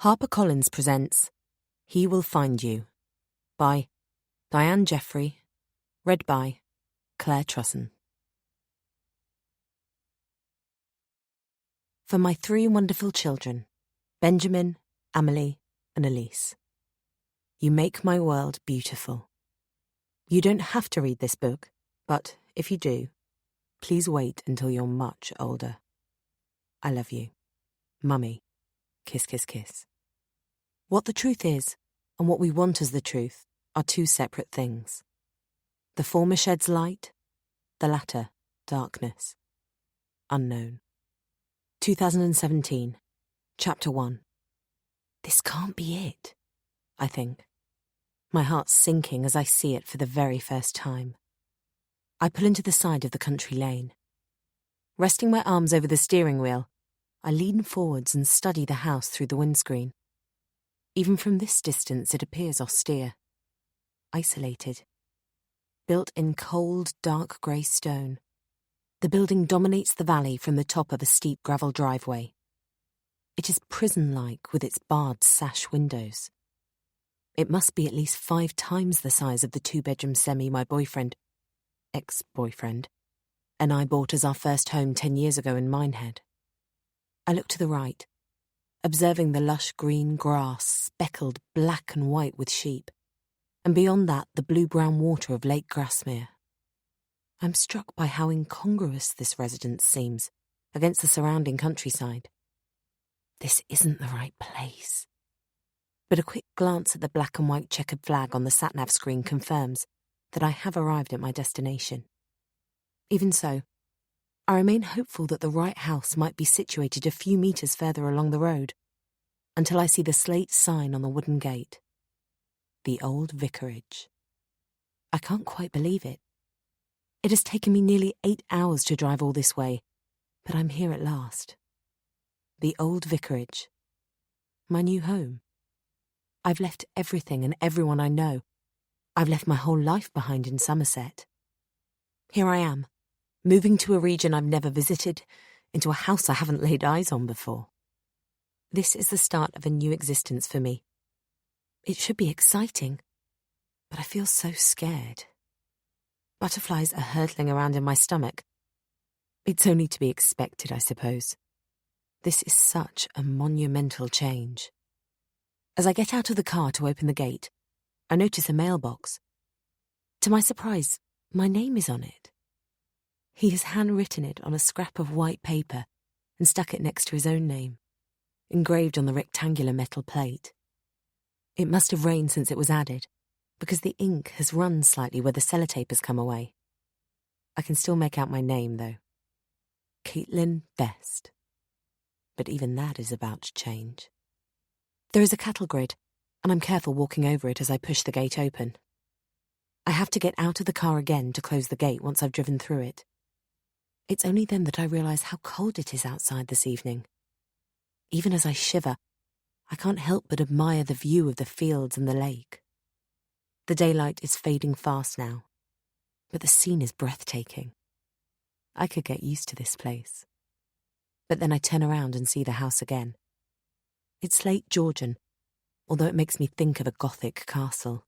HarperCollins presents He Will Find You by Diane Jeffrey, read by Claire Trusson. For my three wonderful children, Benjamin, Amelie, and Elise. You make my world beautiful. You don't have to read this book, but if you do, please wait until you're much older. I love you. Mummy. Kiss, kiss, kiss. What the truth is, and what we want as the truth, are two separate things. The former sheds light, the latter darkness. Unknown. 2017, Chapter 1. This can't be it, I think. My heart's sinking as I see it for the very first time. I pull into the side of the country lane. Resting my arms over the steering wheel, I lean forwards and study the house through the windscreen. Even from this distance it appears austere, isolated. Built in cold, dark grey stone, the building dominates the valley from the top of a steep gravel driveway. It is prison-like with its barred sash windows. It must be at least 5 times the size of the 2-bedroom semi my ex-boyfriend, and I bought as our first home 10 years ago in Minehead. I look to the right, observing the lush green grass speckled black and white with sheep, and beyond that the blue-brown water of Lake Grasmere. I'm struck by how incongruous this residence seems against the surrounding countryside. This isn't the right place. But a quick glance at the black and white checkered flag on the sat-nav screen confirms that I have arrived at my destination. Even so, I remain hopeful that the right house might be situated a few metres further along the road, until I see the slate sign on the wooden gate. The old vicarage. I can't quite believe it. It has taken me nearly 8 hours to drive all this way, but I'm here at last. The old vicarage. My new home. I've left everything and everyone I know. I've left my whole life behind in Somerset. Here I am, moving to a region I've never visited, into a house I haven't laid eyes on before. This is the start of a new existence for me. It should be exciting, but I feel so scared. Butterflies are hurtling around in my stomach. It's only to be expected, I suppose. This is such a monumental change. As I get out of the car to open the gate, I notice a mailbox. To my surprise, my name is on it. He has handwritten it on a scrap of white paper and stuck it next to his own name, engraved on the rectangular metal plate. It must have rained since it was added, because the ink has run slightly where the sellotape has come away. I can still make out my name, though. Caitlin Best. But even that is about to change. There is a cattle grid, and I'm careful walking over it as I push the gate open. I have to get out of the car again to close the gate once I've driven through it. It's only then that I realise how cold it is outside this evening. Even as I shiver, I can't help but admire the view of the fields and the lake. The daylight is fading fast now, but the scene is breathtaking. I could get used to this place. But then I turn around and see the house again. It's late Georgian, although it makes me think of a Gothic castle.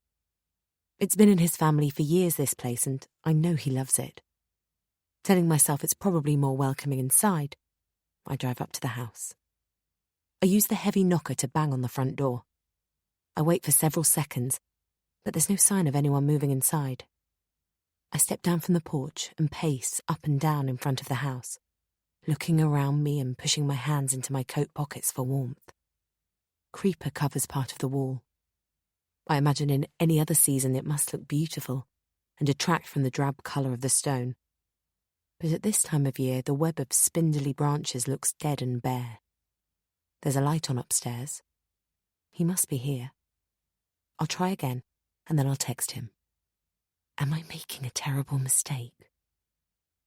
It's been in his family for years, this place, and I know he loves it. Telling myself it's probably more welcoming inside, I drive up to the house. I use the heavy knocker to bang on the front door. I wait for several seconds, but there's no sign of anyone moving inside. I step down from the porch and pace up and down in front of the house, looking around me and pushing my hands into my coat pockets for warmth. Creeper covers part of the wall. I imagine in any other season it must look beautiful and detract from the drab colour of the stone. But at this time of year, the web of spindly branches looks dead and bare. There's a light on upstairs. He must be here. I'll try again, and then I'll text him. Am I making a terrible mistake?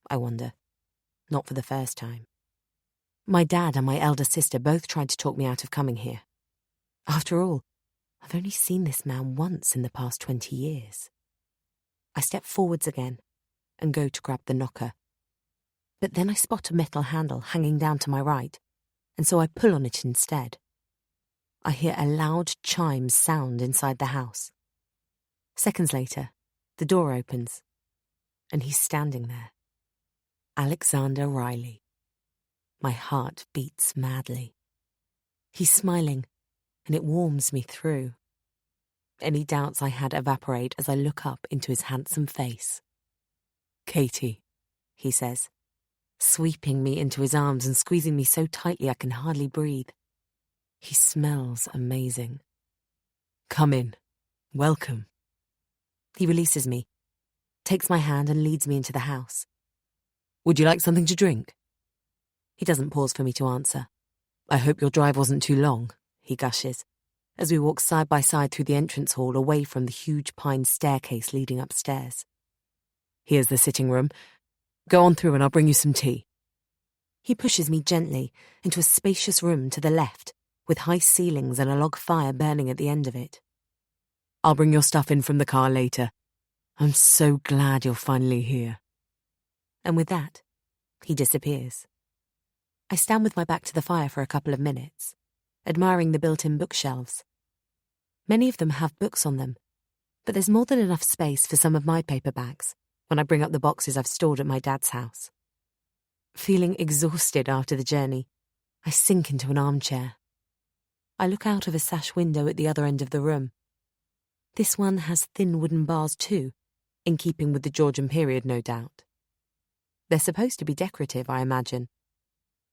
I wonder. Not for the first time. My dad and my elder sister both tried to talk me out of coming here. After all, I've only seen this man once in the past 20 years. I step forwards again and go to grab the knocker. But then I spot a metal handle hanging down to my right, and so I pull on it instead. I hear a loud chime sound inside the house. Seconds later, the door opens, and he's standing there. Alexander Riley. My heart beats madly. He's smiling, and it warms me through. Any doubts I had evaporate as I look up into his handsome face. "Katie," he says, sweeping me into his arms and squeezing me so tightly I can hardly breathe. He smells amazing. "Come in. Welcome." He releases me, takes my hand and leads me into the house. "Would you like something to drink?" He doesn't pause for me to answer. "I hope your drive wasn't too long," he gushes, as we walk side by side through the entrance hall away from the huge pine staircase leading upstairs. "Here's the sitting room. Go on through and I'll bring you some tea." He pushes me gently into a spacious room to the left, with high ceilings and a log fire burning at the end of it. "I'll bring your stuff in from the car later. I'm so glad you're finally here." And with that, he disappears. I stand with my back to the fire for a couple of minutes, admiring the built-in bookshelves. Many of them have books on them, but there's more than enough space for some of my paperbacks when I bring up the boxes I've stored at my dad's house. Feeling exhausted after the journey, I sink into an armchair. I look out of a sash window at the other end of the room. This one has thin wooden bars too, in keeping with the Georgian period, no doubt. They're supposed to be decorative, I imagine,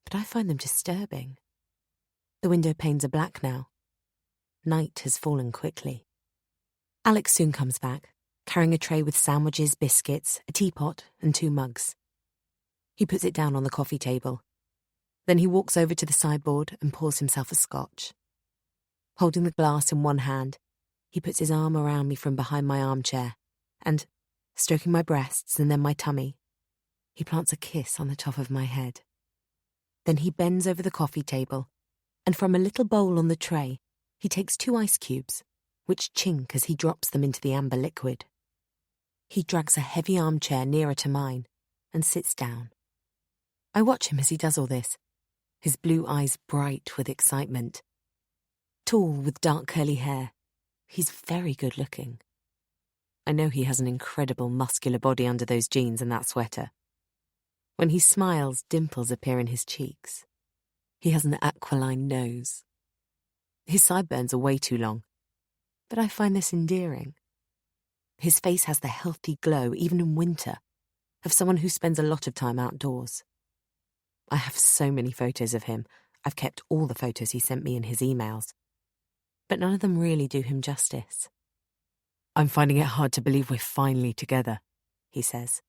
but I find them disturbing. The window panes are black now. Night has fallen quickly. Alex soon comes back, carrying a tray with sandwiches, biscuits, a teapot, and 2 mugs. He puts it down on the coffee table. Then he walks over to the sideboard and pours himself a scotch. Holding the glass in one hand, he puts his arm around me from behind my armchair and, stroking my breasts and then my tummy, he plants a kiss on the top of my head. Then he bends over the coffee table, and from a little bowl on the tray, he takes 2 ice cubes, which chink as he drops them into the amber liquid. He drags a heavy armchair nearer to mine and sits down. I watch him as he does all this, his blue eyes bright with excitement. Tall with dark curly hair, he's very good looking. I know he has an incredible muscular body under those jeans and that sweater. When he smiles, dimples appear in his cheeks. He has an aquiline nose. His sideburns are way too long, but I find this endearing. His face has the healthy glow, even in winter, of someone who spends a lot of time outdoors. I have so many photos of him. I've kept all the photos he sent me in his emails, but none of them really do him justice. "I'm finding it hard to believe we're finally together," he says,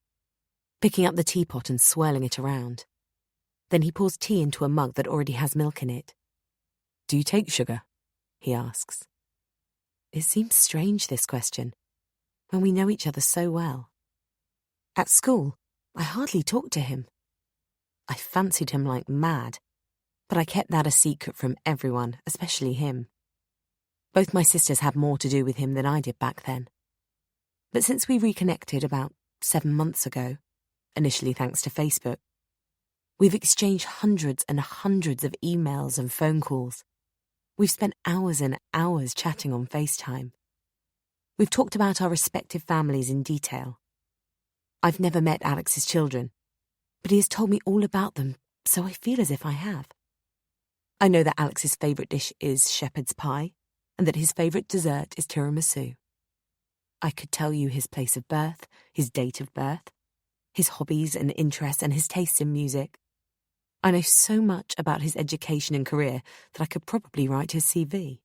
picking up the teapot and swirling it around. Then he pours tea into a mug that already has milk in it. "Do you take sugar?" he asks. It seems strange, this question, when we know each other so well. At school, I hardly talked to him. I fancied him like mad, but I kept that a secret from everyone, especially him. Both my sisters had more to do with him than I did back then. But since we reconnected about 7 months ago, initially thanks to Facebook, we've exchanged hundreds and hundreds of emails and phone calls. We've spent hours and hours chatting on FaceTime. We've talked about our respective families in detail. I've never met Alex's children, but he has told me all about them, so I feel as if I have. I know that Alex's favourite dish is shepherd's pie, and that his favourite dessert is tiramisu. I could tell you his place of birth, his date of birth, his hobbies and interests, and his tastes in music. I know so much about his education and career that I could probably write his CV.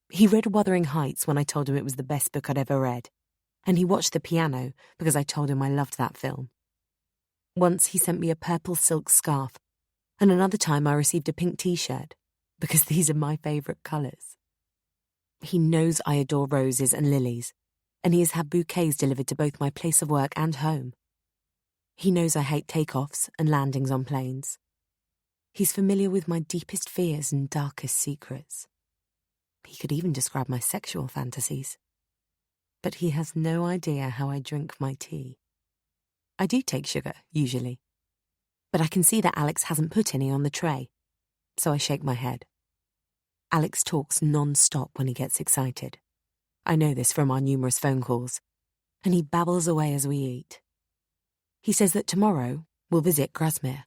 He read Wuthering Heights when I told him it was the best book I'd ever read, and he watched The Piano because I told him I loved that film. Once he sent me a purple silk scarf, and another time I received a pink t-shirt, because these are my favourite colours. He knows I adore roses and lilies, and he has had bouquets delivered to both my place of work and home. He knows I hate takeoffs and landings on planes. He's familiar with my deepest fears and darkest secrets. He could even describe my sexual fantasies. But he has no idea how I drink my tea. I do take sugar, usually, but I can see that Alex hasn't put any on the tray, so I shake my head. Alex talks non-stop when he gets excited. I know this from our numerous phone calls, and he babbles away as we eat. He says that tomorrow we'll visit Grasmere.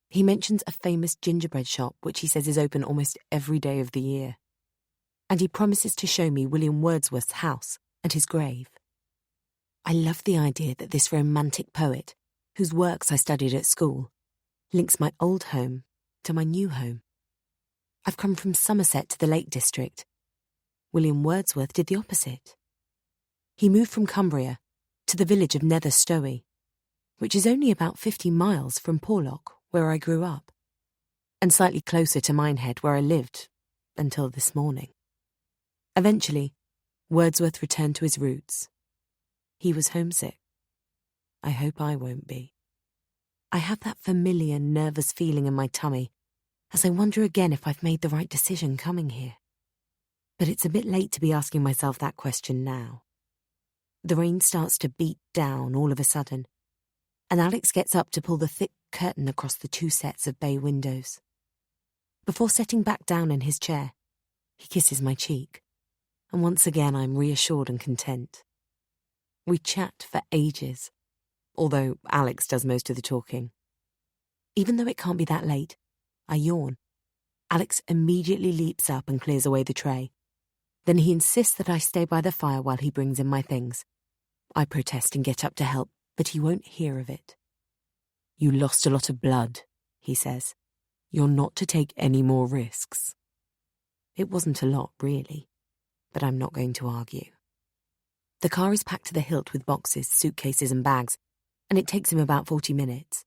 He mentions a famous gingerbread shop which he says is open almost every day of the year. And he promises to show me William Wordsworth's house and his grave. I love the idea that this romantic poet, whose works I studied at school, links my old home to my new home. I've come from Somerset to the Lake District. William Wordsworth did the opposite. He moved from Cumbria to the village of Nether Stowey, which is only about 50 miles from Porlock, where I grew up, and slightly closer to Minehead, where I lived until this morning. Eventually, Wordsworth returned to his roots. He was homesick. I hope I won't be. I have that familiar, nervous feeling in my tummy as I wonder again if I've made the right decision coming here. But it's a bit late to be asking myself that question now. The rain starts to beat down all of a sudden, and Alex gets up to pull the thick curtain across the 2 sets of bay windows. Before setting back down in his chair, he kisses my cheek, and once again I'm reassured and content. We chat for ages, although Alex does most of the talking. Even though it can't be that late, I yawn. Alex immediately leaps up and clears away the tray. Then he insists that I stay by the fire while he brings in my things. I protest and get up to help, but he won't hear of it. "You lost a lot of blood," he says. "You're not to take any more risks." It wasn't a lot, really, but I'm not going to argue. The car is packed to the hilt with boxes, suitcases and bags, and it takes him about 40 minutes.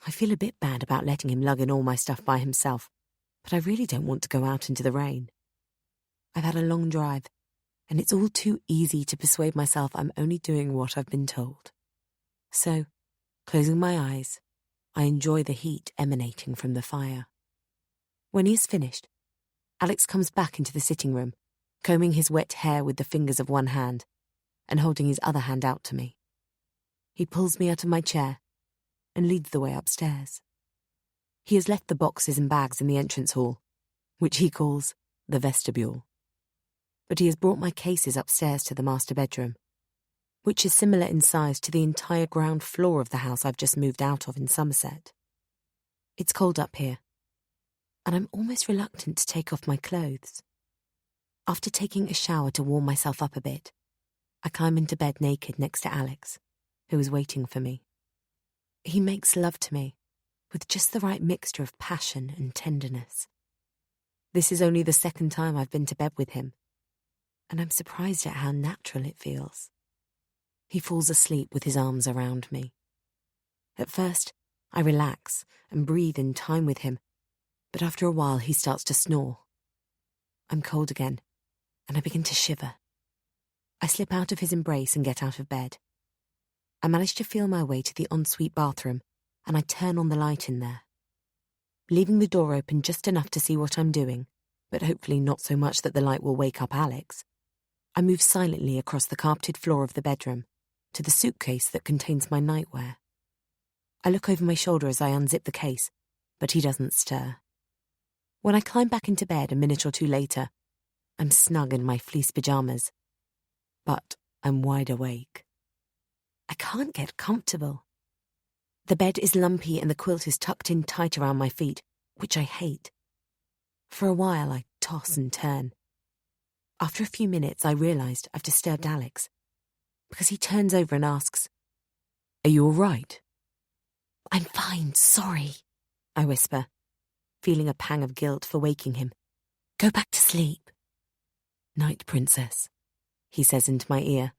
I feel a bit bad about letting him lug in all my stuff by himself, but I really don't want to go out into the rain. I've had a long drive, and it's all too easy to persuade myself I'm only doing what I've been told. So, closing my eyes, I enjoy the heat emanating from the fire. When he is finished, Alex comes back into the sitting room, combing his wet hair with the fingers of one hand and holding his other hand out to me. He pulls me out of my chair and leads the way upstairs. He has left the boxes and bags in the entrance hall, which he calls the vestibule. But he has brought my cases upstairs to the master bedroom, which is similar in size to the entire ground floor of the house I've just moved out of in Somerset. It's cold up here, and I'm almost reluctant to take off my clothes. After taking a shower to warm myself up a bit, I climb into bed naked next to Alex, who is waiting for me. He makes love to me, with just the right mixture of passion and tenderness. This is only the second time I've been to bed with him, and I'm surprised at how natural it feels. He falls asleep with his arms around me. At first, I relax and breathe in time with him, but after a while he starts to snore. I'm cold again, and I begin to shiver. I slip out of his embrace and get out of bed. I manage to feel my way to the ensuite bathroom, and I turn on the light in there. Leaving the door open just enough to see what I'm doing, but hopefully not so much that the light will wake up Alex, I move silently across the carpeted floor of the bedroom to the suitcase that contains my nightwear. I look over my shoulder as I unzip the case, but he doesn't stir. When I climb back into bed a minute or two later, I'm snug in my fleece pajamas, but I'm wide awake. I can't get comfortable. The bed is lumpy and the quilt is tucked in tight around my feet, which I hate. For a while I toss and turn. After a few minutes I realised I've disturbed Alex, because he turns over and asks, "Are you all right?" "I'm fine, sorry," I whisper, feeling a pang of guilt for waking him. "Go back to sleep." "Night, Princess," he says into my ear,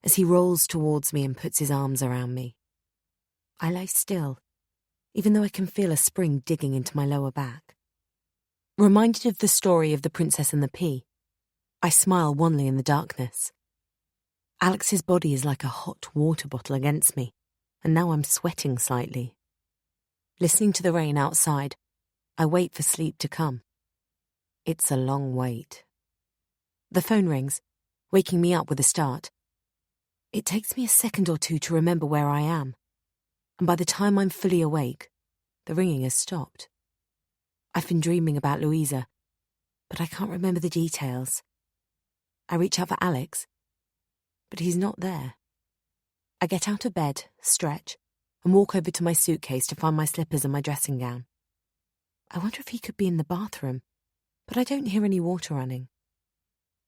as he rolls towards me and puts his arms around me. I lie still, even though I can feel a spring digging into my lower back. Reminded of the story of the Princess and the Pea, I smile wanly in the darkness. Alex's body is like a hot water bottle against me, and now I'm sweating slightly. Listening to the rain outside, I wait for sleep to come. It's a long wait. The phone rings, waking me up with a start. It takes me a second or two to remember where I am, and by the time I'm fully awake, the ringing has stopped. I've been dreaming about Louisa, but I can't remember the details. I reach out for Alex, but he's not there. I get out of bed, stretch, and walk over to my suitcase to find my slippers and my dressing gown. I wonder if he could be in the bathroom, but I don't hear any water running.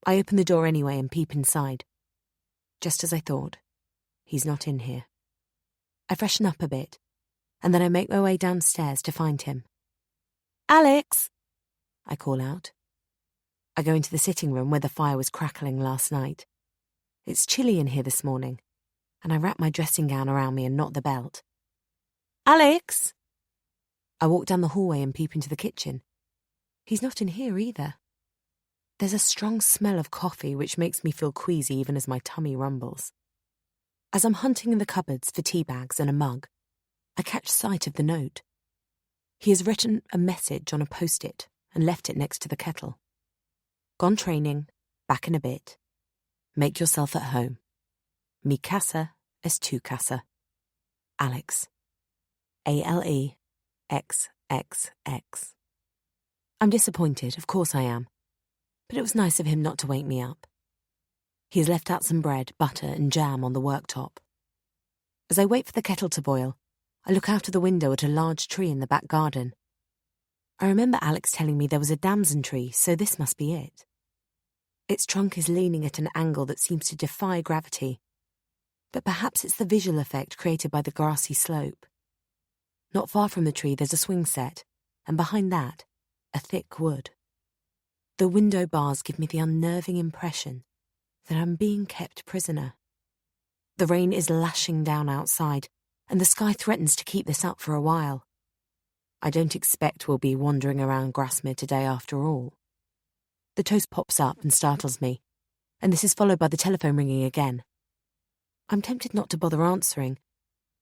I open the door anyway and peep inside. Just as I thought, he's not in here. I freshen up a bit, and then I make my way downstairs to find him. "Alex!" I call out. I go into the sitting room where the fire was crackling last night. It's chilly in here this morning, and I wrap my dressing gown around me and knot the belt. "Alex!" I walk down the hallway and peep into the kitchen. He's not in here either. There's a strong smell of coffee which makes me feel queasy even as my tummy rumbles. As I'm hunting in the cupboards for tea bags and a mug, I catch sight of the note. He has written a message on a post-it and left it next to the kettle. "Gone training, back in a bit. Make yourself at home. Mi casa es tu casa. Alex. ALEXXX." I'm disappointed, of course I am, but it was nice of him not to wake me up. He has left out some bread, butter and jam on the worktop. As I wait for the kettle to boil, I look out of the window at a large tree in the back garden. I remember Alex telling me there was a damson tree, so this must be it. Its trunk is leaning at an angle that seems to defy gravity, but perhaps it's the visual effect created by the grassy slope. Not far from the tree there's a swing set, and behind that, a thick wood. The window bars give me the unnerving impression that I'm being kept prisoner. The rain is lashing down outside, and the sky threatens to keep this up for a while. I don't expect we'll be wandering around Grasmere today after all. The toast pops up and startles me, and this is followed by the telephone ringing again. I'm tempted not to bother answering,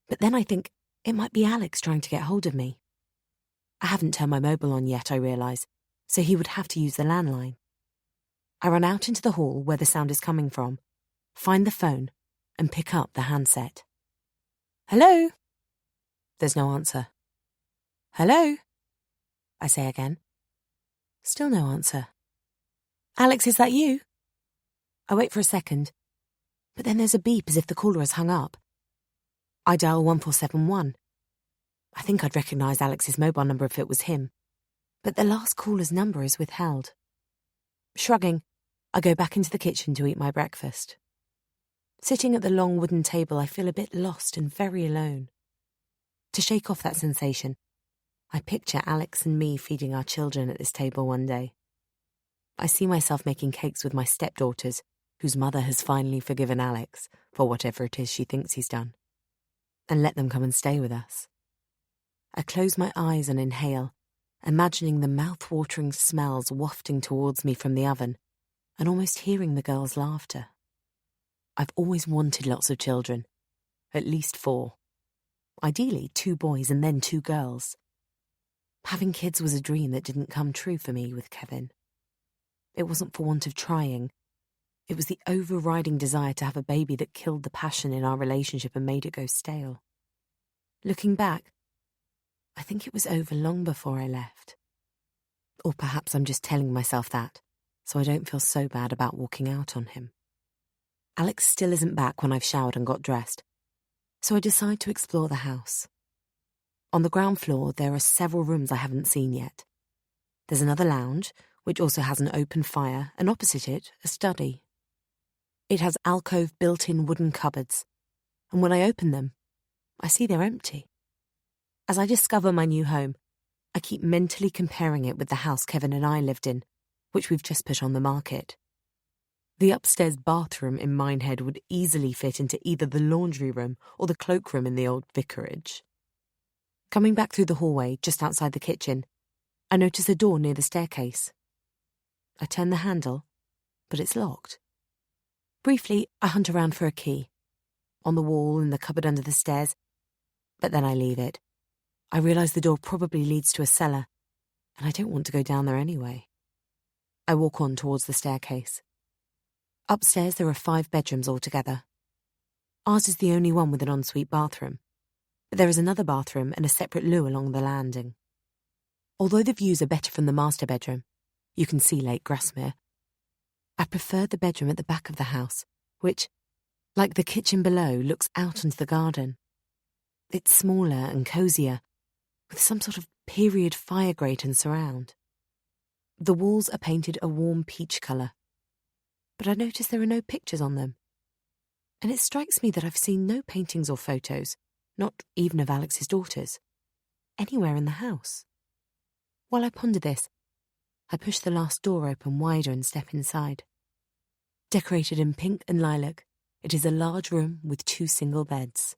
but then I think it might be Alex trying to get hold of me. I haven't turned my mobile on yet, I realise, so he would have to use the landline. I run out into the hall where the sound is coming from, find the phone, and pick up the handset. "Hello?" There's no answer. "Hello?" I say again. Still no answer. "Alex, is that you?" I wait for a second, but then there's a beep as if the caller has hung up. I dial 1471. I think I'd recognise Alex's mobile number if it was him, but the last caller's number is withheld. Shrugging, I go back into the kitchen to eat my breakfast. Sitting at the long wooden table, I feel a bit lost and very alone. To shake off that sensation, I picture Alex and me feeding our children at this table one day. I see myself making cakes with my stepdaughters, whose mother has finally forgiven Alex for whatever it is she thinks he's done, and let them come and stay with us. I close my eyes and inhale, imagining the mouth-watering smells wafting towards me from the oven, and almost hearing the girls' laughter. I've always wanted lots of children, at least 4. Ideally 2 boys and then 2 girls. Having kids was a dream that didn't come true for me with Kevin. It wasn't for want of trying. It was the overriding desire to have a baby that killed the passion in our relationship and made it go stale. Looking back, I think it was over long before I left. Or perhaps I'm just telling myself that, so I don't feel so bad about walking out on him. Alex still isn't back when I've showered and got dressed, so I decide to explore the house. On the ground floor, there are several rooms I haven't seen yet. There's another lounge, which also has an open fire, and opposite it, a study. It has alcove built-in wooden cupboards, and when I open them, I see they're empty. As I discover my new home, I keep mentally comparing it with the house Kevin and I lived in, which we've just put on the market. The upstairs bathroom in Minehead would easily fit into either the laundry room or the cloakroom in the old vicarage. Coming back through the hallway, just outside the kitchen, I notice a door near the staircase. I turn the handle, but it's locked. Briefly, I hunt around for a key. On the wall, in the cupboard under the stairs, but then I leave it. I realise the door probably leads to a cellar, and I don't want to go down there anyway. I walk on towards the staircase. Upstairs there are 5 bedrooms altogether. Ours is the only one with an ensuite bathroom, but there is another bathroom and a separate loo along the landing. Although the views are better from the master bedroom, You can see Lake Grasmere. I prefer the bedroom at the back of the house, which, like the kitchen below, looks out onto the garden. It's smaller and cosier, with some sort of period fire grate and surround. The walls are painted a warm peach colour, but I notice there are no pictures on them. And it strikes me that I've seen no paintings or photos, not even of Alex's daughters, anywhere in the house. While I ponder this, I push the last door open wider and step inside. Decorated in pink and lilac, it is a large room with 2 single beds.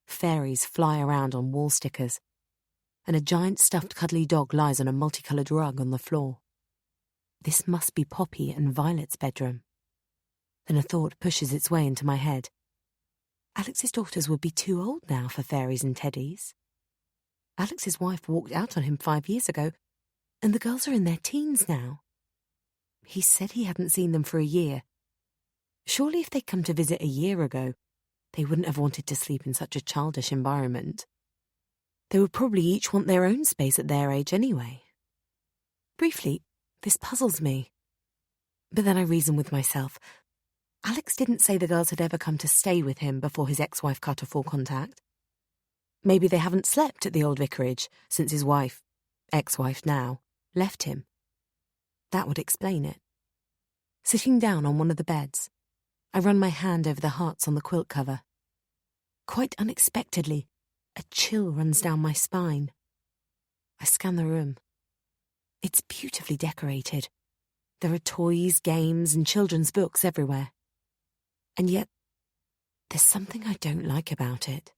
Fairies fly around on wall stickers, and a giant stuffed cuddly dog lies on a multicoloured rug on the floor. This must be Poppy and Violet's bedroom. Then a thought pushes its way into my head. Alex's daughters would be too old now for fairies and teddies. Alex's wife walked out on him 5 years ago, and the girls are in their teens now. He said he hadn't seen them for a year. Surely if they'd come to visit a year ago, they wouldn't have wanted to sleep in such a childish environment. They would probably each want their own space at their age anyway. Briefly, this puzzles me. But then I reason with myself. Alex didn't say the girls had ever come to stay with him before his ex-wife cut off all contact. Maybe they haven't slept at the old vicarage since his wife, ex-wife now, left him. That would explain it. Sitting down on one of the beds, I run my hand over the hearts on the quilt cover. Quite unexpectedly, a chill runs down my spine. I scan the room. It's beautifully decorated. There are toys, games, and children's books everywhere. And yet, there's something I don't like about it.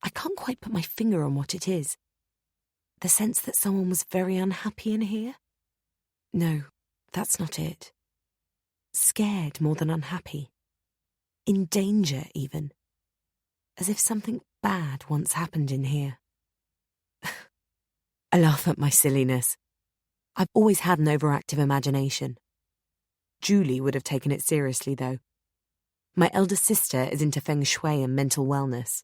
I can't quite put my finger on what it is. The sense that someone was very unhappy in here? No, that's not it. Scared more than unhappy. In danger, even. As if something bad once happened in here. I laugh at my silliness. I've always had an overactive imagination. Julie would have taken it seriously, though. My elder sister is into feng shui and mental wellness.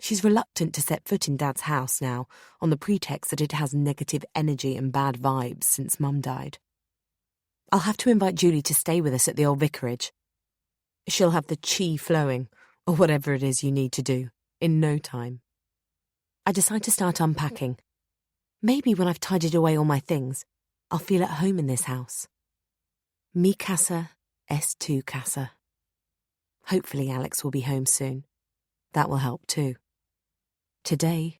She's reluctant to set foot in Dad's house now, on the pretext that it has negative energy and bad vibes since Mum died. I'll have to invite Julie to stay with us at the old vicarage. She'll have the chi flowing, or whatever it is you need to do, in no time. I decide to start unpacking. Maybe when I've tidied away all my things, I'll feel at home in this house. Mi casa es tu casa. Hopefully Alex will be home soon. That will help too. Today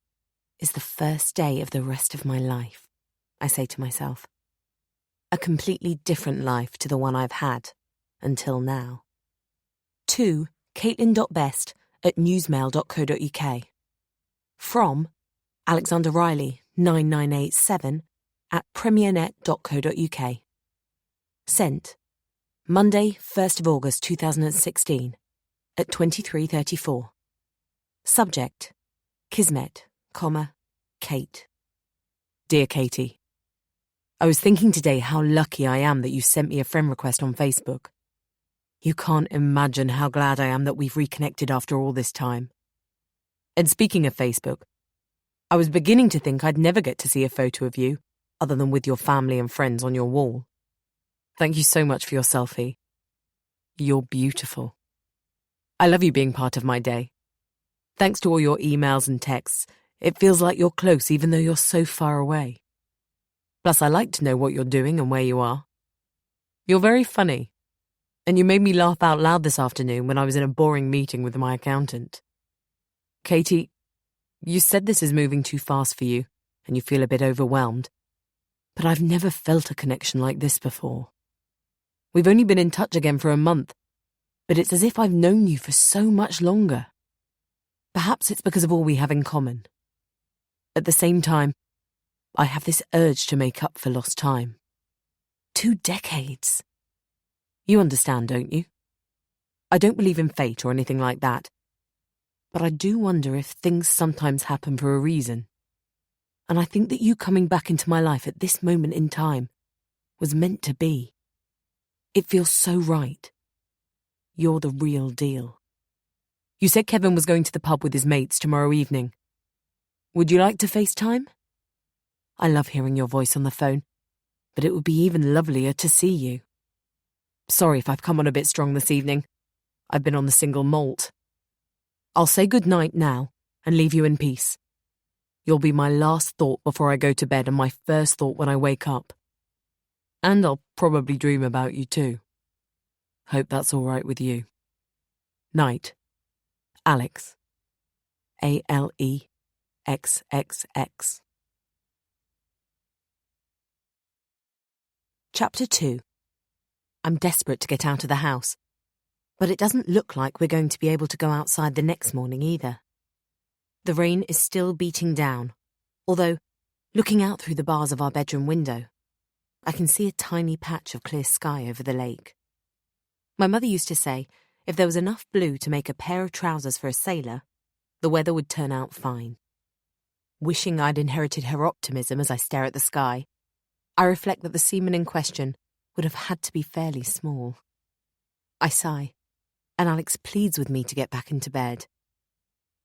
is the first day of the rest of my life, I say to myself. A completely different life to the one I've had until now. To caitlin.best@newsmail.co.uk. From Alexander Riley 9987 @premiernet.co.uk. Sent Monday, 1st of August 2016 at 23:34. Subject Kismet, Kate. Dear Katie, I was thinking today how lucky I am that you sent me a friend request on Facebook. You can't imagine how glad I am that we've reconnected after all this time. And speaking of Facebook, I was beginning to think I'd never get to see a photo of you, other than with your family and friends on your wall. Thank you so much for your selfie. You're beautiful. I love you being part of my day. Thanks to all your emails and texts, it feels like you're close even though you're so far away. Plus, I like to know what you're doing and where you are. You're very funny, and you made me laugh out loud this afternoon when I was in a boring meeting with my accountant. Katie, you said this is moving too fast for you, and you feel a bit overwhelmed, but I've never felt a connection like this before. We've only been in touch again for a month, but it's as if I've known you for so much longer. Perhaps it's because of all we have in common. At the same time, I have this urge to make up for lost time. 2 decades. You understand, don't you? I don't believe in fate or anything like that, but I do wonder if things sometimes happen for a reason. And I think that you coming back into my life at this moment in time was meant to be. It feels so right. You're the real deal. You said Kevin was going to the pub with his mates tomorrow evening. Would you like to FaceTime? I love hearing your voice on the phone, but it would be even lovelier to see you. Sorry if I've come on a bit strong this evening. I've been on the single malt. I'll say good night now and leave you in peace. You'll be my last thought before I go to bed and my first thought when I wake up. And I'll probably dream about you too. Hope that's all right with you. Night. Alex. ALEXXX. Chapter 2. I'm desperate to get out of the house, but it doesn't look like we're going to be able to go outside the next morning either. The rain is still beating down, although, looking out through the bars of our bedroom window, I can see a tiny patch of clear sky over the lake. My mother used to say if there was enough blue to make a pair of trousers for a sailor, the weather would turn out fine. Wishing I'd inherited her optimism as I stare at the sky, I reflect that the seaman in question would have had to be fairly small. I sigh, and Alex pleads with me to get back into bed.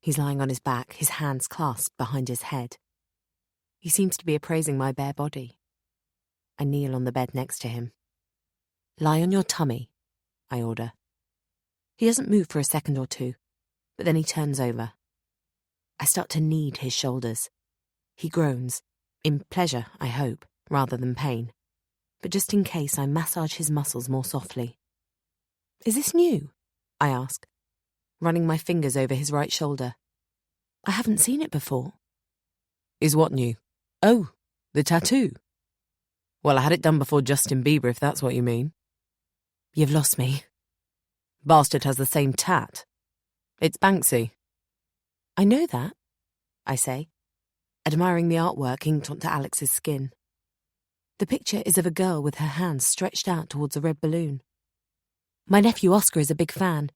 He's lying on his back, his hands clasped behind his head. He seems to be appraising my bare body. I kneel on the bed next to him. Lie on your tummy, I order. He doesn't move for a second or two, but then he turns over. I start to knead his shoulders. He groans, in pleasure, I hope, rather than pain, but just in case I massage his muscles more softly. Is this new? I ask, running my fingers over his right shoulder. I haven't seen it before. Is what new? Oh, the tattoo. Well, I had it done before Justin Bieber, if that's what you mean. You've lost me. Bastard has the same tat. It's Banksy. I know that, I say, admiring the artwork inked onto Alex's skin. The picture is of a girl with her hands stretched out towards a red balloon. My nephew Oscar is a big fan.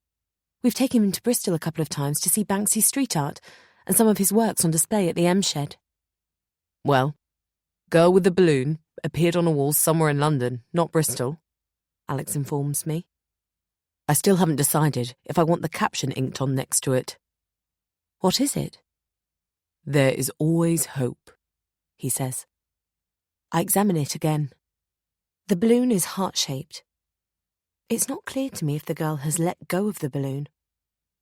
We've taken him to Bristol a couple of times to see Banksy's street art and some of his works on display at the M Shed. Well, girl with the balloon appeared on a wall somewhere in London, not Bristol, Alex informs me. I still haven't decided if I want the caption inked on next to it. What is it? There is always hope, he says. I examine it again. The balloon is heart-shaped. It's not clear to me if the girl has let go of the balloon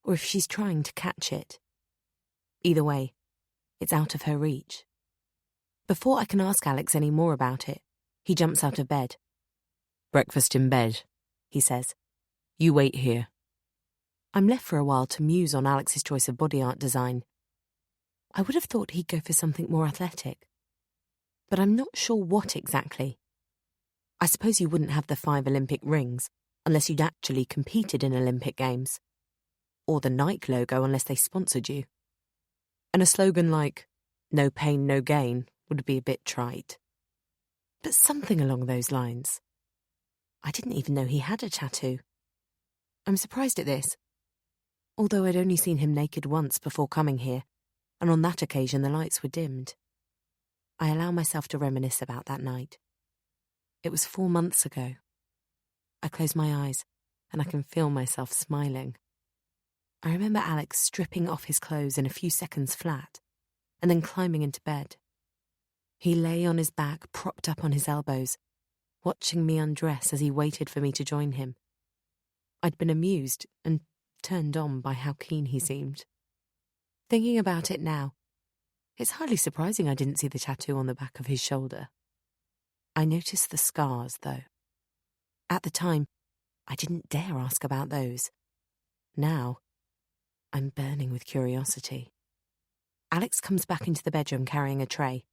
or if she's trying to catch it. Either way, it's out of her reach. Before I can ask Alex any more about it, he jumps out of bed. Breakfast in bed, he says. You wait here. I'm left for a while to muse on Alex's choice of body art design. I would have thought he'd go for something more athletic, but I'm not sure what exactly. I suppose you wouldn't have the 5 Olympic rings unless you'd actually competed in Olympic Games, or the Nike logo unless they sponsored you. And a slogan like, no pain, no gain, would be a bit trite. But something along those lines. I didn't even know he had a tattoo. I'm surprised at this, although I'd only seen him naked once before coming here, and on that occasion the lights were dimmed. I allow myself to reminisce about that night. It was 4 months ago. I close my eyes, and I can feel myself smiling. I remember Alex stripping off his clothes in a few seconds flat, and then climbing into bed. He lay on his back, propped up on his elbows, watching me undress as he waited for me to join him. I'd been amused and turned on by how keen he seemed. Thinking about it now, it's hardly surprising I didn't see the tattoo on the back of his shoulder. I noticed the scars, though. At the time, I didn't dare ask about those. Now, I'm burning with curiosity. Alex comes back into the bedroom carrying a tray.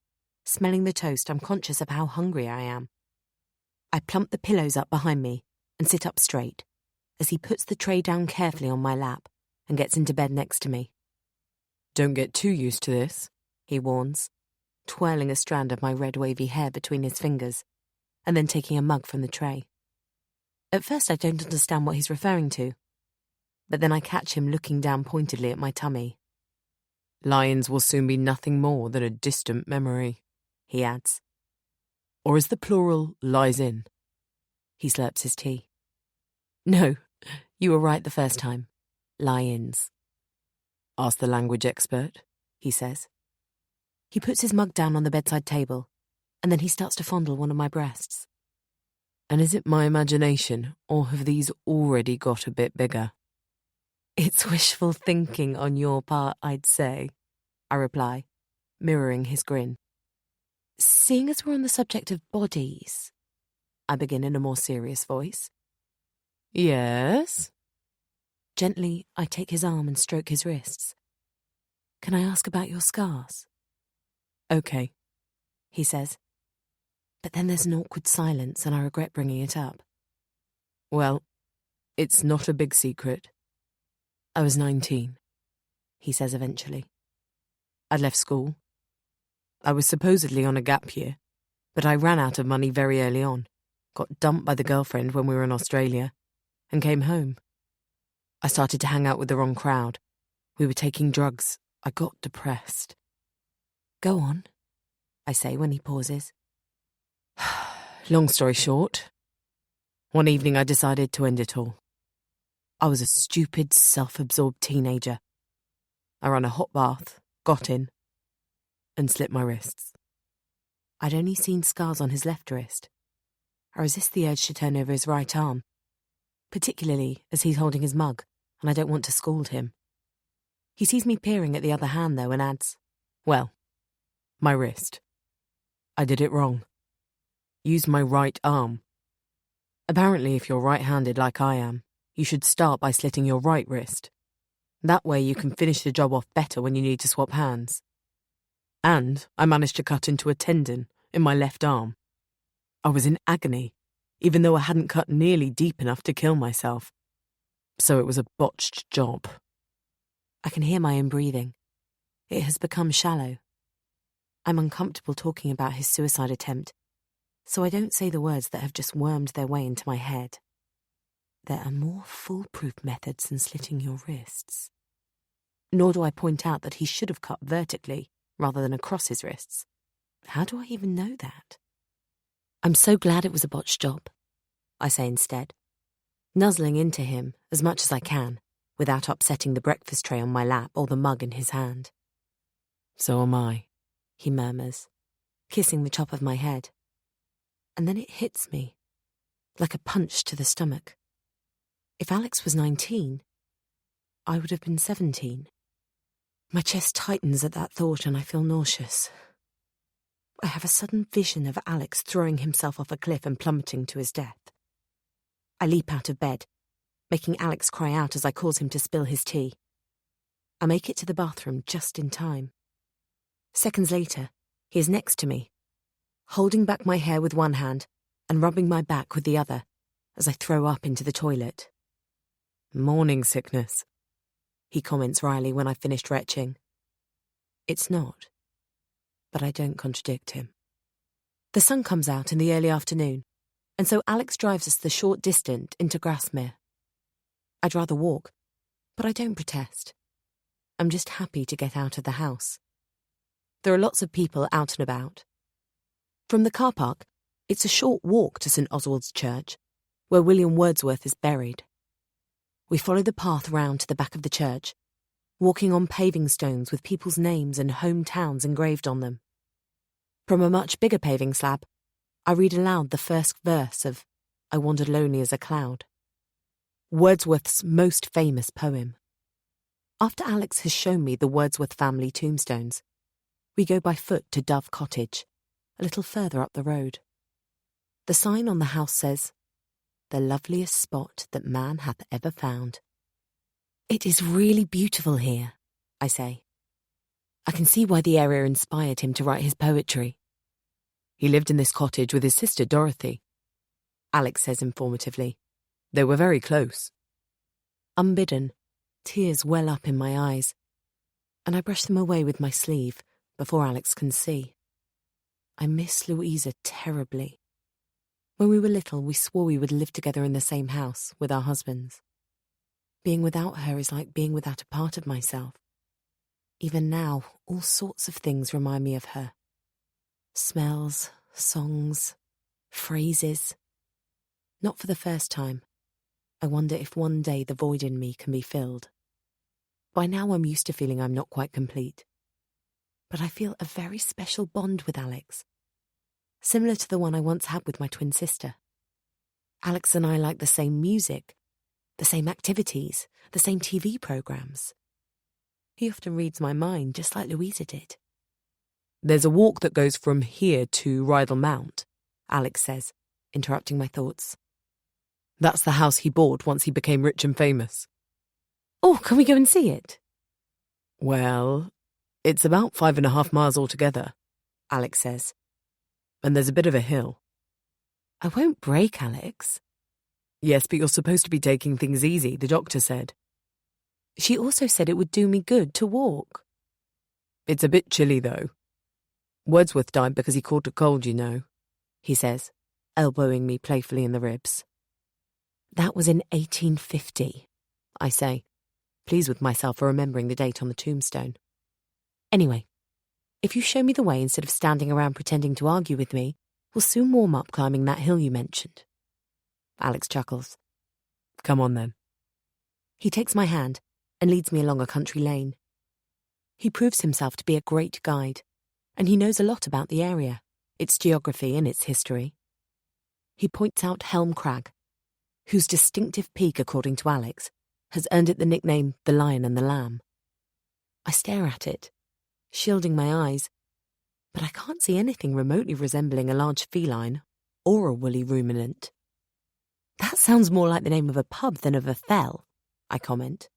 Smelling the toast, I'm conscious of how hungry I am. I plump the pillows up behind me and sit up straight as he puts the tray down carefully on my lap and gets into bed next to me. Don't get too used to this, he warns, twirling a strand of my red wavy hair between his fingers and then taking a mug from the tray. At first I don't understand what he's referring to, but then I catch him looking down pointedly at my tummy. Lions will soon be nothing more than a distant memory, he adds. Or is the plural lies in? He slurps his tea. No, you were right the first time. Lie-ins. Ask the language expert, he says. He puts his mug down on the bedside table and then he starts to fondle one of my breasts. And is it my imagination, or have these already got a bit bigger? It's wishful thinking on your part, I'd say, I reply, mirroring his grin. Seeing as we're on the subject of bodies, I begin in a more serious voice. Yes? Gently, I take his arm and stroke his wrists. Can I ask about your scars? Okay, he says. But then there's an awkward silence and I regret bringing it up. Well, it's not a big secret. I was 19, he says eventually. I'd left school. I was supposedly on a gap year, but I ran out of money very early on, got dumped by the girlfriend when we were in Australia, and came home. I started to hang out with the wrong crowd. We were taking drugs. I got depressed. Go on, I say when he pauses. Long story short, one evening I decided to end it all. I was a stupid, self-absorbed teenager. I ran a hot bath, got in, and slit my wrists. I'd only seen scars on his left wrist. I resist the urge to turn over his right arm, particularly as he's holding his mug, and I don't want to scold him. He sees me peering at the other hand, though, and adds, well, my wrist. I did it wrong. Used my right arm. Apparently, if you're right-handed like I am, you should start by slitting your right wrist. That way you can finish the job off better when you need to swap hands. And I managed to cut into a tendon in my left arm. I was in agony, even though I hadn't cut nearly deep enough to kill myself. So it was a botched job. I can hear my own breathing. It has become shallow. I'm uncomfortable talking about his suicide attempt, so I don't say the words that have just wormed their way into my head. There are more foolproof methods than slitting your wrists. Nor do I point out that he should have cut vertically rather than across his wrists. How do I even know that? I'm so glad it was a botched job, I say instead, nuzzling into him as much as I can without upsetting the breakfast tray on my lap or the mug in his hand. So am I, he murmurs, kissing the top of my head. And then it hits me, like a punch to the stomach. If Alex was 19, I would have been 17. My chest tightens at that thought and I feel nauseous. I have a sudden vision of Alex throwing himself off a cliff and plummeting to his death. I leap out of bed, making Alex cry out as I cause him to spill his tea. I make it to the bathroom just in time. Seconds later, he is next to me, holding back my hair with one hand and rubbing my back with the other as I throw up into the toilet. Morning sickness, he comments wryly when I've finished retching. It's not, but I don't contradict him. The sun comes out in the early afternoon, and so Alex drives us the short distance into Grasmere. I'd rather walk, but I don't protest. I'm just happy to get out of the house. There are lots of people out and about. From the car park, it's a short walk to St Oswald's Church, where William Wordsworth is buried. We follow the path round to the back of the church, walking on paving stones with people's names and hometowns engraved on them. From a much bigger paving slab, I read aloud the first verse of I Wandered Lonely as a Cloud, Wordsworth's most famous poem. After Alex has shown me the Wordsworth family tombstones, we go by foot to Dove Cottage, a little further up the road. The sign on the house says, "The loveliest spot that man hath ever found." It is really beautiful here, I say. I can see why the area inspired him to write his poetry. He lived in this cottage with his sister Dorothy, Alex says informatively. They were very close. Unbidden, tears well up in my eyes, and I brush them away with my sleeve before Alex can see. I miss Louisa terribly. When we were little, we swore we would live together in the same house with our husbands. Being without her is like being without a part of myself. Even now, all sorts of things remind me of her. Smells, songs, phrases. Not for the first time. I wonder if one day the void in me can be filled. By now I'm used to feeling I'm not quite complete. But I feel a very special bond with Alex. similar to the one I once had with my twin sister. Alex and I like the same music, the same activities, the same TV programs. He often reads my mind, just like Louisa did. "There's a walk that goes from here to Rydal Mount," Alex says, interrupting my thoughts. "That's the house he bought once he became rich and famous." "Oh, can we go and see it?" "Well, it's about 5.5 miles altogether," Alex says. "And there's a bit of a hill." "I won't break, Alex." "Yes, but you're supposed to be taking things easy, the doctor said." "She also said it would do me good to walk." "It's a bit chilly, though. Wordsworth died because he caught a cold, you know," he says, elbowing me playfully in the ribs. "That was in 1850, I say, pleased with myself for remembering the date on the tombstone. "Anyway, if you show me the way instead of standing around pretending to argue with me, we'll soon warm up climbing that hill you mentioned." Alex chuckles. "Come on, then." He takes my hand and leads me along a country lane. He proves himself to be a great guide, and he knows a lot about the area, its geography and its history. He points out Helm Crag, whose distinctive peak, according to Alex, has earned it the nickname the Lion and the Lamb. I stare at it, shielding my eyes, but I can't see anything remotely resembling a large feline or a woolly ruminant. "That sounds more like the name of a pub than of a fell," I comment.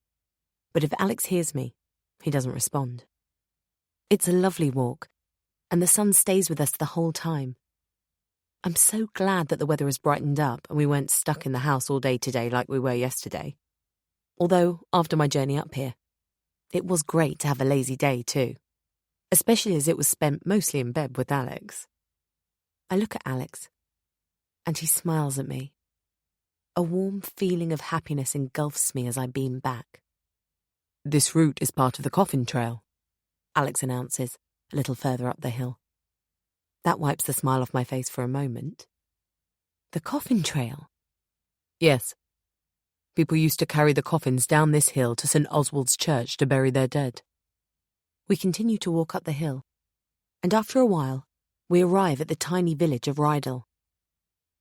But if Alex hears me, he doesn't respond. It's a lovely walk, and the sun stays with us the whole time. I'm so glad that the weather has brightened up and we weren't stuck in the house all day today like we were yesterday. Although, after my journey up here, it was great to have a lazy day too, especially as it was spent mostly in bed with Alex. I look at Alex, and he smiles at me. A warm feeling of happiness engulfs me as I beam back. "This route is part of the Coffin Trail," Alex announces, a little further up the hill. That wipes the smile off my face for a moment. "The Coffin Trail?" "Yes. People used to carry the coffins down this hill to St. Oswald's Church to bury their dead." We continue to walk up the hill, and after a while, we arrive at the tiny village of Rydal.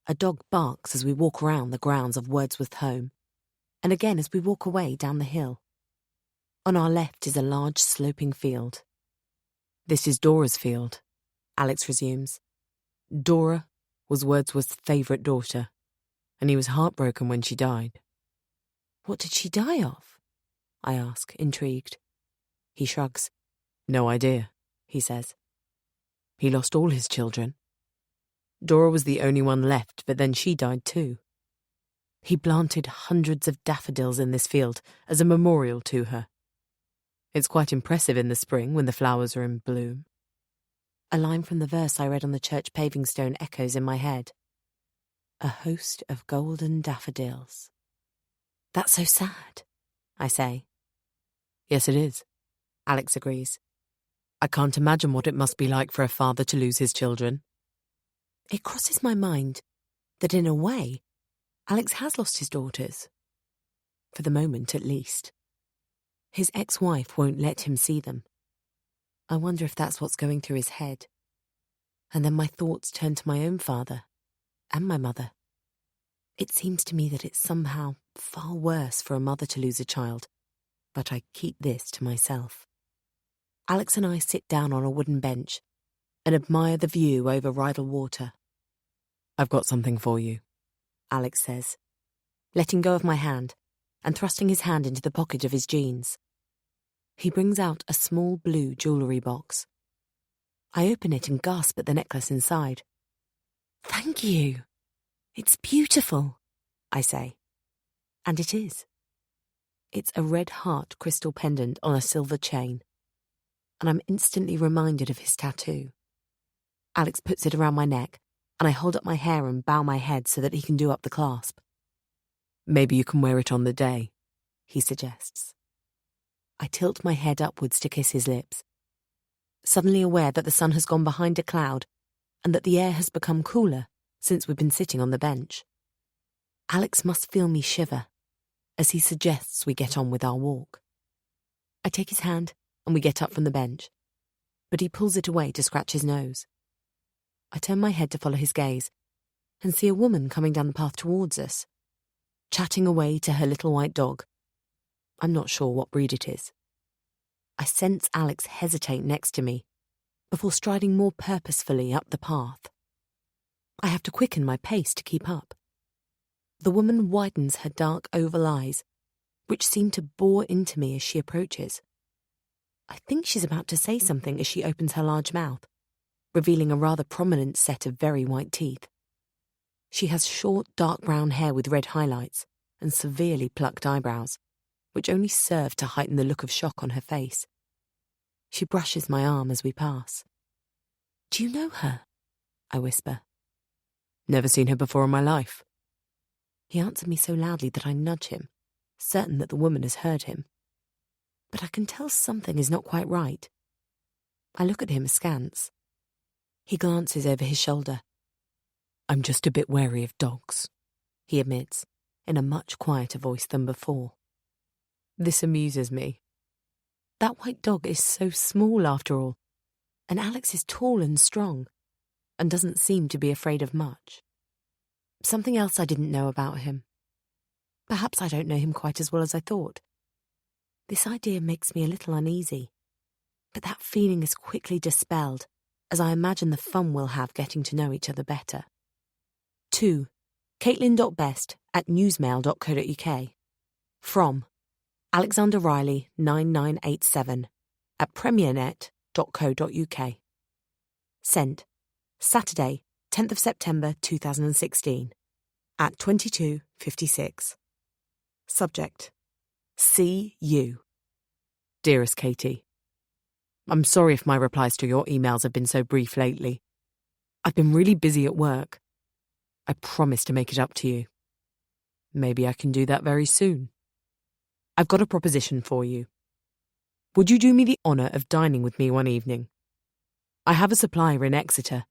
A dog barks as we walk around the grounds of Wordsworth's home, and again as we walk away down the hill. On our left is a large sloping field. "This is Dora's field," Alex resumes. "Dora was Wordsworth's favourite daughter, and he was heartbroken when she died." "What did she die of?" I ask, intrigued. He shrugs. "No idea," he says. "He lost all his children. Dora was the only one left, but then she died too. He planted hundreds of daffodils in this field as a memorial to her. It's quite impressive in the spring when the flowers are in bloom." A line from the verse I read on the church paving stone echoes in my head. "A host of golden daffodils." "That's so sad," I say. "Yes, it is," Alex agrees. "I can't imagine what it must be like for a father to lose his children." It crosses my mind that in a way, Alex has lost his daughters. For the moment, at least. His ex-wife won't let him see them. I wonder if that's what's going through his head. And then my thoughts turn to my own father and my mother. It seems to me that it's somehow far worse for a mother to lose a child, but I keep this to myself. Alex and I sit down on a wooden bench and admire the view over Rydal Water. "I've got something for you," Alex says, letting go of my hand and thrusting his hand into the pocket of his jeans. He brings out a small blue jewellery box. I open it and gasp at the necklace inside. "Thank you. It's beautiful," I say. And it is. It's a red heart crystal pendant on a silver chain, and I'm instantly reminded of his tattoo. Alex puts it around my neck, and I hold up my hair and bow my head so that he can do up the clasp. "Maybe you can wear it on the day," he suggests. I tilt my head upwards to kiss his lips, suddenly aware that the sun has gone behind a cloud and that the air has become cooler since we've been sitting on the bench. Alex must feel me shiver as he suggests we get on with our walk. I take his hand and we get up from the bench, but he pulls it away to scratch his nose. I turn my head to follow his gaze and see a woman coming down the path towards us, chatting away to her little white dog. I'm not sure what breed it is. I sense Alex hesitate next to me before striding more purposefully up the path. I have to quicken my pace to keep up. The woman widens her dark oval eyes, which seem to bore into me as she approaches. I think she's about to say something as she opens her large mouth, revealing a rather prominent set of very white teeth. She has short, dark brown hair with red highlights and severely plucked eyebrows, which only serve to heighten the look of shock on her face. She brushes my arm as we pass. "Do you know her?" I whisper. "Never seen her before in my life." He answered me so loudly that I nudge him, certain that the woman has heard him. But I can tell something is not quite right. I look at him askance. He glances over his shoulder. "I'm just a bit wary of dogs," he admits, in a much quieter voice than before. This amuses me. That white dog is so small after all, and Alex is tall and strong, and doesn't seem to be afraid of much. Something else I didn't know about him. Perhaps I don't know him quite as well as I thought. This idea makes me a little uneasy, but that feeling is quickly dispelled as I imagine the fun we'll have getting to know each other better. 2. Caitlin.best@newsmail.co.uk. From Alexander Riley 9987 at premiernet.co.uk. Sent Saturday, 10th of September 2016 at 22:56. Subject: See you. Dearest Katie, I'm sorry if my replies to your emails have been so brief lately. I've been really busy at work. I promise to make it up to you. Maybe I can do that very soon. I've got a proposition for you. Would you do me the honour of dining with me one evening? I have a supplier in Exeter,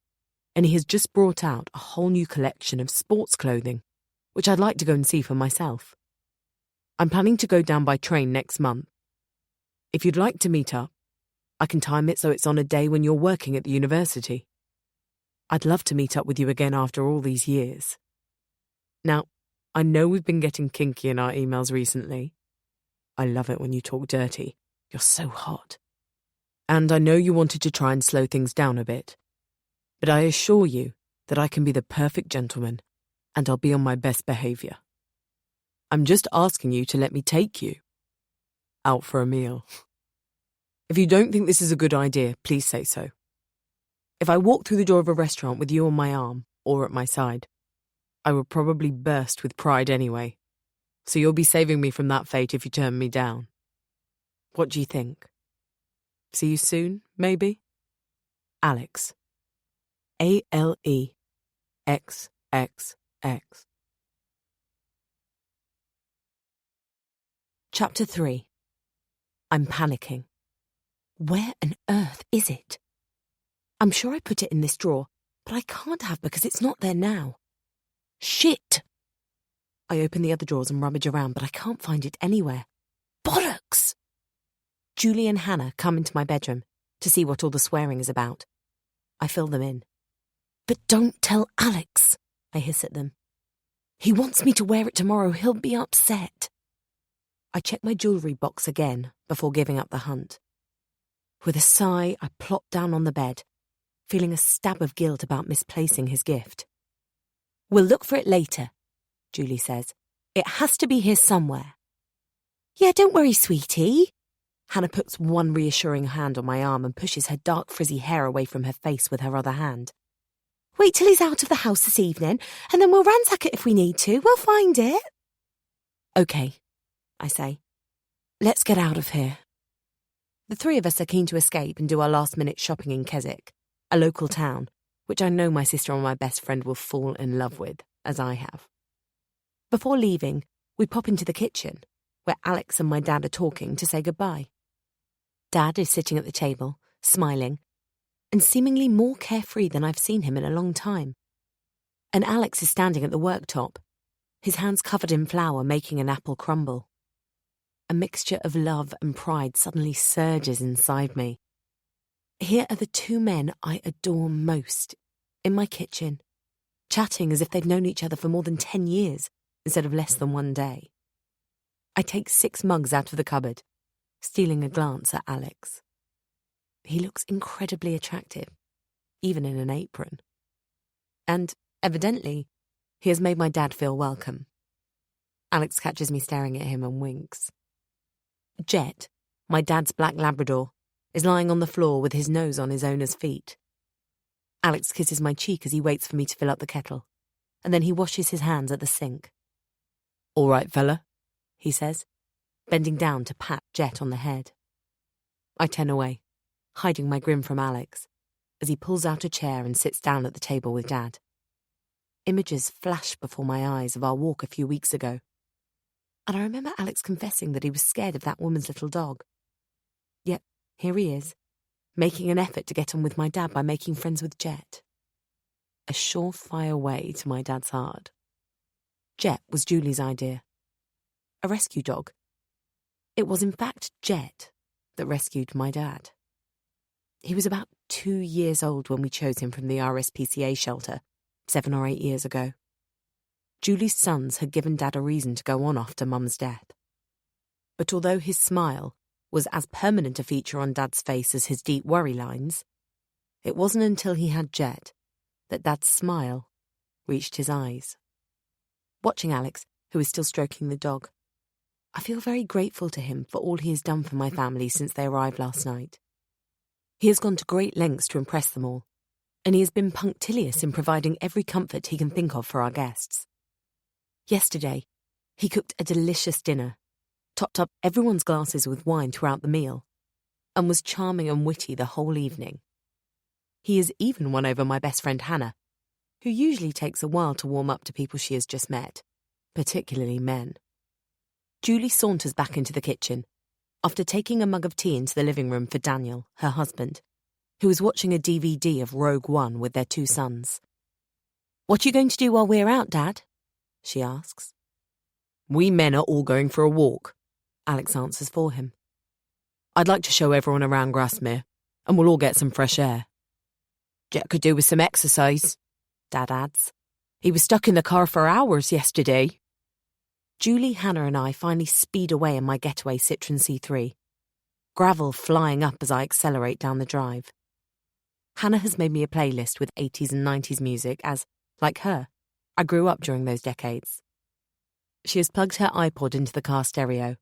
and he has just brought out a whole new collection of sports clothing, which I'd like to go and see for myself. I'm planning to go down by train next month. If you'd like to meet up, I can time it so it's on a day when you're working at the university. I'd love to meet up with you again after all these years. Now, I know we've been getting kinky in our emails recently. I love it when you talk dirty. You're so hot. And I know you wanted to try and slow things down a bit. But I assure you that I can be the perfect gentleman, and I'll be on my best behaviour. I'm just asking you to let me take you out for a meal. If you don't think this is a good idea, please say so. If I walk through the door of a restaurant with you on my arm or at my side, I will probably burst with pride anyway, so you'll be saving me from that fate if you turn me down. What do you think? See you soon, maybe? Alex. ALEXXX. Chapter 3. I'm panicking. Where on earth is it? I'm sure I put it in this drawer, but I can't have because it's not there now. Shit! I open the other drawers and rummage around, but I can't find it anywhere. Bollocks! Julie and Hannah come into my bedroom to see what all the swearing is about. I fill them in. But don't tell Alex, I hiss at them. He wants me to wear it tomorrow. He'll be upset. I check my jewellery box again before giving up the hunt. With a sigh, I plop down on the bed, feeling a stab of guilt about misplacing his gift. We'll look for it later, Julie says. It has to be here somewhere. Yeah, don't worry, sweetie. Hannah puts one reassuring hand on my arm and pushes her dark frizzy hair away from her face with her other hand. Wait till he's out of the house this evening, and then we'll ransack it if we need to. We'll find it. Okay, I say. Let's get out of here. The three of us are keen to escape and do our last-minute shopping in Keswick, a local town, which I know my sister and my best friend will fall in love with, as I have. Before leaving, we pop into the kitchen, where Alex and my dad are talking to say goodbye. Dad is sitting at the table, smiling, and seemingly more carefree than I've seen him in a long time. And Alex is standing at the worktop, his hands covered in flour making an apple crumble. A mixture of love and pride suddenly surges inside me. Here are the two men I adore most in my kitchen, chatting as if they'd known each other for more than 10 years instead of less than one day. I take 6 mugs out of the cupboard, stealing a glance at Alex. He looks incredibly attractive, even in an apron. And, evidently, he has made my dad feel welcome. Alex catches me staring at him and winks. Jet, my dad's black Labrador, is lying on the floor with his nose on his owner's feet. Alex kisses my cheek as he waits for me to fill up the kettle, and then he washes his hands at the sink. "All right, fella," he says, bending down to pat Jet on the head. I turn away, hiding my grin from Alex, as he pulls out a chair and sits down at the table with Dad. Images flash before my eyes of our walk a few weeks ago, and I remember Alex confessing that he was scared of that woman's little dog. Yet, here he is, making an effort to get on with my dad by making friends with Jet. A surefire way to my dad's heart. Jet was Julie's idea. A rescue dog. It was in fact Jet that rescued my dad. He was about 2 years old when we chose him from the RSPCA shelter 7 or 8 years ago. Julie's sons had given Dad a reason to go on after Mum's death. But although his smile was as permanent a feature on Dad's face as his deep worry lines, it wasn't until he had Jet that Dad's smile reached his eyes. Watching Alex, who is still stroking the dog, I feel very grateful to him for all he has done for my family since they arrived last night. He has gone to great lengths to impress them all, and he has been punctilious in providing every comfort he can think of for our guests. Yesterday, he cooked a delicious dinner, topped up everyone's glasses with wine throughout the meal, and was charming and witty the whole evening. He has even won over my best friend Hannah, who usually takes a while to warm up to people she has just met, particularly men. Julie saunters back into the kitchen, after taking a mug of tea into the living room for Daniel, her husband, who is watching a DVD of Rogue One with their 2 sons. "What are you going to do while we're out, Dad?" she asks. "We men are all going for a walk," Alex answers for him. "I'd like to show everyone around Grasmere, and we'll all get some fresh air." "Jet could do with some exercise," Dad adds. "He was stuck in the car for hours yesterday." Julie, Hannah and I finally speed away in my getaway Citroen C3, gravel flying up as I accelerate down the drive. Hannah has made me a playlist with 80s and 90s music as, like her, I grew up during those decades. She has plugged her iPod into the car stereo,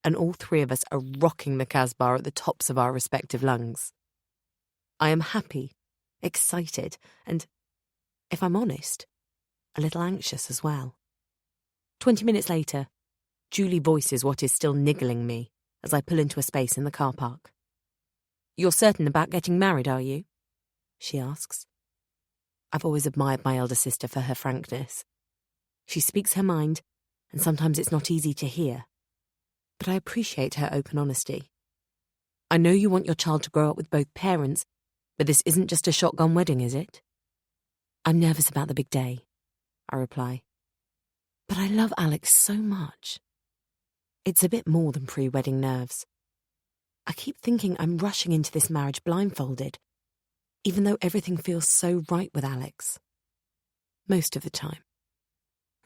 and all 3 of us are rocking the Casbah at the tops of our respective lungs. I am happy, excited, and, if I'm honest, a little anxious as well. 20 minutes later, Julie voices what is still niggling me as I pull into a space in the car park. "You're certain about getting married, are you?" she asks. I've always admired my elder sister for her frankness. She speaks her mind, and sometimes it's not easy to hear. But I appreciate her open honesty. "I know you want your child to grow up with both parents, but this isn't just a shotgun wedding, is it?" "I'm nervous about the big day," I reply. But I love Alex so much. It's a bit more than pre-wedding nerves. I keep thinking I'm rushing into this marriage blindfolded, even though everything feels so right with Alex. Most of the time.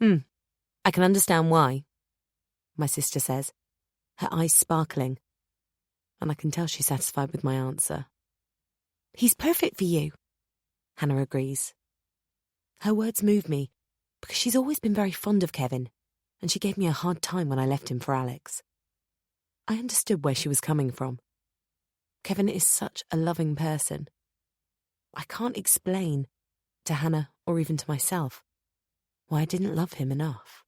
I can understand why," my sister says, her eyes sparkling, and I can tell she's satisfied with my answer. "He's perfect for you," Hannah agrees. Her words move me, because she's always been very fond of Kevin, and she gave me a hard time when I left him for Alex. I understood where she was coming from. Kevin is such a loving person. I can't explain, to Hannah or even to myself, why I didn't love him enough.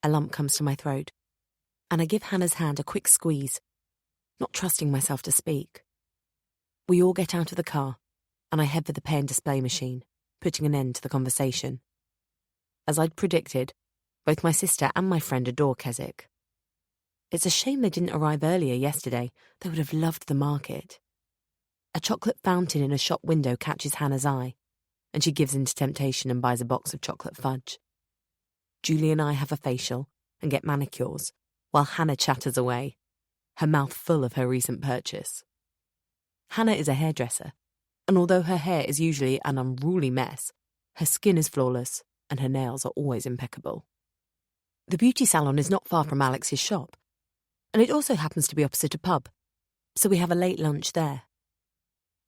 A lump comes to my throat, and I give Hannah's hand a quick squeeze, not trusting myself to speak. We all get out of the car, and I head for the pay and display machine, putting an end to the conversation. As I'd predicted, both my sister and my friend adore Keswick. It's a shame they didn't arrive earlier yesterday. They would have loved the market. A chocolate fountain in a shop window catches Hannah's eye, and she gives in to temptation and buys a box of chocolate fudge. Julie and I have a facial and get manicures, while Hannah chatters away, her mouth full of her recent purchase. Hannah is a hairdresser, and although her hair is usually an unruly mess, her skin is flawless and her nails are always impeccable. The beauty salon is not far from Alex's shop, and it also happens to be opposite a pub, so we have a late lunch there.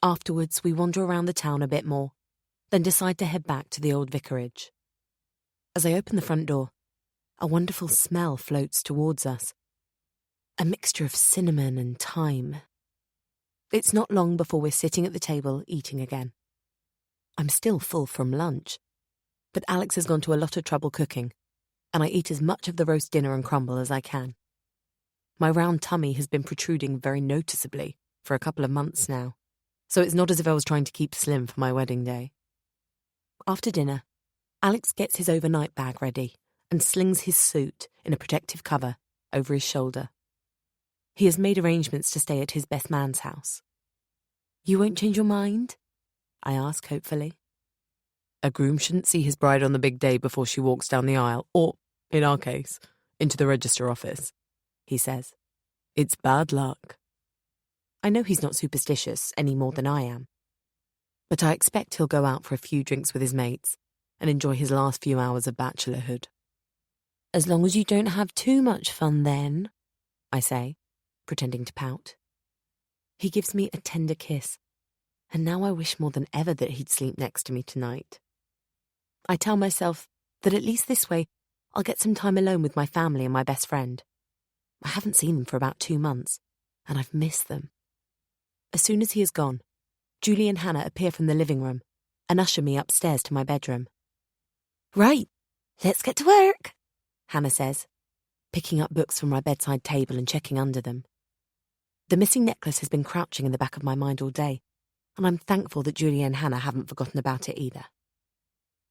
Afterwards, we wander around the town a bit more, then decide to head back to the old vicarage. As I open the front door, a wonderful smell floats towards us. A mixture of cinnamon and thyme. It's not long before we're sitting at the table eating again. I'm still full from lunch, but Alex has gone to a lot of trouble cooking, and I eat as much of the roast dinner and crumble as I can. My round tummy has been protruding very noticeably for a couple of months now, so it's not as if I was trying to keep slim for my wedding day. After dinner, Alex gets his overnight bag ready and slings his suit in a protective cover over his shoulder. He has made arrangements to stay at his best man's house. "You won't change your mind?" I ask hopefully. A groom shouldn't see his bride on the big day before she walks down the aisle, or, in our case, into the register office, he says. It's bad luck. I know he's not superstitious any more than I am, but I expect he'll go out for a few drinks with his mates and enjoy his last few hours of bachelorhood. "As long as you don't have too much fun then," I say, pretending to pout. He gives me a tender kiss, and now I wish more than ever that he'd sleep next to me tonight. I tell myself that at least this way I'll get some time alone with my family and my best friend. I haven't seen them for about 2 months, and I've missed them. As soon as he is gone, Julie and Hannah appear from the living room and usher me upstairs to my bedroom. "Right, let's get to work," Hannah says, picking up books from my bedside table and checking under them. The missing necklace has been crouching in the back of my mind all day, and I'm thankful that Julie and Hannah haven't forgotten about it either.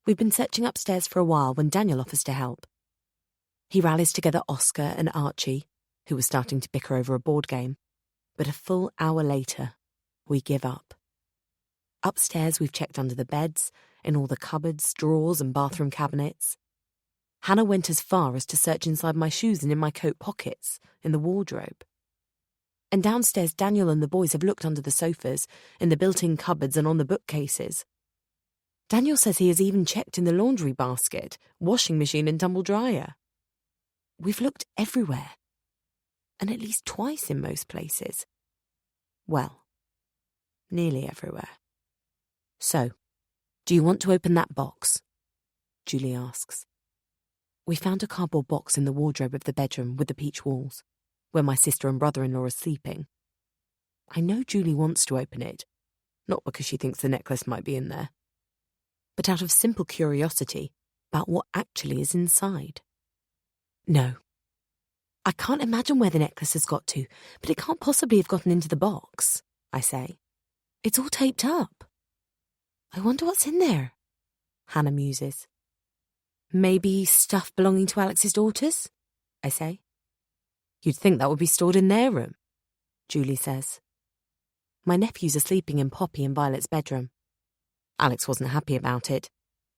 We've been searching upstairs for a while when Daniel offers to help. He rallies together Oscar and Archie, who were starting to bicker over a board game, but a full hour later, we give up. Upstairs, we've checked under the beds, in all the cupboards, drawers and bathroom cabinets. Hannah went as far as to search inside my shoes and in my coat pockets, in the wardrobe. And downstairs, Daniel and the boys have looked under the sofas, in the built-in cupboards and on the bookcases. Daniel says he has even checked in the laundry basket, washing machine and tumble dryer. We've looked everywhere, and at least twice in most places. Well, nearly everywhere. "So, do you want to open that box?" Julie asks. We found a cardboard box in the wardrobe of the bedroom with the peach walls, where my sister and brother-in-law are sleeping. I know Julie wants to open it, not because she thinks the necklace might be in there, but out of simple curiosity about what actually is inside. "No. I can't imagine where the necklace has got to, but it can't possibly have gotten into the box," I say. "It's all taped up." "I wonder what's in there," Hannah muses. "Maybe stuff belonging to Alex's daughters," I say. "You'd think that would be stored in their room," Julie says. My nephews are sleeping in Poppy and Violet's bedroom. Alex wasn't happy about it,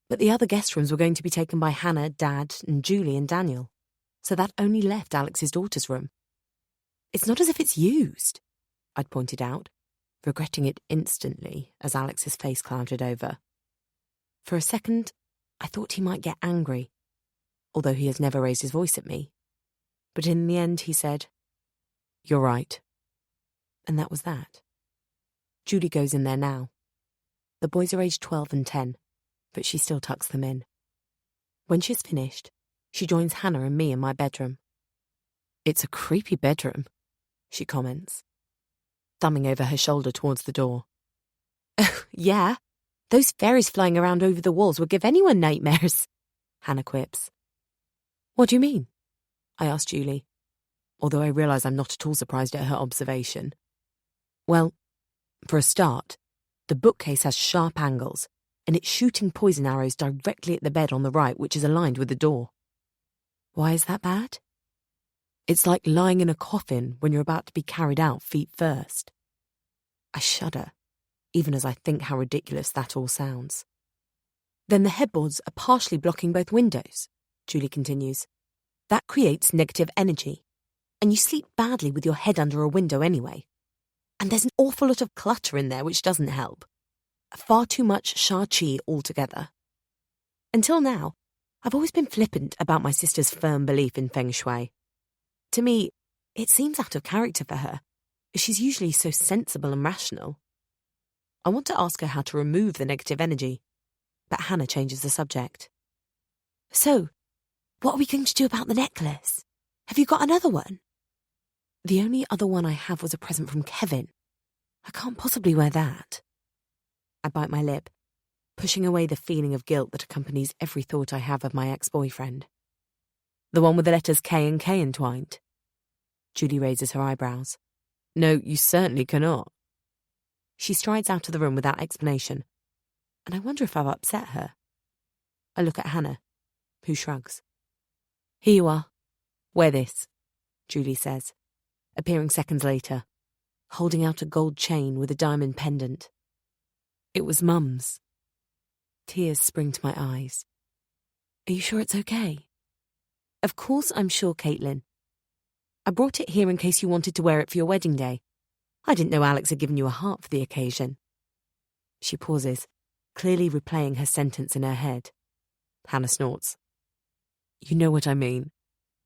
but the other guest rooms were going to be taken by Hannah, Dad, and Julie and Daniel, so that only left Alex's daughter's room. "It's not as if it's used," I'd pointed out, regretting it instantly as Alex's face clouded over. For a second, I thought he might get angry, although he has never raised his voice at me. But in the end he said, "You're right." And that was that. Julie goes in there now. The boys are aged 12 and 10, but she still tucks them in. When she's finished, she joins Hannah and me in my bedroom. "It's a creepy bedroom," she comments, thumbing over her shoulder towards the door. "Oh, yeah. Those fairies flying around over the walls would give anyone nightmares," Hannah quips. "What do you mean?" I ask Julie, although I realise I'm not at all surprised at her observation. "Well, for a start, the bookcase has sharp angles, and it's shooting poison arrows directly at the bed on the right, which is aligned with the door." "Why is that bad?" "It's like lying in a coffin when you're about to be carried out feet first." I shudder, even as I think how ridiculous that all sounds. "Then the headboards are partially blocking both windows," Julie continues. "That creates negative energy, and you sleep badly with your head under a window anyway. And there's an awful lot of clutter in there which doesn't help. Far too much Shang-Chi altogether. Until now, I've always been flippant about my sister's firm belief in feng shui. To me, it seems out of character for her. She's usually so sensible and rational. I want to ask her how to remove the negative energy, but Hannah changes the subject. So, what are we going to do about the necklace? Have you got another one? The only other one I have was a present from Kevin. I can't possibly wear that. I bite my lip, pushing away the feeling of guilt that accompanies every thought I have of my ex-boyfriend. The one with the letters K and K entwined. Julie raises her eyebrows. No, you certainly cannot. She strides out of the room without explanation, and I wonder if I've upset her. I look at Hannah, who shrugs. Here you are. Wear this, Julie says, appearing seconds later, holding out a gold chain with a diamond pendant. It was Mum's. Tears spring to my eyes. Are you sure it's okay? Of course I'm sure, Caitlin. I brought it here in case you wanted to wear it for your wedding day. I didn't know Alex had given you a heart for the occasion. She pauses, clearly replaying her sentence in her head. Hannah snorts. You know what I mean,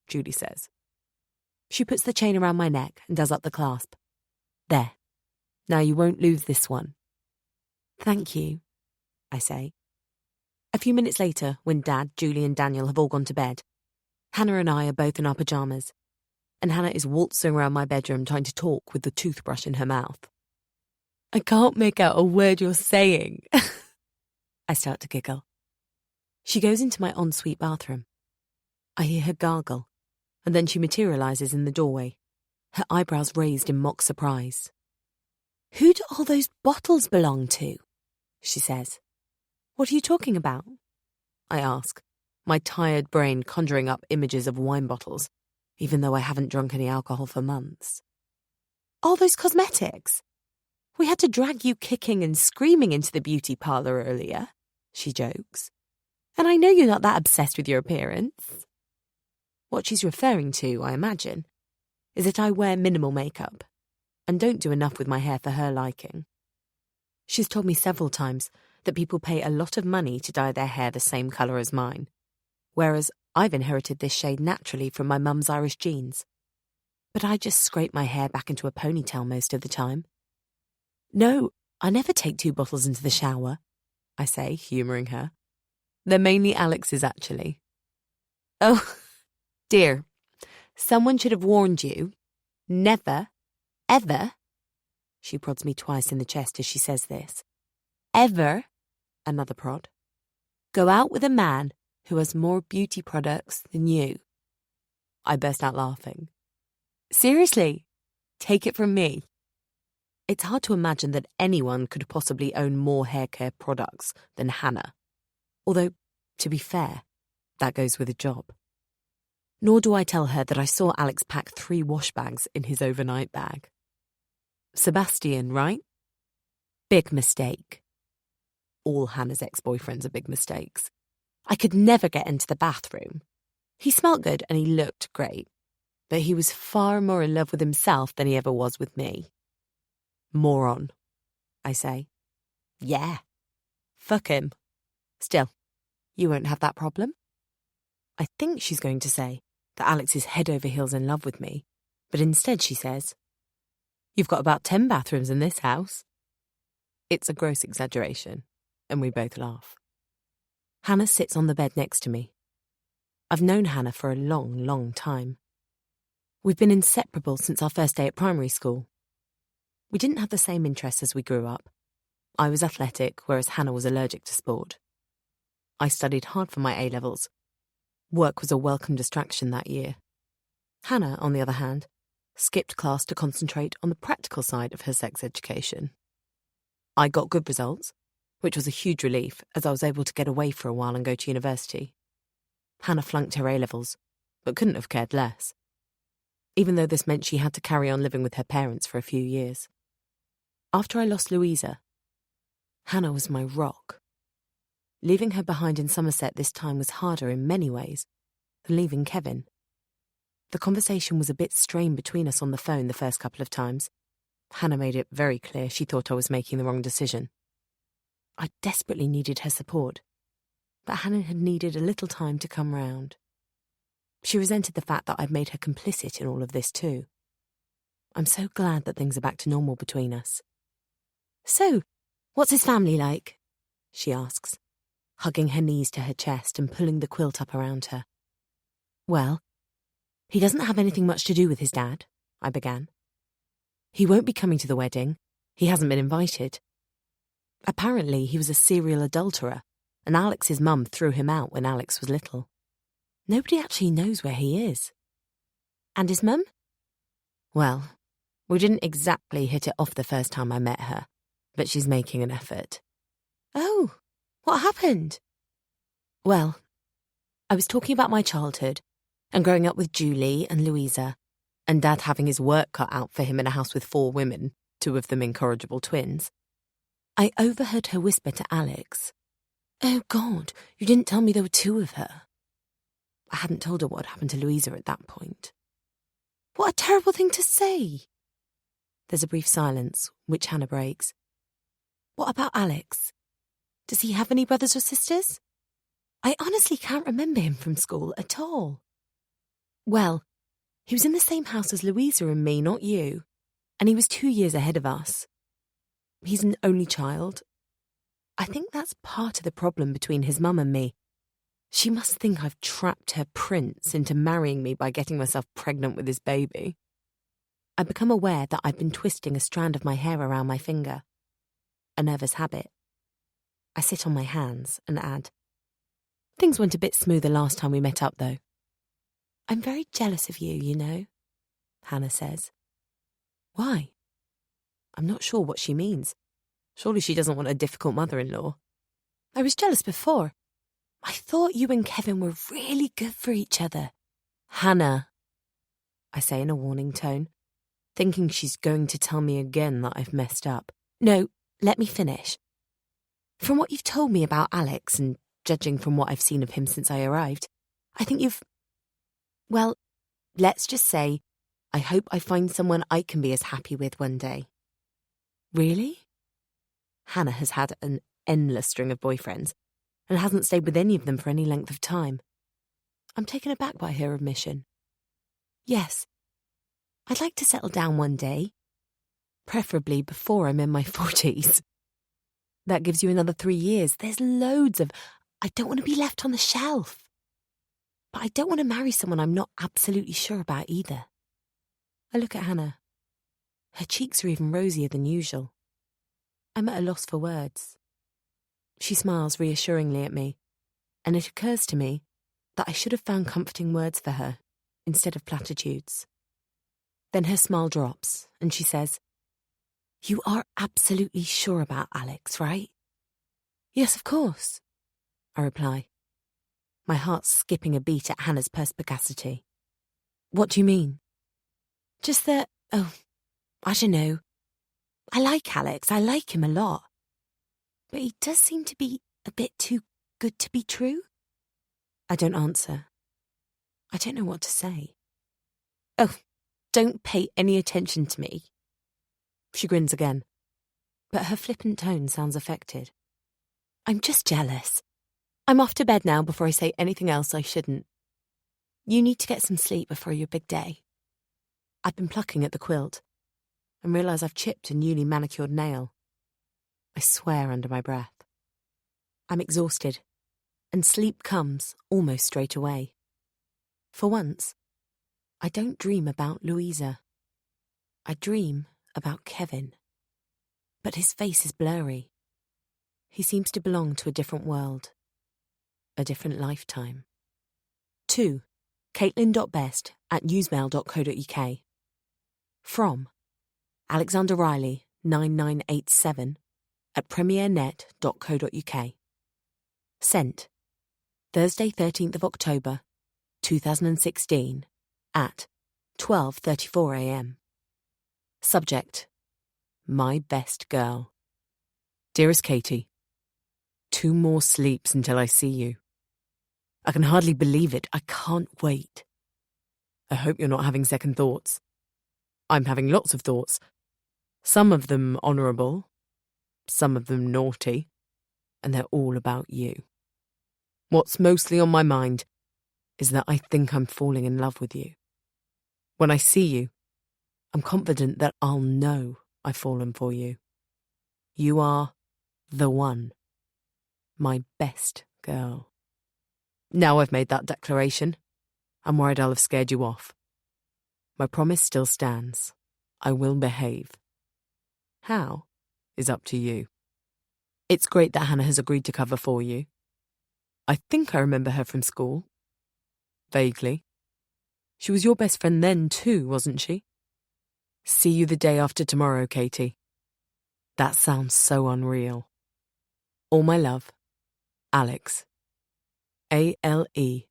Julie says. She puts the chain around my neck and does up the clasp. There. Now you won't lose this one. Thank you, I say. A few minutes later, when Dad, Julie and Daniel have all gone to bed, Hannah and I are both in our pyjamas, and Hannah is waltzing around my bedroom trying to talk with the toothbrush in her mouth. I can't make out a word you're saying. I start to giggle. She goes into my ensuite bathroom. I hear her gargle, and then she materialises in the doorway, her eyebrows raised in mock surprise. Who do all those bottles belong to? She says. What are you talking about? I ask, my tired brain conjuring up images of wine bottles, even though I haven't drunk any alcohol for months. All those cosmetics. We had to drag you kicking and screaming into the beauty parlour earlier, she jokes. And I know you're not that obsessed with your appearance. What she's referring to, I imagine, is that I wear minimal makeup and don't do enough with my hair for her liking. She's told me several times that people pay a lot of money to dye their hair the same colour as mine, whereas I've inherited this shade naturally from my mum's Irish genes. But I just scrape my hair back into a ponytail most of the time. No, I never take 2 bottles into the shower, I say, humouring her. They're mainly Alex's, actually. Oh, dear. Someone should have warned you. Never, ever, she prods me twice in the chest as she says this, ever, another prod, go out with a man who has more beauty products than you. I burst out laughing. Seriously, take it from me. It's hard to imagine that anyone could possibly own more hair care products than Hannah. Although, to be fair, that goes with a job. Nor do I tell her that I saw Alex pack 3 wash bags in his overnight bag. Sebastian, right? Big mistake. All Hannah's ex-boyfriends are big mistakes. I could never get into the bathroom. He smelt good and he looked great, but he was far more in love with himself than he ever was with me. Moron, I say. Yeah. Fuck him. Still, you won't have that problem. I think she's going to say that Alex is head over heels in love with me, but instead she says, You've got about 10 bathrooms in this house. It's a gross exaggeration, and we both laugh. Hannah sits on the bed next to me. I've known Hannah for a long, long time. We've been inseparable since our first day at primary school. We didn't have the same interests as we grew up. I was athletic, whereas Hannah was allergic to sport. I studied hard for my A-levels. Work was a welcome distraction that year. Hannah, on the other hand, skipped class to concentrate on the practical side of her sex education. I got good results, which was a huge relief as I was able to get away for a while and go to university. Hannah flunked her A-levels, but couldn't have cared less, even though this meant she had to carry on living with her parents for a few years. After I lost Louisa, Hannah was my rock. Leaving her behind in Somerset this time was harder in many ways than leaving Kevin. The conversation was a bit strained between us on the phone the first couple of times. Hannah made it very clear she thought I was making the wrong decision. I desperately needed her support, but Hannah had needed a little time to come round. She resented the fact that I'd made her complicit in all of this too. I'm so glad that things are back to normal between us. So, what's his family like? She asks, hugging her knees to her chest and pulling the quilt up around her. Well, he doesn't have anything much to do with his dad, I began. He won't be coming to the wedding. He hasn't been invited. Apparently, he was a serial adulterer, and Alex's mum threw him out when Alex was little. Nobody actually knows where he is. And his mum? Well, we didn't exactly hit it off the first time I met her, but she's making an effort. Oh, what happened? Well, I was talking about my childhood and growing up with Julie and Louisa, and Dad having his work cut out for him in a house with 4 women, 2 of them incorrigible twins. I overheard her whisper to Alex, "Oh God, you didn't tell me there were 2 of her." I hadn't told her what had happened to Louisa at that point. What a terrible thing to say. There's a brief silence, which Hannah breaks. What about Alex? Does he have any brothers or sisters? I honestly can't remember him from school at all. Well, he was in the same house as Louisa and me, not you, and he was 2 years ahead of us. He's an only child. I think that's part of the problem between his mum and me. She must think I've trapped her prince into marrying me by getting myself pregnant with his baby. I become aware that I've been twisting a strand of my hair around my finger. A nervous habit. I sit on my hands and add, "Things went a bit smoother last time we met up, though." "I'm very jealous of you, you know," Hannah says. Why? I'm not sure what she means. Surely she doesn't want a difficult mother-in-law. I was jealous before. I thought you and Kevin were really good for each other. Hannah, I say in a warning tone, thinking she's going to tell me again that I've messed up. No, let me finish. From what you've told me about Alex, and judging from what I've seen of him since I arrived, I think you've... Well, let's just say, I hope I find someone I can be as happy with one day. Really? Hannah has had an endless string of boyfriends, and hasn't stayed with any of them for any length of time. I'm taken aback by her admission. Yes, I'd like to settle down one day, preferably before I'm in my 40s. That gives you another 3 years. There's loads of... I don't want to be left on the shelf. But I don't want to marry someone I'm not absolutely sure about either. I look at Hannah. Her cheeks are even rosier than usual. I'm at a loss for words. She smiles reassuringly at me, and it occurs to me that I should have found comforting words for her instead of platitudes. Then her smile drops, and she says, "You are absolutely sure about Alex, right?" "Yes, of course," I reply, my heart skipping a beat at Hannah's perspicacity. "What do you mean?" "Just that, I don't know. I like Alex, I like him a lot. But he does seem to be a bit too good to be true." I don't answer. I don't know what to say. "Oh, don't pay any attention to me." She grins again, but her flippant tone sounds affected. "I'm just jealous. I'm off to bed now before I say anything else I shouldn't. You need to get some sleep before your big day." I've been plucking at the quilt and realise I've chipped a newly manicured nail. I swear under my breath. I'm exhausted, and sleep comes almost straight away. For once, I don't dream about Louisa. I dream about Kevin. But his face is blurry. He seems to belong to a different world. A different lifetime. 2. caitlin.best@newsmail.co.uk. From Alexander Riley 9987 at premiernet.co.uk. Sent Thursday 13th of October 2016 at 12:34 a.m. Subject: My best girl. Dearest Katie, 2 more sleeps until I see you. I can hardly believe it. I can't wait. I hope you're not having second thoughts. I'm having lots of thoughts. Some of them honourable, some of them naughty, and they're all about you. What's mostly on my mind is that I think I'm falling in love with you. When I see you, I'm confident that I'll know I've fallen for you. You are the one. My best girl. Now I've made that declaration, I'm worried I'll have scared you off. My promise still stands. I will behave. How is up to you. It's great that Hannah has agreed to cover for you. I think I remember her from school. Vaguely. She was your best friend then too, wasn't she? See you the day after tomorrow, Katie. That sounds so unreal. All my love, Alex. ALEXXX.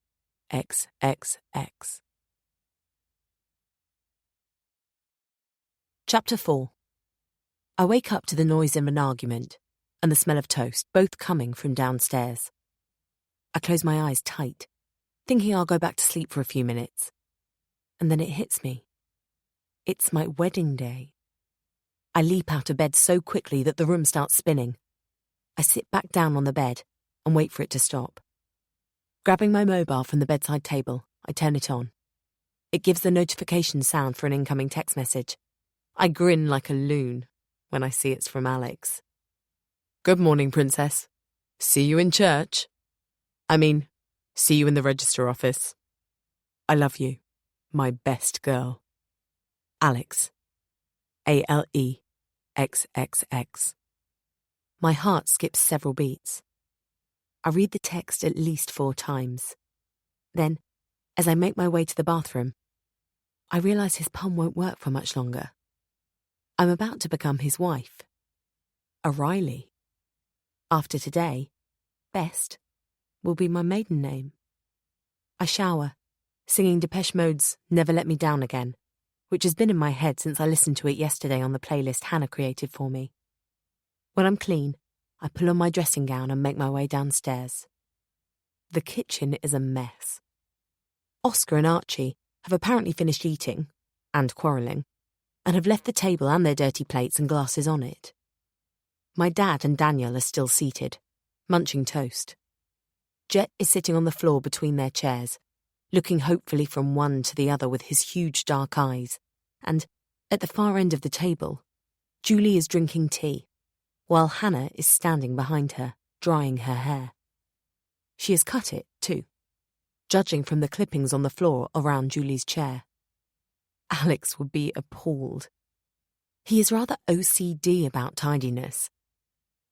Chapter 4. I wake up to the noise of an argument and the smell of toast, both coming from downstairs. I close my eyes tight, thinking I'll go back to sleep for a few minutes. And then it hits me. It's my wedding day. I leap out of bed so quickly that the room starts spinning. I sit back down on the bed and wait for it to stop. Grabbing my mobile from the bedside table, I turn it on. It gives the notification sound for an incoming text message. I grin like a loon when I see it's from Alex. Good morning, Princess. See you in church. See you in the register office. I love you, my best girl. Alex. ALEXXX. My heart skips several beats. I read the text at least 4 times. Then, as I make my way to the bathroom, I realise his pun won't work for much longer. I'm about to become his wife. O'Reilly. After today, Best will be my maiden name. I shower, singing Depeche Mode's Never Let Me Down Again, which has been in my head since I listened to it yesterday on the playlist Hannah created for me. When I'm clean, I pull on my dressing gown and make my way downstairs. The kitchen is a mess. Oscar and Archie have apparently finished eating, and quarrelling, and have left the table and their dirty plates and glasses on it. My dad and Daniel are still seated, munching toast. Jet is sitting on the floor between their chairs, looking hopefully from one to the other with his huge dark eyes, and, at the far end of the table, Julie is drinking tea, while Hannah is standing behind her, drying her hair. She has cut it, too, judging from the clippings on the floor around Julie's chair. Alex would be appalled. He is rather OCD about tidiness,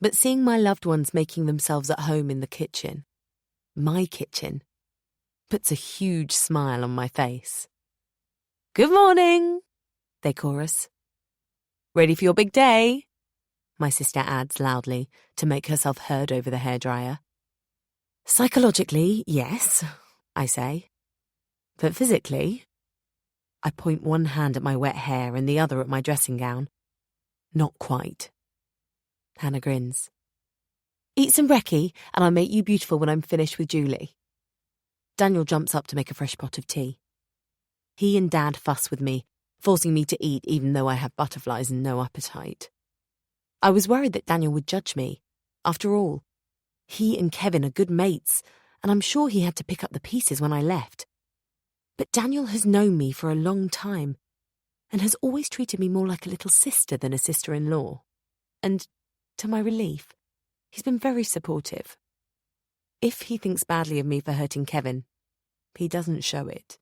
but seeing my loved ones making themselves at home in the kitchen, my kitchen, puts a huge smile on my face. Good morning, they chorus. Ready for your big day? My sister adds loudly to make herself heard over the hairdryer. Psychologically, yes, I say. But physically, I point one hand at my wet hair and the other at my dressing gown. Not quite. Hannah grins. Eat some brekkie and I'll make you beautiful when I'm finished with Julie. Daniel jumps up to make a fresh pot of tea. He and Dad fuss with me, forcing me to eat even though I have butterflies and no appetite. I was worried that Daniel would judge me. After all, he and Kevin are good mates, and I'm sure he had to pick up the pieces when I left. But Daniel has known me for a long time, and has always treated me more like a little sister than a sister-in-law. And, to my relief, he's been very supportive. If he thinks badly of me for hurting Kevin, he doesn't show it.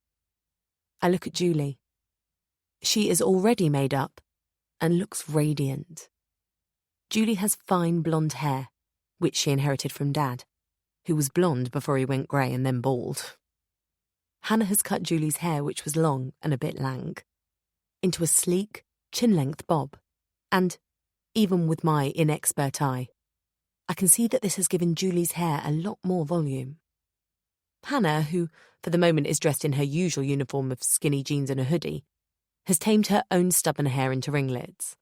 I look at Julie. She is already made up and looks radiant. Julie has fine blonde hair, which she inherited from Dad, who was blonde before he went grey and then bald. Hannah has cut Julie's hair, which was long and a bit lank, into a sleek, chin-length bob, and, even with my inexpert eye, I can see that this has given Julie's hair a lot more volume. Hannah, who for the moment is dressed in her usual uniform of skinny jeans and a hoodie, has tamed her own stubborn hair into ringlets.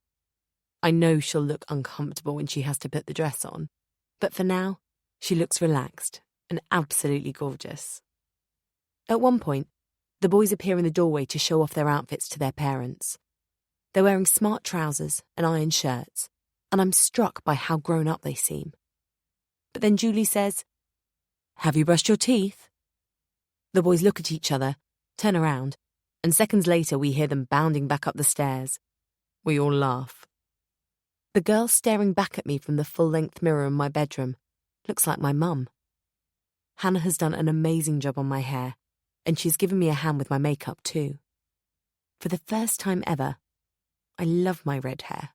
I know she'll look uncomfortable when she has to put the dress on, but for now, she looks relaxed and absolutely gorgeous. At one point, the boys appear in the doorway to show off their outfits to their parents. They're wearing smart trousers and iron shirts, and I'm struck by how grown up they seem. But then Julie says, "Have you brushed your teeth?" The boys look at each other, turn around, and seconds later we hear them bounding back up the stairs. We all laugh. The girl staring back at me from the full-length mirror in my bedroom looks like my mum. Hannah has done an amazing job on my hair, and she's given me a hand with my makeup too. For the first time ever, I love my red hair.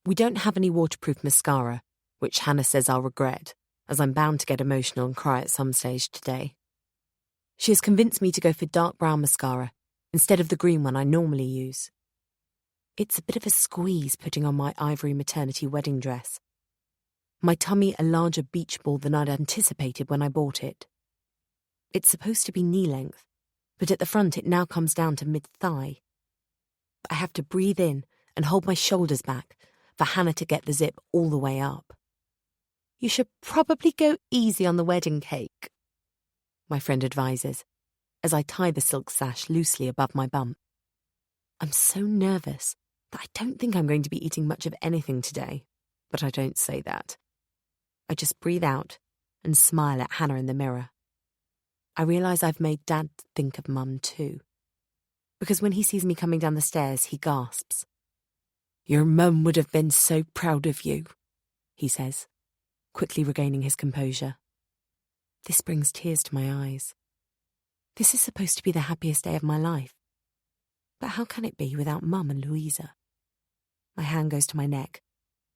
We don't have any waterproof mascara, which Hannah says I'll regret, as I'm bound to get emotional and cry at some stage today. She has convinced me to go for dark brown mascara instead of the green one I normally use. It's a bit of a squeeze putting on my ivory maternity wedding dress. My tummy a larger beach ball than I'd anticipated when I bought it. It's supposed to be knee length, but at the front it now comes down to mid-thigh. I have to breathe in and hold my shoulders back for Hannah to get the zip all the way up. "You should probably go easy on the wedding cake," my friend advises, as I tie the silk sash loosely above my bump. I'm so nervous that I don't think I'm going to be eating much of anything today, but I don't say that. I just breathe out and smile at Hannah in the mirror. I realise I've made Dad think of Mum too, because when he sees me coming down the stairs, he gasps. "Your mum would have been so proud of you," he says, quickly regaining his composure. This brings tears to my eyes. This is supposed to be the happiest day of my life. But how can it be without Mum and Louisa? My hand goes to my neck,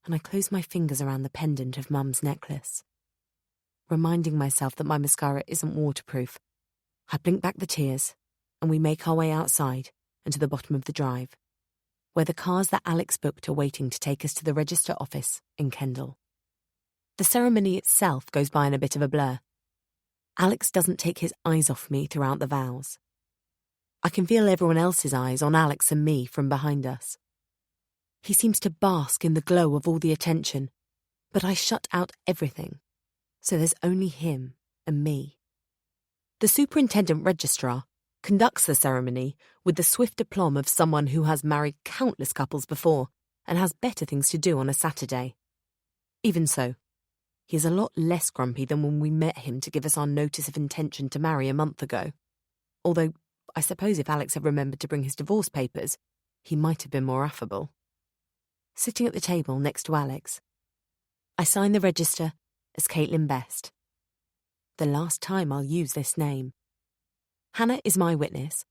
and I close my fingers around the pendant of Mum's necklace. Reminding myself that my mascara isn't waterproof, I blink back the tears, and we make our way outside and to the bottom of the drive, where the cars that Alex booked are waiting to take us to the register office in Kendal. The ceremony itself goes by in a bit of a blur. Alex doesn't take his eyes off me throughout the vows. I can feel everyone else's eyes on Alex and me from behind us. He seems to bask in the glow of all the attention, but I shut out everything, so there's only him and me. The superintendent registrar conducts the ceremony with the swift aplomb of someone who has married countless couples before and has better things to do on a Saturday. Even so, he is a lot less grumpy than when we met him to give us our notice of intention to marry a month ago. Although, I suppose if Alex had remembered to bring his divorce papers, he might have been more affable. Sitting at the table next to Alex, I sign the register as Caitlin Best. The last time I'll use this name. Hannah is my witness,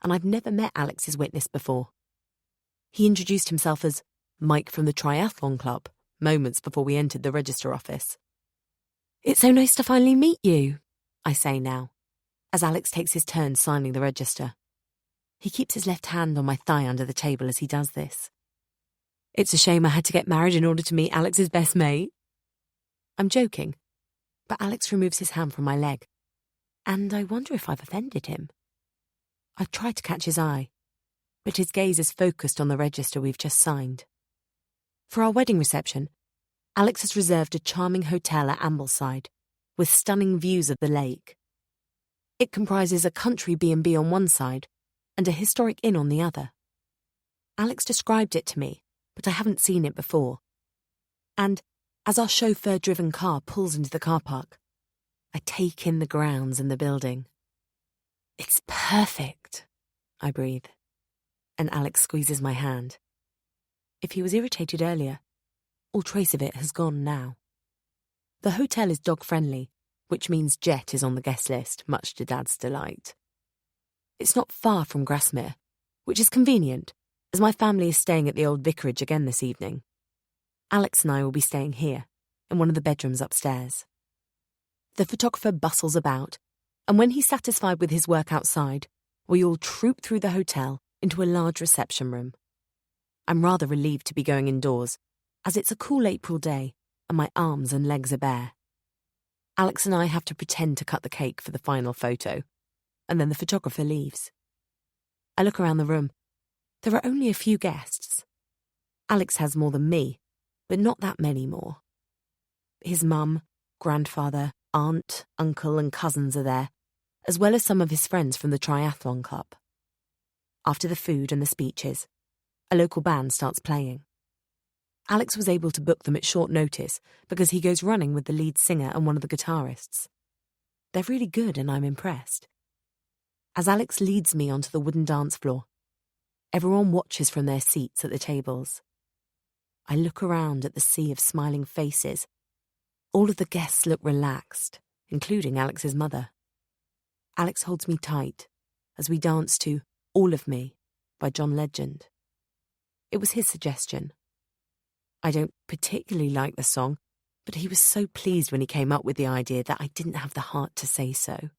and I've never met Alex's witness before. He introduced himself as Mike from the Triathlon Club moments before we entered the register office. "It's so nice to finally meet you," I say now, as Alex takes his turn signing the register. He keeps his left hand on my thigh under the table as he does this. "It's a shame I had to get married in order to meet Alex's best mate." I'm joking, but Alex removes his hand from my leg, and I wonder if I've offended him. I try to catch his eye, but his gaze is focused on the register we've just signed. For our wedding reception, Alex has reserved a charming hotel at Ambleside, with stunning views of the lake. It comprises a country B&B on one side and a historic inn on the other. Alex described it to me, but I haven't seen it before. And as our chauffeur-driven car pulls into the car park, I take in the grounds and the building. "It's perfect," I breathe, and Alex squeezes my hand. If he was irritated earlier, all trace of it has gone now. The hotel is dog-friendly, which means Jet is on the guest list, much to Dad's delight. It's not far from Grasmere, which is convenient, as my family is staying at the old vicarage again this evening. Alex and I will be staying here, in one of the bedrooms upstairs. The photographer bustles about, and when he's satisfied with his work outside, we all troop through the hotel into a large reception room. I'm rather relieved to be going indoors, as it's a cool April day and my arms and legs are bare. Alex and I have to pretend to cut the cake for the final photo, and then the photographer leaves. I look around the room. There are only a few guests. Alex has more than me, but not that many more. His mum, grandfather, aunt, uncle and cousins are there, as well as some of his friends from the Triathlon Club. After the food and the speeches, a local band starts playing. Alex was able to book them at short notice because he goes running with the lead singer and one of the guitarists. They're really good and I'm impressed. As Alex leads me onto the wooden dance floor, everyone watches from their seats at the tables. I look around at the sea of smiling faces. All of the guests look relaxed, including Alex's mother. Alex holds me tight as we dance to All of Me by John Legend. It was his suggestion. I don't particularly like the song, but he was so pleased when he came up with the idea that I didn't have the heart to say so.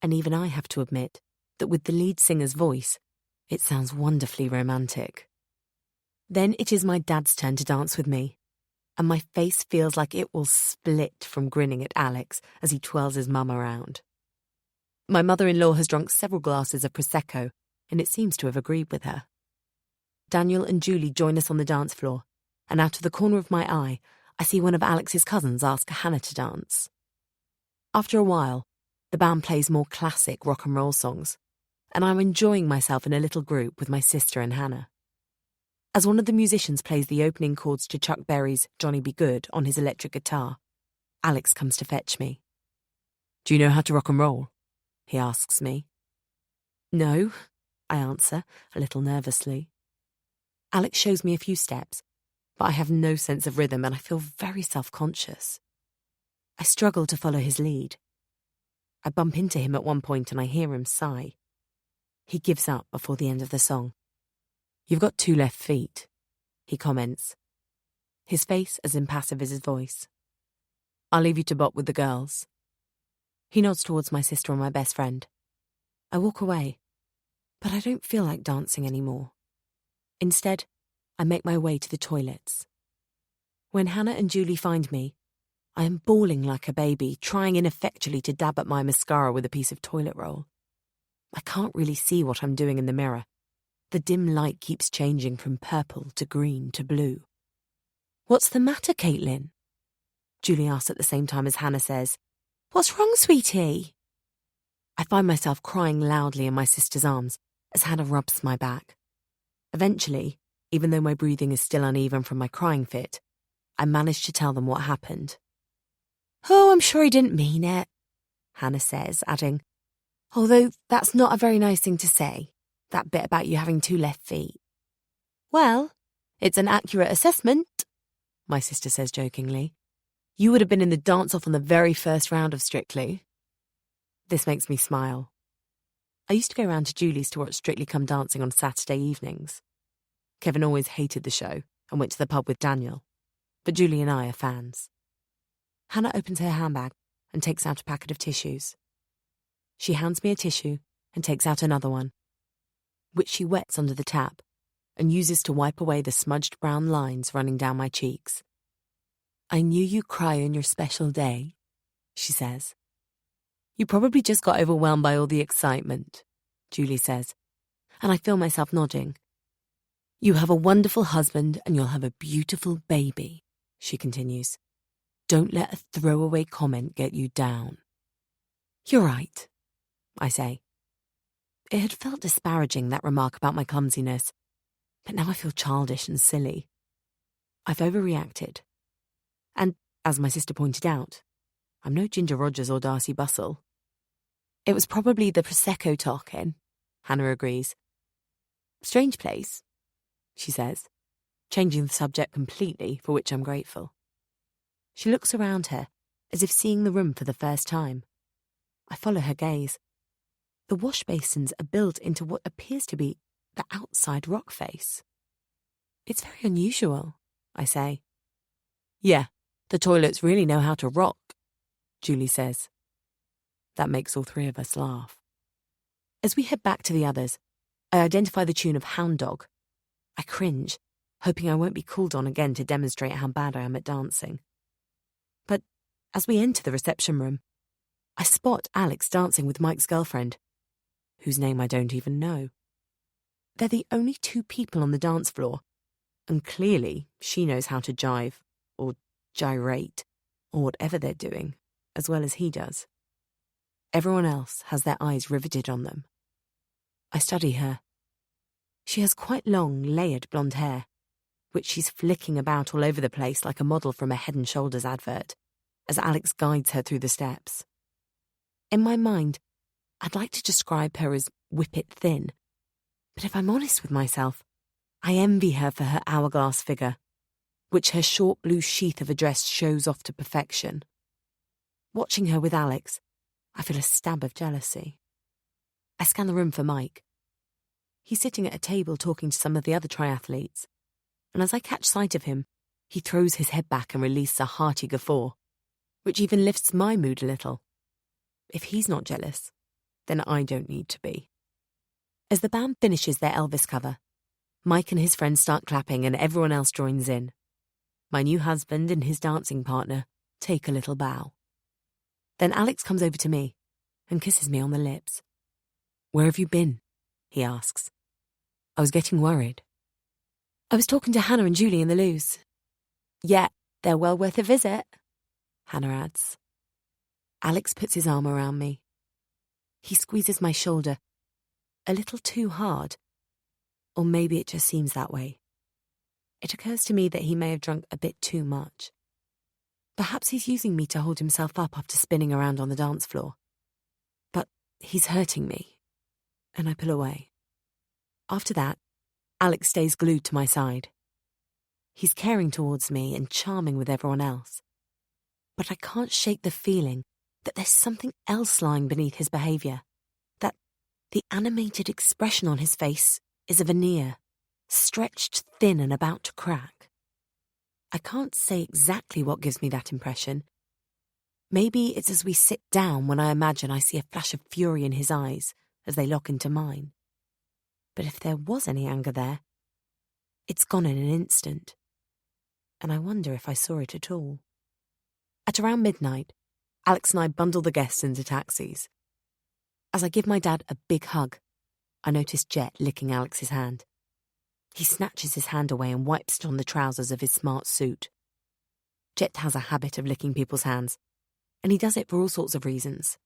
And even I have to admit that with the lead singer's voice, it sounds wonderfully romantic. Then it is my dad's turn to dance with me, and my face feels like it will split from grinning at Alex as he twirls his mum around. My mother-in-law has drunk several glasses of Prosecco, and it seems to have agreed with her. Daniel and Julie join us on the dance floor, and out of the corner of my eye, I see one of Alex's cousins ask Hannah to dance. After a while, the band plays more classic rock and roll songs, and I'm enjoying myself in a little group with my sister and Hannah. As one of the musicians plays the opening chords to Chuck Berry's Johnny Be Good on his electric guitar, Alex comes to fetch me. "Do you know how to rock and roll?" he asks me. "No," I answer, a little nervously. Alex shows me a few steps, but I have no sense of rhythm and I feel very self-conscious. I struggle to follow his lead. I bump into him at one point and I hear him sigh. He gives up before the end of the song. "You've got 2 left feet," he comments, his face as impassive as his voice. "I'll leave you to bop with the girls." He nods towards my sister and my best friend. I walk away, but I don't feel like dancing anymore. Instead, I make my way to the toilets. When Hannah and Julie find me, I am bawling like a baby, trying ineffectually to dab at my mascara with a piece of toilet roll. I can't really see what I'm doing in the mirror. The dim light keeps changing from purple to green to blue. "What's the matter, Caitlin?" Julie asks at the same time as Hannah says, "What's wrong, sweetie?" I find myself crying loudly in my sister's arms as Hannah rubs my back. Eventually, even though my breathing is still uneven from my crying fit, I manage to tell them what happened. "Oh, I'm sure he didn't mean it," Hannah says, adding, "Although that's not a very nice thing to say, that bit about you having 2 left feet." "Well, it's an accurate assessment," my sister says jokingly. "You would have been in the dance-off on the very first round of Strictly." This makes me smile. I used to go round to Julie's to watch Strictly Come Dancing on Saturday evenings. Kevin always hated the show and went to the pub with Daniel, but Julie and I are fans. Hannah opens her handbag and takes out a packet of tissues. She hands me a tissue and takes out another one, which she wets under the tap and uses to wipe away the smudged brown lines running down my cheeks. "I knew you'd cry on your special day," she says. "You probably just got overwhelmed by all the excitement," Julie says, and I feel myself nodding. "You have a wonderful husband and you'll have a beautiful baby," she continues. "Don't let a throwaway comment get you down." "You're right," I say. It had felt disparaging, that remark about my clumsiness, but now I feel childish and silly. I've overreacted. And, as my sister pointed out, I'm no Ginger Rogers or Darcy Bustle. "It was probably the Prosecco talking," Hannah agrees. "Strange place," she says, changing the subject completely, for which I'm grateful. She looks around her, as if seeing the room for the first time. I follow her gaze. The wash basins are built into what appears to be the outside rock face. "It's very unusual," I say. "Yeah, the toilets really know how to rock," Julie says. That makes all 3 of us laugh. As we head back to the others, I identify the tune of Hound Dog. I cringe, hoping I won't be called on again to demonstrate how bad I am at dancing. But as we enter the reception room, I spot Alex dancing with Mike's girlfriend, whose name I don't even know. They're the only 2 people on the dance floor, and clearly she knows how to jive, or gyrate, or whatever they're doing, as well as he does. Everyone else has their eyes riveted on them. I study her. She has quite long, layered blonde hair, which she's flicking about all over the place like a model from a Head & Shoulders advert, as Alex guides her through the steps. In my mind, I'd like to describe her as whippet thin, but if I'm honest with myself, I envy her for her hourglass figure, which her short blue sheath of a dress shows off to perfection. Watching her with Alex, I feel a stab of jealousy. I scan the room for Mike. He's sitting at a table talking to some of the other triathletes, and as I catch sight of him, he throws his head back and releases a hearty guffaw, which even lifts my mood a little. If he's not jealous, then I don't need to be. As the band finishes their Elvis cover, Mike and his friends start clapping and everyone else joins in. My new husband and his dancing partner take a little bow. Then Alex comes over to me and kisses me on the lips. "Where have you been?" he asks. I was getting worried. "I was talking to Hannah and Julie in the loos." "Yeah, they're well worth a visit," Hannah adds. Alex puts his arm around me. He squeezes my shoulder, a little too hard. Or maybe it just seems that way. It occurs to me that he may have drunk a bit too much. Perhaps he's using me to hold himself up after spinning around on the dance floor. But he's hurting me, and I pull away. After that, Alex stays glued to my side. He's caring towards me and charming with everyone else. But I can't shake the feeling that there's something else lying beneath his behaviour, that the animated expression on his face is a veneer, stretched thin and about to crack. I can't say exactly what gives me that impression. Maybe it's as we sit down when I imagine I see a flash of fury in his eyes as they lock into mine. But if there was any anger there, it's gone in an instant. And I wonder if I saw it at all. At around midnight, Alex and I bundle the guests into taxis. As I give my dad a big hug, I notice Jet licking Alex's hand. He snatches his hand away and wipes it on the trousers of his smart suit. Jet has a habit of licking people's hands, and he does it for all sorts of reasons.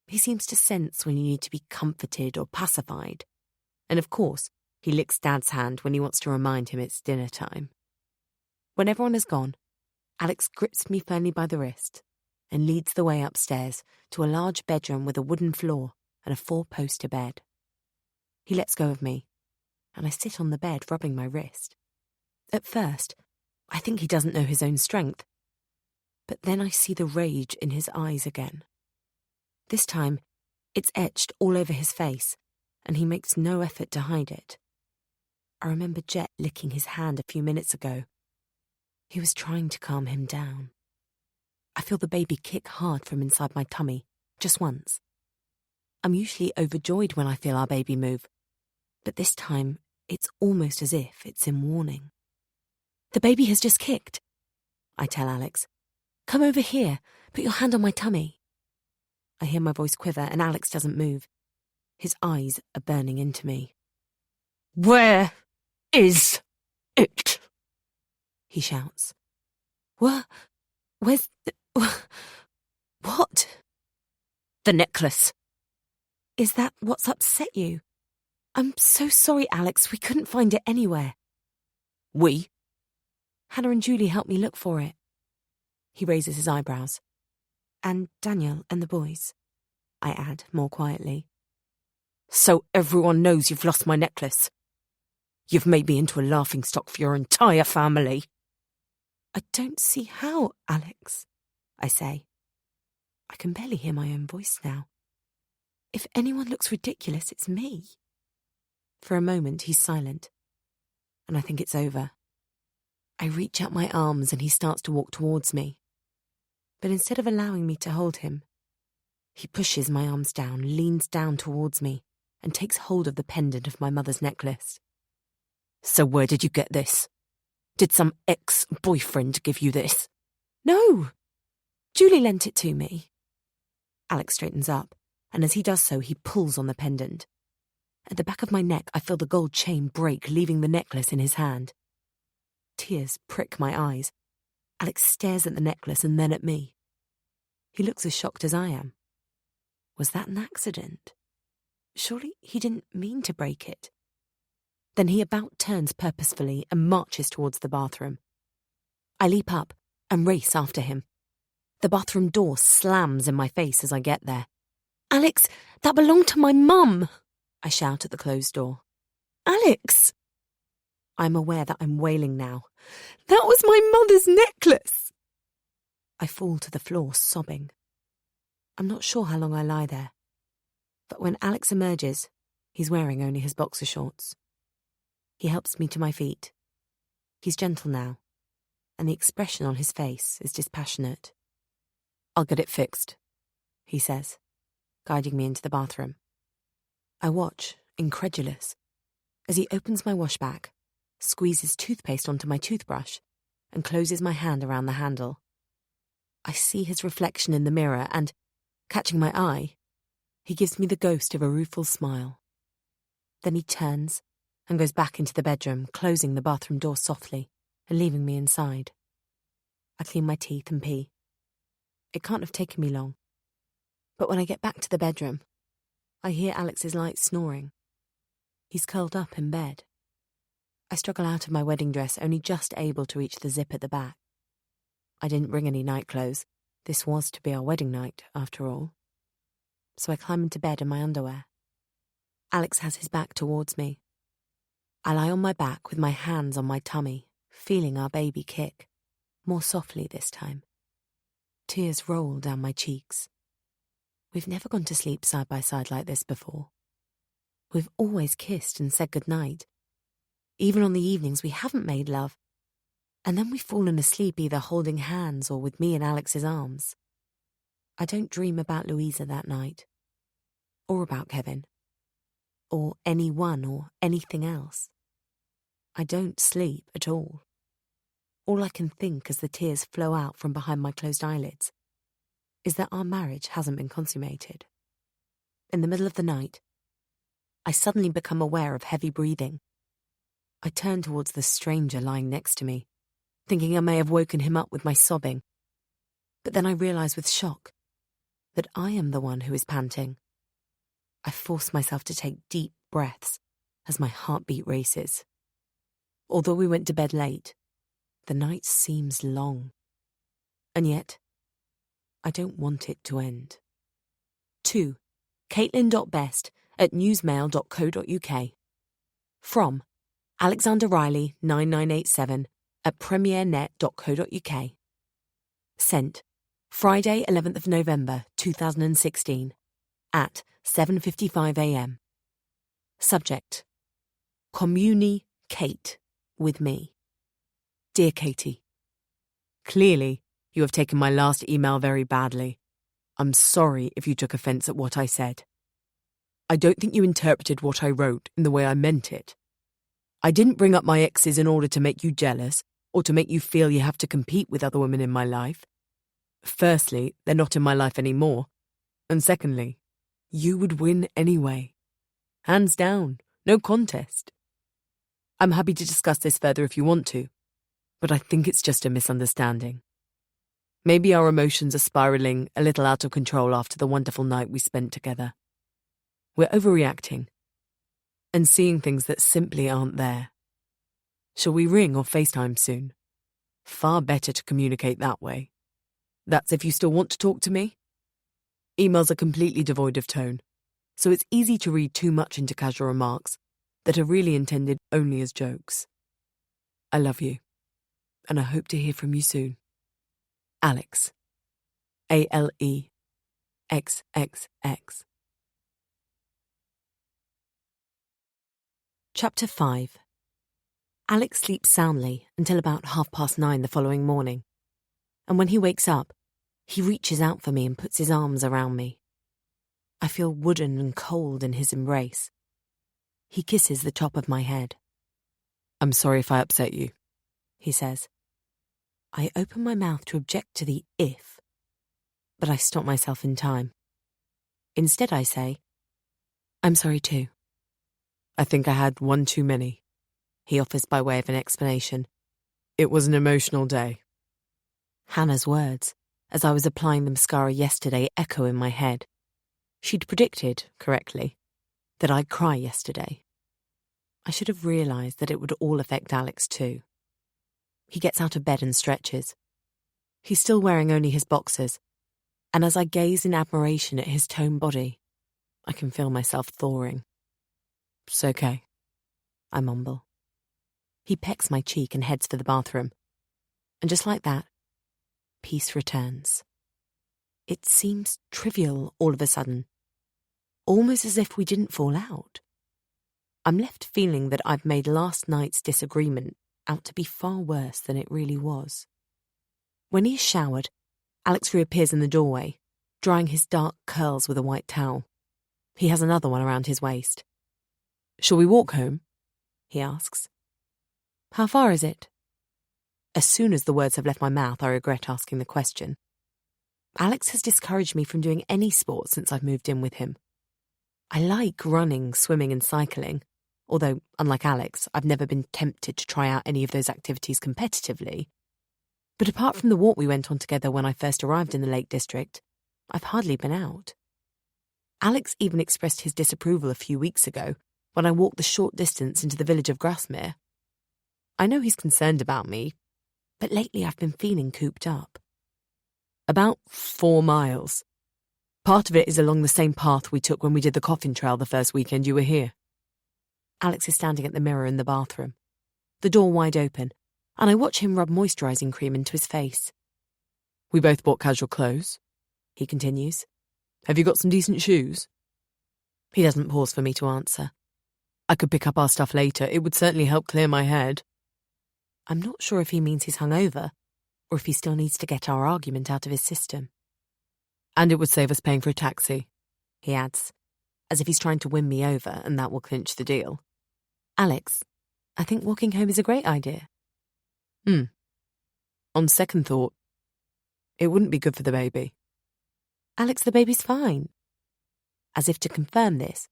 He seems to sense when you need to be comforted or pacified. And of course, he licks Dad's hand when he wants to remind him it's dinner time. When everyone has gone, Alex grips me firmly by the wrist and leads the way upstairs to a large bedroom with a wooden floor and a 4-poster bed. He lets go of me, and I sit on the bed rubbing my wrist. At first, I think he doesn't know his own strength, but then I see the rage in his eyes again. This time, it's etched all over his face, and he makes no effort to hide it. I remember Jet licking his hand a few minutes ago. He was trying to calm him down. I feel the baby kick hard from inside my tummy, just once. I'm usually overjoyed when I feel our baby move, but this time it's almost as if it's in warning. "The baby has just kicked," I tell Alex. "Come over here, put your hand on my tummy." I hear my voice quiver and Alex doesn't move. His eyes are burning into me. "Where is it?" he shouts. Where's what?" "The necklace." "Is that what's upset you? I'm so sorry, Alex. We couldn't find it anywhere." "We?" "Hannah and Julie helped me look for it." He raises his eyebrows. "And Daniel and the boys," I add more quietly. "So everyone knows you've lost my necklace. You've made me into a laughingstock for your entire family." "I don't see how, Alex," I say. I can barely hear my own voice now. If anyone looks ridiculous, it's me. For a moment, he's silent, and I think it's over. I reach out my arms and he starts to walk towards me. But instead of allowing me to hold him, he pushes my arms down, leans down towards me, and takes hold of the pendant of my mother's necklace. "So where did you get this? Did some ex-boyfriend give you this?" "No! Julie lent it to me." Alex straightens up, and as he does so, he pulls on the pendant. At the back of my neck, I feel the gold chain break, leaving the necklace in his hand. Tears prick my eyes. Alex stares at the necklace and then at me. He looks as shocked as I am. Was that an accident? Surely he didn't mean to break it. Then he about turns purposefully and marches towards the bathroom. I leap up and race after him. The bathroom door slams in my face as I get there. "Alex, that belonged to my mum!" I shout at the closed door. "Alex!" I'm aware that I'm wailing now. "That was my mother's necklace!" I fall to the floor, sobbing. I'm not sure how long I lie there, but when Alex emerges, he's wearing only his boxer shorts. He helps me to my feet. He's gentle now, and the expression on his face is dispassionate. "I'll get it fixed," he says, guiding me into the bathroom. I watch, incredulous, as he opens my washback, squeezes toothpaste onto my toothbrush, and closes my hand around the handle. I see his reflection in the mirror and, catching my eye, he gives me the ghost of a rueful smile. Then he turns and goes back into the bedroom, closing the bathroom door softly and leaving me inside. I clean my teeth and pee. It can't have taken me long. But when I get back to the bedroom, I hear Alex's light snoring. He's curled up in bed. I struggle out of my wedding dress, only just able to reach the zip at the back. I didn't bring any night clothes. This was to be our wedding night, after all. So I climb into bed in my underwear. Alex has his back towards me. I lie on my back with my hands on my tummy, feeling our baby kick, more softly this time. Tears roll down my cheeks. We've never gone to sleep side by side like this before. We've always kissed and said goodnight, even on the evenings we haven't made love, and then we've fallen asleep either holding hands or with me in Alex's arms. I don't dream about Louisa that night, or about Kevin, or anyone or anything else. I don't sleep at all. All I can think as the tears flow out from behind my closed eyelids is that our marriage hasn't been consummated. In the middle of the night, I suddenly become aware of heavy breathing. I turn towards the stranger lying next to me, thinking I may have woken him up with my sobbing. But then I realize with shock that I am the one who is panting. I force myself to take deep breaths as my heartbeat races. Although we went to bed late, the night seems long. And yet, I don't want it to end. 2. Caitlin.best@newsmail.co.uk. From Alexander Riley 9987 at premiernet.co.uk. Sent Friday 11th of November 2016 at 7:55 a.m. Subject: Communicate with me. Dear Katie, clearly you have taken my last email very badly. I'm sorry if you took offence at what I said. I don't think you interpreted what I wrote in the way I meant it. I didn't bring up my exes in order to make you jealous or to make you feel you have to compete with other women in my life. Firstly, they're not in my life anymore. And secondly, you would win anyway. Hands down, no contest. I'm happy to discuss this further if you want to, but I think it's just a misunderstanding. Maybe our emotions are spiraling a little out of control after the wonderful night we spent together. We're overreacting and seeing things that simply aren't there. Shall we ring or FaceTime soon? Far better to communicate that way. That's if you still want to talk to me. Emails are completely devoid of tone, so it's easy to read too much into casual remarks that are really intended only as jokes. I love you, and I hope to hear from you soon. Alex. ALEXXX. Chapter 5. Alex sleeps soundly until about 9:30 the following morning, and when he wakes up, he reaches out for me and puts his arms around me. I feel wooden and cold in his embrace. He kisses the top of my head. I'm sorry if I upset you, he says. I open my mouth to object to the if, but I stop myself in time. Instead I say, I'm sorry too. I think I had one too many, he offers by way of an explanation. It was an emotional day. Hannah's words, as I was applying the mascara yesterday, echo in my head. She'd predicted, correctly, that I'd cry yesterday. I should have realised that it would all affect Alex too. He gets out of bed and stretches. He's still wearing only his boxers, and as I gaze in admiration at his toned body, I can feel myself thawing. "It's okay," I mumble. He pecks my cheek and heads for the bathroom. And just like that, peace returns. It seems trivial all of a sudden, almost as if we didn't fall out. I'm left feeling that I've made last night's disagreement out to be far worse than it really was. When he is showered, Alex reappears in the doorway, drying his dark curls with a white towel. He has another one around his waist. "Shall we walk home?" he asks. "How far is it?" As soon as the words have left my mouth, I regret asking the question. Alex has discouraged me from doing any sport since I've moved in with him. I like running, swimming and cycling, although, unlike Alex, I've never been tempted to try out any of those activities competitively. But apart from the walk we went on together when I first arrived in the Lake District, I've hardly been out. Alex even expressed his disapproval a few weeks ago when I walked the short distance into the village of Grasmere. I know he's concerned about me, but lately I've been feeling cooped up. "About 4 miles. Part of it is along the same path we took when we did the coffin trail the first weekend you were here." Alex is standing at the mirror in the bathroom, the door wide open, and I watch him rub moisturising cream into his face. "We both bought casual clothes," he continues. "Have you got some decent shoes?" He doesn't pause for me to answer. "I could pick up our stuff later. It would certainly help clear my head." I'm not sure if he means he's hungover, or if he still needs to get our argument out of his system. "And it would save us paying for a taxi," he adds, as if he's trying to win me over and that will clinch the deal. "Alex, I think walking home is a great idea." On second thought, it wouldn't be good for the baby." "Alex, the baby's fine." As if to confirm this,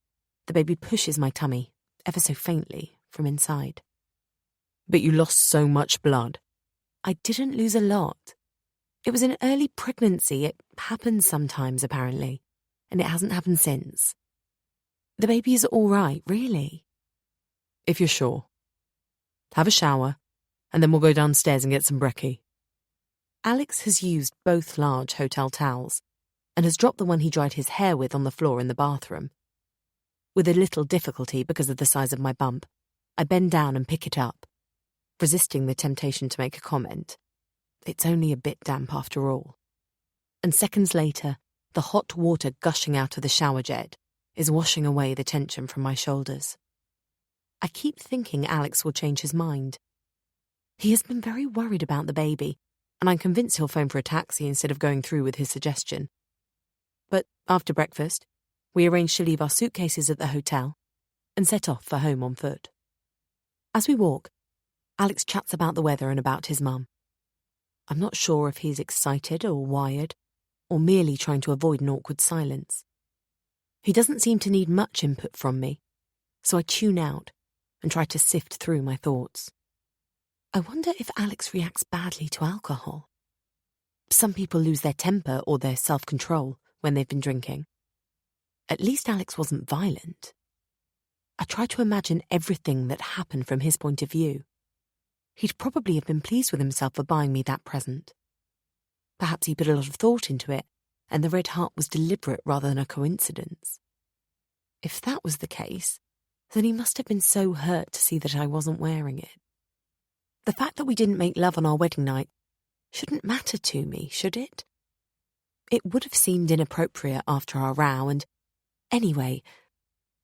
the baby pushes my tummy, ever so faintly, from inside. "But you lost so much blood." "I didn't lose a lot. It was an early pregnancy. It happens sometimes, apparently, and it hasn't happened since. The baby is all right, really." "If you're sure. Have a shower, and then we'll go downstairs and get some brekkie." Alex has used both large hotel towels and has dropped the one he dried his hair with on the floor in the bathroom. With a little difficulty because of the size of my bump, I bend down and pick it up, resisting the temptation to make a comment. It's only a bit damp after all. And seconds later, the hot water gushing out of the shower jet is washing away the tension from my shoulders. I keep thinking Alex will change his mind. He has been very worried about the baby, and I'm convinced he'll phone for a taxi instead of going through with his suggestion. But after breakfast, we arrange to leave our suitcases at the hotel and set off for home on foot. As we walk, Alex chats about the weather and about his mum. I'm not sure if he's excited or wired, or merely trying to avoid an awkward silence. He doesn't seem to need much input from me, so I tune out and try to sift through my thoughts. I wonder if Alex reacts badly to alcohol. Some people lose their temper or their self-control when they've been drinking. At least Alex wasn't violent. I try to imagine everything that happened from his point of view. He'd probably have been pleased with himself for buying me that present. Perhaps he put a lot of thought into it, and the red heart was deliberate rather than a coincidence. If that was the case, then he must have been so hurt to see that I wasn't wearing it. The fact that we didn't make love on our wedding night shouldn't matter to me, should it? It would have seemed inappropriate after our row, and anyway,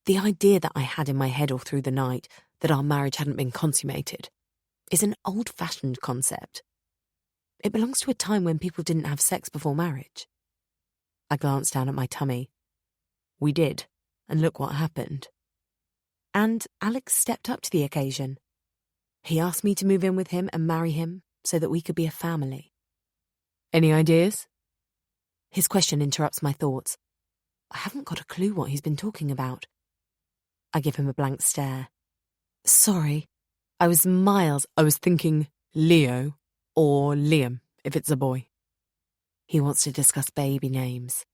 the idea that I had in my head all through the night that our marriage hadn't been consummated is an old-fashioned concept. It belongs to a time when people didn't have sex before marriage. I glanced down at my tummy. We did, and look what happened. And Alex stepped up to the occasion. He asked me to move in with him and marry him so that we could be a family. Any ideas? His question interrupts my thoughts. I haven't got a clue what he's been talking about. I give him a blank stare. Sorry, I was thinking Leo or Liam, if it's a boy. He wants to discuss baby names.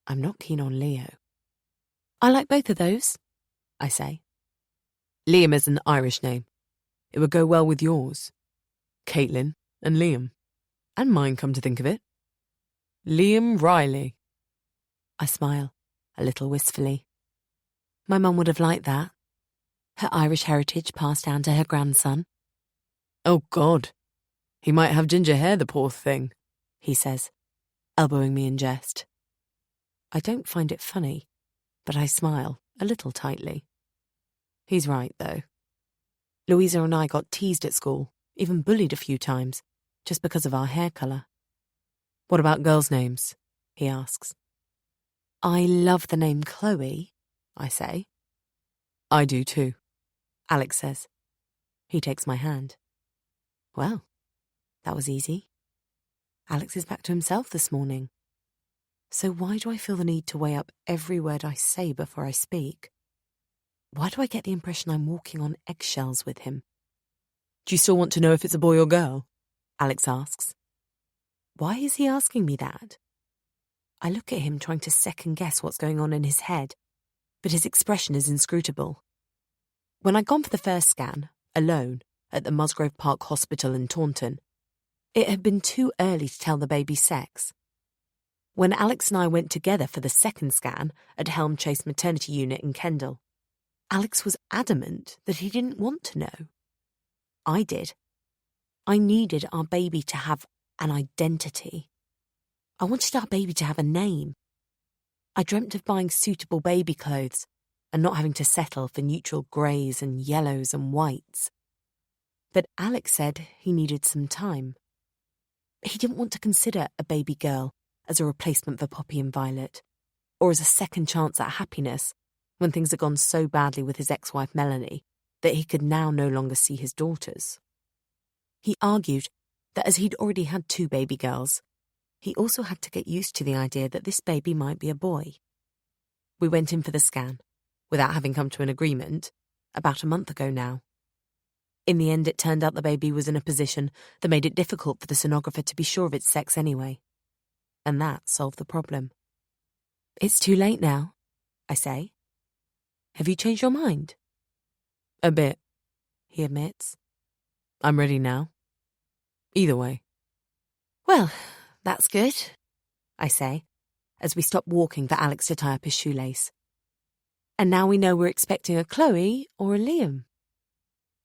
I'm not keen on Leo. I like both of those, I say. Liam is an Irish name. It would go well with yours. Caitlin and Liam. And mine, come to think of it. Liam Riley. I smile, a little wistfully. My mum would have liked that. Her Irish heritage passed down to her grandson. Oh, God. He might have ginger hair, the poor thing, he says, elbowing me in jest. I don't find it funny, but I smile, a little tightly. He's right, though. Louisa and I got teased at school, even bullied a few times, just because of our hair colour. What about girls' names? He asks. I love the name Chloe, I say. I do too, Alex says. He takes my hand. Well, that was easy. Alex is back to himself this morning. So why do I feel the need to weigh up every word I say before I speak? Why do I get the impression I'm walking on eggshells with him? Do you still want to know if it's a boy or girl? Alex asks. Why is he asking me that? I look at him trying to second-guess what's going on in his head, but his expression is inscrutable. When I'd gone for the first scan, alone, at the Musgrove Park Hospital in Taunton, it had been too early to tell the baby's sex. When Alex and I went together for the second scan at Helm Chase Maternity Unit in Kendal, Alex was adamant that he didn't want to know. I did. I needed our baby to have an identity. I wanted our baby to have a name. I dreamt of buying suitable baby clothes and not having to settle for neutral greys and yellows and whites. But Alex said he needed some time. He didn't want to consider a baby girl as a replacement for Poppy and Violet, or as a second chance at happiness when things had gone so badly with his ex-wife Melanie that he could now no longer see his daughters. He argued that as he'd already had 2 baby girls, he also had to get used to the idea that this baby might be a boy. We went in for the scan, without having come to an agreement, about a month ago now. In the end, it turned out the baby was in a position that made it difficult for the sonographer to be sure of its sex anyway. And that solved the problem. It's too late now, I say. Have you changed your mind? A bit, he admits. I'm ready now. Either way. Well, that's good, I say, as we stop walking for Alex to tie up his shoelace. And now we know we're expecting a Chloe or a Liam.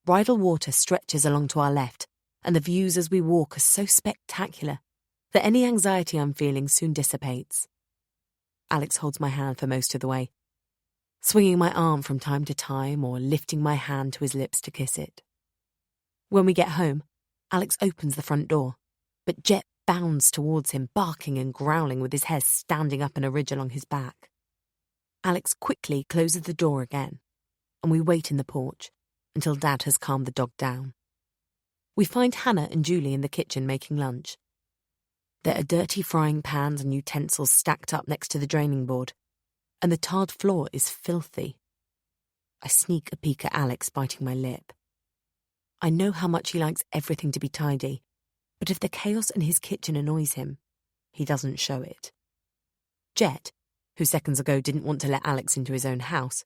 Bridle Water stretches along to our left, and the views as we walk are so spectacular that any anxiety I'm feeling soon dissipates. Alex holds my hand for most of the way, swinging my arm from time to time or lifting my hand to his lips to kiss it. When we get home, Alex opens the front door, but Jet bounds towards him, barking and growling with his hair standing up in a ridge along his back. Alex quickly closes the door again, and we wait in the porch until Dad has calmed the dog down. We find Hannah and Julie in the kitchen making lunch. There are dirty frying pans and utensils stacked up next to the draining board, and the tarred floor is filthy. I sneak a peek at Alex, biting my lip. I know how much he likes everything to be tidy, but if the chaos in his kitchen annoys him, he doesn't show it. Jet, who seconds ago didn't want to let Alex into his own house,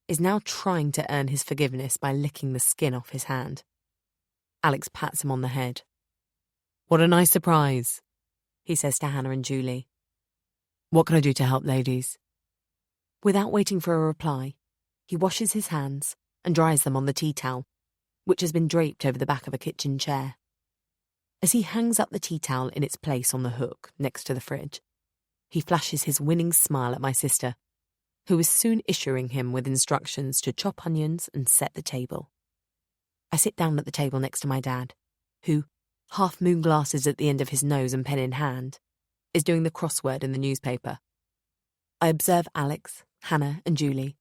is now trying to earn his forgiveness by licking the skin off his hand. Alex pats him on the head. What a nice surprise, he says to Hannah and Julie. What can I do to help, ladies? Without waiting for a reply, he washes his hands and dries them on the tea towel, which has been draped over the back of a kitchen chair. As he hangs up the tea towel in its place on the hook next to the fridge, he flashes his winning smile at my sister, who is soon issuing him with instructions to chop onions and set the table. I sit down at the table next to my dad, who, half-moon glasses at the end of his nose and pen in hand, is doing the crossword in the newspaper. I observe Alex, Hannah and Julie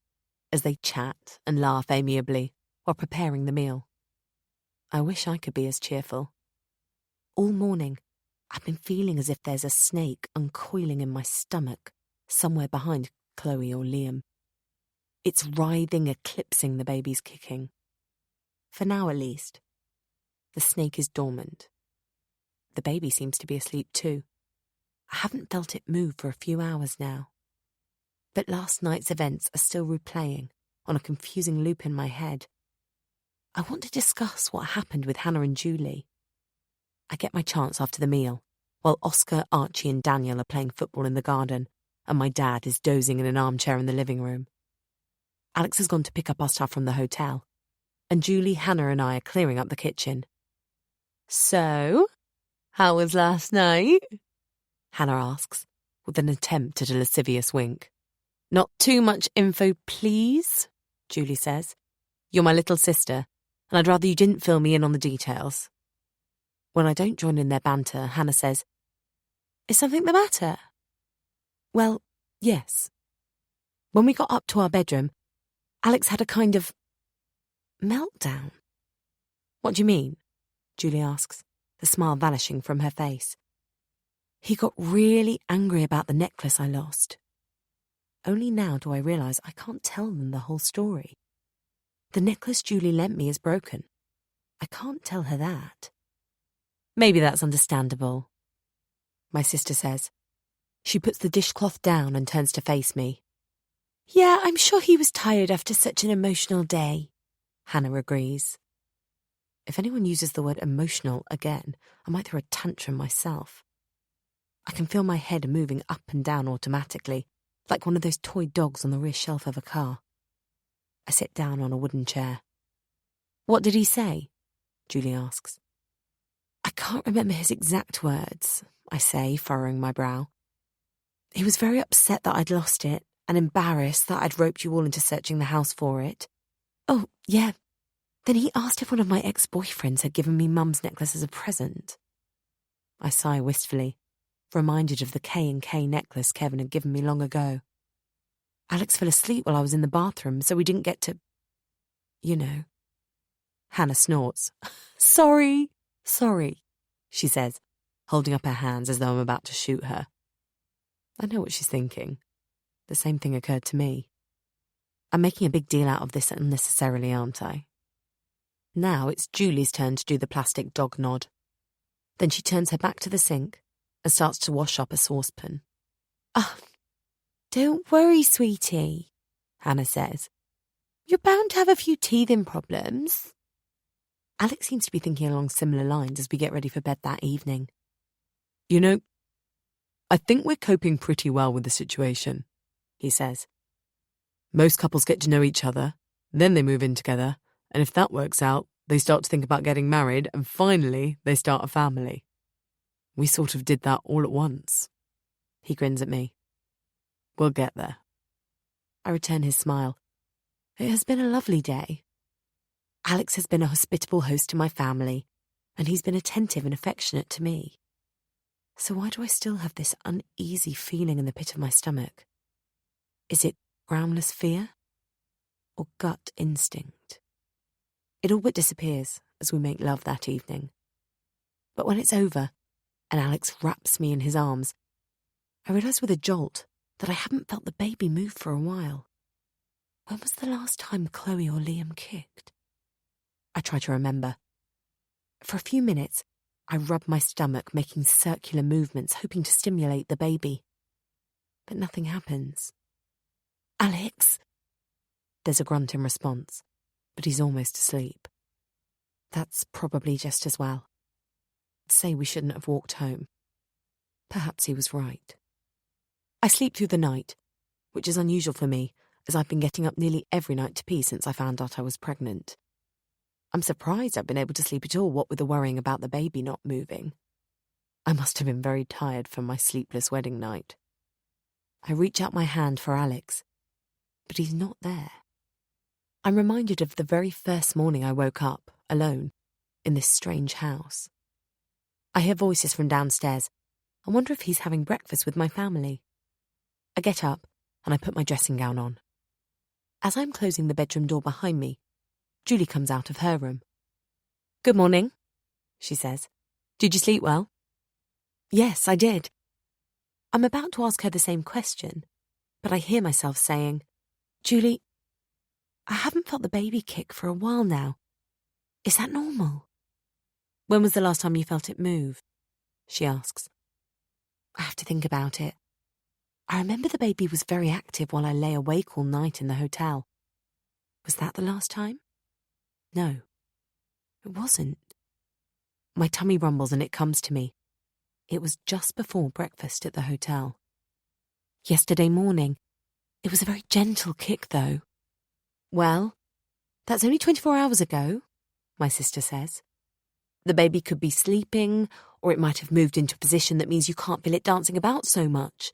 as they chat and laugh amiably while preparing the meal. I wish I could be as cheerful. All morning, I've been feeling as if there's a snake uncoiling in my stomach, somewhere behind Chloe or Liam. It's writhing, eclipsing the baby's kicking. For now, at least. The snake is dormant. The baby seems to be asleep too. I haven't felt it move for a few hours now. But last night's events are still replaying on a confusing loop in my head, I want to discuss what happened with Hannah and Julie. I get my chance after the meal, while Oscar, Archie and Daniel are playing football in the garden, and my dad is dozing in an armchair in the living room. Alex has gone to pick up our stuff from the hotel, and Julie, Hannah and I are clearing up the kitchen. "So, how was last night?" Hannah asks, with an attempt at a lascivious wink. "Not too much info, please," Julie says. "You're my little sister, and I'd rather you didn't fill me in on the details." When I don't join in their banter, Hannah says, "Is something the matter?" "Well, yes. When we got up to our bedroom, Alex had a kind of meltdown." "What do you mean?" Julie asks, the smile vanishing from her face. "He got really angry about the necklace I lost. Only now do I realise I can't tell them the whole story. The necklace Julie lent me is broken. I can't tell her that." "Maybe that's understandable," my sister says. She puts the dishcloth down and turns to face me. "Yeah, I'm sure he was tired after such an emotional day," Hannah agrees. If anyone uses the word emotional again, I might throw a tantrum myself. I can feel my head moving up and down automatically, like one of those toy dogs on the rear shelf of a car. I sit down on a wooden chair. "What did he say?" Julie asks. "I can't remember his exact words," I say, furrowing my brow. "He was very upset that I'd lost it, and embarrassed that I'd roped you all into searching the house for it. Oh, yeah. Then he asked if one of my ex-boyfriends had given me Mum's necklace as a present." I sigh wistfully, reminded of the K&K necklace Kevin had given me long ago. Alex fell asleep while I was in the bathroom, so we didn't get to... you know. Hannah snorts. Sorry, she says, holding up her hands as though I'm about to shoot her. I know what she's thinking. The same thing occurred to me. I'm making a big deal out of this unnecessarily, aren't I? Now it's Julie's turn to do the plastic dog nod. Then she turns her back to the sink and starts to wash up a saucepan. "Oh, don't worry, sweetie," Hannah says. "You're bound to have a few teething problems." Alex seems to be thinking along similar lines as we get ready for bed that evening. "You know, I think we're coping pretty well with the situation," he says. "Most couples get to know each other, then they move in together, and if that works out, they start to think about getting married, and finally they start a family. We sort of did that all at once." He grins at me. "We'll get there." I return his smile. It has been a lovely day. Alex has been a hospitable host to my family, and he's been attentive and affectionate to me. So why do I still have this uneasy feeling in the pit of my stomach? Is it groundless fear or gut instinct? It all but disappears as we make love that evening. But when it's over and Alex wraps me in his arms, I realise with a jolt that I haven't felt the baby move for a while. When was the last time Chloe or Liam kicked? I try to remember. For a few minutes, I rub my stomach, making circular movements, hoping to stimulate the baby. But nothing happens. "Alex!" There's a grunt in response, but he's almost asleep. That's probably just as well. I'd say we shouldn't have walked home. Perhaps he was right. I sleep through the night, which is unusual for me, as I've been getting up nearly every night to pee since I found out I was pregnant. I'm surprised I've been able to sleep at all, what with the worrying about the baby not moving. I must have been very tired from my sleepless wedding night. I reach out my hand for Alex, but he's not there. I'm reminded of the very first morning I woke up, alone, in this strange house. I hear voices from downstairs. I wonder if he's having breakfast with my family. I get up and I put my dressing gown on. As I'm closing the bedroom door behind me, Julie comes out of her room. "Good morning," she says. "Did you sleep well?" "Yes, I did." I'm about to ask her the same question, but I hear myself saying, "Julie, I haven't felt the baby kick for a while now. Is that normal?" "When was the last time you felt it move?" she asks. I have to think about it. I remember the baby was very active while I lay awake all night in the hotel. Was that the last time? No, It wasn't. My tummy rumbles and it comes to me. It was just before breakfast at the hotel. Yesterday morning. It was a very gentle kick, though. Well, that's only 24 hours ago, my sister says. The baby could be sleeping, or it might have moved into a position that means you can't feel it dancing about so much.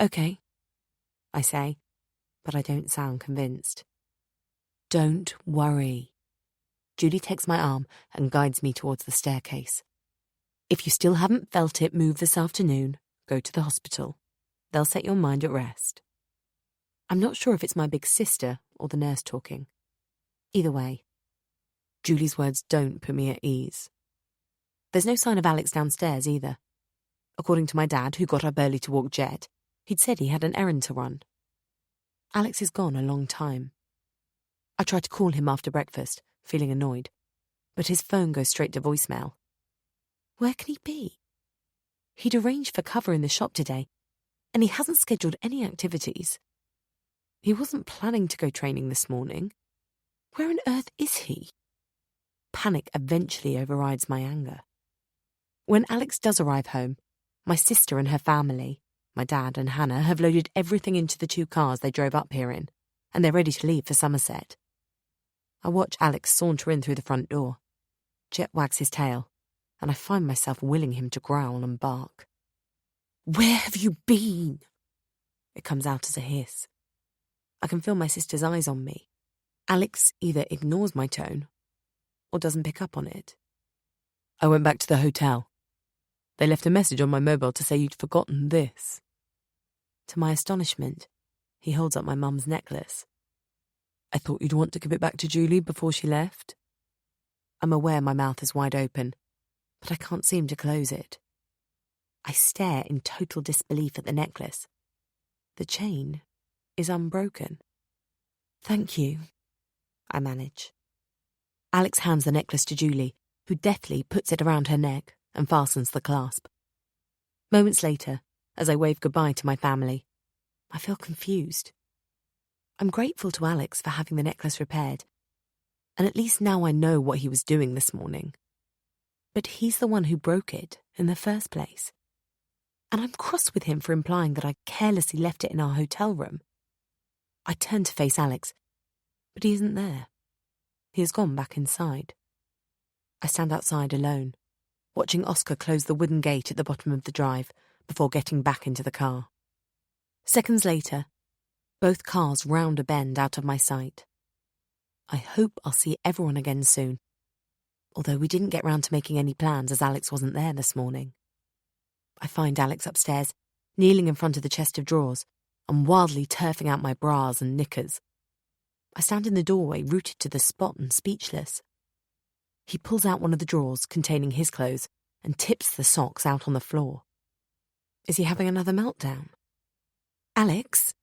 Okay, I say, but I don't sound convinced. Don't worry. Julie takes my arm and guides me towards the staircase. If you still haven't felt it move this afternoon, go to the hospital. They'll set your mind at rest. I'm not sure if it's my big sister or the nurse talking. Either way, Julie's words don't put me at ease. There's no sign of Alex downstairs either. According to my dad, who got up early to walk Jet, he'd said he had an errand to run. Alex is gone a long time. I tried to call him after breakfast, feeling annoyed, but his phone goes straight to voicemail. Where can he be? He'd arranged for cover in the shop today, and he hasn't scheduled any activities. He wasn't planning to go training this morning. Where on earth is he? Panic eventually overrides my anger. When Alex does arrive home, my sister and her family, my dad and Hannah, have loaded everything into the 2 cars they drove up here in, and they're ready to leave for Somerset. I watch Alex saunter in through the front door. Jet wags his tail, and I find myself willing him to growl and bark. Where have you been? It comes out as a hiss. I can feel my sister's eyes on me. Alex either ignores my tone or doesn't pick up on it. I went back to the hotel. They left a message on my mobile to say you'd forgotten this. To my astonishment, he holds up my mum's necklace. I thought you'd want to give it back to Julie before she left. I'm aware my mouth is wide open, but I can't seem to close it. I stare in total disbelief at the necklace. The chain is unbroken. Thank you, I manage. Alex hands the necklace to Julie, who deftly puts it around her neck and fastens the clasp. Moments later, as I wave goodbye to my family, I feel confused. I'm grateful to Alex for having the necklace repaired, and at least now I know what he was doing this morning. But he's the one who broke it in the first place. And I'm cross with him for implying that I carelessly left it in our hotel room. I turn to face Alex, but he isn't there. He has gone back inside. I stand outside alone, watching Oscar close the wooden gate at the bottom of the drive before getting back into the car. Seconds later, both cars round a bend out of my sight. I hope I'll see everyone again soon, although we didn't get round to making any plans as Alex wasn't there this morning. I find Alex upstairs, kneeling in front of the chest of drawers and wildly turfing out my bras and knickers. I stand in the doorway, rooted to the spot and speechless. He pulls out one of the drawers containing his clothes and tips the socks out on the floor. Is he having another meltdown? Alex?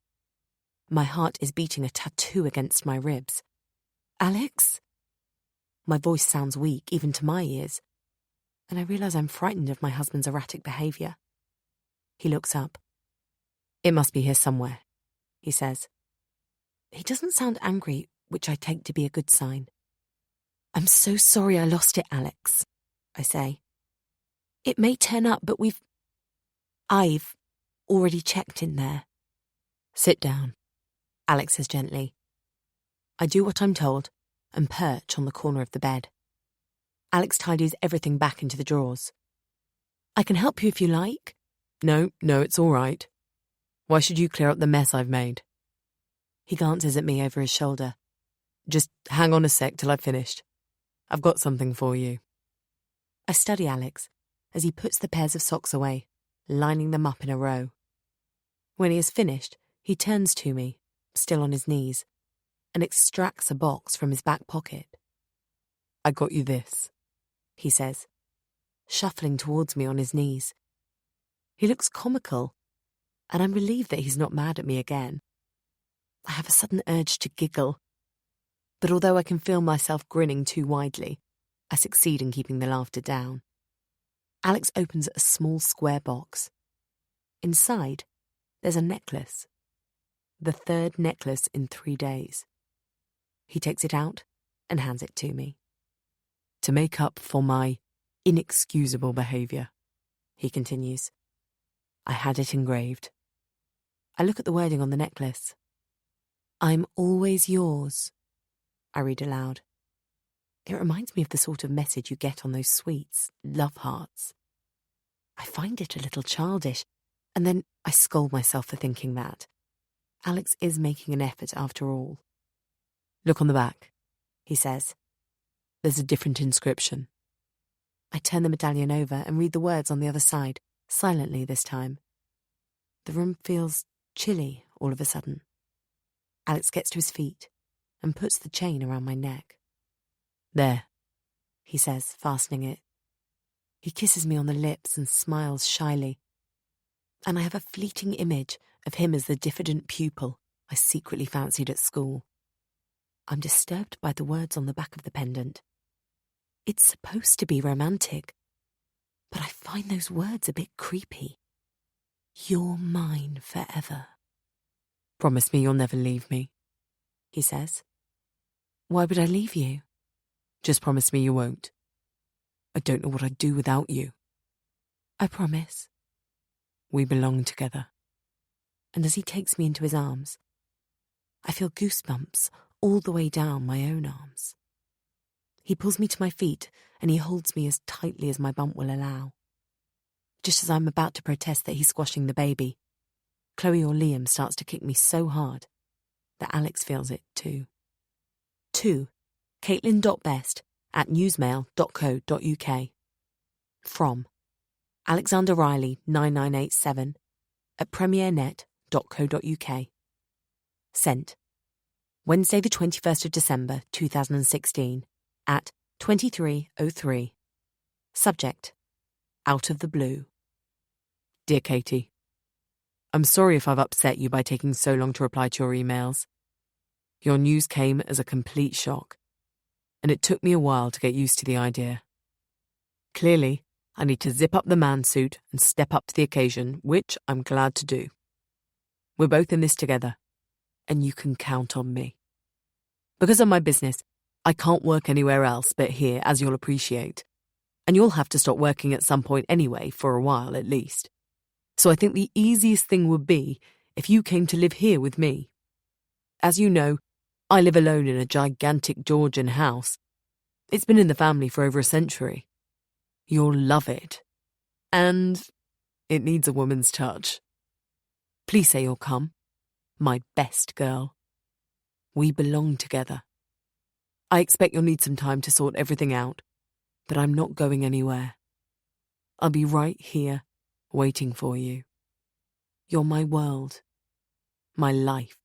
My heart is beating a tattoo against my ribs. Alex? My voice sounds weak, even to my ears, and I realise I'm frightened of my husband's erratic behaviour. He looks up. It must be here somewhere, he says. He doesn't sound angry, which I take to be a good sign. I'm so sorry I lost it, Alex, I say. It may turn up, but I've already checked in there. Sit down, Alex says gently. I do what I'm told and perch on the corner of the bed. Alex tidies everything back into the drawers. I can help you if you like. No, it's all right. Why should you clear up the mess I've made? He glances at me over his shoulder. Just hang on a sec till I've finished. I've got something for you. I study Alex as he puts the pairs of socks away, lining them up in a row. When he has finished, he turns to me, still on his knees, and extracts a box from his back pocket. I got you this, he says, shuffling towards me on his knees. He looks comical, and I'm relieved that he's not mad at me again. I have a sudden urge to giggle, but although I can feel myself grinning too widely, I succeed in keeping the laughter down. Alex opens a small square box. Inside, there's a necklace. The third necklace in 3 days. He takes it out and hands it to me. To make up for my inexcusable behaviour, he continues. I had it engraved. I look at the wording on the necklace. I'm always yours, I read aloud. It reminds me of the sort of message you get on those sweets, love hearts. I find it a little childish, and then I scold myself for thinking that. Alex is making an effort after all. Look on the back, he says. There's a different inscription. I turn the medallion over and read the words on the other side, silently this time. The room feels chilly all of a sudden. Alex gets to his feet and puts the chain around my neck. There, he says, fastening it. He kisses me on the lips and smiles shyly. And I have a fleeting image of him as the diffident pupil I secretly fancied at school. I'm disturbed by the words on the back of the pendant. It's supposed to be romantic, but I find those words a bit creepy. You're mine forever. Promise me you'll never leave me, he says. Why would I leave you? Just promise me you won't. I don't know what I'd do without you. I promise. We belong together. And as he takes me into his arms, I feel goosebumps all the way down my own arms. He pulls me to my feet and he holds me as tightly as my bump will allow. Just as I'm about to protest that he's squashing the baby, Chloe or Liam starts to kick me so hard that Alex feels it too. To caitlin.best@newsmail.co.uk. From Alexander Riley 9987 at premiernet.co.uk. Sent Wednesday the 21st of December 2016 at 23:03. Subject: Out of the blue. Dear Katie, I'm sorry if I've upset you by taking so long to reply to your emails. Your news came as a complete shock, and it took me a while to get used to the idea. Clearly, I need to zip up the man suit and step up to the occasion, which I'm glad to do. We're both in this together, and you can count on me. Because of my business, I can't work anywhere else but here, as you'll appreciate. And you'll have to stop working at some point anyway, for a while at least. So I think the easiest thing would be if you came to live here with me. As you know, I live alone in a gigantic Georgian house. It's been in the family for over a century. You'll love it. And it needs a woman's touch. Please say you'll come. My best girl. We belong together. I expect you'll need some time to sort everything out, but I'm not going anywhere. I'll be right here, waiting for you. You're my world. My life.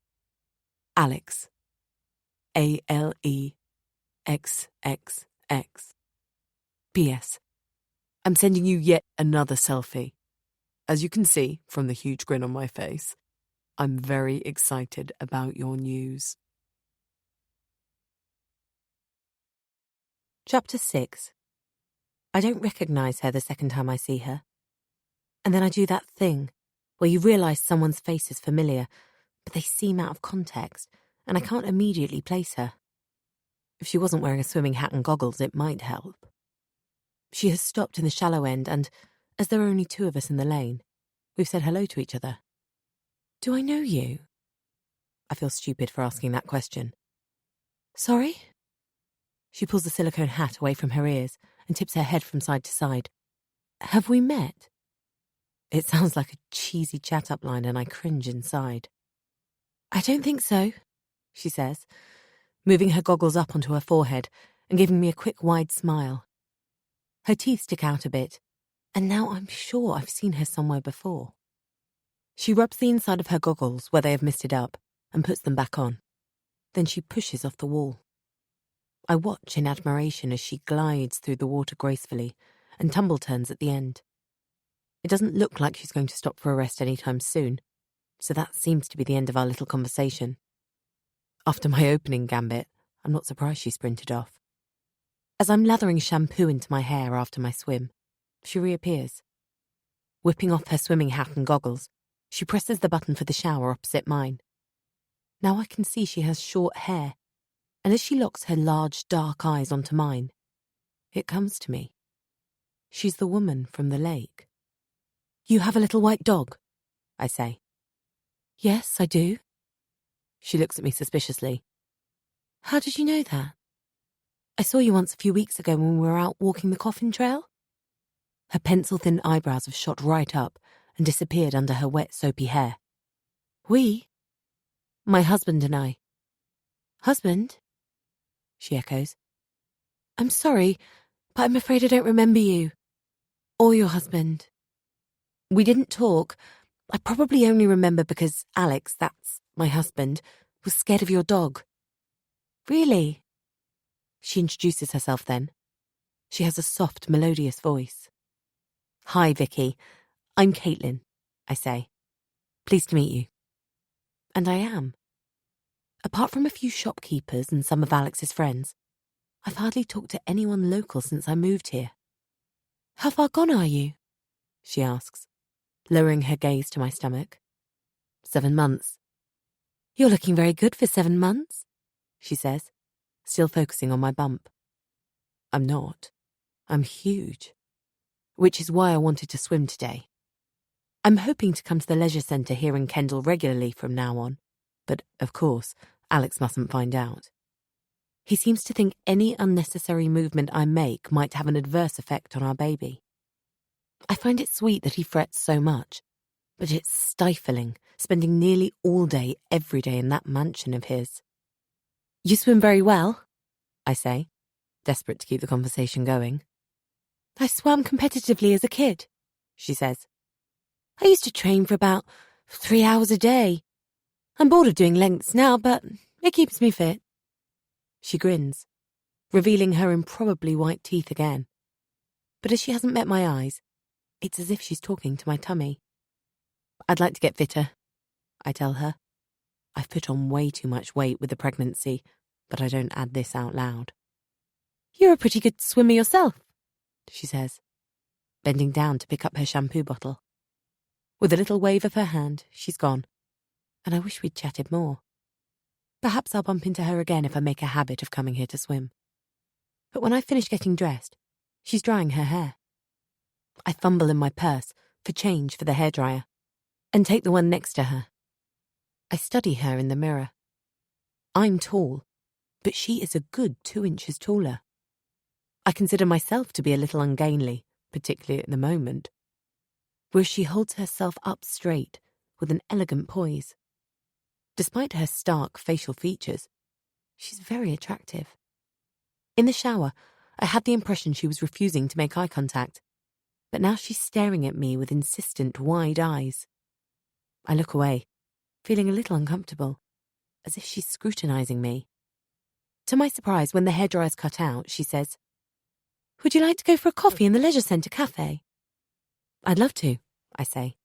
Alex. ALEXXX. P.S. I'm sending you yet another selfie. As you can see from the huge grin on my face, I'm very excited about your news. Chapter 6. I don't recognise her the second time I see her. And then I do that thing where you realise someone's face is familiar, but they seem out of context, and I can't immediately place her. If she wasn't wearing a swimming hat and goggles, it might help. She has stopped in the shallow end, and, as there are only two of us in the lane, we've said hello to each other. Do I know you? I feel stupid for asking that question. Sorry? She pulls the silicone hat away from her ears and tips her head from side to side. Have we met? It sounds like a cheesy chat-up line and I cringe inside. I don't think so, she says, moving her goggles up onto her forehead and giving me a quick wide smile. Her teeth stick out a bit, and now I'm sure I've seen her somewhere before. She rubs the inside of her goggles where they have misted up and puts them back on. Then she pushes off the wall. I watch in admiration as she glides through the water gracefully and tumble turns at the end. It doesn't look like she's going to stop for a rest anytime soon, so that seems to be the end of our little conversation. After my opening gambit, I'm not surprised she sprinted off. As I'm lathering shampoo into my hair after my swim, she reappears. Whipping off her swimming hat and goggles, she presses the button for the shower opposite mine. Now I can see she has short hair, and as she locks her large, dark eyes onto mine, It comes to me. She's the woman from the lake. You have a little white dog, I say. Yes, I do. She looks at me suspiciously. How did you know that? I saw you once a few weeks ago when we were out walking the coffin trail. Her pencil-thin eyebrows have shot right up and disappeared under her wet, soapy hair. We? My husband and I. Husband? She echoes. I'm sorry, but I'm afraid I don't remember you. Or your husband. We didn't talk. I probably only remember because Alex, that's my husband, was scared of your dog. Really? She introduces herself then. She has a soft, melodious voice. Hi, Vicky. I'm Caitlin, I say. Pleased to meet you. And I am. Apart from a few shopkeepers and some of Alex's friends, I've hardly talked to anyone local since I moved here. How far gone are you? She asks, lowering her gaze to my stomach. 7 months. You're looking very good for 7 months, she says, still focusing on my bump. I'm not. I'm huge. Which is why I wanted to swim today. I'm hoping to come to the leisure centre here in Kendal regularly from now on, but, of course, Alex mustn't find out. He seems to think any unnecessary movement I make might have an adverse effect on our baby. I find it sweet that he frets so much, but it's stifling, spending nearly all day, every day in that mansion of his. You swim very well, I say, desperate to keep the conversation going. I swam competitively as a kid, she says. I used to train for about 3 hours a day. I'm bored of doing lengths now, but it keeps me fit. She grins, revealing her improbably white teeth again. But as she hasn't met my eyes, it's as if she's talking to my tummy. I'd like to get fitter, I tell her. I've put on way too much weight with the pregnancy, but I don't add this out loud. You're a pretty good swimmer yourself, she says, bending down to pick up her shampoo bottle. With a little wave of her hand, she's gone, and I wish we'd chatted more. Perhaps I'll bump into her again if I make a habit of coming here to swim. But when I finish getting dressed, she's drying her hair. I fumble in my purse for change for the hairdryer and take the one next to her. I study her in the mirror. I'm tall, but she is a good 2 inches taller. I consider myself to be a little ungainly, particularly at the moment, whereas she holds herself up straight with an elegant poise. Despite her stark facial features, she's very attractive. In the shower, I had the impression she was refusing to make eye contact, but now she's staring at me with insistent, wide eyes. I look away, feeling a little uncomfortable, as if she's scrutinizing me. To my surprise, when the hairdryer's cut out, she says, Would you like to go for a coffee in the leisure centre cafe? I'd love to, I say,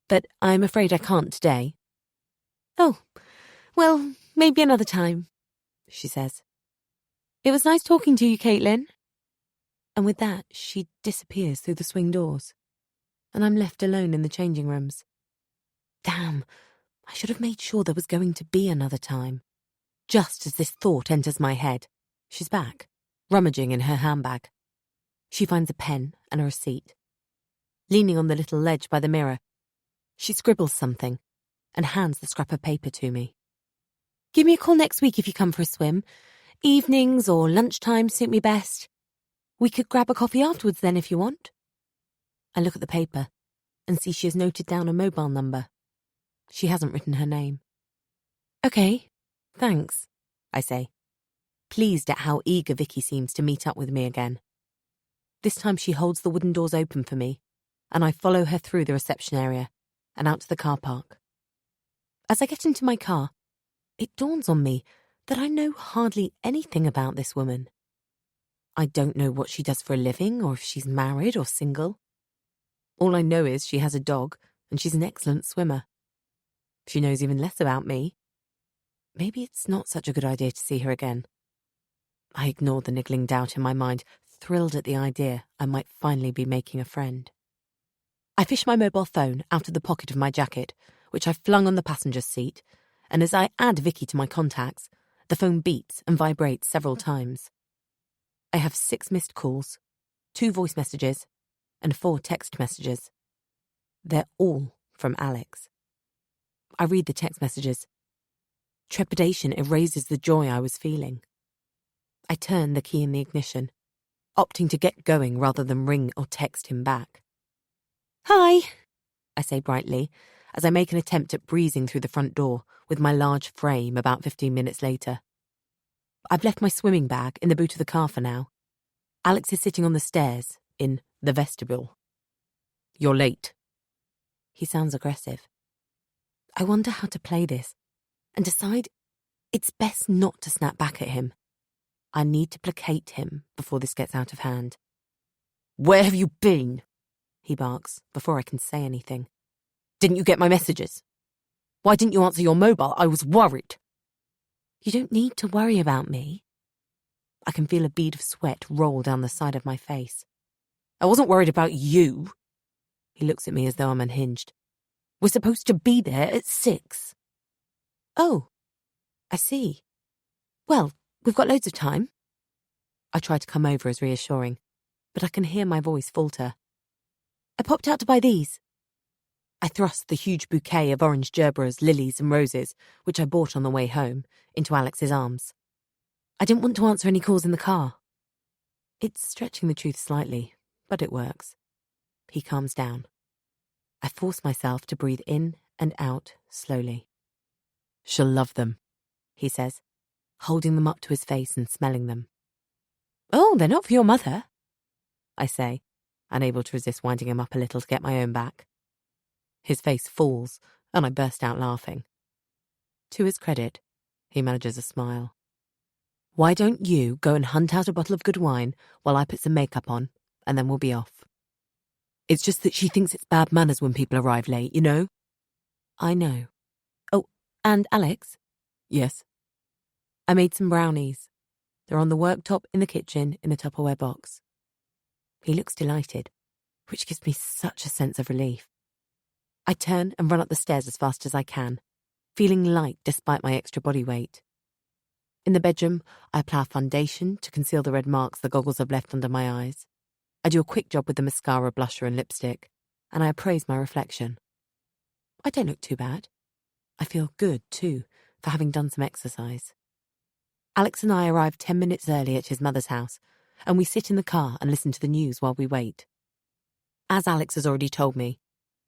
but I'm afraid I can't today. Oh, well, maybe another time, she says. It was nice talking to you, Caitlin. And with that, she disappears through the swing doors, and I'm left alone in the changing rooms. Damn, I should have made sure there was going to be another time. Just as this thought enters my head, she's back, rummaging in her handbag. She finds a pen and a receipt. Leaning on the little ledge by the mirror, she scribbles something and hands the scrap of paper to me. Give me a call next week if you come for a swim. Evenings or lunchtime suit me best. We could grab a coffee afterwards then if you want. I look at the paper and see she has noted down a mobile number. She hasn't written her name. Okay, thanks, I say, pleased at how eager Vicky seems to meet up with me again. This time she holds the wooden doors open for me, and I follow her through the reception area and out to the car park. As I get into my car, it dawns on me that I know hardly anything about this woman. I don't know what she does for a living or if she's married or single. All I know is she has a dog and she's an excellent swimmer. She knows even less about me. Maybe it's not such a good idea to see her again. I ignore the niggling doubt in my mind, thrilled at the idea I might finally be making a friend. I fish my mobile phone out of the pocket of my jacket, which I flung on the passenger seat, and as I add Vicky to my contacts, the phone beeps and vibrates several times. I have 6 missed calls, 2 voice messages, and 4 text messages. They're all from Alex. I read the text messages. Trepidation erases the joy I was feeling. I turn the key in the ignition, opting to get going rather than ring or text him back. "Hi," I say brightly, as I make an attempt at breezing through the front door with my large frame about 15 minutes later. I've left my swimming bag in the boot of the car for now. Alex is sitting on the stairs in the vestibule. "You're late." He sounds aggressive. I wonder how to play this and decide it's best not to snap back at him. I need to placate him before this gets out of hand. "Where have you been?" he barks before I can say anything. "Didn't you get my messages? Why didn't you answer your mobile? I was worried." "You don't need to worry about me." I can feel a bead of sweat roll down the side of my face. "I wasn't worried about you." He looks at me as though I'm unhinged. "We're supposed to be there at 6. "Oh, I see. Well, we've got loads of time." I try to come over as reassuring, but I can hear my voice falter. "I popped out to buy these." I thrust the huge bouquet of orange gerberas, lilies and roses, which I bought on the way home, into Alex's arms. I didn't want to answer any calls in the car. It's stretching the truth slightly, but it works. He calms down. I force myself to breathe in and out slowly. "She'll love them," he says, holding them up to his face and smelling them. "Oh, they're not for your mother," I say, unable to resist winding him up a little to get my own back. His face falls, and I burst out laughing. To his credit, he manages a smile. "Why don't you go and hunt out a bottle of good wine while I put some makeup on, and then we'll be off." "It's just that she thinks it's bad manners when people arrive late, you know?" "I know. Oh, and Alex?" "Yes?" "I made some brownies. They're on the worktop in the kitchen in a Tupperware box." He looks delighted, which gives me such a sense of relief. I turn and run up the stairs as fast as I can, feeling light despite my extra body weight. In the bedroom, I apply foundation to conceal the red marks the goggles have left under my eyes. I do a quick job with the mascara, blusher and lipstick, and I appraise my reflection. I don't look too bad. I feel good, too, for having done some exercise. Alex and I arrive 10 minutes early at his mother's house, and we sit in the car and listen to the news while we wait. As Alex has already told me,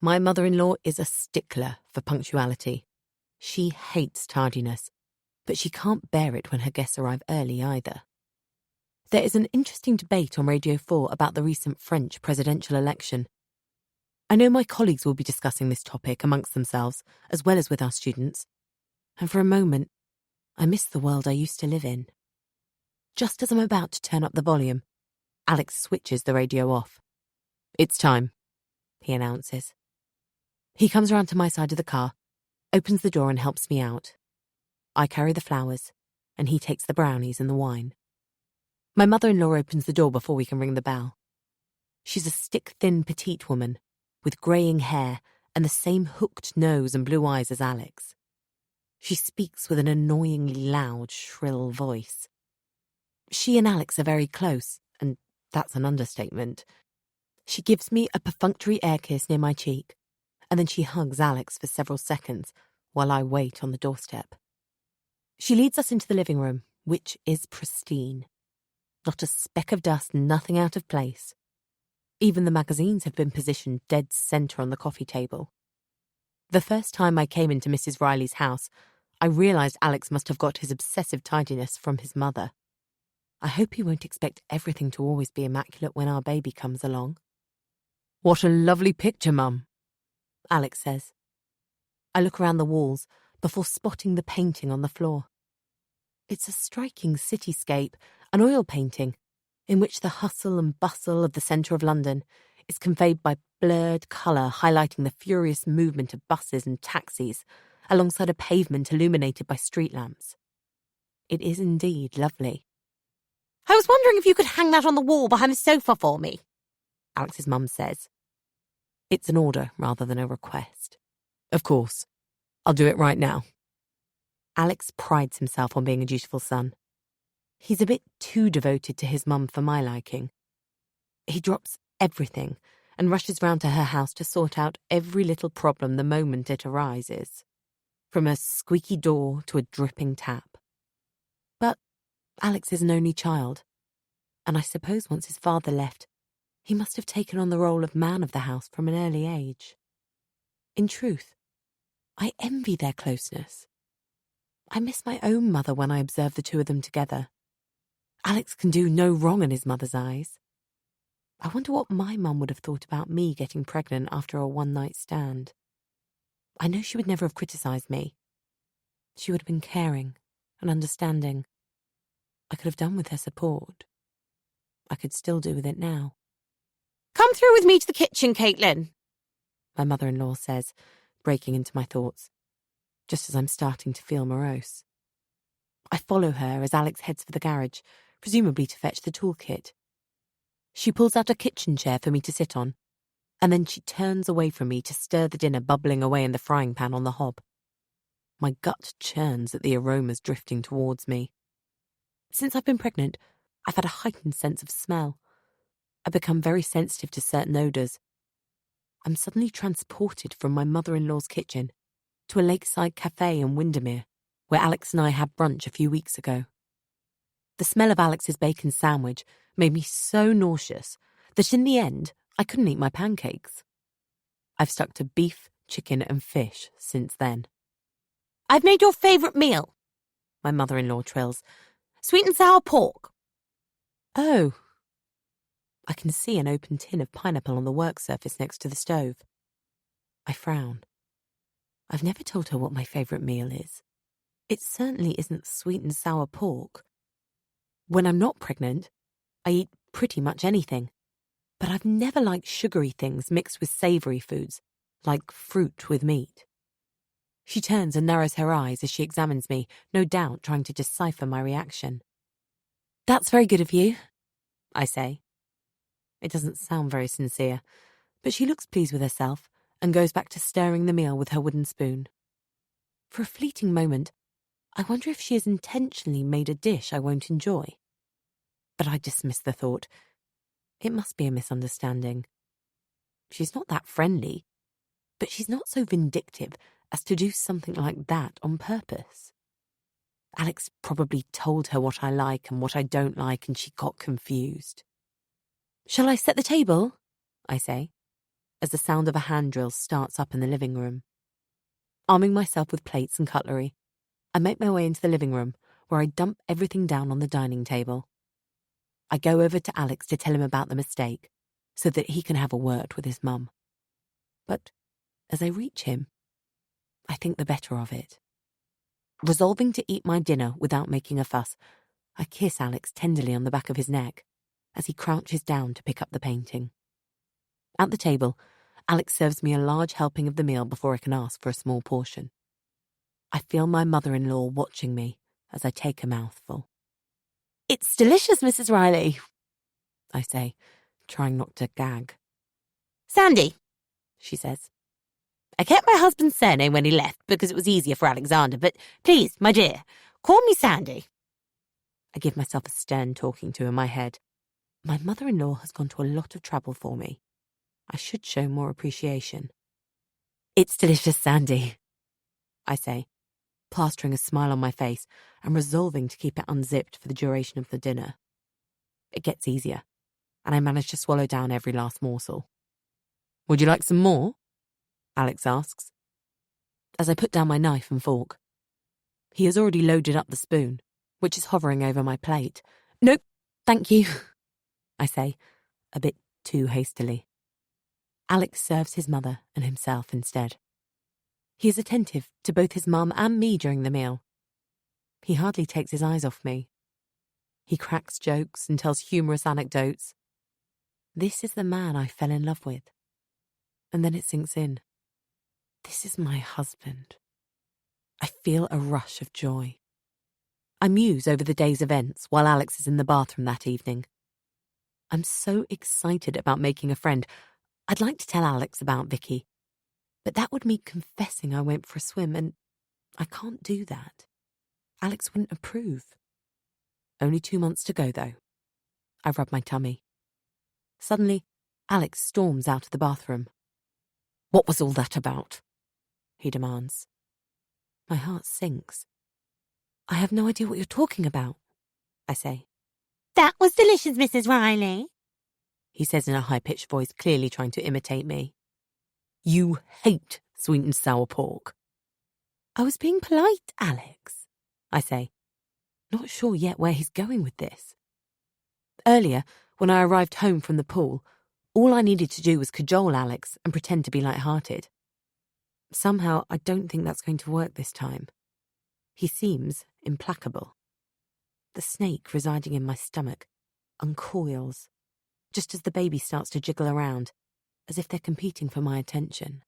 my mother-in-law is a stickler for punctuality. She hates tardiness, but she can't bear it when her guests arrive early either. There is an interesting debate on Radio 4 about the recent French presidential election. I know my colleagues will be discussing this topic amongst themselves, as well as with our students, and for a moment, I miss the world I used to live in. Just as I'm about to turn up the volume, Alex switches the radio off. "It's time," he announces. He comes around to my side of the car, opens the door and helps me out. I carry the flowers, and he takes the brownies and the wine. My mother-in-law opens the door before we can ring the bell. She's a stick-thin petite woman, with greying hair and the same hooked nose and blue eyes as Alex. She speaks with an annoyingly loud, shrill voice. She and Alex are very close, and that's an understatement. She gives me a perfunctory air kiss near my cheek, and then she hugs Alex for several seconds while I wait on the doorstep. She leads us into the living room, which is pristine. Not a speck of dust, nothing out of place. Even the magazines have been positioned dead centre on the coffee table. The first time I came into Mrs. Riley's house, I realised Alex must have got his obsessive tidiness from his mother. I hope he won't expect everything to always be immaculate when our baby comes along. "What a lovely picture, Mum," Alex says. I look around the walls before spotting the painting on the floor. It's a striking cityscape, an oil painting, in which the hustle and bustle of the centre of London is conveyed by blurred colour highlighting the furious movement of buses and taxis alongside a pavement illuminated by street lamps. It is indeed lovely. "I was wondering if you could hang that on the wall behind the sofa for me," Alex's mum says. It's an order rather than a request. "Of course. I'll do it right now." Alex prides himself on being a dutiful son. He's a bit too devoted to his mum for my liking. He drops everything and rushes round to her house to sort out every little problem the moment it arises, from a squeaky door to a dripping tap. But Alex is an only child, and I suppose once his father left, he must have taken on the role of man of the house from an early age. In truth, I envy their closeness. I miss my own mother when I observe the two of them together. Alex can do no wrong in his mother's eyes. I wonder what my mum would have thought about me getting pregnant after a one-night stand. I know she would never have criticised me. She would have been caring and understanding. I could have done with her support. I could still do with it now. "Come through with me to the kitchen, Caitlin," my mother-in-law says, breaking into my thoughts, just as I'm starting to feel morose. I follow her as Alex heads for the garage, presumably to fetch the toolkit. She pulls out a kitchen chair for me to sit on, and then she turns away from me to stir the dinner bubbling away in the frying pan on the hob. My gut churns at the aromas drifting towards me. Since I've been pregnant, I've had a heightened sense of smell. I've become very sensitive to certain odours. I'm suddenly transported from my mother-in-law's kitchen to a lakeside cafe in Windermere, where Alex and I had brunch a few weeks ago. The smell of Alex's bacon sandwich made me so nauseous that in the end I couldn't eat my pancakes. I've stuck to beef, chicken and fish since then. "I've made your favourite meal," my mother-in-law trills. "Sweet and sour pork." Oh. I can see an open tin of pineapple on the work surface next to the stove. I frown. I've never told her what my favourite meal is. It certainly isn't sweet and sour pork. When I'm not pregnant, I eat pretty much anything. But I've never liked sugary things mixed with savoury foods, like fruit with meat. She turns and narrows her eyes as she examines me, no doubt trying to decipher my reaction. "That's very good of you," I say. It doesn't sound very sincere, but she looks pleased with herself and goes back to stirring the meal with her wooden spoon. For a fleeting moment, I wonder if she has intentionally made a dish I won't enjoy. But I dismiss the thought. It must be a misunderstanding. She's not that friendly, but she's not so vindictive as to do something like that on purpose. Alex probably told her what I like and what I don't like, and she got confused. "Shall I set the table?" I say, as the sound of a hand drill starts up in the living room. Arming myself with plates and cutlery, I make my way into the living room, where I dump everything down on the dining table. I go over to Alex to tell him about the mistake, so that he can have a word with his mum. But as I reach him, I think the better of it. Resolving to eat my dinner without making a fuss, I kiss Alex tenderly on the back of his neck as he crouches down to pick up the painting. At the table, Alex serves me a large helping of the meal before I can ask for a small portion. I feel my mother-in-law watching me as I take a mouthful. "It's delicious, Mrs. Riley," I say, trying not to gag. "Sandy," she says. "I kept my husband's surname when he left because it was easier for Alexander, but please, my dear, call me Sandy." I give myself a stern talking to in my head. My mother-in-law has gone to a lot of trouble for me. I should show more appreciation. "It's delicious, Sandy," I say, plastering a smile on my face and resolving to keep it unzipped for the duration of the dinner. It gets easier, and I manage to swallow down every last morsel. "Would you like some more?" Alex asks, as I put down my knife and fork. He has already loaded up the spoon, which is hovering over my plate. "Nope, thank you," I say, a bit too hastily. Alex serves his mother and himself instead. He is attentive to both his mum and me during the meal. He hardly takes his eyes off me. He cracks jokes and tells humorous anecdotes. This is the man I fell in love with. And then it sinks in. This is my husband. I feel a rush of joy. I muse over the day's events while Alex is in the bathroom that evening. I'm so excited about making a friend. I'd like to tell Alex about Vicky, but that would mean confessing I went for a swim, and I can't do that. Alex wouldn't approve. Only 2 months to go, though. I rub my tummy. Suddenly, Alex storms out of the bathroom. "What was all that about?" he demands. My heart sinks. "I have no idea what you're talking about," I say. "That was delicious, Mrs. Riley," he says in a high-pitched voice, clearly trying to imitate me. "You hate sweet and sour pork." "I was being polite, Alex," I say, not sure yet where he's going with this. Earlier, when I arrived home from the pool, all I needed to do was cajole Alex and pretend to be light-hearted. Somehow, I don't think that's going to work this time. He seems implacable. The snake residing in my stomach uncoils, just as the baby starts to jiggle around, as if they're competing for my attention.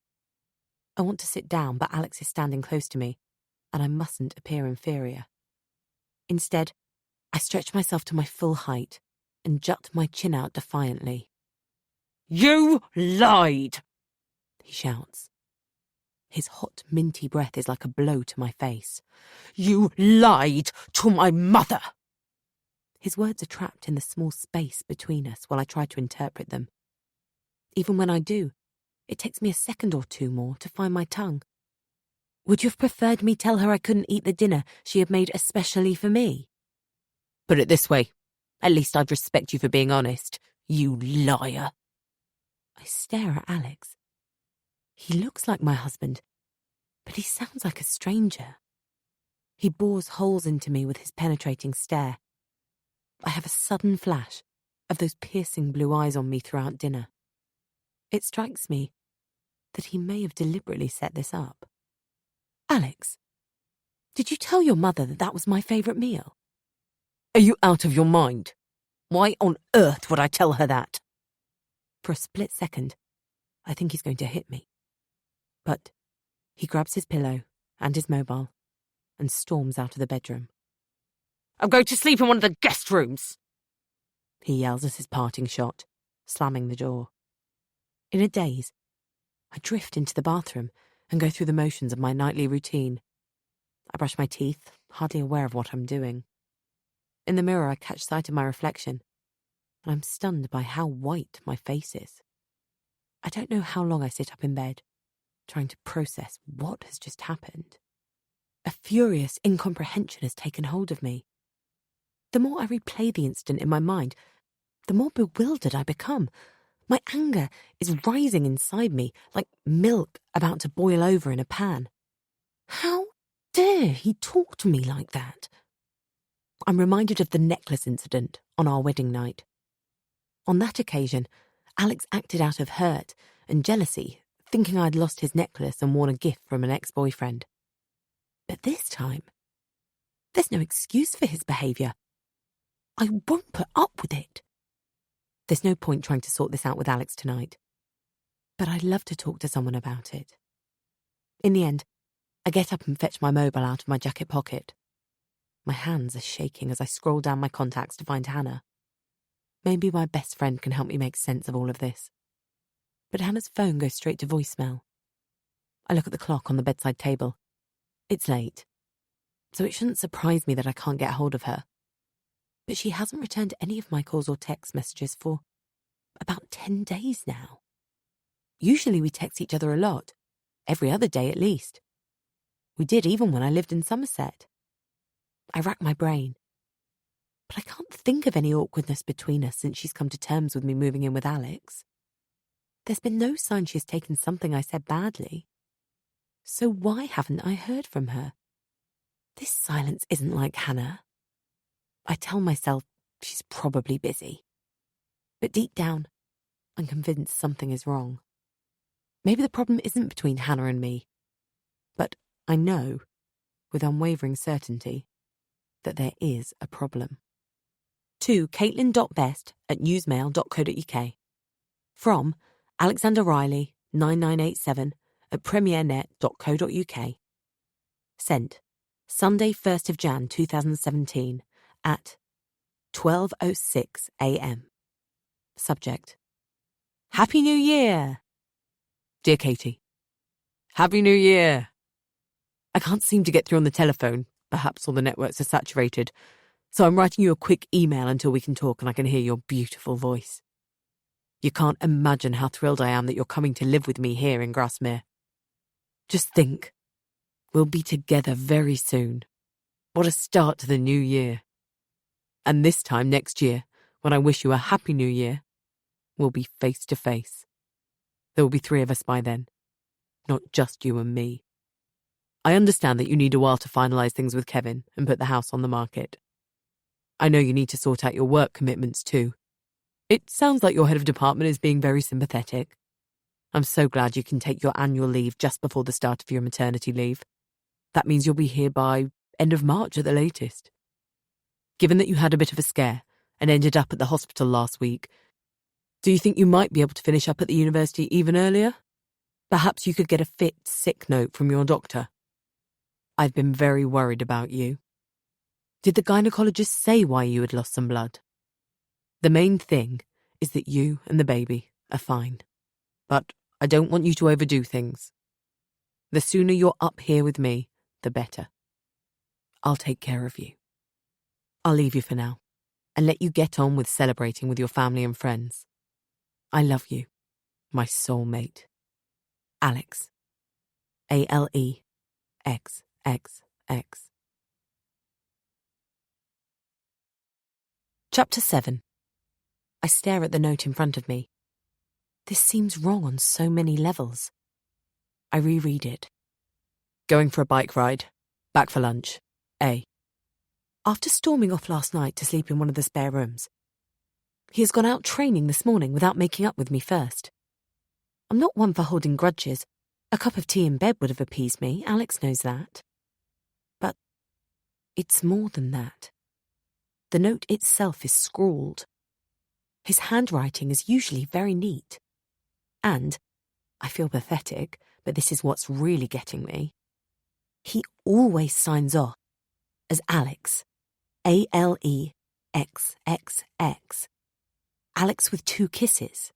I want to sit down, but Alex is standing close to me, and I mustn't appear inferior. Instead, I stretch myself to my full height and jut my chin out defiantly. "You lied!" he shouts. His hot, minty breath is like a blow to my face. "You lied to my mother!" His words are trapped in the small space between us while I try to interpret them. Even when I do, it takes me a second or two more to find my tongue. "Would you have preferred me tell her I couldn't eat the dinner she had made especially for me?" "Put it this way, at least I'd respect you for being honest, you liar." I stare at Alex. He looks like my husband, but he sounds like a stranger. He bores holes into me with his penetrating stare. I have a sudden flash of those piercing blue eyes on me throughout dinner. It strikes me that he may have deliberately set this up. "Alex, did you tell your mother that that was my favourite meal?" "Are you out of your mind? Why on earth would I tell her that?" For a split second, I think he's going to hit me. But he grabs his pillow and his mobile and storms out of the bedroom. "I'm going to sleep in one of the guest rooms," he yells as his parting shot, slamming the door. In a daze, I drift into the bathroom and go through the motions of my nightly routine. I brush my teeth, hardly aware of what I'm doing. In the mirror, I catch sight of my reflection, and I'm stunned by how white my face is. I don't know how long I sit up in bed, trying to process what has just happened. A furious incomprehension has taken hold of me. The more I replay the incident in my mind, the more bewildered I become. My anger is rising inside me like milk about to boil over in a pan. How dare he talk to me like that? I'm reminded of the necklace incident on our wedding night. On that occasion, Alex acted out of hurt and jealousy, thinking I'd lost his necklace and worn a gift from an ex-boyfriend. But this time, there's no excuse for his behaviour. I won't put up with it. There's no point trying to sort this out with Alex tonight. But I'd love to talk to someone about it. In the end, I get up and fetch my mobile out of my jacket pocket. My hands are shaking as I scroll down my contacts to find Hannah. Maybe my best friend can help me make sense of all of this. But Hannah's phone goes straight to voicemail. I look at the clock on the bedside table. It's late, so it shouldn't surprise me that I can't get hold of her. But she hasn't returned any of my calls or text messages for about 10 days now. Usually we text each other a lot, every other day at least. We did even when I lived in Somerset. I rack my brain, but I can't think of any awkwardness between us since she's come to terms with me moving in with Alex. There's been no sign she has taken something I said badly. So why haven't I heard from her? This silence isn't like Hannah. I tell myself she's probably busy. But deep down, I'm convinced something is wrong. Maybe the problem isn't between Hannah and me. But I know, with unwavering certainty, that there is a problem. To caitlin.best@newsmail.co.uk. From Alexander Riley, 9987 at premiernet.co.uk. Sent Sunday 1st of Jan 2017 at 12:06 a.m. Subject: Happy New Year! Dear Katie, Happy New Year! I can't seem to get through on the telephone, perhaps all the networks are saturated, So I'm writing you a quick email until we can talk and I can hear your beautiful voice. You can't imagine how thrilled I am that you're coming to live with me here in Grasmere. Just think, we'll be together very soon. What a start to the new year. And this time next year, when I wish you a happy new year, we'll be face to face. There will be 3 of us by then, not just you and me. I understand that you need a while to finalise things with Kevin and put the house on the market. I know you need to sort out your work commitments too. It sounds like your head of department is being very sympathetic. I'm so glad you can take your annual leave just before the start of your maternity leave. That means you'll be here by end of March at the latest. Given that you had a bit of a scare and ended up at the hospital last week, do you think you might be able to finish up at the university even earlier? Perhaps you could get a fit sick note from your doctor. I've been very worried about you. Did the gynecologist say why you had lost some blood? The main thing is that you and the baby are fine. But I don't want you to overdo things. The sooner you're up here with me, the better. I'll take care of you. I'll leave you for now and let you get on with celebrating with your family and friends. I love you, my soulmate. Alex. ALEXXX. Chapter 7. I stare at the note in front of me. This seems wrong on so many levels. I reread it. Going for a bike ride. Back for lunch. A. After storming off last night to sleep in one of the spare rooms, he has gone out training this morning without making up with me first. I'm not one for holding grudges. A cup of tea in bed would have appeased me, Alex knows that. But it's more than that. The note itself is scrawled. His handwriting is usually very neat. And, I feel pathetic, but this is what's really getting me, he always signs off as Alex. ALEXXX. Alex with 2 kisses.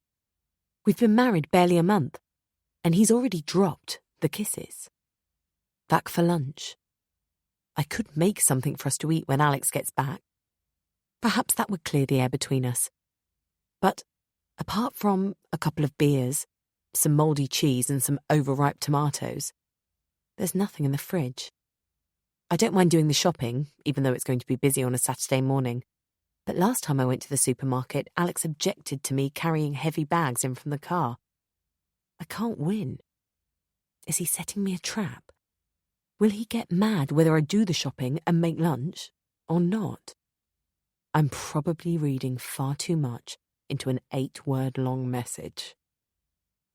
We've been married barely a month, and he's already dropped the kisses. Back for lunch. I could make something for us to eat when Alex gets back. Perhaps that would clear the air between us. But apart from a couple of beers, some mouldy cheese and some overripe tomatoes, there's nothing in the fridge. I don't mind doing the shopping, even though it's going to be busy on a Saturday morning. But last time I went to the supermarket, Alex objected to me carrying heavy bags in from the car. I can't win. Is he setting me a trap? Will he get mad whether I do the shopping and make lunch or not? I'm probably reading far too much into an 8-word-long message.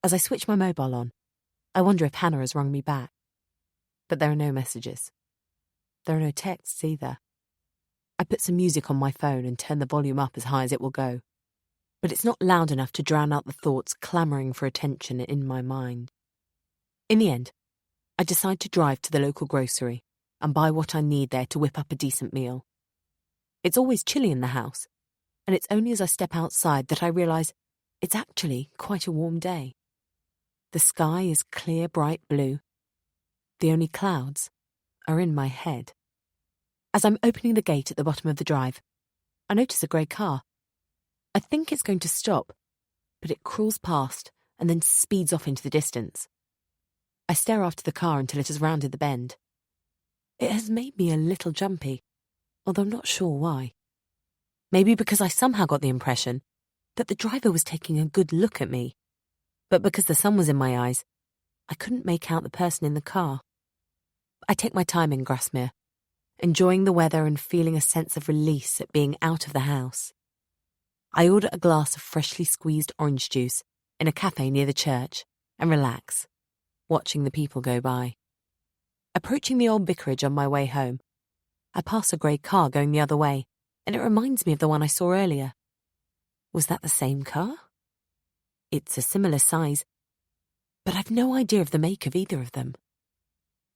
As I switch my mobile on, I wonder if Hannah has rung me back. But there are no messages. There are no texts either. I put some music on my phone and turn the volume up as high as it will go. But it's not loud enough to drown out the thoughts clamouring for attention in my mind. In the end, I decide to drive to the local grocery and buy what I need there to whip up a decent meal. It's always chilly in the house, and it's only as I step outside that I realise it's actually quite a warm day. The sky is clear, bright blue. The only clouds are in my head. As I'm opening the gate at the bottom of the drive, I notice a grey car. I think it's going to stop, but it crawls past and then speeds off into the distance. I stare after the car until it has rounded the bend. It has made me a little jumpy, although I'm not sure why. Maybe because I somehow got the impression that the driver was taking a good look at me, but because the sun was in my eyes, I couldn't make out the person in the car. I take my time in Grasmere, enjoying the weather and feeling a sense of release at being out of the house. I order a glass of freshly squeezed orange juice in a cafe near the church and relax, watching the people go by. Approaching the old vicarage on my way home, I pass a grey car going the other way, and it reminds me of the one I saw earlier. Was that the same car? It's a similar size, but I've no idea of the make of either of them.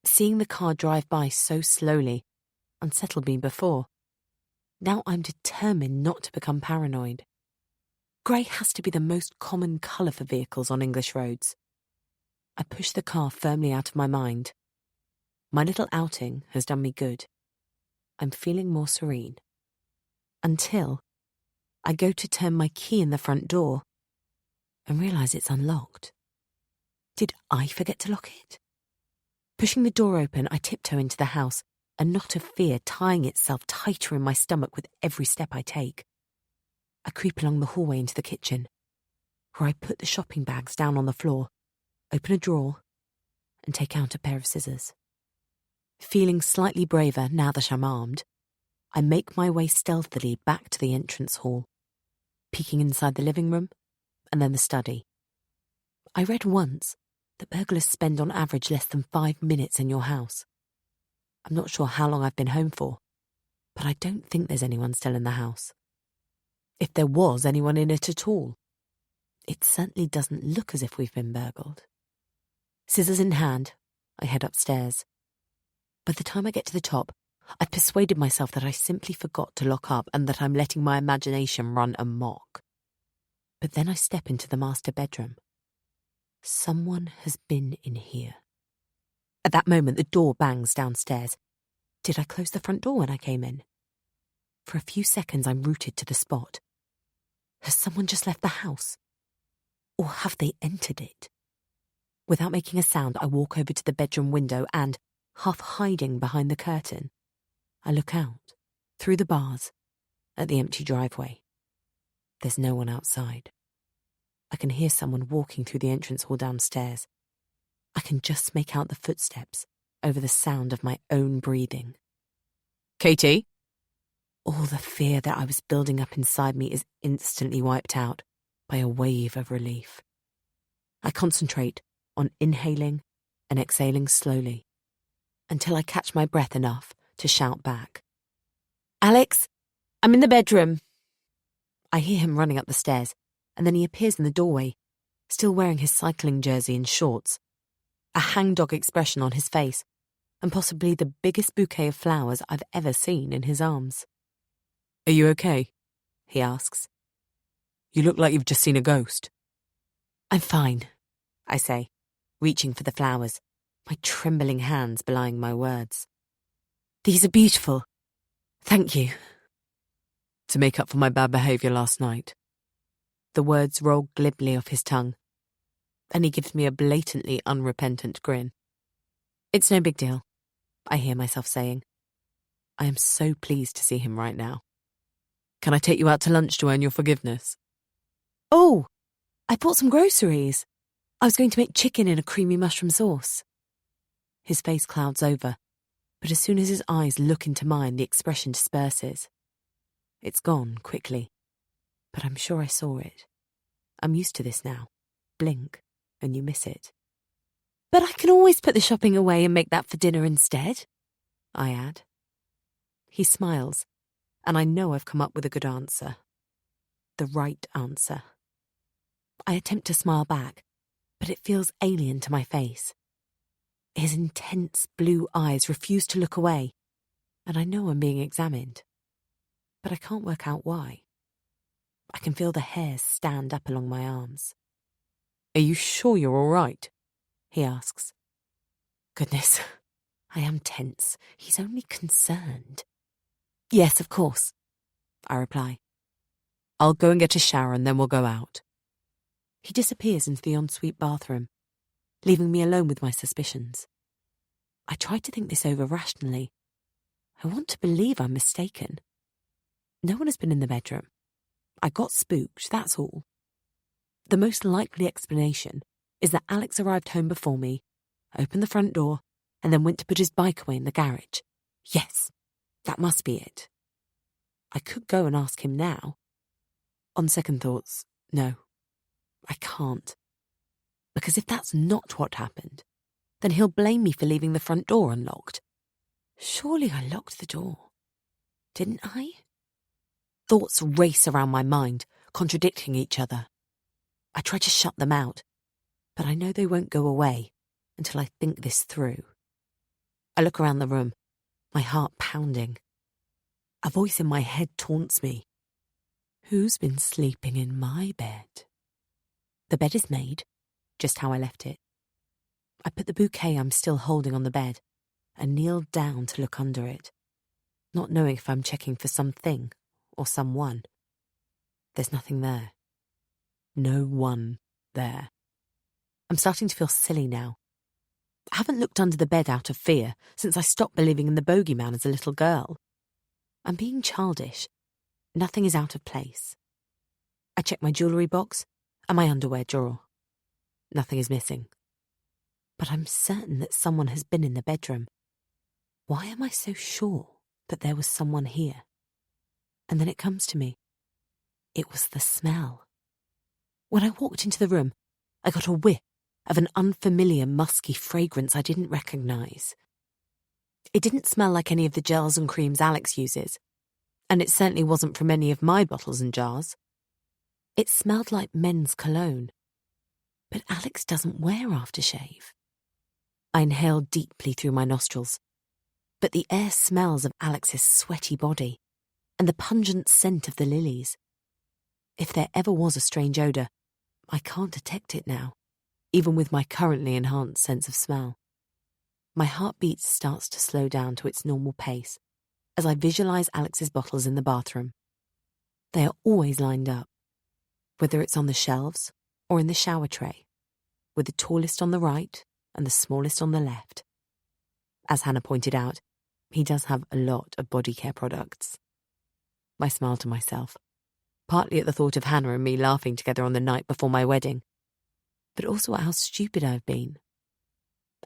Seeing the car drive by so slowly unsettled me before. Now I'm determined not to become paranoid. Grey has to be the most common colour for vehicles on English roads. I push the car firmly out of my mind. My little outing has done me good. I'm feeling more serene. Until I go to turn my key in the front door and realise it's unlocked. Did I forget to lock it? Pushing the door open, I tiptoe into the house, a knot of fear tying itself tighter in my stomach with every step I take. I creep along the hallway into the kitchen, where I put the shopping bags down on the floor, open a drawer, and take out a pair of scissors. Feeling slightly braver now that I'm armed, I make my way stealthily back to the entrance hall, peeking inside the living room and then the study. I read once that burglars spend on average less than 5 minutes in your house. I'm not sure how long I've been home for, but I don't think there's anyone still in the house. If there was anyone in it at all, it certainly doesn't look as if we've been burgled. Scissors in hand, I head upstairs. By the time I get to the top, I've persuaded myself that I simply forgot to lock up and that I'm letting my imagination run amok. But then I step into the master bedroom. Someone has been in here. At that moment, the door bangs downstairs. Did I close the front door when I came in? For a few seconds, I'm rooted to the spot. Has someone just left the house? Or have they entered it? Without making a sound, I walk over to the bedroom window and, half hiding behind the curtain, I look out, through the bars, at the empty driveway. There's no one outside. I can hear someone walking through the entrance hall downstairs. I can just make out the footsteps over the sound of my own breathing. Katie? All the fear that I was building up inside me is instantly wiped out by a wave of relief. I concentrate on inhaling and exhaling slowly until I catch my breath enough to shout back. "Alex, I'm in the bedroom." I hear him running up the stairs, and then he appears in the doorway, still wearing his cycling jersey and shorts, a hangdog expression on his face, and possibly the biggest bouquet of flowers I've ever seen in his arms. Are you okay? He asks. You look like you've just seen a ghost. I'm fine, I say, reaching for the flowers, my trembling hands belying my words. These are beautiful. Thank you. To make up for my bad behaviour last night. The words roll glibly off his tongue, and he gives me a blatantly unrepentant grin. It's no big deal, I hear myself saying. I am so pleased to see him right now. Can I take you out to lunch to earn your forgiveness? Oh, I bought some groceries. I was going to make chicken in a creamy mushroom sauce. His face clouds over, but as soon as his eyes look into mine, the expression disperses. It's gone quickly, but I'm sure I saw it. I'm used to this now. Blink, and you miss it. But I can always put the shopping away and make that for dinner instead, I add. He smiles, and I know I've come up with a good answer. The right answer. I attempt to smile back, but it feels alien to my face. His intense blue eyes refuse to look away, and I know I'm being examined. But I can't work out why. I can feel the hairs stand up along my arms. Are you sure you're all right? He asks. Goodness, I am tense. He's only concerned. Yes, of course, I reply. I'll go and get a shower and then we'll go out. He disappears into the ensuite bathroom, leaving me alone with my suspicions. I try to think this over rationally. I want to believe I'm mistaken. No one has been in the bedroom. I got spooked, that's all. The most likely explanation is that Alex arrived home before me, opened the front door, and then went to put his bike away in the garage. Yes, that must be it. I could go and ask him now. On second thoughts, no, I can't. Because if that's not what happened, then he'll blame me for leaving the front door unlocked. Surely I locked the door. Didn't I? Thoughts race around my mind, contradicting each other. I try to shut them out, but I know they won't go away until I think this through. I look around the room, my heart pounding. A voice in my head taunts me. Who's been sleeping in my bed? The bed is made, just how I left it. I put the bouquet I'm still holding on the bed and kneel down to look under it, not knowing if I'm checking for something or someone. There's nothing there. No one there. I'm starting to feel silly now. I haven't looked under the bed out of fear since I stopped believing in the bogeyman as a little girl. I'm being childish. Nothing is out of place. I check my jewellery box and my underwear drawer. Nothing is missing. But I'm certain that someone has been in the bedroom. Why am I so sure that there was someone here? And then it comes to me. It was the smell. When I walked into the room, I got a whiff of an unfamiliar musky fragrance I didn't recognise. It didn't smell like any of the gels and creams Alex uses, and it certainly wasn't from any of my bottles and jars. It smelled like men's cologne. But Alex doesn't wear aftershave. I inhaled deeply through my nostrils, but the air smells of Alex's sweaty body and the pungent scent of the lilies. If there ever was a strange odour, I can't detect it now, even with my currently enhanced sense of smell. My heartbeat starts to slow down to its normal pace as I visualise Alex's bottles in the bathroom. They are always lined up, whether it's on the shelves or in the shower tray, with the tallest on the right and the smallest on the left. As Hannah pointed out, he does have a lot of body care products. I smile to myself, partly at the thought of Hannah and me laughing together on the night before my wedding, but also at how stupid I've been.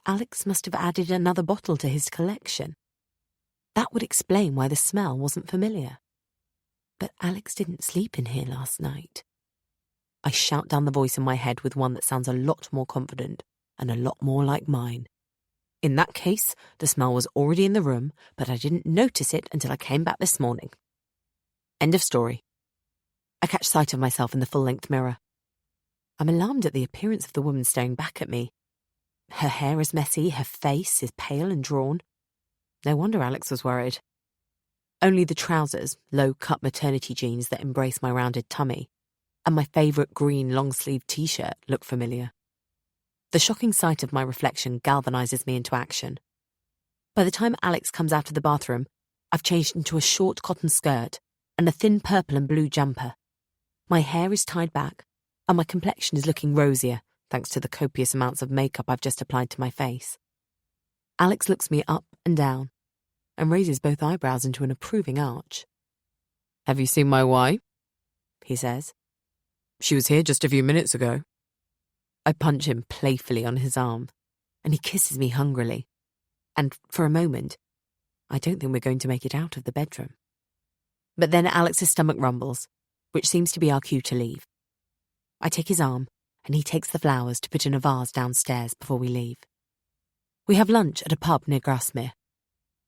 Alex must have added another bottle to his collection. That would explain why the smell wasn't familiar. But Alex didn't sleep in here last night. I shout down the voice in my head with one that sounds a lot more confident and a lot more like mine. In that case, the smell was already in the room, but I didn't notice it until I came back this morning. End of story. I catch sight of myself in the full-length mirror. I'm alarmed at the appearance of the woman staring back at me. Her hair is messy, her face is pale and drawn. No wonder Alex was worried. Only the trousers, low-cut maternity jeans that embrace my rounded tummy, and my favourite green long-sleeved t-shirt look familiar. The shocking sight of my reflection galvanises me into action. By the time Alex comes out of the bathroom, I've changed into a short cotton skirt and a thin purple and blue jumper. My hair is tied back, and my complexion is looking rosier, thanks to the copious amounts of makeup I've just applied to my face. Alex looks me up and down, and raises both eyebrows into an approving arch. "Have you seen my wife?" he says. "She was here just a few minutes ago." I punch him playfully on his arm, and he kisses me hungrily. And for a moment, I don't think we're going to make it out of the bedroom. But then Alex's stomach rumbles, which seems to be our cue to leave. I take his arm, and he takes the flowers to put in a vase downstairs before we leave. We have lunch at a pub near Grasmere.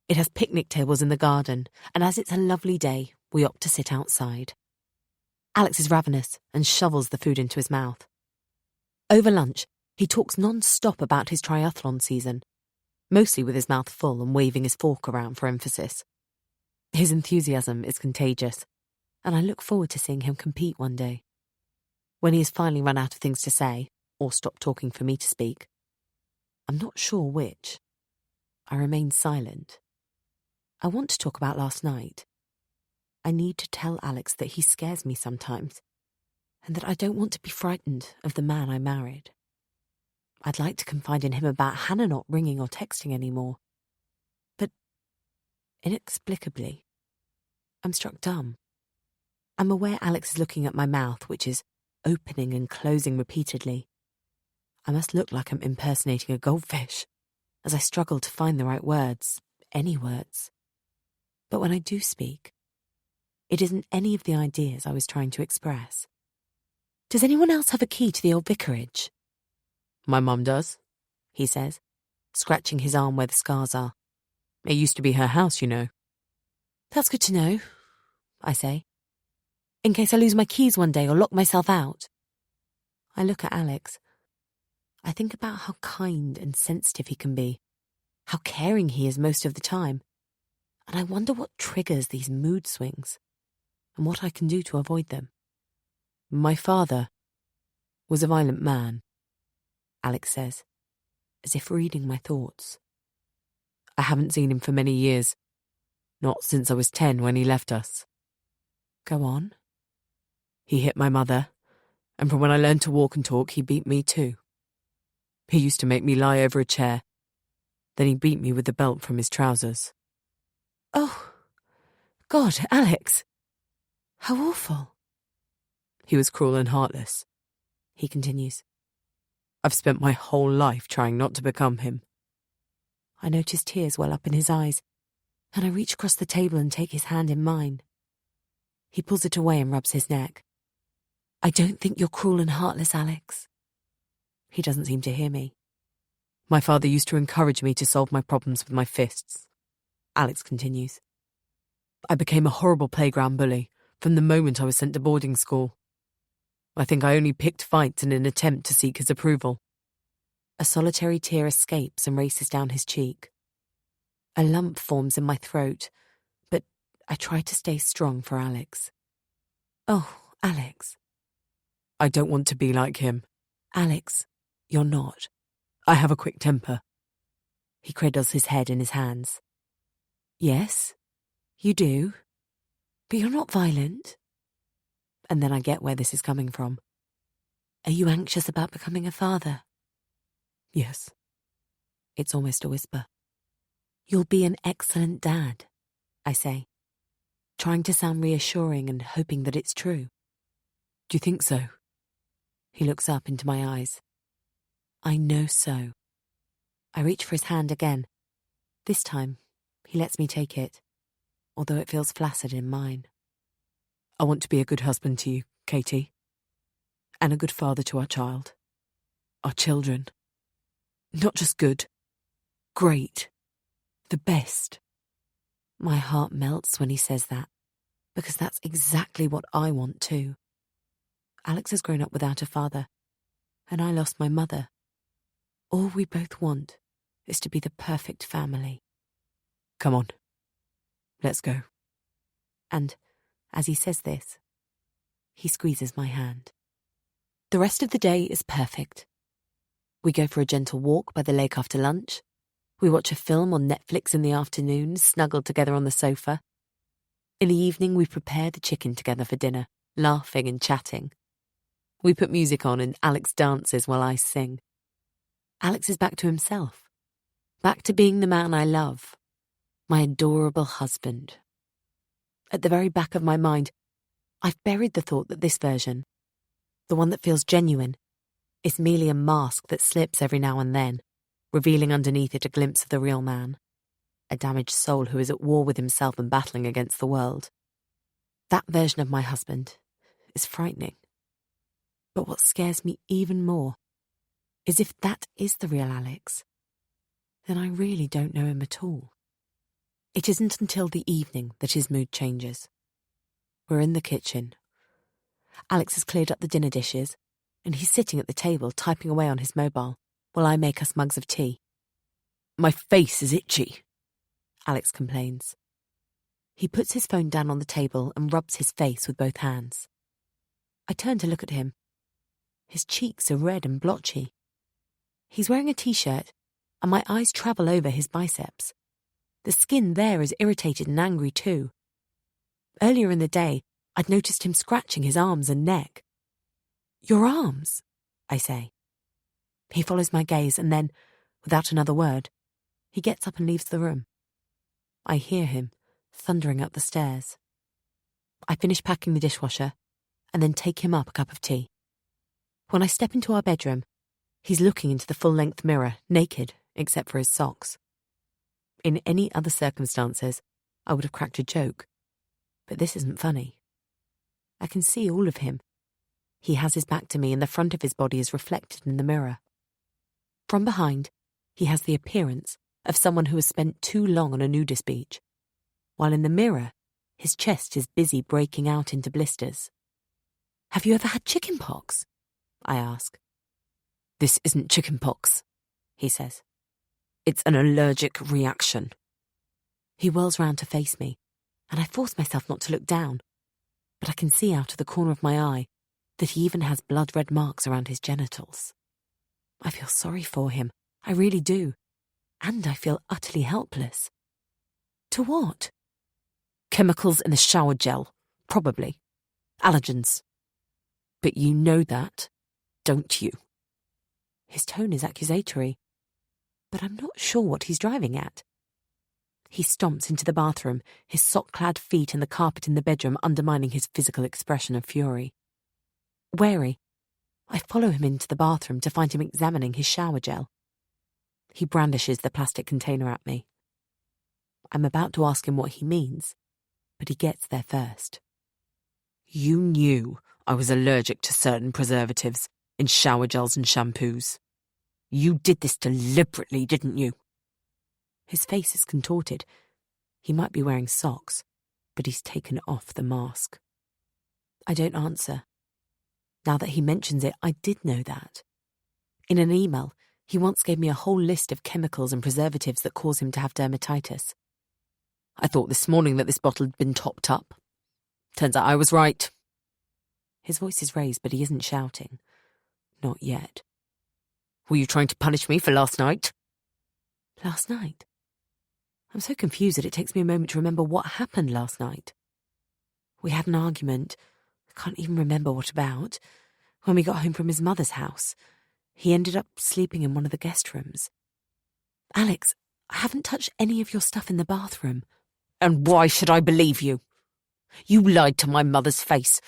It has picnic tables in the garden, and as it's a lovely day, we opt to sit outside. Alex is ravenous and shovels the food into his mouth. Over lunch, he talks non-stop about his triathlon season, mostly with his mouth full and waving his fork around for emphasis. His enthusiasm is contagious, and I look forward to seeing him compete one day. When he has finally run out of things to say, or stopped talking for me to speak, I'm not sure which, I remain silent. I want to talk about last night. I need to tell Alex that he scares me sometimes, and that I don't want to be frightened of the man I married. I'd like to confide in him about Hannah not ringing or texting anymore. But, inexplicably, I'm struck dumb. I'm aware Alex is looking at my mouth, which is opening and closing repeatedly. I must look like I'm impersonating a goldfish, as I struggle to find the right words, any words. But when I do speak, it isn't any of the ideas I was trying to express. Does anyone else have a key to the old vicarage? "My mum does," he says, scratching his arm where the scars are. "It used to be her house, you know." That's good to know, I say, in case I lose my keys one day or lock myself out. I look at Alex. I think about how kind and sensitive he can be, how caring he is most of the time, and I wonder what triggers these mood swings, and what I can do to avoid them. "My father was a violent man," Alex says, as if reading my thoughts. "I haven't seen him for many years, not since I was 10 when he left us." Go on. He hit my mother, and from when I learned to walk and talk, he beat me too. He used to make me lie over a chair. Then he beat me with the belt from his trousers. Oh, God, Alex. How awful. He was cruel and heartless, he continues. I've spent my whole life trying not to become him. I notice tears well up in his eyes, and I reach across the table and take his hand in mine. He pulls it away and rubs his neck. I don't think you're cruel and heartless, Alex. He doesn't seem to hear me. My father used to encourage me to solve my problems with my fists, Alex continues. I became a horrible playground bully from the moment I was sent to boarding school. I think I only picked fights in an attempt to seek his approval. A solitary tear escapes and races down his cheek. A lump forms in my throat, but I try to stay strong for Alex. Oh, Alex. I don't want to be like him. Alex, you're not. I have a quick temper. He cradles his head in his hands. Yes, you do. But you're not violent. And then I get where this is coming from. Are you anxious about becoming a father? Yes. It's almost a whisper. You'll be an excellent dad, I say, trying to sound reassuring and hoping that it's true. Do you think so? He looks up into my eyes. I know so. I reach for his hand again. This time, he lets me take it, although it feels flaccid in mine. I want to be a good husband to you, Katie. And a good father to our child. Our children. Not just good. Great. The best. My heart melts when he says that, because that's exactly what I want too. Alex has grown up without a father, and I lost my mother. All we both want is to be the perfect family. Come on. Let's go. And as he says this, he squeezes my hand. The rest of the day is perfect. We go for a gentle walk by the lake after lunch. We watch a film on Netflix in the afternoon, snuggled together on the sofa. In the evening, we prepare the chicken together for dinner, laughing and chatting. We put music on and Alex dances while I sing. Alex is back to himself, back to being the man I love, my adorable husband. At the very back of my mind, I've buried the thought that this version, the one that feels genuine, is merely a mask that slips every now and then, revealing underneath it a glimpse of the real man, a damaged soul who is at war with himself and battling against the world. That version of my husband is frightening. But what scares me even more is if that is the real Alex, then I really don't know him at all. It isn't until the evening that his mood changes. We're in the kitchen. Alex has cleared up the dinner dishes, and he's sitting at the table typing away on his mobile while I make us mugs of tea. My face is itchy, Alex complains. He puts his phone down on the table and rubs his face with both hands. I turn to look at him. His cheeks are red and blotchy. He's wearing a t-shirt, and my eyes travel over his biceps. The skin there is irritated and angry too. Earlier in the day, I'd noticed him scratching his arms and neck. Your arms, I say. He follows my gaze and then, without another word, he gets up and leaves the room. I hear him thundering up the stairs. I finish packing the dishwasher and then take him up a cup of tea. When I step into our bedroom, he's looking into the full-length mirror, naked except for his socks. In any other circumstances, I would have cracked a joke, but this isn't funny. I can see all of him. He has his back to me and the front of his body is reflected in the mirror. From behind, he has the appearance of someone who has spent too long on a nudist beach, while in the mirror, his chest is busy breaking out into blisters. Have you ever had chicken pox? I ask. This isn't chicken pox, he says. It's an allergic reaction. He whirls round to face me, and I force myself not to look down, but I can see out of the corner of my eye that he even has blood-red marks around his genitals. I feel sorry for him, I really do, and I feel utterly helpless. To what? Chemicals in the shower gel. Probably. Allergens. But you know that, don't you? His tone is accusatory, but I'm not sure what he's driving at. He stomps into the bathroom, his sock-clad feet and the carpet in the bedroom undermining his physical expression of fury. Wary, I follow him into the bathroom to find him examining his shower gel. He brandishes the plastic container at me. I'm about to ask him what he means, but he gets there first. You knew I was allergic to certain preservatives in shower gels and shampoos. You did this deliberately, didn't you? His face is contorted. He might be wearing socks, but he's taken off the mask. I don't answer. Now that he mentions it, I did know that. In an email, he once gave me a whole list of chemicals and preservatives that cause him to have dermatitis. I thought this morning that this bottle had been topped up. Turns out I was right. His voice is raised, but he isn't shouting. Not yet. Were you trying to punish me for last night? Last night? I'm so confused that it takes me a moment to remember what happened last night. We had an argument. I can't even remember what about. When we got home from his mother's house, he ended up sleeping in one of the guest rooms. Alex, I haven't touched any of your stuff in the bathroom. And why should I believe you? You lied to my mother's face.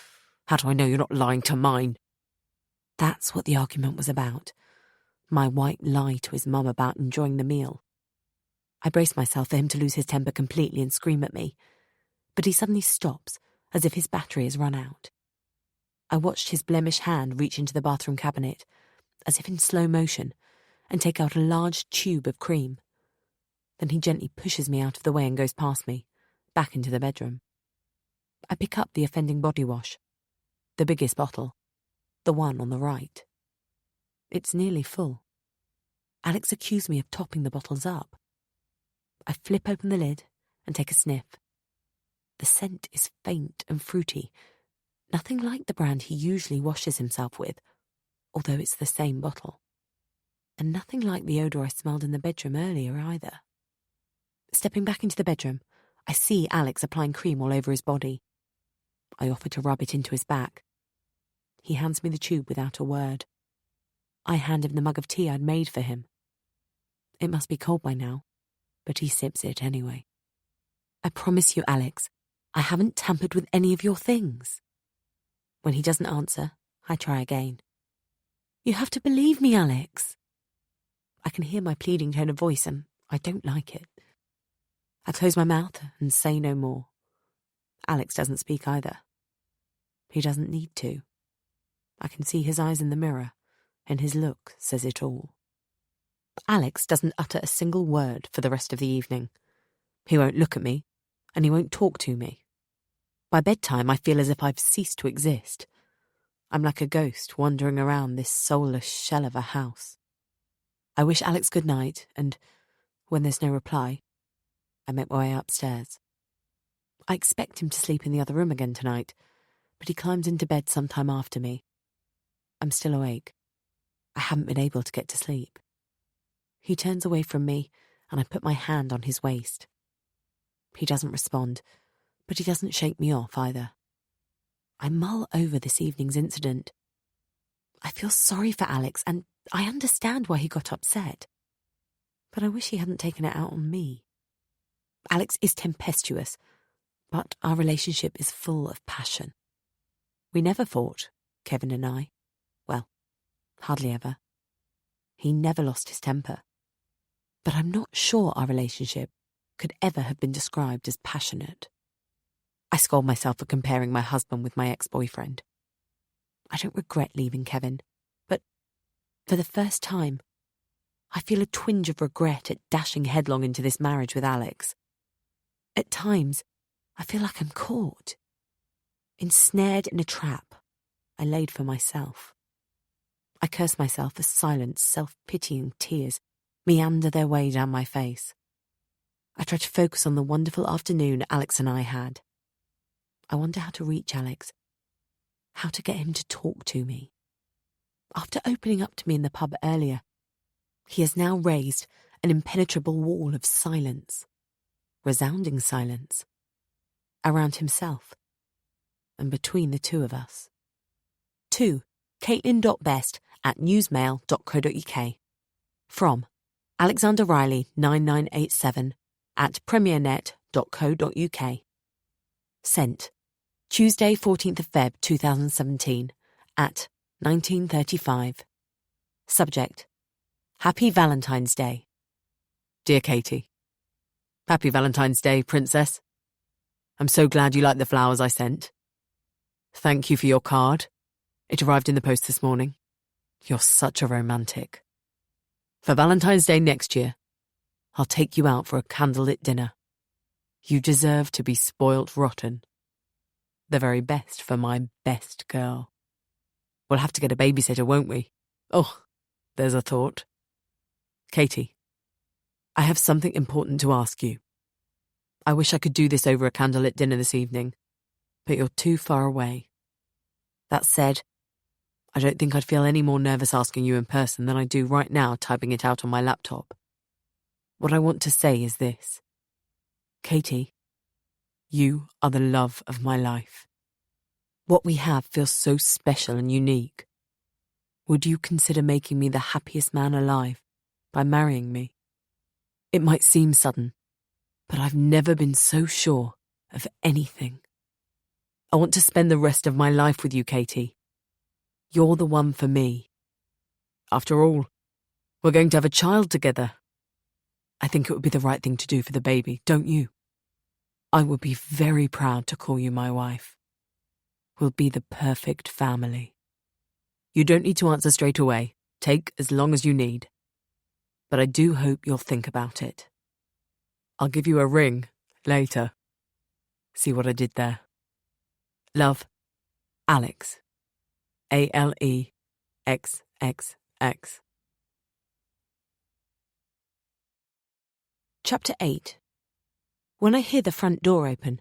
How do I know you're not lying to mine? That's what the argument was about. My white lie to his mum about enjoying the meal. I brace myself for him to lose his temper completely and scream at me, but he suddenly stops, as if his battery has run out. I watched his blemished hand reach into the bathroom cabinet, as if in slow motion, and take out a large tube of cream. Then he gently pushes me out of the way and goes past me, back into the bedroom. I pick up the offending body wash, the biggest bottle, the one on the right. It's nearly full. Alex accused me of topping the bottles up. I flip open the lid and take a sniff. The scent is faint and fruity, nothing like the brand he usually washes himself with, although it's the same bottle. And nothing like the odour I smelled in the bedroom earlier either. Stepping back into the bedroom, I see Alex applying cream all over his body. I offer to rub it into his back. He hands me the tube without a word. I hand him the mug of tea I'd made for him. It must be cold by now, but he sips it anyway. I promise you, Alex, I haven't tampered with any of your things. When he doesn't answer, I try again. You have to believe me, Alex. I can hear my pleading tone of voice and I don't like it. I close my mouth and say no more. Alex doesn't speak either. He doesn't need to. I can see his eyes in the mirror, and his look says it all. Alex doesn't utter a single word for the rest of the evening. He won't look at me, and he won't talk to me. By bedtime, I feel as if I've ceased to exist. I'm like a ghost wandering around this soulless shell of a house. I wish Alex good night, and, when there's no reply, I make my way upstairs. I expect him to sleep in the other room again tonight, but he climbs into bed sometime after me. I'm still awake. I haven't been able to get to sleep. He turns away from me, and I put my hand on his waist. He doesn't respond, but he doesn't shake me off either. I mull over this evening's incident. I feel sorry for Alex, and I understand why he got upset. But I wish he hadn't taken it out on me. Alex is tempestuous, but our relationship is full of passion. We never fought, Kevin and I. Well, hardly ever. He never lost his temper. But I'm not sure our relationship could ever have been described as passionate. I scold myself for comparing my husband with my ex-boyfriend. I don't regret leaving Kevin, but for the first time, I feel a twinge of regret at dashing headlong into this marriage with Alex. At times, I feel like I'm caught, ensnared in a trap I laid for myself. I curse myself as silent, self-pitying tears meander their way down my face. I try to focus on the wonderful afternoon Alex and I had. I wonder how to reach Alex, how to get him to talk to me. After opening up to me in the pub earlier, he has now raised an impenetrable wall of silence, resounding silence, around himself, and between the two of us. To caitlin.best@newsmail.co.uk. From Alexander Riley 9987@premiernet.co.uk. Sent Tuesday 14th of Feb 2017 at 19:35. Subject: Happy Valentine's Day. Dear Katie, Happy Valentine's Day, Princess. I'm so glad you liked the flowers I sent. Thank you for your card. It arrived in the post this morning. You're such a romantic. For Valentine's Day next year, I'll take you out for a candlelit dinner. You deserve to be spoilt rotten. The very best for my best girl. We'll have to get a babysitter, won't we? Oh, there's a thought. Katie, I have something important to ask you. I wish I could do this over a candlelit dinner this evening, but you're too far away. That said, I don't think I'd feel any more nervous asking you in person than I do right now typing it out on my laptop. What I want to say is this. Katie, you are the love of my life. What we have feels so special and unique. Would you consider making me the happiest man alive by marrying me? It might seem sudden, but I've never been so sure of anything. I want to spend the rest of my life with you, Katie. You're the one for me. After all, we're going to have a child together. I think it would be the right thing to do for the baby, don't you? I would be very proud to call you my wife. We'll be the perfect family. You don't need to answer straight away. Take as long as you need. But I do hope you'll think about it. I'll give you a ring later. See what I did there? Love, Alex. ALEXXX. Chapter 8. When I hear the front door open,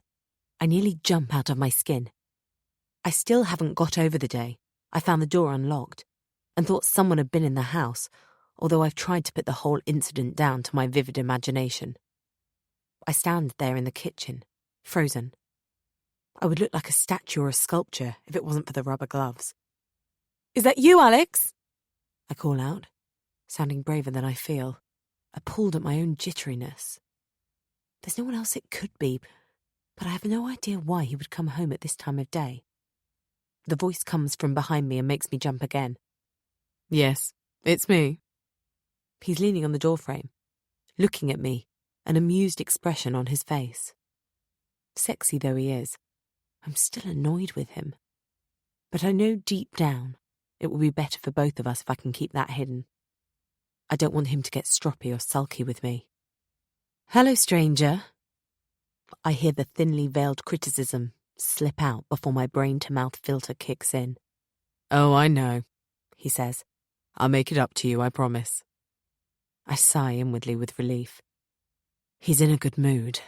I nearly jump out of my skin. I still haven't got over the day I found the door unlocked and thought someone had been in the house, although I've tried to put the whole incident down to my vivid imagination. I stand there in the kitchen, frozen. I would look like a statue or a sculpture if it wasn't for the rubber gloves. "Is that you, Alex?" I call out, sounding braver than I feel, appalled at my own jitteriness. There's no one else it could be, but I have no idea why he would come home at this time of day. The voice comes from behind me and makes me jump again. Yes, it's me. He's leaning on the doorframe, looking at me, an amused expression on his face. Sexy though he is, I'm still annoyed with him. But I know deep down it will be better for both of us if I can keep that hidden. I don't want him to get stroppy or sulky with me. "Hello, stranger." I hear the thinly veiled criticism slip out before my brain-to-mouth filter kicks in. "Oh, I know," he says. "I'll make it up to you, I promise." I sigh inwardly with relief. He's in a good mood.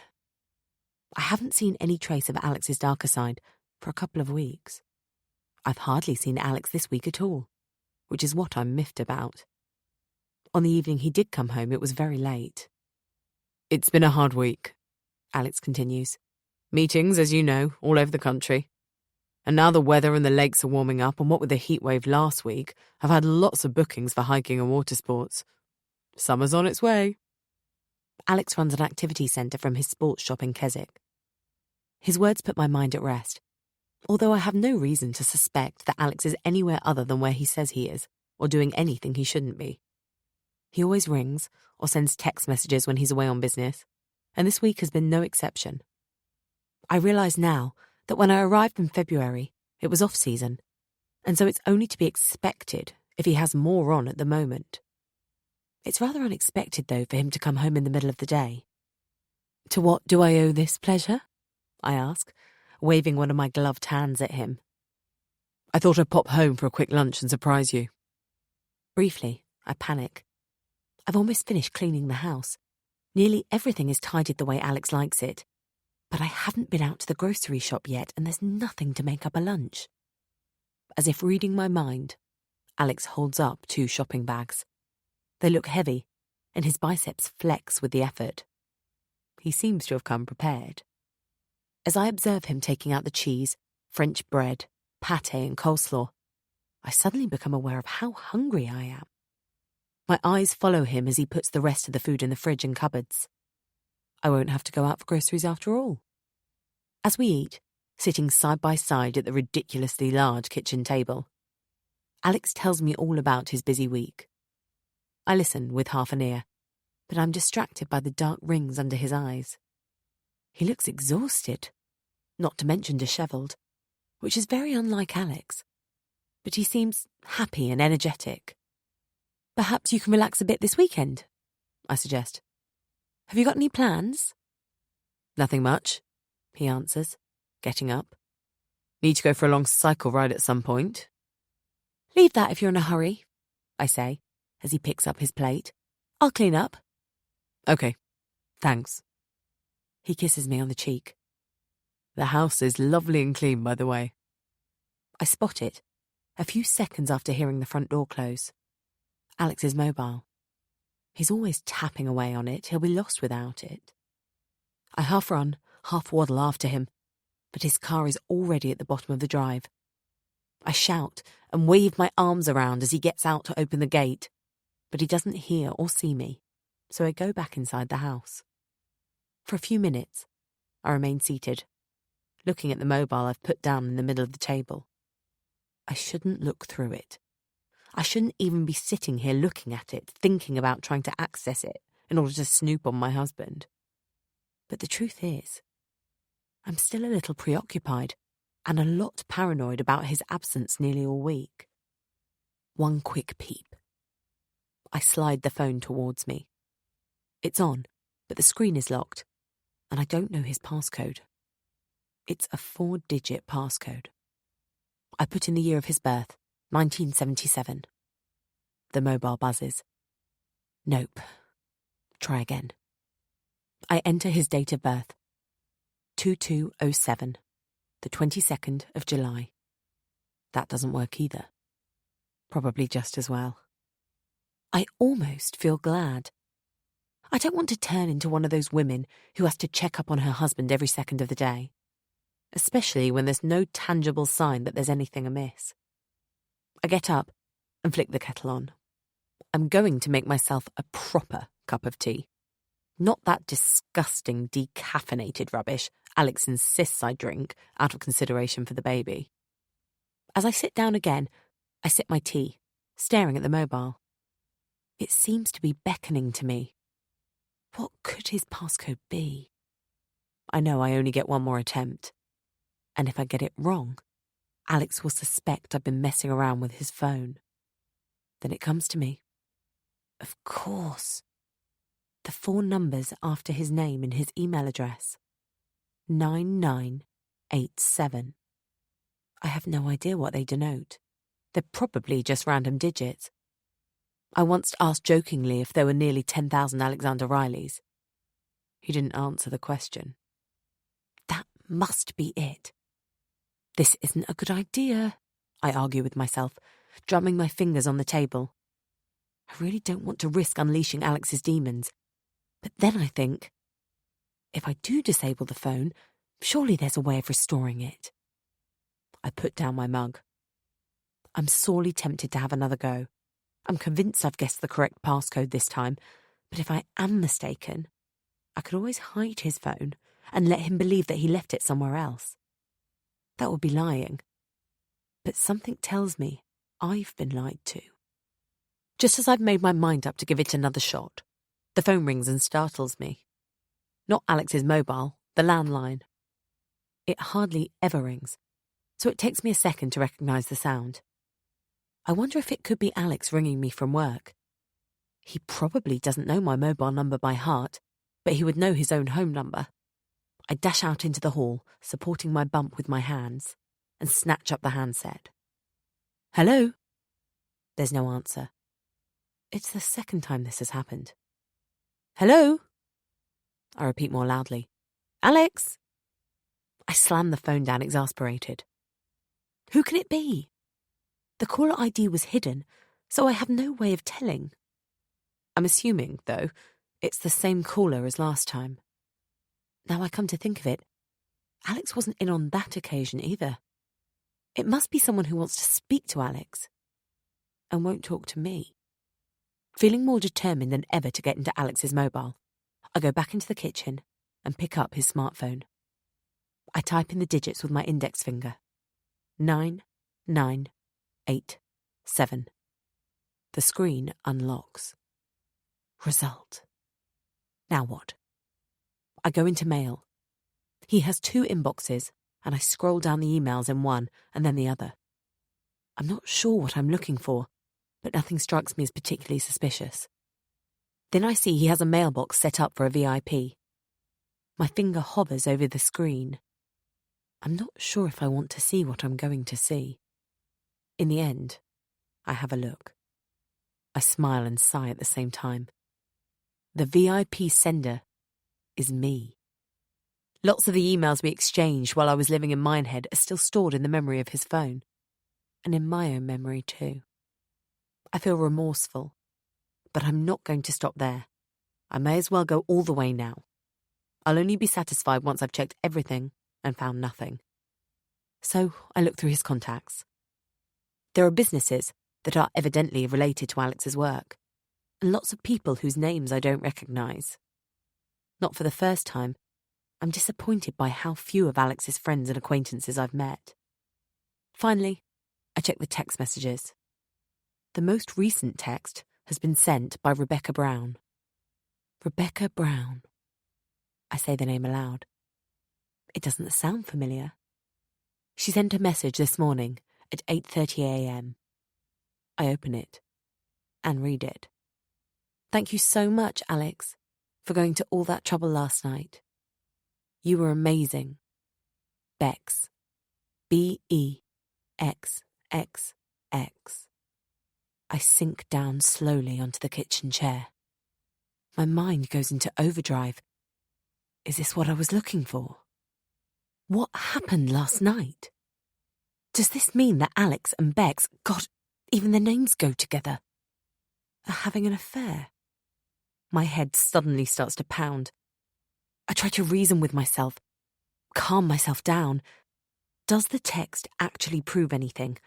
I haven't seen any trace of Alex's darker side for a couple of weeks. I've hardly seen Alex this week at all, which is what I'm miffed about. On the evening he did come home, it was very late. "It's been a hard week," Alex continues. "Meetings, as you know, all over the country. And now the weather and the lakes are warming up, and what with the heat wave last week, I've had lots of bookings for hiking and water sports. Summer's on its way." Alex runs an activity centre from his sports shop in Keswick. His words put my mind at rest, although I have no reason to suspect that Alex is anywhere other than where he says he is, or doing anything he shouldn't be. He always rings or sends text messages when he's away on business, and this week has been no exception. I realise now that when I arrived in February, it was off-season, and so it's only to be expected if he has more on at the moment. It's rather unexpected, though, for him to come home in the middle of the day. "To what do I owe this pleasure?" I ask, waving one of my gloved hands at him. "I thought I'd pop home for a quick lunch and surprise you." Briefly, I panic. I've almost finished cleaning the house. Nearly everything is tidied the way Alex likes it, but I haven't been out to the grocery shop yet, and there's nothing to make up a lunch. As if reading my mind, Alex holds up 2 shopping bags. They look heavy, and his biceps flex with the effort. He seems to have come prepared. As I observe him taking out the cheese, French bread, pâté and coleslaw, I suddenly become aware of how hungry I am. My eyes follow him as he puts the rest of the food in the fridge and cupboards. I won't have to go out for groceries after all. As we eat, sitting side by side at the ridiculously large kitchen table, Alex tells me all about his busy week. I listen with half an ear, but I'm distracted by the dark rings under his eyes. He looks exhausted, not to mention dishevelled, which is very unlike Alex, but he seems happy and energetic. Perhaps you can relax a bit this weekend, I suggest. Have you got any plans? Nothing much, he answers, getting up. Need to go for a long cycle ride at some point. Leave that if you're in a hurry, I say, as he picks up his plate. I'll clean up. Okay, thanks. He kisses me on the cheek. The house is lovely and clean, by the way. I spot it, a few seconds after hearing the front door close. Alex's mobile. He's always tapping away on it. He'll be lost without it. I half run, half waddle after him, but his car is already at the bottom of the drive. I shout and wave my arms around as he gets out to open the gate, but he doesn't hear or see me, so I go back inside the house. For a few minutes, I remain seated, looking at the mobile I've put down in the middle of the table. I shouldn't look through it. I shouldn't even be sitting here looking at it, thinking about trying to access it in order to snoop on my husband. But the truth is, I'm still a little preoccupied and a lot paranoid about his absence nearly all week. One quick peep. I slide the phone towards me. It's on, but the screen is locked, and I don't know his passcode. It's a 4-digit passcode. I put in the year of his birth, 1977. The mobile buzzes. Nope. Try again. I enter his date of birth. 2207, the 22nd of July. That doesn't work either. Probably just as well. I almost feel glad. I don't want to turn into one of those women who has to check up on her husband every second of the day, especially when there's no tangible sign that there's anything amiss. I get up and flick the kettle on. I'm going to make myself a proper cup of tea. Not that disgusting decaffeinated rubbish Alex insists I drink out of consideration for the baby. As I sit down again, I sip my tea, staring at the mobile. It seems to be beckoning to me. What could his passcode be? I know I only get one more attempt. And if I get it wrong, Alex will suspect I've been messing around with his phone. Then it comes to me. Of course. The 4 numbers after his name in his email address. 9987. I have no idea what they denote. They're probably just random digits. I once asked jokingly if there were nearly 10,000 Alexander Rileys. He didn't answer the question. That must be it. This isn't a good idea, I argue with myself, drumming my fingers on the table. I really don't want to risk unleashing Alex's demons. But then I think, if I do disable the phone, surely there's a way of restoring it. I put down my mug. I'm sorely tempted to have another go. I'm convinced I've guessed the correct passcode this time, but if I am mistaken, I could always hide his phone and let him believe that he left it somewhere else. That would be lying. But something tells me I've been lied to. Just as I've made my mind up to give it another shot, the phone rings and startles me. Not Alex's mobile, the landline. It hardly ever rings, so it takes me a second to recognise the sound. I wonder if it could be Alex ringing me from work. He probably doesn't know my mobile number by heart, but he would know his own home number. I dash out into the hall, supporting my bump with my hands, and snatch up the handset. Hello? There's no answer. It's the second time this has happened. Hello? I repeat more loudly. Alex? I slam the phone down, exasperated. Who can it be? The caller ID was hidden, so I have no way of telling. I'm assuming, though, it's the same caller as last time. Now I come to think of it, Alex wasn't in on that occasion either. It must be someone who wants to speak to Alex and won't talk to me. Feeling more determined than ever to get into Alex's mobile, I go back into the kitchen and pick up his smartphone. I type in the digits with my index finger. 9987. The screen unlocks. Result. Now what? I go into mail. He has 2 inboxes, and I scroll down the emails in one and then the other. I'm not sure what I'm looking for, but nothing strikes me as particularly suspicious. Then I see he has a mailbox set up for a VIP. My finger hovers over the screen. I'm not sure if I want to see what I'm going to see. In the end, I have a look. I smile and sigh at the same time. The VIP sender is me. Lots of the emails we exchanged while I was living in Minehead are still stored in the memory of his phone. And in my own memory too. I feel remorseful, but I'm not going to stop there. I may as well go all the way now. I'll only be satisfied once I've checked everything and found nothing. So I look through his contacts. There are businesses that are evidently related to Alex's work, and lots of people whose names I don't recognise. Not for the first time, I'm disappointed by how few of Alex's friends and acquaintances I've met. Finally, I check the text messages. The most recent text has been sent by Rebecca Brown. Rebecca Brown. I say the name aloud. It doesn't sound familiar. She sent a message this morning at 8:30 a.m. I open it and read it. Thank you so much, Alex, for going to all that trouble last night. You were amazing. Bex. BEXXX. I sink down slowly onto the kitchen chair. My mind goes into overdrive. Is this what I was looking for? What happened last night? Does this mean that Alex and Bex, God, even their names go together, are having an affair? My head suddenly starts to pound. I try to reason with myself, calm myself down. Does the text actually prove anything?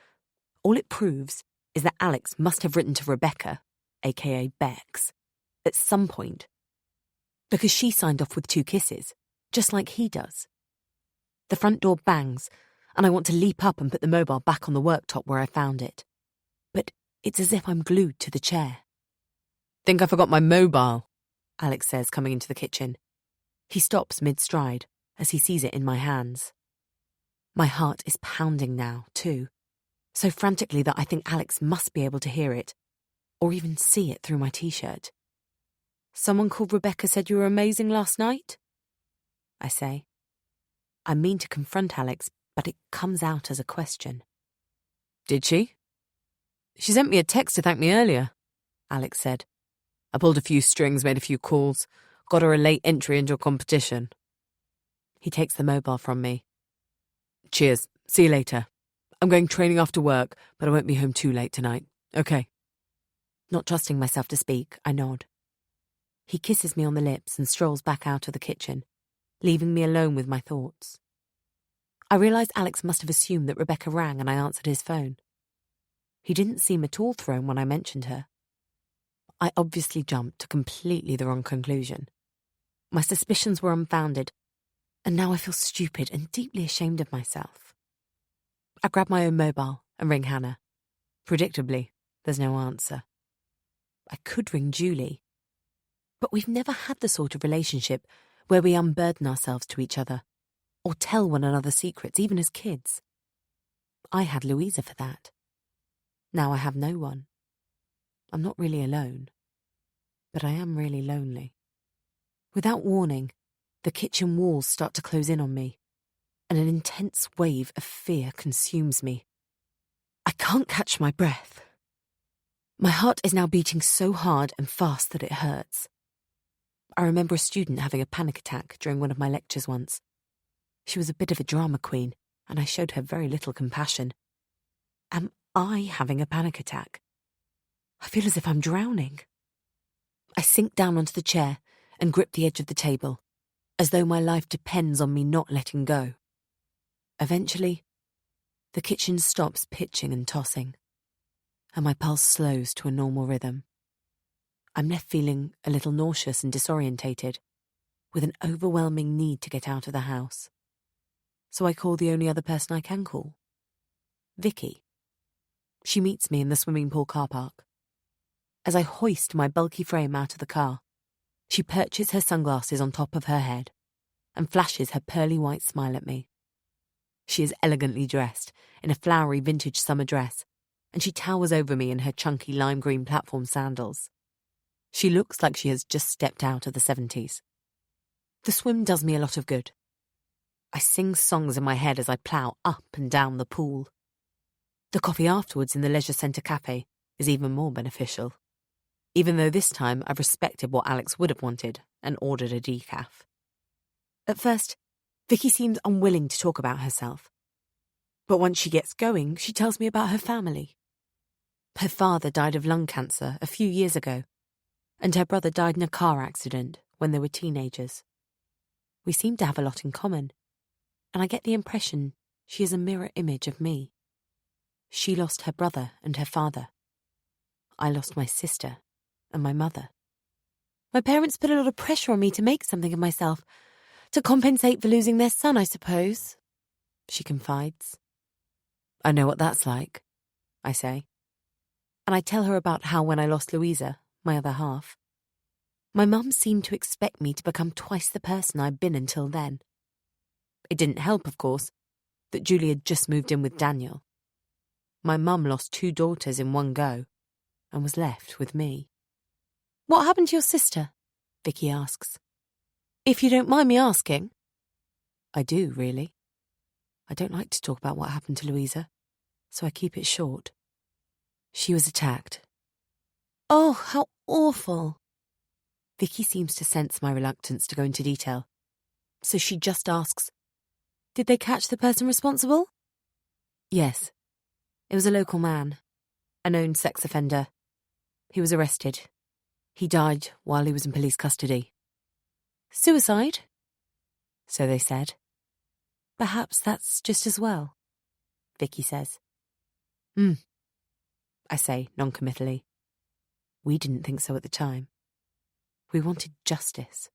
All it proves is that Alex must have written to Rebecca, aka Bex, at some point. Because she signed off with 2 kisses, just like he does. The front door bangs, and I want to leap up and put the mobile back on the worktop where I found it. But it's as if I'm glued to the chair. Think I forgot my mobile, Alex says, coming into the kitchen. He stops mid-stride as he sees it in my hands. My heart is pounding now, too, so frantically that I think Alex must be able to hear it, or even see it through my t-shirt. Someone called Rebecca said you were amazing last night? I say. I mean to confront Alex, but it comes out as a question. Did she? She sent me a text to thank me earlier, Alex said. I pulled a few strings, made a few calls, got her a late entry into a competition. He takes the mobile from me. Cheers. See you later. I'm going training after work, but I won't be home too late tonight. Okay. Not trusting myself to speak, I nod. He kisses me on the lips and strolls back out of the kitchen, leaving me alone with my thoughts. I realised Alex must have assumed that Rebecca rang and I answered his phone. He didn't seem at all thrown when I mentioned her. I obviously jumped to completely the wrong conclusion. My suspicions were unfounded, and now I feel stupid and deeply ashamed of myself. I grab my own mobile and ring Hannah. Predictably, there's no answer. I could ring Julie, but we've never had the sort of relationship where we unburden ourselves to each other, or tell one another secrets, even as kids. I had Louisa for that. Now I have no one. I'm not really alone, but I am really lonely. Without warning, the kitchen walls start to close in on me, and an intense wave of fear consumes me. I can't catch my breath. My heart is now beating so hard and fast that it hurts. I remember a student having a panic attack during one of my lectures once. She was a bit of a drama queen, and I showed her very little compassion. Am I having a panic attack? I feel as if I'm drowning. I sink down onto the chair and grip the edge of the table, as though my life depends on me not letting go. Eventually, The kitchen stops pitching and tossing, and my pulse slows to a normal rhythm. I'm left feeling a little nauseous and disorientated, with an overwhelming need to get out of the house. So I call the only other person I can call. Vicky. She meets me in the swimming pool car park. As I hoist my bulky frame out of the car, she perches her sunglasses on top of her head and flashes her pearly white smile at me. She is elegantly dressed in a flowery vintage summer dress, and she towers over me in her chunky lime green platform sandals. She looks like she has just stepped out of the 70s. The swim does me a lot of good. I sing songs in my head as I plough up and down the pool. The coffee afterwards in the leisure centre cafe is even more beneficial, even though this time I've respected what Alex would have wanted and ordered a decaf. At first, Vicky seems unwilling to talk about herself. But once she gets going, she tells me about her family. Her father died of lung cancer a few years ago, and her brother died in a car accident when they were teenagers. We seem to have a lot in common, and I get the impression she is a mirror image of me. She lost her brother and her father. I lost my sister and my mother. My parents put a lot of pressure on me to make something of myself, to compensate for losing their son, I suppose, she confides. I know what that's like, I say. And I tell her about how when I lost Louisa, my other half, my mum seemed to expect me to become twice the person I'd been until then. It didn't help, of course, that Julie had just moved in with Daniel. My mum lost 2 daughters in one go and was left with me. What happened to your sister? Vicky asks. If you don't mind me asking. I do, really. I don't like to talk about what happened to Louisa, so I keep it short. She was attacked. Oh, how awful. Vicky seems to sense my reluctance to go into detail, so she just asks, did they catch the person responsible? Yes. It was a local man, a known sex offender. He was arrested. He died while he was in police custody. Suicide? So they said. Perhaps that's just as well, Vicky says. I say non-committally. We didn't think so at the time. We wanted justice.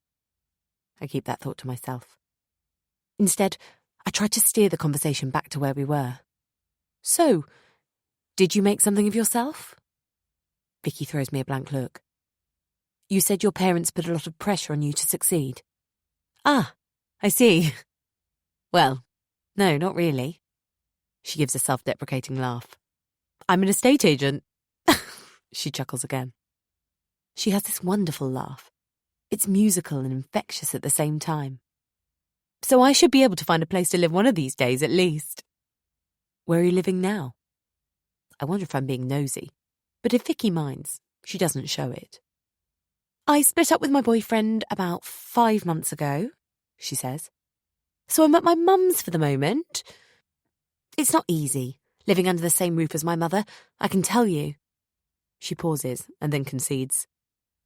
I keep that thought to myself. Instead, I tried to steer the conversation back to where we were. So, did you make something of yourself? Vicky throws me a blank look. You said your parents put a lot of pressure on you to succeed. Ah, I see. Well, no, not really. She gives a self-deprecating laugh. I'm an estate agent. She chuckles again. She has this wonderful laugh. It's musical and infectious at the same time. So I should be able to find a place to live one of these days at least. Where are you living now? I wonder if I'm being nosy, but if Vicky minds, she doesn't show it. I split up with my boyfriend about 5 months ago, she says. So I'm at my mum's for the moment. It's not easy, living under the same roof as my mother, I can tell you. She pauses and then concedes.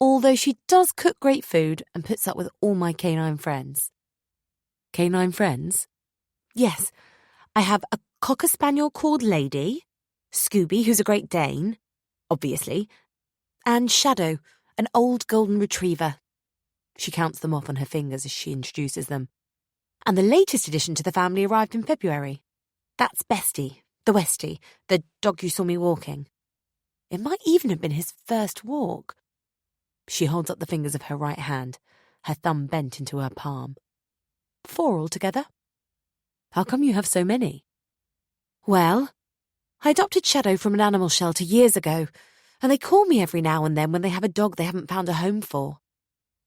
Although she does cook great food and puts up with all my canine friends. Canine friends? Yes. I have a Cocker Spaniel called Lady, Scooby, who's a Great Dane, obviously, and Shadow, an old golden retriever. She counts them off on her fingers as she introduces them. And the latest addition to the family arrived in February. That's Bestie, the Westie, the dog you saw me walking. It might even have been his first walk. She holds up the fingers of her right hand, her thumb bent into her palm. 4 altogether. How come you have so many? Well, I adopted Shadow from an animal shelter years ago, and they call me every now and then when they have a dog they haven't found a home for.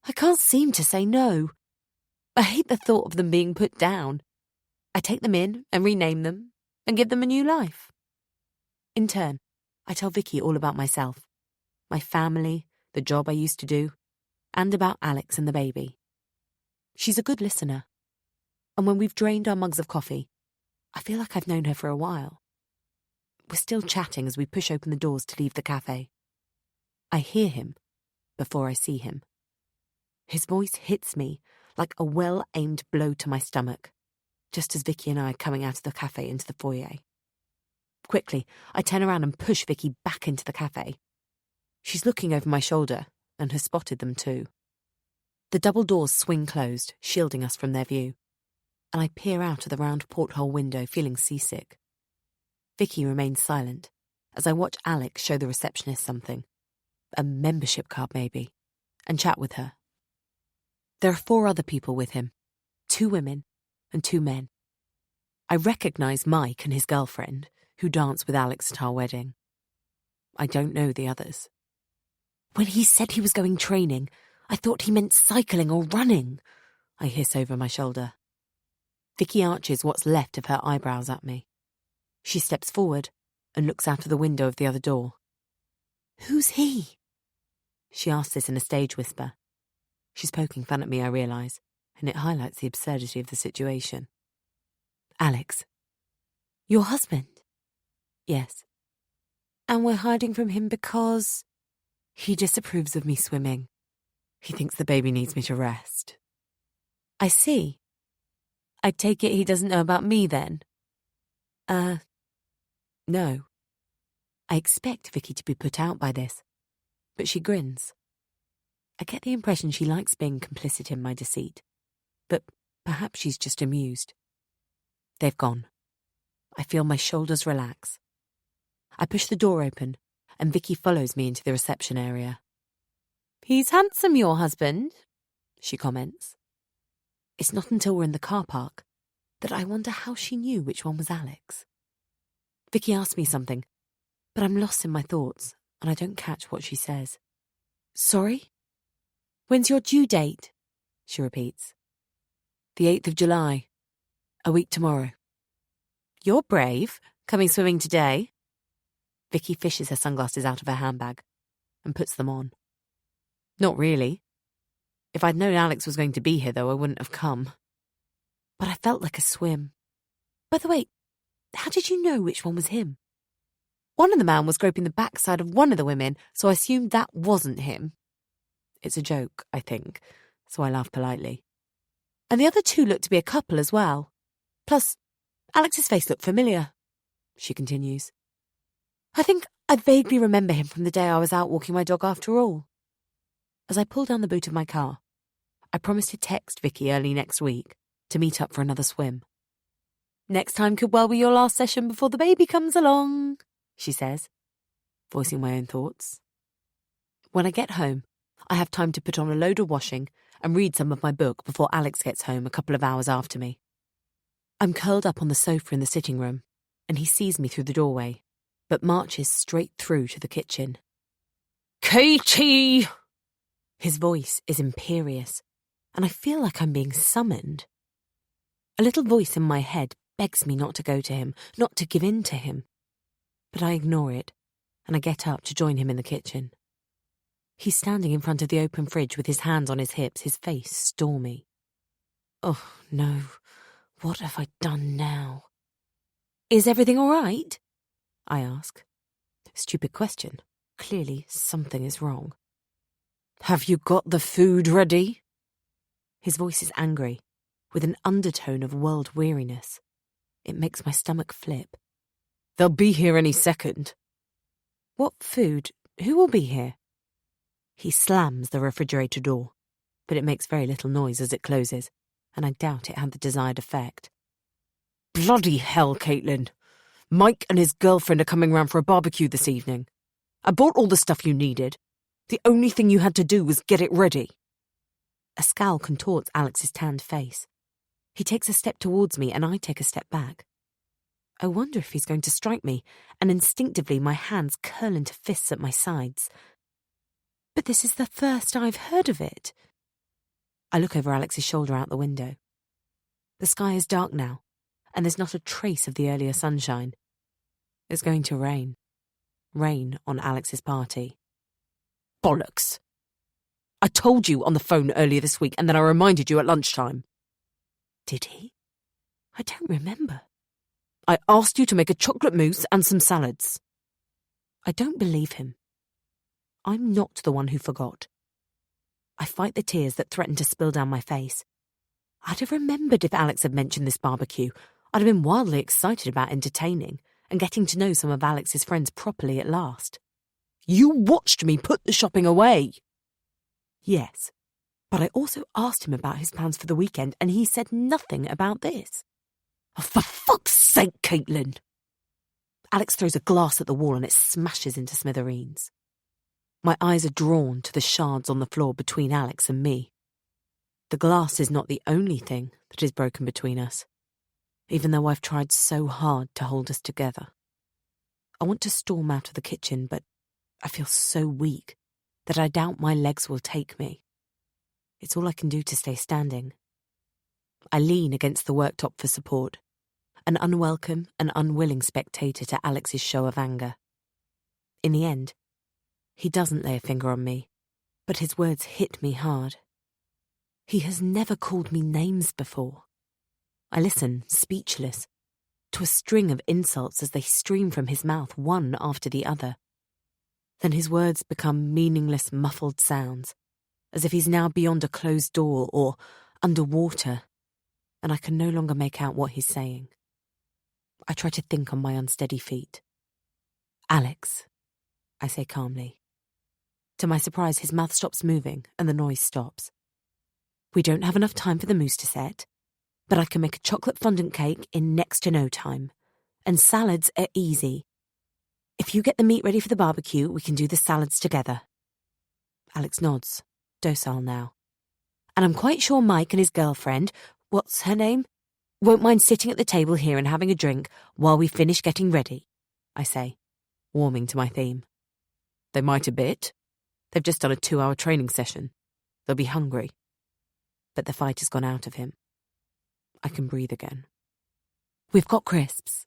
I can't seem to say no. I hate the thought of them being put down. I take them in and rename them and give them a new life. In turn, I tell Vicky all about myself, my family, the job I used to do, and about Alex and the baby. She's a good listener, and when we've drained our mugs of coffee, I feel like I've known her for a while. We're still chatting as we push open the doors to leave the cafe. I hear him before I see him. His voice hits me like a well-aimed blow to my stomach, just as Vicky and I are coming out of the cafe into the foyer. Quickly, I turn around and push Vicky back into the cafe. She's looking over my shoulder and has spotted them too. The double doors swing closed, shielding us from their view, and I peer out of the round porthole window, feeling seasick. Vicky remains silent as I watch Alex show the receptionist something, a membership card maybe, and chat with her. There are 4 other people with him, 2 women and 2 men. I recognise Mike and his girlfriend, who danced with Alex at our wedding. I don't know the others. When he said he was going training, I thought he meant cycling or running, I hiss over my shoulder. Vicky arches what's left of her eyebrows at me. She steps forward and looks out of the window of the other door. Who's he? She asks this in a stage whisper. She's poking fun at me, I realise, and it highlights the absurdity of the situation. Alex. Your husband? Yes. And we're hiding from him because he disapproves of me swimming. He thinks the baby needs me to rest. I see. I take it he doesn't know about me then? No. I expect Vicky to be put out by this, but she grins. I get the impression she likes being complicit in my deceit, but perhaps she's just amused. They've gone. I feel my shoulders relax. I push the door open, and Vicky follows me into the reception area. He's handsome, your husband, she comments. It's not until we're in the car park that I wonder how she knew which one was Alex. Vicky asks me something, but I'm lost in my thoughts, and I don't catch what she says. Sorry? When's your due date? She repeats. The 8th of July. A week tomorrow. You're brave, coming swimming today. Vicky fishes her sunglasses out of her handbag and puts them on. Not really. If I'd known Alex was going to be here, though, I wouldn't have come. But I felt like a swim. By the way, how did you know which one was him? One of the men was groping the backside of one of the women, so I assumed that wasn't him. It's a joke, I think, so I laugh politely. And the other 2 looked to be a couple as well. Plus, Alex's face looked familiar, she continues. I think I vaguely remember him from the day I was out walking my dog after all. As I pull down the boot of my car, I promised to text Vicky early next week to meet up for another swim. Next time could well be your last session before the baby comes along, she says, voicing my own thoughts. When I get home, I have time to put on a load of washing and read some of my book before Alex gets home a couple of hours after me. I'm curled up on the sofa in the sitting room, and he sees me through the doorway, but marches straight through to the kitchen. Katie! His voice is imperious, and I feel like I'm being summoned. A little voice in my head begs me not to go to him, not to give in to him. But I ignore it, and I get up to join him in the kitchen. He's standing in front of the open fridge with his hands on his hips, his face stormy. Oh, no. What have I done now? Is everything all right? I ask. Stupid question. Clearly, something is wrong. Have you got the food ready? His voice is angry, with an undertone of world weariness. It makes my stomach flip. They'll be here any second. What food? Who will be here? He slams the refrigerator door, but it makes very little noise as it closes, and I doubt it had the desired effect. Bloody hell, Caitlin. Mike and his girlfriend are coming round for a barbecue this evening. I bought all the stuff you needed. The only thing you had to do was get it ready. A scowl contorts Alex's tanned face. He takes a step towards me and I take a step back. I wonder if he's going to strike me, and instinctively my hands curl into fists at my sides. But this is the first I've heard of it. I look over Alex's shoulder out the window. The sky is dark now, and there's not a trace of the earlier sunshine. It's going to rain. Rain on Alex's party. Bollocks. I told you on the phone earlier this week, and then I reminded you at lunchtime. Did he? I don't remember. I asked you to make a chocolate mousse and some salads. I don't believe him. I'm not the one who forgot. I fight the tears that threaten to spill down my face. I'd have remembered if Alex had mentioned this barbecue. I'd have been wildly excited about entertaining, and getting to know some of Alex's friends properly at last. You watched me put the shopping away. Yes, but I also asked him about his plans for the weekend, and he said nothing about this. Oh, for fuck's sake, Caitlin! Alex throws a glass at the wall and it smashes into smithereens. My eyes are drawn to the shards on the floor between Alex and me. The glass is not the only thing that is broken between us, even though I've tried so hard to hold us together. I want to storm out of the kitchen, but I feel so weak that I doubt my legs will take me. It's all I can do to stay standing. I lean against the worktop for support, an unwelcome and unwilling spectator to Alex's show of anger. In the end, he doesn't lay a finger on me, but his words hit me hard. He has never called me names before. I listen, speechless, to a string of insults as they stream from his mouth one after the other. Then his words become meaningless, muffled sounds, as if he's now beyond a closed door or underwater, and I can no longer make out what he's saying. I try to think on my unsteady feet. Alex, I say calmly. To my surprise, his mouth stops moving and the noise stops. We don't have enough time for the mousse to set, but I can make a chocolate fondant cake in next to no time, and salads are easy. If you get the meat ready for the barbecue, we can do the salads together. Alex nods, docile now. And I'm quite sure Mike and his girlfriend, what's her name, won't mind sitting at the table here and having a drink while we finish getting ready, I say, warming to my theme. They might a bit. They've just done a 2-hour training session. They'll be hungry. But the fight has gone out of him. I can breathe again. We've got crisps.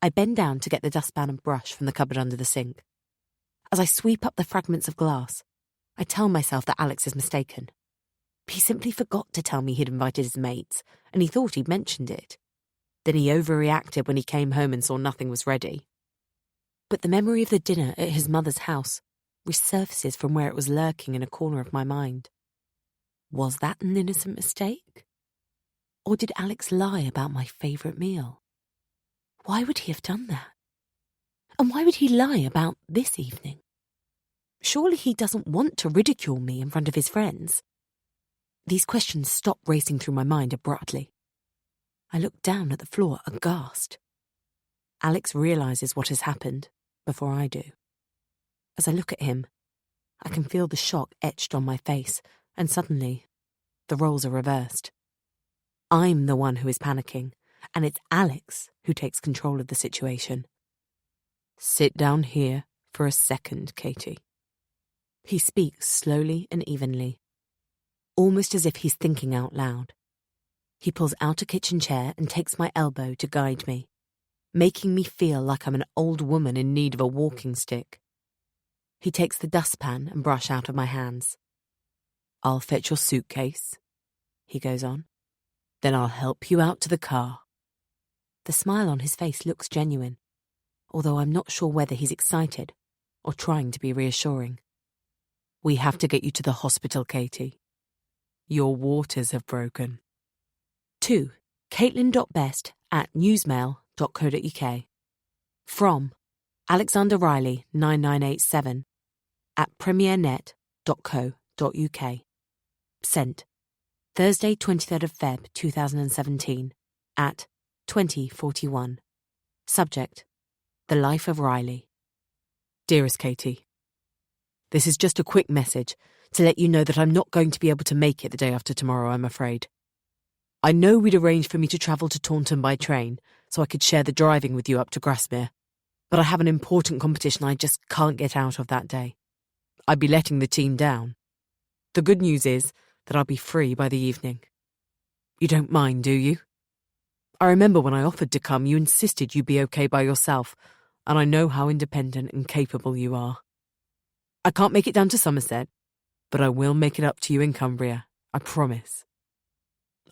I bend down to get the dustpan and brush from the cupboard under the sink. As I sweep up the fragments of glass, I tell myself that Alex is mistaken. He simply forgot to tell me he'd invited his mates, and he thought he'd mentioned it. Then he overreacted when he came home and saw nothing was ready. But the memory of the dinner at his mother's house resurfaces from where it was lurking in a corner of my mind. Was that an innocent mistake? Or did Alex lie about my favourite meal? Why would he have done that? And why would he lie about this evening? Surely he doesn't want to ridicule me in front of his friends. These questions stop racing through my mind abruptly. I look down at the floor aghast. Alex realises what has happened before I do. As I look at him, I can feel the shock etched on my face, and suddenly, the roles are reversed. I'm the one who is panicking, and it's Alex who takes control of the situation. Sit down here for a second, Katie. He speaks slowly and evenly, almost as if he's thinking out loud. He pulls out a kitchen chair and takes my elbow to guide me, making me feel like I'm an old woman in need of a walking stick. He takes the dustpan and brush out of my hands. I'll fetch your suitcase, he goes on. Then I'll help you out to the car. The smile on his face looks genuine, although I'm not sure whether he's excited or trying to be reassuring. We have to get you to the hospital, Katie. Your waters have broken. To caitlin.best@newsmail.co.uk. From Alexander Riley 9987 @premiernet.co.uk. Sent Thursday 23rd of Feb 2017 at 20:41. Subject: The Life of Riley. Dearest Katie, this is just a quick message to let you know that I'm not going to be able to make it the day after tomorrow, I'm afraid. I know we'd arranged for me to travel to Taunton by train so I could share the driving with you up to Grasmere, but I have an important competition I just can't get out of that day. I'd be letting the team down. The good news is that I'll be free by the evening. You don't mind, do you? I remember when I offered to come, you insisted you'd be okay by yourself, and I know how independent and capable you are. I can't make it down to Somerset, but I will make it up to you in Cumbria, I promise.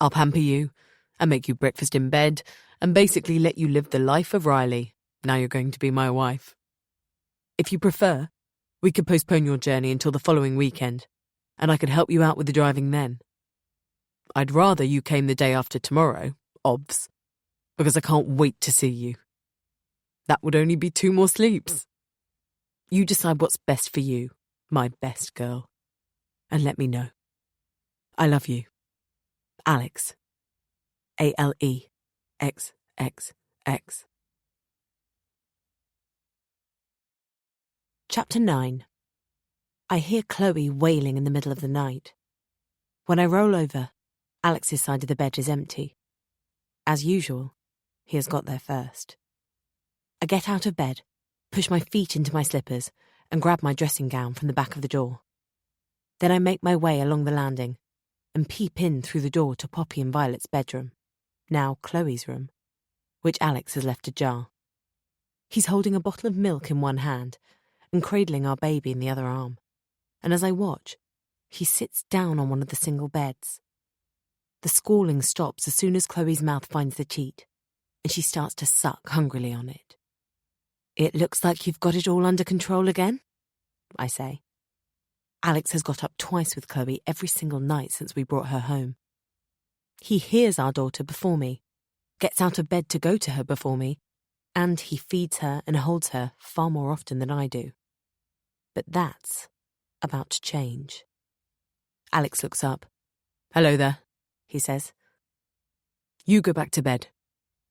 I'll pamper you and make you breakfast in bed and basically let you live the life of Riley. Now you're going to be my wife. If you prefer, we could postpone your journey until the following weekend, and I could help you out with the driving then. I'd rather you came the day after tomorrow, obvs, because I can't wait to see you. That would only be 2 more sleeps. You decide what's best for you, my best girl, and let me know. I love you. Alex. ALEXXX. Chapter 9. I hear Chloe wailing in the middle of the night. When I roll over, Alex's side of the bed is empty. As usual, he has got there first. I get out of bed, push my feet into my slippers, and grab my dressing gown from the back of the door. Then I make my way along the landing and peep in through the door to Poppy and Violet's bedroom, now Chloe's room, which Alex has left ajar. He's holding a bottle of milk in one hand and cradling our baby in the other arm, and as I watch, he sits down on one of the single beds. The squalling stops as soon as Chloe's mouth finds the cheat, and she starts to suck hungrily on it. "It looks like you've got it all under control again," I say. Alex has got up twice with Chloe every single night since we brought her home. He hears our daughter before me, gets out of bed to go to her before me, and he feeds her and holds her far more often than I do. But that's about to change. Alex looks up. "Hello there," he says. "You go back to bed.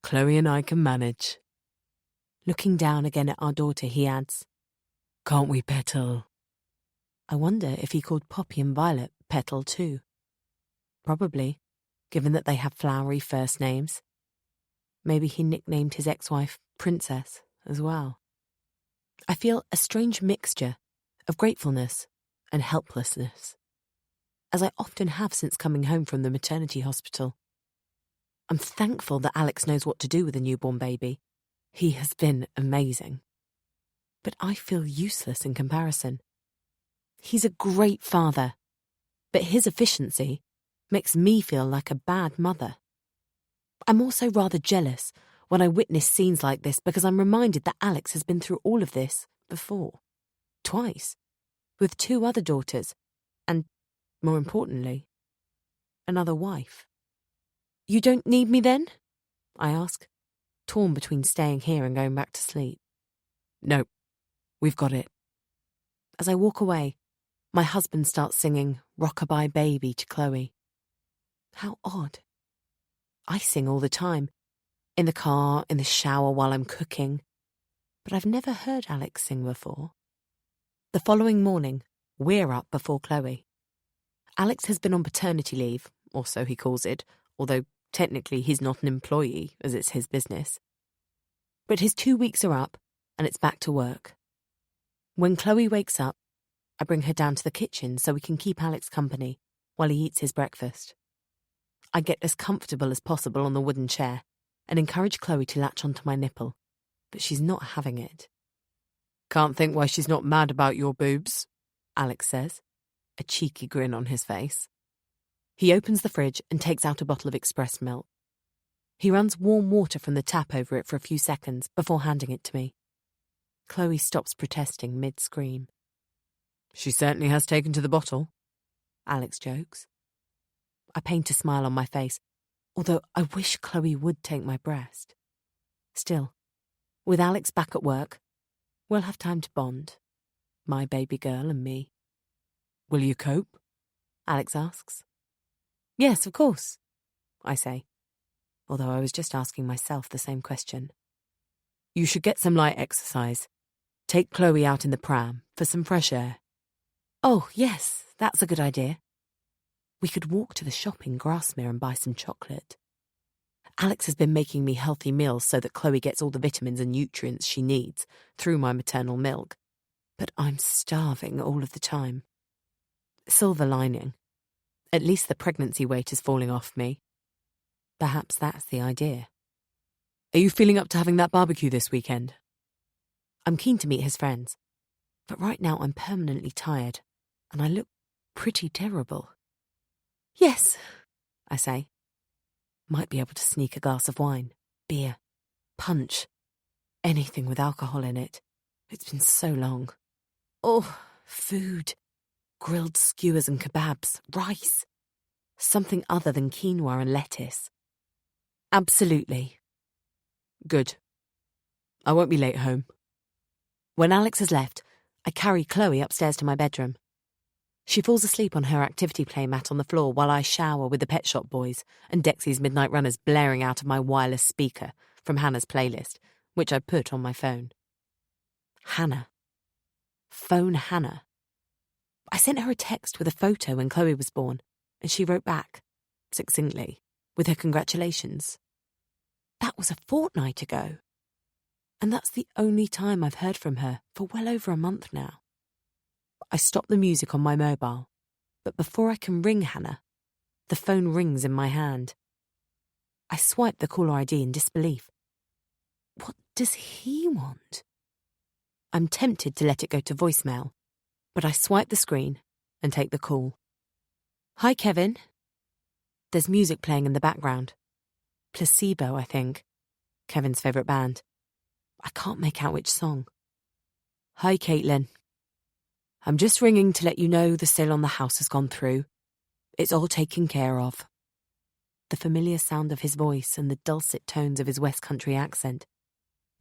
Chloe and I can manage." Looking down again at our daughter, he adds, "Can't we petal?" I wonder if he called Poppy and Violet Petal too. Probably, given that they have flowery first names. Maybe he nicknamed his ex-wife Princess as well. I feel a strange mixture of gratefulness and helplessness, as I often have since coming home from the maternity hospital. I'm thankful that Alex knows what to do with a newborn baby. He has been amazing. But I feel useless in comparison. He's a great father, but his efficiency makes me feel like a bad mother. I'm also rather jealous when I witness scenes like this because I'm reminded that Alex has been through all of this before. Twice. With 2 other daughters. And, more importantly, another wife. "You don't need me then?" I ask, torn between staying here and going back to sleep. "No, we've got it." As I walk away, my husband starts singing Rockabye Baby to Chloe. How odd. I sing all the time, in the car, in the shower, while I'm cooking, but I've never heard Alex sing before. The following morning, we're up before Chloe. Alex has been on paternity leave, or so he calls it, although technically he's not an employee, as it's his business. But his 2 weeks are up, and it's back to work. When Chloe wakes up, I bring her down to the kitchen so we can keep Alex company while he eats his breakfast. I get as comfortable as possible on the wooden chair and encourage Chloe to latch onto my nipple, but she's not having it. "Can't think why she's not mad about your boobs," Alex says, a cheeky grin on his face. He opens the fridge and takes out a bottle of express milk. He runs warm water from the tap over it for a few seconds before handing it to me. Chloe stops protesting mid-scream. "She certainly has taken to the bottle," Alex jokes. I paint a smile on my face, although I wish Chloe would take my breast. Still, with Alex back at work, we'll have time to bond. My baby girl and me. "Will you cope?" Alex asks. "Yes, of course," I say, although I was just asking myself the same question. "You should get some light exercise. Take Chloe out in the pram for some fresh air." "Oh, yes, that's a good idea. We could walk to the shop in Grasmere and buy some chocolate. Alex has been making me healthy meals so that Chloe gets all the vitamins and nutrients she needs through my maternal milk, but I'm starving all of the time. Silver lining. At least the pregnancy weight is falling off me. Perhaps that's the idea. "Are you feeling up to having that barbecue this weekend?" I'm keen to meet his friends, but right now I'm permanently tired, and I look pretty terrible. "Yes," I say. Might be able to sneak a glass of wine, beer, punch, anything with alcohol in it. It's been so long. Oh, food. Grilled skewers and kebabs, rice. Something other than quinoa and lettuce. Absolutely. "Good. I won't be late home. When Alex has left, I carry Chloe upstairs to my bedroom. She falls asleep on her activity play mat on the floor while I shower with the Pet Shop Boys and Dexy's Midnight Runners blaring out of my wireless speaker from Hannah's playlist, which I put on my phone. Hannah. Phone Hannah. I sent her a text with a photo when Chloe was born, and she wrote back, succinctly, with her congratulations. That was a fortnight ago. And that's the only time I've heard from her for well over a month now. I stop the music on my mobile, but before I can ring Hannah, the phone rings in my hand. I swipe the caller ID in disbelief. What does he want? I'm tempted to let it go to voicemail, but I swipe the screen and take the call. Hi, Kevin. There's music playing in the background. Placebo, I think. Kevin's favourite band. I can't make out which song. Hi, Caitlin. I'm just ringing to let you know the sale on the house has gone through. It's all taken care of. The familiar sound of his voice and the dulcet tones of his West Country accent,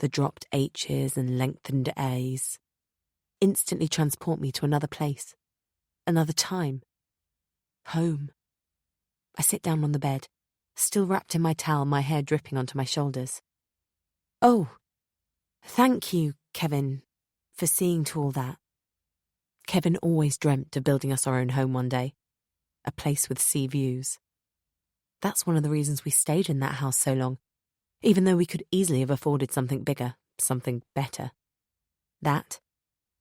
the dropped H's and lengthened A's, instantly transport me to another place, another time. Home. I sit down on the bed, still wrapped in my towel, my hair dripping onto my shoulders. Oh, thank you, Kevin, for seeing to all that. Kevin always dreamt of building us our own home one day, a place with sea views. That's one of the reasons we stayed in that house so long, even though we could easily have afforded something bigger, something better. That,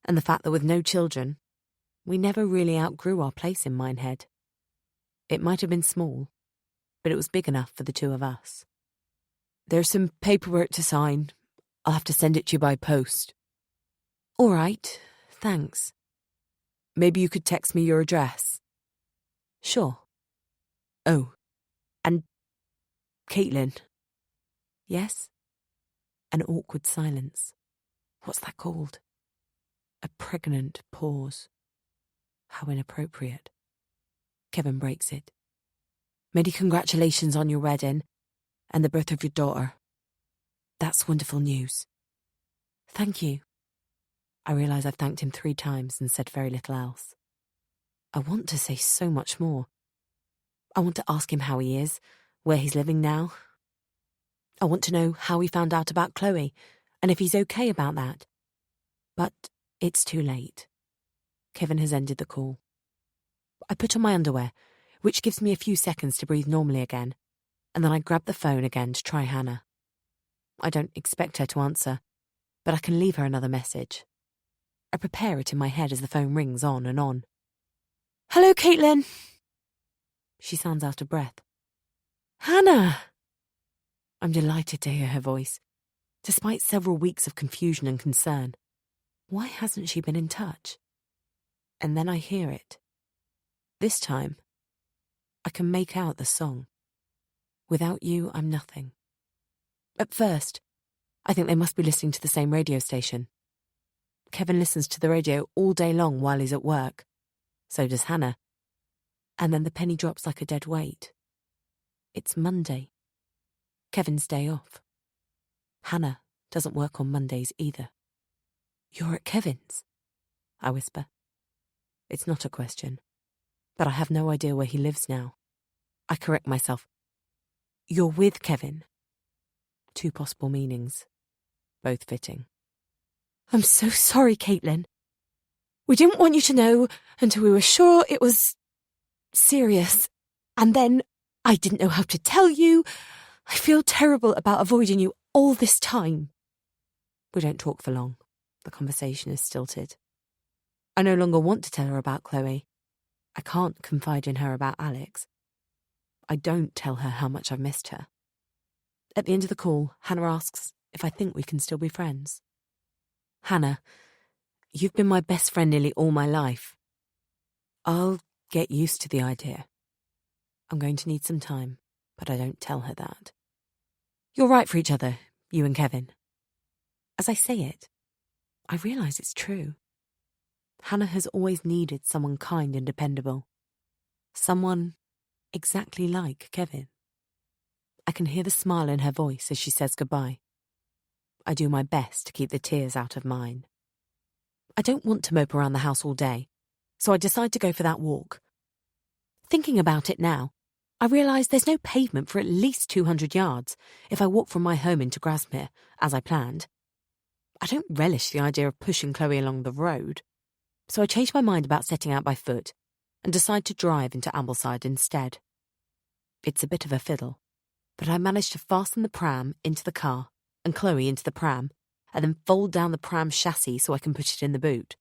and the fact that with no children, we never really outgrew our place in Minehead. It might have been small, but it was big enough for the two of us. There's some paperwork to sign. I'll have to send it to you by post. All right, thanks. Maybe you could text me your address. Sure. Oh, and Caitlin. Yes? An awkward silence. What's that called? A pregnant pause. How inappropriate. Kevin breaks it. Many congratulations on your wedding and the birth of your daughter. That's wonderful news. Thank you. I realise I've thanked him 3 times and said very little else. I want to say so much more. I want to ask him how he is, where he's living now. I want to know how he found out about Chloe and if he's okay about that. But it's too late. Kevin has ended the call. I put on my underwear, which gives me a few seconds to breathe normally again, and then I grab the phone again to try Hannah. I don't expect her to answer, but I can leave her another message. I prepare it in my head as the phone rings on and on. Hello, Caitlin. She sounds out of breath. Hannah! I'm delighted to hear her voice, despite several weeks of confusion and concern. Why hasn't she been in touch? And then I hear it. This time, I can make out the song. Without you, I'm nothing. At first, I think they must be listening to the same radio station. Kevin listens to the radio all day long while he's at work. So does Hannah. And then the penny drops like a dead weight. It's Monday. Kevin's day off. Hannah doesn't work on Mondays either. You're at Kevin's? I whisper. It's not a question, but I have no idea where he lives now. I correct myself. You're with Kevin. 2 possible meanings, both fitting. I'm so sorry, Caitlin. We didn't want you to know until we were sure it was serious. And then I didn't know how to tell you. I feel terrible about avoiding you all this time. We don't talk for long. The conversation is stilted. I no longer want to tell her about Chloe. I can't confide in her about Alex. I don't tell her how much I've missed her. At the end of the call, Hannah asks if I think we can still be friends. Hannah, you've been my best friend nearly all my life. I'll get used to the idea. I'm going to need some time, but I don't tell her that. You're right for each other, you and Kevin. As I say it, I realise it's true. Hannah has always needed someone kind and dependable. Someone exactly like Kevin. I can hear the smile in her voice as she says goodbye. I do my best to keep the tears out of mine. I don't want to mope around the house all day, so I decide to go for that walk. Thinking about it now, I realise there's no pavement for at least 200 yards if I walk from my home into Grasmere, as I planned. I don't relish the idea of pushing Chloe along the road, so I change my mind about setting out by foot and decide to drive into Ambleside instead. It's a bit of a fiddle, but I manage to fasten the pram into the car and Chloe into the pram, and then fold down the pram chassis so I can put it in the boot.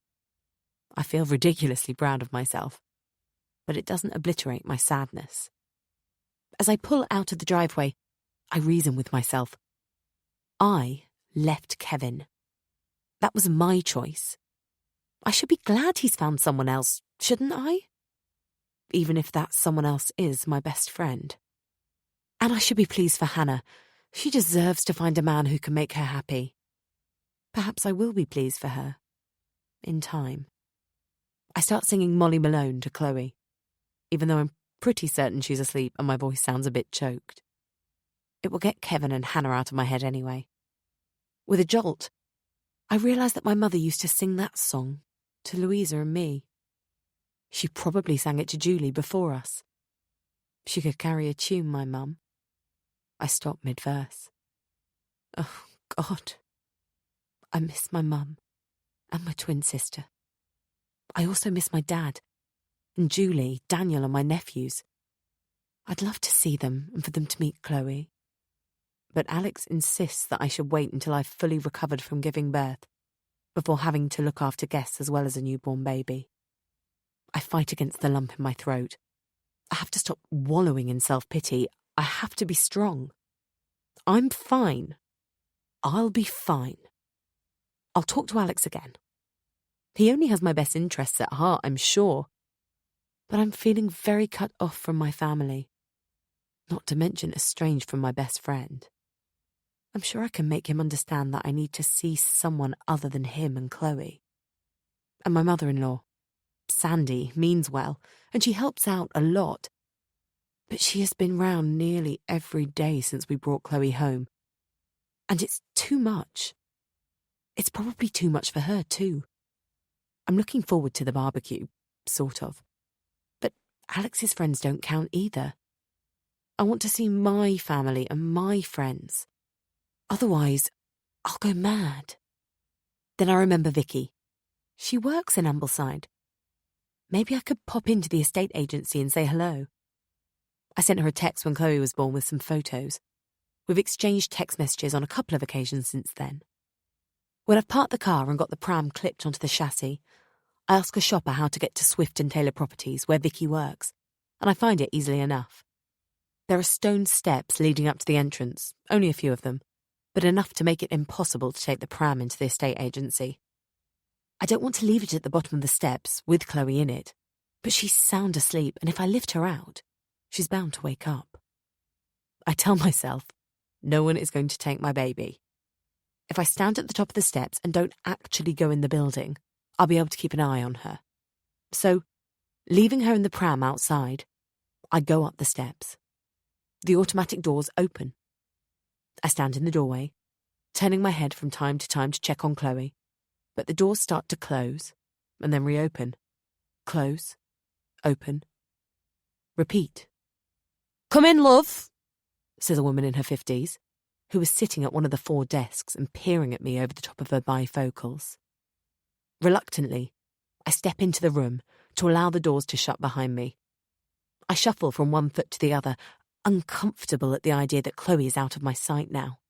I feel ridiculously proud of myself, but it doesn't obliterate my sadness. As I pull out of the driveway, I reason with myself. I left Kevin. That was my choice. I should be glad he's found someone else, shouldn't I? Even if that someone else is my best friend. And I should be pleased for Hannah. She deserves to find a man who can make her happy. Perhaps I will be pleased for her. In time. I start singing Molly Malone to Chloe, even though I'm pretty certain she's asleep and my voice sounds a bit choked. It will get Kevin and Hannah out of my head anyway. With a jolt, I realise that my mother used to sing that song to Louisa and me. She probably sang it to Julie before us. She could carry a tune, my mum. I stop mid-verse. Oh, God. I miss my mum and my twin sister. I also miss my dad and Julie, Daniel and my nephews. I'd love to see them and for them to meet Chloe. But Alex insists that I should wait until I've fully recovered from giving birth before having to look after guests as well as a newborn baby. I fight against the lump in my throat. I have to stop wallowing in self-pity. I have to be strong. I'm fine. I'll be fine. I'll talk to Alex again. He only has my best interests at heart, I'm sure. But I'm feeling very cut off from my family. Not to mention estranged from my best friend. I'm sure I can make him understand that I need to see someone other than him and Chloe. And my mother-in-law, Sandy, means well, and she helps out a lot. But she has been round nearly every day since we brought Chloe home. And it's too much. It's probably too much for her, too. I'm looking forward to the barbecue, sort of. But Alex's friends don't count either. I want to see my family and my friends. Otherwise, I'll go mad. Then I remember Vicky. She works in Ambleside. Maybe I could pop into the estate agency and say hello. I sent her a text when Chloe was born with some photos. We've exchanged text messages on a couple of occasions since then. When I've parked the car and got the pram clipped onto the chassis, I ask a shopper how to get to Swift and Taylor Properties, where Vicky works, and I find it easily enough. There are stone steps leading up to the entrance, only a few of them, but enough to make it impossible to take the pram into the estate agency. I don't want to leave it at the bottom of the steps, with Chloe in it, but she's sound asleep, and if I lift her out, she's bound to wake up. I tell myself, no one is going to take my baby. If I stand at the top of the steps and don't actually go in the building, I'll be able to keep an eye on her. So, leaving her in the pram outside, I go up the steps. The automatic doors open. I stand in the doorway, turning my head from time to time to check on Chloe, but the doors start to close and then reopen. Close, open, repeat. "Come in, love," says a woman in her 50s, who was sitting at one of the 4 desks and peering at me over the top of her bifocals. Reluctantly, I step into the room to allow the doors to shut behind me. I shuffle from one foot to the other, uncomfortable at the idea that Chloe is out of my sight now.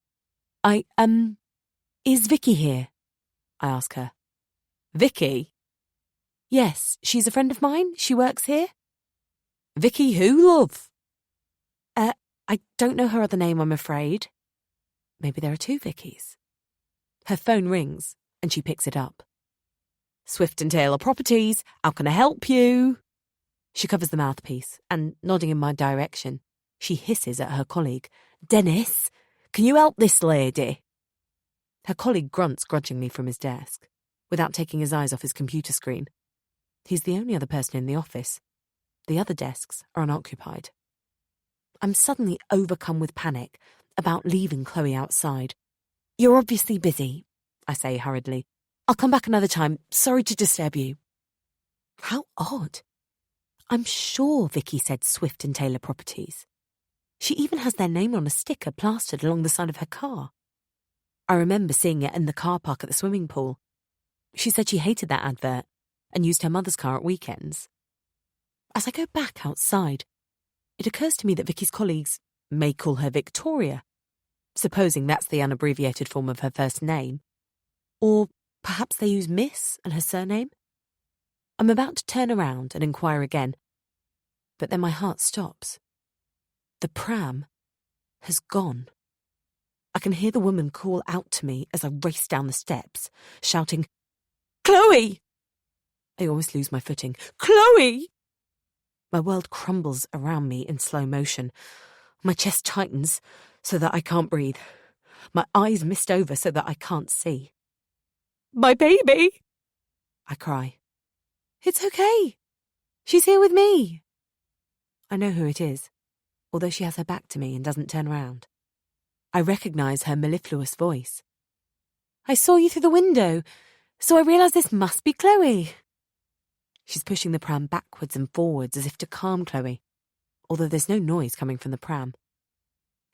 Is Vicky here?" I ask her. "Vicky?" "Yes, she's a friend of mine. She works here." "Vicky who, love?" I don't know her other name, I'm afraid." Maybe there are 2 Vickies. Her phone rings, and she picks it up. "Swift and Taylor Properties, how can I help you?" She covers the mouthpiece, and, nodding in my direction, she hisses at her colleague. "Dennis, can you help this lady?" Her colleague grunts grudgingly from his desk, without taking his eyes off his computer screen. He's the only other person in the office. The other desks are unoccupied. I'm suddenly overcome with panic about leaving Chloe outside, You're obviously busy, I say hurriedly. I'll come back another time. Sorry to disturb you. How odd. I'm sure Vicky said Swift and Taylor Properties. She even has their name on a sticker plastered along the side of her car. I remember seeing it in the car park at the swimming pool. She said she hated that advert and used her mother's car at weekends. As I go back outside, it occurs to me that Vicky's colleagues may call her Victoria, supposing that's the unabbreviated form of her first name. Or perhaps they use Miss and her surname? I'm about to turn around and inquire again, but then my heart stops. The pram has gone. I can hear the woman call out to me as I race down the steps, shouting, "Chloe!" I almost lose my footing. "Chloe!" My world crumbles around me in slow motion. My chest tightens so that I can't breathe. My eyes mist over so that I can't see. "My baby!" I cry. "It's okay. She's here with me." I know who it is, although she has her back to me and doesn't turn around. I recognise her mellifluous voice. "I saw you through the window, so I realised this must be Chloe." She's pushing the pram backwards and forwards as if to calm Chloe, although there's no noise coming from the pram.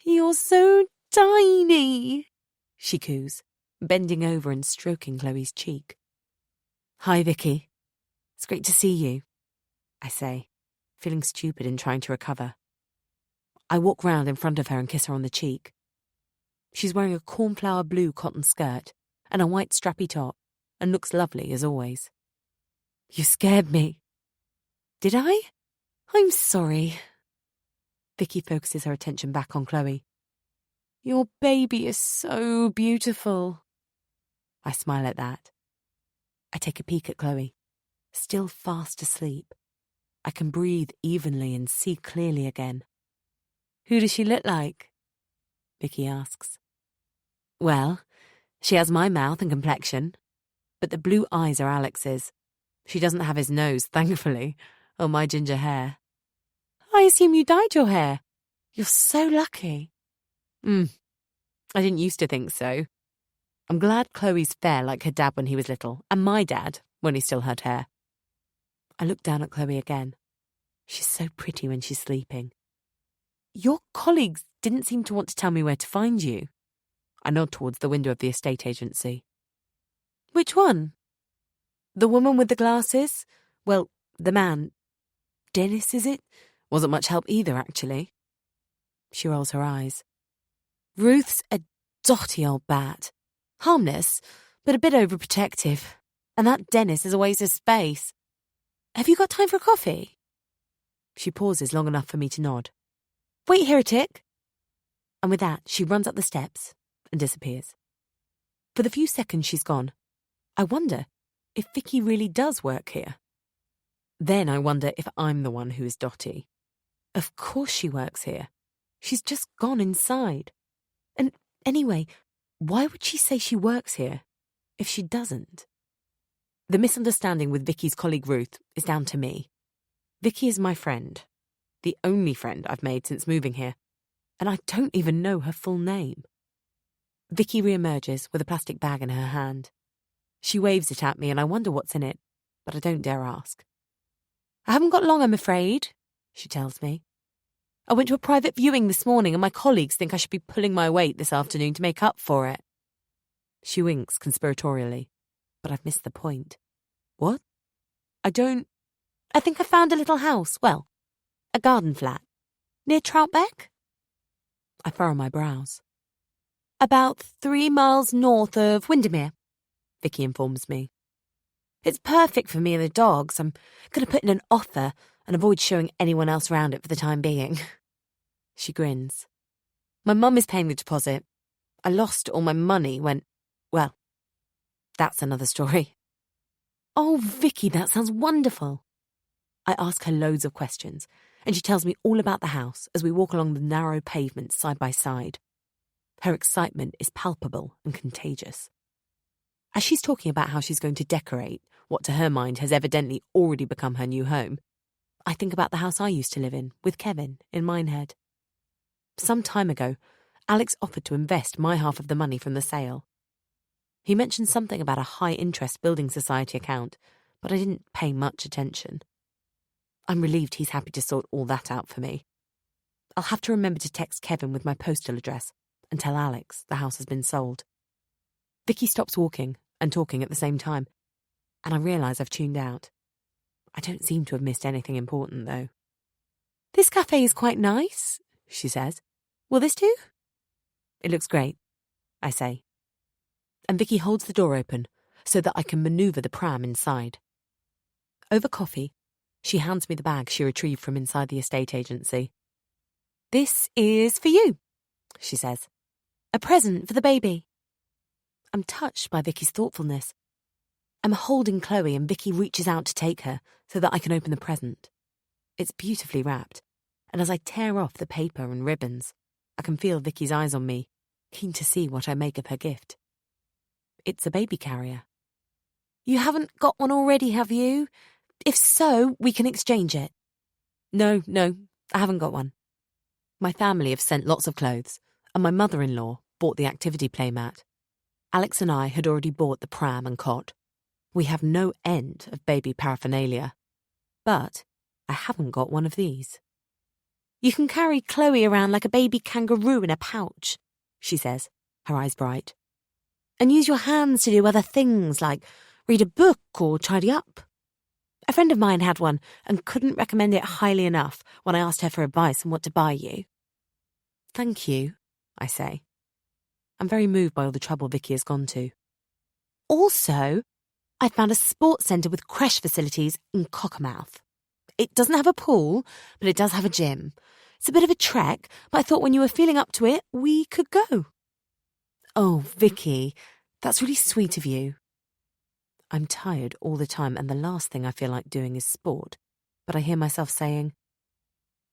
"You're so tiny," she coos, bending over and stroking Chloe's cheek. "Hi, Vicky. It's great to see you," I say, feeling stupid in trying to recover. I walk round in front of her and kiss her on the cheek. She's wearing a cornflower blue cotton skirt and a white strappy top, and looks lovely as always. "You scared me." "Did I? I'm sorry." Vicky focuses her attention back on Chloe. "Your baby is so beautiful." I smile at that. I take a peek at Chloe, still fast asleep. I can breathe evenly and see clearly again. "Who does she look like?" Vicky asks. "Well, she has my mouth and complexion, but the blue eyes are Alex's. She doesn't have his nose, thankfully, or my ginger hair." "I assume you dyed your hair. You're so lucky." I didn't used to think so. I'm glad Chloe's fair like her dad when he was little, and my dad when he still had hair. I look down at Chloe again. She's so pretty when she's sleeping. "Your colleagues didn't seem to want to tell me where to find you." I nod towards the window of the estate agency. "Which one?" "The woman with the glasses? Well, the man. Dennis, is it? Wasn't much help either, actually." She rolls her eyes. "Ruth's a dotty old bat. Harmless, but a bit overprotective. And that Dennis is a waste of space. Have you got time for a coffee?" She pauses long enough for me to nod. "Wait here a tick." And with that, she runs up the steps and disappears. For the few seconds she's gone, I wonder if Vicky really does work here. Then I wonder if I'm the one who is dotty. Of course she works here. She's just gone inside. And anyway, why would she say she works here if she doesn't? The misunderstanding with Vicky's colleague Ruth is down to me. Vicky is my friend, the only friend I've made since moving here, and I don't even know her full name. Vicky reemerges with a plastic bag in her hand. She waves it at me and I wonder what's in it, but I don't dare ask. "I haven't got long, I'm afraid," she tells me. "I went to a private viewing this morning and my colleagues think I should be pulling my weight this afternoon to make up for it." She winks conspiratorially, but I've missed the point. "What?" I think I found a little house, well, a garden flat, near Troutbeck." I furrow my brows. "About 3 miles north of Windermere," Vicky informs me. "It's perfect for me and the dogs. I'm going to put in an offer and avoid showing anyone else around it for the time being." She grins. "My mum is paying the deposit. I lost all my money when, well, that's another story." "Oh, Vicky, that sounds wonderful." I ask her loads of questions, and she tells me all about the house as we walk along the narrow pavement side by side. Her excitement is palpable and contagious. As she's talking about how she's going to decorate what to her mind has evidently already become her new home, I think about the house I used to live in with Kevin in Minehead. Some time ago, Alex offered to invest my half of the money from the sale. He mentioned something about a high-interest building society account, but I didn't pay much attention. I'm relieved he's happy to sort all that out for me. I'll have to remember to text Kevin with my postal address and tell Alex the house has been sold. Vicky stops walking and talking at the same time, and I realise I've tuned out. I don't seem to have missed anything important, though. "This cafe is quite nice," she says. "Will this do?" "It looks great," I say. And Vicky holds the door open so that I can manoeuvre the pram inside. Over coffee, she hands me the bag she retrieved from inside the estate agency. "This is for you," she says. "A present for the baby." I'm touched by Vicky's thoughtfulness. I'm holding Chloe and Vicky reaches out to take her so that I can open the present. It's beautifully wrapped, and as I tear off the paper and ribbons, I can feel Vicky's eyes on me, keen to see what I make of her gift. It's a baby carrier. "You haven't got one already, have you? If so, we can exchange it." No, I haven't got one. My family have sent lots of clothes, and my mother-in-law bought the activity playmat. Alex and I had already bought the pram and cot. We have no end of baby paraphernalia. But I haven't got one of these. "You can carry Chloe around like a baby kangaroo in a pouch," she says, her eyes bright. "And use your hands to do other things like read a book or tidy up." A friend of mine had one and couldn't recommend it highly enough when I asked her for advice on what to buy you. "Thank you," I say. I'm very moved by all the trouble Vicky has gone to. "Also, I found a sports centre with creche facilities in Cockermouth. It doesn't have a pool, but it does have a gym. It's a bit of a trek, but I thought when you were feeling up to it, we could go." "Oh, Vicky, that's really sweet of you." I'm tired all the time, and the last thing I feel like doing is sport, but I hear myself saying,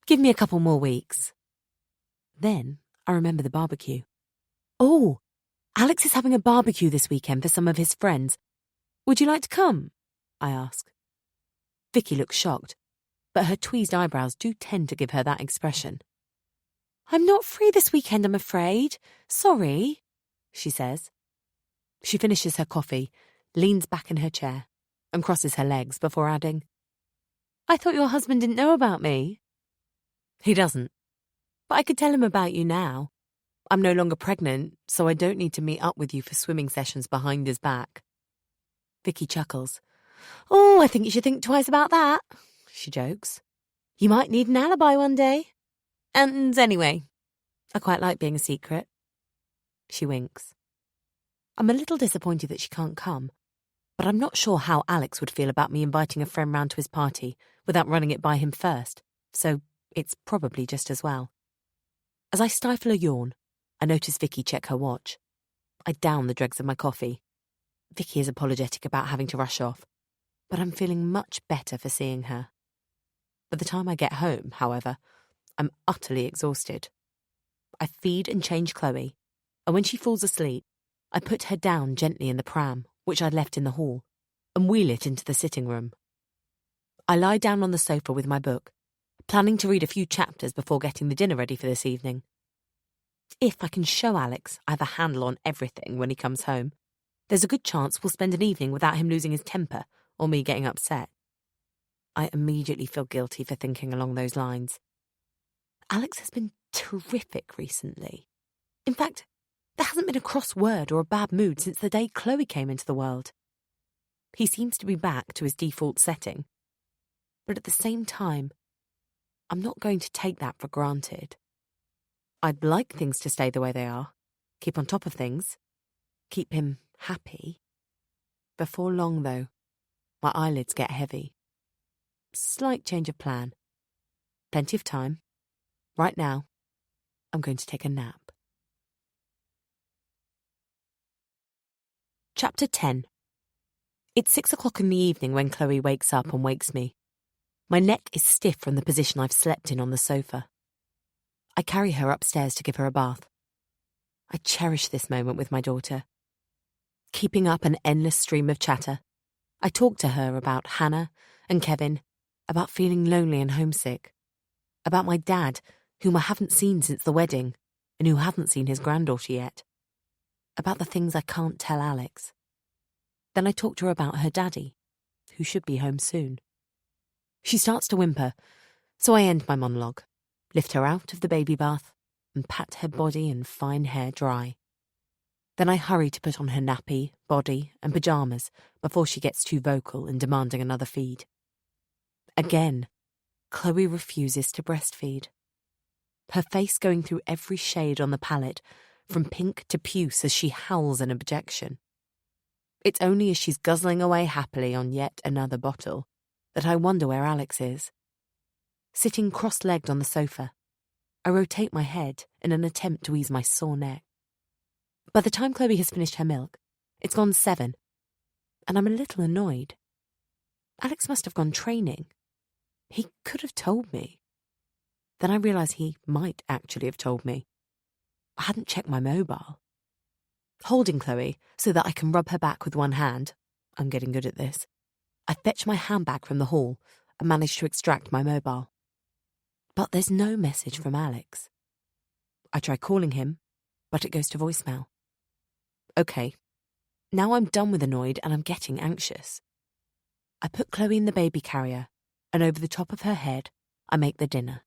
"Give me a couple more weeks." Then I remember the barbecue. "Oh, Alex is having a barbecue this weekend for some of his friends. Would you like to come?" I ask. Vicky looks shocked, but her tweezed eyebrows do tend to give her that expression. "I'm not free this weekend, I'm afraid. Sorry," she says. She finishes her coffee, leans back in her chair, and crosses her legs before adding, "I thought your husband didn't know about me." "He doesn't. But I could tell him about you now. I'm no longer pregnant, so I don't need to meet up with you for swimming sessions behind his back." Vicky chuckles. "Oh, I think you should think twice about that," she jokes. "You might need an alibi one day. And anyway, I quite like being a secret." She winks. I'm a little disappointed that she can't come, but I'm not sure how Alex would feel about me inviting a friend round to his party without running it by him first, so it's probably just as well. As I stifle a yawn, I notice Vicky check her watch. I down the dregs of my coffee. Vicky is apologetic about having to rush off, but I'm feeling much better for seeing her. By the time I get home, however, I'm utterly exhausted. I feed and change Chloe, and when she falls asleep, I put her down gently in the pram, which I'd left in the hall, and wheel it into the sitting room. I lie down on the sofa with my book, planning to read a few chapters before getting the dinner ready for this evening. If I can show Alex I have a handle on everything when he comes home, there's a good chance we'll spend an evening without him losing his temper or me getting upset. I immediately feel guilty for thinking along those lines. Alex has been terrific recently. In fact, there hasn't been a cross word or a bad mood since the day Chloe came into the world. He seems to be back to his default setting. But at the same time, I'm not going to take that for granted. I'd like things to stay the way they are, keep on top of things, keep him happy. Before long, though, my eyelids get heavy. Slight change of plan. Plenty of time. Right now, I'm going to take a nap. Chapter 10. It's 6 o'clock in the evening when Chloe wakes up and wakes me. My neck is stiff from the position I've slept in on the sofa. I carry her upstairs to give her a bath. I cherish this moment with my daughter. Keeping up an endless stream of chatter, I talk to her about Hannah and Kevin, about feeling lonely and homesick, about my dad, whom I haven't seen since the wedding, and who hasn't seen his granddaughter yet. About the things I can't tell Alex. Then I talk to her about her daddy, who should be home soon. She starts to whimper, so I end my monologue, lift her out of the baby bath, and pat her body and fine hair dry. Then I hurry to put on her nappy, body, and pyjamas before she gets too vocal in demanding another feed. Again, Chloe refuses to breastfeed. Her face going through every shade on the palette, from pink to puce as she howls in objection. It's only as she's guzzling away happily on yet another bottle that I wonder where Alex is. Sitting cross-legged on the sofa, I rotate my head in an attempt to ease my sore neck. By the time Chloe has finished her milk, it's gone 7, and I'm a little annoyed. Alex must have gone training. He could have told me. Then I realise he might actually have told me. I hadn't checked my mobile. Holding Chloe so that I can rub her back with one hand, I'm getting good at this, I fetch my handbag from the hall and manage to extract my mobile. But there's no message from Alex. I try calling him, but it goes to voicemail. Okay, now I'm done with annoyed and I'm getting anxious. I put Chloe in the baby carrier, and over the top of her head, I make the dinner.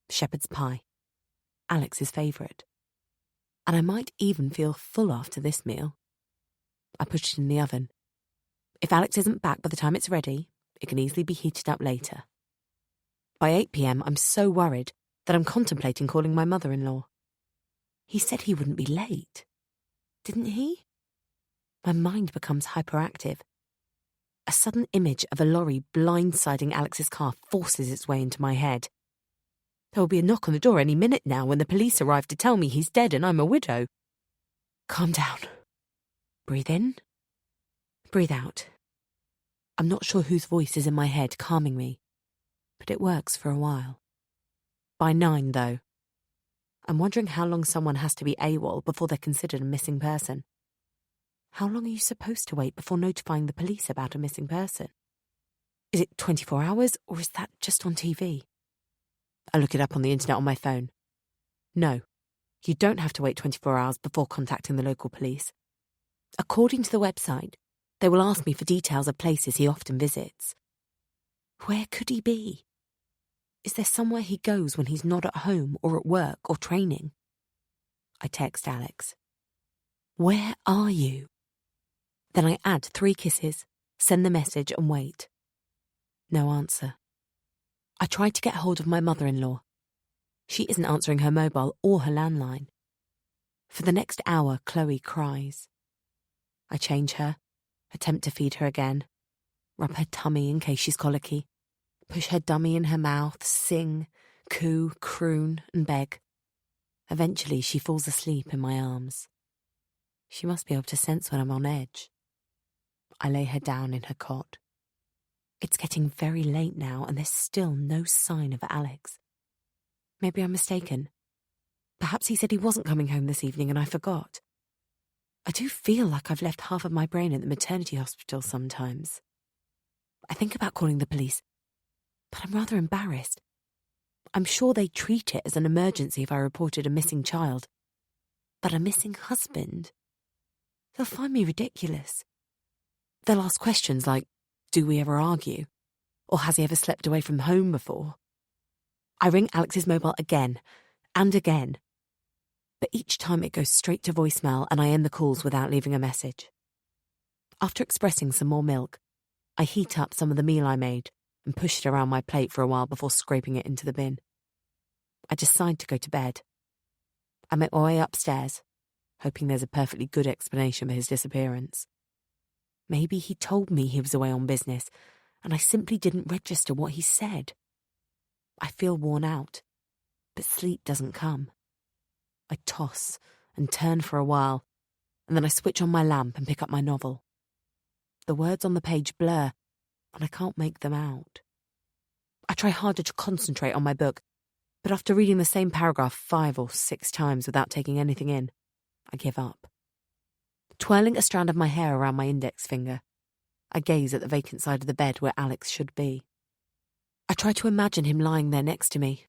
Shepherd's pie. Alex's favourite. And I might even feel full after this meal. I push it in the oven. If Alex isn't back by the time it's ready, it can easily be heated up later. By 8 p.m, I'm so worried that I'm contemplating calling my mother-in-law. He said he wouldn't be late. Didn't he? My mind becomes hyperactive. A sudden image of a lorry blindsiding Alex's car forces its way into my head. There will be a knock on the door any minute now when the police arrive to tell me he's dead and I'm a widow. Calm down. Breathe in. Breathe out. I'm not sure whose voice is in my head calming me, but it works for a while. By 9, though. I'm wondering how long someone has to be AWOL before they're considered a missing person. How long are you supposed to wait before notifying the police about a missing person? Is it 24 hours, or is that just on TV? I look it up on the internet on my phone. No, you don't have to wait 24 hours before contacting the local police. According to the website, they will ask me for details of places he often visits. Where could he be? Is there somewhere he goes when he's not at home or at work or training? I text Alex. Where are you? Then I add 3 kisses, send the message and wait. No answer. I tried to get hold of my mother-in-law. She isn't answering her mobile or her landline. For the next hour, Chloe cries. I change her, attempt to feed her again, rub her tummy in case she's colicky, push her dummy in her mouth, sing, coo, croon, and beg. Eventually, she falls asleep in my arms. She must be able to sense when I'm on edge. I lay her down in her cot. It's getting very late now, and there's still no sign of Alex. Maybe I'm mistaken. Perhaps he said he wasn't coming home this evening and I forgot. I do feel like I've left half of my brain at the maternity hospital sometimes. I think about calling the police, but I'm rather embarrassed. I'm sure they'd treat it as an emergency if I reported a missing child. But a missing husband? They'll find me ridiculous. They'll ask questions like, do we ever argue? Or has he ever slept away from home before? I ring Alex's mobile again and again. But each time it goes straight to voicemail and I end the calls without leaving a message. After expressing some more milk, I heat up some of the meal I made and push it around my plate for a while before scraping it into the bin. I decide to go to bed. I make my way upstairs, hoping there's a perfectly good explanation for his disappearance. Maybe he told me he was away on business, and I simply didn't register what he said. I feel worn out, but sleep doesn't come. I toss and turn for a while, and then I switch on my lamp and pick up my novel. The words on the page blur, and I can't make them out. I try harder to concentrate on my book, but after reading the same paragraph 5 or 6 times without taking anything in, I give up. Twirling a strand of my hair around my index finger, I gaze at the vacant side of the bed where Alex should be. I try to imagine him lying there next to me.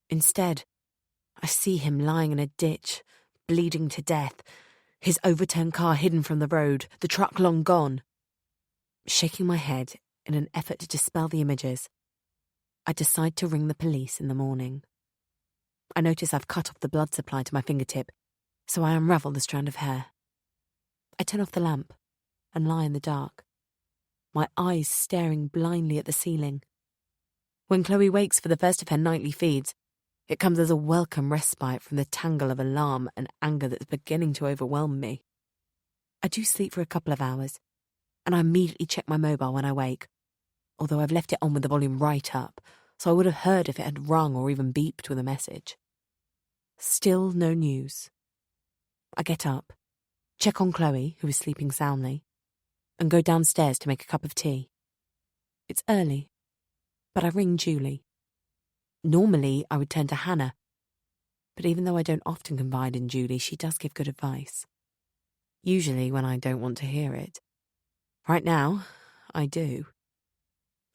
Instead, I see him lying in a ditch, bleeding to death, his overturned car hidden from the road, the truck long gone. Shaking my head in an effort to dispel the images, I decide to ring the police in the morning. I notice I've cut off the blood supply to my fingertip, so I unravel the strand of hair. I turn off the lamp and lie in the dark, my eyes staring blindly at the ceiling. When Chloe wakes for the first of her nightly feeds, it comes as a welcome respite from the tangle of alarm and anger that's beginning to overwhelm me. I do sleep for a couple of hours, and I immediately check my mobile when I wake, although I've left it on with the volume right up, so I would have heard if it had rung or even beeped with a message. Still no news. I get up, check on Chloe, who is sleeping soundly, and go downstairs to make a cup of tea. It's early, but I ring Julie. Normally, I would turn to Hannah, but even though I don't often confide in Julie, she does give good advice. Usually when I don't want to hear it. Right now, I do.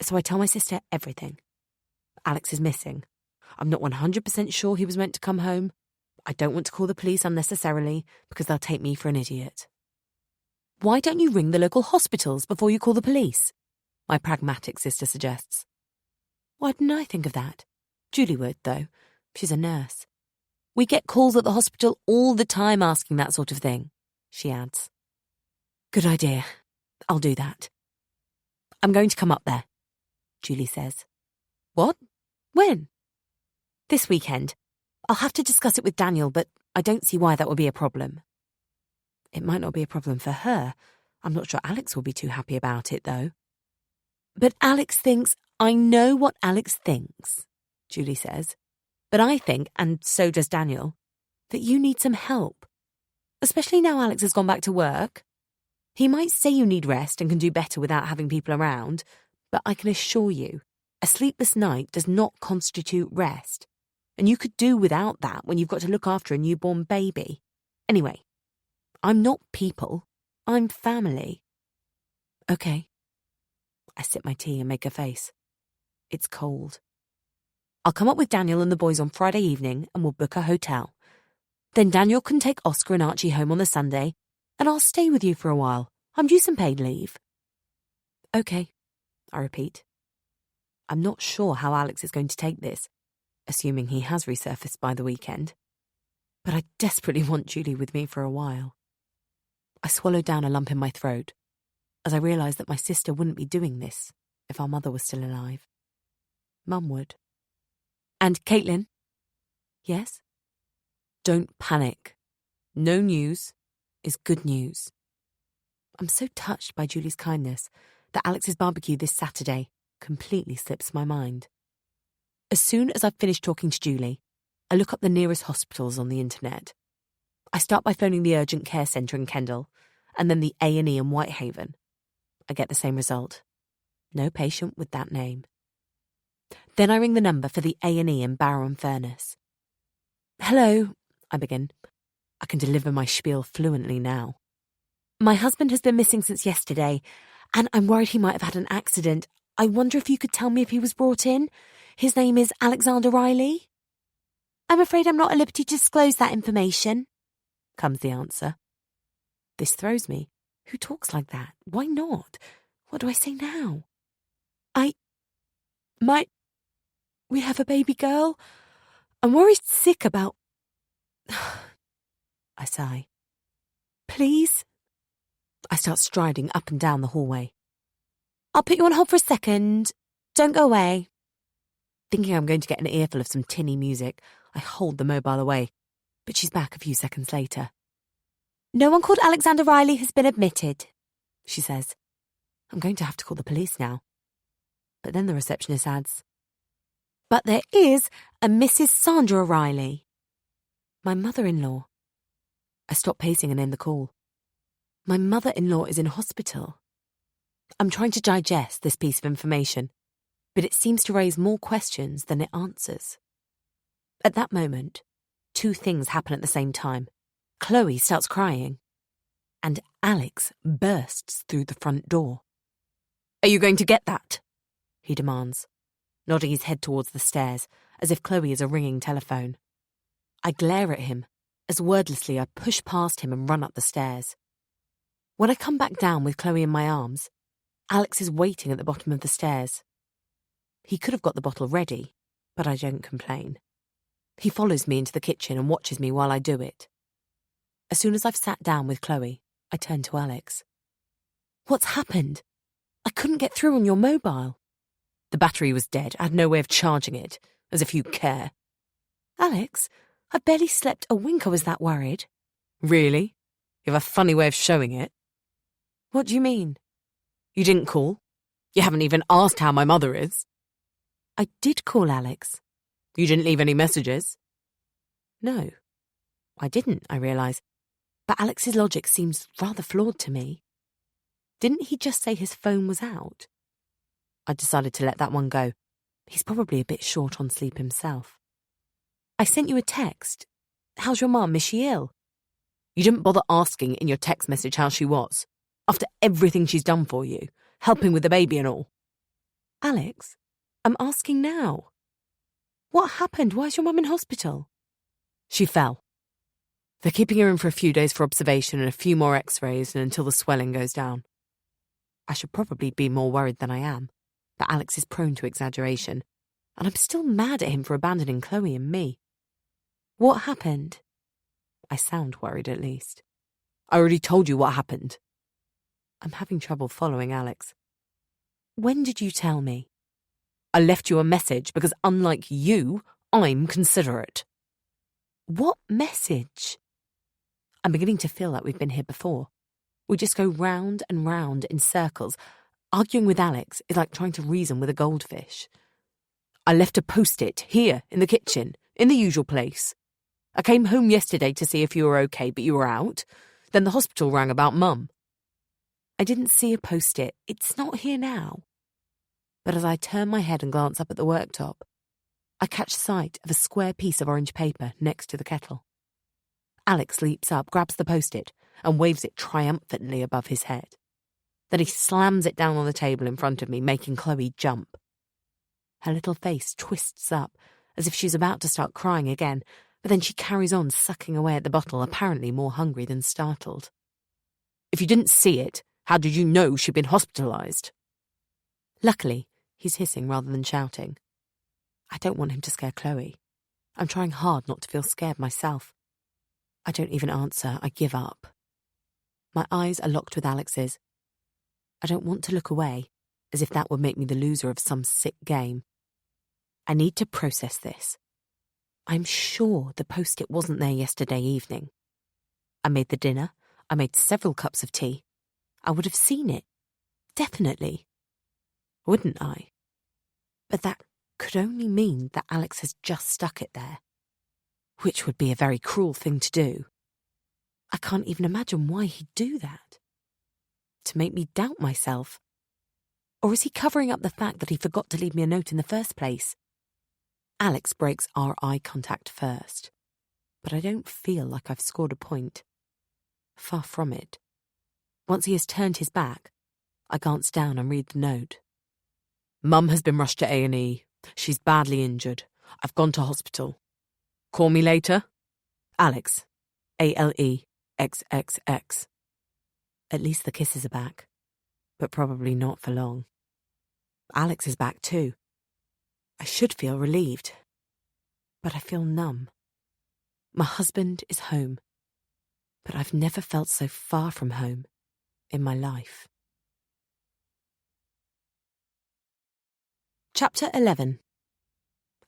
So I tell my sister everything. Alex is missing. I'm not 100% sure he was meant to come home. I don't want to call the police unnecessarily because they'll take me for an idiot. Why don't you ring the local hospitals before you call the police? My pragmatic sister suggests. Why didn't I think of that? Julie would, though. She's a nurse. We get calls at the hospital all the time asking that sort of thing, she adds. Good idea. I'll do that. I'm going to come up there, Julie says. What? When? This weekend. I'll have to discuss it with Daniel, but I don't see why that would be a problem. It might not be a problem for her. I'm not sure Alex will be too happy about it, though. But Alex thinks, I know what Alex thinks, Julie says. But I think, and so does Daniel, that you need some help. Especially now Alex has gone back to work. He might say you need rest and can do better without having people around, but I can assure you, a sleepless night does not constitute rest. And you could do without that when you've got to look after a newborn baby. Anyway, I'm not people. I'm family. Okay. I sip my tea and make a face. It's cold. I'll come up with Daniel and the boys on Friday evening and we'll book a hotel. Then Daniel can take Oscar and Archie home on the Sunday, and I'll stay with you for a while. I'm due some paid leave. Okay, I repeat. I'm not sure how Alex is going to take this, assuming he has resurfaced by the weekend. But I desperately want Julie with me for a while. I swallow down a lump in my throat, as I realise that my sister wouldn't be doing this if our mother was still alive. Mum would. And Caitlin? Yes? Don't panic. No news is good news. I'm so touched by Julie's kindness that Alex's barbecue this Saturday completely slips my mind. As soon as I've finished talking to Julie, I look up the nearest hospitals on the internet. I start by phoning the urgent care centre in Kendal, and then the A&E in Whitehaven. I get the same result. No patient with that name. Then I ring the number for the A&E in Barrow-in-Furness. Hello, I begin. I can deliver my spiel fluently now. My husband has been missing since yesterday, and I'm worried he might have had an accident. I wonder if you could tell me if he was brought in. His name is Alexander Riley. I'm afraid I'm not at liberty to disclose that information, comes the answer. This throws me. Who talks like that? Why not? What do I say now? We have a baby girl. I'm worried sick about... I sigh. Please? I start striding up and down the hallway. I'll put you on hold for a second. Don't go away. Thinking I'm going to get an earful of some tinny music, I hold the mobile away, but she's back a few seconds later. No one called Alexander Riley has been admitted, she says. I'm going to have to call the police now. But then the receptionist adds, but there is a Mrs. Sandra Riley. My mother-in-law. I stop pacing and end the call. My mother-in-law is in hospital. I'm trying to digest this piece of information, but it seems to raise more questions than it answers. At that moment, two things happen at the same time. Chloe starts crying, and Alex bursts through the front door. Are you going to get that? He demands, nodding his head towards the stairs, as if Chloe is a ringing telephone. I glare at him as wordlessly I push past him and run up the stairs. When I come back down with Chloe in my arms, Alex is waiting at the bottom of the stairs. He could have got the bottle ready, but I don't complain. He follows me into the kitchen and watches me while I do it. As soon as I've sat down with Chloe, I turn to Alex. What's happened? I couldn't get through on your mobile. The battery was dead. I had no way of charging it, as if you care. Alex, I barely slept a wink. I was that worried. Really? You have a funny way of showing it. What do you mean? You didn't call? You haven't even asked how my mother is. I did call Alex. You didn't leave any messages? No, I didn't, I realise. But Alex's logic seems rather flawed to me. Didn't he just say his phone was out? I decided to let that one go. He's probably a bit short on sleep himself. I sent you a text. How's your mum? Is she ill? You didn't bother asking in your text message how she was, after everything she's done for you, helping with the baby and all. Alex, I'm asking now. What happened? Why is your mum in hospital? She fell. They're keeping her in for a few days for observation and a few more x-rays and until the swelling goes down. I should probably be more worried than I am, but Alex is prone to exaggeration, and I'm still mad at him for abandoning Chloe and me. What happened? I sound worried at least. I already told you what happened. I'm having trouble following Alex. When did you tell me? I left you a message because, unlike you, I'm considerate. What message? I'm beginning to feel like we've been here before. We just go round and round in circles. Arguing with Alex is like trying to reason with a goldfish. I left a post-it here in the kitchen, in the usual place. I came home yesterday to see if you were okay, but you were out. Then the hospital rang about Mum. I didn't see a post-it. It's not here now. But as I turn my head and glance up at the worktop, I catch sight of a square piece of orange paper next to the kettle. Alex leaps up, grabs the post-it, and waves it triumphantly above his head. Then he slams it down on the table in front of me, making Chloe jump. Her little face twists up, as if she's about to start crying again, but then she carries on sucking away at the bottle, apparently more hungry than startled. If you didn't see it, how did you know she'd been hospitalised? Luckily, he's hissing rather than shouting. I don't want him to scare Chloe. I'm trying hard not to feel scared myself. I don't even answer. I give up. My eyes are locked with Alex's. I don't want to look away, as if that would make me the loser of some sick game. I need to process this. I'm sure the post-it wasn't there yesterday evening. I made the dinner. I made several cups of tea. I would have seen it. Definitely. Wouldn't I? But that could only mean that Alex has just stuck it there, which would be a very cruel thing to do. I can't even imagine why he'd do that. To make me doubt myself? Or is he covering up the fact that he forgot to leave me a note in the first place? Alex breaks our eye contact first, but I don't feel like I've scored a point. Far from it. Once he has turned his back, I glance down and read the note. Mum has been rushed to A&E. She's badly injured. I've gone to hospital. Call me later. Alex. ALEXXX. At least the kisses are back, but probably not for long. Alex is back too. I should feel relieved, but I feel numb. My husband is home, but I've never felt so far from home in my life. Chapter 11.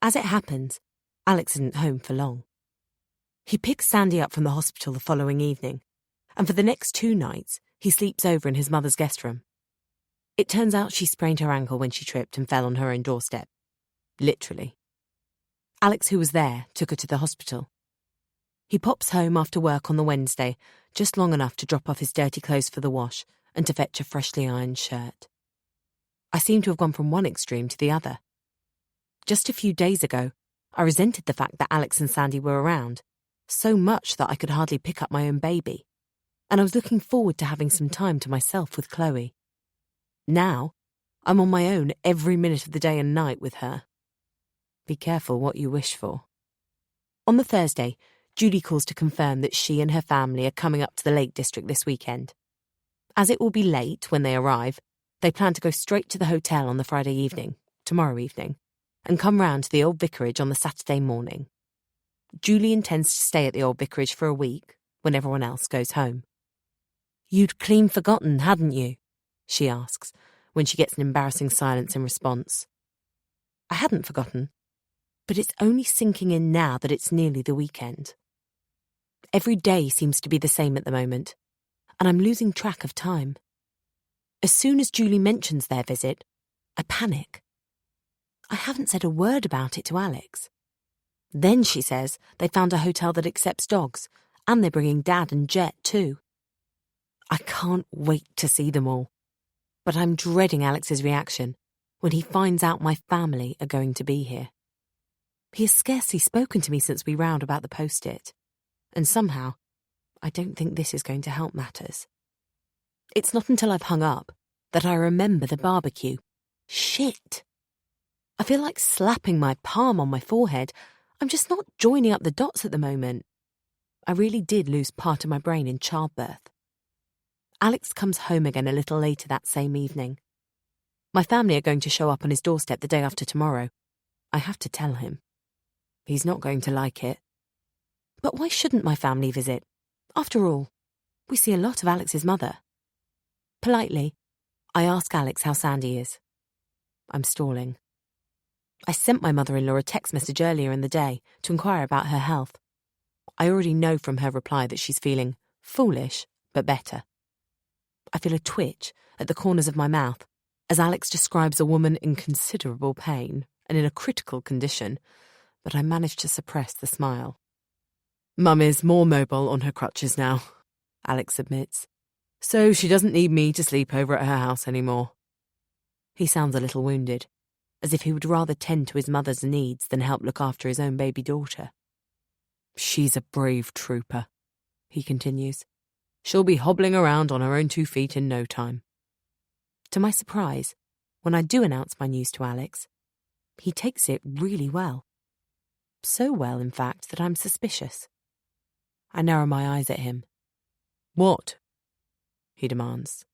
As it happens, Alex isn't home for long. He picks Sandy up from the hospital the following evening, and for the next 2 nights, he sleeps over in his mother's guest room. It turns out she sprained her ankle when she tripped and fell on her own doorstep. Literally. Alex, who was there, took her to the hospital. He pops home after work on the Wednesday, just long enough to drop off his dirty clothes for the wash and to fetch a freshly ironed shirt. I seem to have gone from one extreme to the other. Just a few days ago, I resented the fact that Alex and Sandy were around, so much that I could hardly pick up my own baby, and I was looking forward to having some time to myself with Chloe. Now, I'm on my own every minute of the day and night with her. Be careful what you wish for. On the Thursday, Julie calls to confirm that she and her family are coming up to the Lake District this weekend. As it will be late when they arrive, they plan to go straight to the hotel on the Friday evening, tomorrow evening, and come round to the old vicarage on the Saturday morning. Julie intends to stay at the old vicarage for a week, when everyone else goes home. "You'd clean forgotten, hadn't you?" she asks, when she gets an embarrassing silence in response. I hadn't forgotten, but it's only sinking in now that it's nearly the weekend. Every day seems to be the same at the moment, and I'm losing track of time. As soon as Julie mentions their visit, I panic. I haven't said a word about it to Alex. Then she says they found a hotel that accepts dogs, and they're bringing Dad and Jet too. I can't wait to see them all, but I'm dreading Alex's reaction when he finds out my family are going to be here. He has scarcely spoken to me since we rowed about the post-it, and somehow I don't think this is going to help matters. It's not until I've hung up that I remember the barbecue. Shit! I feel like slapping my palm on my forehead. I'm just not joining up the dots at the moment. I really did lose part of my brain in childbirth. Alex comes home again a little later that same evening. My family are going to show up on his doorstep the day after tomorrow. I have to tell him. He's not going to like it. But why shouldn't my family visit? After all, we see a lot of Alex's mother. Politely, I ask Alex how Sandy is. I'm stalling. I sent my mother-in-law a text message earlier in the day to inquire about her health. I already know from her reply that she's feeling foolish, but better. I feel a twitch at the corners of my mouth as Alex describes a woman in considerable pain and in a critical condition, but I manage to suppress the smile. Mum is more mobile on her crutches now, Alex admits, so she doesn't need me to sleep over at her house anymore. He sounds a little wounded, as if he would rather tend to his mother's needs than help look after his own baby daughter. She's a brave trooper, he continues. She'll be hobbling around on her own 2 feet in no time. To my surprise, when I do announce my news to Alex, he takes it really well. So well, in fact, that I'm suspicious. I narrow my eyes at him. "What?" he demands.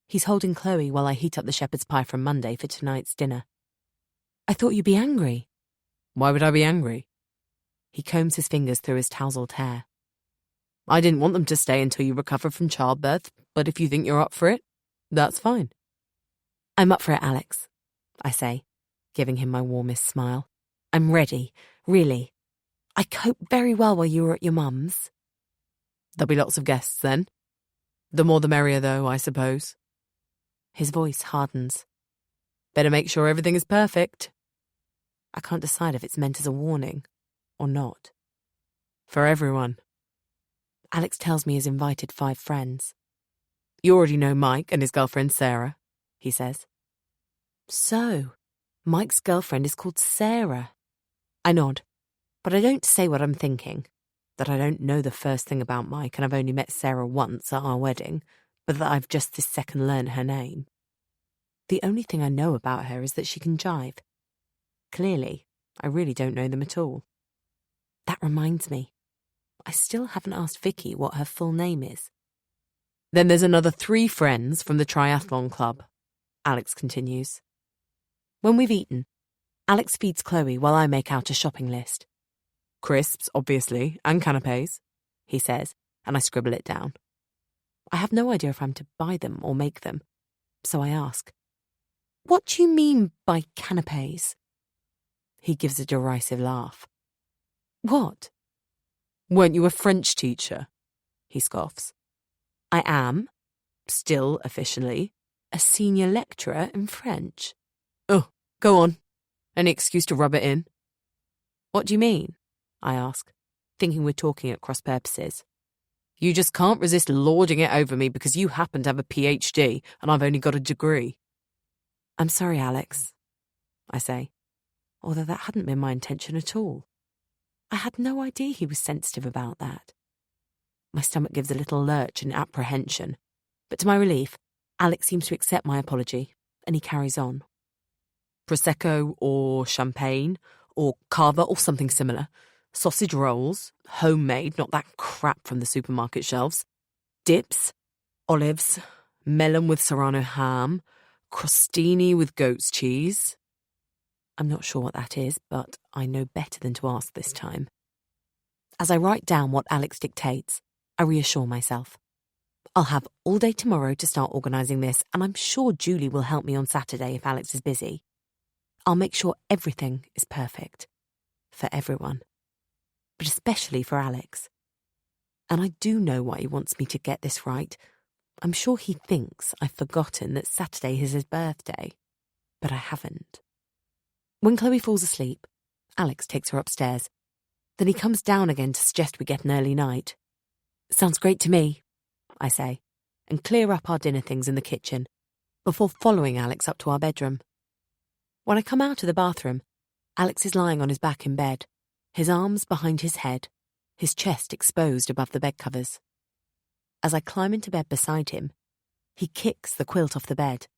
He's holding Chloe while I heat up the shepherd's pie from Monday for tonight's dinner. "I thought you'd be angry." "Why would I be angry?" He combs his fingers through his tousled hair. "I didn't want them to stay until you recover from childbirth, but if you think you're up for it, that's fine." "I'm up for it, Alex," I say, giving him my warmest smile. "I'm ready, really. I coped very well while you were at your mum's." "There'll be lots of guests then. The more the merrier, though, I suppose." His voice hardens. "Better make sure everything is perfect." I can't decide if it's meant as a warning or not. "For everyone." Alex tells me he's invited 5 friends. "You already know Mike and his girlfriend Sarah," he says. "So, Mike's girlfriend is called Sarah." I nod, but I don't say what I'm thinking. That I don't know the first thing about Mike and I've only met Sarah once at our wedding, but that I've just this second learned her name. The only thing I know about her is that she can jive. Clearly, I really don't know them at all. That reminds me, I still haven't asked Vicky what her full name is. "Then there's another 3 friends from the triathlon club," Alex continues. When we've eaten, Alex feeds Chloe while I make out a shopping list. "Crisps, obviously, and canapes," he says, and I scribble it down. I have no idea if I'm to buy them or make them, so I ask, "What do you mean by canapes?" He gives a derisive laugh. "What?" "Weren't you a French teacher?" he scoffs. "I am, still officially, a senior lecturer in French." "Oh, go on. Any excuse to rub it in?" "What do you mean?" I ask, thinking we're talking at cross purposes. "You just can't resist lording it over me because you happen to have a PhD and I've only got a degree." "I'm sorry, Alex," I say, although that hadn't been my intention at all. I had no idea he was sensitive about that. My stomach gives a little lurch in apprehension, but to my relief, Alex seems to accept my apology, and he carries on. "Prosecco or champagne or cava or something similar. sausage rolls, homemade, not that crap from the supermarket shelves, dips, olives, melon with serrano ham, crostini with goat's cheese. I'm not sure what that is, but I know better than to ask this time. As I write down what Alex dictates, I reassure myself. I'll have all day tomorrow to start organising this, and I'm sure Julie will help me on Saturday if Alex is busy. I'll make sure everything is perfect. For everyone. But especially for Alex. And I do know why he wants me to get this right. I'm sure he thinks I've forgotten that Saturday is his birthday. But I haven't. When Chloe falls asleep, Alex takes her upstairs. Then he comes down again to suggest we get an early night. Sounds great to me, I say, and clear up our dinner things in the kitchen, before following Alex up to our bedroom. When I come out of the bathroom, Alex is lying on his back in bed, his arms behind his head, his chest exposed above the bed covers. As I climb into bed beside him, he kicks the quilt off the bed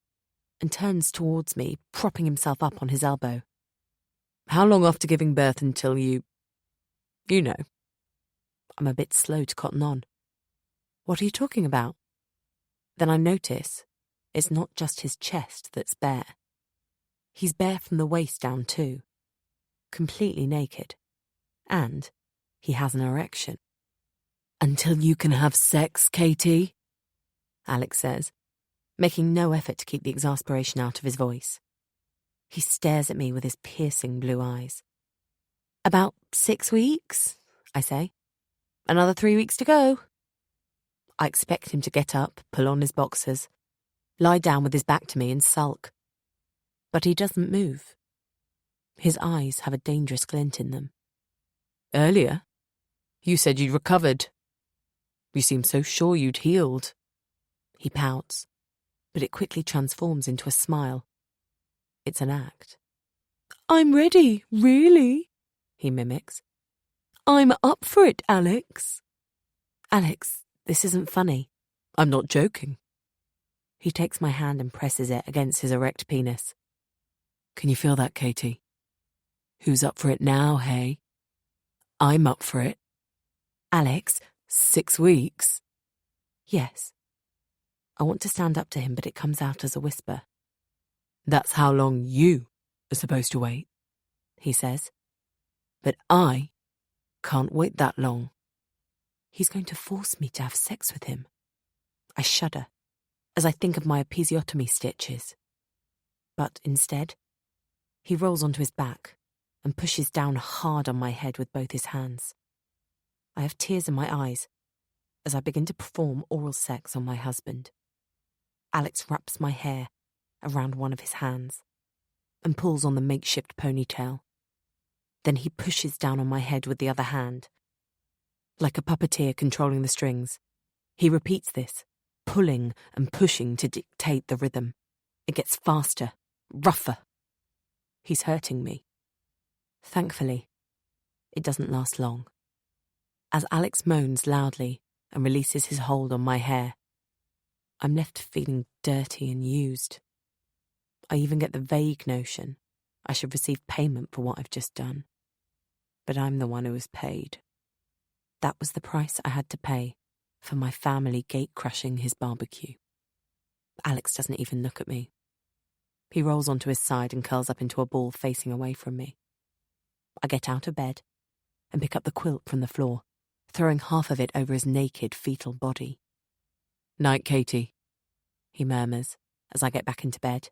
and turns towards me, propping himself up on his elbow. How long after giving birth until you know? I'm a bit slow to cotton on. What are you talking about? Then I notice it's not just his chest that's bare. He's bare from the waist down too, completely naked, and he has an erection. Until you can have sex, Katie, Alex says, making no effort to keep the exasperation out of his voice. He stares at me with his piercing blue eyes. About 6 weeks, I say. Another 3 weeks to go. I expect him to get up, pull on his boxers, lie down with his back to me and sulk. But he doesn't move. His eyes have a dangerous glint in them. Earlier, you said you'd recovered. You seemed so sure you'd healed. He pouts, but it quickly transforms into a smile. It's an act. I'm ready, really, he mimics. I'm up for it, Alex. Alex, this isn't funny. I'm not joking. He takes my hand and presses it against his erect penis. Can you feel that, Katie? Who's up for it now, hey? I'm up for it. Alex, 6 weeks? Yes. I want to stand up to him, but it comes out as a whisper. That's how long you are supposed to wait, he says. But I can't wait that long. He's going to force me to have sex with him. I shudder as I think of my episiotomy stitches. But instead, he rolls onto his back and pushes down hard on my head with both his hands. I have tears in my eyes as I begin to perform oral sex on my husband. Alex wraps my hair around one of his hands and pulls on the makeshift ponytail. Then he pushes down on my head with the other hand. Like a puppeteer controlling the strings, he repeats this, pulling and pushing to dictate the rhythm. It gets faster, rougher. He's hurting me. Thankfully, it doesn't last long. As Alex moans loudly and releases his hold on my hair, I'm left feeling dirty and used. I even get the vague notion I should receive payment for what I've just done. But I'm the one who was paid. That was the price I had to pay for my family gate-crashing his barbecue. Alex doesn't even look at me. He rolls onto his side and curls up into a ball facing away from me. I get out of bed and pick up the quilt from the floor, throwing half of it over his naked fetal body. Night, Katie, he murmurs as I get back into bed.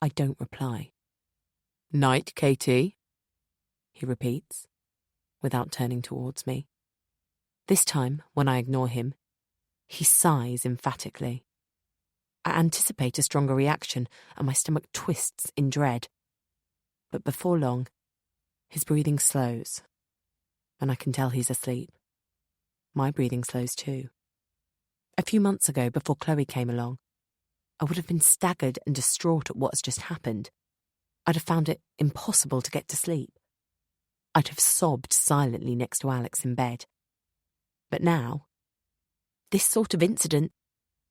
I don't reply. Night, Katie, he repeats, without turning towards me. This time, when I ignore him, he sighs emphatically. I anticipate a stronger reaction and my stomach twists in dread. But before long, his breathing slows, and I can tell he's asleep. My breathing slows too. A few months ago, before Chloe came along, I would have been staggered and distraught at what has just happened. I'd have found it impossible to get to sleep. I'd have sobbed silently next to Alex in bed. But now, this sort of incident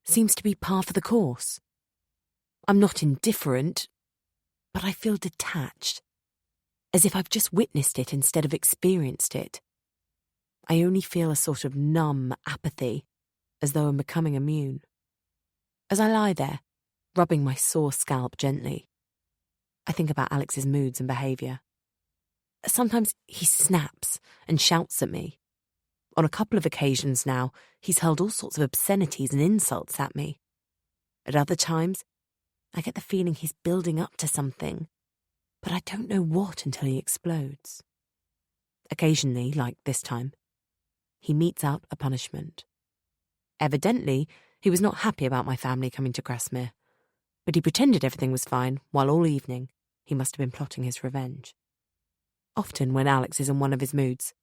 seems to be par for the course. I'm not indifferent, but I feel detached. as if I've just witnessed it instead of experienced it. I only feel a sort of numb apathy, as though I'm becoming immune. As I lie there, rubbing my sore scalp gently, I think about Alex's moods and behaviour. Sometimes he snaps and shouts at me. On a couple of occasions now, he's hurled all sorts of obscenities and insults at me. At other times, I get the feeling he's building up to something, but I don't know what until he explodes. Occasionally, like this time, he metes out a punishment. Evidently, he was not happy about my family coming to Grasmere, but he pretended everything was fine while all evening he must have been plotting his revenge. Often when Alex is in one of his moods,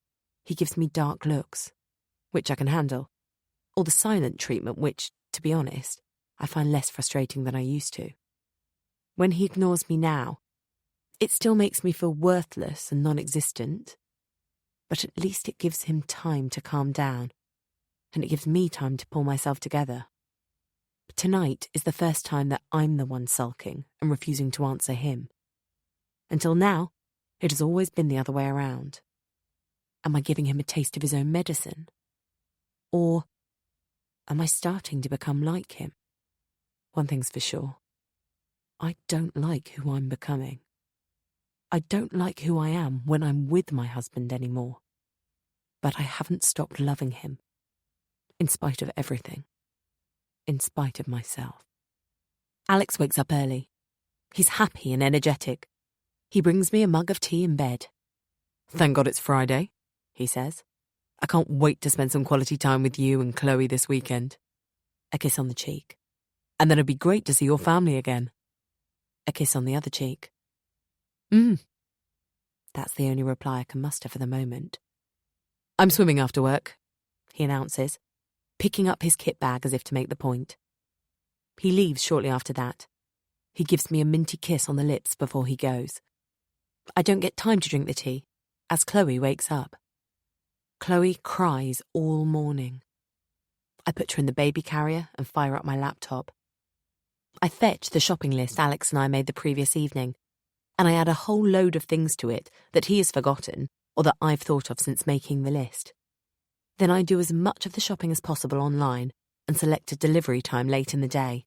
he gives me dark looks, which I can handle, or the silent treatment which, to be honest, I find less frustrating than I used to. When he ignores me now, it still makes me feel worthless and non-existent, but at least it gives him time to calm down, and it gives me time to pull myself together. But tonight is the first time that I'm the one sulking and refusing to answer him. Until now, it has always been the other way around. Am I giving him a taste of his own medicine? Or am I starting to become like him? One thing's for sure. I don't like who I'm becoming. I don't like who I am when I'm with my husband anymore. But I haven't stopped loving him, in spite of everything, in spite of myself. Alex wakes up early. He's happy and energetic. He brings me a mug of tea in bed. "Thank God it's Friday," he says. "I can't wait to spend some quality time with you and Chloe this weekend." A kiss on the cheek. "And then it'd be great to see your family again." A kiss on the other cheek. That's the only reply I can muster for the moment. "I'm swimming after work," he announces, picking up his kit bag as if to make the point. He leaves shortly after that. He gives me a minty kiss on the lips before he goes. I don't get time to drink the tea, as Chloe wakes up. Chloe cries all morning. I put her in the baby carrier and fire up my laptop. I fetch the shopping list Alex and I made the previous evening, and I add a whole load of things to it that he has forgotten or that I've thought of since making the list. Then I do as much of the shopping as possible online and select a delivery time late in the day.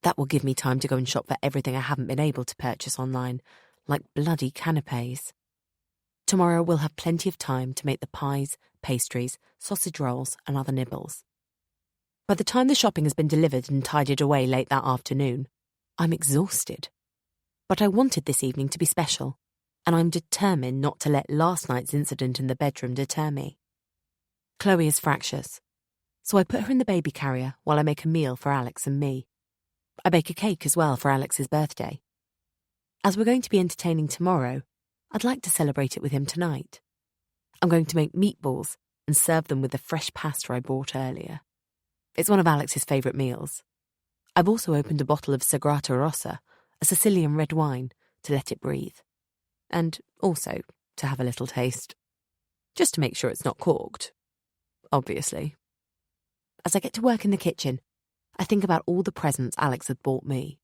That will give me time to go and shop for everything I haven't been able to purchase online, like bloody canapes. Tomorrow we'll have plenty of time to make the pies, pastries, sausage rolls and other nibbles. By the time the shopping has been delivered and tidied away late that afternoon, I'm exhausted. But I wanted this evening to be special, and I'm determined not to let last night's incident in the bedroom deter me. Chloe is fractious, so I put her in the baby carrier while I make a meal for Alex and me. I bake a cake as well for Alex's birthday. As we're going to be entertaining tomorrow, I'd like to celebrate it with him tonight. I'm going to make meatballs and serve them with the fresh pasta I bought earlier. It's one of Alex's favourite meals. I've also opened a bottle of Sagrata Rossa, a Sicilian red wine, to let it breathe. And also to have a little taste. Just to make sure it's not corked. Obviously. As I get to work in the kitchen, I think about all the presents Alex had bought me.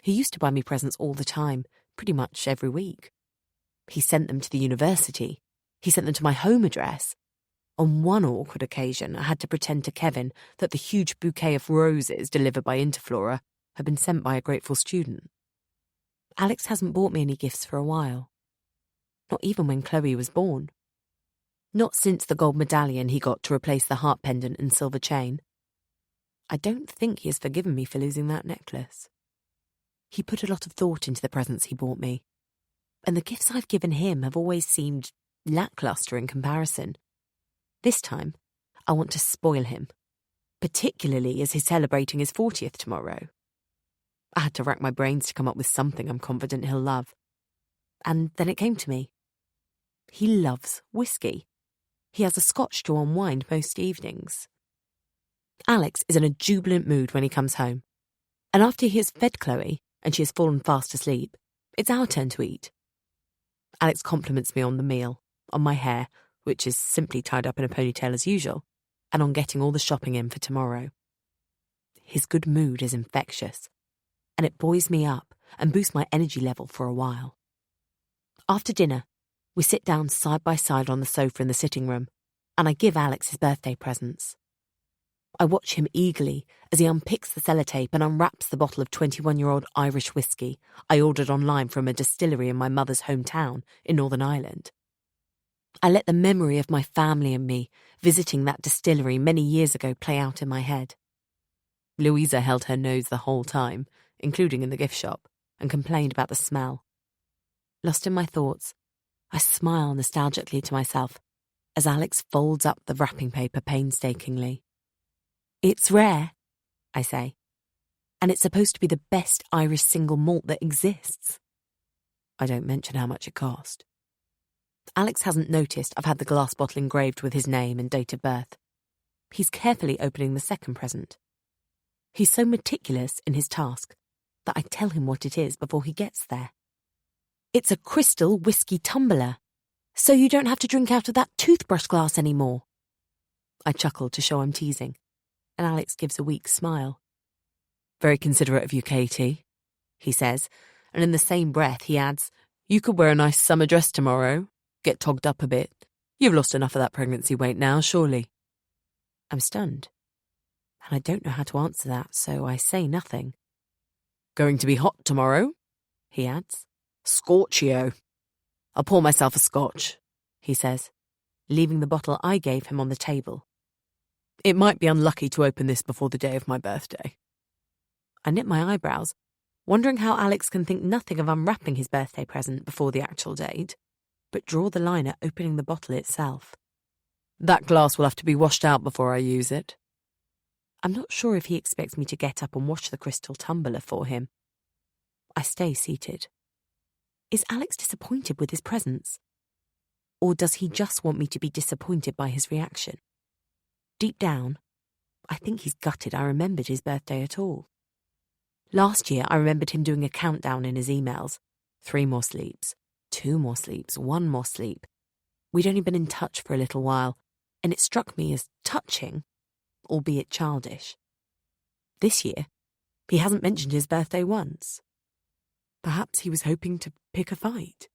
He used to buy me presents all the time, pretty much every week. He sent them to the university. He sent them to my home address. On one awkward occasion, I had to pretend to Kevin that the huge bouquet of roses delivered by Interflora had been sent by a grateful student. Alex hasn't bought me any gifts for a while. Not even when Chloe was born. Not since the gold medallion he got to replace the heart pendant and silver chain. I don't think he has forgiven me for losing that necklace. He put a lot of thought into the presents he bought me, and the gifts I've given him have always seemed lackluster in comparison. This time, I want to spoil him, particularly as he's celebrating his 40th tomorrow. I had to rack my brains to come up with something I'm confident he'll love. And then it came to me. He loves whiskey. He has a scotch to unwind most evenings. Alex is in a jubilant mood when he comes home. And after he has fed Chloe and she has fallen fast asleep, it's our turn to eat. Alex compliments me on the meal, on my hair, which is simply tied up in a ponytail as usual, and on getting all the shopping in for tomorrow. His good mood is infectious, and it buoys me up and boosts my energy level for a while. After dinner, we sit down side by side on the sofa in the sitting room, and I give Alex his birthday presents. I watch him eagerly as he unpicks the sellotape and unwraps the bottle of 21-year-old Irish whiskey I ordered online from a distillery in my mother's hometown in Northern Ireland. I let the memory of my family and me visiting that distillery many years ago play out in my head. Louisa held her nose the whole time, including in the gift shop, and complained about the smell. Lost in my thoughts, I smile nostalgically to myself as Alex folds up the wrapping paper painstakingly. "It's rare," I say, "and it's supposed to be the best Irish single malt that exists." I don't mention how much it cost. Alex hasn't noticed I've had the glass bottle engraved with his name and date of birth. He's carefully opening the second present. He's so meticulous in his task that I tell him what it is before he gets there. "It's a crystal whiskey tumbler, so you don't have to drink out of that toothbrush glass anymore." I chuckle to show I'm teasing, and Alex gives a weak smile. "Very considerate of you, Katie," he says, and in the same breath he adds, "You could wear a nice summer dress tomorrow, get togged up a bit. You've lost enough of that pregnancy weight now, surely." I'm stunned, and I don't know how to answer that, so I say nothing. "Going to be hot tomorrow," he adds. "Scorchio." "I'll pour myself a scotch," he says, leaving the bottle I gave him on the table. "It might be unlucky to open this before the day of my birthday." I knit my eyebrows, wondering how Alex can think nothing of unwrapping his birthday present before the actual date, but draw the line at opening the bottle itself. "That glass will have to be washed out before I use it." I'm not sure if he expects me to get up and wash the crystal tumbler for him. I stay seated. Is Alex disappointed with his presents? Or does he just want me to be disappointed by his reaction? Deep down, I think he's gutted I remembered his birthday at all. Last year, I remembered him doing a countdown in his emails. 3 more sleeps, 2 more sleeps, 1 more sleep. We'd only been in touch for a little while, and it struck me as touching, albeit childish. This year, he hasn't mentioned his birthday once. Perhaps he was hoping to pick a fight.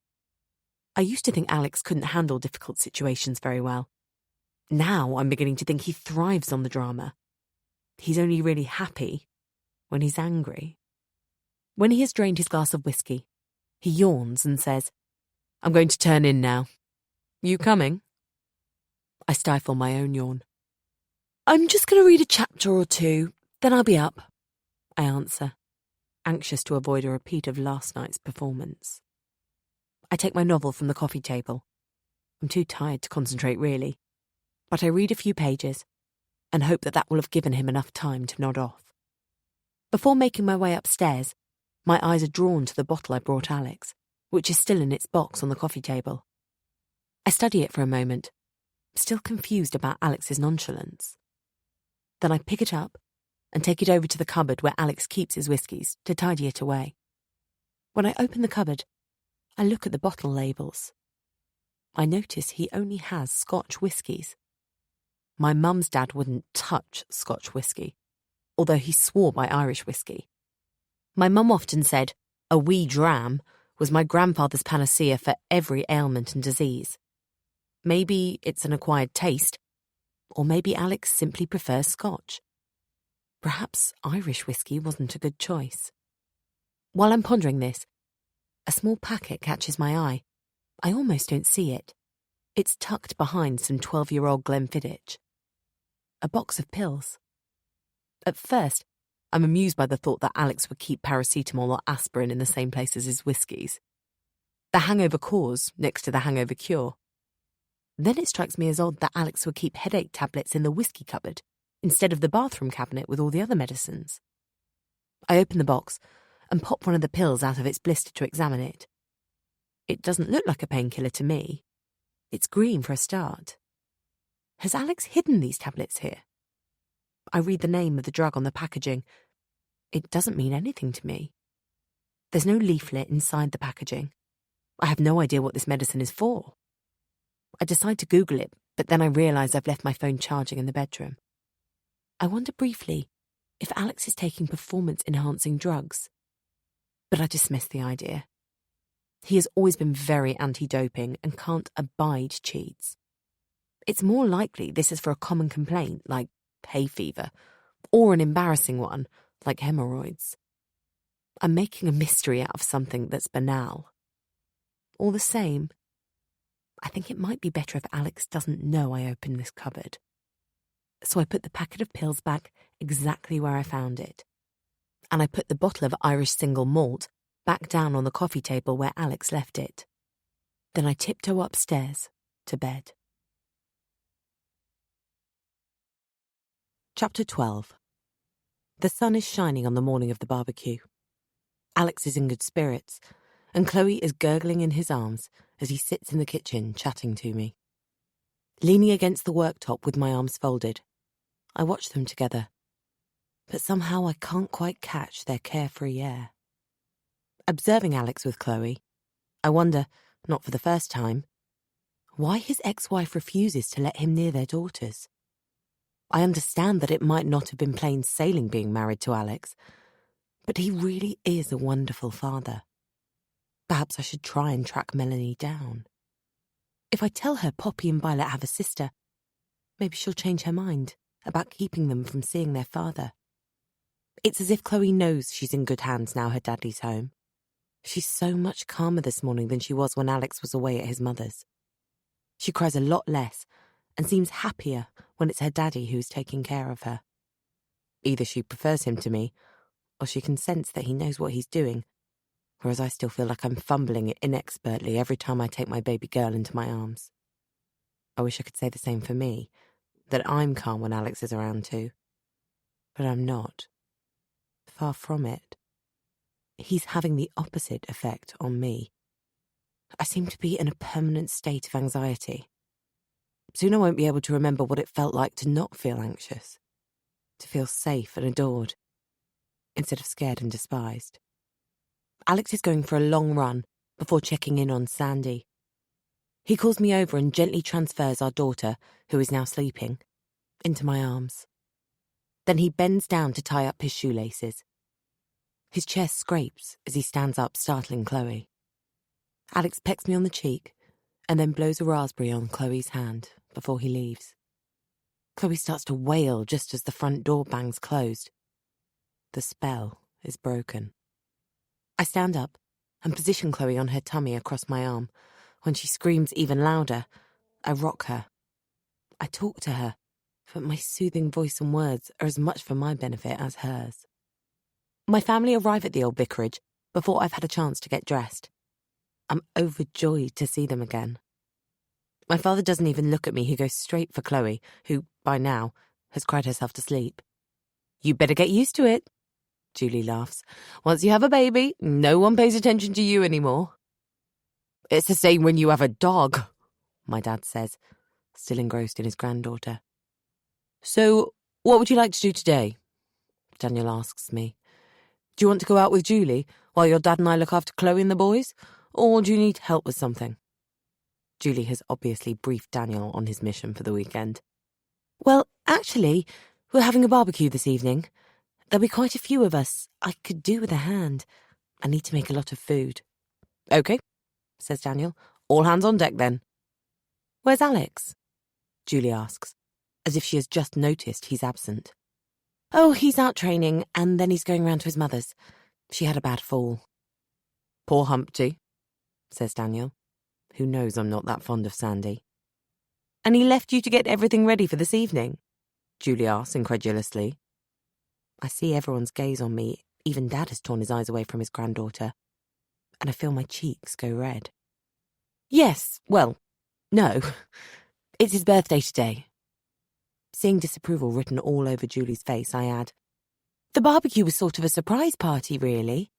I used to think Alex couldn't handle difficult situations very well. Now I'm beginning to think he thrives on the drama. He's only really happy when he's angry. When he has drained his glass of whiskey, he yawns and says, "I'm going to turn in now. You coming?" I stifle my own yawn. "I'm just going to read a chapter or 2, then I'll be up," I answer, anxious to avoid a repeat of last night's performance. I take my novel from the coffee table. I'm too tired to concentrate, really, but I read a few pages and hope that will have given him enough time to nod off. Before making my way upstairs, my eyes are drawn to the bottle I brought Alex, which is still in its box on the coffee table. I study it for a moment, still confused about Alex's nonchalance. Then I pick it up and take it over to the cupboard where Alex keeps his whiskies to tidy it away. When I open the cupboard, I look at the bottle labels. I notice he only has Scotch whiskies. My mum's dad wouldn't touch Scotch whiskey, although he swore by Irish whiskey. My mum often said a wee dram was my grandfather's panacea for every ailment and disease. Maybe it's an acquired taste, or maybe Alex simply prefers Scotch. Perhaps Irish whiskey wasn't a good choice. While I'm pondering this, a small packet catches my eye. I almost don't see it. It's tucked behind some 12-year-old Glenfiddich. A box of pills. At first, I'm amused by the thought that Alex would keep paracetamol or aspirin in the same place as his whiskies. The hangover cause next to the hangover cure. Then it strikes me as odd that Alex would keep headache tablets in the whiskey cupboard instead of the bathroom cabinet with all the other medicines. I open the box and pop one of the pills out of its blister to examine it. It doesn't look like a painkiller to me. It's green for a start. Has Alex hidden these tablets here? I read the name of the drug on the packaging. It doesn't mean anything to me. There's no leaflet inside the packaging. I have no idea what this medicine is for. I decide to Google it, but then I realise I've left my phone charging in the bedroom. I wonder briefly if Alex is taking performance-enhancing drugs, but I dismiss the idea. He has always been very anti-doping and can't abide cheats. It's more likely this is for a common complaint, like hay fever, or an embarrassing one, like hemorrhoids. I'm making a mystery out of something that's banal. All the same, I think it might be better if Alex doesn't know I opened this cupboard. So I put the packet of pills back exactly where I found it. And I put the bottle of Irish single malt back down on the coffee table where Alex left it. Then I tiptoe upstairs to bed. Chapter 12. The sun is shining on the morning of the barbecue. Alex is in good spirits, and Chloe is gurgling in his arms as he sits in the kitchen chatting to me. Leaning against the worktop with my arms folded, I watch them together, but somehow I can't quite catch their carefree air. Observing Alex with Chloe, I wonder, not for the first time, why his ex-wife refuses to let him near their daughters. I understand that it might not have been plain sailing being married to Alex, but he really is a wonderful father. Perhaps I should try and track Melanie down. If I tell her Poppy and Violet have a sister, maybe she'll change her mind about keeping them from seeing their father. It's as if Chloe knows she's in good hands now her daddy's home. She's so much calmer this morning than she was when Alex was away at his mother's. She cries a lot less and seems happier when it's her daddy who's taking care of her. Either she prefers him to me, or she can sense that he knows what he's doing, whereas I still feel like I'm fumbling it inexpertly every time I take my baby girl into my arms. I wish I could say the same for me, that I'm calm when Alex is around too. But I'm not. Far from it. He's having the opposite effect on me. I seem to be in a permanent state of anxiety. Soon I won't be able to remember what it felt like to not feel anxious, to feel safe and adored, instead of scared and despised. Alex is going for a long run before checking in on Sandy. He calls me over and gently transfers our daughter, who is now sleeping, into my arms. Then he bends down to tie up his shoelaces. His chest scrapes as he stands up, startling Chloe. Alex pecks me on the cheek and then blows a raspberry on Chloe's hand before he leaves. Chloe starts to wail just as the front door bangs closed. The spell is broken. I stand up and position Chloe on her tummy across my arm. When she screams even louder, I rock her. I talk to her, but my soothing voice and words are as much for my benefit as hers. My family arrive at the old vicarage before I've had a chance to get dressed. I'm overjoyed to see them again. My father doesn't even look at me. He goes straight for Chloe, who, by now, has cried herself to sleep. "You better get used to it," Julie laughs. "Once you have a baby, no one pays attention to you anymore." "It's the same when you have a dog," my dad says, still engrossed in his granddaughter. "So, what would you like to do today?" Daniel asks me. "Do you want to go out with Julie while your dad and I look after Chloe and the boys? Or do you need help with something?" Julie has obviously briefed Daniel on his mission for the weekend. "Well, actually, we're having a barbecue this evening. There'll be quite a few of us. I could do with a hand. I need to make a lot of food." "Okay," says Daniel. "All hands on deck then." "Where's Alex?" Julie asks, as if she has just noticed he's absent. "Oh, he's out training, and then he's going round to his mother's. She had a bad fall." "Poor Humpty," says Daniel, who knows I'm not that fond of Sandy. "And he left you to get everything ready for this evening?" Julie asks incredulously. I see everyone's gaze on me. Even Dad has torn his eyes away from his granddaughter, and I feel my cheeks go red. "Yes, well, no. It's his birthday today." Seeing disapproval written all over Julie's face, I add, "The barbecue was sort of a surprise party, really."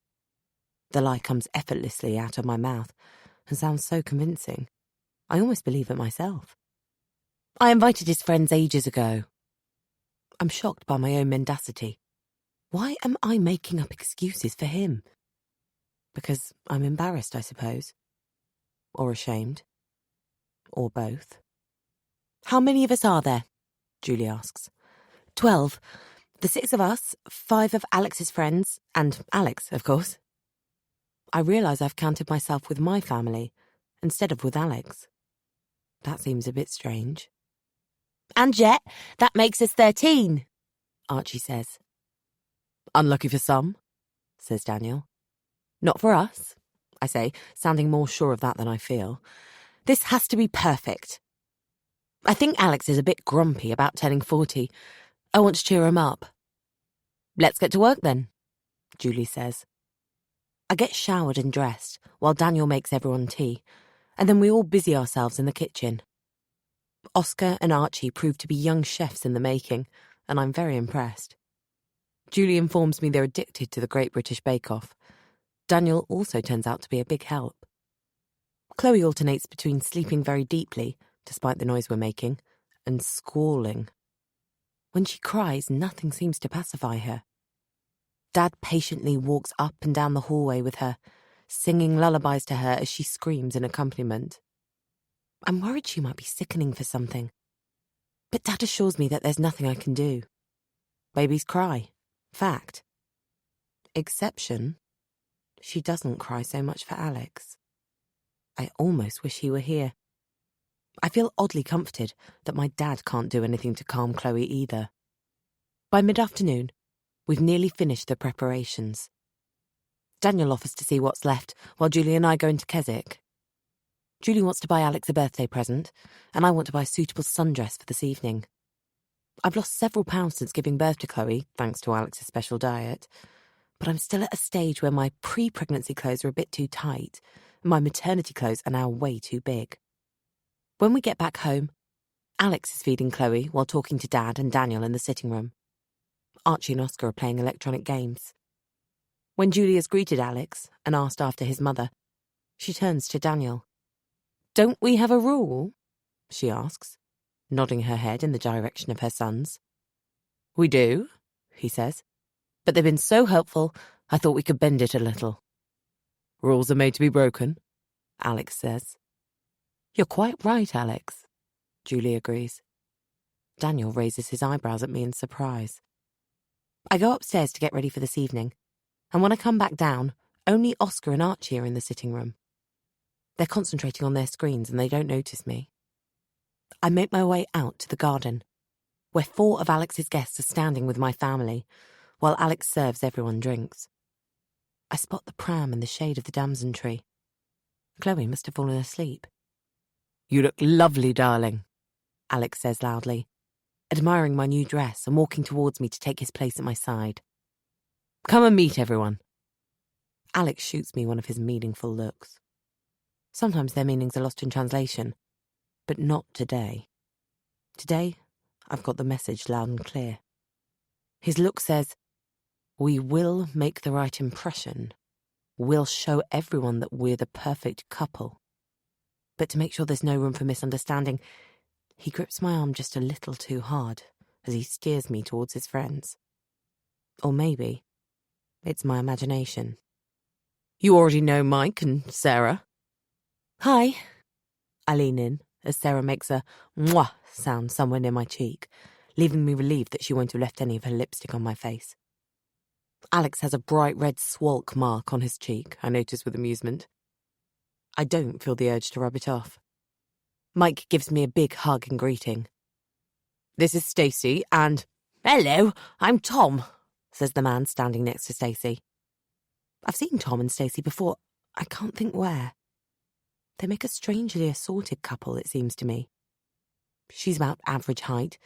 The lie comes effortlessly out of my mouth and sounds so convincing. I almost believe it myself. "I invited his friends ages ago." I'm shocked by my own mendacity. Why am I making up excuses for him? Because I'm embarrassed, I suppose. Or ashamed. Or both. "How many of us are there?" Julie asks. 12. The 6 of us, 5 of Alex's friends, and Alex, of course. I realise I've counted myself with my family instead of with Alex. That seems a bit strange. And yet, that makes us 13, Archie says. Unlucky for some, says Daniel. Not for us, I say, sounding more sure of that than I feel. This has to be perfect. I think Alex is a bit grumpy about turning 40. I want to cheer him up. Let's get to work then, Julie says. I get showered and dressed while Daniel makes everyone tea, and then we all busy ourselves in the kitchen. Oscar and Archie prove to be young chefs in the making, and I'm very impressed. Julie informs me they're addicted to the Great British Bake Off. Daniel also turns out to be a big help. Chloe alternates between sleeping very deeply, despite the noise we're making, and squalling. When she cries, nothing seems to pacify her. Dad patiently walks up and down the hallway with her, singing lullabies to her as she screams in accompaniment. I'm worried she might be sickening for something, but Dad assures me that there's nothing I can do. Babies cry. Fact. Exception, she doesn't cry so much for Alex. I almost wish he were here. I feel oddly comforted that my dad can't do anything to calm Chloe either. By mid-afternoon, we've nearly finished the preparations. Daniel offers to see what's left while Julie and I go into Keswick. Julie wants to buy Alex a birthday present, and I want to buy a suitable sundress for this evening. I've lost several pounds since giving birth to Chloe, thanks to Alex's special diet, but I'm still at a stage where my pre-pregnancy clothes are a bit too tight, and my maternity clothes are now way too big. When we get back home, Alex is feeding Chloe while talking to Dad and Daniel in the sitting room. Archie and Oscar are playing electronic games. When Julie has greeted Alex and asked after his mother, she turns to Daniel. Don't we have a rule? She asks, nodding her head in the direction of her sons. We do, he says, but they've been so helpful, I thought we could bend it a little. Rules are made to be broken, Alex says. You're quite right, Alex, Julie agrees. Daniel raises his eyebrows at me in surprise. I go upstairs to get ready for this evening, and when I come back down, only Oscar and Archie are in the sitting room. They're concentrating on their screens and they don't notice me. I make my way out to the garden, where 4 of Alex's guests are standing with my family, while Alex serves everyone drinks. I spot the pram in the shade of the damson tree. Chloe must have fallen asleep. You look lovely, darling, Alex says loudly, admiring my new dress and walking towards me to take his place at my side. Come and meet everyone. Alex shoots me one of his meaningful looks. Sometimes their meanings are lost in translation, but not today. Today, I've got the message loud and clear. His look says, we will make the right impression. We'll show everyone that we're the perfect couple. But to make sure there's no room for misunderstanding, he grips my arm just a little too hard as he steers me towards his friends. Or maybe it's my imagination. You already know Mike and Sarah. Hi. I lean in as Sarah makes a mwah sound somewhere near my cheek, leaving me relieved that she won't have left any of her lipstick on my face. Alex has a bright red swalk mark on his cheek, I notice with amusement. I don't feel the urge to rub it off. Mike gives me a big hug in greeting. This is Stacey and... Hello, I'm Tom, says the man standing next to Stacey. I've seen Tom and Stacey before. I can't think where. They make a strangely assorted couple, it seems to me. She's about average height,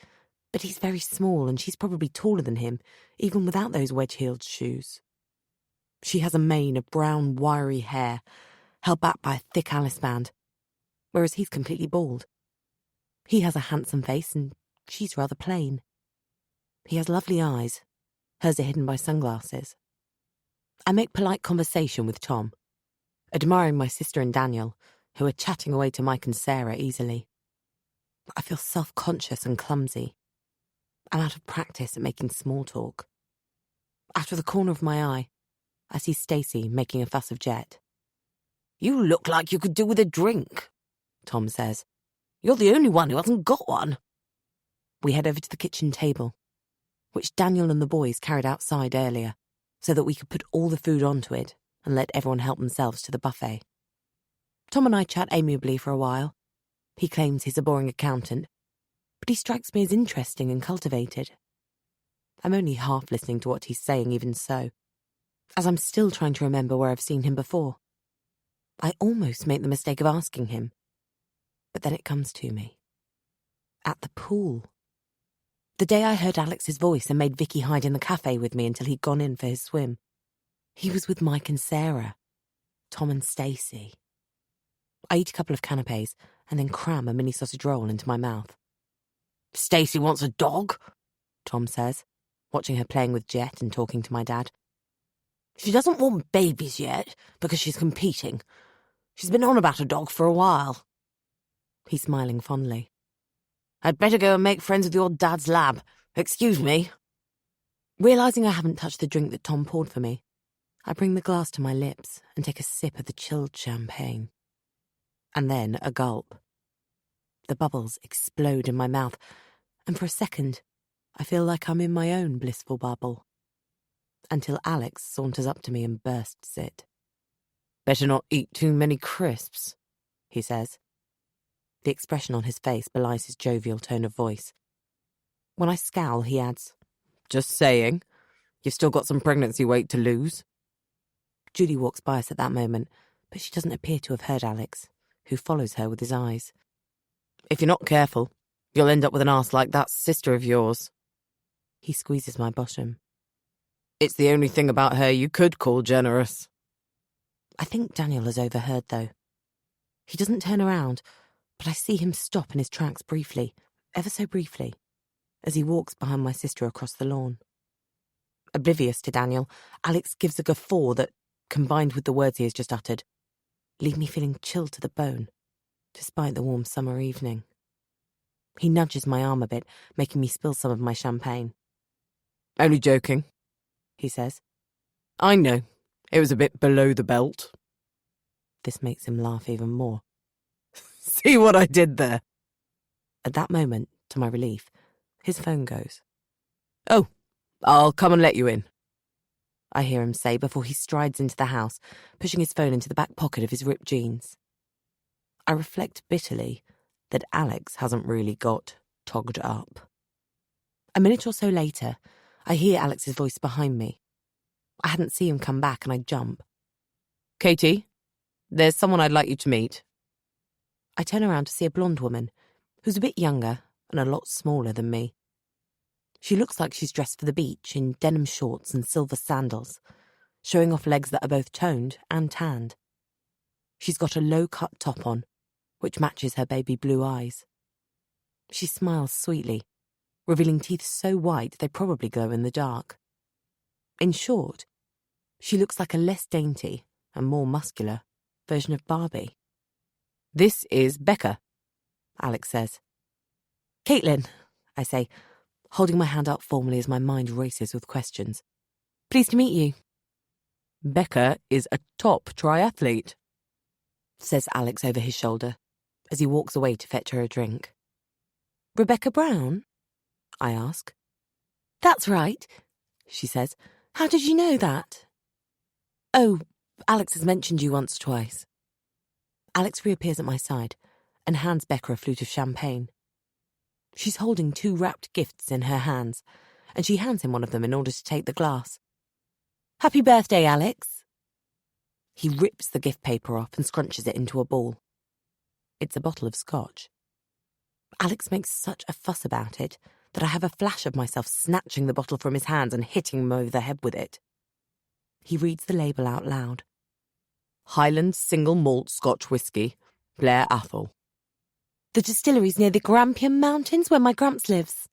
but he's very small and she's probably taller than him, even without those wedge-heeled shoes. She has a mane of brown, wiry hair, held back by a thick Alice band, whereas he's completely bald. He has a handsome face and she's rather plain. He has lovely eyes. Hers are hidden by sunglasses. I make polite conversation with Tom, admiring my sister and Daniel, who are chatting away to Mike and Sarah easily. I feel self-conscious and clumsy. I'm out of practice at making small talk. Out of the corner of my eye, I see Stacey making a fuss of Jet. You look like you could do with a drink, Tom says. You're the only one who hasn't got one. We head over to the kitchen table, which Daniel and the boys carried outside earlier, so that we could put all the food onto it and let everyone help themselves to the buffet. Tom and I chat amiably for a while. He claims he's a boring accountant, but he strikes me as interesting and cultivated. I'm only half listening to what he's saying even so, as I'm still trying to remember where I've seen him before. I almost make the mistake of asking him, but then it comes to me. At the pool. The day I heard Alex's voice and made Vicky hide in the cafe with me until he'd gone in for his swim. He was with Mike and Sarah, Tom and Stacey. I eat a couple of canapés and then cram a mini sausage roll into my mouth. "Stacey wants a dog," Tom says, watching her playing with Jet and talking to my dad. "She doesn't want babies yet because she's competing. She's been on about a dog for a while." He's smiling fondly. "I'd better go and make friends with your dad's lab. Excuse me." Realising I haven't touched the drink that Tom poured for me, I bring the glass to my lips and take a sip of the chilled champagne. And then a gulp. The bubbles explode in my mouth, and for a second, I feel like I'm in my own blissful bubble. Until Alex saunters up to me and bursts it. "Better not eat too many crisps," he says. The expression on his face belies his jovial tone of voice. When I scowl, he adds, "Just saying, you've still got some pregnancy weight to lose." Julie walks by us at that moment, but she doesn't appear to have heard Alex, who follows her with his eyes. "If you're not careful, you'll end up with an arse like that sister of yours." He squeezes my bottom. "It's the only thing about her you could call generous." I think Daniel has overheard, though. He doesn't turn around, but I see him stop in his tracks briefly, ever so briefly, as he walks behind my sister across the lawn. Oblivious to Daniel, Alex gives a guffaw that, combined with the words he has just uttered, leave me feeling chilled to the bone, despite the warm summer evening. He nudges my arm a bit, making me spill some of my champagne. "Only joking," he says. "I know, it was a bit below the belt." This makes him laugh even more. "See what I did there?" At that moment, to my relief, his phone goes. "Oh, I'll come and let you in," I hear him say before he strides into the house, pushing his phone into the back pocket of his ripped jeans. I reflect bitterly that Alex hasn't really got togged up. A minute or so later, I hear Alex's voice behind me. I hadn't seen him come back and I jump. "Katie, there's someone I'd like you to meet." I turn around to see a blonde woman, who's a bit younger and a lot smaller than me. She looks like she's dressed for the beach in denim shorts and silver sandals, showing off legs that are both toned and tanned. She's got a low-cut top on, which matches her baby blue eyes. She smiles sweetly, revealing teeth so white they probably glow in the dark. In short, she looks like a less dainty and more muscular version of Barbie. "This is Becca," Alex says. "Caitlin," I say, holding my hand up formally as my mind races with questions. "Pleased to meet you." "Becca is a top triathlete," says Alex over his shoulder, as he walks away to fetch her a drink. "Rebecca Brown?" I ask. "That's right," she says. "How did you know that?" "Oh, Alex has mentioned you once or twice." Alex reappears at my side and hands Becca a flute of champagne. She's holding 2 wrapped gifts in her hands, and she hands him one of them in order to take the glass. "Happy birthday, Alex." He rips the gift paper off and scrunches it into a ball. It's a bottle of scotch. Alex makes such a fuss about it that I have a flash of myself snatching the bottle from his hands and hitting him over the head with it. He reads the label out loud. "Highland Single Malt Scotch Whisky, Blair Athol." "The distillery's near the Grampian Mountains where my Gramps lives,"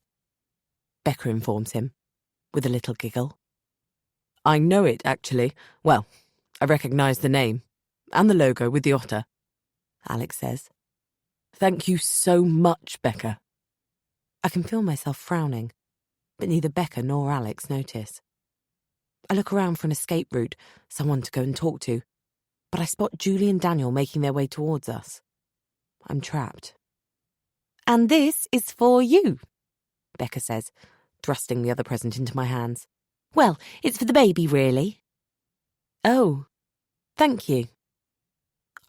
Becca informs him, with a little giggle. "I know it, actually. Well, I recognise the name, and the logo with the otter," Alex says. "Thank you so much, Becca." I can feel myself frowning, but neither Becca nor Alex notice. I look around for an escape route, someone to go and talk to, but I spot Julie and Daniel making their way towards us. I'm trapped. "And this is for you," Becca says, thrusting the other present into my hands. "Well, it's for the baby, really." "Oh," Thank you.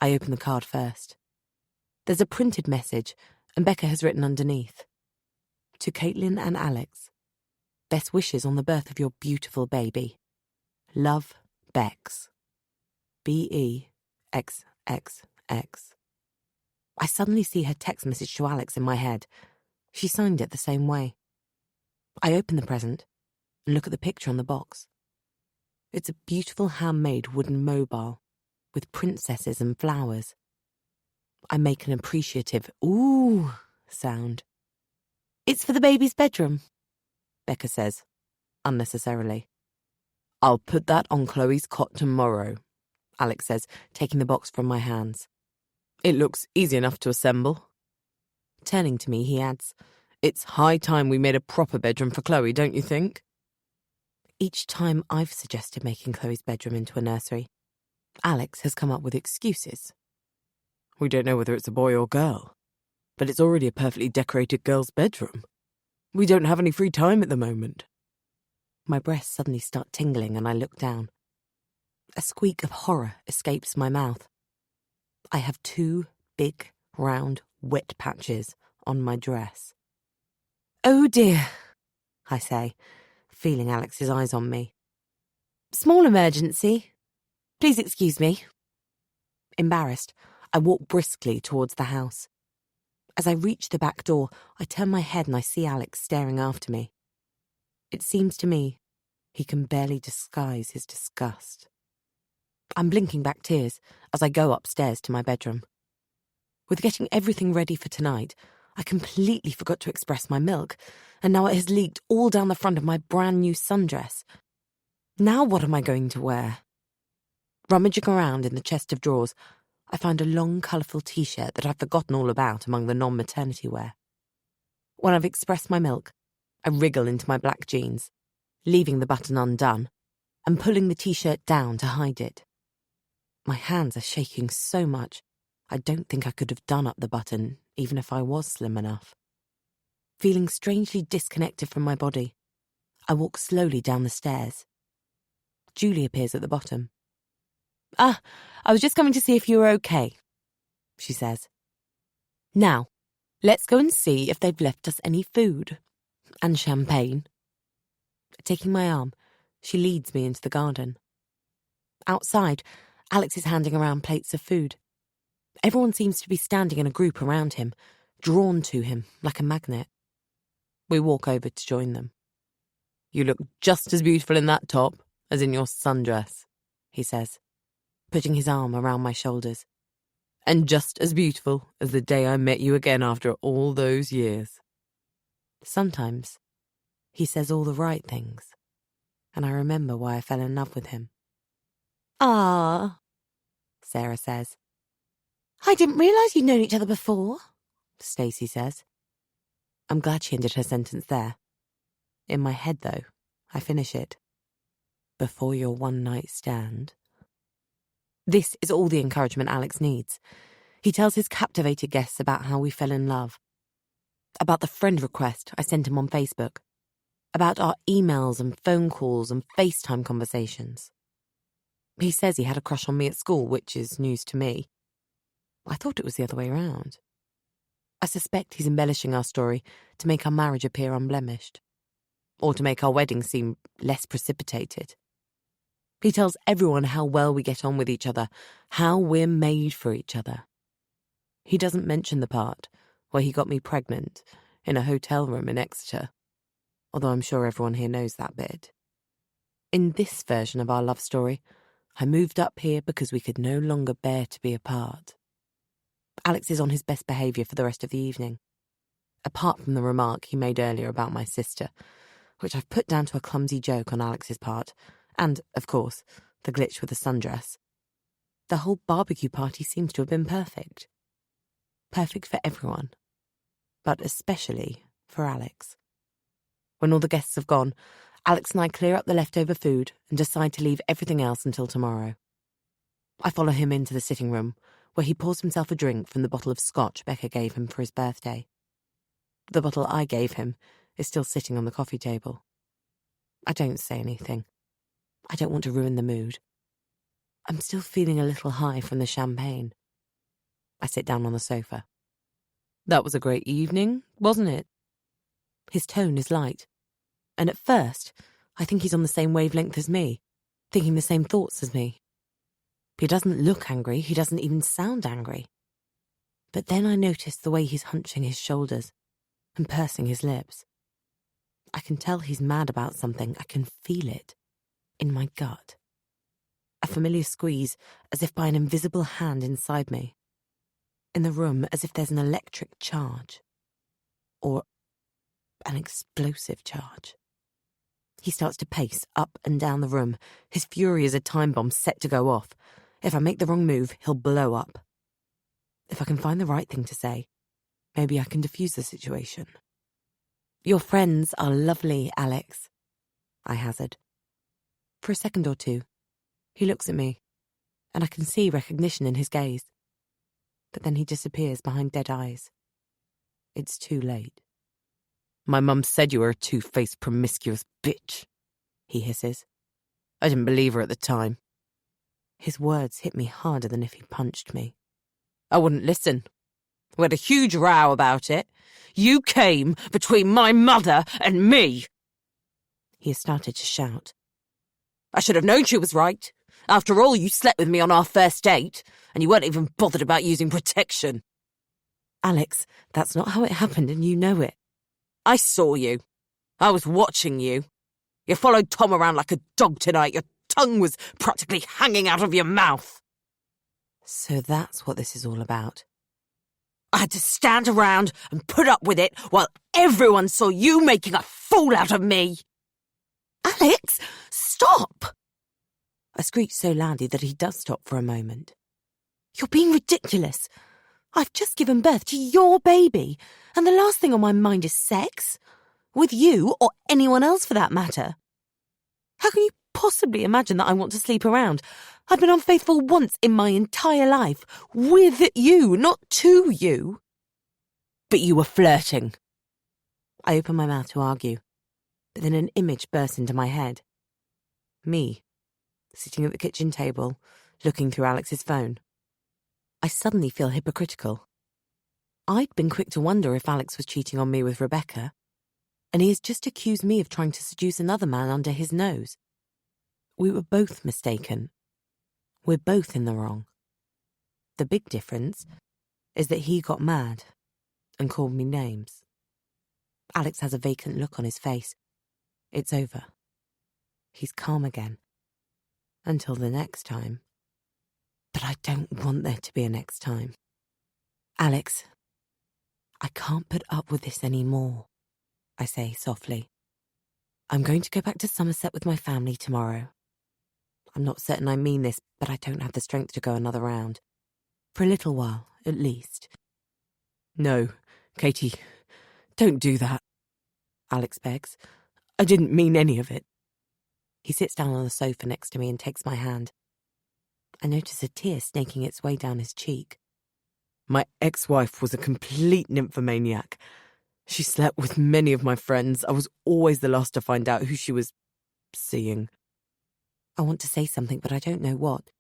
I open the card first. There's a printed message, and Becca has written underneath. To Caitlin and Alex, best wishes on the birth of your beautiful baby. Love, Bex. BEXXX. I suddenly see her text message to Alex in my head. She signed it the same way. I open the present and look at the picture on the box. It's a beautiful handmade wooden mobile with princesses and flowers. I make an appreciative ooh sound. It's for the baby's bedroom, Becca says, unnecessarily. I'll put that on Chloe's cot tomorrow, Alex says, taking the box from my hands. It looks easy enough to assemble. Turning to me, he adds, it's high time we made a proper bedroom for Chloe, don't you think? Each time I've suggested making Chloe's bedroom into a nursery, Alex has come up with excuses. We don't know whether it's a boy or girl, but it's already a perfectly decorated girl's bedroom. We don't have any free time at the moment. My breasts suddenly start tingling and I look down. A squeak of horror escapes my mouth. I have 2 big, round, wet patches on my dress. Oh dear, I say, feeling Alex's eyes on me. Small emergency. Please excuse me. Embarrassed, I walk briskly towards the house. As I reach the back door, I turn my head and I see Alex staring after me. It seems to me he can barely disguise his disgust. I'm blinking back tears as I go upstairs to my bedroom. With getting everything ready for tonight, I completely forgot to express my milk, and now it has leaked all down the front of my brand new sundress. Now what am I going to wear? Rummaging around in the chest of drawers, I find a long, colourful t-shirt that I've forgotten all about among the non-maternity wear. When I've expressed my milk, I wriggle into my black jeans, leaving the button undone, and pulling the t-shirt down to hide it. My hands are shaking so much, I don't think I could have done up the button, even if I was slim enough. Feeling strangely disconnected from my body, I walk slowly down the stairs. Julie appears at the bottom. I was just coming to see if you were okay, she says. Now, let's go and see if they've left us any food. And champagne. Taking my arm, she leads me into the garden. Outside, Alex is handing around plates of food. Everyone seems to be standing in a group around him, drawn to him like a magnet. We walk over to join them. You look just as beautiful in that top as in your sundress, he says, putting his arm around my shoulders. And just as beautiful as the day I met you again after all those years. Sometimes he says all the right things, and I remember why I fell in love with him. Ah, Sarah says. I didn't realise you'd known each other before, Stacey says. I'm glad she ended her sentence there. In my head, though, I finish it. Before your one-night stand. This is all the encouragement Alex needs. He tells his captivated guests about how we fell in love. About the friend request I sent him on Facebook. About our emails and phone calls and FaceTime conversations. He says he had a crush on me at school, which is news to me. I thought it was the other way around. I suspect he's embellishing our story to make our marriage appear unblemished. Or to make our wedding seem less precipitated. He tells everyone how well we get on with each other, how we're made for each other. He doesn't mention the part where he got me pregnant in a hotel room in Exeter, although I'm sure everyone here knows that bit. In this version of our love story, I moved up here because we could no longer bear to be apart. Alex is on his best behaviour for the rest of the evening. Apart from the remark he made earlier about my sister, which I've put down to a clumsy joke on Alex's part, and, of course, the glitch with the sundress. The whole barbecue party seems to have been perfect. Perfect for everyone, but especially for Alex. When all the guests have gone, Alex and I clear up the leftover food and decide to leave everything else until tomorrow. I follow him into the sitting room, where he pours himself a drink from the bottle of scotch Becca gave him for his birthday. The bottle I gave him is still sitting on the coffee table. I don't say anything. I don't want to ruin the mood. I'm still feeling a little high from the champagne. I sit down on the sofa. That was a great evening, wasn't it? His tone is light, and at first, I think he's on the same wavelength as me, thinking the same thoughts as me. He doesn't look angry, he doesn't even sound angry. But then I notice the way he's hunching his shoulders and pursing his lips. I can tell he's mad about something. I can feel it in my gut. A familiar squeeze, as if by an invisible hand inside me. In the room, as if there's an electric charge. Or an explosive charge. He starts to pace up and down the room. His fury is a time bomb set to go off. If I make the wrong move, he'll blow up. If I can find the right thing to say, maybe I can defuse the situation. Your friends are lovely, Alex, I hazard. For a second or two, he looks at me, and I can see recognition in his gaze. But then he disappears behind dead eyes. It's too late. My mum said you were a two-faced, promiscuous bitch, he hisses. I didn't believe her at the time. His words hit me harder than if he punched me. I wouldn't listen. We had a huge row about it. You came between my mother and me. He has started to shout. I should have known she was right. After all, you slept with me on our first date, and you weren't even bothered about using protection. Alex, that's not how it happened, and you know it. I saw you. I was watching you. You followed Tom around like a dog tonight. Your tongue was practically hanging out of your mouth. So that's what this is all about. I had to stand around and put up with it while everyone saw you making a fool out of me. Alex, stop! I screech so loudly that he does stop for a moment. You're being ridiculous. I've just given birth to your baby, and the last thing on my mind is sex. With you, or anyone else for that matter. How can you possibly imagine that I want to sleep around? I've been unfaithful once in my entire life. With you, not to you. But you were flirting. I open my mouth to argue, but then an image bursts into my head. Me, sitting at the kitchen table, looking through Alex's phone. I suddenly feel hypocritical. I'd been quick to wonder if Alex was cheating on me with Rebecca, and he has just accused me of trying to seduce another man under his nose. We were both mistaken. We're both in the wrong. The big difference is that he got mad and called me names. Alex has a vacant look on his face. It's over. He's calm again. Until the next time. But I don't want there to be a next time. Alex, I can't put up with this anymore, I say softly. I'm going to go back to Somerset with my family tomorrow. I'm not certain I mean this, but I don't have the strength to go another round. For a little while, at least. No, Katie, don't do that, Alex begs. I didn't mean any of it. He sits down on the sofa next to me and takes my hand. I notice a tear snaking its way down his cheek. My ex-wife was a complete nymphomaniac. She slept with many of my friends. I was always the last to find out who she was seeing. I want to say something, but I don't know what,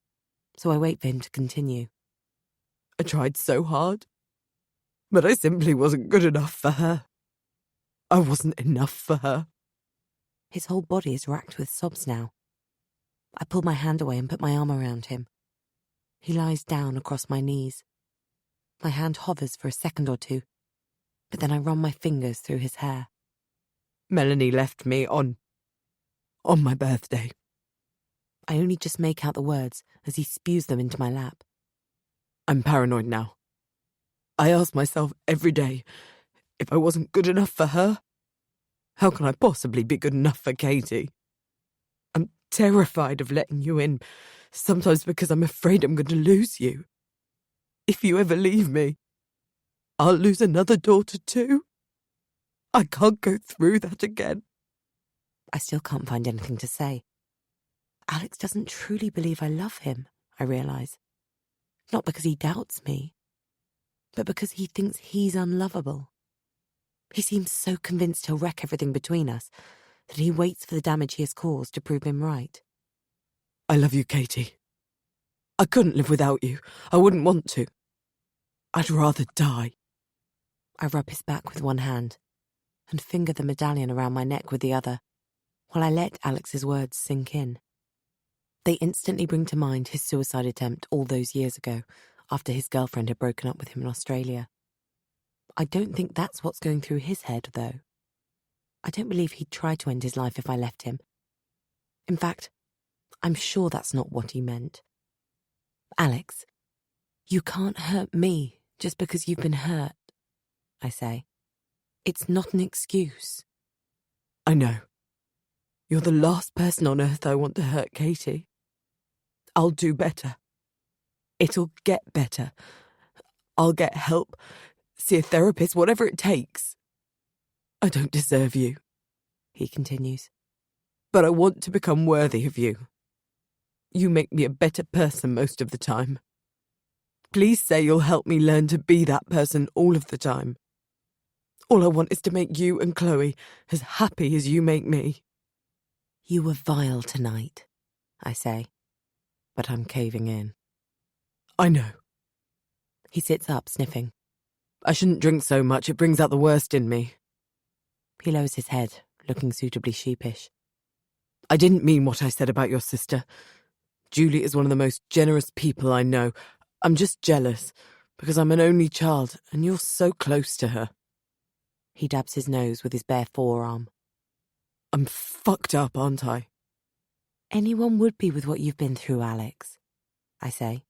so I wait for him to continue. I tried so hard, but I simply wasn't good enough for her. I wasn't enough for her. His whole body is racked with sobs now. I pull my hand away and put my arm around him. He lies down across my knees. My hand hovers for a second or two, but then I run my fingers through his hair. Melanie left me on my birthday. I only just make out the words as he spews them into my lap. I'm paranoid now. I ask myself every day, if I wasn't good enough for her, how can I possibly be good enough for Katie? I'm terrified of letting you in, sometimes because I'm afraid I'm going to lose you. If you ever leave me, I'll lose another daughter too. I can't go through that again. I still can't find anything to say. Alex doesn't truly believe I love him, I realise. Not because he doubts me, but because he thinks he's unlovable. He seems so convinced he'll wreck everything between us that he waits for the damage he has caused to prove him right. I love you, Katie. I couldn't live without you. I wouldn't want to. I'd rather die. I rub his back with one hand and finger the medallion around my neck with the other, while I let Alex's words sink in. They instantly bring to mind his suicide attempt all those years ago, after his girlfriend had broken up with him in Australia. I don't think that's what's going through his head, though. I don't believe he'd try to end his life if I left him. In fact, I'm sure that's not what he meant. Alex, you can't hurt me just because you've been hurt, I say. It's not an excuse. I know. You're the last person on earth I want to hurt, Katie. I'll do better. It'll get better. I'll get help, see a therapist, whatever it takes. I don't deserve you, he continues, but I want to become worthy of you. You make me a better person most of the time. Please say you'll help me learn to be that person all of the time. All I want is to make you and Chloe as happy as you make me. You were vile tonight, I say, but I'm caving in. I know. He sits up, sniffing. I shouldn't drink so much, it brings out the worst in me. He lowers his head, looking suitably sheepish. I didn't mean what I said about your sister. Julie is one of the most generous people I know. I'm just jealous, because I'm an only child, and you're so close to her. He dabs his nose with his bare forearm. I'm fucked up, aren't I? Anyone would be with what you've been through, Alex, I say.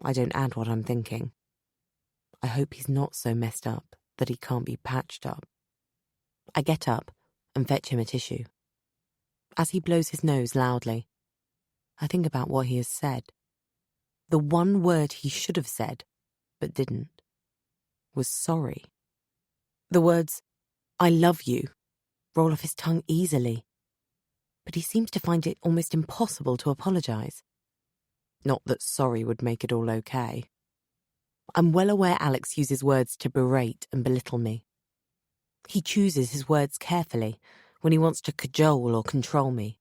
I don't add what I'm thinking. I hope he's not so messed up that he can't be patched up. I get up and fetch him a tissue. As he blows his nose loudly, I think about what he has said. The one word he should have said, but didn't, was sorry. The words, I love you, roll off his tongue easily, but he seems to find it almost impossible to apologise. Not that sorry would make it all okay. I'm well aware Alex uses words to berate and belittle me. He chooses his words carefully when he wants to cajole or control me.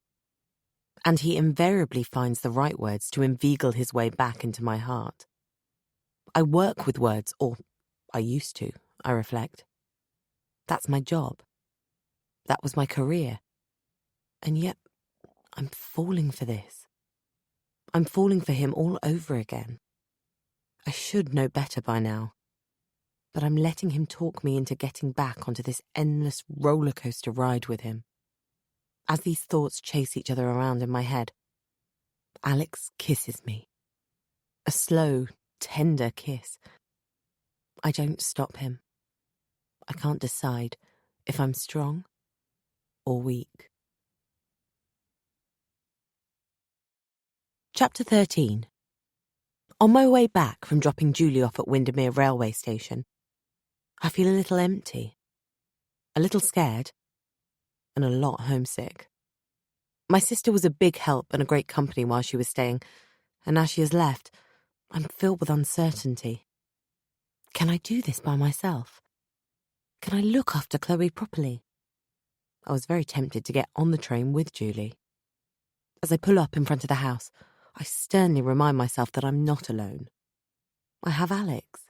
And he invariably finds the right words to inveigle his way back into my heart. I work with words, or I used to, I reflect. That's my job. That was my career. And yet, I'm falling for this. I'm falling for him all over again. I should know better by now. But I'm letting him talk me into getting back onto this endless roller coaster ride with him. As these thoughts chase each other around in my head, Alex kisses me. A slow, tender kiss. I don't stop him. I can't decide if I'm strong or weak. Chapter 13. On my way back from dropping Julie off at Windermere railway station, I feel a little empty, a little scared, and a lot homesick. My sister was a big help and a great company while she was staying, and now she has left, I'm filled with uncertainty. Can I do this by myself? Can I look after Chloe properly? I was very tempted to get on the train with Julie. As I pull up in front of the house, I sternly remind myself that I'm not alone. I have Alex.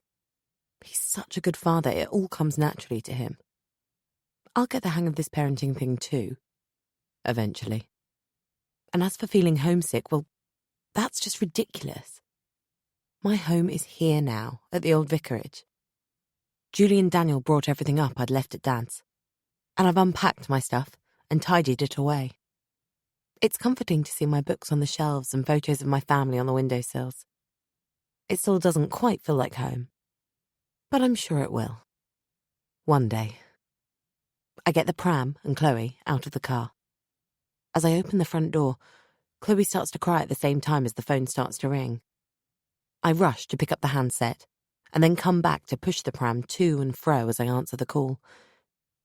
He's such a good father, it all comes naturally to him. I'll get the hang of this parenting thing too, eventually. And as for feeling homesick, well, that's just ridiculous. My home is here now, at the old vicarage. Julie and Daniel brought everything up I'd left at Dad's, and I've unpacked my stuff and tidied it away. It's comforting to see my books on the shelves and photos of my family on the windowsills. It still doesn't quite feel like home, but I'm sure it will. One day. I get the pram and Chloe out of the car. As I open the front door, Chloe starts to cry at the same time as the phone starts to ring. I rush to pick up the handset and then come back to push the pram to and fro as I answer the call.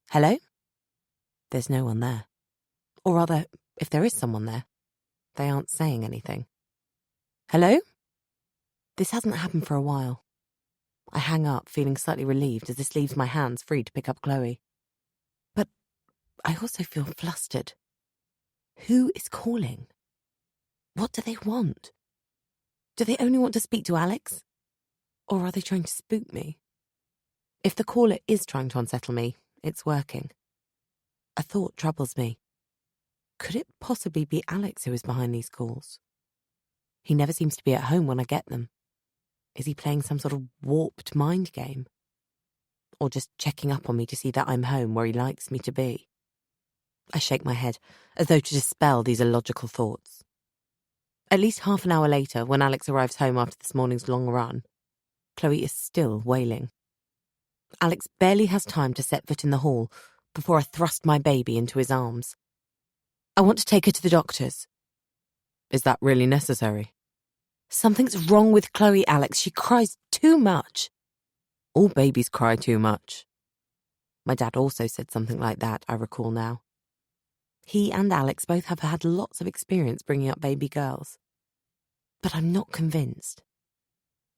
Hello? There's no one there. Or rather, if there is someone there, they aren't saying anything. Hello? This hasn't happened for a while. I hang up, feeling slightly relieved as this leaves my hands free to pick up Chloe. But I also feel flustered. Who is calling? What do they want? Do they only want to speak to Alex? Or are they trying to spook me? If the caller is trying to unsettle me, it's working. A thought troubles me. Could it possibly be Alex who is behind these calls? He never seems to be at home when I get them. Is he playing some sort of warped mind game? Or just checking up on me to see that I'm home where he likes me to be? I shake my head, as though to dispel these illogical thoughts. At least half an hour later, when Alex arrives home after this morning's long run, Chloe is still wailing. Alex barely has time to set foot in the hall before I thrust my baby into his arms. I want to take her to the doctor's. Is that really necessary? Something's wrong with Chloe, Alex. She cries too much. All babies cry too much. My dad also said something like that, I recall now. He and Alex both have had lots of experience bringing up baby girls. But I'm not convinced.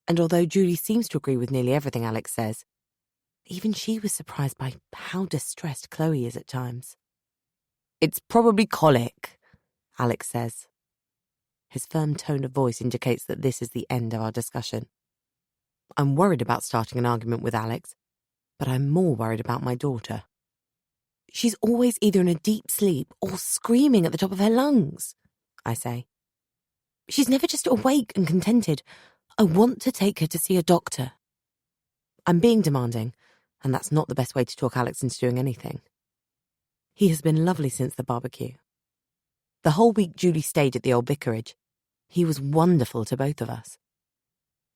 And although Julie seems to agree with nearly everything Alex says, even she was surprised by how distressed Chloe is at times. It's probably colic, Alex says. His firm tone of voice indicates that this is the end of our discussion. I'm worried about starting an argument with Alex, but I'm more worried about my daughter. She's always either in a deep sleep or screaming at the top of her lungs, I say. She's never just awake and contented. I want to take her to see a doctor. I'm being demanding, and that's not the best way to talk Alex into doing anything. He has been lovely since the barbecue. The whole week Julie stayed at the old vicarage, he was wonderful to both of us.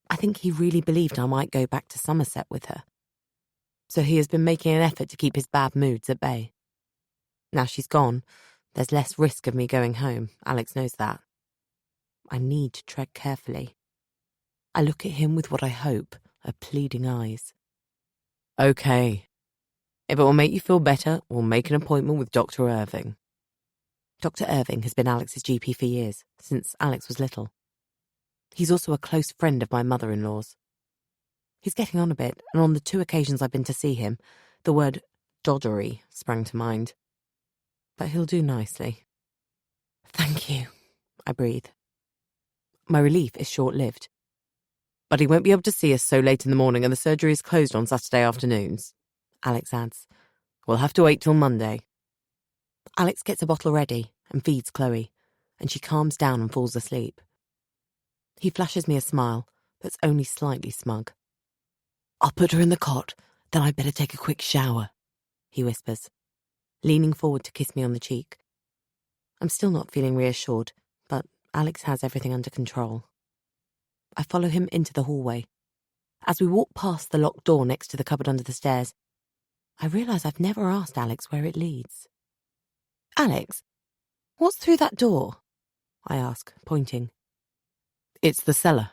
I think he really believed I might go back to Somerset with her. So he has been making an effort to keep his bad moods at bay. Now she's gone, there's less risk of me going home. Alex knows that. I need to tread carefully. I look at him with what I hope are pleading eyes. Okay. If it will make you feel better, we'll make an appointment with Dr. Irving. Dr. Irving has been Alex's GP for years, since Alex was little. He's also a close friend of my mother-in-law's. He's getting on a bit, and on the 2 occasions I've been to see him, the word doddery sprang to mind. But he'll do nicely. Thank you, I breathe. My relief is short-lived. But he won't be able to see us so late in the morning, and the surgery is closed on Saturday afternoons, Alex adds. We'll have to wait till Monday. Alex gets a bottle ready and feeds Chloe, and she calms down and falls asleep. He flashes me a smile that's only slightly smug. I'll put her in the cot, then I'd better take a quick shower, he whispers, leaning forward to kiss me on the cheek. I'm still not feeling reassured, but Alex has everything under control. I follow him into the hallway. As we walk past the locked door next to the cupboard under the stairs, I realise I've never asked Alex where it leads. Alex, what's through that door? I ask, pointing. It's the cellar.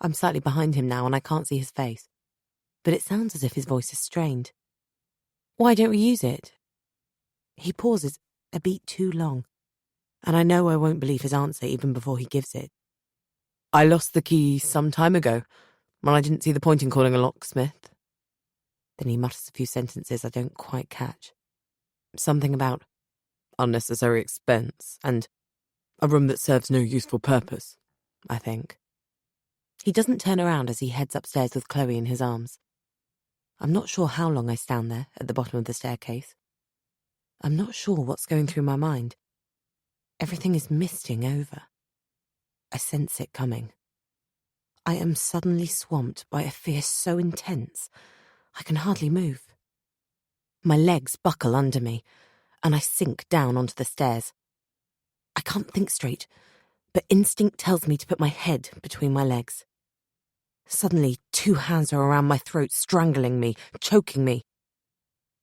I'm slightly behind him now and I can't see his face, but it sounds as if his voice is strained. Why don't we use it? He pauses a beat too long, and I know I won't believe his answer even before he gives it. I lost the key some time ago, when I didn't see the point in calling a locksmith. Then he mutters a few sentences I don't quite catch. Something about unnecessary expense and a room that serves no useful purpose, I think. He doesn't turn around as he heads upstairs with Chloe in his arms. I'm not sure how long I stand there at the bottom of the staircase. I'm not sure what's going through my mind. Everything is misting over. I sense it coming. I am suddenly swamped by a fear so intense, I can hardly move. My legs buckle under me, and I sink down onto the stairs. I can't think straight, but instinct tells me to put my head between my legs. Suddenly, 2 hands are around my throat, strangling me, choking me.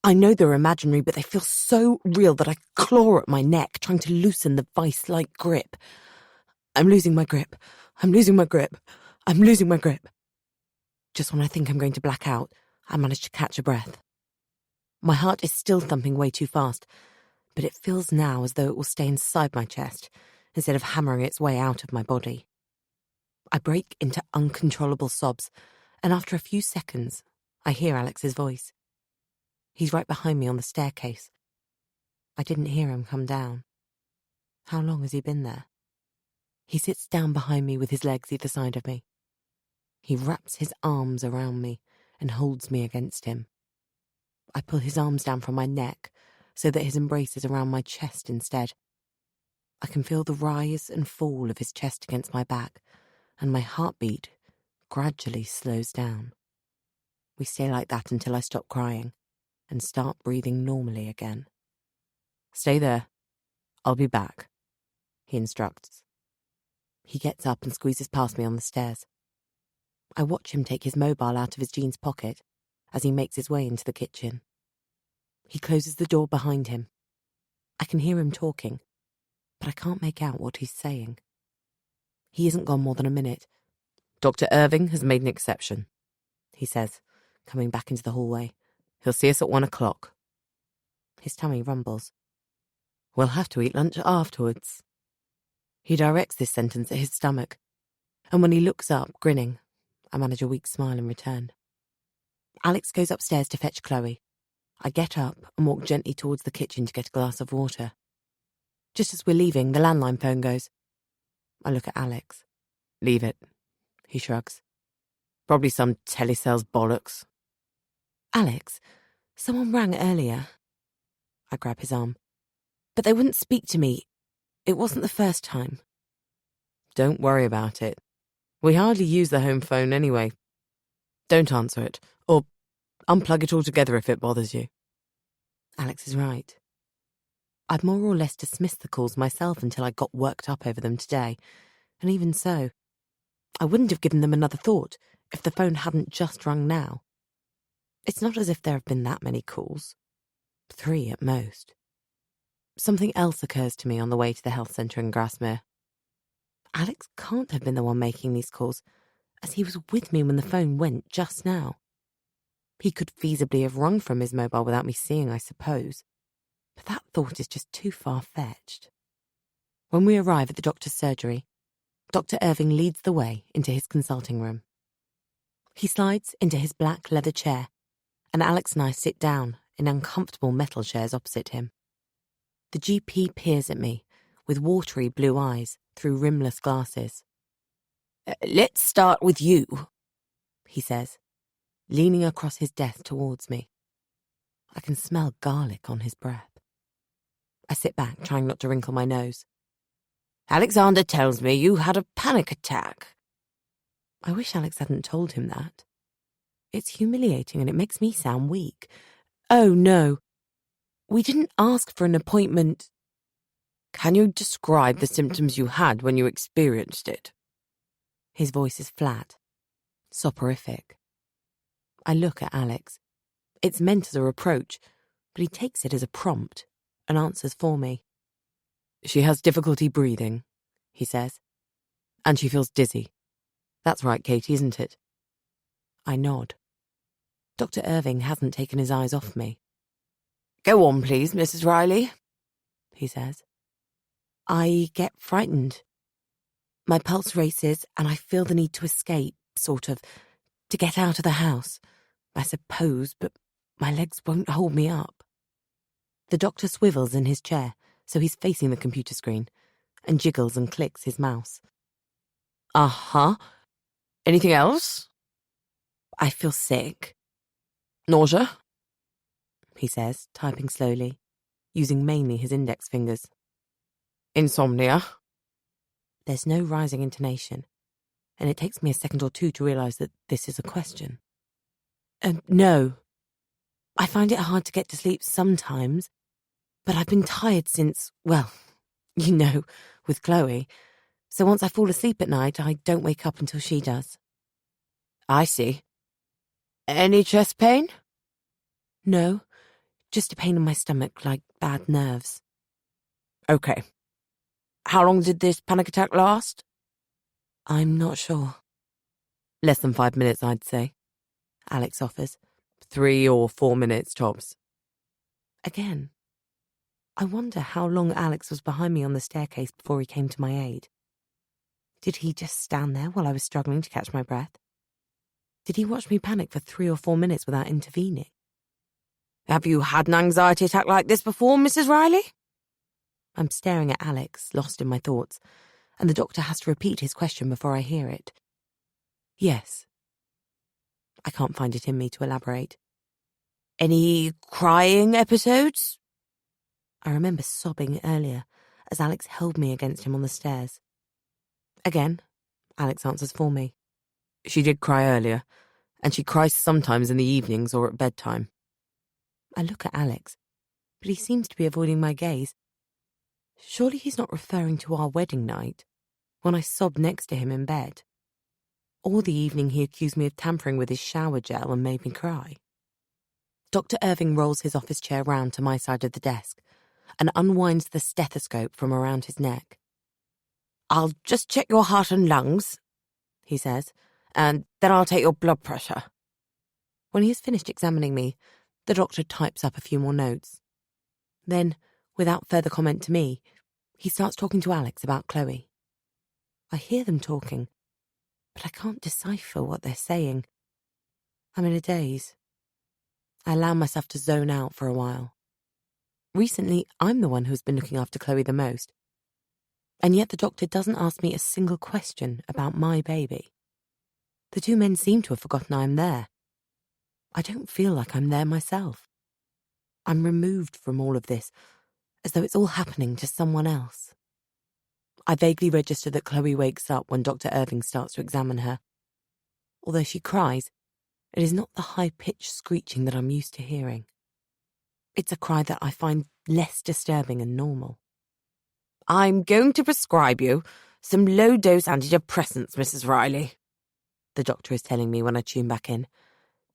I know they're imaginary, but they feel so real that I claw at my neck, trying to loosen the vice-like grip. I'm losing my grip. I'm losing my grip. I'm losing my grip. Just when I think I'm going to black out, I manage to catch a breath. My heart is still thumping way too fast, but it feels now as though it will stay inside my chest instead of hammering its way out of my body. I break into uncontrollable sobs, and after a few seconds, I hear Alex's voice. He's right behind me on the staircase. I didn't hear him come down. How long has he been there? He sits down behind me with his legs either side of me. He wraps his arms around me and holds me against him. I pull his arms down from my neck so that his embrace is around my chest instead. I can feel the rise and fall of his chest against my back, and my heartbeat gradually slows down. We stay like that until I stop crying and start breathing normally again. Stay there. I'll be back, he instructs. He gets up and squeezes past me on the stairs. I watch him take his mobile out of his jeans pocket as he makes his way into the kitchen. He closes the door behind him. I can hear him talking, but I can't make out what he's saying. He isn't gone more than a minute. Dr. Irving has made an exception, he says, coming back into the hallway. He'll see us at 1 o'clock. His tummy rumbles. We'll have to eat lunch afterwards. He directs this sentence at his stomach, and when he looks up, grinning, I manage a weak smile in return. Alex goes upstairs to fetch Chloe. I get up and walk gently towards the kitchen to get a glass of water. Just as we're leaving, the landline phone goes. I look at Alex. Leave it, he shrugs. Probably some telesales bollocks. Alex, someone rang earlier. I grab his arm. But they wouldn't speak to me. It wasn't the first time. Don't worry about it. We hardly use the home phone anyway. Don't answer it, or unplug it altogether if it bothers you. Alex is right. I'd more or less dismissed the calls myself until I got worked up over them today, and even so, I wouldn't have given them another thought if the phone hadn't just rung now. It's not as if there have been that many calls. 3 at most. Something else occurs to me on the way to the health centre in Grasmere. Alex can't have been the one making these calls, as he was with me when the phone went just now. He could feasibly have rung from his mobile without me seeing, I suppose. But that thought is just too far-fetched. When we arrive at the doctor's surgery, Dr. Irving leads the way into his consulting room. He slides into his black leather chair, and Alex and I sit down in uncomfortable metal chairs opposite him. The GP peers at me with watery blue eyes through rimless glasses. Let's start with you, he says, leaning across his desk towards me. I can smell garlic on his breath. I sit back, trying not to wrinkle my nose. Alexander tells me you had a panic attack. I wish Alex hadn't told him that. It's humiliating and it makes me sound weak. Oh, no. We didn't ask for an appointment. Can you describe the symptoms you had when you experienced it? His voice is flat, soporific. I look at Alex. It's meant as a reproach, but he takes it as a prompt and answers for me. She has difficulty breathing, he says. And she feels dizzy. That's right, Katie, isn't it? I nod. Dr. Irving hasn't taken his eyes off me. Go on, please, Mrs. Riley, he says. I get frightened. My pulse races and I feel the need to escape, sort of, to get out of the house, I suppose, but my legs won't hold me up. The doctor swivels in his chair, so he's facing the computer screen, and jiggles and clicks his mouse. Uh-huh. Anything else? I feel sick. Nausea? He says, typing slowly, using mainly his index fingers. Insomnia? There's no rising intonation, and it takes me a second or two to realise that this is a question. No. I find it hard to get to sleep sometimes, but I've been tired since, well, you know, with Chloe. So once I fall asleep at night, I don't wake up until she does. I see. Any chest pain? No, just a pain in my stomach, like bad nerves. Okay. How long did this panic attack last? I'm not sure. Less than 5 minutes, I'd say. Alex offers. 3 or 4 minutes, tops. Again. I wonder how long Alex was behind me on the staircase before he came to my aid. Did he just stand there while I was struggling to catch my breath? Did he watch me panic for 3 or 4 minutes without intervening? Have you had an anxiety attack like this before, Mrs. Riley? I'm staring at Alex, lost in my thoughts, and the doctor has to repeat his question before I hear it. Yes. I can't find it in me to elaborate. Any crying episodes? I remember sobbing earlier as Alex held me against him on the stairs. Again, Alex answers for me. She did cry earlier, and she cries sometimes in the evenings or at bedtime. I look at Alex, but he seems to be avoiding my gaze. Surely he's not referring to our wedding night, when I sobbed next to him in bed. Or the evening he accused me of tampering with his shower gel and made me cry. Dr. Irving rolls his office chair round to my side of the desk and unwinds the stethoscope from around his neck. I'll just check your heart and lungs, he says, and then I'll take your blood pressure. When he has finished examining me, the doctor types up a few more notes. Then, without further comment to me, he starts talking to Alex about Chloe. I hear them talking, but I can't decipher what they're saying. I'm in a daze. I allow myself to zone out for a while. Recently, I'm the one who's been looking after Chloe the most. And yet the doctor doesn't ask me a single question about my baby. The two men seem to have forgotten I'm there. I don't feel like I'm there myself. I'm removed from all of this, as though it's all happening to someone else. I vaguely register that Chloe wakes up when Dr. Irving starts to examine her. Although she cries, it is not the high-pitched screeching that I'm used to hearing. It's a cry that I find less disturbing and normal. I'm going to prescribe you some low-dose antidepressants, Mrs. Riley, the doctor is telling me when I tune back in.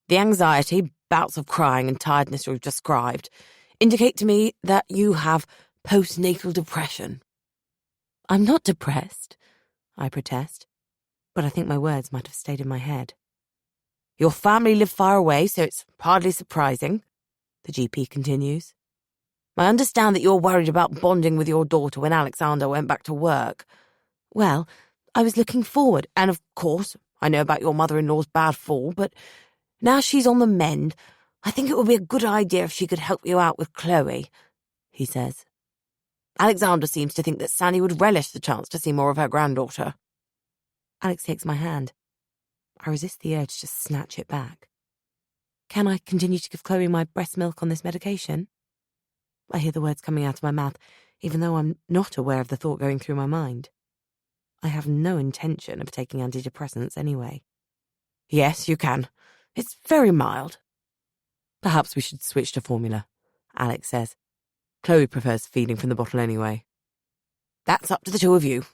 The anxiety, bouts of crying and tiredness you've described indicate to me that you have postnatal depression. I'm not depressed, I protest, but I think my words might have stayed in my head. Your family live far away, so it's hardly surprising, the GP continues. I understand that you're worried about bonding with your daughter when Alexander went back to work. Well, I was looking forward, And of course, I know about your mother-in-law's bad fall, but now she's on the mend, I think it would be a good idea if she could help you out with Chloe, he says. Alexander seems to think that Sally would relish the chance to see more of her granddaughter. Alex takes my hand. I resist the urge to snatch it back. Can I continue to give Chloe my breast milk on this medication? I hear the words coming out of my mouth, even though I'm not aware of the thought going through my mind. I have no intention of taking antidepressants anyway. Yes, you can. It's very mild. Perhaps we should switch to formula, Alex says. Chloe prefers feeding from the bottle anyway. That's up to the two of you,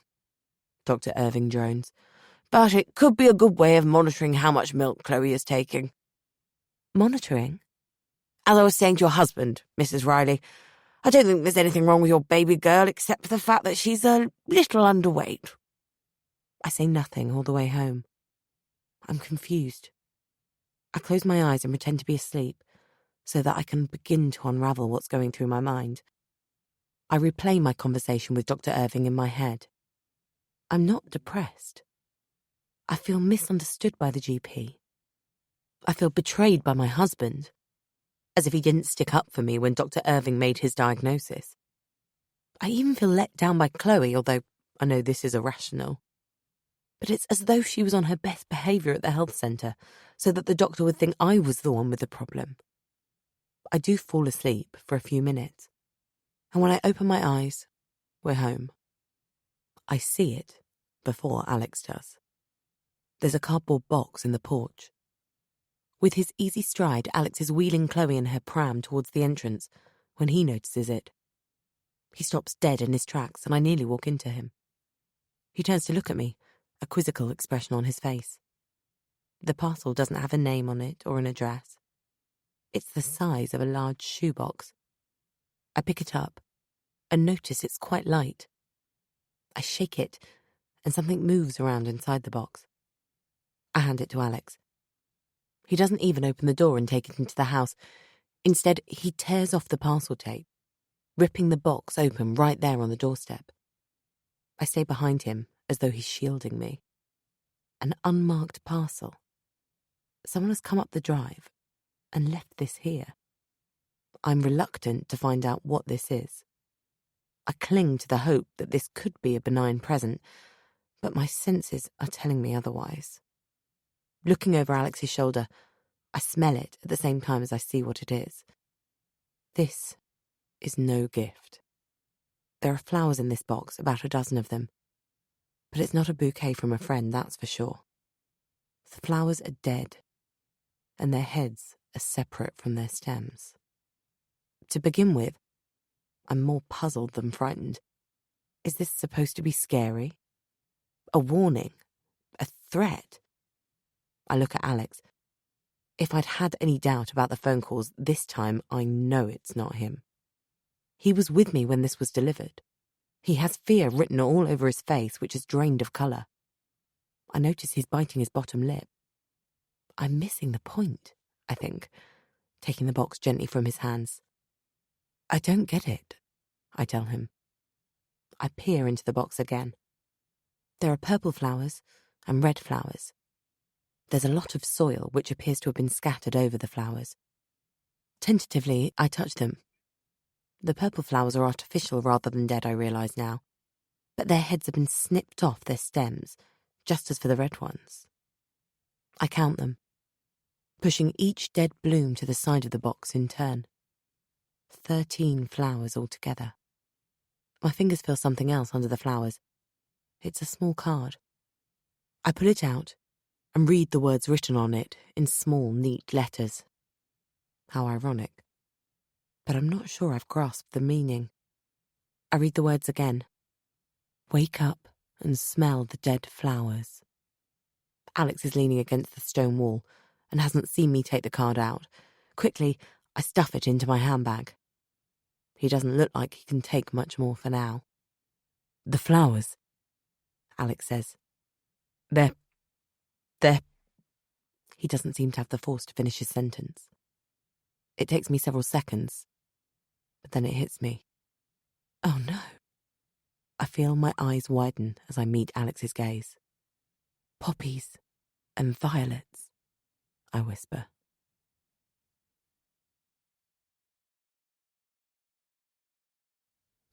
Dr. Irving drones. But it could be a good way of monitoring how much milk Chloe is taking. Monitoring? As I was saying to your husband, Mrs. Riley, I don't think there's anything wrong with your baby girl except for the fact that she's a little underweight. I say nothing all the way home. I'm confused. I close my eyes and pretend to be asleep so that I can begin to unravel what's going through my mind. I replay my conversation with Dr. Irving in my head. I'm not depressed. I feel misunderstood by the GP. I feel betrayed by my husband, as if he didn't stick up for me when Dr. Irving made his diagnosis. I even feel let down by Chloe, although I know this is irrational. But it's as though she was on her best behaviour at the health centre, so that the doctor would think I was the one with the problem. I do fall asleep for a few minutes, and when I open my eyes, we're home. I see it before Alex does. There's a cardboard box in the porch. With his easy stride, Alex is wheeling Chloe in her pram towards the entrance when he notices it. He stops dead in his tracks, and I nearly walk into him. He turns to look at me, a quizzical expression on his face. The parcel doesn't have a name on it or an address. It's the size of a large shoebox. I pick it up and notice it's quite light. I shake it, and something moves around inside the box. I hand it to Alex. He doesn't even open the door and take it into the house. Instead, he tears off the parcel tape, ripping the box open right there on the doorstep. I stay behind him as though he's shielding me. An unmarked parcel. Someone has come up the drive and left this here. I'm reluctant to find out what this is. I cling to the hope that this could be a benign present, but my senses are telling me otherwise. Looking over Alex's shoulder, I smell it at the same time as I see what it is. This is no gift. There are flowers in this box, about a dozen of them. But it's not a bouquet from a friend, that's for sure. The flowers are dead, and their heads are separate from their stems. To begin with, I'm more puzzled than frightened. Is this supposed to be scary? A warning? A threat? I look at Alex. If I'd had any doubt about the phone calls, this time I know it's not him. He was with me when this was delivered. He has fear written all over his face, which is drained of colour. I notice he's biting his bottom lip. I'm missing the point, I think, taking the box gently from his hands. I don't get it, I tell him. I peer into the box again. There are purple flowers and red flowers. There's a lot of soil which appears to have been scattered over the flowers. Tentatively, I touch them. The purple flowers are artificial rather than dead, I realise now. But their heads have been snipped off their stems, just as for the red ones. I count them, pushing each dead bloom to the side of the box in turn. 13 flowers altogether. My fingers feel something else under the flowers. It's a small card. I pull it out and read the words written on it in small, neat letters. How ironic. But I'm not sure I've grasped the meaning. I read the words again. Wake up and smell the dead flowers. Alex is leaning against the stone wall and hasn't seen me take the card out. Quickly, I stuff it into my handbag. He doesn't look like he can take much more for now. The flowers, Alex says. They're... He doesn't seem to have the force to finish his sentence. It takes me several seconds, but then it hits me. Oh no. I feel my eyes widen as I meet Alex's gaze. Poppies and violets, I whisper.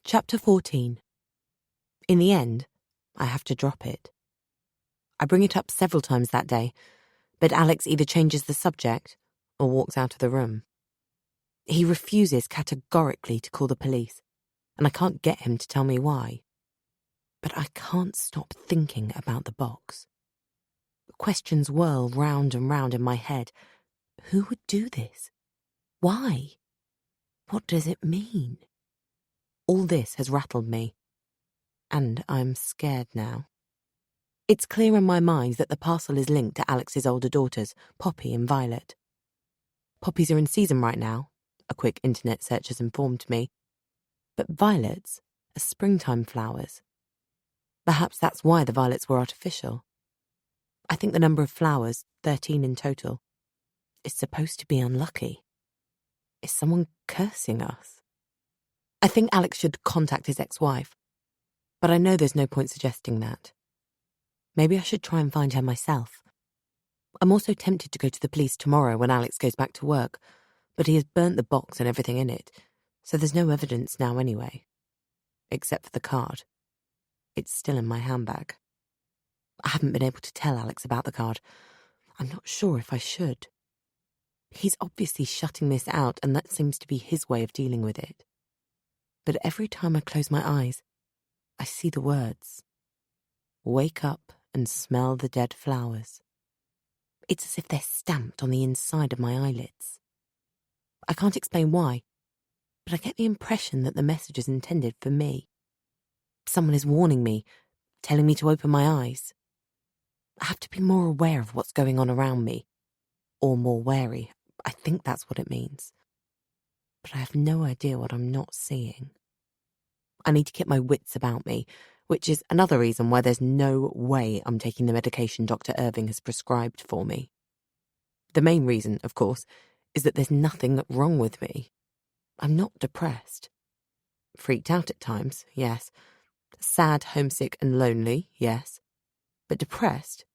Chapter 14. In the end, I have to drop it. I bring it up several times that day, but Alex either changes the subject or walks out of the room. He refuses categorically to call the police, and I can't get him to tell me why. But I can't stop thinking about the box. Questions whirl round and round in my head. Who would do this? Why? What does it mean? All this has rattled me, and I'm scared now. It's clear in my mind that the parcel is linked to Alex's older daughters, Poppy and Violet. Poppies are in season right now, a quick internet search has informed me, but violets are springtime flowers. Perhaps that's why the violets were artificial. I think the number of flowers, 13 in total, is supposed to be unlucky. Is someone cursing us? I think Alex should contact his ex-wife, but I know there's no point suggesting that. Maybe I should try and find her myself. I'm also tempted to go to the police tomorrow when Alex goes back to work, but he has burnt the box and everything in it, so there's no evidence now anyway. Except for the card. It's still in my handbag. I haven't been able to tell Alex about the card. I'm not sure if I should. He's obviously shutting this out, and that seems to be his way of dealing with it. But every time I close my eyes, I see the words. Wake up and smell the dead flowers. It's as if they're stamped on the inside of my eyelids. I can't explain why, but I get the impression that the message is intended for me. Someone is warning me, telling me to open my eyes. I have to be more aware of what's going on around me, or more wary. I think that's what it means. But I have no idea what I'm not seeing. I need to keep my wits about me, which is another reason why there's no way I'm taking the medication Dr. Irving has prescribed for me. The main reason, of course, is that there's nothing wrong with me. I'm not depressed. Freaked out at times, yes. Sad, homesick and lonely, yes. But depressed?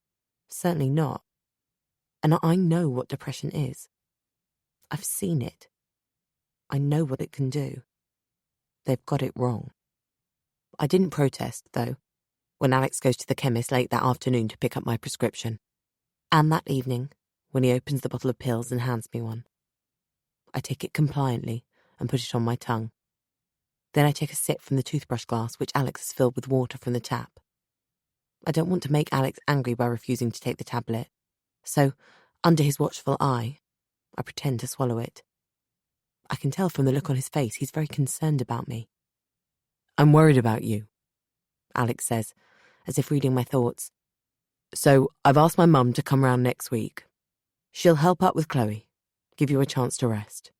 Certainly not. And I know what depression is. I've seen it. I know what it can do. They've got it wrong. I didn't protest, though, when Alex goes to the chemist late that afternoon to pick up my prescription. And that evening, when he opens the bottle of pills and hands me one. I take it compliantly and put it on my tongue. Then I take a sip from the toothbrush glass which Alex has filled with water from the tap. I don't want to make Alex angry by refusing to take the tablet, so, under his watchful eye, I pretend to swallow it. I can tell from the look on his face he's very concerned about me. I'm worried about you, Alex says, as if reading my thoughts. So I've asked my mum to come round next week. She'll help up with Chloe, give you a chance to rest.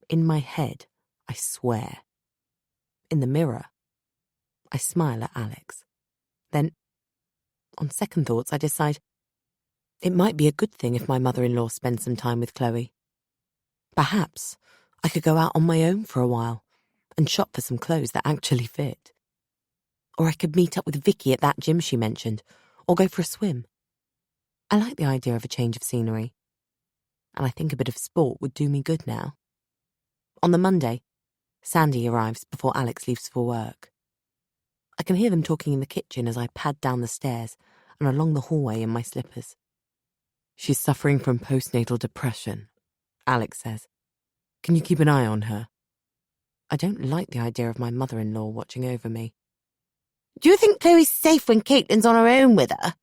In my head, I swear. In the mirror, I smile at Alex. Then, on second thoughts, I decide it might be a good thing if my mother-in-law spends some time with Chloe. Perhaps I could go out on my own for a while and shop for some clothes that actually fit. Or I could meet up with Vicky at that gym she mentioned, or go for a swim. I like the idea of a change of scenery, and I think a bit of sport would do me good now. On the Monday, Sandy arrives before Alex leaves for work. I can hear them talking in the kitchen as I pad down the stairs and along the hallway in my slippers. She's suffering from postnatal depression, Alex says. Can you keep an eye on her? I don't like the idea of my mother-in-law watching over me. Do you think Chloe's safe when Caitlin's on her own with her?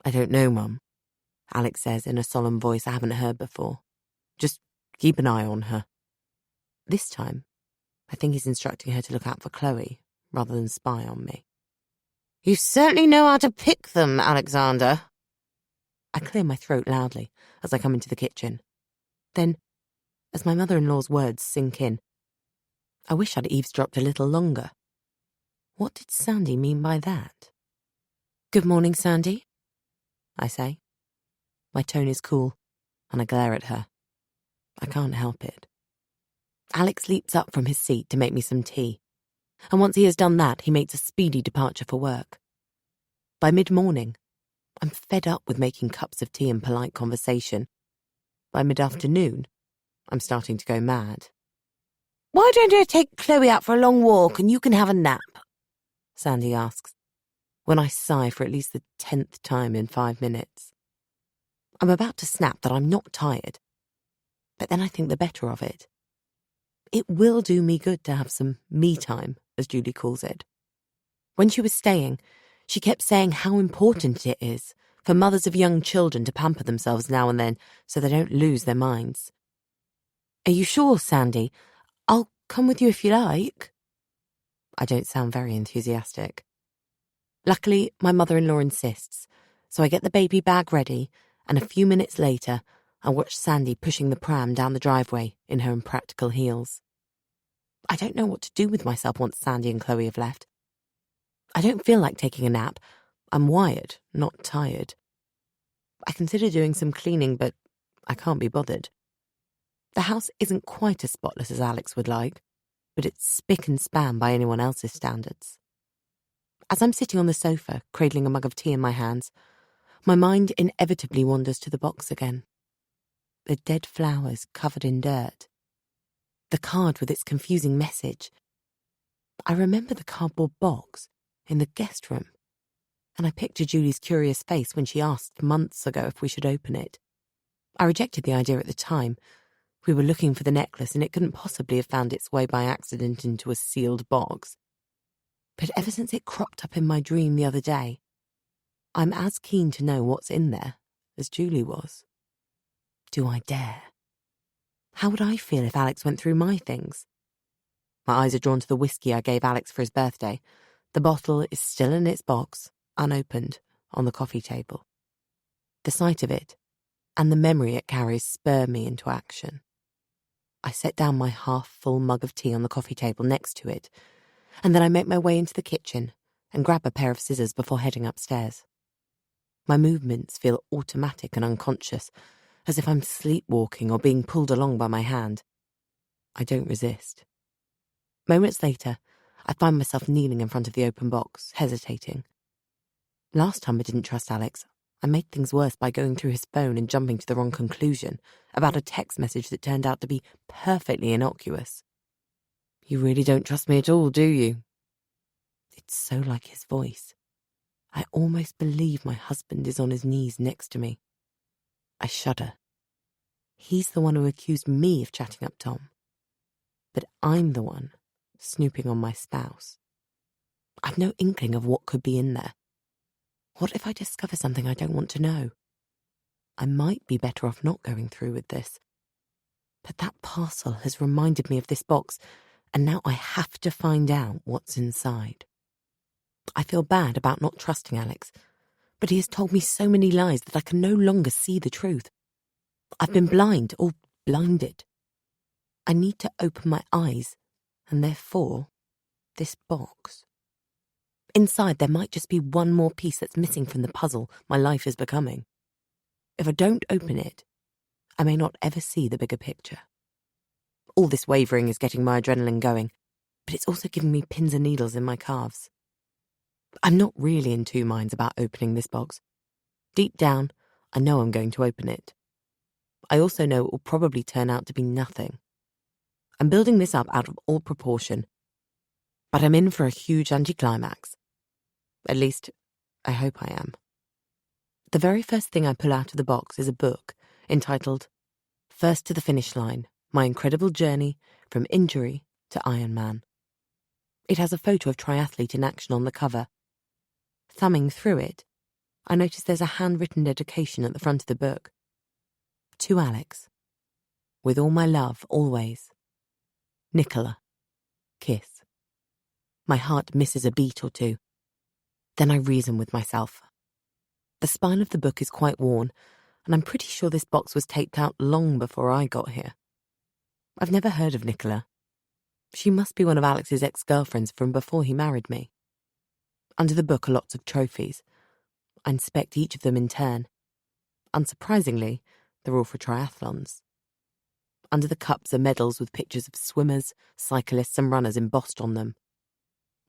I don't know, Mum, Alex says in a solemn voice I haven't heard before. Just keep an eye on her. This time, I think he's instructing her to look out for Chloe rather than spy on me. You certainly know how to pick them, Alexander. I clear my throat loudly as I come into the kitchen. Then, as my mother-in-law's words sink in, I wish I'd eavesdropped a little longer. What did Sandy mean by that? Good morning, Sandy, I say. My tone is cool, and I glare at her. I can't help it. Alex leaps up from his seat to make me some tea, and once he has done that, he makes a speedy departure for work. By mid-morning, I'm fed up with making cups of tea and polite conversation. By mid-afternoon, I'm starting to go mad. Why don't I take Chloe out for a long walk and you can have a nap? Sandy asks, when I sigh for at least the 10th time in 5 minutes. I'm about to snap that I'm not tired, but then I think the better of it. It will do me good to have some me time, as Julie calls it. When she was staying, she kept saying how important it is for mothers of young children to pamper themselves now and then so they don't lose their minds. Are you sure, Sandy? I'll come with you if you like. I don't sound very enthusiastic. Luckily, my mother-in-law insists, so I get the baby bag ready, and a few minutes later, I watch Sandy pushing the pram down the driveway in her impractical heels. I don't know what to do with myself once Sandy and Chloe have left. I don't feel like taking a nap. I'm wired, not tired. I consider doing some cleaning, but I can't be bothered. The house isn't quite as spotless as Alex would like, but it's spick and span by anyone else's standards. As I'm sitting on the sofa, cradling a mug of tea in my hands, my mind inevitably wanders to the box again. The dead flowers covered in dirt. The card with its confusing message. I remember the cardboard box in the guest room, and I picture Julie's curious face when she asked months ago if we should open it. I rejected the idea at the time. We were looking for the necklace and it couldn't possibly have found its way by accident into a sealed box. But ever since it cropped up in my dream the other day, I'm as keen to know what's in there as Julie was. Do I dare? How would I feel if Alex went through my things? My eyes are drawn to the whiskey I gave Alex for his birthday. The bottle is still in its box, unopened, on the coffee table. The sight of it, and the memory it carries, spur me into action. I set down my half-full mug of tea on the coffee table next to it, and then I make my way into the kitchen and grab a pair of scissors before heading upstairs. My movements feel automatic and unconscious, as if I'm sleepwalking or being pulled along by my hand. I don't resist. Moments later, I find myself kneeling in front of the open box, hesitating. Last time I didn't trust Alex, I made things worse by going through his phone and jumping to the wrong conclusion about a text message that turned out to be perfectly innocuous. You really don't trust me at all, do you? It's so like his voice. I almost believe my husband is on his knees next to me. I shudder. He's the one who accused me of chatting up Tom. But I'm the one snooping on my spouse. I've no inkling of what could be in there. What if I discover something I don't want to know? I might be better off not going through with this. But that parcel has reminded me of this box, and now I have to find out what's inside. I feel bad about not trusting Alex, but he has told me so many lies that I can no longer see the truth. I've been blind or blinded. I need to open my eyes, and therefore, this box. Inside, there might just be one more piece that's missing from the puzzle my life is becoming. If I don't open it, I may not ever see the bigger picture. All this wavering is getting my adrenaline going, but it's also giving me pins and needles in my calves. I'm not really in two minds about opening this box. Deep down, I know I'm going to open it. I also know it will probably turn out to be nothing. I'm building this up out of all proportion, but I'm in for a huge anticlimax. At least, I hope I am. The very first thing I pull out of the box is a book entitled First to the Finish Line, My Incredible Journey from Injury to Iron Man. It has a photo of triathlete in action on the cover. Thumbing through it, I notice there's a handwritten dedication at the front of the book. To Alex. With all my love, always. Nicola. Kiss. My heart misses a beat or two. Then I reason with myself. The spine of the book is quite worn, and I'm pretty sure this box was taped out long before I got here. I've never heard of Nicola. She must be one of Alex's ex-girlfriends from before he married me. Under the book are lots of trophies. I inspect each of them in turn. Unsurprisingly, they're all for triathlons. Under the cups are medals with pictures of swimmers, cyclists and runners embossed on them.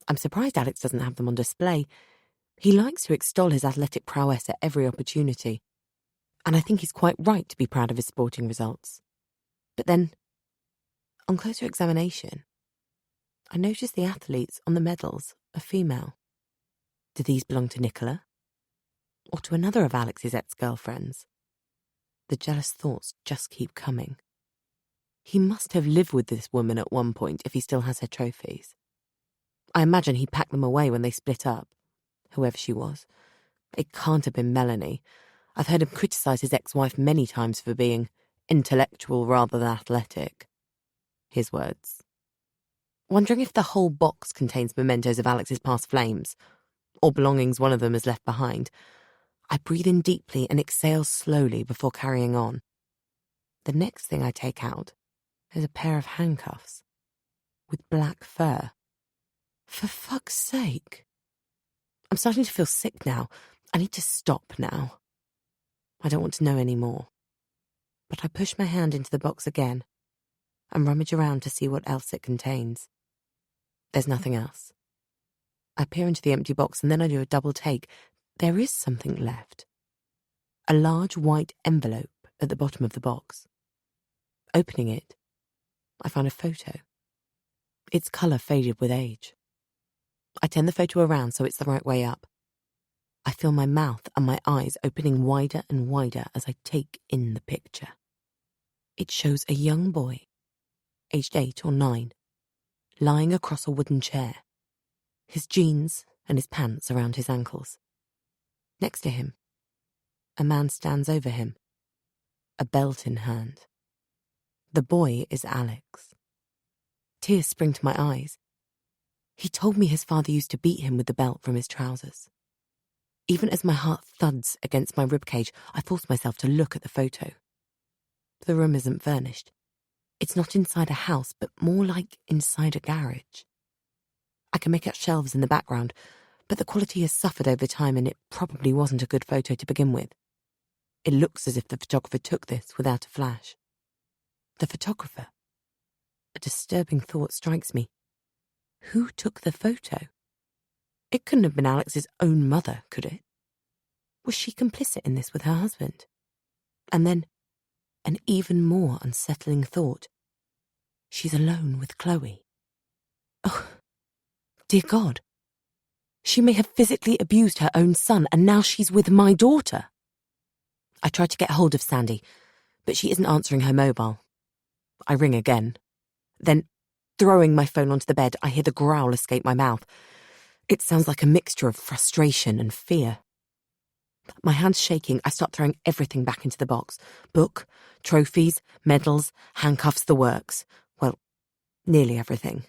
I'm surprised Alex doesn't have them on display. He likes to extol his athletic prowess at every opportunity, and I think he's quite right to be proud of his sporting results. But then, on closer examination, I notice the athletes on the medals are female. Do these belong to Nicola? Or to another of Alex's ex-girlfriends? The jealous thoughts just keep coming. He must have lived with this woman at one point if he still has her trophies. I imagine he packed them away when they split up, whoever she was. It can't have been Melanie. I've heard him criticise his ex-wife many times for being intellectual rather than athletic. His words. Wondering if the whole box contains mementos of Alex's past flames, or belongings one of them has left behind. I breathe in deeply and exhale slowly before carrying on. The next thing I take out is a pair of handcuffs with black fur. For fuck's sake. I'm starting to feel sick now. I need to stop now. I don't want to know any more. But I push my hand into the box again and rummage around to see what else it contains. There's nothing else. I peer into the empty box and then I do a double take. There is something left. A large white envelope at the bottom of the box. Opening it, I find a photo. Its colour faded with age. I turn the photo around so it's the right way up. I feel my mouth and my eyes opening wider and wider as I take in the picture. It shows a young boy, aged 8 or 9, lying across a wooden chair, his jeans and his pants around his ankles. Next to him, a man stands over him, a belt in hand. The boy is Alex. Tears spring to my eyes. He told me his father used to beat him with the belt from his trousers. Even as my heart thuds against my ribcage, I force myself to look at the photo. The room isn't furnished. It's not inside a house, but more like inside a garage. I can make out shelves in the background, but the quality has suffered over time and it probably wasn't a good photo to begin with. It looks as if the photographer took this without a flash. The photographer? A disturbing thought strikes me. Who took the photo? It couldn't have been Alex's own mother, could it? Was she complicit in this with her husband? And then, an even more unsettling thought. She's alone with Chloe. Oh, dear God. She may have physically abused her own son, and now she's with my daughter. I try to get hold of Sandy, but she isn't answering her mobile. I ring again. Then, throwing my phone onto the bed, I hear the growl escape my mouth. It sounds like a mixture of frustration and fear. My hands shaking, I start throwing everything back into the box. Book, trophies, medals, handcuffs, the works. Well, nearly everything.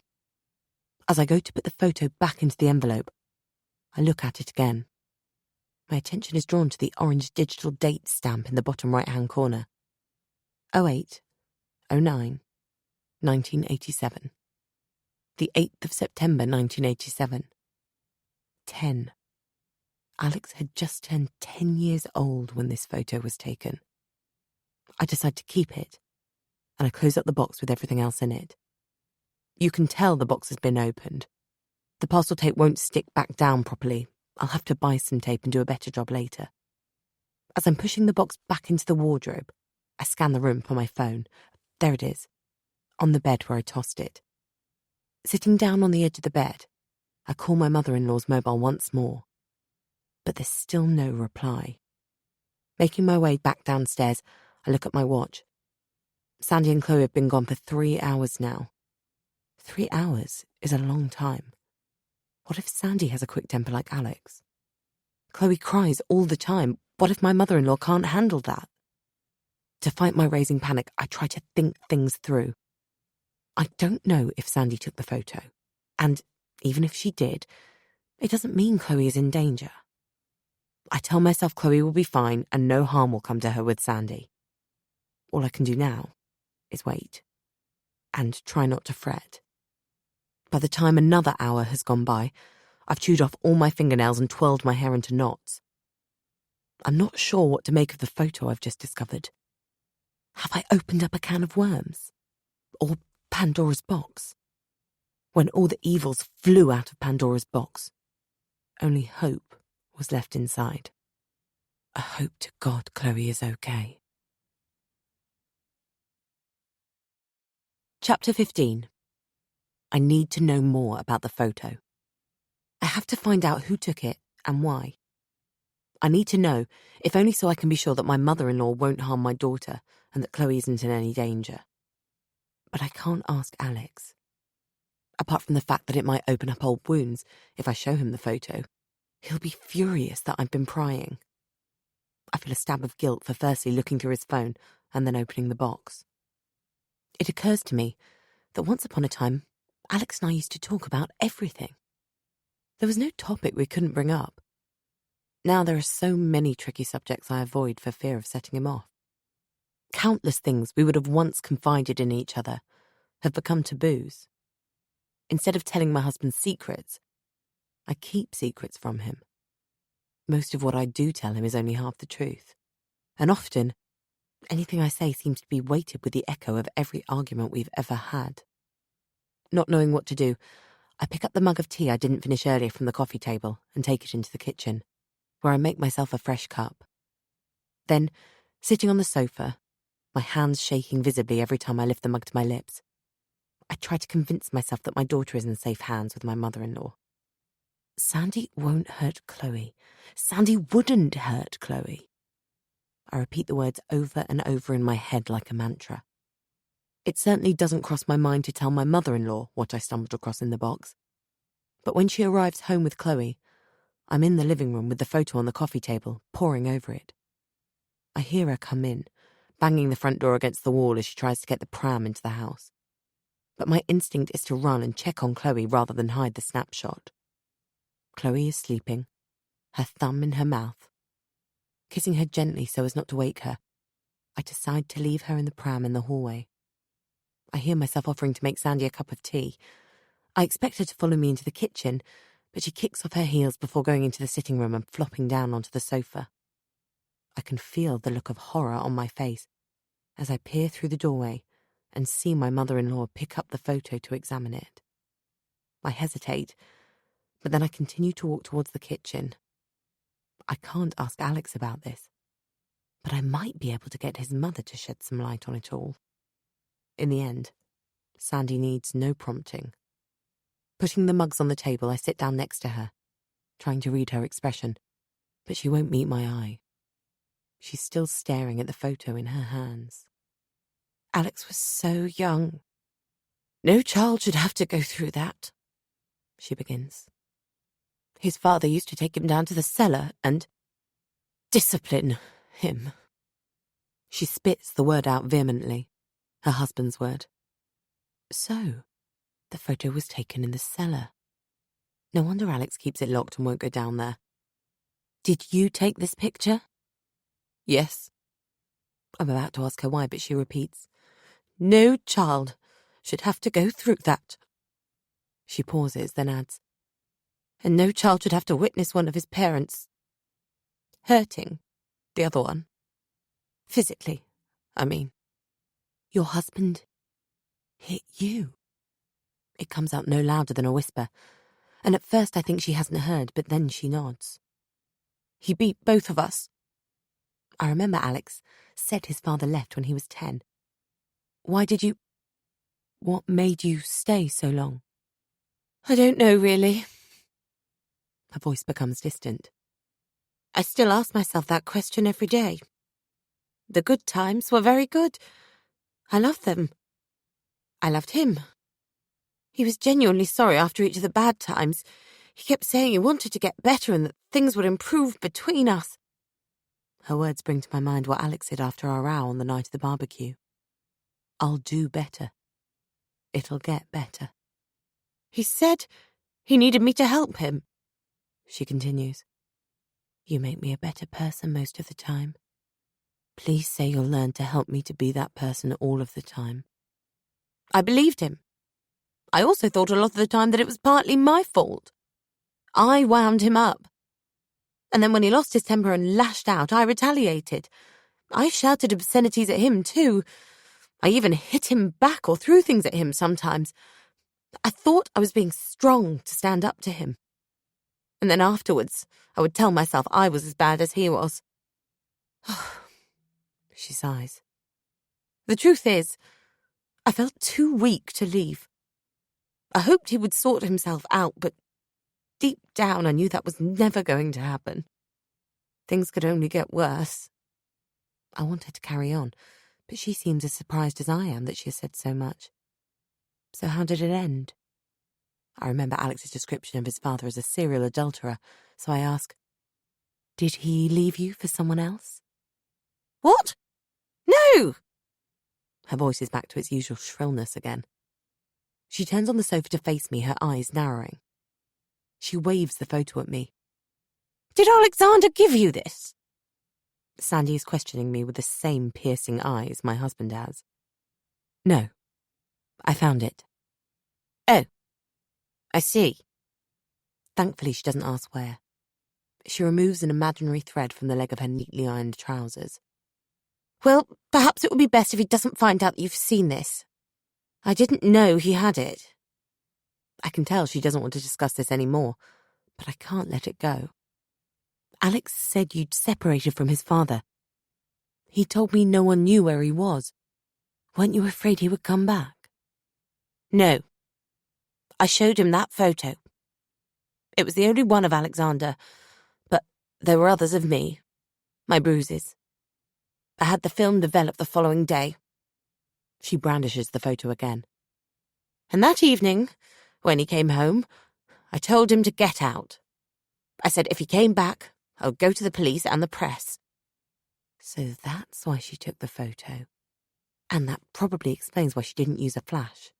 As I go to put the photo back into the envelope, I look at it again. My attention is drawn to the orange digital date stamp in the bottom right-hand corner. 08-09 1987. The 8th of September 1987. 10. Alex had just turned 10 years old when this photo was taken. I decide to keep it, and I close up the box with everything else in it. You can tell the box has been opened. The parcel tape won't stick back down properly. I'll have to buy some tape and do a better job later. As I'm pushing the box back into the wardrobe, I scan the room for my phone. There it is, on the bed where I tossed it. Sitting down on the edge of the bed, I call my mother-in-law's mobile once more, but there's still no reply. Making my way back downstairs, I look at my watch. Sandy and Chloe have been gone for 3 hours now. 3 hours is a long time. What if Sandy has a quick temper like Alex? Chloe cries all the time. What if my mother-in-law can't handle that? To fight my raising panic, I try to think things through. I don't know if Sandy took the photo, and even if she did, it doesn't mean Chloe is in danger. I tell myself Chloe will be fine and no harm will come to her with Sandy. All I can do now is wait and try not to fret. By the time another hour has gone by, I've chewed off all my fingernails and twirled my hair into knots. I'm not sure what to make of the photo I've just discovered. Have I opened up a can of worms? Or Pandora's box? When all the evils flew out of Pandora's box, only hope was left inside. A hope to God Chloe is okay. Chapter 15. I need to know more about the photo. I have to find out who took it and why. I need to know, if only so I can be sure that my mother-in-law won't harm my daughter and that Chloe isn't in any danger. But I can't ask Alex. Apart from the fact that it might open up old wounds if I show him the photo, he'll be furious that I've been prying. I feel a stab of guilt for firstly looking through his phone and then opening the box. It occurs to me that once upon a time, Alex and I used to talk about everything. There was no topic we couldn't bring up. Now there are so many tricky subjects I avoid for fear of setting him off. Countless things we would have once confided in each other have become taboos. Instead of telling my husband secrets, I keep secrets from him. Most of what I do tell him is only half the truth, and often anything I say seems to be weighted with the echo of every argument we've ever had. Not knowing what to do, I pick up the mug of tea I didn't finish earlier from the coffee table and take it into the kitchen, where I make myself a fresh cup. Then, sitting on the sofa, my hands shaking visibly every time I lift the mug to my lips, I try to convince myself that my daughter is in safe hands with my mother-in-law. Sandy won't hurt Chloe. Sandy wouldn't hurt Chloe. I repeat the words over and over in my head like a mantra. It certainly doesn't cross my mind to tell my mother-in-law what I stumbled across in the box. But when she arrives home with Chloe, I'm in the living room with the photo on the coffee table, poring over it. I hear her come in, banging the front door against the wall as she tries to get the pram into the house. But my instinct is to run and check on Chloe rather than hide the snapshot. Chloe is sleeping, her thumb in her mouth. Kissing her gently so as not to wake her, I decide to leave her in the pram in the hallway. I hear myself offering to make Sandy a cup of tea. I expect her to follow me into the kitchen, but she kicks off her heels before going into the sitting room and flopping down onto the sofa. I can feel the look of horror on my face as I peer through the doorway and see my mother-in-law pick up the photo to examine it. I hesitate, but then I continue to walk towards the kitchen. I can't ask Alex about this, but I might be able to get his mother to shed some light on it all. In the end, Sandy needs no prompting. Putting the mugs on the table, I sit down next to her. trying to read her expression, but she won't meet my eye. She's still staring at the photo in her hands. Alex was so young. No child should have to go through that, she begins. His father used to take him down to the cellar and discipline him. She spits the word out vehemently, her husband's word. So, the photo was taken in the cellar. No wonder Alex keeps it locked and won't go down there. Did you take this picture? Yes. I'm about to ask her why, but she repeats, No child should have to go through that. She pauses, then adds, And no child should have to witness one of his parents hurting the other one. Physically, I mean. Your husband hit you? It comes out no louder than a whisper, and at first I think she hasn't heard, but then she nods. He beat both of us. I remember Alex said his father left when he was 10. Why did you... What made you stay so long? I don't know, really. Her voice becomes distant. I still ask myself that question every day. The good times were very good. I loved them. I loved him. He was genuinely sorry after each of the bad times. He kept saying he wanted to get better and that things would improve between us. Her words bring to my mind what Alex said after our row on the night of the barbecue. I'll do better. It'll get better. He said he needed me to help him. She continues. You make me a better person most of the time. Please say you'll learn to help me to be that person all of the time. I believed him. I also thought a lot of the time that it was partly my fault. I wound him up. And then when he lost his temper and lashed out, I retaliated. I shouted obscenities at him too. I even hit him back or threw things at him sometimes. I thought I was being strong to stand up to him. And then afterwards, I would tell myself I was as bad as he was. She sighs. The truth is, I felt too weak to leave. I hoped he would sort himself out, but deep down I knew that was never going to happen. Things could only get worse. I want her to carry on, but she seems as surprised as I am that she has said so much. So how did it end? I remember Alex's description of his father as a serial adulterer, so I ask, did he leave you for someone else? What? No! Her voice is back to its usual shrillness again. She turns on the sofa to face me, her eyes narrowing. She waves the photo at me. Did Alexander give you this? Sandy is questioning me with the same piercing eyes my husband has. No. I found it. Oh. I see. Thankfully, she doesn't ask where. She removes an imaginary thread from the leg of her neatly ironed trousers. Well, perhaps it would be best if he doesn't find out that you've seen this. I didn't know he had it. I can tell she doesn't want to discuss this anymore, but I can't let it go. Alex said you'd separated from his father. He told me no one knew where he was. Weren't you afraid he would come back? No. I showed him that photo. It was the only one of Alexander, but there were others of me, my bruises. I had the film developed the following day. She brandishes the photo again. And that evening, when he came home, I told him to get out. I said if he came back, I would go to the police and the press. So that's why she took the photo. And that probably explains why she didn't use a flash.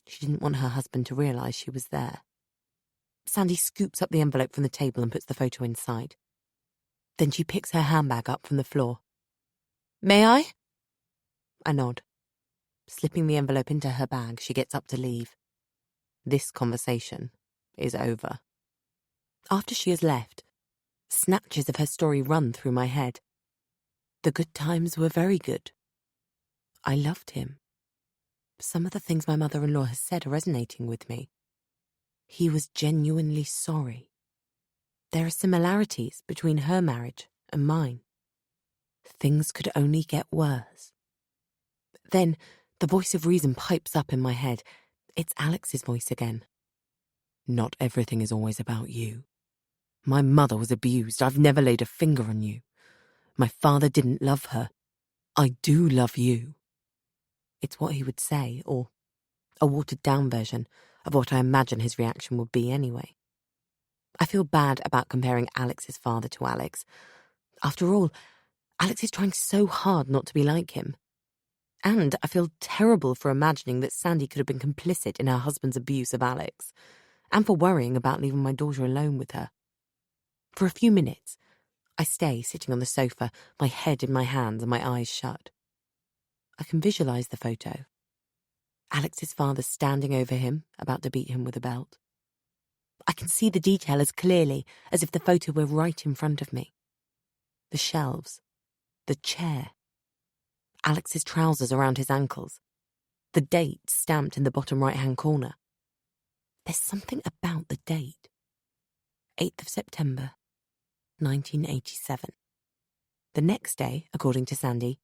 She didn't want her husband to realise she was there. Sandy scoops up the envelope from the table and puts the photo inside. Then she picks her handbag up from the floor. May I? I nod. Slipping the envelope into her bag, she gets up to leave. This conversation is over. After she has left, snatches of her story run through my head. The good times were very good. I loved him. Some of the things my mother-in-law has said are resonating with me. He was genuinely sorry. There are similarities between her marriage and mine. Things could only get worse. Then the voice of reason pipes up in my head. It's Alex's voice again. Not everything is always about you. My mother was abused. I've never laid a finger on you. My father didn't love her. I do love you. It's what he would say, or a watered-down version of what I imagine his reaction would be anyway. I feel bad about comparing Alex's father to Alex. After all, Alex is trying so hard not to be like him. And I feel terrible for imagining that Sandy could have been complicit in her husband's abuse of Alex, and for worrying about leaving my daughter alone with her. For a few minutes, I stay sitting on the sofa, my head in my hands and my eyes shut. I can visualize the photo. Alex's father standing over him, about to beat him with a belt. I can see the detail as clearly as if the photo were right in front of me. The shelves, the chair, Alex's trousers around his ankles, the date stamped in the bottom right-hand corner. There's something about the date. 8th of September, 1987. The next day, according to Sandy,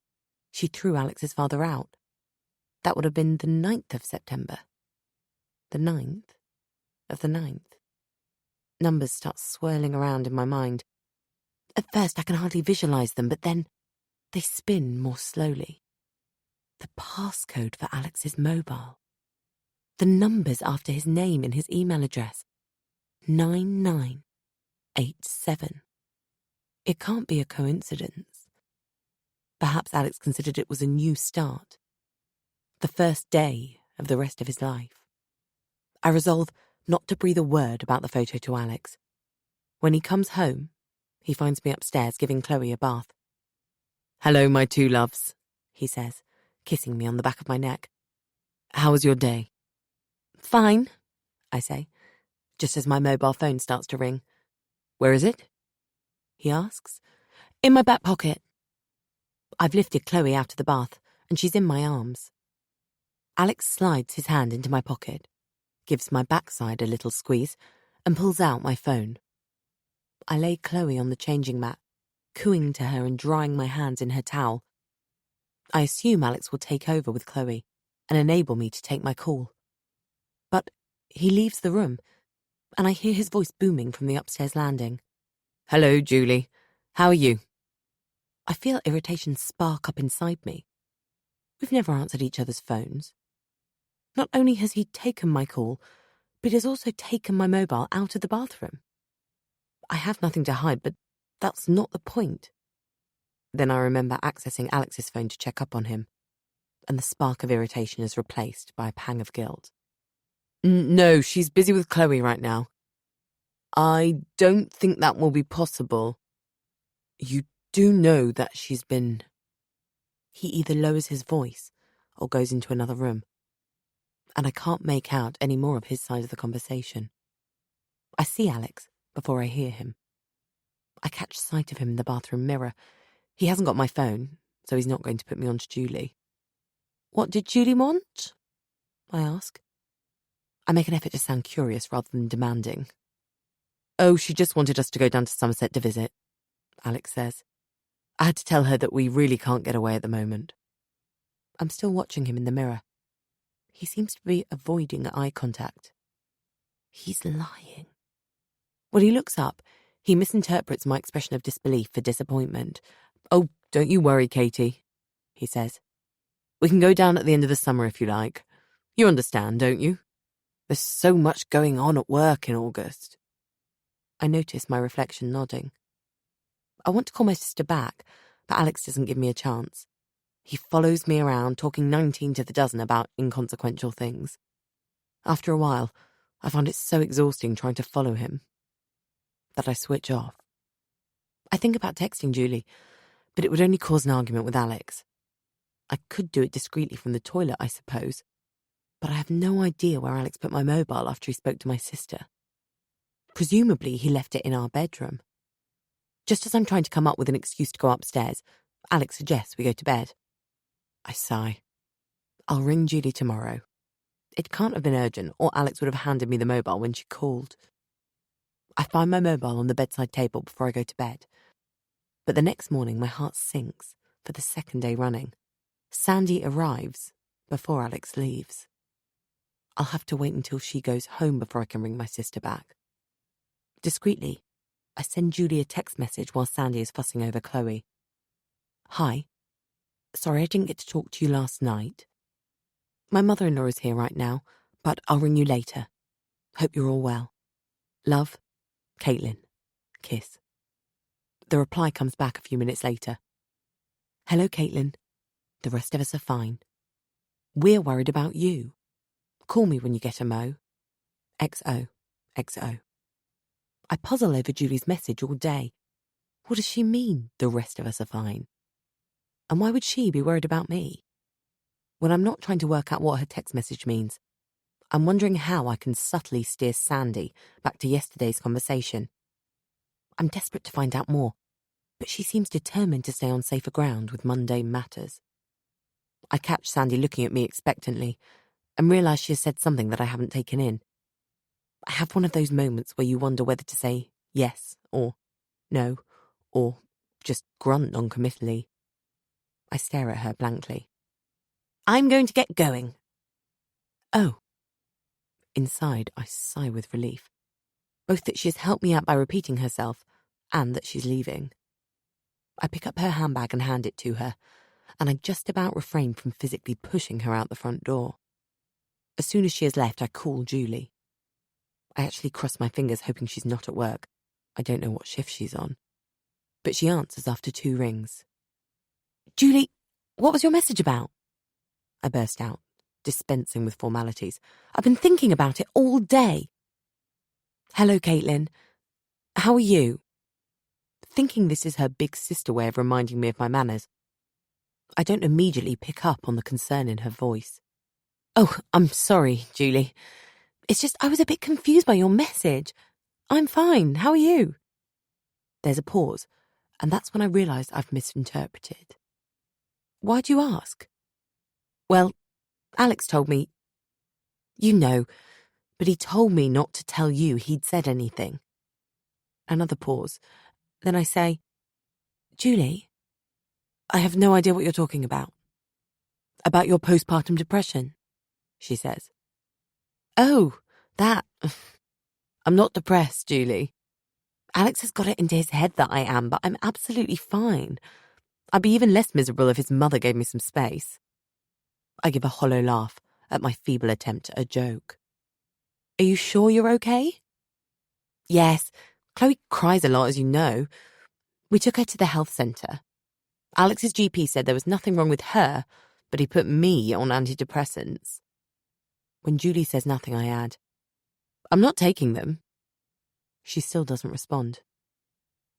she threw Alex's father out. That would have been the 9th of September. The 9th of the 9th. Numbers start swirling around in my mind. At first I can hardly visualize them, but then they spin more slowly. The passcode for Alex's mobile. The numbers after his name in his email address. 9987. It can't be a coincidence. Perhaps Alex considered it was a new start. The first day of the rest of his life. I resolve not to breathe a word about the photo to Alex. When he comes home, he finds me upstairs giving Chloe a bath. "Hello, my two loves," he says, kissing me on the back of my neck. "How was your day?" "Fine," I say, just as my mobile phone starts to ring. "Where is it?" he asks. "In my back pocket." I've lifted Chloe out of the bath, and she's in my arms. Alex slides his hand into my pocket, gives my backside a little squeeze, and pulls out my phone. I lay Chloe on the changing mat, cooing to her and drying my hands in her towel. I assume Alex will take over with Chloe and enable me to take my call. But he leaves the room, and I hear his voice booming from the upstairs landing. "Hello, Julie. How are you?" I feel irritation spark up inside me. We've never answered each other's phones. Not only has he taken my call, but he has also taken my mobile out of the bathroom. I have nothing to hide, but that's not the point. Then I remember accessing Alex's phone to check up on him, and the spark of irritation is replaced by a pang of guilt. "No, she's busy with Chloe right now." "I don't think that will be possible. You do know that she's been..." He either lowers his voice or goes into another room, and I can't make out any more of his side of the conversation. I see Alex before I hear him. I catch sight of him in the bathroom mirror. He hasn't got my phone, so he's not going to put me on to Julie. "What did Julie want?" I ask. I make an effort to sound curious rather than demanding. "Oh, she just wanted us to go down to Somerset to visit," Alex says. "I had to tell her that we really can't get away at the moment." I'm still watching him in the mirror. He seems to be avoiding eye contact. He's lying. When he looks up, he misinterprets my expression of disbelief for disappointment. "Oh, don't you worry, Katie," he says. "We can go down at the end of the summer if you like. You understand, don't you? There's so much going on at work in August." I notice my reflection nodding. I want to call my sister back, but Alex doesn't give me a chance. He follows me around, talking 19 to the dozen about inconsequential things. After a while, I find it so exhausting trying to follow him that I switch off. I think about texting Julie, but it would only cause an argument with Alex. I could do it discreetly from the toilet, I suppose, but I have no idea where Alex put my mobile after he spoke to my sister. Presumably, he left it in our bedroom. Just as I'm trying to come up with an excuse to go upstairs, Alex suggests we go to bed. I sigh. I'll ring Julie tomorrow. It can't have been urgent, or Alex would have handed me the mobile when she called. I find my mobile on the bedside table before I go to bed. But the next morning, my heart sinks for the second day running. Sandy arrives before Alex leaves. I'll have to wait until she goes home before I can ring my sister back. Discreetly, I send Julie a text message while Sandy is fussing over Chloe. Hi. Sorry I didn't get to talk to you last night. My mother-in-law is here right now, but I'll ring you later. Hope you're all well. Love, Caitlin. Kiss. The reply comes back a few minutes later. Hello, Caitlin. The rest of us are fine. We're worried about you. Call me when you get a mo. XO. XO. I puzzle over Julie's message all day. What does she mean, the rest of us are fine? And why would she be worried about me? When I'm not trying to work out what her text message means, I'm wondering how I can subtly steer Sandy back to yesterday's conversation. I'm desperate to find out more, but she seems determined to stay on safer ground with mundane matters. I catch Sandy looking at me expectantly and realise she has said something that I haven't taken in. I have one of those moments where you wonder whether to say yes or no, or just grunt noncommittally. I stare at her blankly. I'm going to get going. Oh. Inside, I sigh with relief, both that she has helped me out by repeating herself and that she's leaving. I pick up her handbag and hand it to her, and I just about refrain from physically pushing her out the front door. As soon as she has left, I call Julie. I actually cross my fingers hoping she's not at work. I don't know what shift she's on. But she answers after 2 rings. Julie, what was your message about? I burst out, dispensing with formalities. I've been thinking about it all day. Hello, Caitlin. How are you? Thinking this is her big sister way of reminding me of my manners, I don't immediately pick up on the concern in her voice. Oh, I'm sorry, Julie. It's just I was a bit confused by your message. I'm fine. How are you? There's a pause, and that's when I realised I've misinterpreted. Why do you ask? Well, Alex told me. You know, but he told me not to tell you he'd said anything. Another pause. Then I say, Julie, I have no idea what you're talking about. About your postpartum depression, she says. Oh, that. I'm not depressed, Julie. Alex has got it into his head that I am, but I'm absolutely fine. I'd be even less miserable if his mother gave me some space. I give a hollow laugh at my feeble attempt at a joke. Are you sure you're okay? Yes, Chloe cries a lot, as you know. We took her to the health centre. Alex's GP said there was nothing wrong with her, but he put me on antidepressants. When Julie says nothing, I add, I'm not taking them. She still doesn't respond.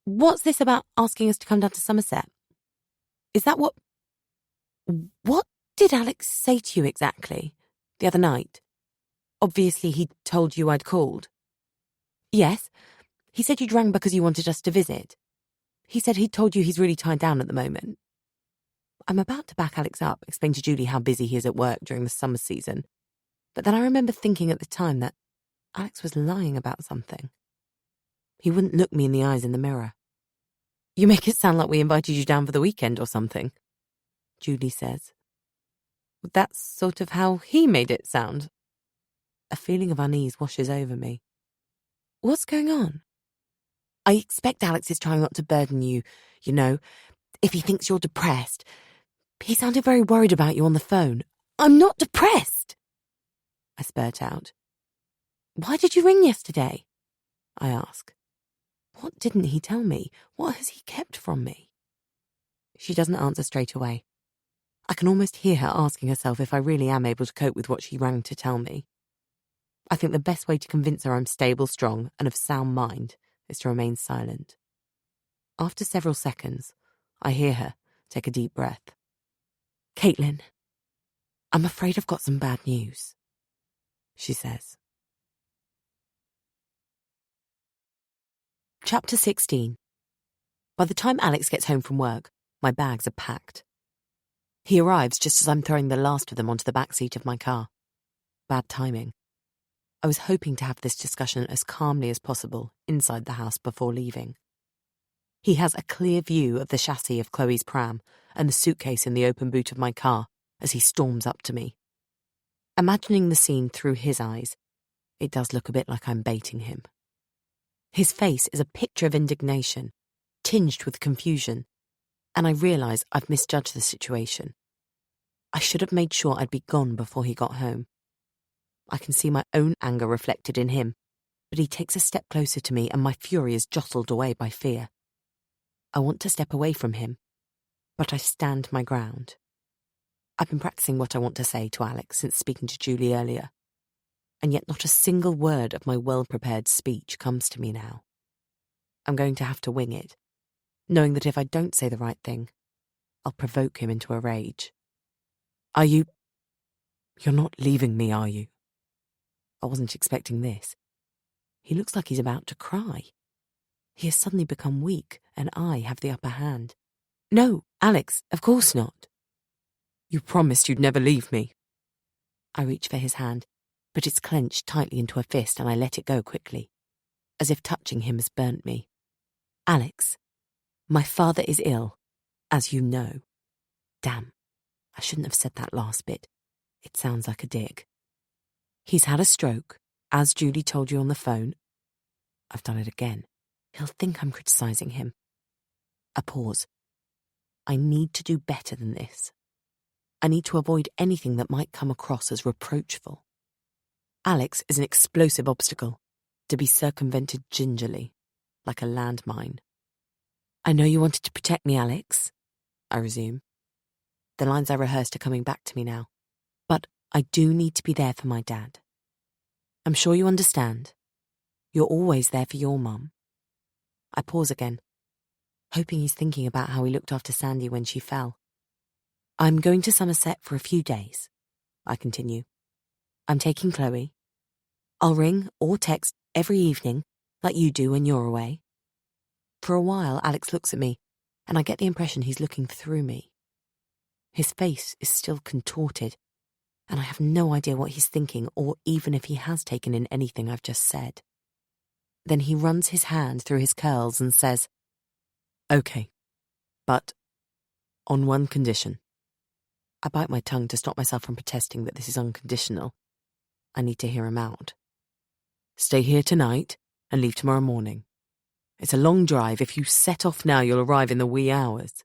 What's this about asking us to come down to Somerset? Is that what did Alex say to you exactly the other night? Obviously he told you I'd called. Yes, he said you'd rang because you wanted us to visit. He said he'd told you he's really tied down at the moment. I'm about to back Alex up, explain to Julie how busy he is at work during the summer season, but then I remember thinking at the time that Alex was lying about something. He wouldn't look me in the eyes in the mirror. You make it sound like we invited you down for the weekend or something, Julie says. That's sort of how he made it sound. A feeling of unease washes over me. What's going on? I expect Alex is trying not to burden you, you know, if he thinks you're depressed. He sounded very worried about you on the phone. I'm not depressed, I spurt out. Why did you ring yesterday? I ask. What didn't he tell me? What has he kept from me? She doesn't answer straight away. I can almost hear her asking herself if I really am able to cope with what she rang to tell me. I think the best way to convince her I'm stable, strong, and of sound mind is to remain silent. After several seconds, I hear her take a deep breath. Caitlin, I'm afraid I've got some bad news, she says. Chapter 16. By the time Alex gets home from work, my bags are packed. He arrives just as I'm throwing the last of them onto the back seat of my car. Bad timing. I was hoping to have this discussion as calmly as possible inside the house before leaving. He has a clear view of the chassis of Chloe's pram and the suitcase in the open boot of my car as he storms up to me. Imagining the scene through his eyes, it does look a bit like I'm baiting him. His face is a picture of indignation, tinged with confusion, and I realise I've misjudged the situation. I should have made sure I'd be gone before he got home. I can see my own anger reflected in him, but he takes a step closer to me and my fury is jostled away by fear. I want to step away from him, but I stand my ground. I've been practicing what I want to say to Alex since speaking to Julie earlier, and yet not a single word of my well-prepared speech comes to me now. I'm going to have to wing it, knowing that if I don't say the right thing, I'll provoke him into a rage. You're not leaving me, are you? I wasn't expecting this. He looks like he's about to cry. He has suddenly become weak, and I have the upper hand. No, Alex, of course not. You promised you'd never leave me. I reach for his hand, but it's clenched tightly into a fist and I let it go quickly, as if touching him has burnt me. Alex, my father is ill, as you know. Damn, I shouldn't have said that last bit. It sounds like a dig. He's had a stroke, as Julie told you on the phone. I've done it again. He'll think I'm criticising him. A pause. I need to do better than this. I need to avoid anything that might come across as reproachful. Alex is an explosive obstacle, to be circumvented gingerly, like a landmine. I know you wanted to protect me, Alex, I resume. The lines I rehearsed are coming back to me now, but I do need to be there for my dad. I'm sure you understand. You're always there for your mum. I pause again, hoping he's thinking about how he looked after Sandy when she fell. I'm going to Somerset for a few days, I continue. I'm taking Chloe. I'll ring or text every evening, like you do when you're away. For a while, Alex looks at me, and I get the impression he's looking through me. His face is still contorted, and I have no idea what he's thinking or even if he has taken in anything I've just said. Then he runs his hand through his curls and says, "Okay, but on one condition." I bite my tongue to stop myself from protesting that this is unconditional. I need to hear him out. Stay here tonight and leave tomorrow morning. It's a long drive. If you set off now, you'll arrive in the wee hours.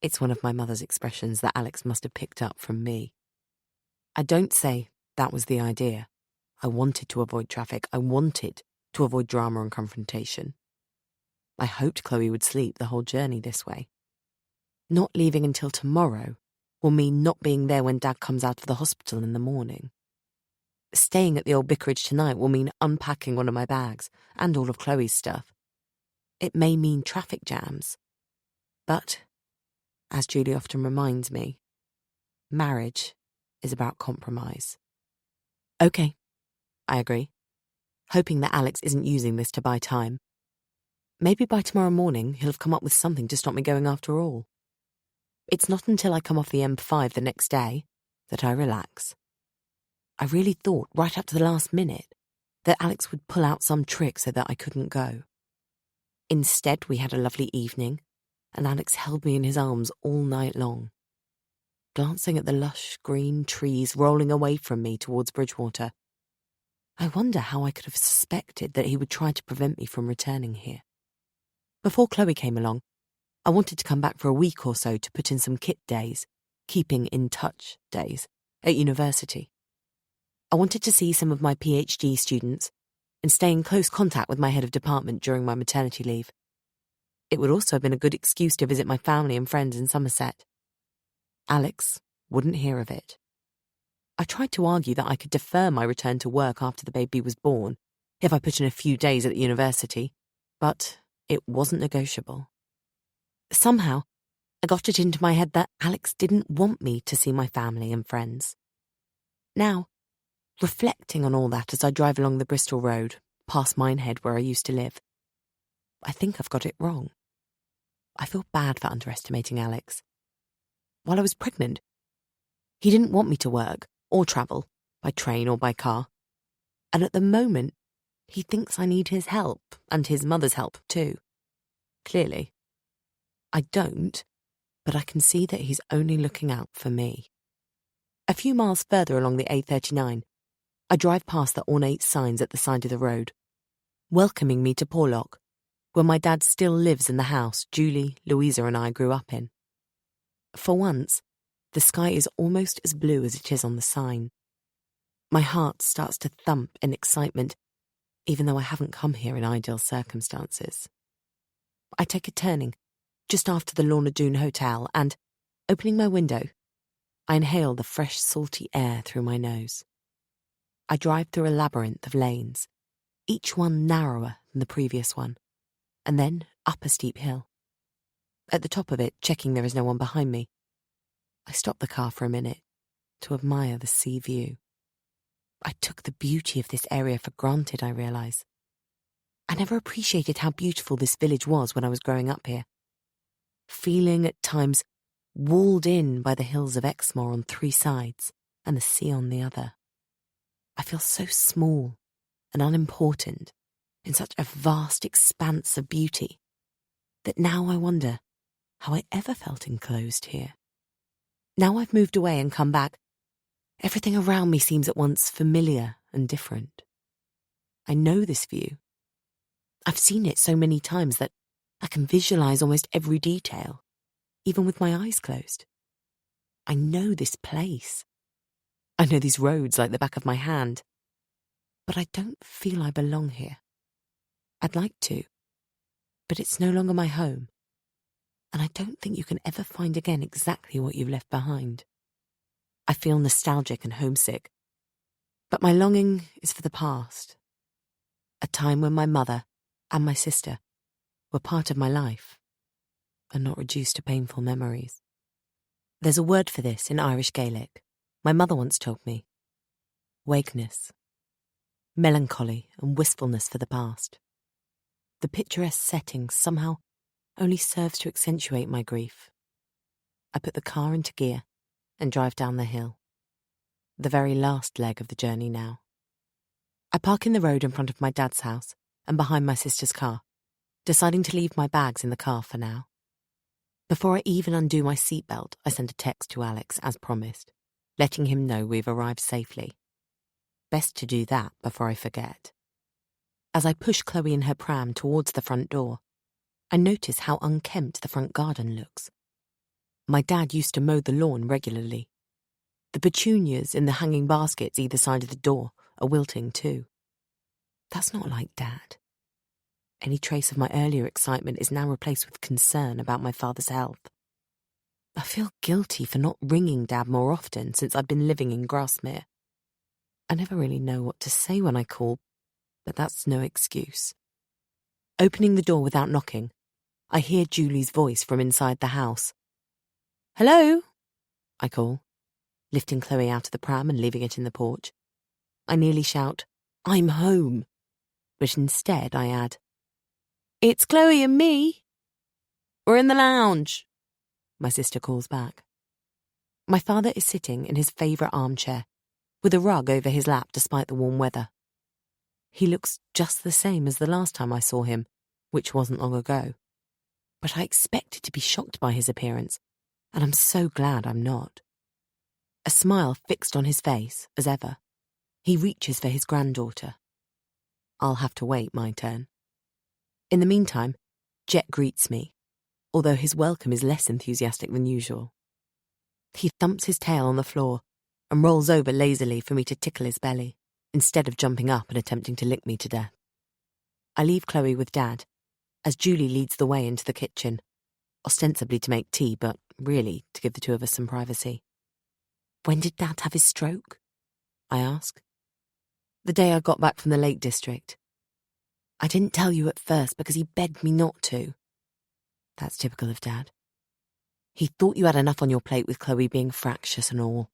It's one of my mother's expressions that Alex must have picked up from me. I don't say that was the idea. I wanted to avoid traffic. I wanted to avoid drama and confrontation. I hoped Chloe would sleep the whole journey this way. Not leaving until tomorrow will mean not being there when Dad comes out of the hospital in the morning. Staying at the old vicarage tonight will mean unpacking one of my bags and all of Chloe's stuff. It may mean traffic jams. But, as Julie often reminds me, marriage is about compromise. Okay, I agree, hoping that Alex isn't using this to buy time. Maybe by tomorrow morning he'll have come up with something to stop me going after all. It's not until I come off the M5 the next day that I relax. I really thought, right up to the last minute, that Alex would pull out some trick so that I couldn't go. Instead, we had a lovely evening, and Alex held me in his arms all night long. Glancing at the lush green trees rolling away from me towards Bridgewater, I wonder how I could have suspected that he would try to prevent me from returning here. Before Chloe came along, I wanted to come back for a week or so to put in some kit days, keeping in touch days, at university. I wanted to see some of my PhD students and stay in close contact with my head of department during my maternity leave. It would also have been a good excuse to visit my family and friends in Somerset. Alex wouldn't hear of it. I tried to argue that I could defer my return to work after the baby was born if I put in a few days at the university, but it wasn't negotiable. Somehow, I got it into my head that Alex didn't want me to see my family and friends. Now, reflecting on all that as I drive along the Bristol Road, past Minehead where I used to live, I think I've got it wrong. I feel bad for underestimating Alex. While I was pregnant, he didn't want me to work or travel, by train or by car. And at the moment, he thinks I need his help, and his mother's help too. Clearly. I don't, but I can see that he's only looking out for me. A few miles further along the A39, I drive past the ornate signs at the side of the road. welcoming me to Porlock, where my dad still lives in the house Julie, Louisa and I grew up in. For once, the sky is almost as blue as it is on the sign. My heart starts to thump in excitement, even though I haven't come here in ideal circumstances. I take a turning just after the Lorna Doone Hotel and, opening my window, I inhale the fresh, salty air through my nose. I drive through a labyrinth of lanes, each one narrower than the previous one, and then up a steep hill. At the top of it, checking there is no one behind me, I stop the car for a minute to admire the sea view. I took the beauty of this area for granted, I realise. I never appreciated how beautiful this village was when I was growing up here. Feeling at times walled in by the hills of Exmoor on 3 sides and the sea on the other. I feel so small and unimportant in such a vast expanse of beauty that now I wonder how I ever felt enclosed here. Now I've moved away and come back, everything around me seems at once familiar and different. I know this view. I've seen it so many times that I can visualise almost every detail, even with my eyes closed. I know this place. I know these roads like the back of my hand. But I don't feel I belong here. I'd like to, but it's no longer my home. And I don't think you can ever find again exactly what you've left behind. I feel nostalgic and homesick, but my longing is for the past. A time when my mother and my sister were part of my life and not reduced to painful memories. There's a word for this in Irish Gaelic. My mother once told me. Wakeness. Melancholy and wistfulness for the past. The picturesque setting somehow only serves to accentuate my grief. I put the car into gear and drive down the hill. The very last leg of the journey now. I park in the road in front of my dad's house and behind my sister's car, deciding to leave my bags in the car for now. Before I even undo my seatbelt, I send a text to Alex as promised, letting him know we've arrived safely. Best to do that before I forget. As I push Chloe in her pram towards the front door, I notice how unkempt the front garden looks. My dad used to mow the lawn regularly. The petunias in the hanging baskets either side of the door are wilting too. That's not like Dad. Any trace of my earlier excitement is now replaced with concern about my father's health. I feel guilty for not ringing Dad more often since I've been living in Grasmere. I never really know what to say when I call, but that's no excuse. Opening the door without knocking, I hear Julie's voice from inside the house. "Hello?" I call, lifting Chloe out of the pram and leaving it in the porch. I nearly shout, "I'm home," but instead I add, "It's Chloe and me. We're in the lounge," my sister calls back. My father is sitting in his favourite armchair, with a rug over his lap despite the warm weather. He looks just the same as the last time I saw him, which wasn't long ago. But I expected to be shocked by his appearance, and I'm so glad I'm not. A smile fixed on his face, as ever. He reaches for his granddaughter. I'll have to wait my turn. In the meantime, Jet greets me, although his welcome is less enthusiastic than usual. He thumps his tail on the floor and rolls over lazily for me to tickle his belly, instead of jumping up and attempting to lick me to death. I leave Chloe with Dad, as Julie leads the way into the kitchen, ostensibly to make tea, but really to give the two of us some privacy. "When did Dad have his stroke?" I ask. "The day I got back from the Lake District. I didn't tell you at first because he begged me not to." That's typical of Dad. "He thought you had enough on your plate with Chloe being fractious and all.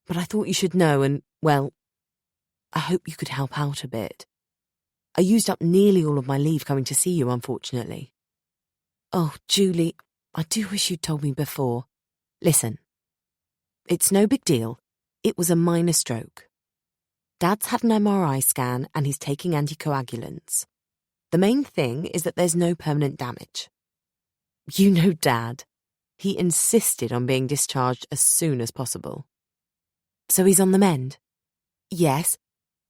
But I thought you should know and, well, I hope you could help out a bit. I used up nearly all of my leave coming to see you, unfortunately." "Oh, Julie, I do wish you'd told me before. Listen, it's no big deal. It was a minor stroke. Dad's had an MRI scan and he's taking anticoagulants. The main thing is that there's no permanent damage. You know Dad. He insisted on being discharged as soon as possible." "So he's on the mend?" "Yes,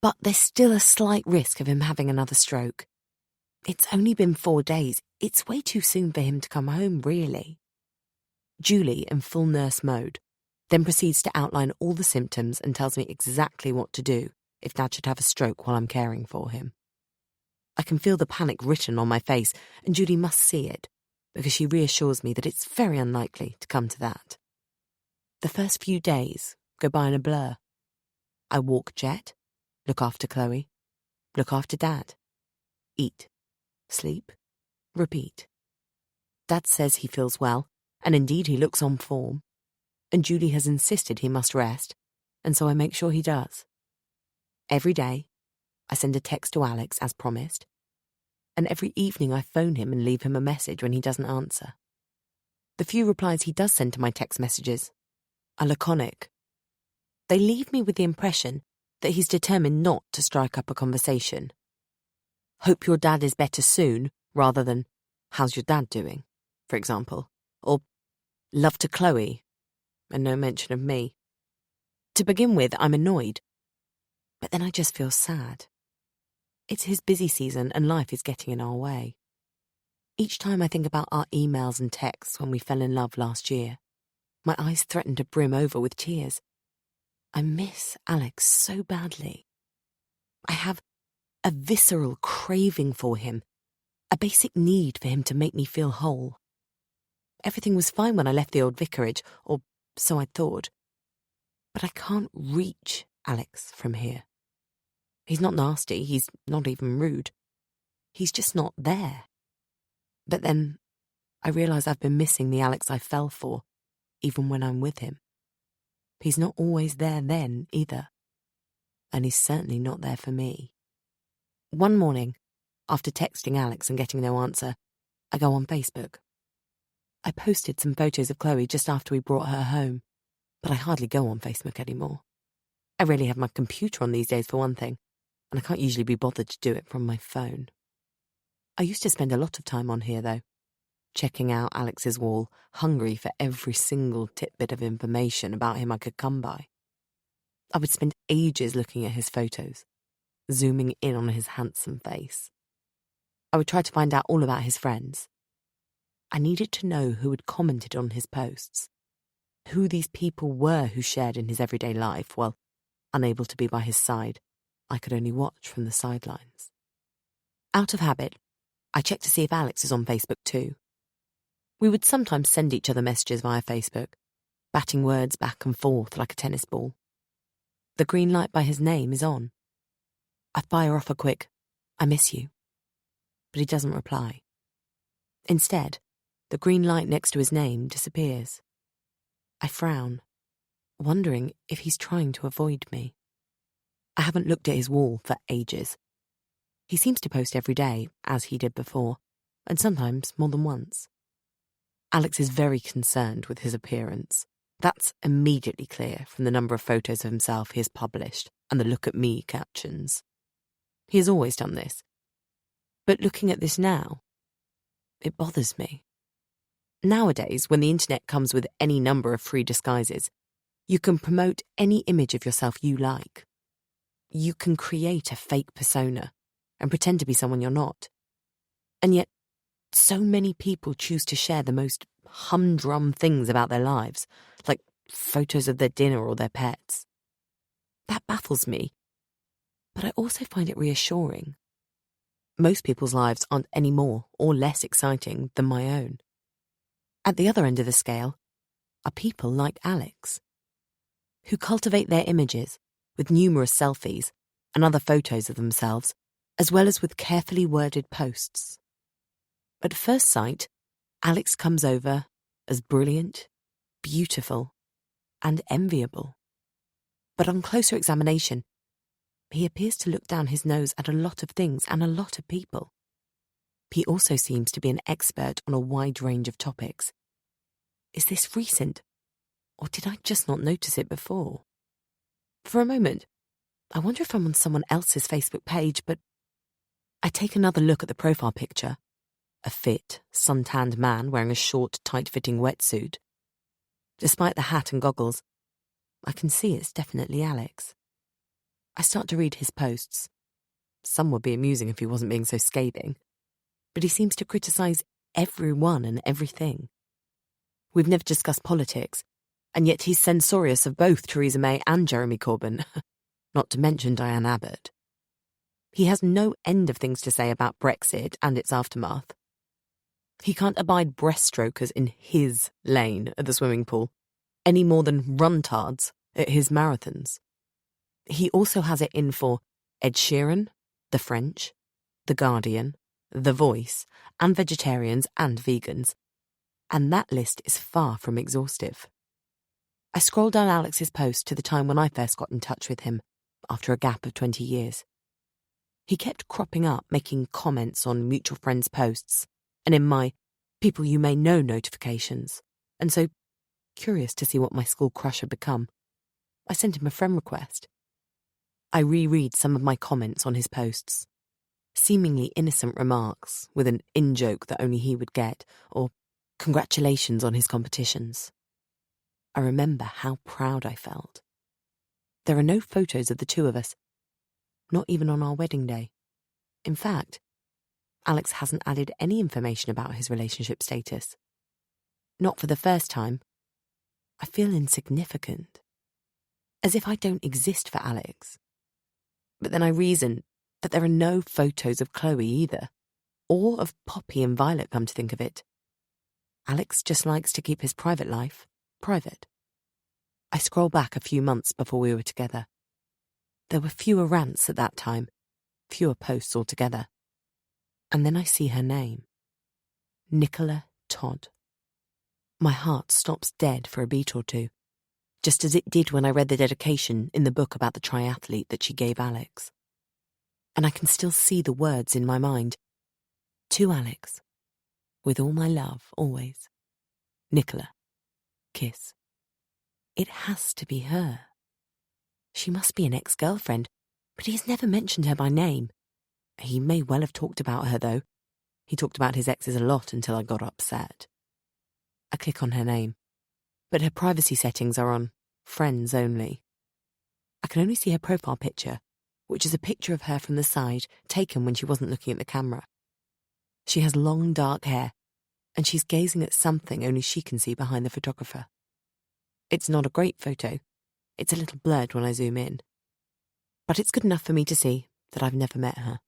But there's still a slight risk of him having another stroke. It's only been 4 days. It's way too soon for him to come home, really. Julie, in full nurse mode, then proceeds to outline all the symptoms and tells me exactly what to do if Dad should have a stroke while I'm caring for him. I can feel the panic written on my face, and Julie must see it, because she reassures me that it's very unlikely to come to that. The first few days go by in a blur. I walk Jet, look after Chloe, look after Dad, eat, sleep, repeat. Dad says he feels well, and indeed he looks on form, and Julie has insisted he must rest, and so I make sure he does. Every day, I send a text to Alex as promised, and every evening I phone him and leave him a message when he doesn't answer. The few replies he does send to my text messages are laconic. They leave me with the impression that he's determined not to strike up a conversation. Hope your dad is better soon, rather than, how's your dad doing, for example, or love to Chloe, and no mention of me. To begin with, I'm annoyed, but then I just feel sad. It's his busy season and life is getting in our way. Each time I think about our emails and texts when we fell in love last year, my eyes threaten to brim over with tears. I miss Alex so badly. I have a visceral craving for him, a basic need for him to make me feel whole. Everything was fine when I left the old vicarage, or so I thought. But I can't reach Alex from here. He's not nasty, he's not even rude. He's just not there. But then I realise I've been missing the Alex I fell for, even when I'm with him. He's not always there then, either. And he's certainly not there for me. One morning, after texting Alex and getting no answer, I go on Facebook. I posted some photos of Chloe just after we brought her home, but I hardly go on Facebook anymore. I rarely have my computer on these days for one thing, and I can't usually be bothered to do it from my phone. I used to spend a lot of time on here, though, checking out Alex's wall, hungry for every single tidbit of information about him I could come by. I would spend ages looking at his photos, zooming in on his handsome face. I would try to find out all about his friends. I needed to know who had commented on his posts, who these people were who shared in his everyday life. Well, unable to be by his side, I could only watch from the sidelines. Out of habit, I checked to see if Alex is on Facebook too. We would sometimes send each other messages via Facebook, batting words back and forth like a tennis ball. The green light by his name is on. I fire off a quick, "I miss you," but he doesn't reply. Instead, the green light next to his name disappears. I frown, wondering if he's trying to avoid me. I haven't looked at his wall for ages. He seems to post every day, as he did before, and sometimes more than once. Alex is very concerned with his appearance. That's immediately clear from the number of photos of himself he has published and the "look at me" captions. He has always done this. But looking at this now, it bothers me. Nowadays, when the internet comes with any number of free disguises, you can promote any image of yourself you like. You can create a fake persona and pretend to be someone you're not. And yet, so many people choose to share the most humdrum things about their lives, like photos of their dinner or their pets. That baffles me, but I also find it reassuring. Most people's lives aren't any more or less exciting than my own. At the other end of the scale are people like Alex, who cultivate their images with numerous selfies and other photos of themselves, as well as with carefully worded posts. At first sight, Alex comes over as brilliant, beautiful, and enviable. But on closer examination, he appears to look down his nose at a lot of things and a lot of people. He also seems to be an expert on a wide range of topics. Is this recent, or did I just not notice it before? For a moment, I wonder if I'm on someone else's Facebook page, but I take another look at the profile picture. A fit, sun-tanned man wearing a short, tight-fitting wetsuit. Despite the hat and goggles, I can see it's definitely Alex. I start to read his posts. Some would be amusing if he wasn't being so scathing, but he seems to criticise everyone and everything. We've never discussed politics, and yet he's censorious of both Theresa May and Jeremy Corbyn, not to mention Diane Abbott. He has no end of things to say about Brexit and its aftermath. He can't abide breaststrokers in his lane at the swimming pool, any more than runtards at his marathons. He also has it in for Ed Sheeran, The French, The Guardian, The Voice, and vegetarians and vegans. And that list is far from exhaustive. I scroll down Alex's post to the time when I first got in touch with him, after a gap of 20 years. He kept cropping up, making comments on mutual friends' posts, and in my people you may know notifications, and so, curious to see what my school crush had become, I sent him a friend request. I reread some of my comments on his posts. Seemingly innocent remarks with an in-joke that only he would get, or congratulations on his competitions. I remember how proud I felt. There are no photos of the two of us, not even on our wedding day. In fact, Alex hasn't added any information about his relationship status. Not for the first time. I feel insignificant, as if I don't exist for Alex. But then I reason that there are no photos of Chloe either, or of Poppy and Violet, come to think of it. Alex just likes to keep his private life private. I scroll back a few months before we were together. There were fewer rants at that time, fewer posts altogether. And then I see her name. Nicola Todd. My heart stops dead for a beat or two, just as it did when I read the dedication in the book about the triathlete that she gave Alex. And I can still see the words in my mind. To Alex, with all my love, always. Nicola. Kiss. It has to be her. She must be an ex-girlfriend, but he has never mentioned her by name. He may well have talked about her, though. He talked about his exes a lot until I got upset. I click on her name, but her privacy settings are on friends only. I can only see her profile picture, which is a picture of her from the side, taken when she wasn't looking at the camera. She has long dark hair, and she's gazing at something only she can see behind the photographer. It's not a great photo. It's a little blurred when I zoom in. But it's good enough for me to see that I've never met her.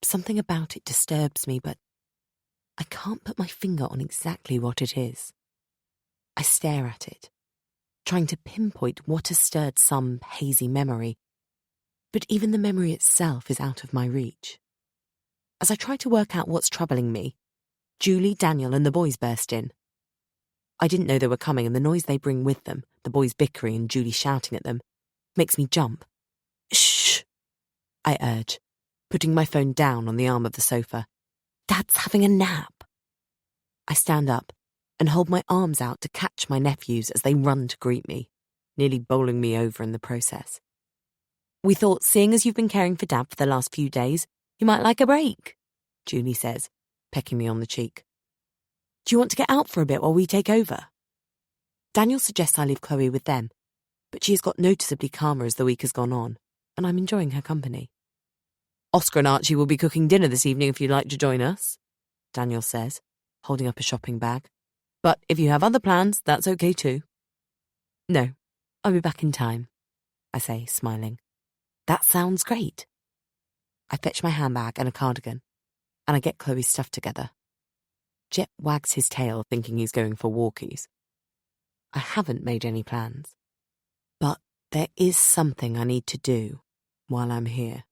Something about it disturbs me, but I can't put my finger on exactly what it is. I stare at it, trying to pinpoint what has stirred some hazy memory, but even the memory itself is out of my reach. As I try to work out what's troubling me, Julie, Daniel, and the boys burst in. I didn't know they were coming, and the noise they bring with them, the boys bickering and Julie shouting at them, makes me jump. Shh, I urge, putting my phone down on the arm of the sofa. Dad's having a nap. I stand up and hold my arms out to catch my nephews as they run to greet me, nearly bowling me over in the process. We thought, seeing as you've been caring for Dad for the last few days, you might like a break, Julie says, pecking me on the cheek. Do you want to get out for a bit while we take over? Daniel suggests I leave Chloe with them, but she has got noticeably calmer as the week has gone on, and I'm enjoying her company. Oscar and Archie will be cooking dinner this evening if you'd like to join us, Daniel says, holding up a shopping bag. But if you have other plans, that's okay too. No, I'll be back in time, I say, smiling. That sounds great. I fetch my handbag and a cardigan, and I get Chloe's stuff together. Jet wags his tail, thinking he's going for walkies. I haven't made any plans, but there is something I need to do while I'm here.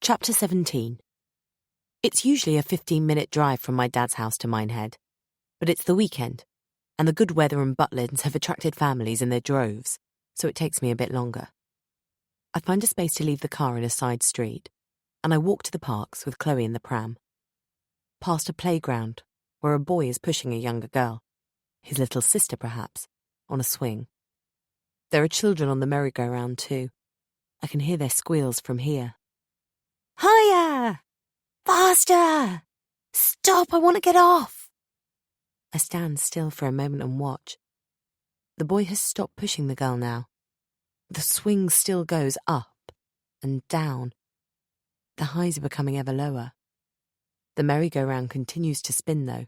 Chapter 17. It's usually a 15-minute drive from my dad's house to Minehead, but it's the weekend, and the good weather and Butlins have attracted families in their droves, so it takes me a bit longer. I find a space to leave the car in a side street, and I walk to the parks with Chloe in the pram. Past a playground where a boy is pushing a younger girl, his little sister perhaps, on a swing. There are children on the merry-go-round too. I can hear their squeals from here. Hiya! Faster! Stop, I want to get off! I stand still for a moment and watch. The boy has stopped pushing the girl now. The swing still goes up and down. The highs are becoming ever lower. The merry-go-round continues to spin, though,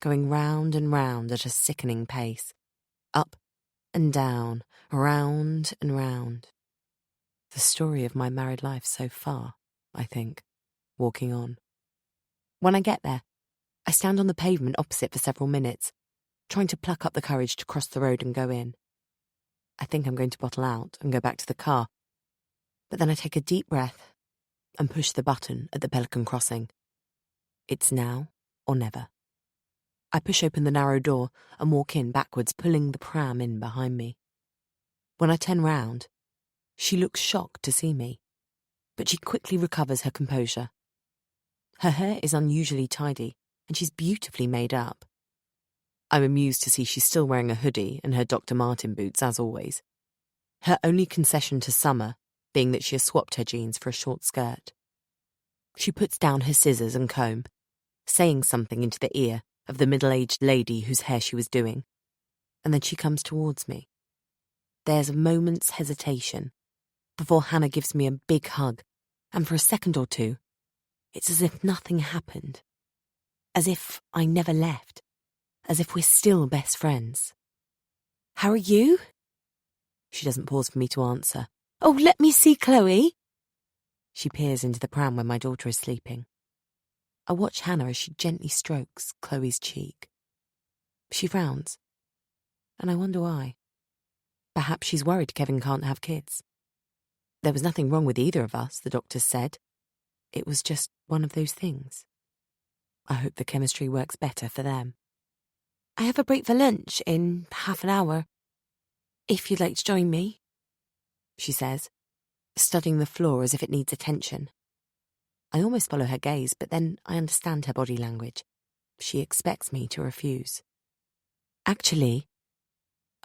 going round and round at a sickening pace. Up and down, round and round. The story of my married life so far, I think, walking on. When I get there, I stand on the pavement opposite for several minutes, trying to pluck up the courage to cross the road and go in. I think I'm going to bottle out and go back to the car, but then I take a deep breath and push the button at the Pelican Crossing. It's now or never. I push open the narrow door and walk in backwards, pulling the pram in behind me. When I turn round, she looks shocked to see me, but she quickly recovers her composure. Her hair is unusually tidy, and she's beautifully made up. I'm amused to see she's still wearing a hoodie and her Dr. Martin boots, as always. Her only concession to summer being that she has swapped her jeans for a short skirt. She puts down her scissors and comb, saying something into the ear of the middle-aged lady whose hair she was doing, and then she comes towards me. There's a moment's hesitation before Hannah gives me a big hug, and for a second or two, it's as if nothing happened, as if I never left, as if we're still best friends. How are you? She doesn't pause for me to answer. Oh, let me see Chloe. She peers into the pram where my daughter is sleeping. I watch Hannah as she gently strokes Chloe's cheek. She frowns, and I wonder why. Perhaps she's worried Kevin can't have kids. There was nothing wrong with either of us, the doctors said. It was just one of those things. I hope the chemistry works better for them. I have a break for lunch in half an hour. If you'd like to join me, she says, studying the floor as if it needs attention. I almost follow her gaze, but then I understand her body language. She expects me to refuse. Actually,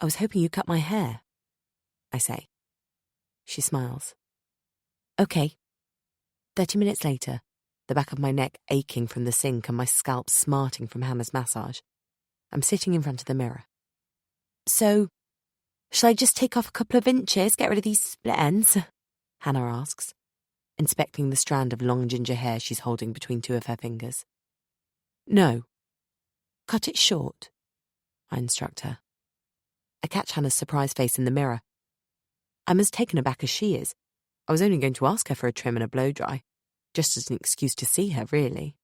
I was hoping you'd cut my hair, I say. She smiles. Okay. 30 minutes later, the back of my neck aching from the sink and my scalp smarting from Hannah's massage, I'm sitting in front of the mirror. So, shall I just take off a couple of inches, get rid of these split ends? Hannah asks, inspecting the strand of long ginger hair she's holding between two of her fingers. No. Cut it short, I instruct her. I catch Hannah's surprised face in the mirror. I'm as taken aback as she is. I was only going to ask her for a trim and a blow-dry, just as an excuse to see her, really.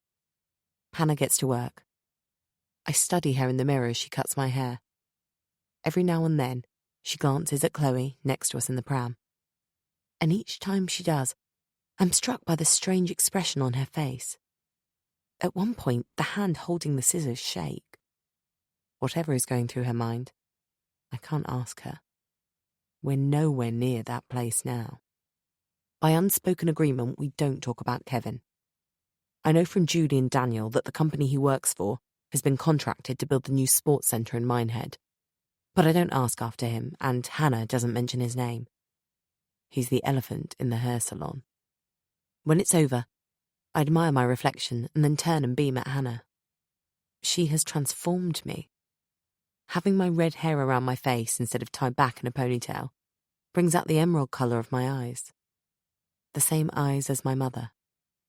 Hannah gets to work. I study her in the mirror as she cuts my hair. Every now and then, she glances at Chloe next to us in the pram. And each time she does, I'm struck by the strange expression on her face. At one point, the hand holding the scissors shake. Whatever is going through her mind, I can't ask her. We're nowhere near that place now. By unspoken agreement, we don't talk about Kevin. I know from Julie and Daniel that the company he works for has been contracted to build the new sports centre in Minehead. But I don't ask after him, and Hannah doesn't mention his name. He's the elephant in the hair salon. When it's over, I admire my reflection and then turn and beam at Hannah. She has transformed me. Having my red hair around my face instead of tied back in a ponytail brings out the emerald colour of my eyes. The same eyes as my mother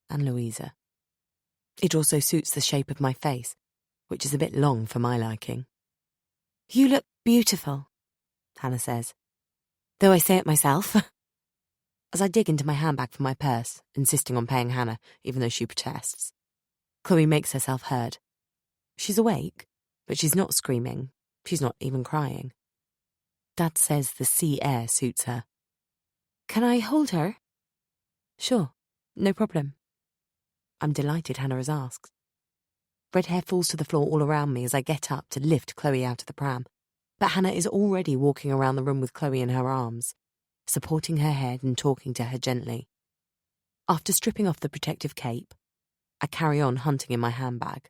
and Louisa. It also suits the shape of my face, which is a bit long for my liking. You look beautiful, Hannah says, though I say it myself. As I dig into my handbag for my purse, insisting on paying Hannah, even though she protests, Chloe makes herself heard. She's awake, but she's not screaming. She's not even crying. Dad says the sea air suits her. Can I hold her? Sure, no problem. I'm delighted Hannah has asked. Red hair falls to the floor all around me as I get up to lift Chloe out of the pram, but Hannah is already walking around the room with Chloe in her arms, supporting her head and talking to her gently. After stripping off the protective cape, I carry on hunting in my handbag.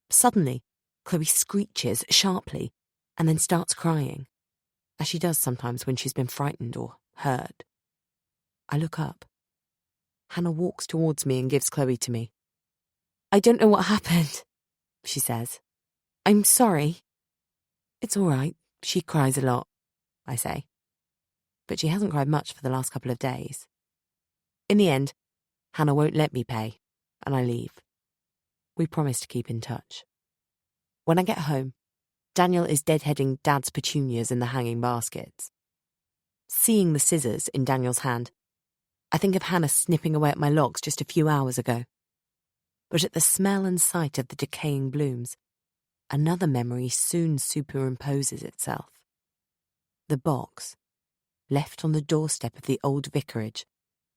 Suddenly, Chloe screeches sharply and then starts crying, as she does sometimes when she's been frightened or hurt. I look up. Hannah walks towards me and gives Chloe to me. I don't know what happened, she says. I'm sorry. It's all right, She cries a lot, I say. But she hasn't cried much for the last couple of days. In the end, Hannah won't let me pay, and I leave. We promise to keep in touch. When I get home, Daniel is deadheading Dad's petunias in the hanging baskets. Seeing the scissors in Daniel's hand, I think of Hannah snipping away at my locks just a few hours ago. But at the smell and sight of the decaying blooms, another memory soon superimposes itself. The box, left on the doorstep of the old vicarage,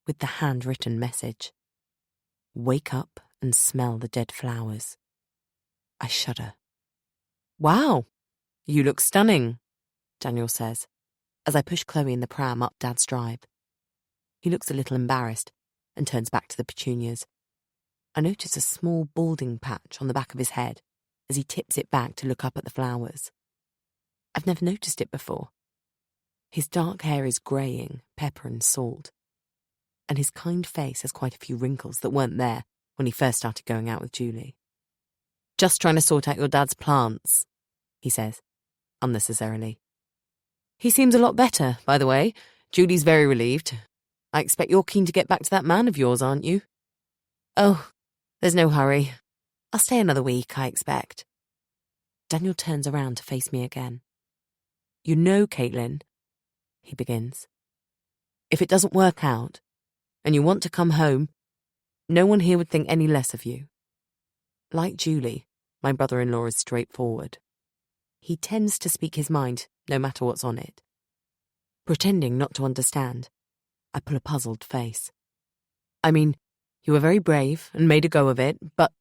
with the handwritten message. Wake up and smell the dead flowers. I shudder. Wow, you look stunning, Daniel says, as I push Chloe in the pram up Dad's drive. He looks a little embarrassed and turns back to the petunias. I notice a small balding patch on the back of his head as he tips it back to look up at the flowers. I've never noticed it before. His dark hair is greying, pepper and salt, and his kind face has quite a few wrinkles that weren't there when he first started going out with Julie. Just trying to sort out your dad's plants, he says, unnecessarily. He seems a lot better, by the way. Julie's very relieved. I expect you're keen to get back to that man of yours, aren't you? Oh, there's no hurry. I'll stay another week, I expect. Daniel turns around to face me again. You know, Caitlin, he begins. If it doesn't work out, and you want to come home, no one here would think any less of you. Like Julie, my brother-in-law is straightforward. He tends to speak his mind, no matter what's on it. Pretending not to understand, I pull a puzzled face. I mean, you were very brave and made a go of it, but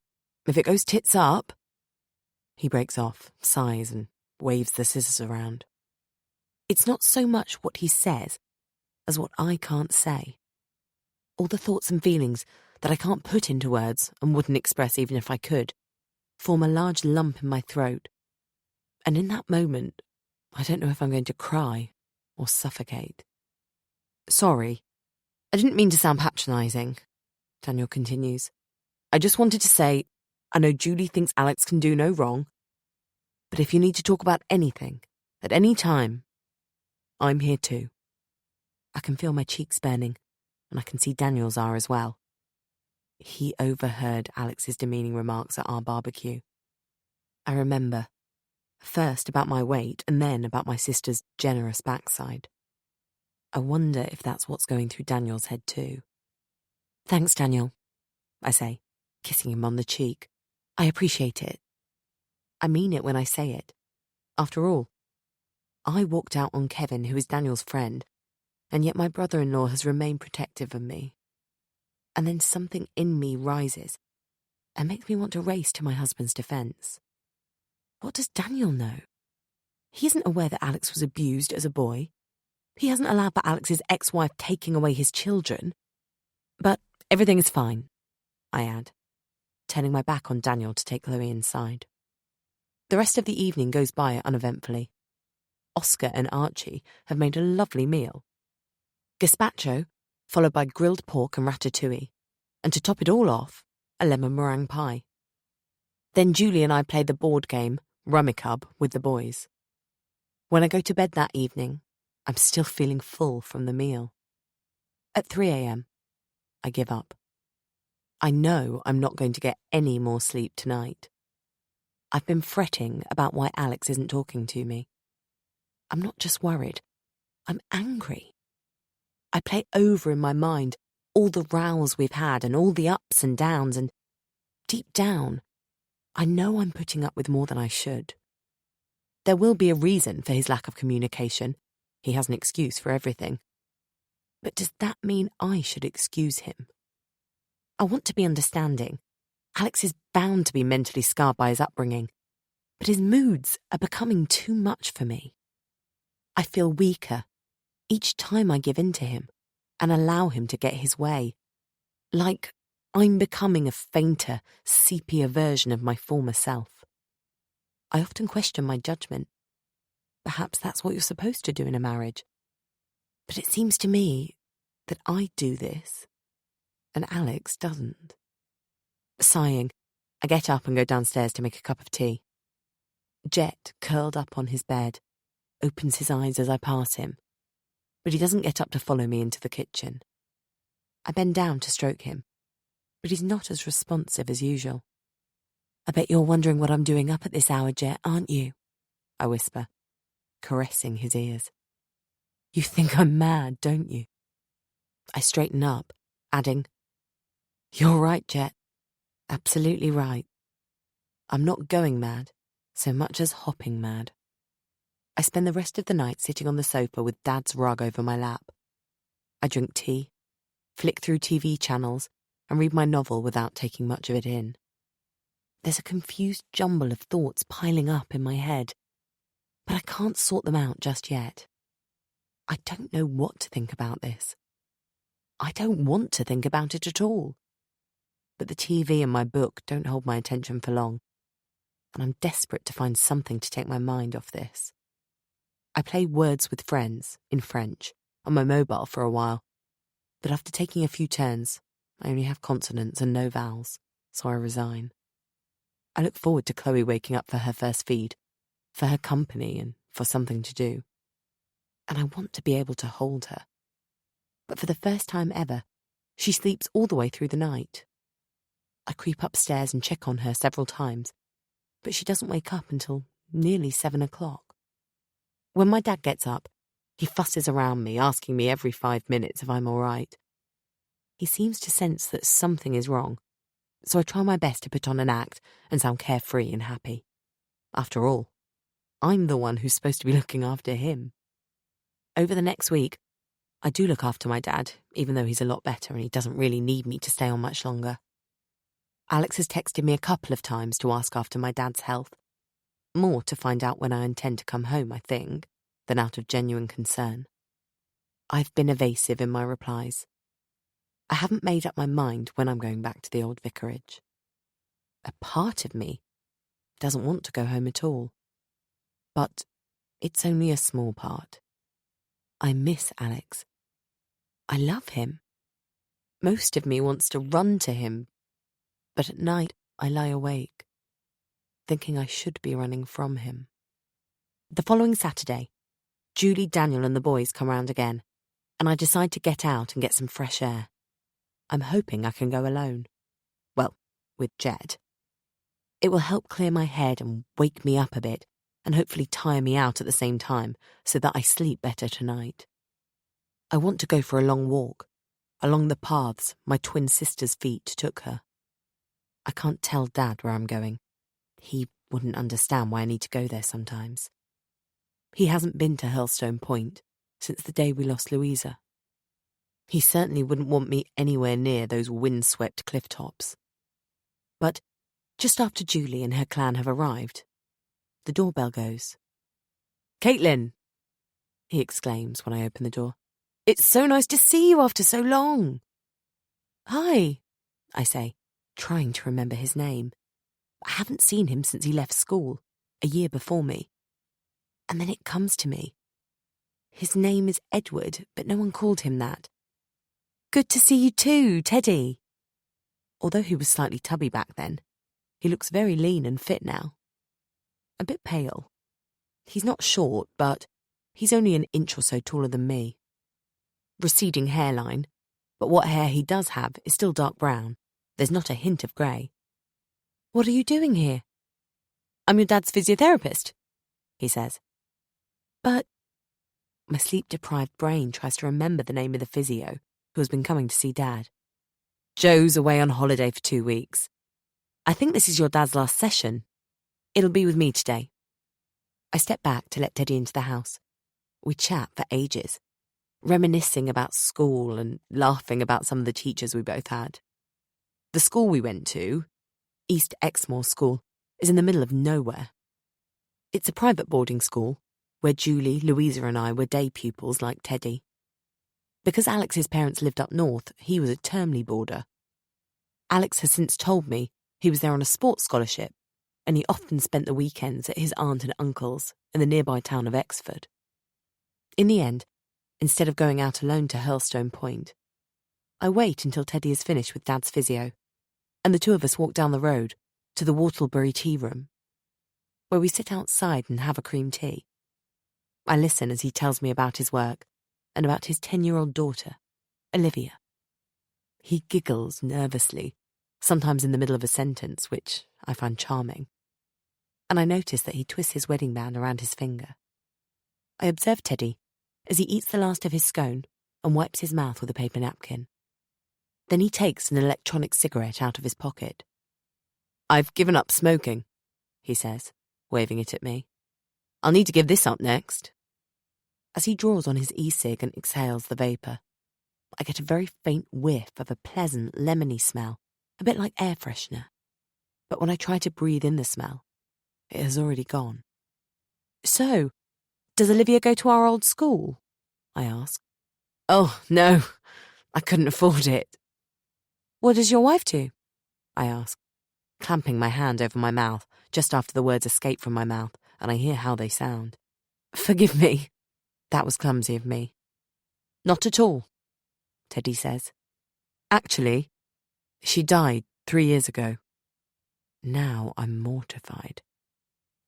if it goes tits up... He breaks off, sighs, and waves the scissors around. It's not so much what he says as what I can't say. All the thoughts and feelings that I can't put into words and wouldn't express even if I could form a large lump in my throat. And in that moment, I don't know if I'm going to cry or suffocate. Sorry, I didn't mean to sound patronising, Daniel continues. I just wanted to say, I know Julie thinks Alex can do no wrong, but if you need to talk about anything, at any time, I'm here too. I can feel my cheeks burning, and I can see Daniel's are as well. He overheard Alex's demeaning remarks at our barbecue. I remember, first about my weight and then about my sister's generous backside. I wonder if that's what's going through Daniel's head too. Thanks, Daniel, I say, kissing him on the cheek. I appreciate it. I mean it when I say it. After all, I walked out on Kevin, who is Daniel's friend, and yet my brother-in-law has remained protective of me. And then something in me rises and makes me want to race to my husband's defence. What does Daniel know? He isn't aware that Alex was abused as a boy. He hasn't allowed for Alex's ex-wife taking away his children. But everything is fine, I add, turning my back on Daniel to take Chloe inside. The rest of the evening goes by uneventfully. Oscar and Archie have made a lovely meal. Gazpacho, followed by grilled pork and ratatouille, and to top it all off, a lemon meringue pie. Then Julie and I play the board game, Rummikub, with the boys. When I go to bed that evening, I'm still feeling full from the meal. At 3 a.m, I give up. I know I'm not going to get any more sleep tonight. I've been fretting about why Alex isn't talking to me. I'm not just worried, I'm angry. I play over in my mind all the rows we've had and all the ups and downs, and deep down, I know I'm putting up with more than I should. There will be a reason for his lack of communication. He has an excuse for everything. But does that mean I should excuse him? I want to be understanding. Alex is bound to be mentally scarred by his upbringing, but his moods are becoming too much for me. I feel weaker each time I give in to him and allow him to get his way, like I'm becoming a fainter, sepia version of my former self. I often question my judgment. Perhaps that's what you're supposed to do in a marriage. But it seems to me that I do this, and Alex doesn't. Sighing, I get up and go downstairs to make a cup of tea. Jet curled up on his bed, opens his eyes as I pass him, but he doesn't get up to follow me into the kitchen. I bend down to stroke him, but he's not as responsive as usual. "I bet you're wondering what I'm doing up at this hour, Jet, aren't you?" I whisper, caressing his ears. "You think I'm mad, don't you?" I straighten up, adding, "You're right, Jet. Absolutely right. I'm not going mad, so much as hopping mad." I spend the rest of the night sitting on the sofa with Dad's rug over my lap. I drink tea, flick through TV channels, and read my novel without taking much of it in. There's a confused jumble of thoughts piling up in my head, but I can't sort them out just yet. I don't know what to think about this. I don't want to think about it at all. But the TV and my book don't hold my attention for long, and I'm desperate to find something to take my mind off this. I play Words with Friends, in French, on my mobile for a while, but after taking a few turns, I only have consonants and no vowels, so I resign. I look forward to Chloe waking up for her first feed, for her company and for something to do. And I want to be able to hold her. But for the first time ever, she sleeps all the way through the night. I creep upstairs and check on her several times, but she doesn't wake up until nearly 7 o'clock. When my dad gets up, he fusses around me, asking me every 5 minutes if I'm all right. He seems to sense that something is wrong, so I try my best to put on an act and sound carefree and happy. After all, I'm the one who's supposed to be looking after him. Over the next week, I do look after my dad, even though he's a lot better and he doesn't really need me to stay on much longer. Alex has texted me a couple of times to ask after my dad's health. More to find out when I intend to come home, I think, than out of genuine concern. I've been evasive in my replies. I haven't made up my mind when I'm going back to the old vicarage. A part of me doesn't want to go home at all. But it's only a small part. I miss Alex. I love him. Most of me wants to run to him, but at night I lie awake, thinking I should be running from him. The following Saturday, Julie, Daniel and the boys come round again, and I decide to get out and get some fresh air. I'm hoping I can go alone. Well, with Jed. It will help clear my head and wake me up a bit, and hopefully tire me out at the same time so that I sleep better tonight. I want to go for a long walk, along the paths my twin sister's feet took her. I can't tell Dad where I'm going. He wouldn't understand why I need to go there sometimes. He hasn't been to Hurlstone Point since the day we lost Louisa. He certainly wouldn't want me anywhere near those wind-swept cliff tops. But just after Julie and her clan have arrived, the doorbell goes. "Caitlin!" he exclaims when I open the door. "It's so nice to see you after so long." "Hi," I say, trying to remember his name. I haven't seen him since he left school, a year before me. And then it comes to me. His name is Edward, but no one called him that. "Good to see you too, Teddy." Although he was slightly tubby back then, he looks very lean and fit now. A bit pale. He's not short, but he's only an inch or so taller than me. Receding hairline, but what hair he does have is still dark brown. There's not a hint of grey. "What are you doing here?" "I'm your dad's physiotherapist," he says. "But..." My sleep-deprived brain tries to remember the name of the physio who has been coming to see Dad. "Joe's away on holiday for 2 weeks. I think this is your dad's last session. It'll be with me today." I step back to let Teddy into the house. We chat for ages, reminiscing about school and laughing about some of the teachers we both had. The school we went to, East Exmoor School, is in the middle of nowhere. It's a private boarding school, where Julie, Louisa and I were day pupils like Teddy. Because Alex's parents lived up north, he was a termly boarder. Alex has since told me he was there on a sports scholarship, and he often spent the weekends at his aunt and uncle's in the nearby town of Exford. In the end, instead of going out alone to Hurlstone Point, I wait until Teddy is finished with Dad's physio, and the two of us walk down the road to the Whortlebury Tea Room, where we sit outside and have a cream tea. I listen as he tells me about his work and about his 10-year-old daughter, Olivia. He giggles nervously, sometimes in the middle of a sentence, which I find charming. And I notice that he twists his wedding band around his finger. I observe Teddy as he eats the last of his scone and wipes his mouth with a paper napkin. Then he takes an electronic cigarette out of his pocket. "I've given up smoking," he says, waving it at me. "I'll need to give this up next." As he draws on his e-cig and exhales the vapour, I get a very faint whiff of a pleasant lemony smell, a bit like air freshener. But when I try to breathe in the smell, it has already gone. "So, does Olivia go to our old school?" I ask. "Oh, no, I couldn't afford it." "What does your wife do?" I ask, clamping my hand over my mouth just after the words escape from my mouth and I hear how they sound. "Forgive me." That was clumsy of me. "Not at all," Teddy says. "Actually, she died 3 years ago." Now I'm mortified.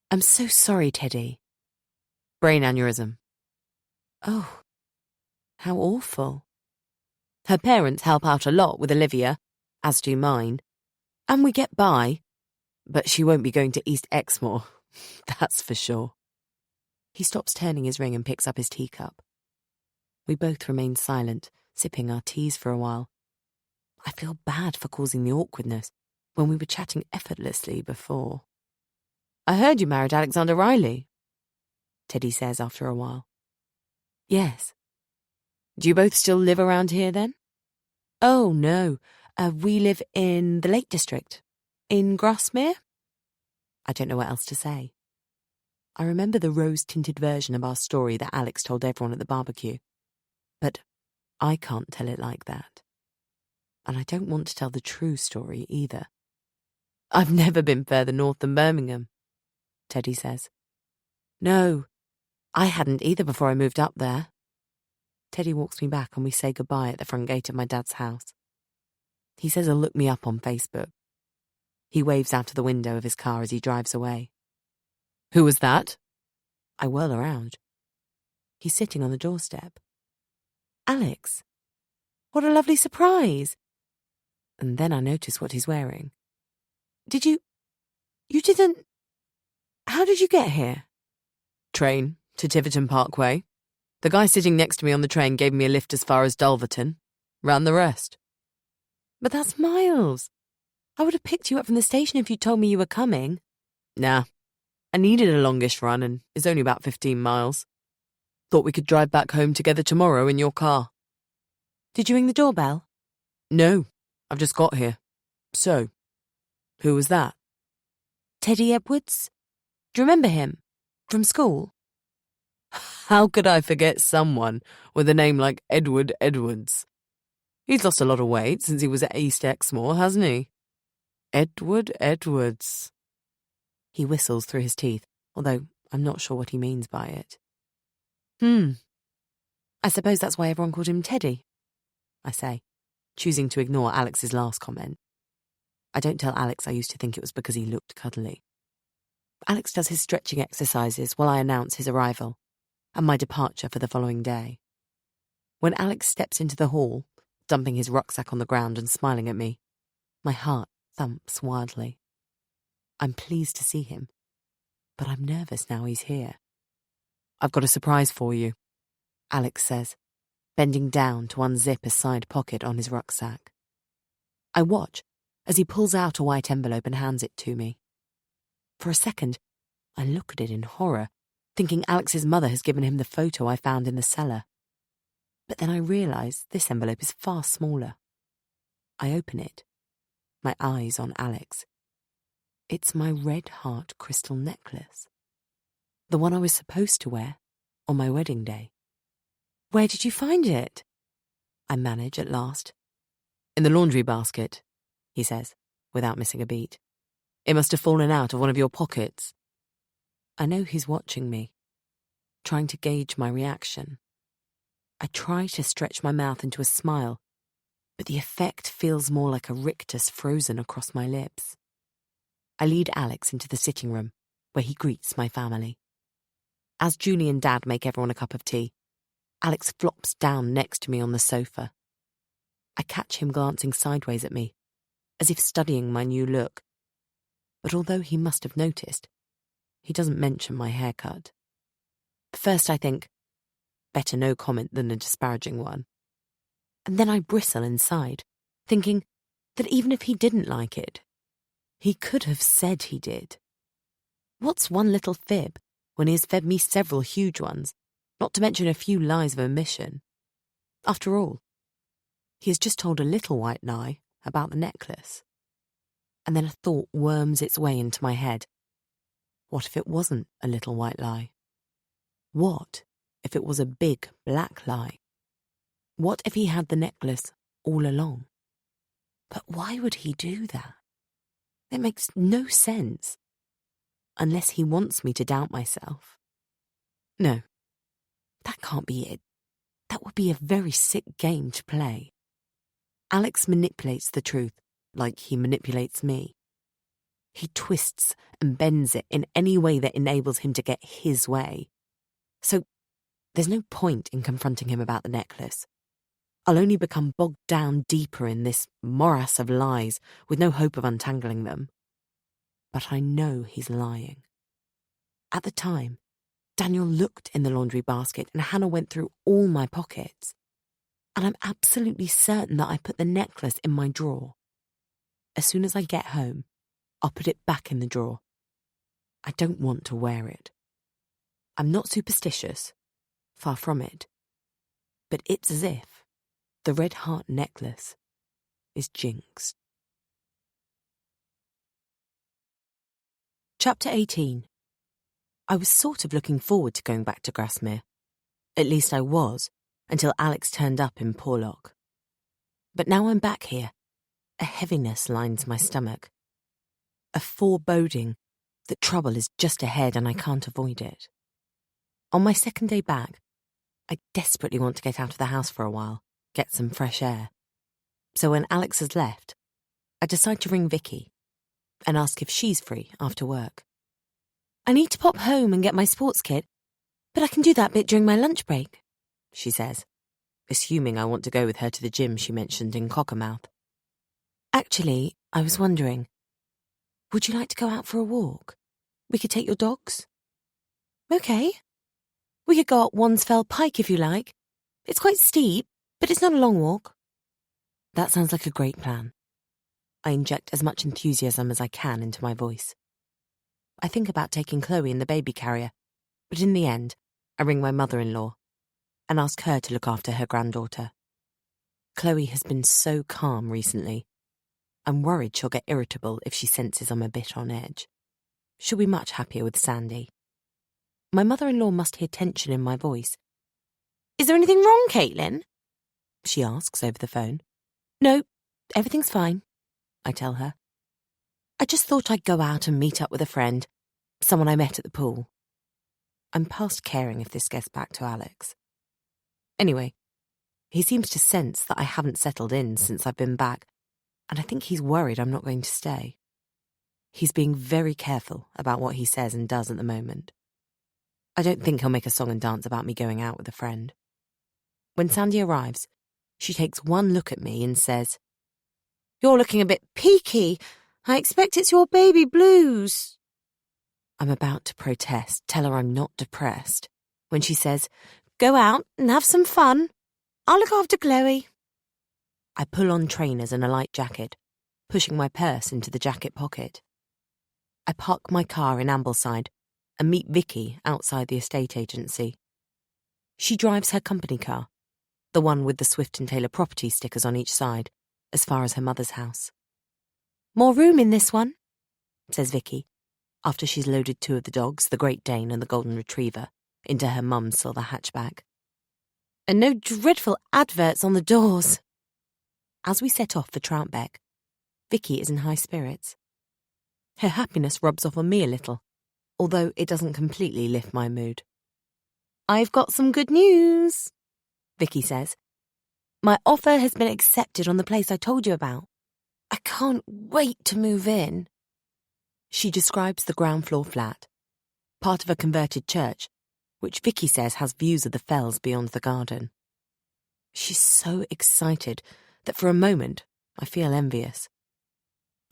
"I'm so sorry, Teddy." "Brain aneurysm." "Oh, how awful." Her parents help out a lot with Olivia, as do mine, and we get by, but she won't be going to East Exmoor, that's for sure. He stops turning his ring and picks up his teacup. We both remain silent, sipping our teas for a while. I feel bad for causing the awkwardness when we were chatting effortlessly before. "I heard you married Alexander Riley," Teddy says after a while. "Yes. Do you both still live around here then?" "Oh, no. We live in the Lake District. In Grasmere?" I don't know what else to say. I remember the rose-tinted version of our story that Alex told everyone at the barbecue. But I can't tell it like that. And I don't want to tell the true story either. "I've never been further north than Birmingham," Teddy says. "No, I hadn't either before I moved up there." Teddy walks me back and we say goodbye at the front gate of my dad's house. He says he'll look me up on Facebook. He waves out of the window of his car as he drives away. "Who was that?" I whirl around. He's sitting on the doorstep. "Alex, what a lovely surprise." And then I notice what he's wearing. You didn't... How did you get here?" "Train to Tiverton Parkway. The guy sitting next to me on the train gave me a lift as far as Dulverton. Ran the rest." "But that's miles. I would have picked you up from the station if you'd told me you were coming." "Nah, I needed a longish run and it's only about 15 miles. Thought we could drive back home together tomorrow in your car." "Did you ring the doorbell?" "No, I've just got here. So, who was that?" "Teddy Edwards. Do you remember him? From school?" How could I forget someone with a name like Edward Edwards? He's lost a lot of weight since he was at East Exmoor, hasn't he? Edward Edwards. He whistles through his teeth, although I'm not sure what he means by it. I suppose that's why everyone called him Teddy," I say, choosing to ignore Alex's last comment. I don't tell Alex I used to think it was because he looked cuddly. Alex does his stretching exercises while I announce his arrival and my departure for the following day. When Alex steps into the hall, dumping his rucksack on the ground and smiling at me, my heart thumps wildly. I'm pleased to see him, but I'm nervous now he's here. "I've got a surprise for you," Alex says, bending down to unzip a side pocket on his rucksack. I watch as he pulls out a white envelope and hands it to me. For a second, I look at it in horror, thinking Alex's mother has given him the photo I found in the cellar. But then I realise this envelope is far smaller. I open it, my eyes on Alex. It's my red heart crystal necklace. The one I was supposed to wear on my wedding day. "Where did you find it?" I manage at last. "In the laundry basket," he says, without missing a beat. "It must have fallen out of one of your pockets." I know he's watching me, trying to gauge my reaction. I try to stretch my mouth into a smile, but the effect feels more like a rictus frozen across my lips. I lead Alex into the sitting room, where he greets my family. As Julie and Dad make everyone a cup of tea, Alex flops down next to me on the sofa. I catch him glancing sideways at me, as if studying my new look. But although he must have noticed, he doesn't mention my haircut. First I think, better no comment than a disparaging one. And then I bristle inside, thinking that even if he didn't like it, he could have said he did. What's one little fib when he has fed me several huge ones, not to mention a few lies of omission? After all, he has just told a little white lie about the necklace. And then a thought worms its way into my head. What if it wasn't a little white lie? What if it was a big black lie? What if he had the necklace all along? But why would he do that? It makes no sense. Unless he wants me to doubt myself. No, that can't be it. That would be a very sick game to play. Alex manipulates the truth like he manipulates me. He twists and bends it in any way that enables him to get his way. So there's no point in confronting him about the necklace. I'll only become bogged down deeper in this morass of lies with no hope of untangling them. But I know he's lying. At the time, Daniel looked in the laundry basket and Hannah went through all my pockets. And I'm absolutely certain that I put the necklace in my drawer. As soon as I get home, I'll put it back in the drawer. I don't want to wear it. I'm not superstitious, far from it. But it's as if the red heart necklace is jinxed. Chapter 18. I was sort of looking forward to going back to Grasmere. At least I was, until Alex turned up in Porlock. But now I'm back here, a heaviness lines my stomach. A foreboding that trouble is just ahead and I can't avoid it. On my second day back, I desperately want to get out of the house for a while, get some fresh air. So when Alex has left, I decide to ring Vicky and ask if she's free after work. I need to pop home and get my sports kit, but I can do that bit during my lunch break, she says, assuming I want to go with her to the gym she mentioned in Cockermouth. Actually, I was wondering, would you like to go out for a walk? We could take your dogs. Okay. We could go up Wansfell Pike if you like. It's quite steep, but it's not a long walk. That sounds like a great plan. I inject as much enthusiasm as I can into my voice. I think about taking Chloe in the baby carrier, but in the end, I ring my mother-in-law and ask her to look after her granddaughter. Chloe has been so calm recently. I'm worried she'll get irritable if she senses I'm a bit on edge. She'll be much happier with Sandy. My mother-in-law must hear tension in my voice. Is there anything wrong, Caitlin? She asks over the phone. No, everything's fine, I tell her. I just thought I'd go out and meet up with a friend, someone I met at the pool. I'm past caring if this gets back to Alex. Anyway, he seems to sense that I haven't settled in since I've been back, and I think he's worried I'm not going to stay. He's being very careful about what he says and does at the moment. I don't think he'll make a song and dance about me going out with a friend. When Sandy arrives, she takes one look at me and says, "You're looking a bit peaky. I expect it's your baby blues." I'm about to protest, tell her I'm not depressed, when she says, "Go out and have some fun. I'll look after Chloe." I pull on trainers and a light jacket, pushing my purse into the jacket pocket. I park my car in Ambleside and meet Vicky outside the estate agency. She drives her company car, the one with the Swift and Taylor property stickers on each side, as far as her mother's house. "More room in this one," says Vicky, after she's loaded two of the dogs, the Great Dane and the Golden Retriever, into her mum's silver hatchback. "And no dreadful adverts on the doors." As we set off for Troutbeck, Vicky is in high spirits. Her happiness rubs off on me a little, although it doesn't completely lift my mood. "I've got some good news," Vicky says. "My offer has been accepted on the place I told you about. I can't wait to move in." She describes the ground floor flat, part of a converted church, which Vicky says has views of the fells beyond the garden. She's so excited that for a moment I feel envious.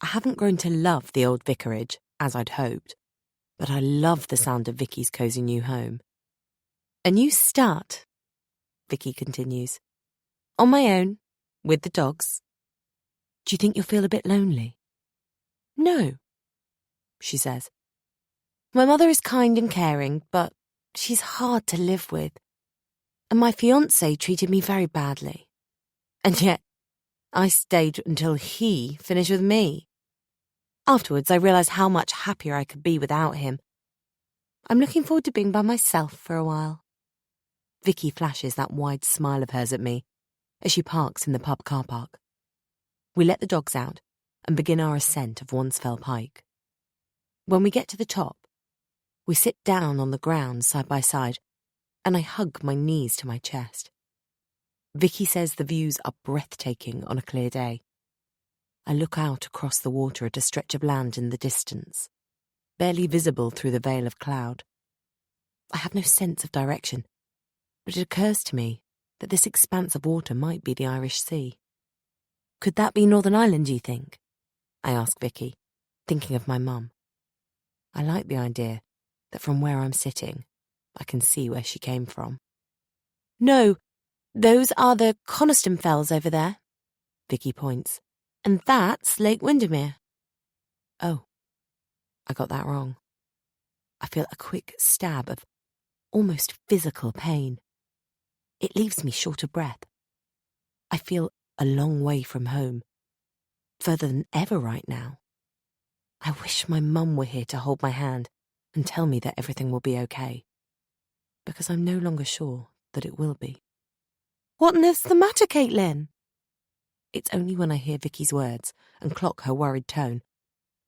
I haven't grown to love the old vicarage, as I'd hoped, but I love the sound of Vicky's cosy new home. A new start, Vicky continues. On my own, with the dogs. Do you think you'll feel a bit lonely? No, she says. My mother is kind and caring, but she's hard to live with. And my fiancé treated me very badly. And yet, I stayed until he finished with me. Afterwards, I realised how much happier I could be without him. I'm looking forward to being by myself for a while. Vicky flashes that wide smile of hers at me as she parks in the pub car park. We let the dogs out and begin our ascent of Wansfell Pike. When we get to the top, we sit down on the ground side by side and I hug my knees to my chest. Vicky says the views are breathtaking on a clear day. I look out across the water at a stretch of land in the distance, barely visible through the veil of cloud. I have no sense of direction, but it occurs to me that this expanse of water might be the Irish Sea. Could that be Northern Ireland, do you think? I ask Vicky, thinking of my mum. I like the idea that from where I'm sitting, I can see where she came from. No, those are the Coniston Fells over there, Vicky points. And that's Lake Windermere. Oh, I got that wrong. I feel a quick stab of almost physical pain. It leaves me short of breath. I feel a long way from home, further than ever right now. I wish my mum were here to hold my hand and tell me that everything will be okay, because I'm no longer sure that it will be. What on earth's the matter, Caitlin? It's only when I hear Vicky's words and clock her worried tone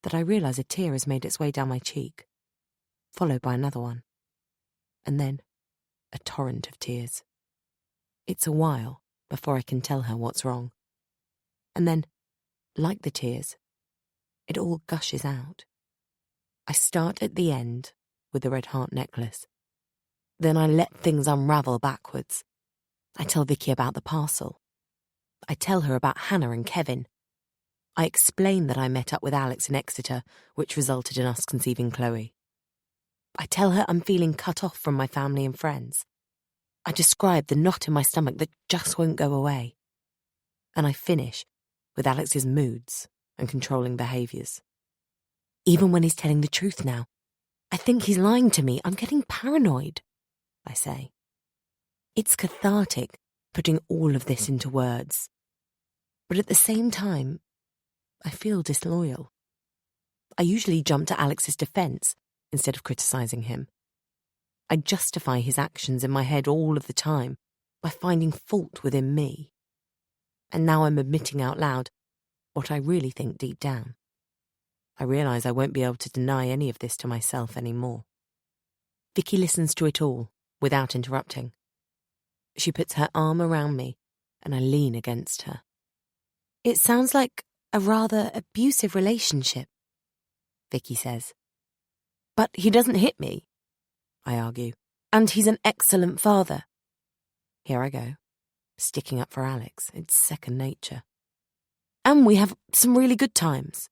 that I realise a tear has made its way down my cheek, followed by another one, and then a torrent of tears. It's a while before I can tell her what's wrong. And then, like the tears, it all gushes out. I start at the end with the red heart necklace. Then I let things unravel backwards. I tell Vicky about the parcel. I tell her about Hannah and Kevin. I explain that I met up with Alex in Exeter, which resulted in us conceiving Chloe. I tell her I'm feeling cut off from my family and friends. I describe the knot in my stomach that just won't go away. And I finish with Alex's moods and controlling behaviours. Even when he's telling the truth now, I think he's lying to me. I'm getting paranoid, I say. It's cathartic putting all of this into words. But at the same time, I feel disloyal. I usually jump to Alex's defence instead of criticising him. I justify his actions in my head all of the time by finding fault within me. And now I'm admitting out loud what I really think deep down. I realise I won't be able to deny any of this to myself anymore. Vicky listens to it all without interrupting. She puts her arm around me and I lean against her. It sounds like a rather abusive relationship, Vicky says. But he doesn't hit me, I argue, and he's an excellent father. Here I go, sticking up for Alex. It's second nature. And we have some really good times.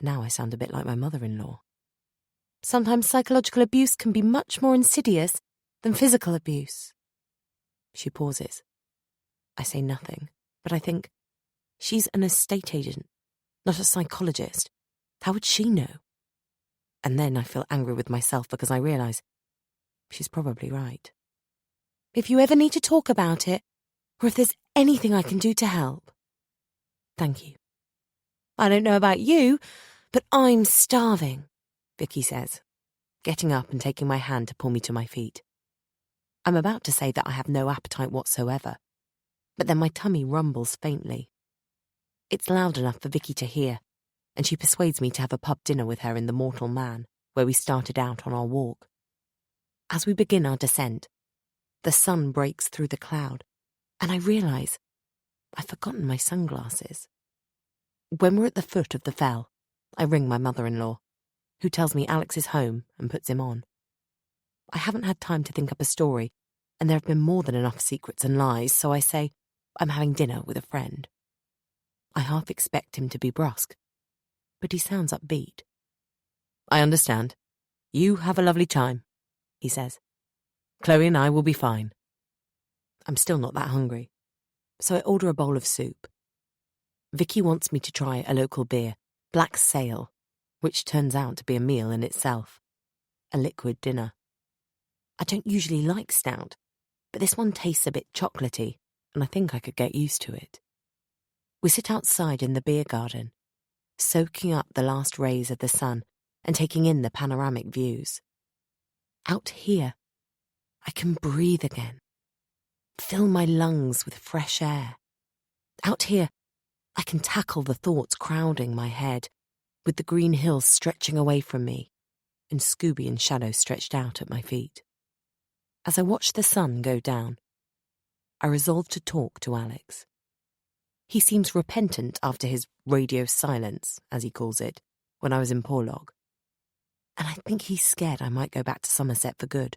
Now I sound a bit like my mother-in-law. Sometimes psychological abuse can be much more insidious than physical abuse. She pauses. I say nothing, but I think, she's an estate agent, not a psychologist. How would she know? And then I feel angry with myself because I realise she's probably right. If you ever need to talk about it, or if there's anything I can do to help. Thank you. I don't know about you, but I'm starving, Vicky says, getting up and taking my hand to pull me to my feet. I'm about to say that I have no appetite whatsoever, but then my tummy rumbles faintly. It's loud enough for Vicky to hear, and she persuades me to have a pub dinner with her in the Mortal Man, where we started out on our walk. As we begin our descent, the sun breaks through the cloud, and I realise I've forgotten my sunglasses. When we're at the foot of the fell, I ring my mother-in-law, who tells me Alex is home and puts him on. I haven't had time to think up a story, and there have been more than enough secrets and lies, so I say, I'm having dinner with a friend. I half expect him to be brusque, but he sounds upbeat. I understand. You have a lovely time, he says. Chloe and I will be fine. I'm still not that hungry, so I order a bowl of soup. Vicky wants me to try a local beer, Black Sail, which turns out to be a meal in itself. A liquid dinner. I don't usually like stout, but this one tastes a bit chocolatey, and I think I could get used to it. We sit outside in the beer garden, soaking up the last rays of the sun and taking in the panoramic views. Out here, I can breathe again, fill my lungs with fresh air. Out here, I can tackle the thoughts crowding my head, with the green hills stretching away from me and Scooby and Shadow stretched out at my feet. As I watch the sun go down, I resolve to talk to Alex. He seems repentant after his radio silence, as he calls it, when I was in Porlock. And I think he's scared I might go back to Somerset for good,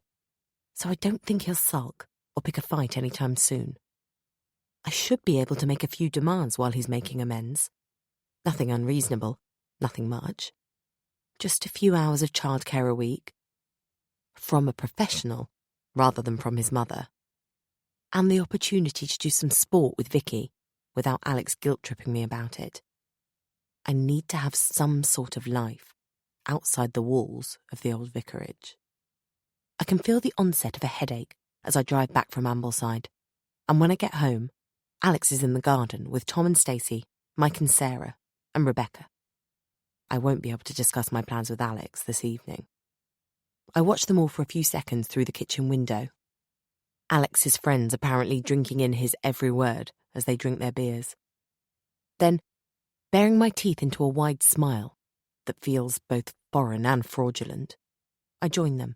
so I don't think he'll sulk or pick a fight anytime soon. I should be able to make a few demands while he's making amends. Nothing unreasonable, nothing much. Just a few hours of childcare a week. From a professional, rather than from his mother. And the opportunity to do some sport with Vicky, without Alex guilt-tripping me about it. I need to have some sort of life outside the walls of the old vicarage. I can feel the onset of a headache as I drive back from Ambleside, and when I get home, Alex is in the garden with Tom and Stacey, Mike and Sarah, and Rebecca. I won't be able to discuss my plans with Alex this evening. I watch them all for a few seconds through the kitchen window. Alex's friends apparently drinking in his every word as they drink their beers. Then, baring my teeth into a wide smile that feels both foreign and fraudulent, I join them.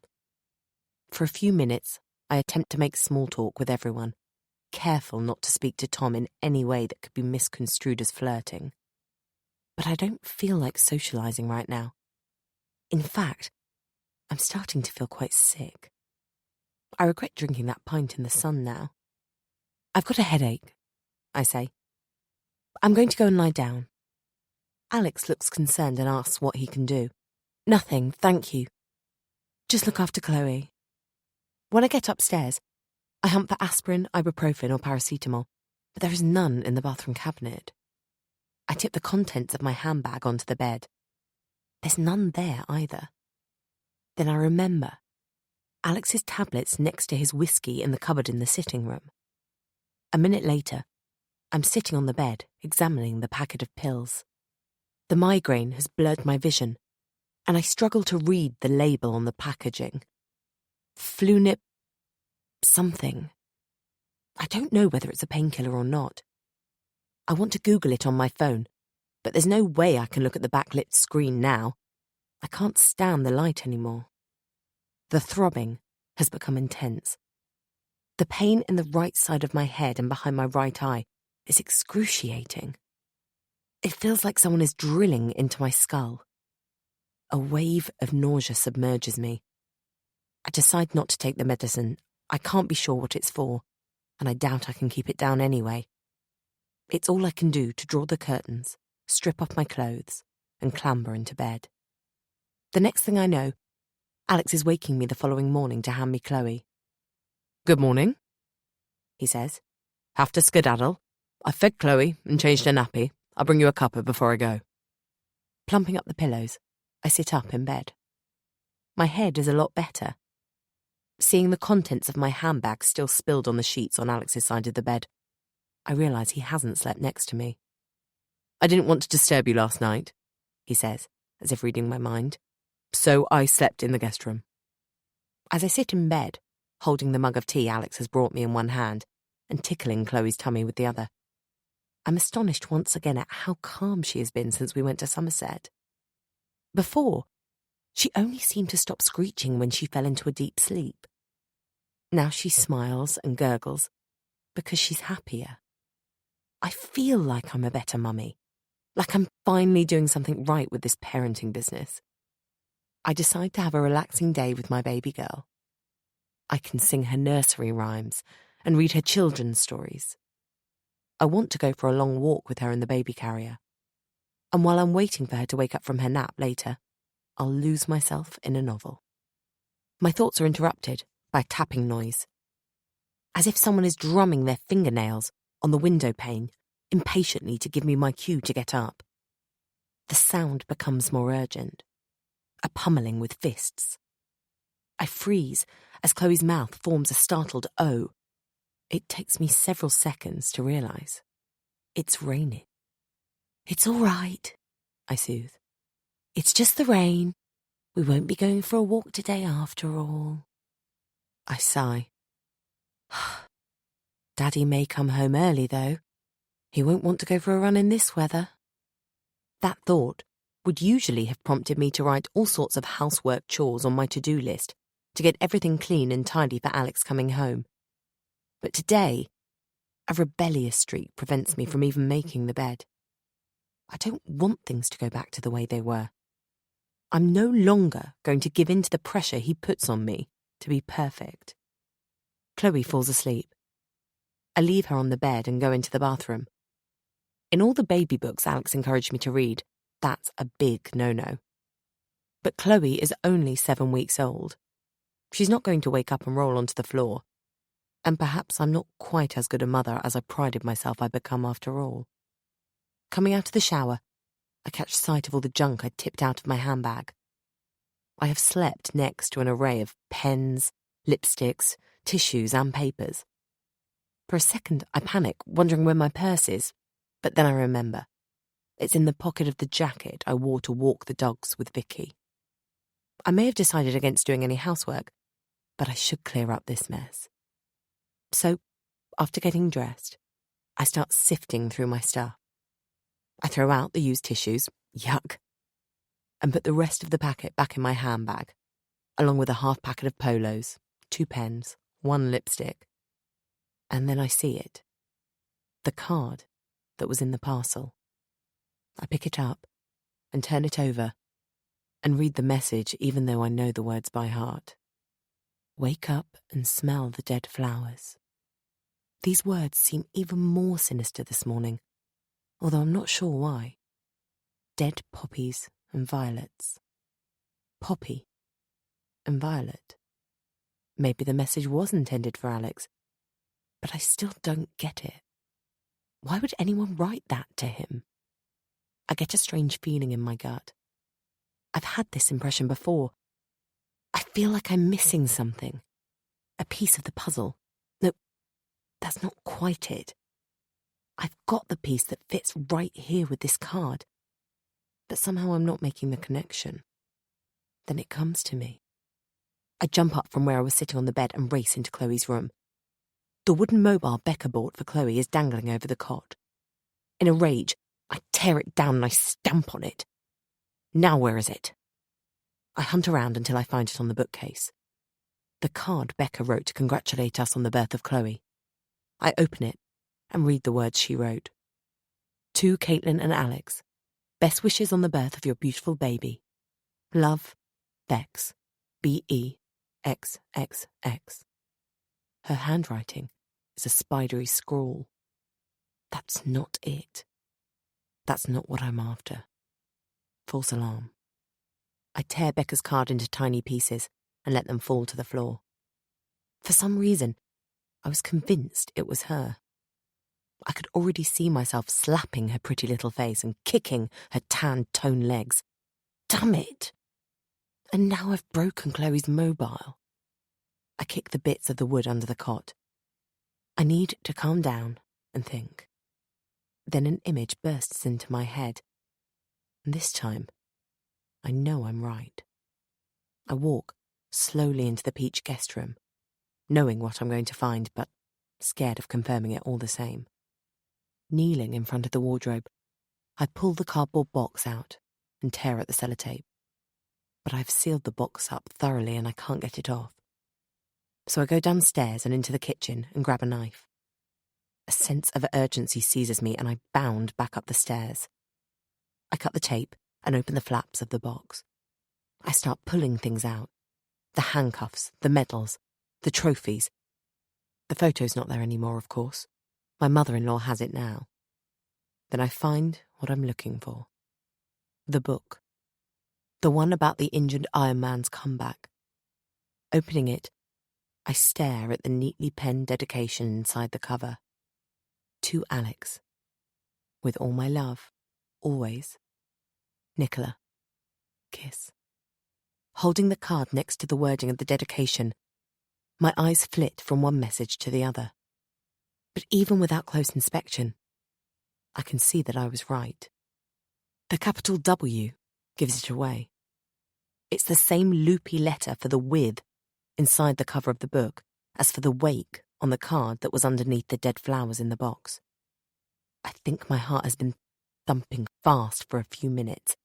For a few minutes, I attempt to make small talk with everyone, careful not to speak to Tom in any way that could be misconstrued as flirting. But I don't feel like socializing right now. In fact, I'm starting to feel quite sick. I regret drinking that pint in the sun now. I've got a headache, I say. I'm going to go and lie down. Alex looks concerned and asks what he can do. Nothing, thank you. Just look after Chloe. When I get upstairs, I hunt for aspirin, ibuprofen or paracetamol, but there is none in the bathroom cabinet. I tip the contents of my handbag onto the bed. There's none there either. Then I remember Alex's tablets next to his whiskey in the cupboard in the sitting room. A minute later, I'm sitting on the bed, examining the packet of pills. The migraine has blurred my vision, and I struggle to read the label on the packaging. Flunip something. I don't know whether it's a painkiller or not. I want to Google it on my phone, but there's no way I can look at the backlit screen now. I can't stand the light anymore. The throbbing has become intense. The pain in the right side of my head and behind my right eye is excruciating. It feels like someone is drilling into my skull. A wave of nausea submerges me. I decide not to take the medicine. I can't be sure what it's for, and I doubt I can keep it down anyway. It's all I can do to draw the curtains, strip off my clothes, and clamber into bed. The next thing I know, Alex is waking me the following morning to hand me Chloe. Good morning, he says. Have to skedaddle. I've fed Chloe and changed her nappy. I'll bring you a cuppa before I go. Plumping up the pillows, I sit up in bed. My head is a lot better. Seeing the contents of my handbag still spilled on the sheets on Alex's side of the bed, I realise he hasn't slept next to me. I didn't want to disturb you last night, he says, as if reading my mind, so I slept in the guest room. As I sit in bed, holding the mug of tea Alex has brought me in one hand and tickling Chloe's tummy with the other, I'm astonished once again at how calm she has been since we went to Somerset. Before, she only seemed to stop screeching when she fell into a deep sleep. Now she smiles and gurgles because she's happier. I feel like I'm a better mummy, like I'm finally doing something right with this parenting business. I decide to have a relaxing day with my baby girl, I can sing her nursery rhymes and read her children's stories. I want to go for a long walk with her in the baby carrier. And while I'm waiting for her to wake up from her nap later, I'll lose myself in a novel. My thoughts are interrupted by a tapping noise, as if someone is drumming their fingernails on the window pane, impatiently to give me my cue to get up. The sound becomes more urgent, a pummeling with fists. I freeze as Chloe's mouth forms a startled O. It takes me several seconds to realise. It's raining. "It's all right," I soothe. "It's just the rain. We won't be going for a walk today after all." I sigh. Daddy may come home early, though. He won't want to go for a run in this weather. That thought would usually have prompted me to write all sorts of housework chores on my to-do list to get everything clean and tidy for Alex coming home. But today, a rebellious streak prevents me from even making the bed. I don't want things to go back to the way they were. I'm no longer going to give in to the pressure he puts on me to be perfect. Chloe falls asleep. I leave her on the bed and go into the bathroom. In all the baby books Alex encouraged me to read, that's a big no-no. But Chloe is only 7 weeks old. She's not going to wake up and roll onto the floor. And perhaps I'm not quite as good a mother as I prided myself I'd become after all. Coming out of the shower, I catch sight of all the junk I'd tipped out of my handbag. I have slept next to an array of pens, lipsticks, tissues and papers. For a second I panic, wondering where my purse is, but then I remember. It's in the pocket of the jacket I wore to walk the dogs with Vicky. I may have decided against doing any housework, but I should clear up this mess. So, after getting dressed, I start sifting through my stuff. I throw out the used tissues, yuck, and put the rest of the packet back in my handbag, along with a half packet of polos, 2 pens, 1 lipstick. And then I see it. The card that was in the parcel. I pick it up and turn it over and read the message even though I know the words by heart. Wake up and smell the dead flowers. These words seem even more sinister this morning, although I'm not sure why. Dead poppies and violets. Poppy and violet. Maybe the message was intended for Alex, but I still don't get it. Why would anyone write that to him? I get a strange feeling in my gut. I've had this impression before. I feel like I'm missing something. A piece of the puzzle. No, that's not quite it. I've got the piece that fits right here with this card. But somehow I'm not making the connection. Then it comes to me. I jump up from where I was sitting on the bed and race into Chloe's room. The wooden mobile Becca bought for Chloe is dangling over the cot. In a rage, I tear it down and I stamp on it. Now where is it? I hunt around until I find it on the bookcase. The card Becca wrote to congratulate us on the birth of Chloe. I open it and read the words she wrote. To Caitlin and Alex, best wishes on the birth of your beautiful baby. Love, Bex, BEXXX. Her handwriting is a spidery scrawl. That's not it. That's not what I'm after. False alarm. I tear Becca's card into tiny pieces and let them fall to the floor. For some reason, I was convinced it was her. I could already see myself slapping her pretty little face and kicking her tanned toned legs. Damn it! And now I've broken Chloe's mobile. I kick the bits of the wood under the cot. I need to calm down and think. Then an image bursts into my head. And this time, I know I'm right. I walk slowly into the Peach guest room, knowing what I'm going to find, but scared of confirming it all the same. Kneeling in front of the wardrobe, I pull the cardboard box out and tear at the sellotape. But I've sealed the box up thoroughly and I can't get it off. So I go downstairs and into the kitchen and grab a knife. A sense of urgency seizes me and I bound back up the stairs. I cut the tape and open the flaps of the box. I start pulling things out. The handcuffs, the medals, the trophies. The photo's not there anymore, of course. My mother-in-law has it now. Then I find what I'm looking for. The book. The one about the injured Iron Man's comeback. Opening it, I stare at the neatly penned dedication inside the cover. To Alex. With all my love, always. Nicola. Kiss. Holding the card next to the wording of the dedication, my eyes flit from one message to the other. But even without close inspection, I can see that I was right. The capital W gives it away. It's the same loopy letter for the with inside the cover of the book as for the wake on the card that was underneath the dead flowers in the box. I think my heart has been thumping fast for a few minutes,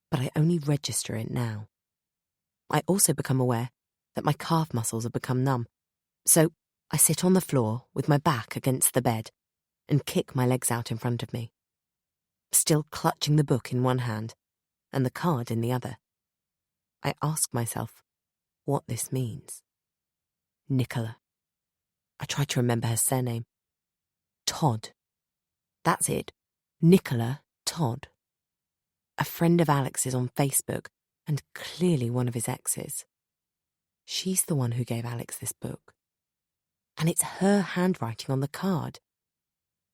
but I only register it now. I also become aware that my calf muscles have become numb, so I sit on the floor with my back against the bed and kick my legs out in front of me, still clutching the book in one hand and the card in the other. I ask myself what this means. Nicola. I try to remember her surname. Todd. That's it. Nicola Todd. A friend of Alex's on Facebook, and clearly one of his exes. She's the one who gave Alex this book. And it's her handwriting on the card.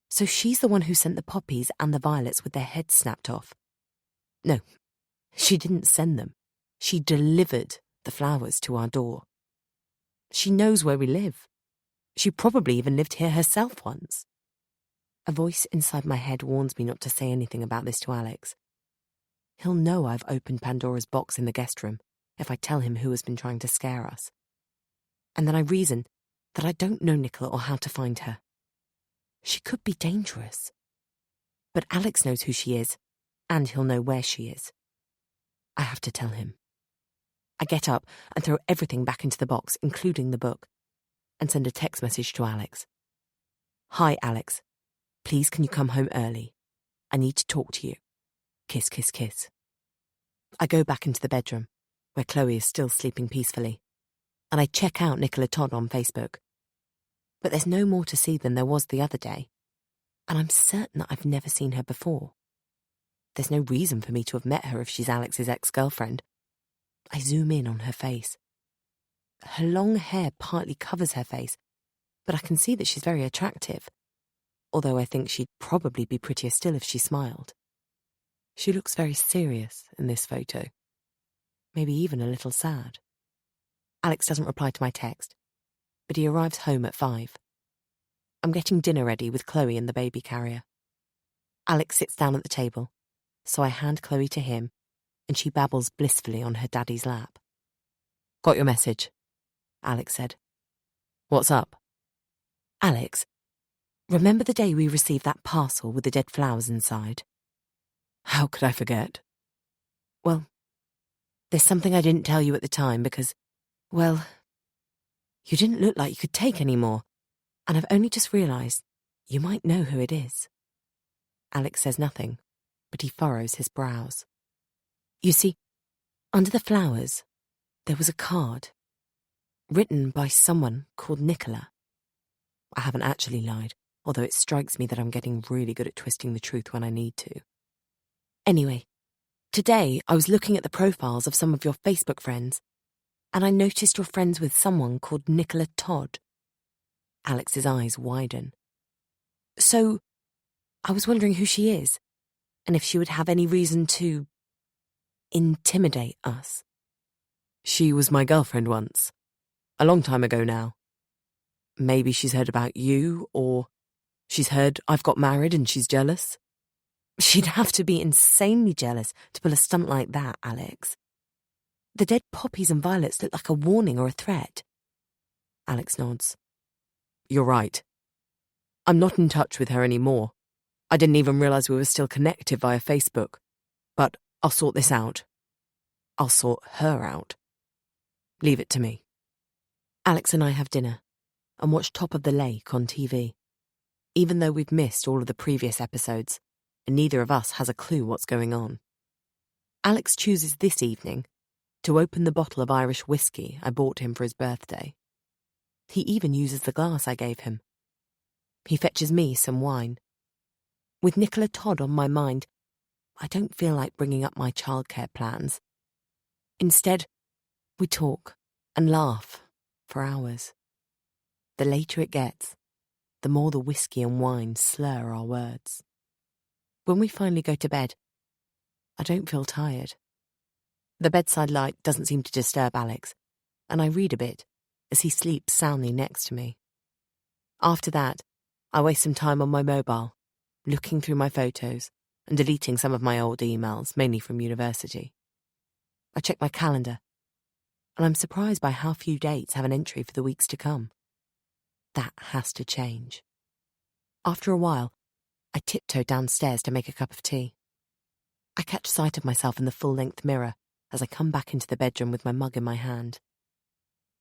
So she's the one who sent the poppies and the violets with their heads snapped off. No, she didn't send them. She delivered the flowers to our door. She knows where we live. She probably even lived here herself once. A voice inside my head warns me not to say anything about this to Alex. He'll know I've opened Pandora's box in the guest room if I tell him who has been trying to scare us. And then I reason that I don't know Nicola or how to find her. She could be dangerous. But Alex knows who she is, and he'll know where she is. I have to tell him. I get up and throw everything back into the box, including the book, and send a text message to Alex. Hi, Alex. Please can you come home early? I need to talk to you. Kiss, kiss, kiss. I go back into the bedroom, where Chloe is still sleeping peacefully, and I check out Nicola Todd on Facebook. But there's no more to see than there was the other day, and I'm certain that I've never seen her before. There's no reason for me to have met her if she's Alex's ex-girlfriend. I zoom in on her face. Her long hair partly covers her face, but I can see that she's very attractive, although I think she'd probably be prettier still if she smiled. She looks very serious in this photo, maybe even a little sad. Alex doesn't reply to my text, but he arrives home at 5. I'm getting dinner ready with Chloe in the baby carrier. Alex sits down at the table, so I hand Chloe to him, and she babbles blissfully on her daddy's lap. Got your message, Alex said. What's up? Alex, remember the day we received that parcel with the dead flowers inside? How could I forget? Well, there's something I didn't tell you at the time because, well, you didn't look like you could take any more, and I've only just realised you might know who it is. Alex says nothing, but he furrows his brows. You see, under the flowers, there was a card, written by someone called Nicola. I haven't actually lied, although it strikes me that I'm getting really good at twisting the truth when I need to. Anyway, today I was looking at the profiles of some of your Facebook friends, and I noticed you're friends with someone called Nicola Todd. Alex's eyes widen. So, I was wondering who she is, and if she would have any reason to intimidate us. She was my girlfriend once, a long time ago now. Maybe she's heard about you, or she's heard I've got married and she's jealous. She'd have to be insanely jealous to pull a stunt like that, Alex. The dead poppies and violets look like a warning or a threat. Alex nods. You're right. I'm not in touch with her anymore. I didn't even realise we were still connected via Facebook. But I'll sort this out. I'll sort her out. Leave it to me. Alex and I have dinner and watch Top of the Lake on TV. Even though we've missed all of the previous episodes, and neither of us has a clue what's going on. Alex chooses this evening to open the bottle of Irish whiskey I bought him for his birthday. He even uses the glass I gave him. He fetches me some wine. With Nicola Todd on my mind, I don't feel like bringing up my childcare plans. Instead, we talk and laugh for hours. The later it gets, the more the whiskey and wine slur our words. When we finally go to bed, I don't feel tired. The bedside light doesn't seem to disturb Alex, and I read a bit as he sleeps soundly next to me. After that, I waste some time on my mobile, looking through my photos and deleting some of my old emails, mainly from university. I check my calendar, and I'm surprised by how few dates have an entry for the weeks to come. That has to change. After a while, I tiptoe downstairs to make a cup of tea. I catch sight of myself in the full-length mirror as I come back into the bedroom with my mug in my hand.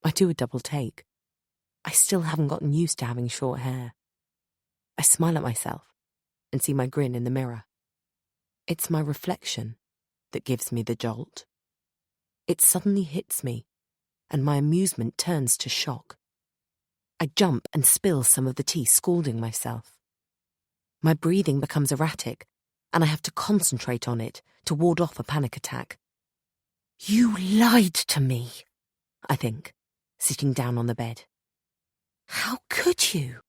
I do a double take. I still haven't gotten used to having short hair. I smile at myself and see my grin in the mirror. It's my reflection that gives me the jolt. It suddenly hits me, and my amusement turns to shock. I jump and spill some of the tea, scalding myself. My breathing becomes erratic, and I have to concentrate on it to ward off a panic attack. You lied to me, I think, sitting down on the bed. How could you?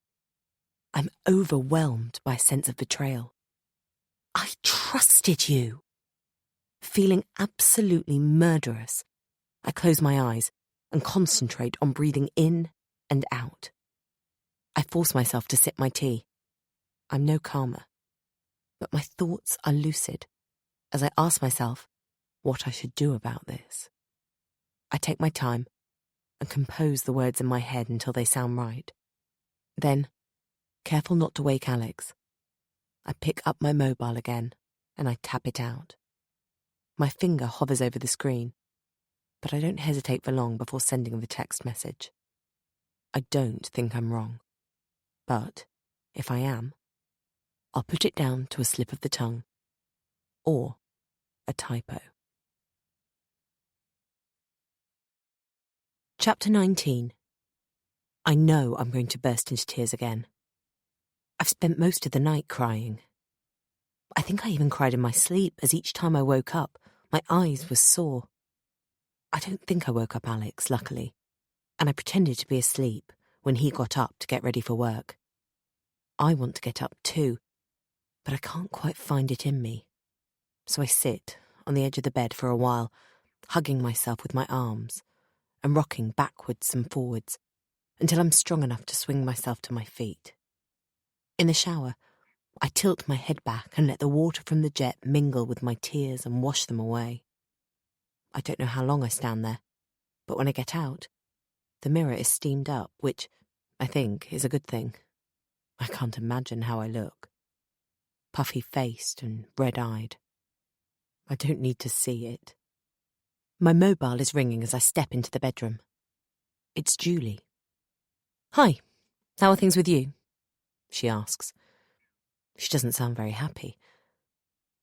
I'm overwhelmed by a sense of betrayal. I trusted you. Feeling absolutely murderous, I close my eyes and concentrate on breathing in and out. I force myself to sip my tea. I'm no calmer, but my thoughts are lucid as I ask myself what I should do about this. I take my time and compose the words in my head until they sound right. Then, careful not to wake Alex, I pick up my mobile again and I tap it out. My finger hovers over the screen, but I don't hesitate for long before sending the text message. I don't think I'm wrong, but if I am, I'll put it down to a slip of the tongue or a typo. Chapter 19. I know I'm going to burst into tears again. I've spent most of the night crying. I think I even cried in my sleep, as each time I woke up, my eyes were sore. I don't think I woke up Alex, luckily, and I pretended to be asleep when he got up to get ready for work. I want to get up too, but I can't quite find it in me. So I sit on the edge of the bed for a while, hugging myself with my arms and rocking backwards and forwards until I'm strong enough to swing myself to my feet. In the shower, I tilt my head back and let the water from the jet mingle with my tears and wash them away. I don't know how long I stand there, but when I get out, the mirror is steamed up, which, I think, is a good thing. I can't imagine how I look. Puffy-faced and red-eyed. I don't need to see it. My mobile is ringing as I step into the bedroom. It's Julie. Hi, how are things with you? She asks. She doesn't sound very happy.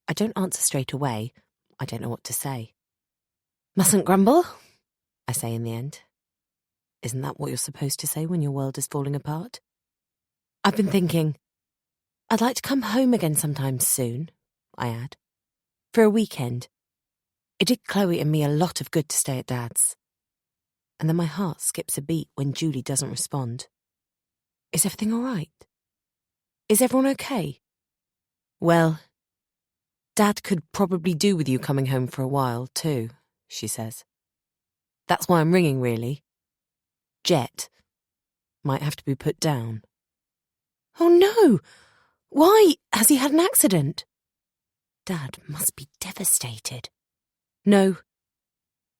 I don't answer straight away. I don't know what to say. Mustn't grumble, I say in the end. Isn't that what you're supposed to say when your world is falling apart? I've been thinking, I'd like to come home again sometime soon, I add. For a weekend. It did Chloe and me a lot of good to stay at Dad's. And then my heart skips a beat when Julie doesn't respond. Is everything all right? Is everyone okay? Well, Dad could probably do with you coming home for a while, too, she says. That's why I'm ringing, really. Jet might have to be put down. Oh no! Why? Has he had an accident? Dad must be devastated. No.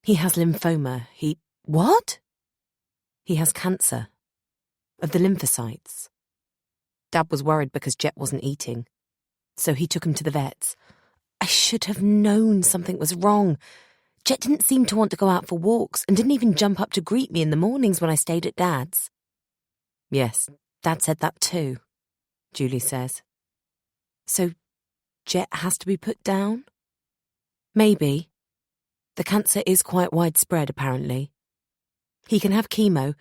He has lymphoma. What? He has cancer. Of the lymphocytes. Dad was worried because Jet wasn't eating, so he took him to the vets. I should have known something was wrong. Jet didn't seem to want to go out for walks and didn't even jump up to greet me in the mornings when I stayed at Dad's. Yes, Dad said that too, Julie says. So Jet has to be put down? Maybe. The cancer is quite widespread, apparently. He can have chemo,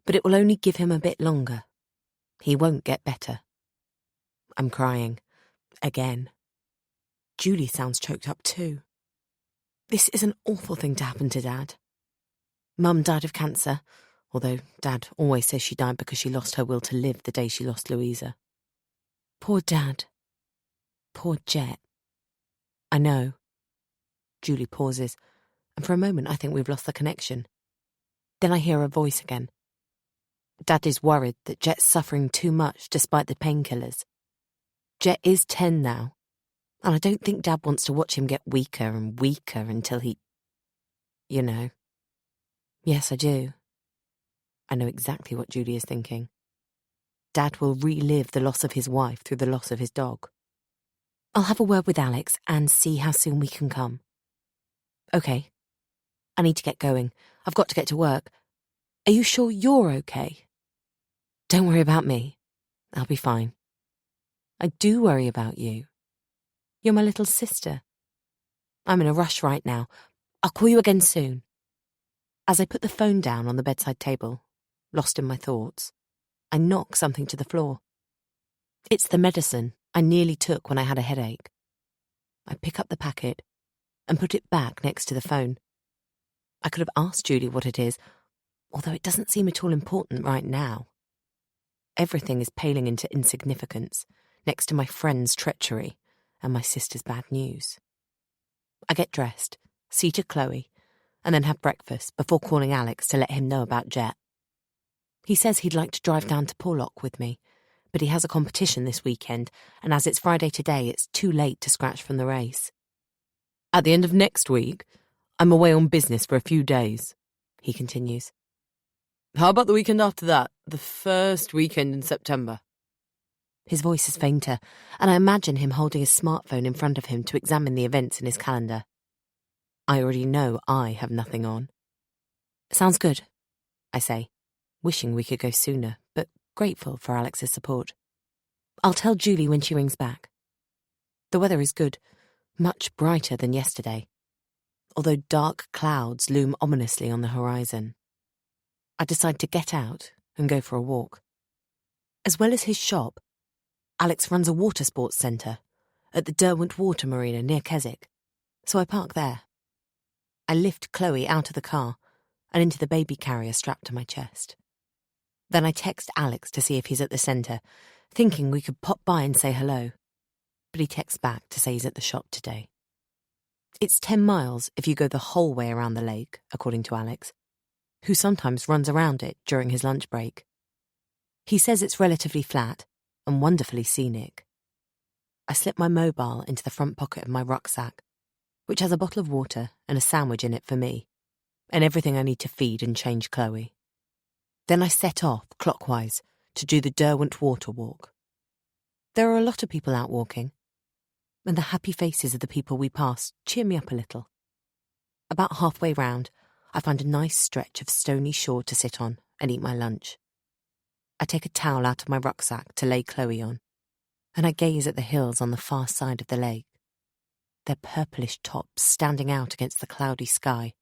But it will only give him a bit longer. He won't get better. I'm crying. Again. Julie sounds choked up too. This is an awful thing to happen to Dad. Mum died of cancer, although Dad always says she died because she lost her will to live the day she lost Louisa. Poor Dad. Poor Jet. I know. Julie pauses, and for a moment I think we've lost the connection. Then I hear her voice again. Dad is worried that Jet's suffering too much despite the painkillers. Jet is 10 now, and I don't think Dad wants to watch him get weaker and weaker until he... You know. Yes, I do. I know exactly what Julie is thinking. Dad will relive the loss of his wife through the loss of his dog. I'll have a word with Alex and see how soon we can come. Okay. I need to get going. I've got to get to work. Are you sure you're okay? Don't worry about me. I'll be fine. I do worry about you. You're my little sister. I'm in a rush right now. I'll call you again soon. As I put the phone down on the bedside table, lost in my thoughts, I knock something to the floor. It's the medicine I nearly took when I had a headache. I pick up the packet and put it back next to the phone. I could have asked Julie what it is, although it doesn't seem at all important right now. Everything is paling into insignificance next to my friend's treachery and my sister's bad news. I get dressed, see to Chloe, and then have breakfast before calling Alex to let him know about Jet. He says he'd like to drive down to Porlock with me, but he has a competition this weekend, and as it's Friday today, it's too late to scratch from the race. At the end of next week, I'm away on business for a few days, he continues. How about the weekend after that, the first weekend in September? His voice is fainter, and I imagine him holding his smartphone in front of him to examine the events in his calendar. I already know I have nothing on. Sounds good, I say, wishing we could go sooner, but grateful for Alex's support. I'll tell Julie when she rings back. The weather is good, much brighter than yesterday, although dark clouds loom ominously on the horizon. I decide to get out and go for a walk. As well as his shop, Alex runs a water sports centre at the Derwent Water Marina near Keswick, so I park there. I lift Chloe out of the car and into the baby carrier strapped to my chest. Then I text Alex to see if he's at the centre, thinking we could pop by and say hello. But he texts back to say he's at the shop today. It's 10 miles if you go the whole way around the lake, according to Alex, who sometimes runs around it during his lunch break. He says it's relatively flat and wonderfully scenic. I slip my mobile into the front pocket of my rucksack, which has a bottle of water and a sandwich in it for me, and everything I need to feed and change Chloe. Then I set off clockwise to do the Derwent Water Walk. There are a lot of people out walking, and the happy faces of the people we pass cheer me up a little. About halfway round, I find a nice stretch of stony shore to sit on and eat my lunch. I take a towel out of my rucksack to lay Chloe on, and I gaze at the hills on the far side of the lake, their purplish tops standing out against the cloudy sky,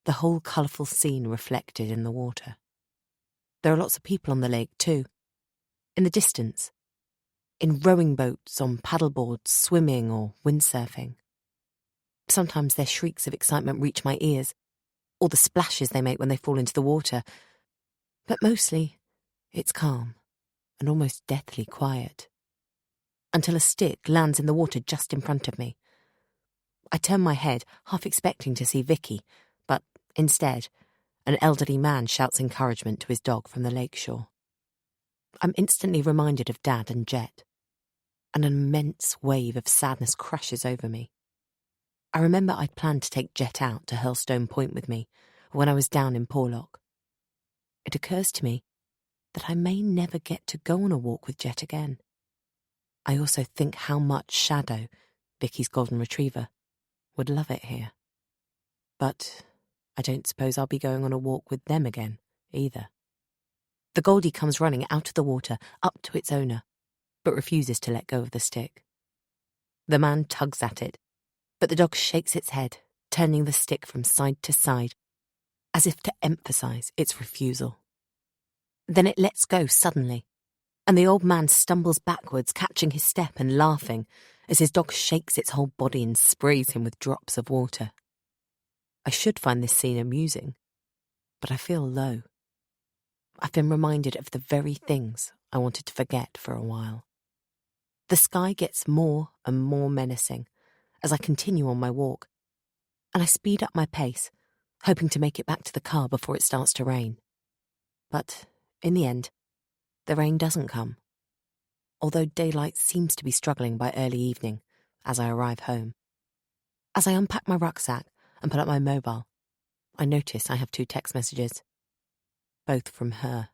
the whole colourful scene reflected in the water. There are lots of people on the lake too, in the distance, in rowing boats, on paddleboards, swimming or windsurfing. Sometimes their shrieks of excitement reach my ears, or the splashes they make when they fall into the water, but mostly it's calm and almost deathly quiet, until a stick lands in the water just in front of me. I turn my head, half expecting to see Vicky, but instead, an elderly man shouts encouragement to his dog from the lakeshore. I'm instantly reminded of Dad and Jet. An immense wave of sadness crashes over me. I remember I'd planned to take Jet out to Hurlstone Point with me when I was down in Porlock. It occurs to me that I may never get to go on a walk with Jet again. I also think how much Shadow, Vicky's golden retriever, would love it here. But I don't suppose I'll be going on a walk with them again, either. The Goldie comes running out of the water, up to its owner, but refuses to let go of the stick. The man tugs at it, but the dog shakes its head, turning the stick from side to side, as if to emphasise its refusal. Then it lets go suddenly, and the old man stumbles backwards, catching his step and laughing as his dog shakes its whole body and sprays him with drops of water. I should find this scene amusing, but I feel low. I've been reminded of the very things I wanted to forget for a while. The sky gets more and more menacing as I continue on my walk, and I speed up my pace, hoping to make it back to the car before it starts to rain. But, in the end, the rain doesn't come, although daylight seems to be struggling by early evening as I arrive home. As I unpack my rucksack and pull up my mobile, I notice I have 2 text messages, both from her.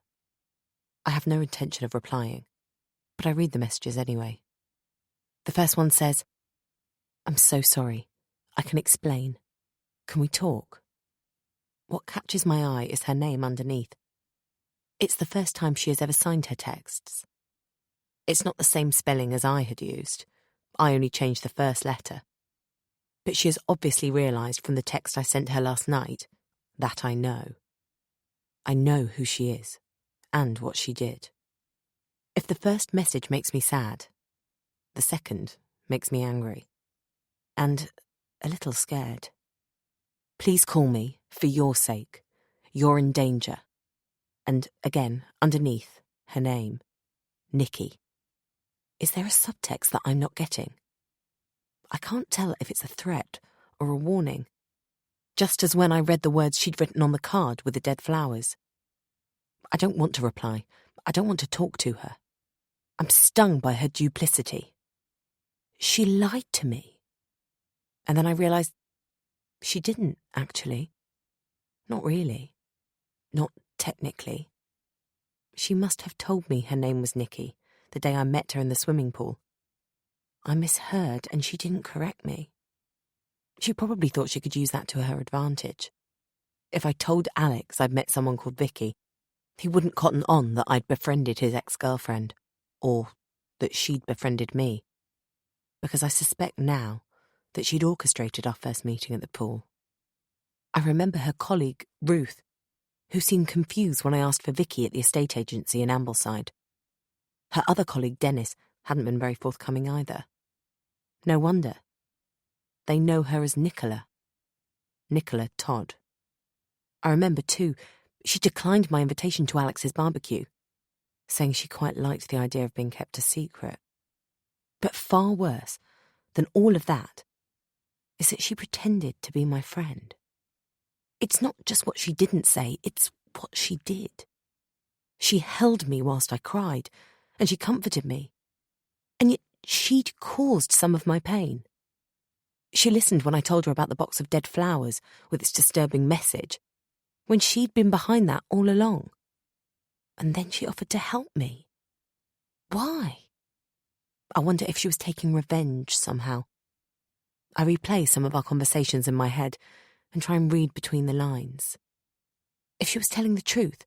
I have no intention of replying, but I read the messages anyway. The first one says, "I'm so sorry. I can explain. Can we talk?" What catches my eye is her name underneath. It's the first time she has ever signed her texts. It's not the same spelling as I had used. I only changed the first letter. But she has obviously realised from the text I sent her last night that I know. I know who she is and what she did. If the first message makes me sad, the second makes me angry and a little scared. "Please call me, for your sake. You're in danger." And again, underneath, her name, Nikki. Is there a subtext that I'm not getting? I can't tell if it's a threat or a warning, just as when I read the words she'd written on the card with the dead flowers. I don't want to reply. I don't want to talk to her. I'm stung by her duplicity. She lied to me. And then I realised she didn't, actually. Not really. Not technically. She must have told me her name was Nikki the day I met her in the swimming pool. I misheard and she didn't correct me. She probably thought she could use that to her advantage. If I told Alex I'd met someone called Vicky, he wouldn't cotton on that I'd befriended his ex-girlfriend, or that she'd befriended me, because I suspect now that she'd orchestrated our first meeting at the pool. I remember her colleague, Ruth, who seemed confused when I asked for Vicky at the estate agency in Ambleside. Her other colleague, Dennis, hadn't been very forthcoming either. No wonder. They know her as Nicola Todd. I remember, too, she declined my invitation to Alex's barbecue, saying she quite liked the idea of being kept a secret. But far worse than all of that is that she pretended to be my friend. It's not just what she didn't say, it's what she did. She held me whilst I cried, and she comforted me. And yet she'd caused some of my pain. She listened when I told her about the box of dead flowers with its disturbing message, when she'd been behind that all along. And then she offered to help me. Why? I wonder if she was taking revenge somehow. I replay some of our conversations in my head and try and read between the lines. If she was telling the truth,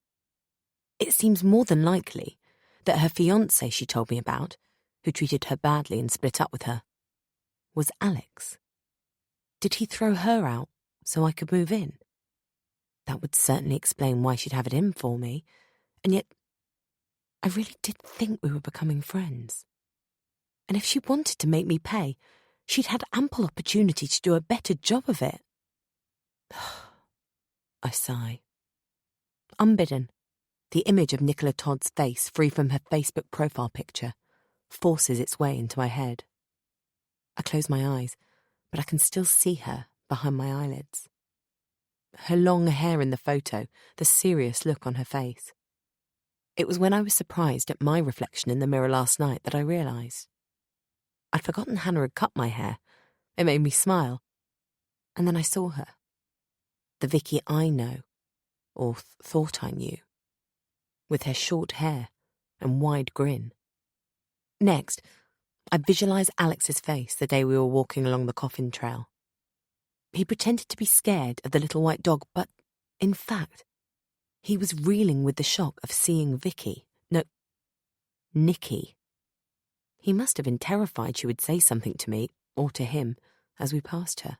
it seems more than likely that her fiancé she told me about, who treated her badly and split up with her, was Alex. Did he throw her out so I could move in? That would certainly explain why she'd have it in for me, and yet I really did think we were becoming friends. And if she wanted to make me pay, she'd had ample opportunity to do a better job of it. I sigh. Unbidden, the image of Nicola Todd's face, free from her Facebook profile picture, forces its way into my head. I close my eyes, but I can still see her behind my eyelids. Her long hair in the photo, the serious look on her face. It was when I was surprised at my reflection in the mirror last night that I realised. I'd forgotten Hannah had cut my hair. It made me smile. And then I saw her. The Vicky I know, or thought I knew, with her short hair and wide grin. Next, I visualise Alex's face the day we were walking along the coffin trail. He pretended to be scared of the little white dog, but, in fact, he was reeling with the shock of seeing Nikki. He must have been terrified she would say something to me, or to him, as we passed her.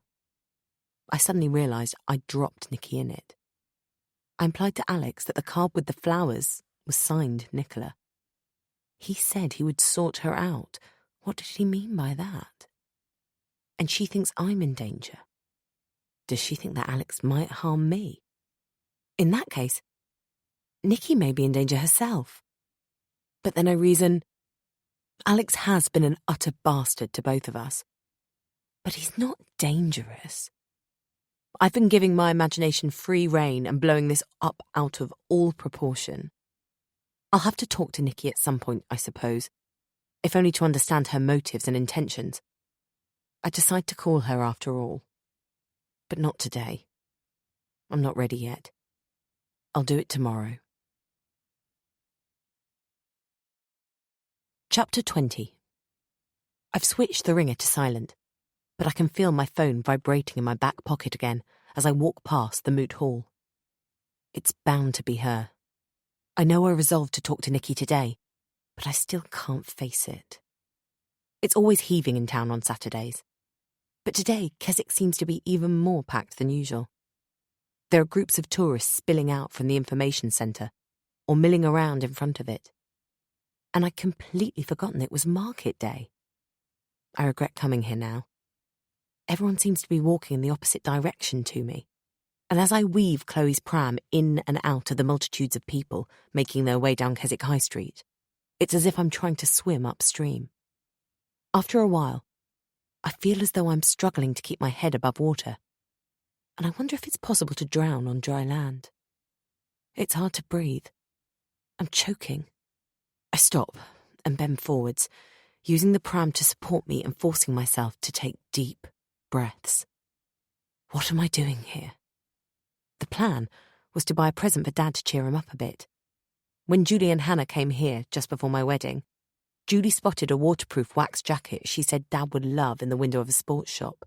I suddenly realised I'd dropped Nikki in it. I implied to Alex that the card with the flowers was signed Nicola. He said he would sort her out. What did he mean by that? And she thinks I'm in danger. Does she think that Alex might harm me? In that case, Nikki may be in danger herself. But then I reason, Alex has been an utter bastard to both of us. But he's not dangerous. I've been giving my imagination free rein and blowing this up out of all proportion. I'll have to talk to Nikki at some point, I suppose, if only to understand her motives and intentions. I decide to call her after all. But not today. I'm not ready yet. I'll do it tomorrow. Chapter 20. I've switched the ringer to silent, but I can feel my phone vibrating in my back pocket again as I walk past the moot hall. It's bound to be her. I know I resolved to talk to Nikki today, but I still can't face it. It's always heaving in town on Saturdays. But today, Keswick seems to be even more packed than usual. There are groups of tourists spilling out from the information centre or milling around in front of it. And I'd completely forgotten it was market day. I regret coming here now. Everyone seems to be walking in the opposite direction to me. And as I weave Chloe's pram in and out of the multitudes of people making their way down Keswick High Street, it's as if I'm trying to swim upstream. After a while, I feel as though I'm struggling to keep my head above water, and I wonder if it's possible to drown on dry land. It's hard to breathe. I'm choking. I stop and bend forwards, using the pram to support me and forcing myself to take deep breaths. What am I doing here? The plan was to buy a present for Dad to cheer him up a bit. When Julie and Hannah came here just before my wedding, Julie spotted a waterproof wax jacket she said Dad would love in the window of a sports shop.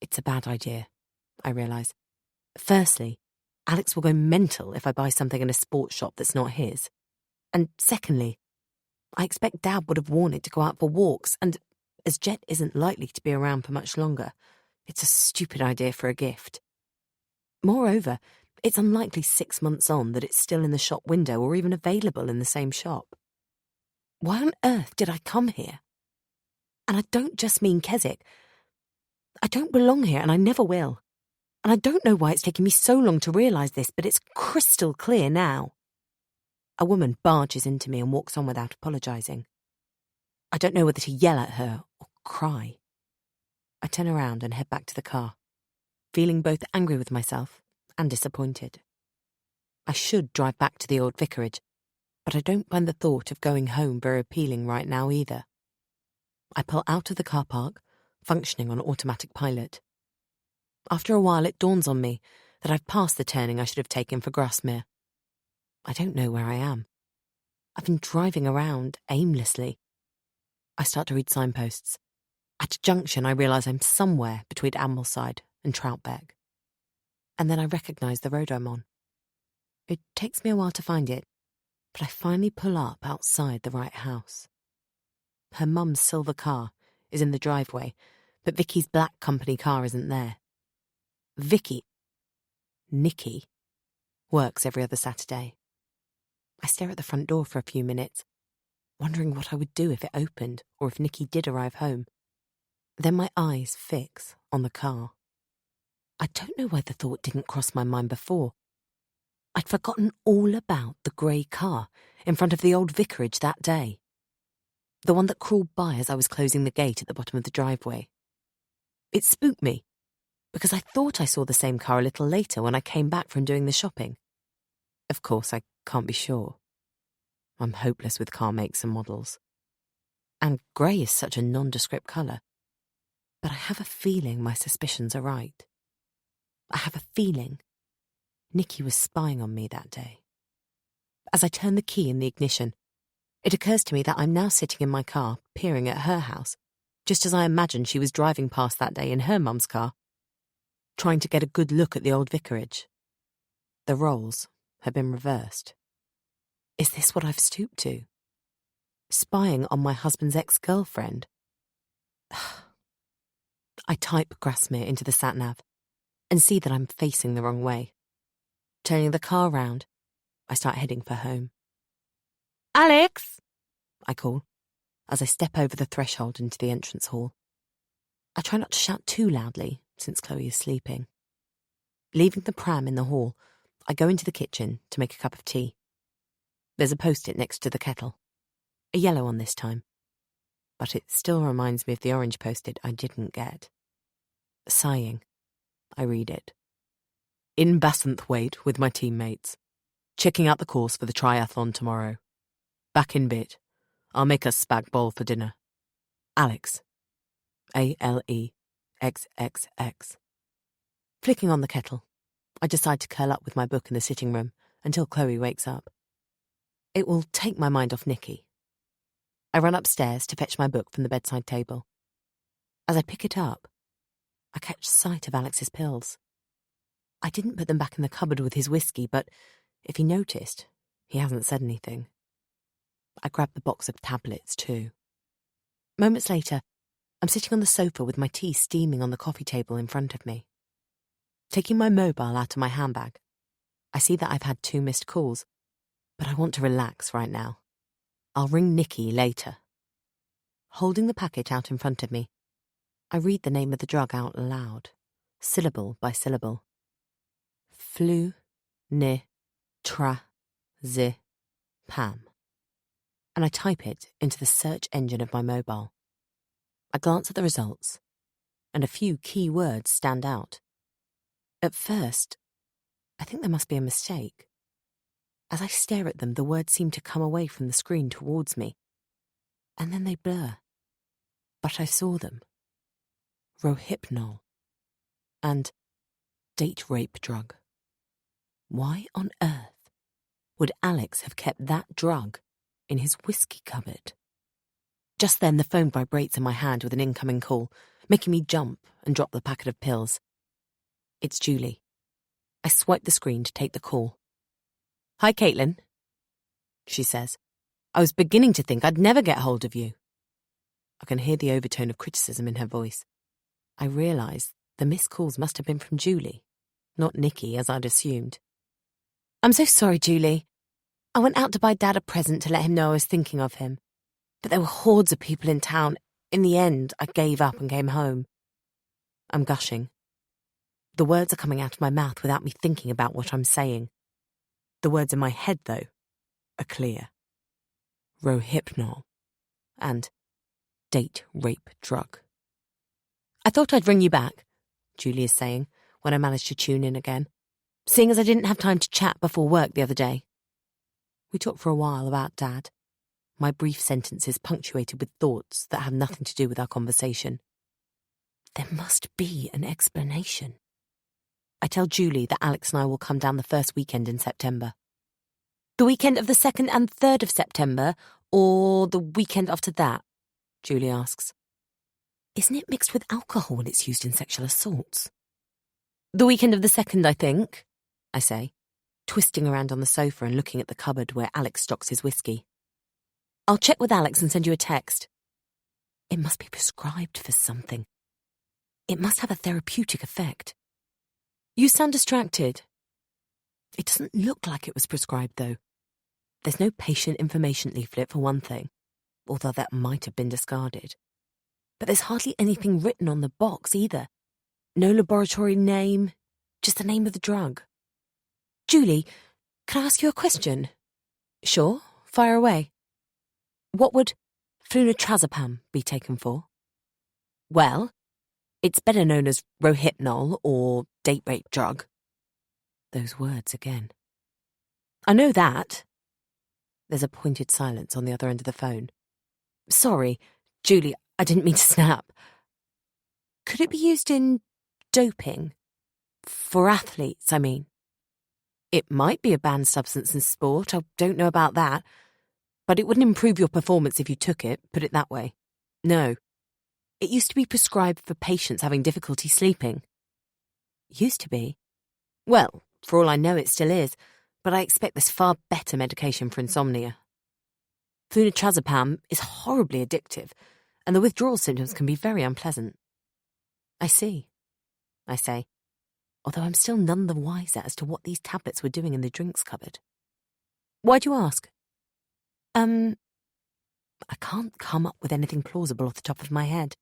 It's a bad idea, I realise. Firstly, Alex will go mental if I buy something in a sports shop that's not his. And secondly, I expect Dad would have worn it to go out for walks, and as Jet isn't likely to be around for much longer, it's a stupid idea for a gift. Moreover, it's unlikely 6 months on that it's still in the shop window or even available in the same shop. Why on earth did I come here? And I don't just mean Keswick. I don't belong here, and I never will. And I don't know why it's taken me so long to realise this, but it's crystal clear now. A woman barges into me and walks on without apologising. I don't know whether to yell at her or cry. I turn around and head back to the car, feeling both angry with myself and disappointed. I should drive back to the old vicarage, but I don't find the thought of going home very appealing right now either. I pull out of the car park, functioning on automatic pilot. After a while it dawns on me that I've passed the turning I should have taken for Grasmere. I don't know where I am. I've been driving around aimlessly. I start to read signposts. At a junction I realise I'm somewhere between Ambleside and Troutbeck. And then I recognise the road I'm on. It takes me a while to find it, but I finally pull up outside the right house. Her mum's silver car is in the driveway, but Vicky's black company car isn't there. Nikki, works every other Saturday. I stare at the front door for a few minutes, wondering what I would do if it opened or if Nikki did arrive home. Then my eyes fix on the car. I don't know why the thought didn't cross my mind before. I'd forgotten all about the grey car in front of the old vicarage that day. The one that crawled by as I was closing the gate at the bottom of the driveway. It spooked me, because I thought I saw the same car a little later when I came back from doing the shopping. Of course, I can't be sure. I'm hopeless with car makes and models. And grey is such a nondescript colour. But I have a feeling my suspicions are right. I have a feeling Nikki was spying on me that day. As I turn the key in the ignition, it occurs to me that I'm now sitting in my car, peering at her house, just as I imagined she was driving past that day in her mum's car, trying to get a good look at the old vicarage. The roles have been reversed. Is this what I've stooped to? Spying on my husband's ex-girlfriend? I type Grasmere into the sat-nav and see that I'm facing the wrong way. Turning the car round, I start heading for home. Alex! I call, as I step over the threshold into the entrance hall. I try not to shout too loudly, since Chloe is sleeping. Leaving the pram in the hall, I go into the kitchen to make a cup of tea. There's a post-it next to the kettle. A yellow one this time. But it still reminds me of the orange post-it I didn't get. Sighing, I read it. In Bassenthwaite with my teammates. Checking out the course for the triathlon tomorrow. Back in bit. I'll make us spag bol for dinner. Alex. ALEXXX. Flicking on the kettle, I decide to curl up with my book in the sitting room until Chloe wakes up. It will take my mind off Nikki. I run upstairs to fetch my book from the bedside table. As I pick it up, I catch sight of Alex's pills. I didn't put them back in the cupboard with his whiskey, but if he noticed, he hasn't said anything. I grab the box of tablets too. Moments later, I'm sitting on the sofa with my tea steaming on the coffee table in front of me. Taking my mobile out of my handbag, I see that I've had 2 missed calls, but I want to relax right now. I'll ring Nikki later. Holding the packet out in front of me, I read the name of the drug out loud, syllable by syllable. Flunitrazepam. And I type it into the search engine of my mobile. I glance at the results, and a few key words stand out. At first, I think there must be a mistake. As I stare at them, the words seem to come away from the screen towards me, and then they blur. But I saw them. Rohypnol and date rape drug. Why on earth would Alex have kept that drug in his whiskey cupboard? Just then the phone vibrates in my hand with an incoming call, making me jump and drop the packet of pills. It's Julie. I swipe the screen to take the call. Hi, Caitlin, she says. I was beginning to think I'd never get hold of you. I can hear the overtone of criticism in her voice. I realise the missed calls must have been from Julie, not Nikki, as I'd assumed. I'm so sorry, Julie. I went out to buy Dad a present to let him know I was thinking of him. But there were hordes of people in town. In the end, I gave up and came home. I'm gushing. The words are coming out of my mouth without me thinking about what I'm saying. The words in my head, though, are clear. Rohypnol and date rape drug. I thought I'd ring you back, Julie is saying, when I managed to tune in again, seeing as I didn't have time to chat before work the other day. We talked for a while about Dad, my brief sentences punctuated with thoughts that have nothing to do with our conversation. There must be an explanation. I tell Julie that Alex and I will come down the first weekend in September. The weekend of the 2nd and 3rd of September, or the weekend after that? Julie asks. Isn't it mixed with alcohol when it's used in sexual assaults? The weekend of the 2nd, I think, I say, twisting around on the sofa and looking at the cupboard where Alex stocks his whiskey. I'll check with Alex and send you a text. It must be prescribed for something. It must have a therapeutic effect. You sound distracted. It doesn't look like it was prescribed, though. There's no patient information leaflet, for one thing, although that might have been discarded. But there's hardly anything written on the box, either. No laboratory name, just the name of the drug. Julie, can I ask you a question? Sure, fire away. What would flunitrazepam be taken for? Well, it's better known as Rohypnol or date rape drug. Those words again. I know that. There's a pointed silence on the other end of the phone. Sorry, Julie, I didn't mean to snap. Could it be used in doping? For athletes, I mean. It might be a banned substance in sport, I don't know about that. But it wouldn't improve your performance if you took it, put it that way. No. It used to be prescribed for patients having difficulty sleeping. Used to be? Well, for all I know it still is, but I expect there's far better medication for insomnia. Flunitrazepam is horribly addictive, and the withdrawal symptoms can be very unpleasant. I see, I say, although I'm still none the wiser as to what these tablets were doing in the drinks cupboard. Why do you ask? I can't come up with anything plausible off the top of my head.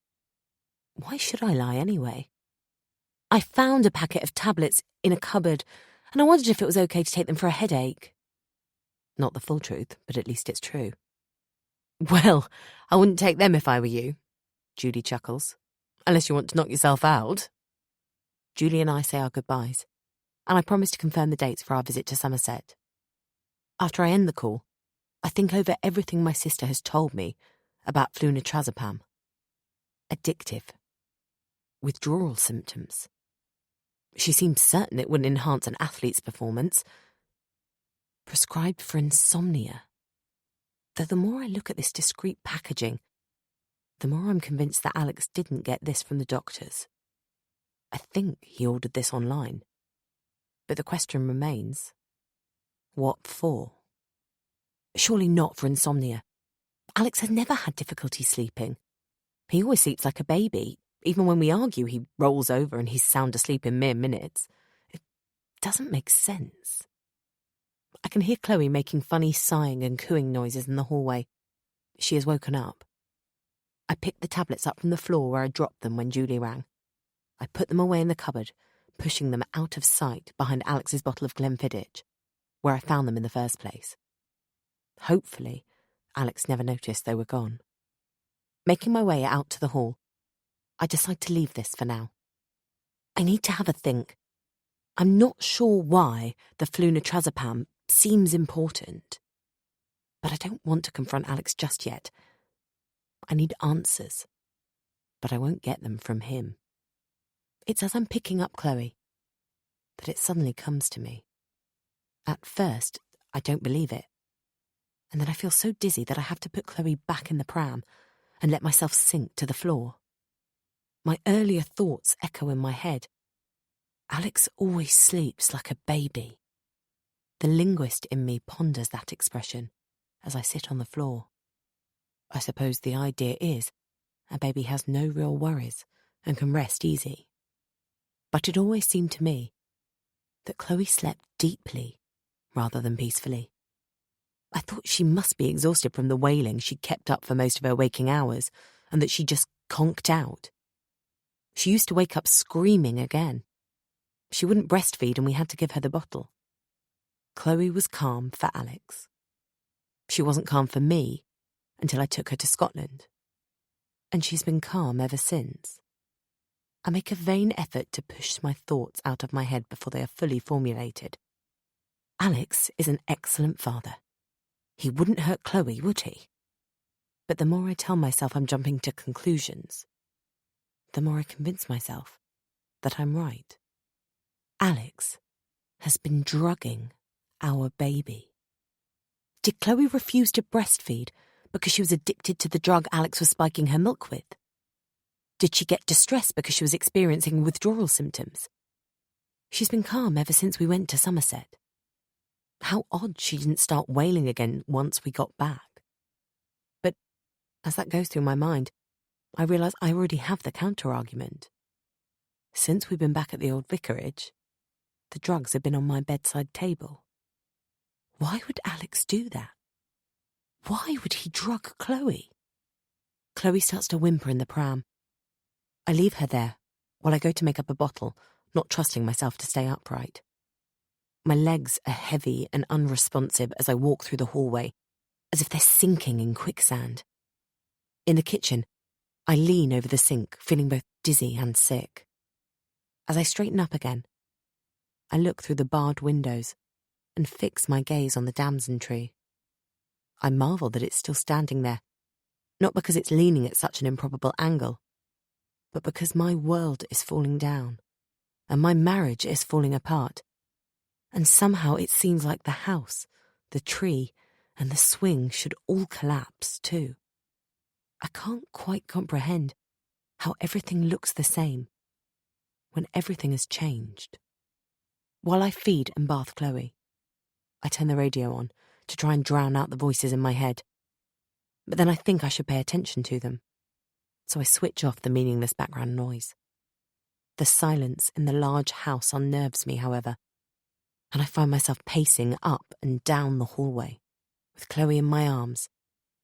Why should I lie anyway? I found a packet of tablets in a cupboard, and I wondered if it was okay to take them for a headache. Not the full truth, but at least it's true. Well, I wouldn't take them if I were you, Julie chuckles. Unless you want to knock yourself out. Julie and I say our goodbyes, and I promise to confirm the dates for our visit to Somerset. After I end the call, I think over everything my sister has told me about flunitrazepam. Addictive. Withdrawal symptoms. She seems certain it wouldn't enhance an athlete's performance. Prescribed for insomnia. Though the more I look at this discreet packaging, the more I'm convinced that Alex didn't get this from the doctors. I think he ordered this online. But the question remains, what for? Surely not for insomnia. Alex has never had difficulty sleeping. He always sleeps like a baby. Even when we argue, he rolls over and he's sound asleep in mere minutes. It doesn't make sense. I can hear Chloe making funny sighing and cooing noises in the hallway. She has woken up. I picked the tablets up from the floor where I dropped them when Julie rang. I put them away in the cupboard, pushing them out of sight behind Alex's bottle of Glenfiddich, where I found them in the first place. Hopefully, Alex never noticed they were gone. Making my way out to the hall, I decide to leave this for now. I need to have a think. I'm not sure why the flunitrazepam seems important, but I don't want to confront Alex just yet. I need answers, but I won't get them from him. It's as I'm picking up Chloe that it suddenly comes to me. At first, I don't believe it, and then I feel so dizzy that I have to put Chloe back in the pram and let myself sink to the floor. My earlier thoughts echo in my head. Alex always sleeps like a baby. The linguist in me ponders that expression as I sit on the floor. I suppose the idea is a baby has no real worries and can rest easy. But it always seemed to me that Chloe slept deeply rather than peacefully. I thought she must be exhausted from the wailing she kept up for most of her waking hours, and that she just conked out. She used to wake up screaming again. She wouldn't breastfeed and we had to give her the bottle. Chloe was calm for Alex. She wasn't calm for me until I took her to Scotland. And she's been calm ever since. I make a vain effort to push my thoughts out of my head before they are fully formulated. Alex is an excellent father. He wouldn't hurt Chloe, would he? But the more I tell myself I'm jumping to conclusions, the more I convince myself that I'm right. Alex has been drugging our baby. Did Chloe refuse to breastfeed because she was addicted to the drug Alex was spiking her milk with? Did she get distressed because she was experiencing withdrawal symptoms? She's been calm ever since we went to Somerset. How odd she didn't start wailing again once we got back. But as that goes through my mind, I realise I already have the counter-argument. Since we've been back at the old vicarage, the drugs have been on my bedside table. Why would Alex do that? Why would he drug Chloe? Chloe starts to whimper in the pram. I leave her there while I go to make up a bottle, not trusting myself to stay upright. My legs are heavy and unresponsive as I walk through the hallway, as if they're sinking in quicksand. In the kitchen, I lean over the sink, feeling both dizzy and sick. As I straighten up again, I look through the barred windows and fix my gaze on the damson tree. I marvel that it's still standing there, not because it's leaning at such an improbable angle, but because my world is falling down, and my marriage is falling apart, and somehow it seems like the house, the tree, and the swing should all collapse too. I can't quite comprehend how everything looks the same when everything has changed. While I feed and bath Chloe, I turn the radio on to try and drown out the voices in my head. But then I think I should pay attention to them, so I switch off the meaningless background noise. The silence in the large house unnerves me, however, and I find myself pacing up and down the hallway with Chloe in my arms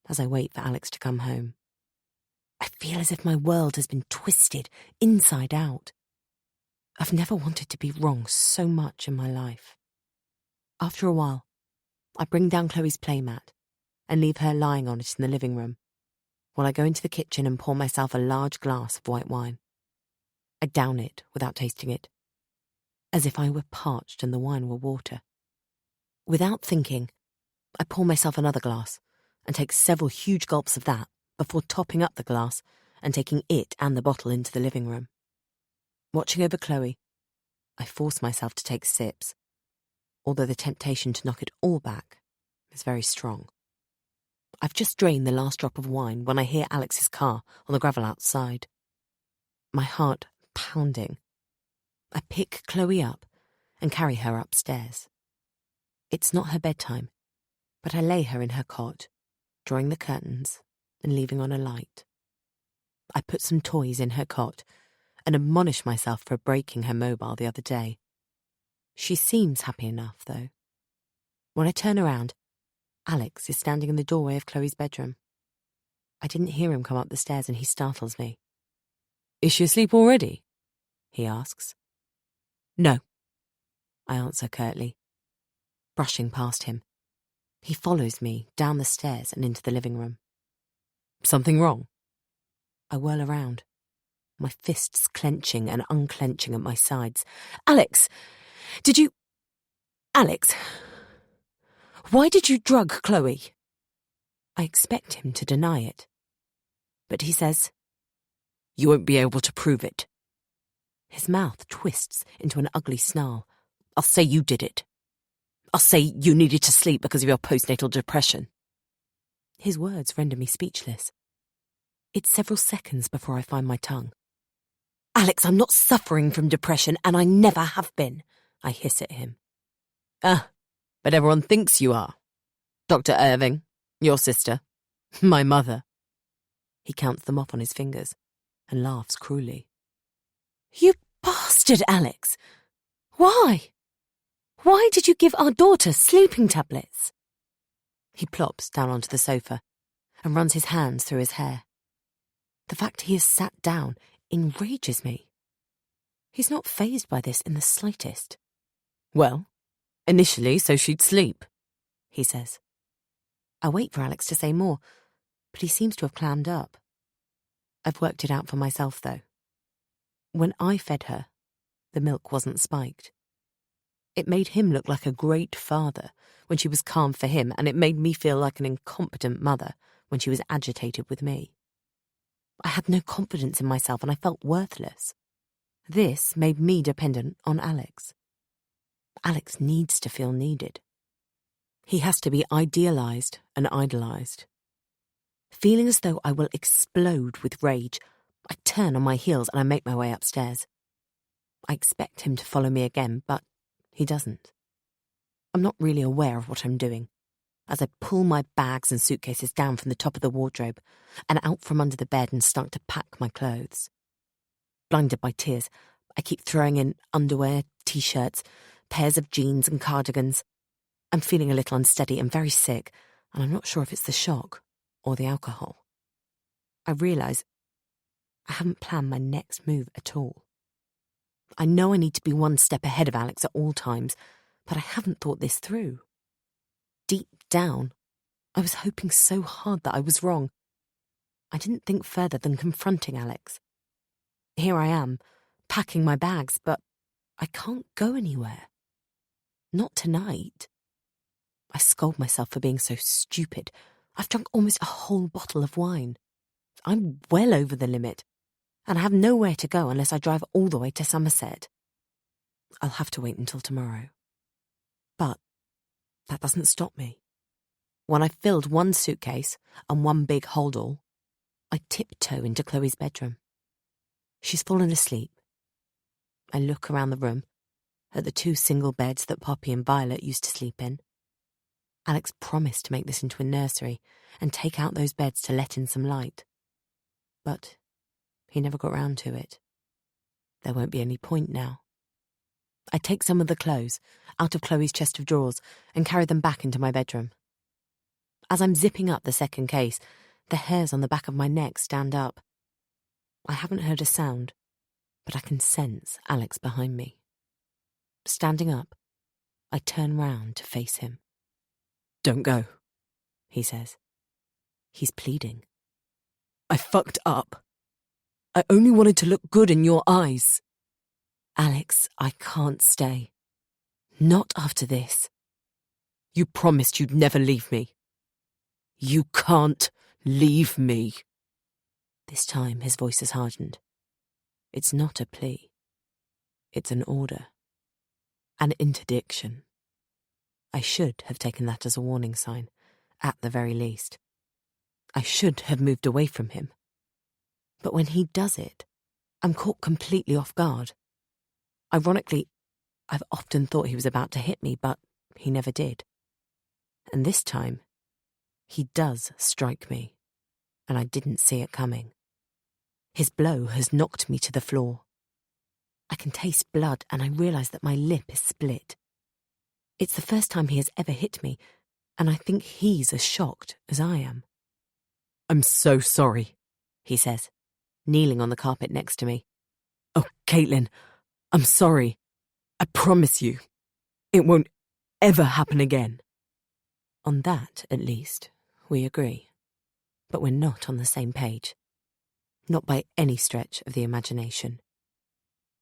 as I wait for Alex to come home. I feel as if my world has been twisted inside out. I've never wanted to be wrong so much in my life. After a while, I bring down Chloe's playmat and leave her lying on it in the living room, while I go into the kitchen and pour myself a large glass of white wine. I down it without tasting it, as if I were parched and the wine were water. Without thinking, I pour myself another glass and take several huge gulps of that before topping up the glass and taking it and the bottle into the living room. Watching over Chloe, I force myself to take sips, although the temptation to knock it all back is very strong. I've just drained the last drop of wine when I hear Alex's car on the gravel outside. My heart pounding. I pick Chloe up and carry her upstairs. It's not her bedtime, but I lay her in her cot, drawing the curtains and leaving on a light. I put some toys in her cot and admonish myself for breaking her mobile the other day. She seems happy enough, though. When I turn around, Alex is standing in the doorway of Chloe's bedroom. I didn't hear him come up the stairs and he startles me. Is she asleep already? He asks. No, I answer curtly, brushing past him. He follows me down the stairs and into the living room. Something wrong? I whirl around, my fists clenching and unclenching at my sides. Alex, why did you drug Chloe? I expect him to deny it, but he says, You won't be able to prove it. His mouth twists into an ugly snarl. I'll say you did it. I'll say you needed to sleep because of your postnatal depression. His words render me speechless. It's several seconds before I find my tongue. Alex, I'm not suffering from depression, and I never have been, I hiss at him. But everyone thinks you are. Dr. Irving, your sister, my mother. He counts them off on his fingers and laughs cruelly. You bastard, Alex! Why? Why did you give our daughter sleeping tablets? He plops down onto the sofa and runs his hands through his hair. The fact he has sat down enrages me. He's not fazed by this in the slightest. Well, initially so she'd sleep, he says. I wait for Alex to say more, but he seems to have clammed up. I've worked it out for myself, though. When I fed her, the milk wasn't spiked. It made him look like a great father when she was calm for him, and it made me feel like an incompetent mother when she was agitated with me. I had no confidence in myself and I felt worthless. This made me dependent on Alex. Alex needs to feel needed. He has to be idealized and idolized. Feeling as though I will explode with rage, I turn on my heels and I make my way upstairs. I expect him to follow me again, but he doesn't. I'm not really aware of what I'm doing as I pull my bags and suitcases down from the top of the wardrobe and out from under the bed and start to pack my clothes. Blinded by tears, I keep throwing in underwear, t-shirts, pairs of jeans and cardigans. I'm feeling a little unsteady and very sick, and I'm not sure if it's the shock or the alcohol. I realise I haven't planned my next move at all. I know I need to be one step ahead of Alex at all times, but I haven't thought this through. Deep down, I was hoping so hard that I was wrong. I didn't think further than confronting Alex. Here I am, packing my bags, but I can't go anywhere. Not tonight. I scold myself for being so stupid. I've drunk almost a whole bottle of wine. I'm well over the limit, and I have nowhere to go unless I drive all the way to Somerset. I'll have to wait until tomorrow. But that doesn't stop me. When I've filled one suitcase and one big holdall, I tiptoe into Chloe's bedroom. She's fallen asleep. I look around the room at the 2 single beds that Poppy and Violet used to sleep in. Alex promised to make this into a nursery and take out those beds to let in some light. But he never got round to it. There won't be any point now. I take some of the clothes out of Chloe's chest of drawers and carry them back into my bedroom. As I'm zipping up the second case, the hairs on the back of my neck stand up. I haven't heard a sound, but I can sense Alex behind me. Standing up, I turn round to face him. "Don't go," he says. He's pleading. "I fucked up. I only wanted to look good in your eyes." Alex, I can't stay. Not after this. "You promised you'd never leave me." "You can't leave me." This time his voice has hardened. It's not a plea. It's an order. An interdiction. I should have taken that as a warning sign, at the very least. I should have moved away from him. But when he does it, I'm caught completely off guard. Ironically, I've often thought he was about to hit me, but he never did. And this time, he does strike me, and I didn't see it coming. His blow has knocked me to the floor. I can taste blood, and I realise that my lip is split. It's the first time he has ever hit me, and I think he's as shocked as I am. "I'm so sorry," he says, kneeling on the carpet next to me. "Oh, Caitlin, I'm sorry. I promise you, it won't ever happen again." On that, at least, we agree. But we're not on the same page. Not by any stretch of the imagination.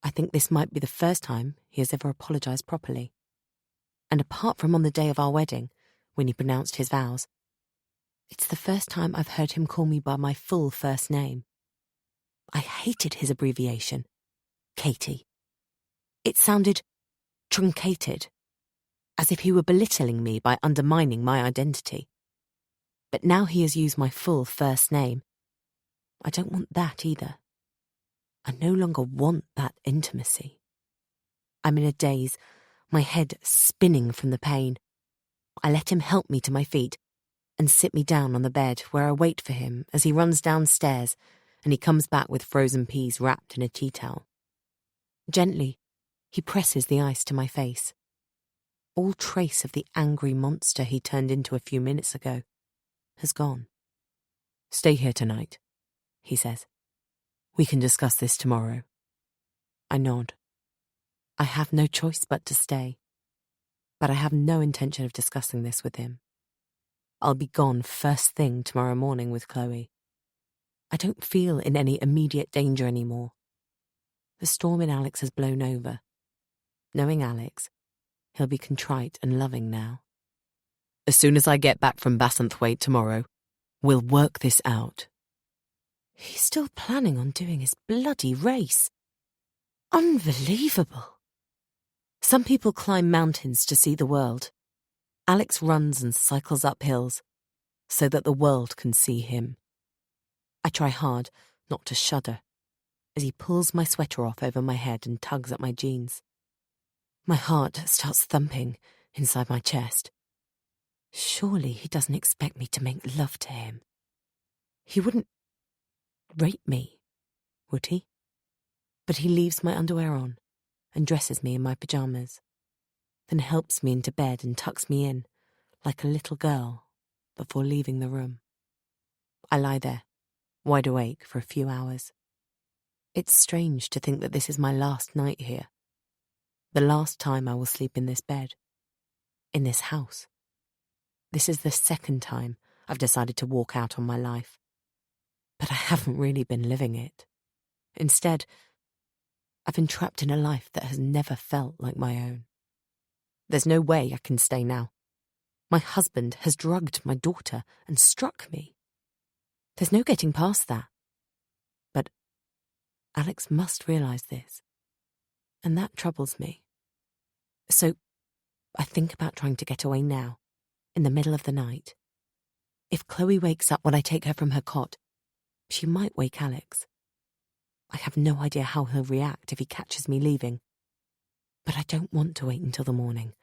I think this might be the first time he has ever apologised properly. And apart from on the day of our wedding, when he pronounced his vows, it's the first time I've heard him call me by my full first name. I hated his abbreviation, Katie. It sounded truncated, as if he were belittling me by undermining my identity. But now he has used my full first name. I don't want that either. I no longer want that intimacy. I'm in a daze, my head spinning from the pain. I let him help me to my feet and sit me down on the bed where I wait for him as he runs downstairs and he comes back with frozen peas wrapped in a tea towel. Gently, he presses the ice to my face. All trace of the angry monster he turned into a few minutes ago has gone. "Stay here tonight," he says. "We can discuss this tomorrow." I nod. I have no choice but to stay. But I have no intention of discussing this with him. I'll be gone first thing tomorrow morning with Chloe. I don't feel in any immediate danger anymore. The storm in Alex has blown over. Knowing Alex, he'll be contrite and loving now. "As soon as I get back from Bassenthwaite tomorrow, we'll work this out." He's still planning on doing his bloody race. Unbelievable. Some people climb mountains to see the world. Alex runs and cycles up hills so that the world can see him. I try hard not to shudder as he pulls my sweater off over my head and tugs at my jeans. My heart starts thumping inside my chest. Surely he doesn't expect me to make love to him. He wouldn't rape me, would he? But he leaves my underwear on and dresses me in my pyjamas, then helps me into bed and tucks me in like a little girl before leaving the room. I lie there, wide awake for a few hours. It's strange to think that this is my last night here. The last time I will sleep in this bed. In this house. This is the second time I've decided to walk out on my life. But I haven't really been living it. Instead, I've been trapped in a life that has never felt like my own. There's no way I can stay now. My husband has drugged my daughter and struck me. There's no getting past that. But Alex must realise this. And that troubles me. So I think about trying to get away now, in the middle of the night. If Chloe wakes up when I take her from her cot, she might wake Alex. I have no idea how he'll react if he catches me leaving. But I don't want to wait until the morning.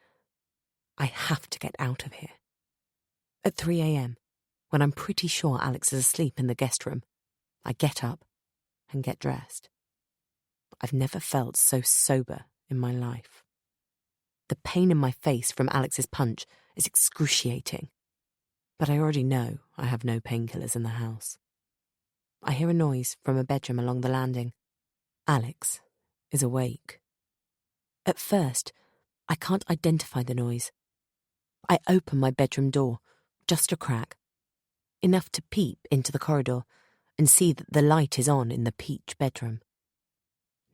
I have to get out of here. At 3 a.m, when I'm pretty sure Alex is asleep in the guest room, I get up and get dressed. I've never felt so sober in my life. The pain in my face from Alex's punch is excruciating. but I already know I have no painkillers in the house. I hear a noise from a bedroom along the landing. Alex is awake. At first, I can't identify the noise. I open my bedroom door, just a crack, enough to peep into the corridor and see that the light is on in the peach bedroom.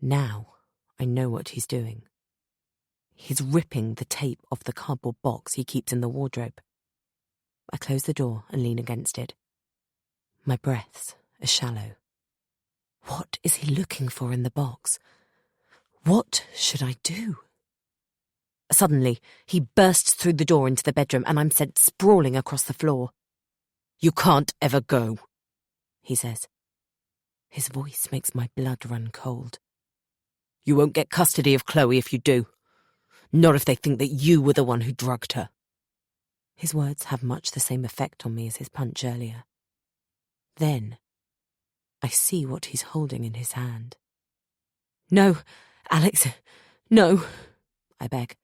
Now I know what he's doing. He's ripping the tape off the cardboard box he keeps in the wardrobe. I close the door and lean against it. My breaths are shallow. What is he looking for in the box? What should I do? Suddenly, he bursts through the door into the bedroom and I'm sent sprawling across the floor. "You can't ever go," he says. His voice makes my blood run cold. "You won't get custody of Chloe if you do. Not if they think that you were the one who drugged her." His words have much the same effect on me as his punch earlier. Then, I see what he's holding in his hand. "No, Alex, no," I beg.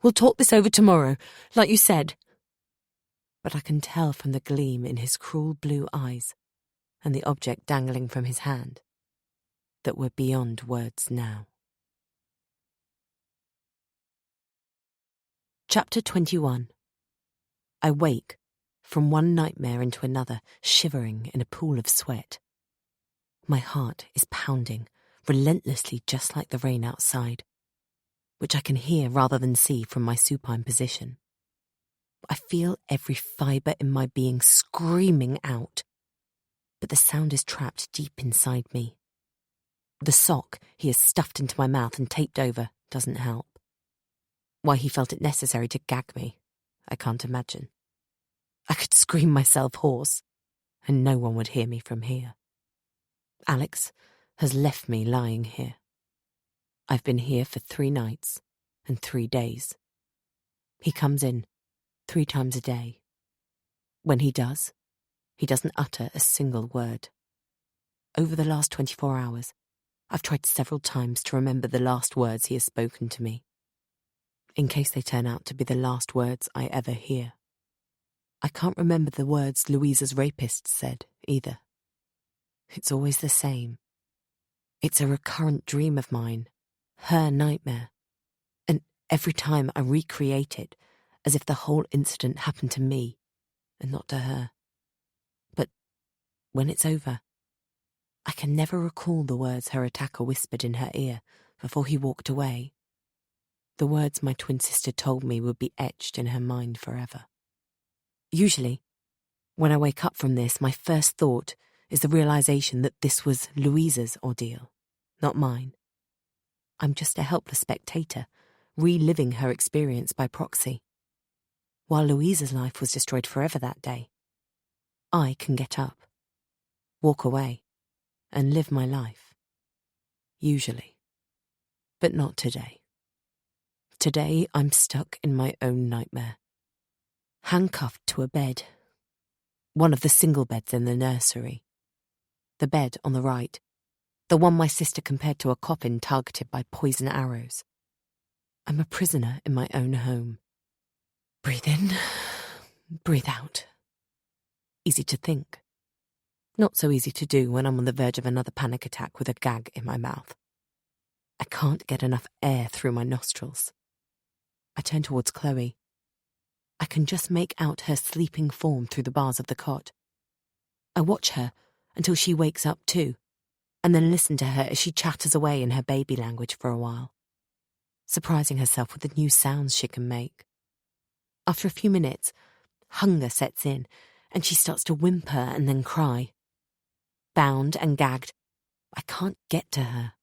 "We'll talk this over tomorrow, like you said." But I can tell from the gleam in his cruel blue eyes and the object dangling from his hand that we're beyond words now. Chapter 21. I wake from one nightmare into another, shivering in a pool of sweat. My heart is pounding relentlessly, just like the rain outside, which I can hear rather than see from my supine position. I feel every fibre in my being screaming out, but the sound is trapped deep inside me. The sock he has stuffed into my mouth and taped over doesn't help. Why he felt it necessary to gag me, I can't imagine. I could scream myself hoarse, and no one would hear me from here. Alex has left me lying here. I've been here for 3 nights and 3 days. He comes in 3 times a day. When he does, he doesn't utter a single word. Over the last 24 hours, I've tried several times to remember the last words he has spoken to me, in case they turn out to be the last words I ever hear. I can't remember the words Louisa's rapist said, either. It's always the same. It's a recurrent dream of mine, her nightmare, and every time I recreate it as if the whole incident happened to me and not to her. But when it's over, I can never recall the words her attacker whispered in her ear before he walked away. The words my twin sister told me would be etched in her mind forever. Usually, when I wake up from this, my first thought is the realization that this was Louisa's ordeal, not mine. I'm just a helpless spectator, reliving her experience by proxy. While Louisa's life was destroyed forever that day, I can get up, walk away, and live my life. Usually. But not today. Today, I'm stuck in my own nightmare. Handcuffed to a bed. One of the single beds in the nursery. The bed on the right. The one my sister compared to a coffin targeted by poison arrows. I'm a prisoner in my own home. Breathe in, breathe out. Easy to think. Not so easy to do when I'm on the verge of another panic attack with a gag in my mouth. I can't get enough air through my nostrils. I turn towards Chloe. I can just make out her sleeping form through the bars of the cot. I watch her until she wakes up too, and then listen to her as she chatters away in her baby language for a while, surprising herself with the new sounds she can make. After a few minutes, hunger sets in, and she starts to whimper and then cry. Bound and gagged, I can't get to her.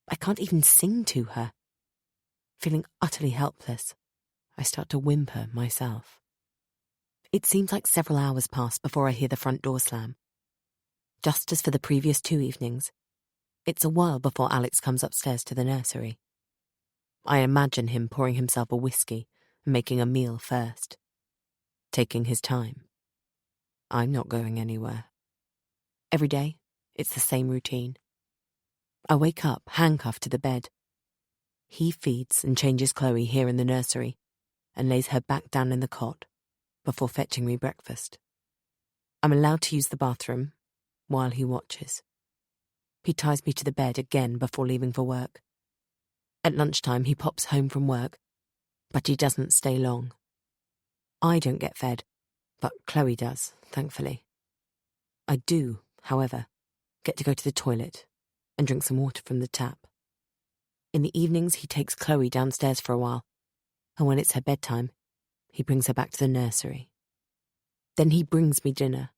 I can't even sing to her. Feeling utterly helpless, I start to whimper myself. It seems like several hours pass before I hear the front door slam. Just as for the previous 2 evenings, it's a while before Alex comes upstairs to the nursery. I imagine him pouring himself a whiskey and making a meal first. Taking his time. I'm not going anywhere. Every day, it's the same routine. I wake up, handcuffed to the bed. He feeds and changes Chloe here in the nursery and lays her back down in the cot, before fetching me breakfast. I'm allowed to use the bathroom while he watches. He ties me to the bed again before leaving for work. At lunchtime, he pops home from work, but he doesn't stay long. I don't get fed, but Chloe does, thankfully. I do, however, get to go to the toilet and drink some water from the tap. In the evenings, he takes Chloe downstairs for a while, and when it's her bedtime, he brings her back to the nursery. Then he brings me dinner,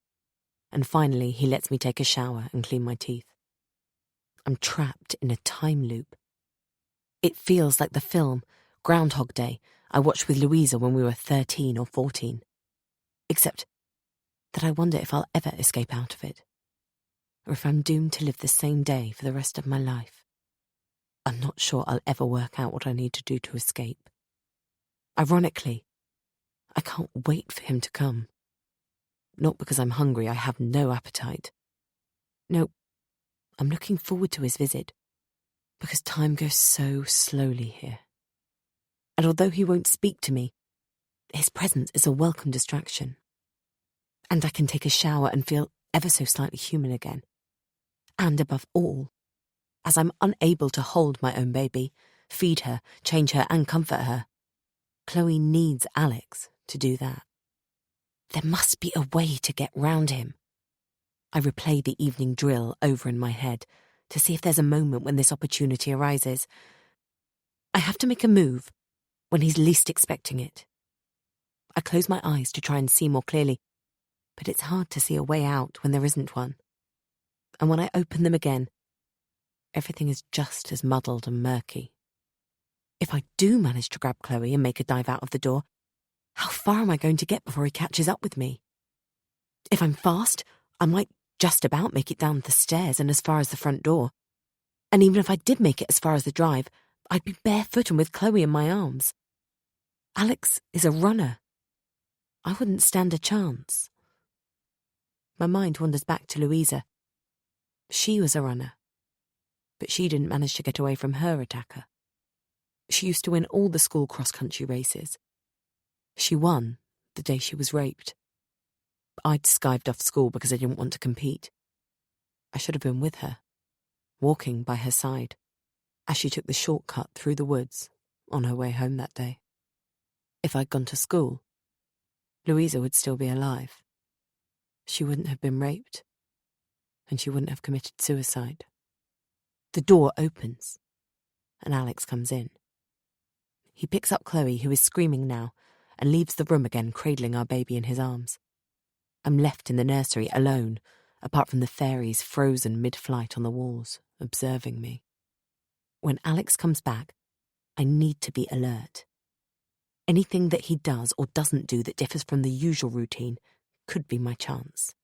and finally he lets me take a shower and clean my teeth. I'm trapped in a time loop. It feels like the film Groundhog Day I watched with Louisa when we were 13 or 14. Except that I wonder if I'll ever escape out of it, or if I'm doomed to live the same day for the rest of my life. I'm not sure I'll ever work out what I need to do to escape. Ironically, I can't wait for him to come. Not because I'm hungry, I have no appetite. No, I'm looking forward to his visit, because time goes so slowly here. And although he won't speak to me, his presence is a welcome distraction. And I can take a shower and feel ever so slightly human again. And above all, as I'm unable to hold my own baby, feed her, change her, and comfort her, Chloe needs Alex to do that. There must be a way to get round him. I replay the evening drill over in my head to see if there's a moment when this opportunity arises. I have to make a move when he's least expecting it. I close my eyes to try and see more clearly, but it's hard to see a way out when there isn't one. And when I open them again, everything is just as muddled and murky. If I do manage to grab Chloe and make a dive out of the door, how far am I going to get before he catches up with me? If I'm fast, I might just about make it down the stairs and as far as the front door. And even if I did make it as far as the drive, I'd be barefoot and with Chloe in my arms. Alex is a runner. I wouldn't stand a chance. My mind wanders back to Louisa. She was a runner, but she didn't manage to get away from her attacker. She used to win all the school cross-country races. She won the day she was raped. I'd skived off school because I didn't want to compete. I should have been with her, walking by her side, as she took the shortcut through the woods on her way home that day. If I'd gone to school, Louisa would still be alive. She wouldn't have been raped, and she wouldn't have committed suicide. The door opens, and Alex comes in. He picks up Chloe, who is screaming now, and leaves the room again, cradling our baby in his arms. I'm left in the nursery alone, apart from the fairies frozen mid-flight on the walls, observing me. When Alex comes back, I need to be alert. Anything that he does or doesn't do that differs from the usual routine could be my chance.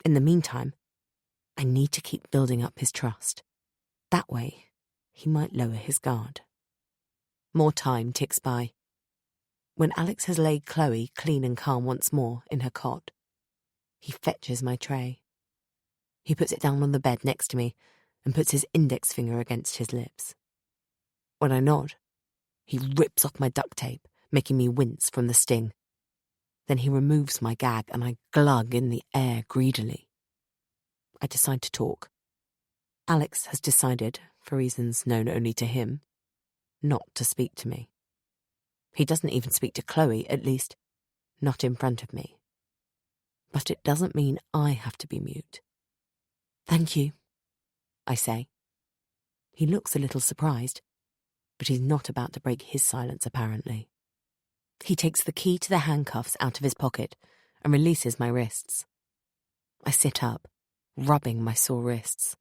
In the meantime, I need to keep building up his trust. That way, he might lower his guard. More time ticks by. When Alex has laid Chloe clean and calm once more in her cot, he fetches my tray. He puts it down on the bed next to me and puts his index finger against his lips. When I nod, he rips off my duct tape, making me wince from the sting. Then he removes my gag and I glug in the air greedily. I decide to talk. Alex has decided, for reasons known only to him, not to speak to me. He doesn't even speak to Chloe, at least, not in front of me. But it doesn't mean I have to be mute. "Thank you," I say. He looks a little surprised, but he's not about to break his silence, apparently. He takes the key to the handcuffs out of his pocket and releases my wrists. I sit up, rubbing my sore wrists.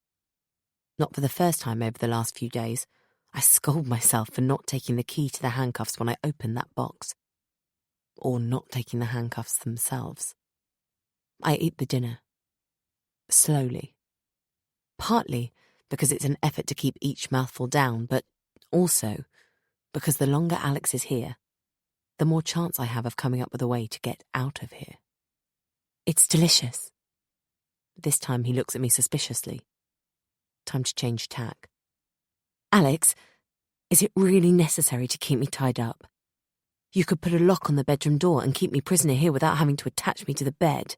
Not for the first time over the last few days, I scold myself for not taking the key to the handcuffs when I opened that box. Or not taking the handcuffs themselves. I eat the dinner. Slowly. Partly because it's an effort to keep each mouthful down, but also because the longer Alex is here, the more chance I have of coming up with a way to get out of here. It's delicious. This time he looks at me suspiciously. Time to change tack. "Alex, is it really necessary to keep me tied up?" You could put a lock on the bedroom door and keep me prisoner here without having to attach me to the bed.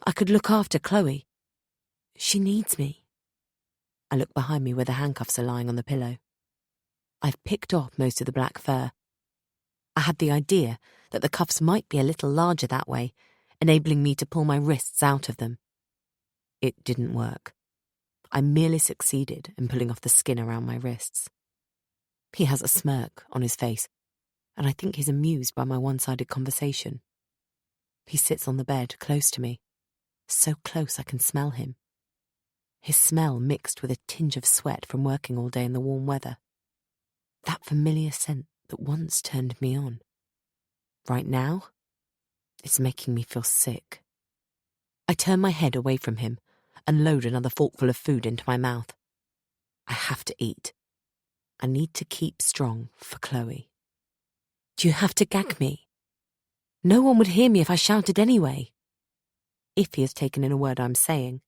I could look after Chloe. She needs me. I look behind me where the handcuffs are lying on the pillow. I've picked off most of the black fur. I had the idea that the cuffs might be a little larger that way, enabling me to pull my wrists out of them. It didn't work. I merely succeeded in pulling off the skin around my wrists. He has a smirk on his face, and I think he's amused by my one-sided conversation. He sits on the bed close to me, so close I can smell him. His smell mixed with a tinge of sweat from working all day in the warm weather. That familiar scent that once turned me on. Right now, it's making me feel sick. I turn my head away from him and load another forkful of food into my mouth. I have to eat. I need to keep strong for Chloe. Do you have to gag me? No one would hear me if I shouted anyway. If he has taken in a word I'm saying,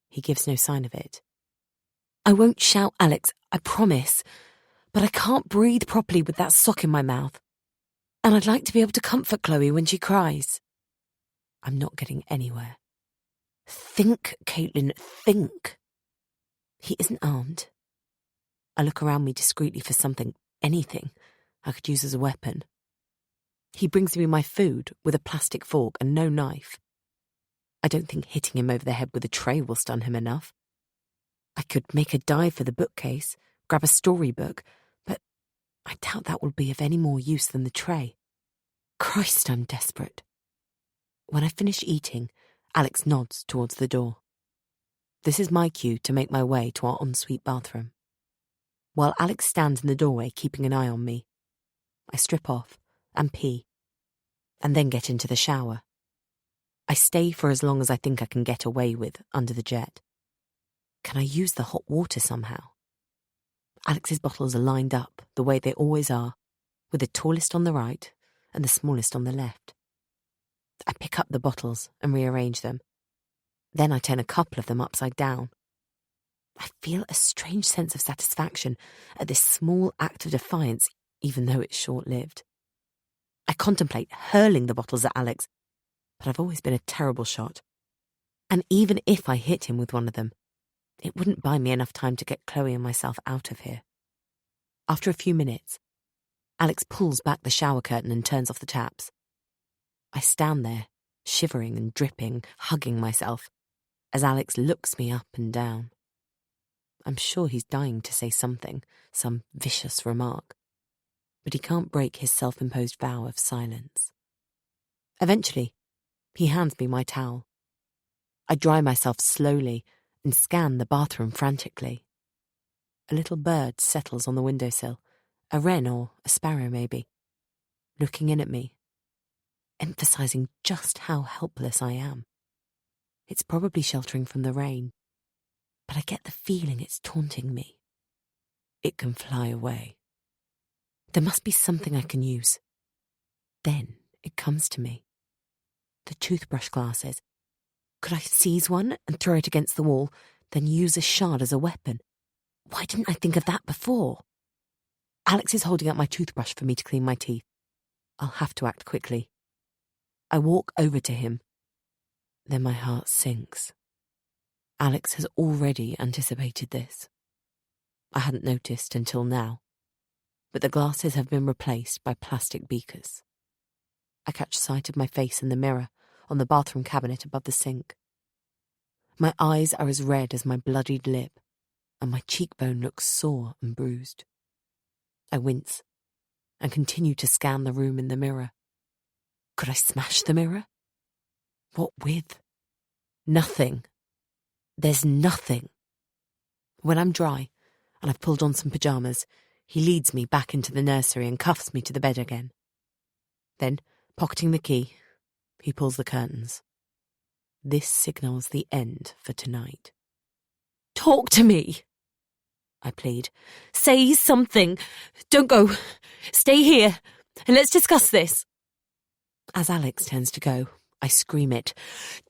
he gives no sign of it. I won't shout, Alex, I promise, but I can't breathe properly with that sock in my mouth. And I'd like to be able to comfort Chloe when she cries. I'm not getting anywhere. Think, Caitlin, think. He isn't armed. I look around me discreetly for something, anything, I could use as a weapon. He brings me my food with a plastic fork and no knife. I don't think hitting him over the head with a tray will stun him enough. I could make a dive for the bookcase, grab a storybook, but I doubt that will be of any more use than the tray. Christ, I'm desperate. When I finish eating, Alex nods towards the door. This is my cue to make my way to our ensuite bathroom. While Alex stands in the doorway keeping an eye on me, I strip off and pee, and then get into the shower. I stay for as long as I think I can get away with under the jet. Can I use the hot water somehow? Alex's bottles are lined up the way they always are, with the tallest on the right and the smallest on the left. I pick up the bottles and rearrange them. Then I turn a couple of them upside down. I feel a strange sense of satisfaction at this small act of defiance, even though it's short-lived. I contemplate hurling the bottles at Alex, but I've always been a terrible shot. And even if I hit him with one of them, it wouldn't buy me enough time to get Chloe and myself out of here. After a few minutes, Alex pulls back the shower curtain and turns off the taps. I stand there, shivering and dripping, hugging myself, as Alex looks me up and down. I'm sure he's dying to say something, some vicious remark, but he can't break his self-imposed vow of silence. Eventually, he hands me my towel. I dry myself slowly and scan the bathroom frantically. A little bird settles on the windowsill, a wren or a sparrow maybe, looking in at me, emphasizing just how helpless I am. It's probably sheltering from the rain, but I get the feeling it's taunting me. It can fly away. There must be something I can use. Then it comes to me. The toothbrush glasses. Could I seize one and throw it against the wall, then use a shard as a weapon? Why didn't I think of that before? Alex is holding up my toothbrush for me to clean my teeth. I'll have to act quickly. I walk over to him. Then my heart sinks. Alex has already anticipated this. I hadn't noticed until now, but the glasses have been replaced by plastic beakers. I catch sight of my face in the mirror on the bathroom cabinet above the sink. My eyes are as red as my bloodied lip, and my cheekbone looks sore and bruised. I wince and continue to scan the room in the mirror. Could I smash the mirror? What with? Nothing. There's nothing. When I'm dry and I've pulled on some pyjamas, he leads me back into the nursery and cuffs me to the bed again. Then, pocketing the key, he pulls the curtains. This signals the end for tonight. Talk to me, I plead. Say something. Don't go. Stay here and let's discuss this. As Alex turns to go, I scream it.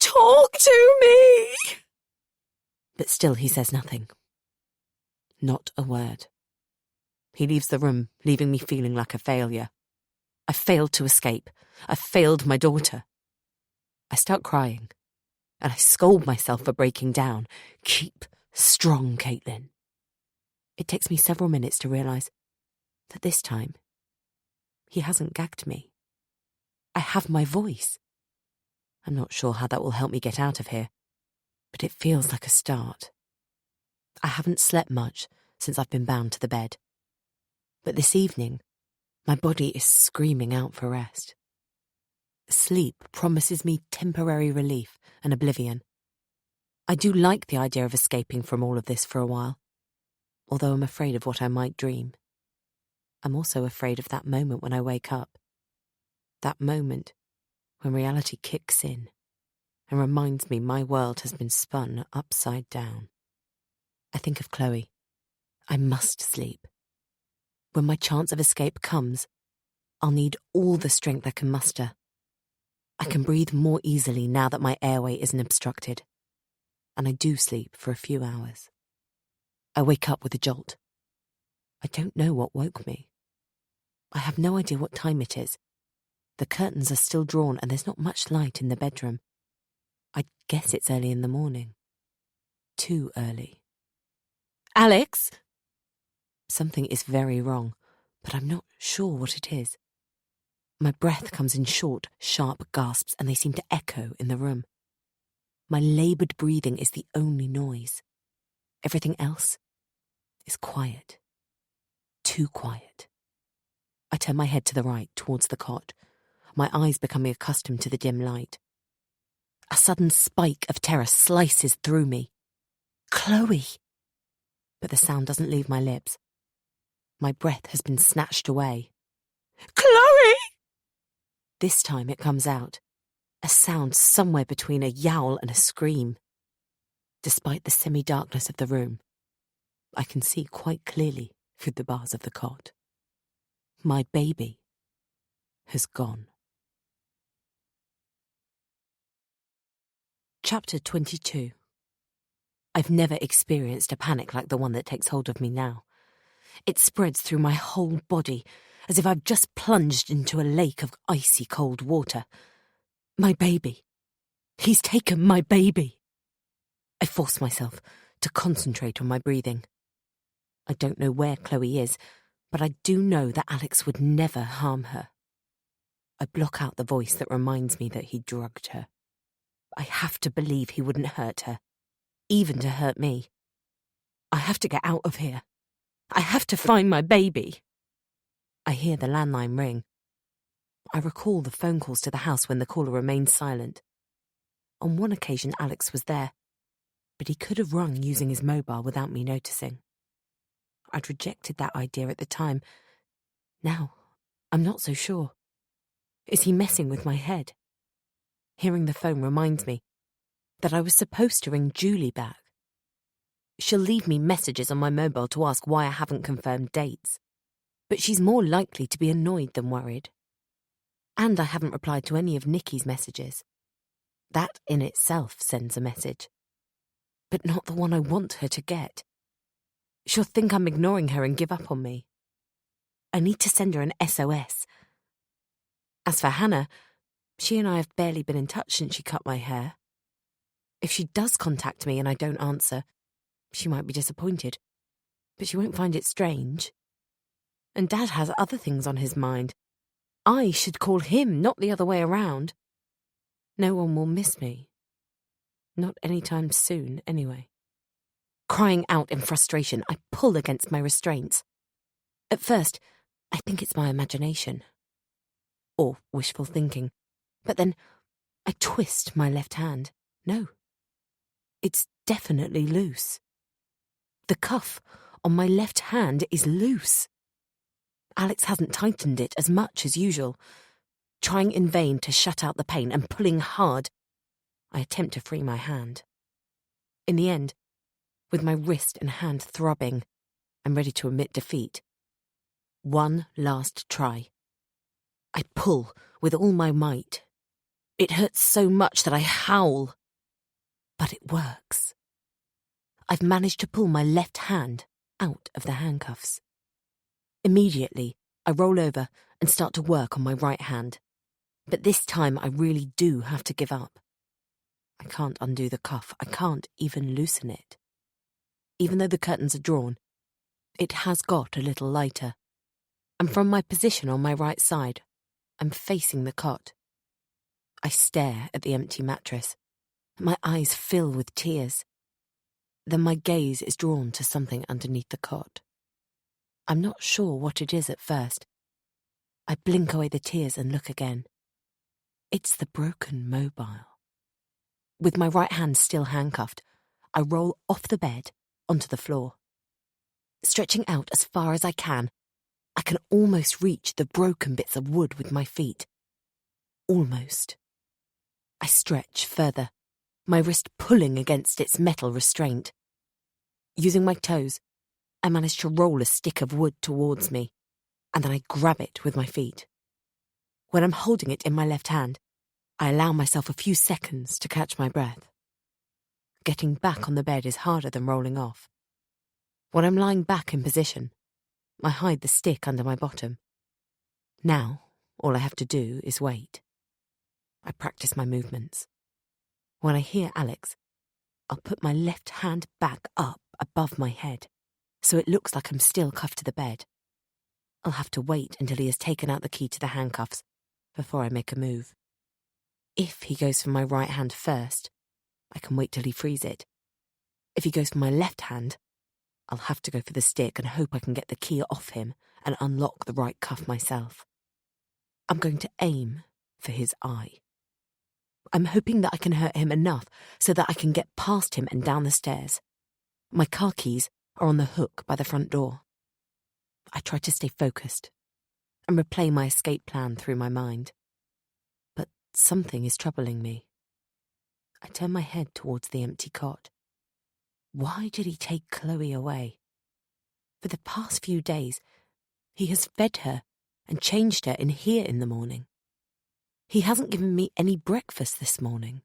Talk to me! But still he says nothing. Not a word. He leaves the room, leaving me feeling like a failure. I failed to escape. I failed my daughter. I start crying, and I scold myself for breaking down. Keep strong, Caitlin. It takes me several minutes to realise that this time, he hasn't gagged me. I have my voice. I'm not sure how that will help me get out of here, but it feels like a start. I haven't slept much since I've been bound to the bed, but this evening, my body is screaming out for rest. Sleep promises me temporary relief and oblivion. I do like the idea of escaping from all of this for a while, although I'm afraid of what I might dream. I'm also afraid of that moment when I wake up. That moment when reality kicks in and reminds me my world has been spun upside down. I think of Chloe. I must sleep. When my chance of escape comes, I'll need all the strength I can muster. I can breathe more easily now that my airway isn't obstructed, and I do sleep for a few hours. I wake up with a jolt. I don't know what woke me. I have no idea what time it is. The curtains are still drawn and there's not much light in the bedroom. I guess it's early in the morning. Too early. Alex! Something is very wrong, but I'm not sure what it is. My breath comes in short, sharp gasps, and they seem to echo in the room. My laboured breathing is the only noise. Everything else is quiet. Too quiet. I turn my head to the right, towards the cot, my eyes becoming accustomed to the dim light. A sudden spike of terror slices through me. Chloe! But the sound doesn't leave my lips. My breath has been snatched away. Chloe! This time it comes out, a sound somewhere between a yowl and a scream. Despite the semi-darkness of the room, I can see quite clearly through the bars of the cot. My baby has gone. Chapter 22. I've never experienced a panic like the one that takes hold of me now. It spreads through my whole body, as if I've just plunged into a lake of icy cold water. My baby. He's taken my baby. I force myself to concentrate on my breathing. I don't know where Chloe is, but I do know that Alex would never harm her. I block out the voice that reminds me that he drugged her. I have to believe he wouldn't hurt her, even to hurt me. I have to get out of here. I have to find my baby. I hear the landline ring. I recall the phone calls to the house when the caller remained silent. On one occasion, Alex was there, but he could have rung using his mobile without me noticing. I'd rejected that idea at the time. Now, I'm not so sure. Is he messing with my head? Hearing the phone reminds me that I was supposed to ring Julie back. She'll leave me messages on my mobile to ask why I haven't confirmed dates, but she's more likely to be annoyed than worried. And I haven't replied to any of Nikki's messages. That in itself sends a message, but not the one I want her to get. She'll think I'm ignoring her and give up on me. I need to send her an SOS. As for Hannah, she and I have barely been in touch since she cut my hair. If she does contact me and I don't answer, she might be disappointed, but she won't find it strange. And Dad has other things on his mind. I should call him, not the other way around. No one will miss me. Not anytime soon, anyway. Crying out in frustration, I pull against my restraints. At first, I think it's my imagination. Or wishful thinking. But then, I twist my left hand. No. It's definitely loose. The cuff on my left hand is loose. Alex hasn't tightened it as much as usual. Trying in vain to shut out the pain and pulling hard, I attempt to free my hand. In the end, with my wrist and hand throbbing, I'm ready to admit defeat. One last try. I pull with all my might. It hurts so much that I howl. But it works. I've managed to pull my left hand out of the handcuffs. Immediately, I roll over and start to work on my right hand. But this time I really do have to give up. I can't undo the cuff. I can't even loosen it. Even though the curtains are drawn, it has got a little lighter. And from my position on my right side, I'm facing the cot. I stare at the empty mattress. My eyes fill with tears. Then my gaze is drawn to something underneath the cot. I'm not sure what it is at first. I blink away the tears and look again. It's the broken mobile. With my right hand still handcuffed, I roll off the bed onto the floor. Stretching out as far as I can almost reach the broken bits of wood with my feet. Almost. I stretch further, my wrist pulling against its metal restraint. Using my toes, I manage to roll a stick of wood towards me, and then I grab it with my feet. When I'm holding it in my left hand, I allow myself a few seconds to catch my breath. Getting back on the bed is harder than rolling off. When I'm lying back in position, I hide the stick under my bottom. Now, all I have to do is wait. I practice my movements. When I hear Alex, I'll put my left hand back up above my head, so it looks like I'm still cuffed to the bed. I'll have to wait until he has taken out the key to the handcuffs before I make a move. If he goes for my right hand first, I can wait till he frees it. If he goes for my left hand, I'll have to go for the stick and hope I can get the key off him and unlock the right cuff myself. I'm going to aim for his eye. I'm hoping that I can hurt him enough so that I can get past him and down the stairs. My car keys are on the hook by the front door. I try to stay focused and replay my escape plan through my mind. But something is troubling me. I turn my head towards the empty cot. Why did he take Chloe away? For the past few days, he has fed her and changed her in here in the morning. He hasn't given me any breakfast this morning.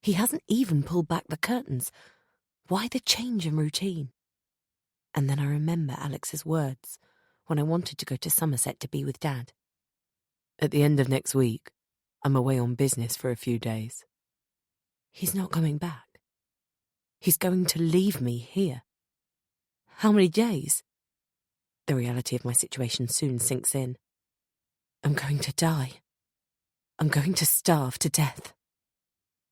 He hasn't even pulled back the curtains. Why the change in routine? And then I remember Alex's words when I wanted to go to Somerset to be with Dad. At the end of next week, I'm away on business for a few days. He's not coming back. He's going to leave me here. How many days? The reality of my situation soon sinks in. I'm going to die. I'm going to starve to death.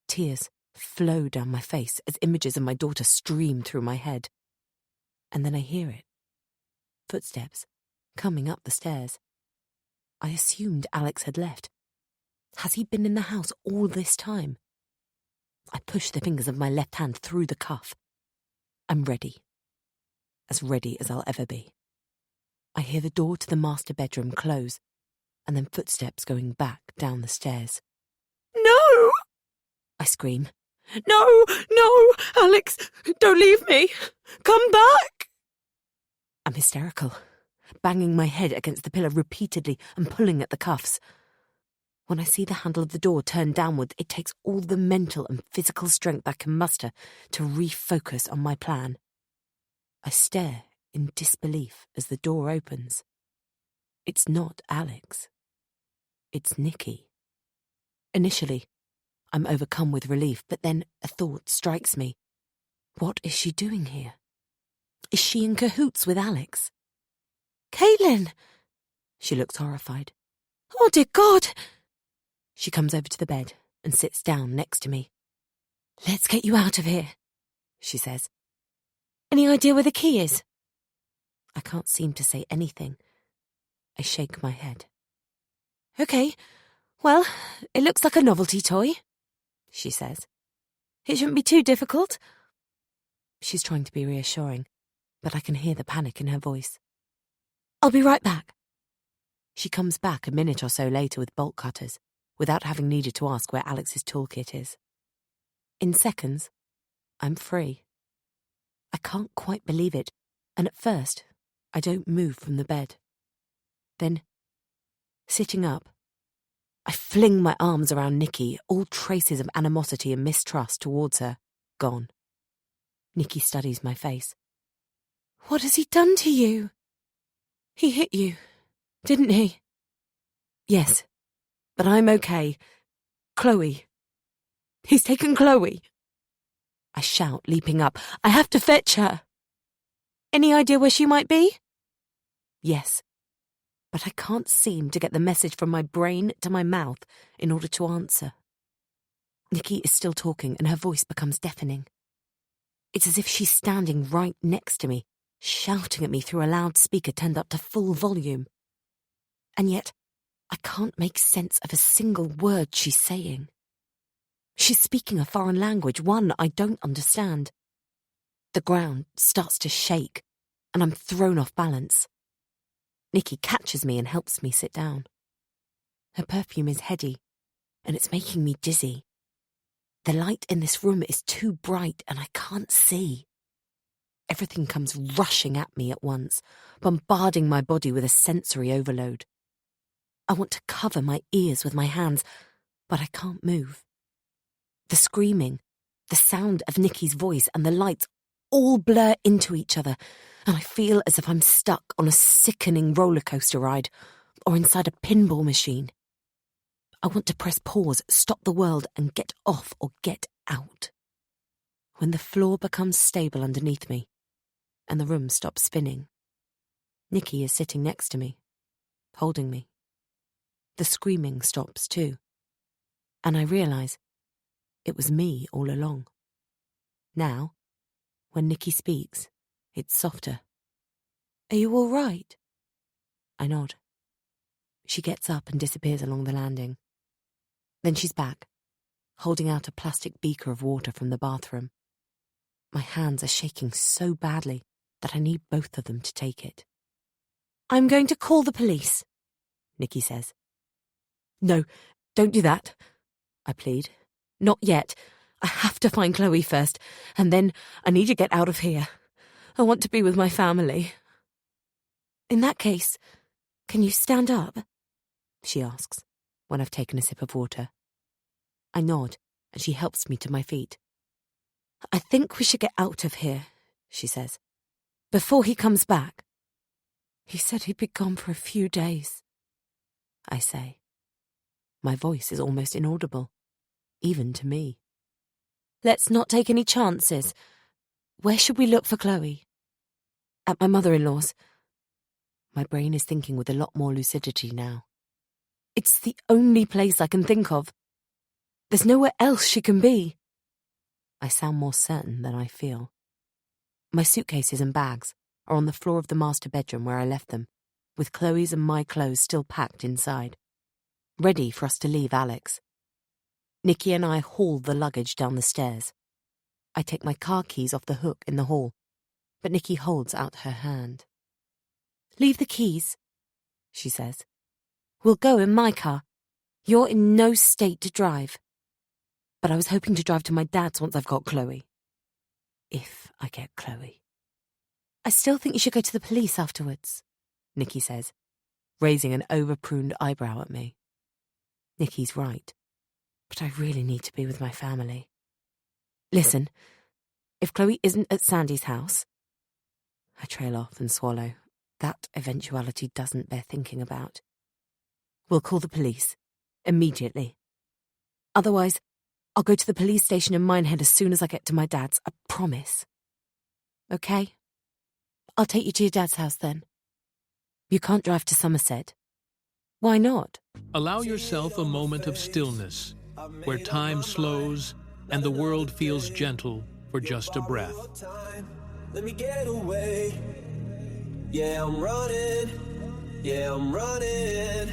Tears flow down my face as images of my daughter stream through my head. And then I hear it. Footsteps coming up the stairs. I assumed Alex had left. Has he been in the house all this time? I push the fingers of my left hand through the cuff. I'm ready. As ready as I'll ever be. I hear the door to the master bedroom close, and then footsteps going back down the stairs. No! I scream. No, no, Alex, don't leave me. Come back. I'm hysterical, banging my head against the pillar repeatedly and pulling at the cuffs. When I see the handle of the door turn downward, it takes all the mental and physical strength I can muster to refocus on my plan. I stare in disbelief as the door opens. It's not Alex. It's Nikki. Initially, I'm overcome with relief, but then a thought strikes me. What is she doing here? Is she in cahoots with Alex? Caitlin! She looks horrified. Oh, dear God! She comes over to the bed and sits down next to me. Let's get you out of here, she says. Any idea where the key is? I can't seem to say anything. I shake my head. Okay, well, it looks like a novelty toy, she says. It shouldn't be too difficult. She's trying to be reassuring, but I can hear the panic in her voice. I'll be right back. She comes back a minute or so later with bolt cutters, without having needed to ask where Alex's toolkit is. In seconds, I'm free. I can't quite believe it, and at first, I don't move from the bed. Then, sitting up, I fling my arms around Nikki, all traces of animosity and mistrust towards her gone. Nikki studies my face. What has he done to you? He hit you, Didn't he? Yes, but I'm okay. Chloe. He's taken Chloe. I shout, leaping up. I have to fetch her. Any idea where she might be? Yes, but I can't seem to get the message from my brain to my mouth in order to answer. Nikki is still talking and her voice becomes deafening. It's as if she's standing right next to me, shouting at me through a loudspeaker turned up to full volume. And yet, I can't make sense of a single word she's saying. She's speaking a foreign language, one I don't understand. The ground starts to shake, and I'm thrown off balance. Nikki catches me and helps me sit down. Her perfume is heady, and it's making me dizzy. The light in this room is too bright, and I can't see. Everything comes rushing at me at once, bombarding my body with a sensory overload. I want to cover my ears with my hands, but I can't move. The screaming, the sound of Nikki's voice, and the lights all blur into each other, and I feel as if I'm stuck on a sickening roller coaster ride or inside a pinball machine. I want to press pause, stop the world, and get off or get out. When the floor becomes stable underneath me and the room stops spinning, Nikki is sitting next to me, holding me. The screaming stops too, and I realise it was me all along. Now, when Nikki speaks, it's softer. Are you all right? I nod. She gets up and disappears along the landing. Then she's back, holding out a plastic beaker of water from the bathroom. My hands are shaking so badly that I need both of them to take it. I'm going to call the police, Nikki says. No, don't do that, I plead. Not yet. I have to find Chloe first, and then I need to get out of here. I want to be with my family. In that case, can you stand up? She asks, when I've taken a sip of water. I nod, and she helps me to my feet. I think we should get out of here, she says, before he comes back. He said he'd be gone for a few days, I say. My voice is almost inaudible, even to me. Let's not take any chances. Where should we look for Chloe? At my mother-in-law's. My brain is thinking with a lot more lucidity now. It's the only place I can think of. There's nowhere else she can be. I sound more certain than I feel. My suitcases and bags are on the floor of the master bedroom where I left them, with Chloe's and my clothes still packed inside, ready for us to leave Alex. Nikki and I haul the luggage down the stairs. I take my car keys off the hook in the hall, but Nikki holds out her hand. Leave the keys, she says. We'll go in my car. You're in no state to drive. But I was hoping to drive to my dad's once I've got Chloe. If I get Chloe. I still think you should go to the police afterwards, Nikki says, raising an over-pruned eyebrow at me. Nikki's right, but I really need to be with my family. Listen, if Chloe isn't at Sandy's house... I trail off and swallow. That eventuality doesn't bear thinking about. We'll call the police, immediately. Otherwise, I'll go to the police station in Minehead as soon as I get to my dad's, I promise. Okay? I'll take you to your dad's house then. You can't drive to Somerset. Why not? Allow yourself a moment of stillness, where time slows and the world feels gentle for just a breath. Let me get away. Yeah, I'm running. Yeah, I'm running.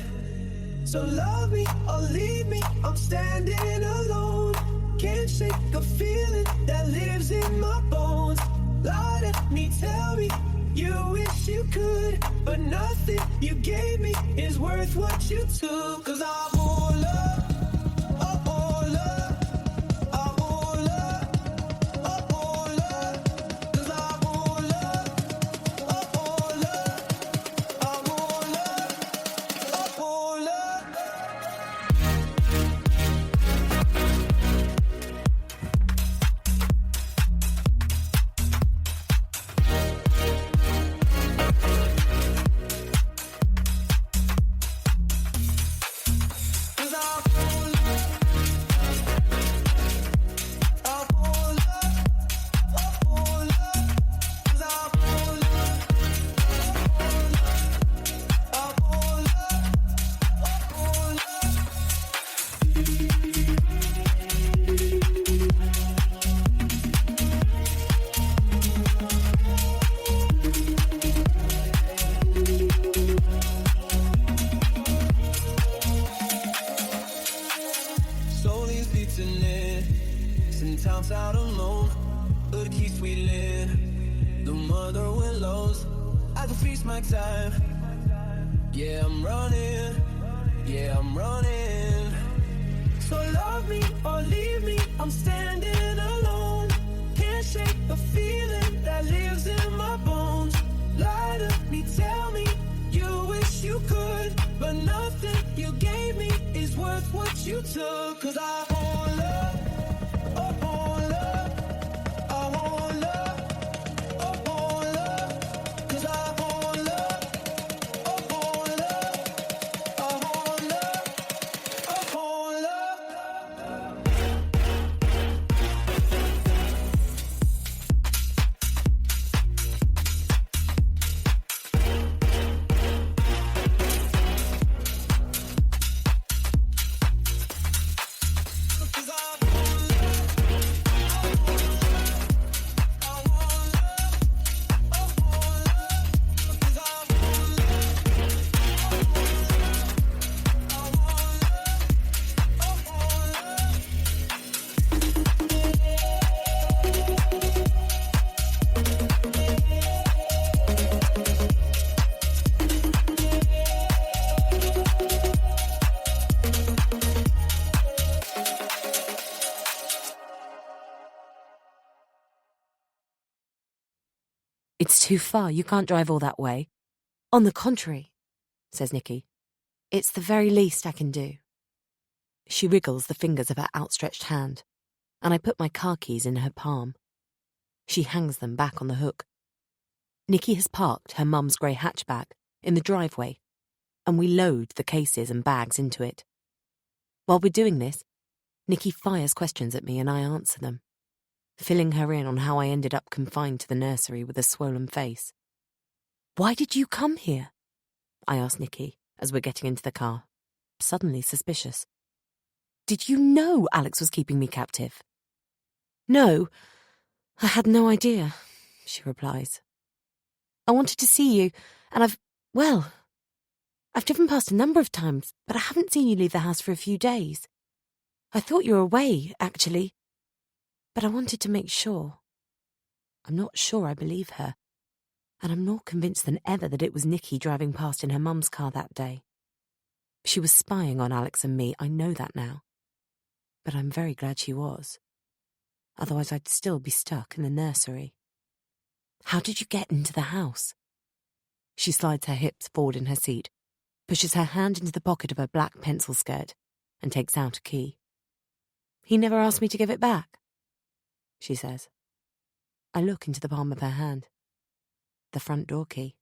So love me or leave me, I'm standing alone. Can't shake a feeling that lives in my bones. Lie to me, tell me you wish you could, but nothing you gave me is worth what you took. 'Cause I'm all love. headaches and towns out alone. Hood keeps wheeling, the mother willows. I can feast my time. Yeah, I'm running. Yeah, I'm running. So love me or leave me, I'm standing alone. Can't shake the feeling that lives in my bones. Lie to me, tell me you wish you could, but nothing you gave me is worth what you took. Cause I want love, I want love, I want love, I want love. Cause I want love, I want love, I want love, I want love. It's too far. You can't drive all that way. On the contrary, says Nikki. It's the very least I can do. She wriggles the fingers of her outstretched hand, and I put my car keys in her palm. She hangs them back on the hook. Nikki has parked her mum's grey hatchback in the driveway, and we load the cases and bags into it. While we're doing this, Nikki fires questions at me and I answer them, filling her in on how I ended up confined to the nursery with a swollen face. Why did you come here? I asked Nikki as we're getting into the car, suddenly suspicious. Did you know Alex was keeping me captive? No, I had no idea, she replies. I wanted to see you, and I've driven past a number of times, but I haven't seen you leave the house for a few days. I thought you were away, actually, but I wanted to make sure. I'm not sure I believe her, and I'm more convinced than ever that it was Nikki driving past in her mum's car that day. She was spying on Alex and me, I know that now. But I'm very glad she was. Otherwise I'd still be stuck in the nursery. How did you get into the house? She slides her hips forward in her seat, pushes her hand into the pocket of her black pencil skirt, and takes out a key. He never asked me to give it back, she says. I look into the palm of her hand. The front door key.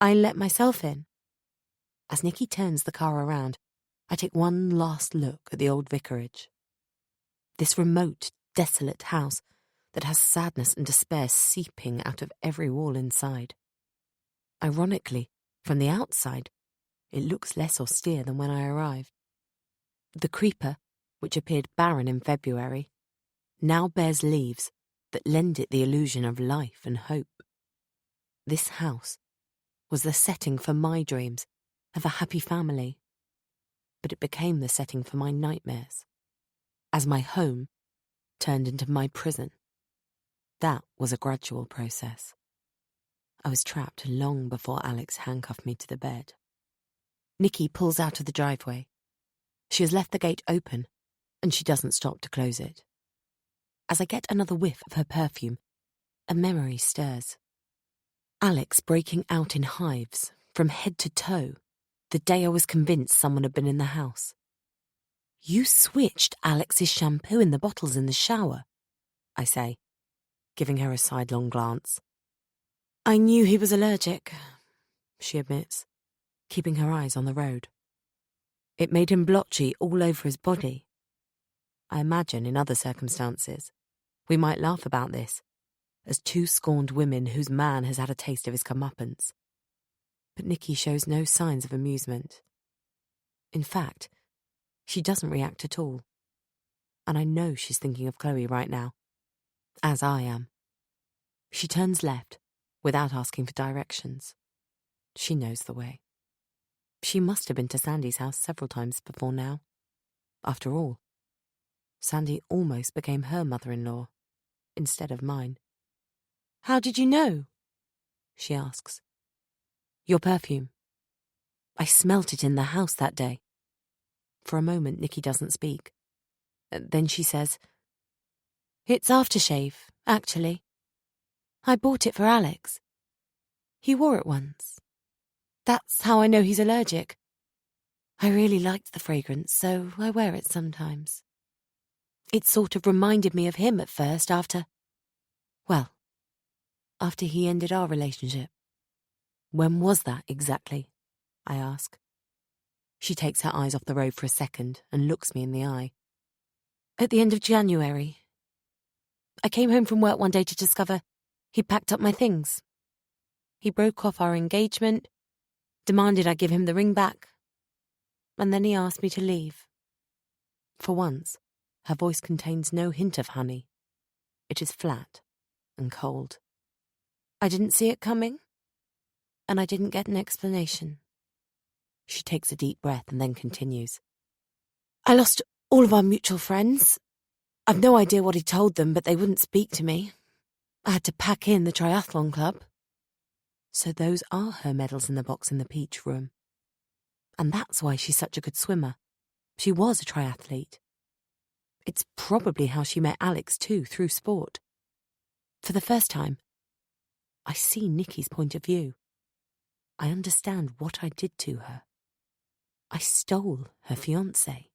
I let myself in. As Nikki turns the car around, I take one last look at the old vicarage. This remote, desolate house that has sadness and despair seeping out of every wall inside. Ironically, from the outside, it looks less austere than when I arrived. The creeper, which appeared barren in February, now bears leaves that lend it the illusion of life and hope. This house was the setting for my dreams of a happy family, but it became the setting for my nightmares, as my home turned into my prison. That was a gradual process. I was trapped long before Alex handcuffed me to the bed. Nikki pulls out of the driveway. She has left the gate open, and she doesn't stop to close it. As I get another whiff of her perfume, a memory stirs. Alex breaking out in hives, from head to toe, the day I was convinced someone had been in the house. You switched Alex's shampoo in the bottles in the shower, I say, giving her a sidelong glance. I knew he was allergic, she admits, keeping her eyes on the road. It made him blotchy all over his body. I imagine in other circumstances, we might laugh about this, as two scorned women whose man has had a taste of his comeuppance. But Nikki shows no signs of amusement. In fact, she doesn't react at all. And I know she's thinking of Chloe right now, as I am. She turns left, without asking for directions. She knows the way. She must have been to Sandy's house several times before now. After all, Sandy almost became her mother-in-law, instead of mine. How did you know? She asks. Your perfume. I smelt it in the house that day. For a moment, Nikki doesn't speak. Then she says, It's aftershave, actually. I bought it for Alex. He wore it once. That's how I know he's allergic. I really liked the fragrance, so I wear it sometimes. It sort of reminded me of him at first after he ended our relationship. When was that exactly? I ask. She takes her eyes off the road for a second and looks me in the eye. At the end of January. I came home from work one day to discover he'd packed up my things. He broke off our engagement, demanded I give him the ring back, and then he asked me to leave. For once, her voice contains no hint of honey. It is flat and cold. I didn't see it coming, and I didn't get an explanation. She takes a deep breath and then continues. I lost all of our mutual friends. I've no idea what he told them, but they wouldn't speak to me. I had to pack in the triathlon club. So those are her medals in the box in the peach room. And that's why she's such a good swimmer. She was a triathlete. It's probably how she met Alex too, through sport. For the first time, I see Nikki's point of view. I understand what I did to her. I stole her fiancé.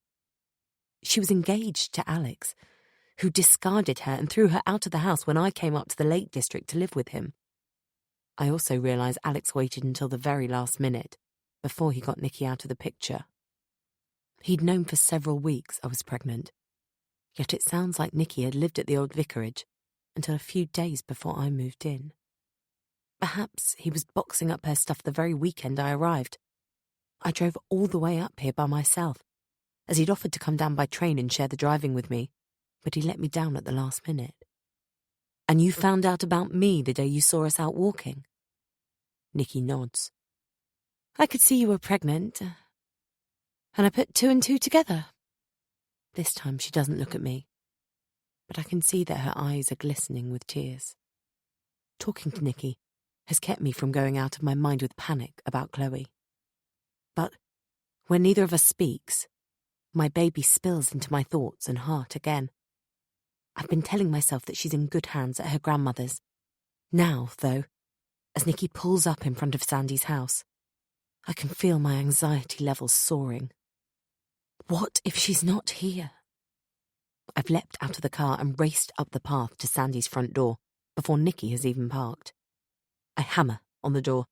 She was engaged to Alex, who discarded her and threw her out of the house when I came up to the Lake District to live with him. I also realise Alex waited until the very last minute, before he got Nikki out of the picture. He'd known for several weeks I was pregnant, yet it sounds like Nikki had lived at the old vicarage until a few days before I moved in. Perhaps he was boxing up her stuff the very weekend I arrived. I drove all the way up here by myself, as he'd offered to come down by train and share the driving with me, but he let me down at the last minute. And you found out about me the day you saw us out walking? Nikki nods. I could see you were pregnant, and I put two and two together. This time she doesn't look at me, but I can see that her eyes are glistening with tears. Talking to Nikki has kept me from going out of my mind with panic about Chloe. But when neither of us speaks, my baby spills into my thoughts and heart again. I've been telling myself that she's in good hands at her grandmother's. Now, though, as Nikki pulls up in front of Sandy's house, I can feel my anxiety levels soaring. What if she's not here? I've leapt out of the car and raced up the path to Sandy's front door before Nikki has even parked. I hammer on the door,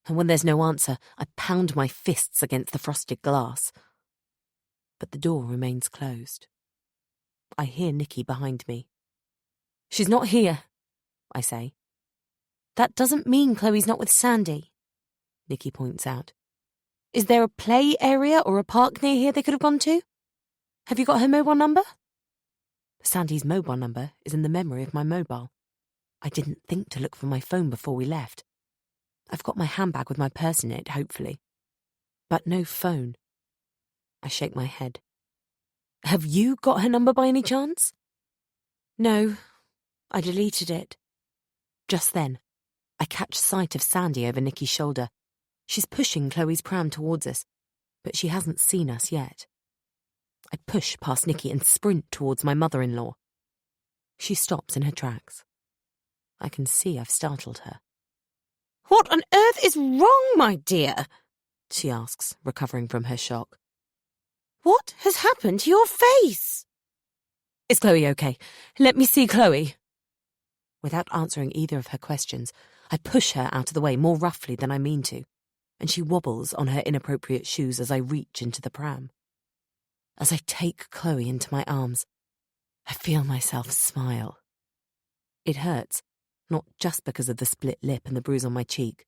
and when there's no answer, I pound my fists against the frosted glass. But the door remains closed. I hear Nikki behind me. She's not here, I say. That doesn't mean Chloe's not with Sandy, Nikki points out. Is there a play area or a park near here they could have gone to? Have you got her mobile number? Sandy's mobile number is in the memory of my mobile. I didn't think to look for my phone before we left. I've got my handbag with my purse in it, hopefully. But no phone. I shake my head. Have you got her number by any chance? No, I deleted it. Just then, I catch sight of Sandy over Nikki's shoulder. She's pushing Chloe's pram towards us, but she hasn't seen us yet. I push past Nikki and sprint towards my mother-in-law. She stops in her tracks. I can see I've startled her. What on earth is wrong, my dear? She asks, recovering from her shock. What has happened to your face? Is Chloe okay? Let me see Chloe. Without answering either of her questions, I push her out of the way more roughly than I mean to, and she wobbles on her inappropriate shoes as I reach into the pram. As I take Chloe into my arms, I feel myself smile. It hurts, not just because of the split lip and the bruise on my cheek,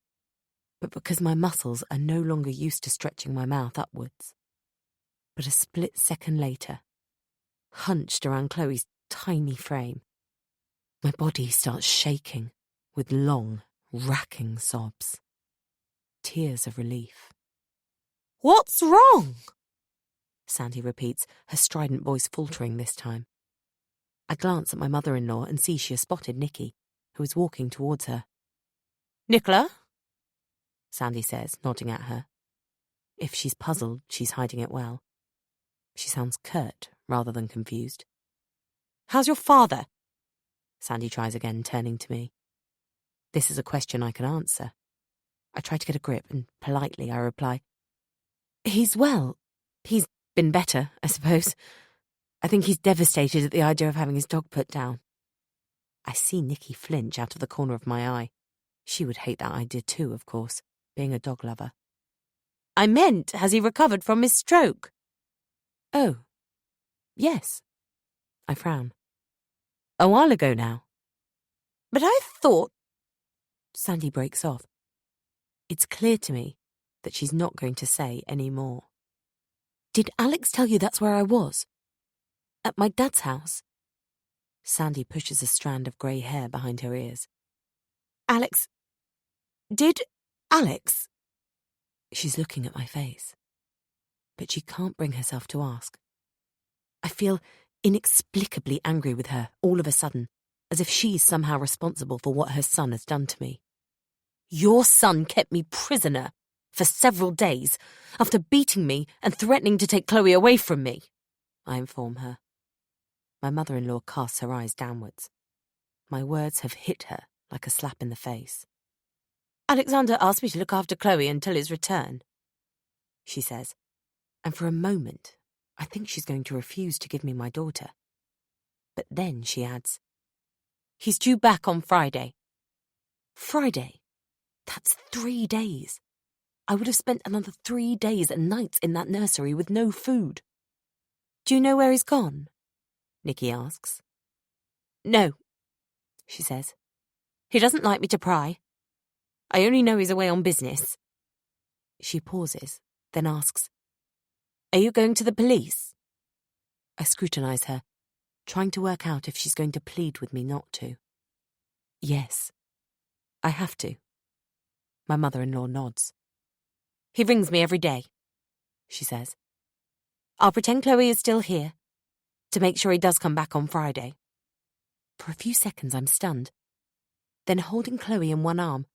but because my muscles are no longer used to stretching my mouth upwards. But a split second later, hunched around Chloe's tiny frame, my body starts shaking with long, racking sobs. Tears of relief. What's wrong? Sandy repeats, her strident voice faltering this time. I glance at my mother-in-law and see she has spotted Nicky, who is walking towards her. Nicola? Sandy says, nodding at her. If she's puzzled, she's hiding it well. She sounds curt rather than confused. How's your father? Sandy tries again, turning to me. This is a question I can answer. I try to get a grip and politely I reply, He's well. He's been better, I suppose. I think he's devastated at the idea of having his dog put down. I see Nicky flinch out of the corner of my eye. She would hate that idea too, of course, being a dog lover. I meant, has he recovered from his stroke? Oh, yes. I frown. A while ago now. But I thought... Sandy breaks off. It's clear to me that she's not going to say any more. Did Alex tell you that's where I was? At my dad's house? Sandy pushes a strand of grey hair behind her ears. Alex... Did Alex... She's looking at my face. But she can't bring herself to ask. I feel inexplicably angry with her all of a sudden, as if she's somehow responsible for what her son has done to me. Your son kept me prisoner for several days after beating me and threatening to take Chloe away from me, I inform her. My mother-in-law casts her eyes downwards. My words have hit her like a slap in the face. Alexander asked me to look after Chloe until his return, she says, and for a moment I think she's going to refuse to give me my daughter. But then she adds, He's due back on Friday. Friday? That's 3 days. I would have spent another 3 days and nights in that nursery with no food. Do you know where he's gone? Nicky asks. No, she says. He doesn't like me to pry. I only know he's away on business. She pauses, then asks, Are you going to the police? I scrutinise her, trying to work out if she's going to plead with me not to. Yes, I have to. My mother-in-law nods. He rings me every day, she says. I'll pretend Chloe is still here, to make sure he does come back on Friday. For a few seconds I'm stunned. Then holding Chloe in one arm,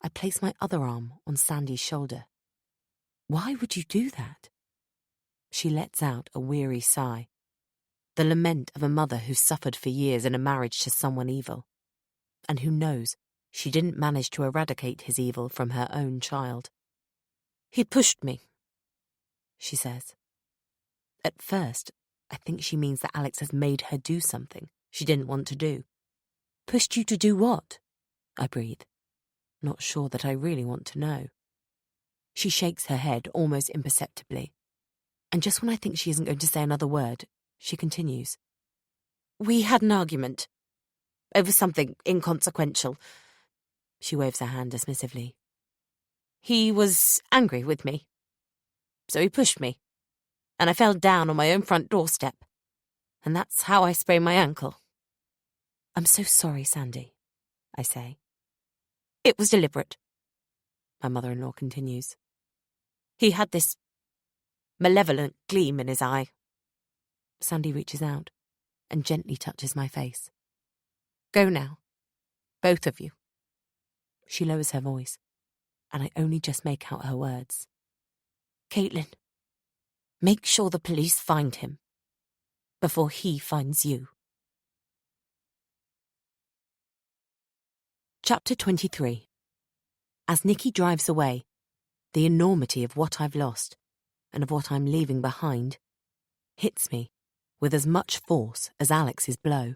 I place my other arm on Sandy's shoulder. Why would you do that? She lets out a weary sigh, the lament of a mother who's suffered for years in a marriage to someone evil, and who knows she didn't manage to eradicate his evil from her own child. He pushed me, she says. At first, I think she means that Alex has made her do something she didn't want to do. Pushed you to do what? I breathe, not sure that I really want to know. She shakes her head almost imperceptibly, and just when I think she isn't going to say another word, she continues. We had an argument over something inconsequential. She waves her hand dismissively. He was angry with me, so he pushed me, and I fell down on my own front doorstep, and that's how I sprained my ankle. I'm so sorry, Sandy, I say. It was deliberate, my mother-in-law continues. He had this malevolent gleam in his eye. Sandy reaches out and gently touches my face. Go now, both of you. She lowers her voice, and I only just make out her words. Caitlin, make sure the police find him before he finds you. Chapter 23. As Nicky drives away, the enormity of what I've lost and of what I'm leaving behind hits me with as much force as Alex's blow.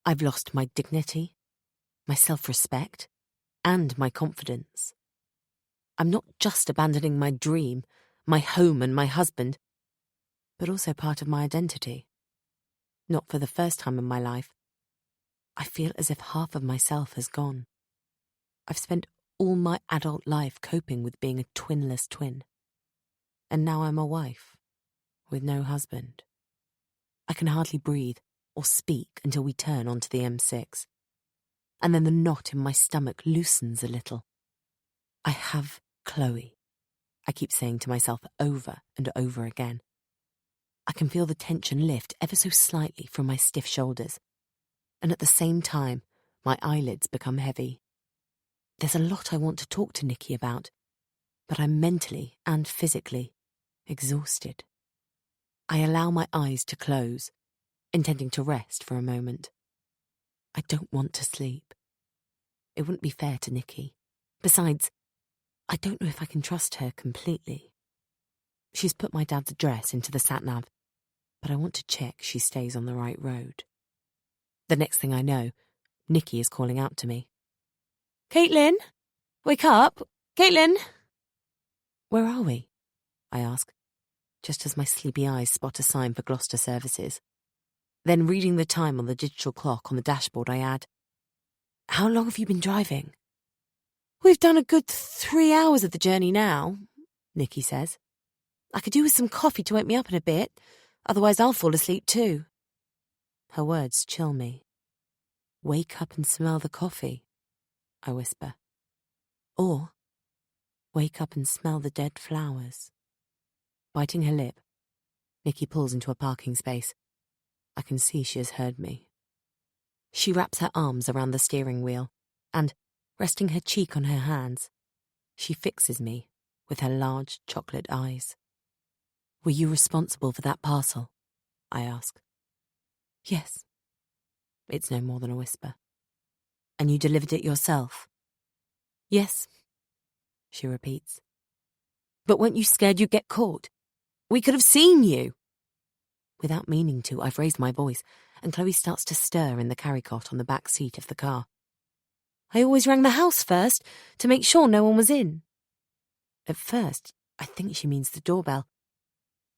I've lost my dignity, my self-respect, and my confidence. I'm not just abandoning my dream, my home and my husband, but also part of my identity. Not for the first time in my life, I feel as if half of myself has gone. I've spent all my adult life coping with being a twinless twin. And now I'm a wife, with no husband. I can hardly breathe or speak until we turn onto the M6. And then the knot in my stomach loosens a little. I have Chloe, I keep saying to myself over and over again. I can feel the tension lift ever so slightly from my stiff shoulders, and at the same time, my eyelids become heavy. There's a lot I want to talk to Nikki about, but I'm mentally and physically exhausted. I allow my eyes to close, intending to rest for a moment. I don't want to sleep. It wouldn't be fair to Nikki. Besides, I don't know if I can trust her completely. She's put my dad's address into the sat-nav, but I want to check she stays on the right road. The next thing I know, Nikki is calling out to me. Caitlin? Wake up! Caitlin! Where are we? I ask, just as my sleepy eyes spot a sign for Gloucester services. Then reading the time on the digital clock on the dashboard, I add, How long have you been driving? We've done a good 3 hours of the journey now, Nikki says. I could do with some coffee to wake me up in a bit, otherwise I'll fall asleep too. Her words chill me. Wake up and smell the coffee, I whisper. Or, wake up and smell the dead flowers. Biting her lip, Nikki pulls into a parking space. I can see she has heard me. She wraps her arms around the steering wheel and, resting her cheek on her hands, she fixes me with her large chocolate eyes. Were you responsible for that parcel? I ask. Yes. It's no more than a whisper. And you delivered it yourself? Yes, she repeats. But weren't you scared you'd get caught? We could have seen you. Without meaning to, I've raised my voice, and Chloe starts to stir in the carry-cot on the back seat of the car. I always rang the house first to make sure no one was in. At first, I think she means the doorbell,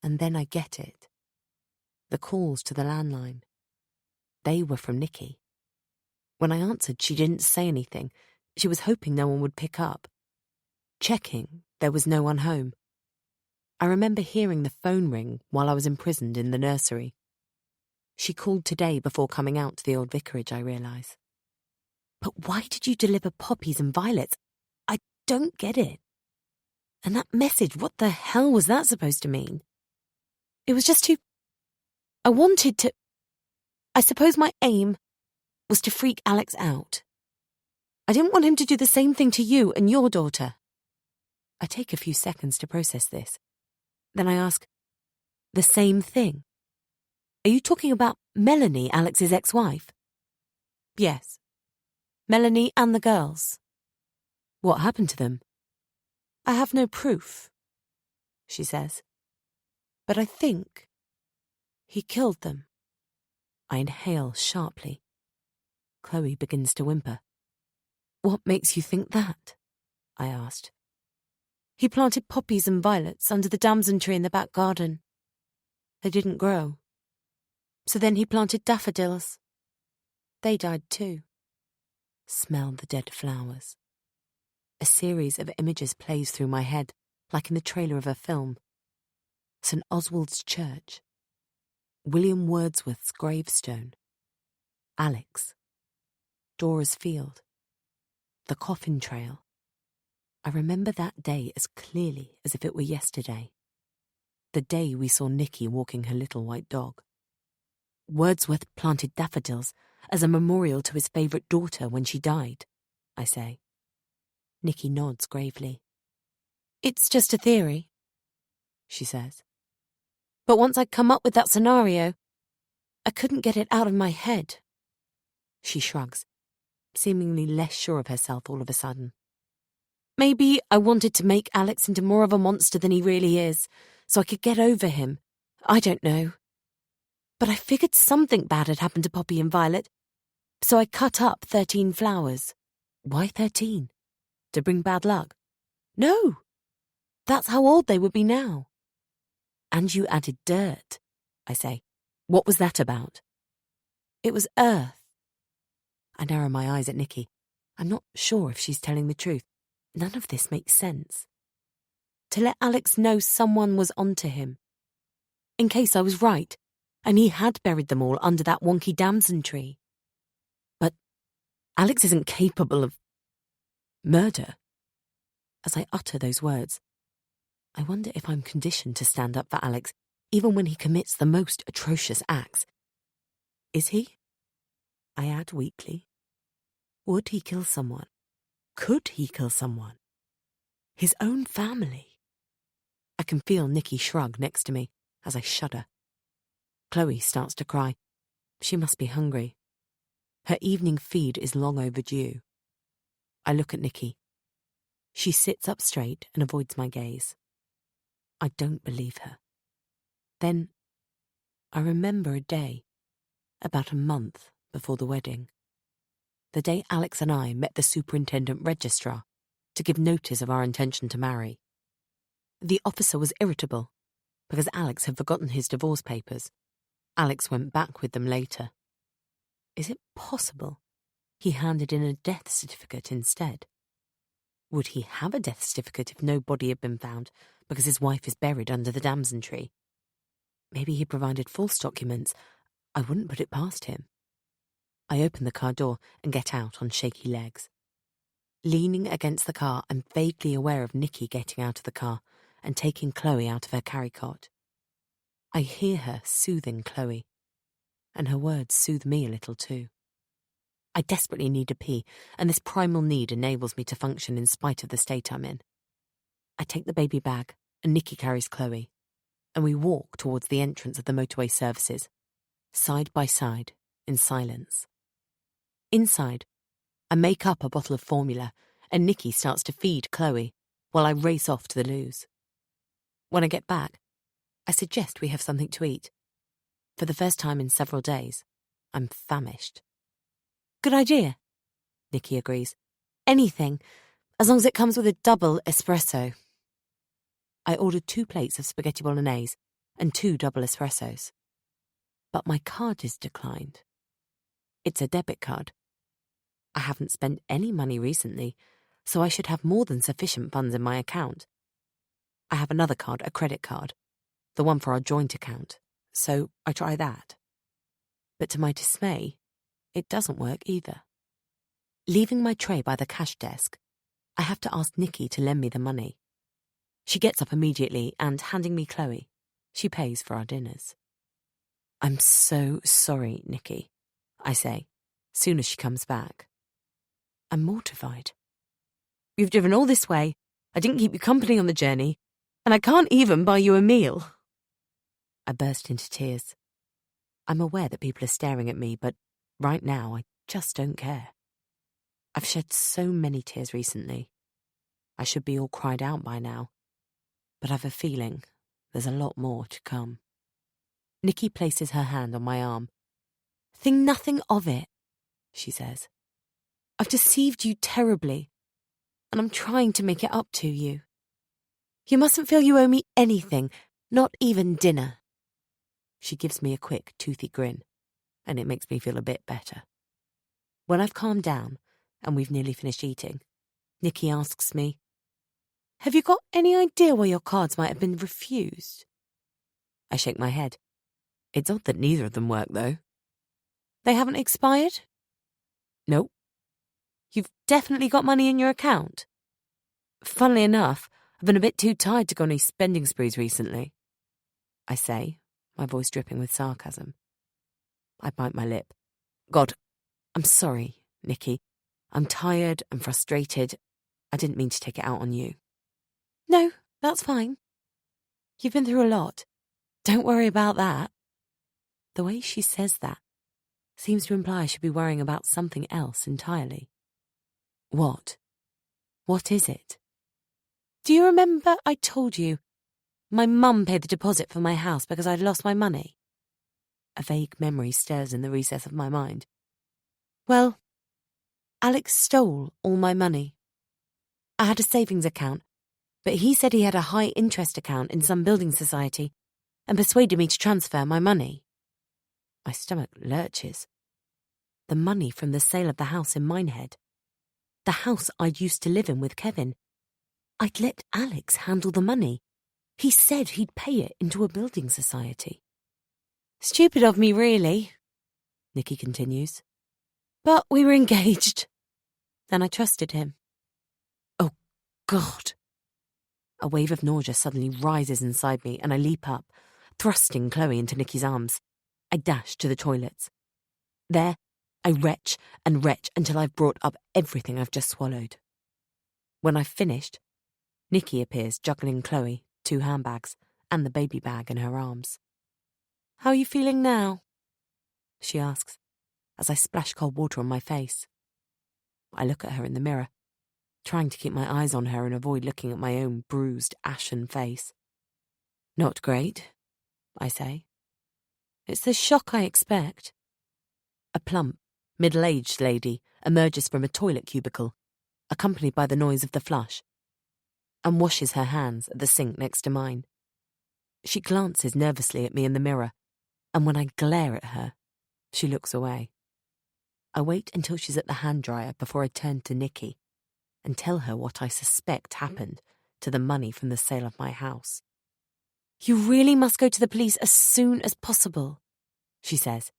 and then I get it. The calls to the landline. They were from Nikki. When I answered, she didn't say anything. She was hoping no one would pick up. Checking, there was no one home. I remember hearing the phone ring while I was imprisoned in the nursery. She called today before coming out to the old vicarage, I realise. But why did you deliver poppies and violets? I don't get it. And that message, what the hell was that supposed to mean? It was just I wanted to... I suppose my aim was to freak Alex out. I didn't want him to do the same thing to you and your daughter. I take a few seconds to process this. Then I ask, the same thing? Are you talking about Melanie, Alex's ex-wife? Yes. Melanie and the girls. What happened to them? I have no proof, she says. But I think he killed them. I inhale sharply. Chloe begins to whimper. What makes you think that? I asked. He planted poppies and violets under the damson tree in the back garden. They didn't grow. So then he planted daffodils. They died too. Smell the dead flowers. A series of images plays through my head, like in the trailer of a film. St. Oswald's Church. William Wordsworth's gravestone. Alex. Dora's Field. The coffin trail. I remember that day as clearly as if it were yesterday. The day we saw Nikki walking her little white dog. Wordsworth planted daffodils as a memorial to his favourite daughter when she died, I say. Nikki nods gravely. It's just a theory, she says. But once I'd come up with that scenario, I couldn't get it out of my head. She shrugs, seemingly less sure of herself all of a sudden. Maybe I wanted to make Alex into more of a monster than he really is, so I could get over him. I don't know. But I figured something bad had happened to Poppy and Violet, so I cut up 13 flowers. Why 13? To bring bad luck? No. That's how old they would be now. And you added dirt, I say. What was that about? It was earth. I narrow my eyes at Nikki. I'm not sure if she's telling the truth. None of this makes sense. To let Alex know someone was onto him. In case I was right, and he had buried them all under that wonky damson tree. But Alex isn't capable of murder. As I utter those words, I wonder if I'm conditioned to stand up for Alex even when he commits the most atrocious acts. Is he? I add weakly. Would he kill someone? Could he kill someone? His own family? I can feel Nikki shrug next to me as I shudder. Chloe starts to cry. She must be hungry. Her evening feed is long overdue. I look at Nikki. She sits up straight and avoids my gaze. I don't believe her. Then I remember a day, about a month before the wedding. The day Alex and I met the superintendent registrar to give notice of our intention to marry. The officer was irritable because Alex had forgotten his divorce papers. Alex went back with them later. Is it possible he handed in a death certificate instead? Would he have a death certificate if no body had been found because his wife is buried under the damson tree? Maybe he provided false documents. I wouldn't put it past him. I open the car door and get out on shaky legs. Leaning against the car, I'm vaguely aware of Nikki getting out of the car and taking Chloe out of her carry-cot. I hear her soothing Chloe, and her words soothe me a little too. I desperately need a pee, and this primal need enables me to function in spite of the state I'm in. I take the baby bag, and Nikki carries Chloe, and we walk towards the entrance of the motorway services, side by side, in silence. Inside, I make up a bottle of formula, and Nikki starts to feed Chloe, while I race off to the loos. When I get back, I suggest we have something to eat. For the first time in several days, I'm famished. Good idea, Nikki agrees. Anything, as long as it comes with a double espresso. I ordered 2 plates of spaghetti bolognese and 2 double espressos. But my card is declined. It's a debit card. I haven't spent any money recently, so I should have more than sufficient funds in my account. I have another card, a credit card, the one for our joint account, so I try that. But to my dismay, it doesn't work either. Leaving my tray by the cash desk, I have to ask Nikki to lend me the money. She gets up immediately and, handing me Chloe, she pays for our dinners. I'm so sorry, Nikki, I say, soon as she comes back. I'm mortified. You've driven all this way, I didn't keep you company on the journey, and I can't even buy you a meal. I burst into tears. I'm aware that people are staring at me, but right now I just don't care. I've shed so many tears recently. I should be all cried out by now, but I've a feeling there's a lot more to come. Nikki places her hand on my arm. Think nothing of it, she says. I've deceived you terribly, and I'm trying to make it up to you. You mustn't feel you owe me anything, not even dinner. She gives me a quick, toothy grin, and it makes me feel a bit better. When I've calmed down, and we've nearly finished eating, Nikki asks me, Have you got any idea why your cards might have been refused? I shake my head. It's odd that neither of them work, though. They haven't expired? Nope. You've definitely got money in your account? Funnily enough, I've been a bit too tired to go on any spending sprees recently, I say, my voice dripping with sarcasm. I bite my lip. God, I'm sorry, Nikki. I'm tired and frustrated. I didn't mean to take it out on you. No, that's fine. You've been through a lot. Don't worry about that. The way she says that seems to imply I should be worrying about something else entirely. What? What is it? Do you remember I told you my mum paid the deposit for my house because I'd lost my money? A vague memory stirs in the recess of my mind. Well, Alex stole all my money. I had a savings account, but he said he had a high-interest account in some building society and persuaded me to transfer my money. My stomach lurches. The money from the sale of the house in Minehead. The house I'd used to live in with Kevin. I'd let Alex handle the money. He said he'd pay it into a building society. Stupid of me, really, Nikki continues. But we were engaged, and I trusted him. Oh, God. A wave of nausea suddenly rises inside me, and I leap up. Thrusting Chloe into Nikki's arms, I dash to the toilets. There, I retch and retch until I've brought up everything I've just swallowed. When I've finished, Nikki appears juggling Chloe, 2 handbags, and the baby bag in her arms. "How are you feeling now?" she asks, as I splash cold water on my face. I look at her in the mirror, trying to keep my eyes on her and avoid looking at my own bruised, ashen face. "Not great," I say. "It's the shock I expect." A plump, middle-aged lady emerges from a toilet cubicle, accompanied by the noise of the flush, and washes her hands at the sink next to mine. She glances nervously at me in the mirror, and when I glare at her, she looks away. I wait until she's at the hand dryer before I turn to Nikki and tell her what I suspect happened to the money from the sale of my house. "You really must go to the police as soon as possible," she says,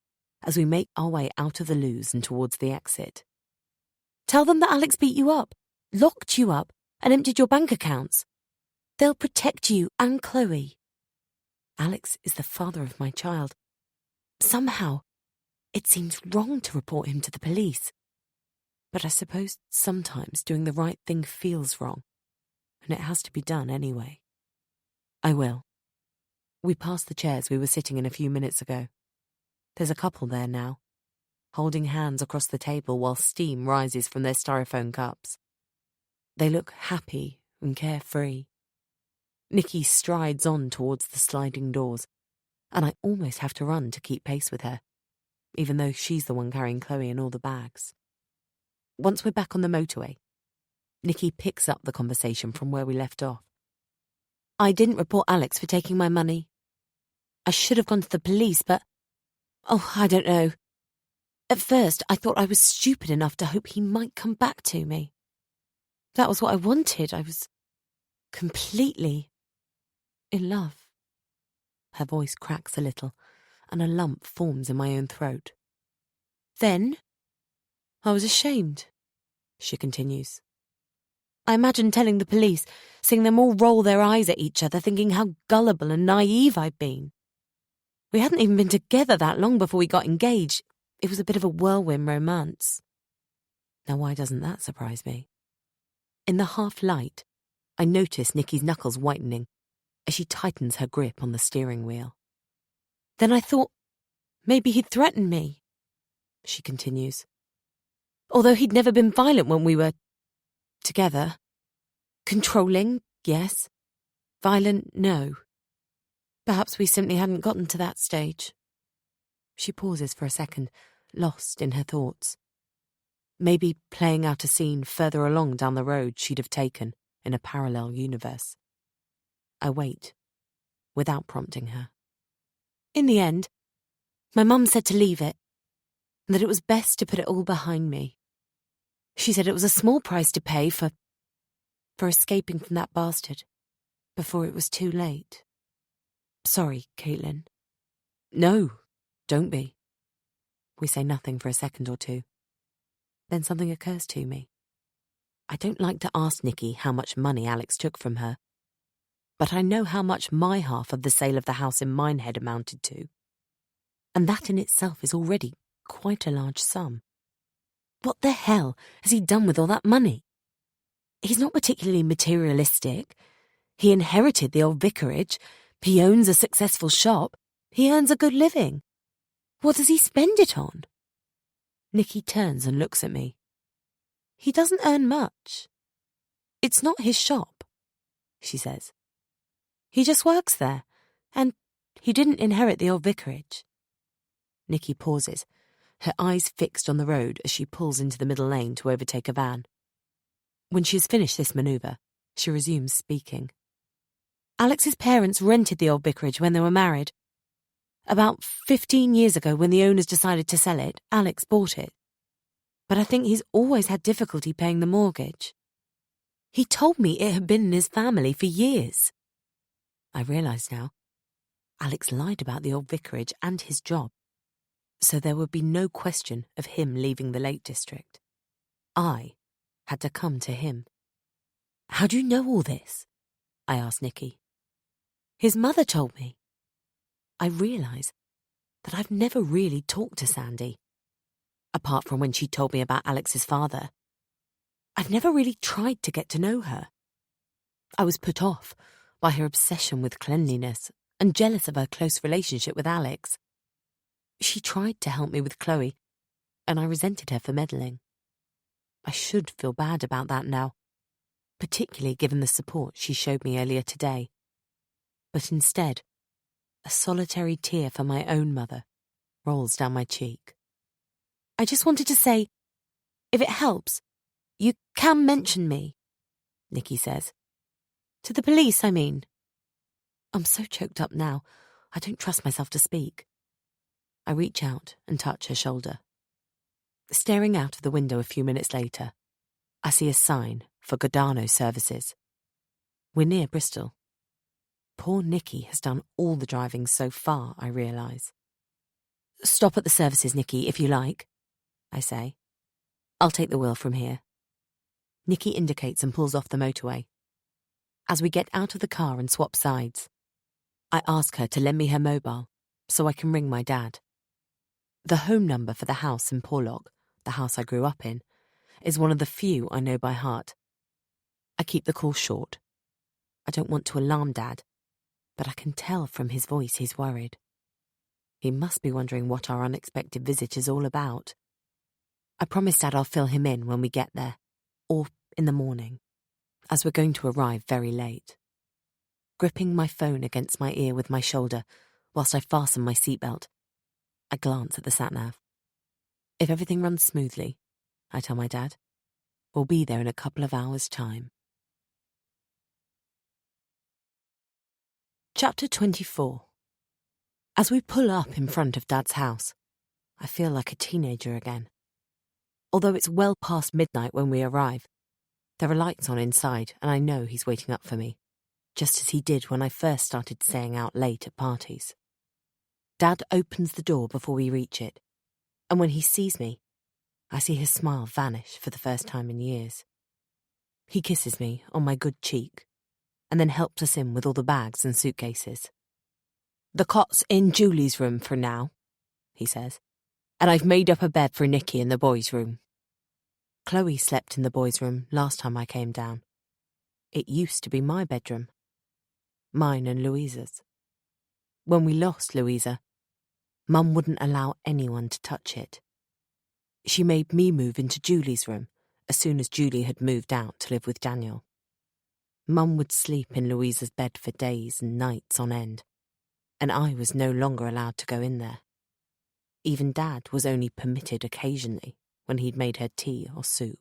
as we make our way out of the loos and towards the exit. "Tell them that Alex beat you up, locked you up, and emptied your bank accounts. They'll protect you and Chloe. Alex is the father of my child. Somehow, it seems wrong to report him to the police. But I suppose sometimes doing the right thing feels wrong, and it has to be done anyway." I will. We pass the chairs we were sitting in a few minutes ago. There's a couple there now, holding hands across the table while steam rises from their styrofoam cups. They look happy and carefree. Nikki strides on towards the sliding doors, and I almost have to run to keep pace with her, even though she's the one carrying Chloe and all the bags. Once we're back on the motorway, Nikki picks up the conversation from where we left off. "I didn't report Alex for taking my money. I should have gone to the police, but, I don't know. At first, I thought I was stupid enough to hope he might come back to me. That was what I wanted. I was completely in love." Her voice cracks a little, and a lump forms in my own throat. "Then I was ashamed," she continues. "I imagined telling the police, seeing them all roll their eyes at each other, thinking how gullible and naive I'd been. We hadn't even been together that long before we got engaged. It was a bit of a whirlwind romance." Now why doesn't that surprise me? In the half-light, I notice Nikki's knuckles whitening as she tightens her grip on the steering wheel. "Then I thought maybe he'd threatened me," she continues. "Although he'd never been violent when we were together. Controlling, yes. Violent, no. Perhaps we simply hadn't gotten to that stage." She pauses for a second, lost in her thoughts. Maybe playing out a scene further along down the road she'd have taken in a parallel universe. I wait, without prompting her. "In the end, my mum said to leave it, and that it was best to put it all behind me. She said it was a small price to pay for escaping from that bastard, before it was too late." "Sorry, Caitlin." "No, don't be." We say nothing for a second or two. Then something occurs to me. I don't like to ask Nikki how much money Alex took from her, but I know how much my half of the sale of the house in Minehead amounted to. And that in itself is already quite a large sum. What the hell has he done with all that money? He's not particularly materialistic. He inherited the old vicarage. He owns a successful shop. He earns a good living. What does he spend it on? Nikki turns and looks at me. "He doesn't earn much. It's not his shop," she says. "He just works there, and he didn't inherit the old vicarage." Nikki pauses, her eyes fixed on the road as she pulls into the middle lane to overtake a van. When she has finished this manoeuvre, she resumes speaking. "Alex's parents rented the old vicarage when they were married. About 15 years ago, when the owners decided to sell it, Alex bought it. But I think he's always had difficulty paying the mortgage. He told me it had been in his family for years." I realise now, Alex lied about the old vicarage and his job, so there would be no question of him leaving the Lake District. I had to come to him. "How do you know all this?" I asked Nikki. "His mother told me." I realise that I've never really talked to Sandy. Apart from when she told me about Alex's father, I've never really tried to get to know her. I was put off by her obsession with cleanliness and jealous of her close relationship with Alex. She tried to help me with Chloe, and I resented her for meddling. I should feel bad about that now, particularly given the support she showed me earlier today. But instead, a solitary tear for my own mother rolls down my cheek. I just wanted to say, if it helps, you can mention me, Nikki says. To the police, I mean. I'm so choked up now, I don't trust myself to speak. I reach out and touch her shoulder. Staring out of the window a few minutes later, I see a sign for Godano services. We're near Bristol. Poor Nikki has done all the driving so far, I realise. Stop at the services, Nikki, if you like, I say. I'll take the wheel from here. Nikki indicates and pulls off the motorway. As we get out of the car and swap sides, I ask her to lend me her mobile so I can ring my dad. The home number for the house in Porlock, the house I grew up in, is one of the few I know by heart. I keep the call short. I don't want to alarm Dad, but I can tell from his voice he's worried. He must be wondering what our unexpected visit is all about. I promise Dad I'll fill him in when we get there, or in the morning, as we're going to arrive very late. Gripping my phone against my ear with my shoulder, whilst I fasten my seatbelt, I glance at the sat-nav. If everything runs smoothly, I tell my dad, we'll be there in a couple of hours' time. Chapter 24. As we pull up in front of Dad's house, I feel like a teenager again. Although it's well past midnight when we arrive, there are lights on inside and I know he's waiting up for me, just as he did when I first started staying out late at parties. Dad opens the door before we reach it, and when he sees me, I see his smile vanish for the first time in years. He kisses me on my good cheek, and then helps us in with all the bags and suitcases. The cot's in Julie's room for now, he says, and I've made up a bed for Nikki in the boys' room. Chloe slept in the boys' room last time I came down. It used to be my bedroom. Mine and Louisa's. When we lost Louisa, Mum wouldn't allow anyone to touch it. She made me move into Julie's room as soon as Julie had moved out to live with Daniel. Mum would sleep in Louisa's bed for days and nights on end, and I was no longer allowed to go in there. Even Dad was only permitted occasionally when he'd made her tea or soup.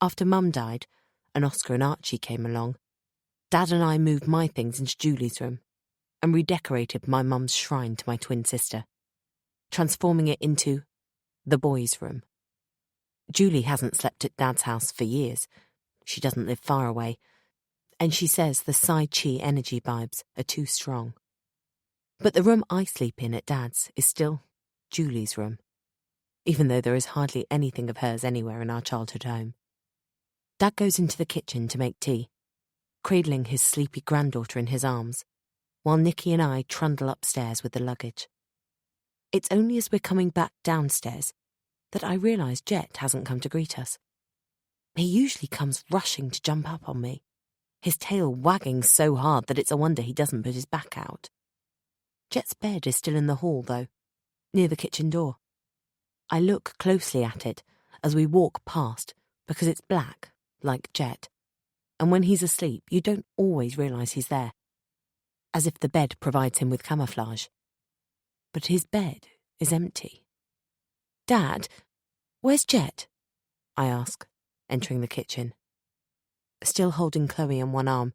After Mum died, and Oscar and Archie came along, Dad and I moved my things into Julie's room and redecorated my mum's shrine to my twin sister, transforming it into the boys' room. Julie hasn't slept at Dad's house for years. She doesn't live far away, and she says the Sai Chi energy vibes are too strong. But the room I sleep in at Dad's is still Julie's room, even though there is hardly anything of hers anywhere in our childhood home. Dad goes into the kitchen to make tea, cradling his sleepy granddaughter in his arms, while Nikki and I trundle upstairs with the luggage. It's only as we're coming back downstairs that I realise Jet hasn't come to greet us. He usually comes rushing to jump up on me, his tail wagging so hard that it's a wonder he doesn't put his back out. Jet's bed is still in the hall, though, near the kitchen door. I look closely at it as we walk past because it's black, like Jet, and when he's asleep you don't always realise he's there, as if the bed provides him with camouflage. But his bed is empty. Dad, where's Jet? I ask, entering the kitchen. Still holding Chloe in one arm,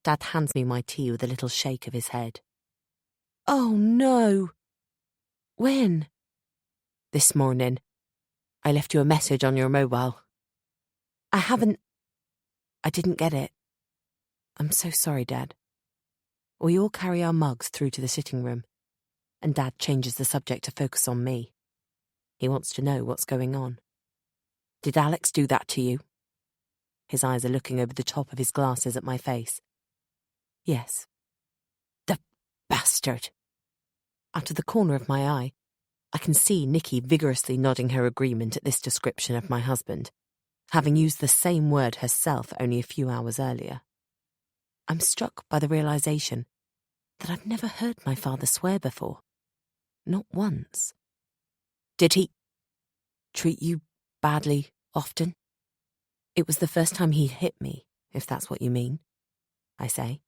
Dad hands me my tea with a little shake of his head. Oh no! When? This morning. I left you a message on your mobile. I didn't get it. I'm so sorry, Dad. We all carry our mugs through to the sitting room, and Dad changes the subject to focus on me. He wants to know what's going on. Did Alex do that to you? His eyes are looking over the top of his glasses at my face. Yes. The bastard, Out of the corner of my eye, I can see Nikki vigorously nodding her agreement at this description of my husband, having used the same word herself only a few hours earlier. I'm struck by the realization that I've never heard my father swear before. Not once. Did he treat you badly often? It was the first time he hit me, if that's what you mean, I say.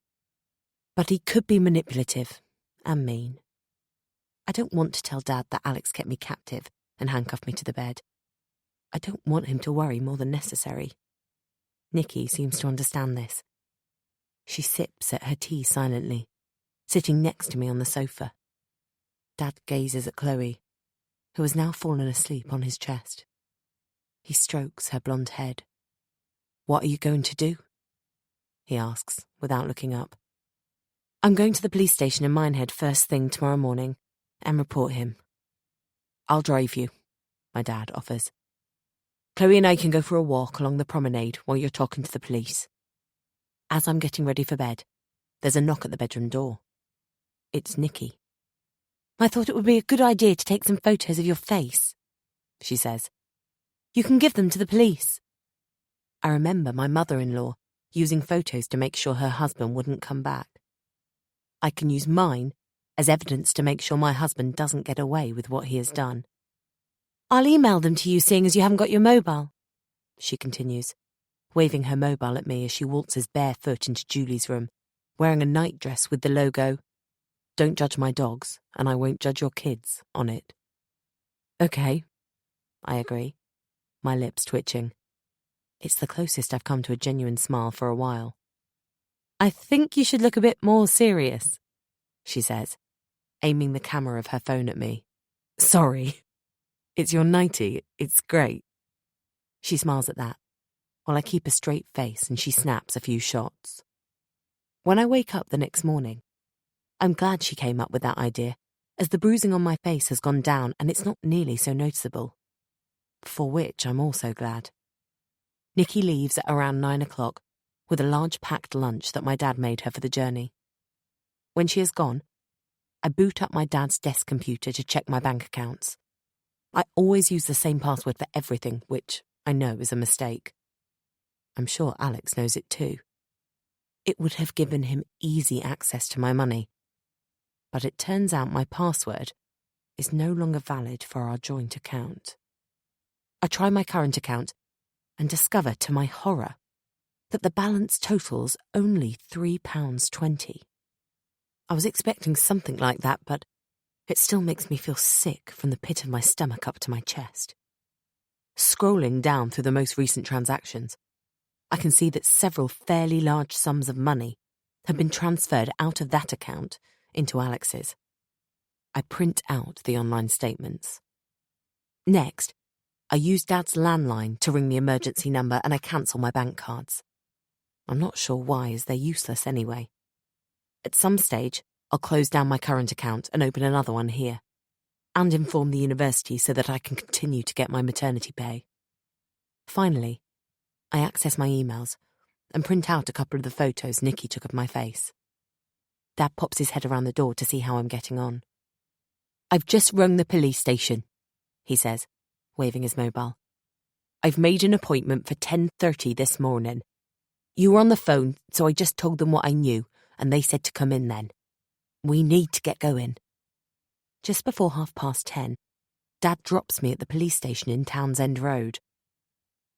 But he could be manipulative and mean. I don't want to tell Dad that Alex kept me captive and handcuffed me to the bed. I don't want him to worry more than necessary. Nikki seems to understand this. She sips at her tea silently, sitting next to me on the sofa. Dad gazes at Chloe, who has now fallen asleep on his chest. He strokes her blonde head. "What are you going to do?" he asks, without looking up. "I'm going to the police station in Minehead first thing tomorrow morning and report him." "I'll drive you," my dad offers. "Chloe and I can go for a walk along the promenade while you're talking to the police." As I'm getting ready for bed, there's a knock at the bedroom door. It's Nikki. "I thought it would be a good idea to take some photos of your face," she says. "You can give them to the police." I remember my mother-in-law using photos to make sure her husband wouldn't come back. I can use mine as evidence to make sure my husband doesn't get away with what he has done. "I'll email them to you, seeing as you haven't got your mobile," she continues, waving her mobile at me as she waltzes barefoot into Julie's room, wearing a nightdress with the logo, "Don't judge my dogs, and I won't judge your kids," on it. "Okay," I agree, my lips twitching. It's the closest I've come to a genuine smile for a while. "I think you should look a bit more serious," she says, aiming the camera of her phone at me. "Sorry. It's your nightie. It's great." She smiles at that, while I keep a straight face and she snaps a few shots. When I wake up the next morning, I'm glad she came up with that idea, as the bruising on my face has gone down and it's not nearly so noticeable. For which I'm also glad. Nikki leaves at around 9 o'clock with a large packed lunch that my dad made her for the journey. When she has gone, I boot up my dad's desk computer to check my bank accounts. I always use the same password for everything, which I know is a mistake. I'm sure Alex knows it too. It would have given him easy access to my money. But it turns out my password is no longer valid for our joint account. I try my current account and discover, to my horror, that the balance totals only £3.20. I was expecting something like that, but it still makes me feel sick from the pit of my stomach up to my chest. Scrolling down through the most recent transactions, I can see that several fairly large sums of money have been transferred out of that account into Alex's. I print out the online statements. Next, I use Dad's landline to ring the emergency number and I cancel my bank cards. I'm not sure why, as they're useless anyway. At some stage, I'll close down my current account and open another one here, and inform the university so that I can continue to get my maternity pay. Finally, I access my emails and print out a couple of the photos Nikki took of my face. Dad pops his head around the door to see how I'm getting on. "I've just rung the police station," he says, waving his mobile. "I've made an appointment for 10:30 this morning. You were on the phone, so I just told them what I knew, and they said to come in then. We need to get going." Just before 10:30, Dad drops me at the police station in Townsend Road.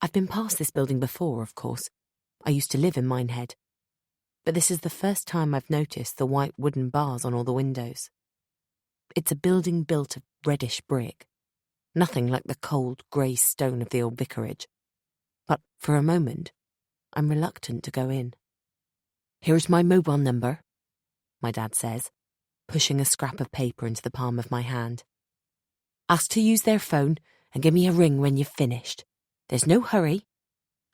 I've been past this building before, of course. I used to live in Minehead. But this is the first time I've noticed the white wooden bars on all the windows. It's a building built of reddish brick, nothing like the cold grey stone of the old vicarage. But for a moment, I'm reluctant to go in. "Here's my mobile number," my dad says, pushing a scrap of paper into the palm of my hand. "Ask to use their phone and give me a ring when you've finished. There's no hurry.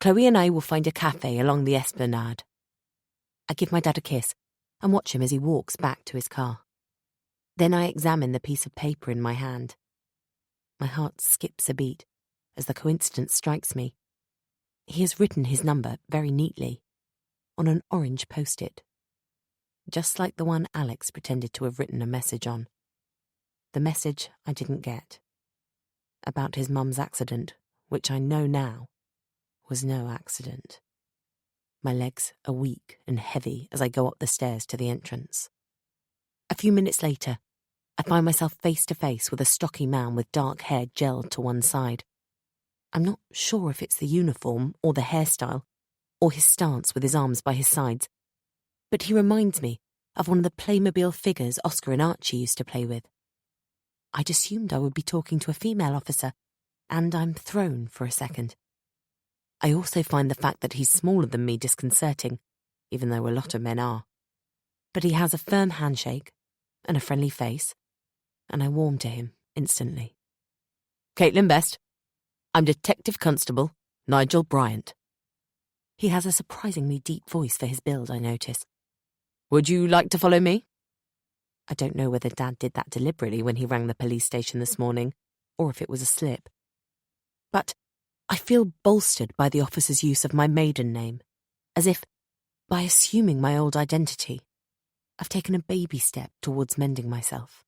Chloe and I will find a cafe along the esplanade." I give my dad a kiss and watch him as he walks back to his car. Then I examine the piece of paper in my hand. My heart skips a beat as the coincidence strikes me. He has written his number very neatly on an orange post-it, just like the one Alex pretended to have written a message on. the message I didn't get. About his mum's accident, which I know now was no accident. My legs are weak and heavy as I go up the stairs to the entrance. A few minutes later, I find myself face to face with a stocky man with dark hair gelled to one side. I'm not sure if it's the uniform or the hairstyle, or his stance with his arms by his sides, but he reminds me of one of the Playmobil figures Oscar and Archie used to play with. I'd assumed I would be talking to a female officer, and I'm thrown for a second. I also find the fact that he's smaller than me disconcerting, even though a lot of men are. But he has a firm handshake and a friendly face, and I warm to him instantly. Caitlin Best. I'm Detective Constable Nigel Bryant. He has a surprisingly deep voice for his build, I notice. Would you like to follow me? I don't know whether Dad did that deliberately when he rang the police station this morning, or if it was a slip. But I feel bolstered by the officer's use of my maiden name, as if, by assuming my old identity, I've taken a baby step towards mending myself.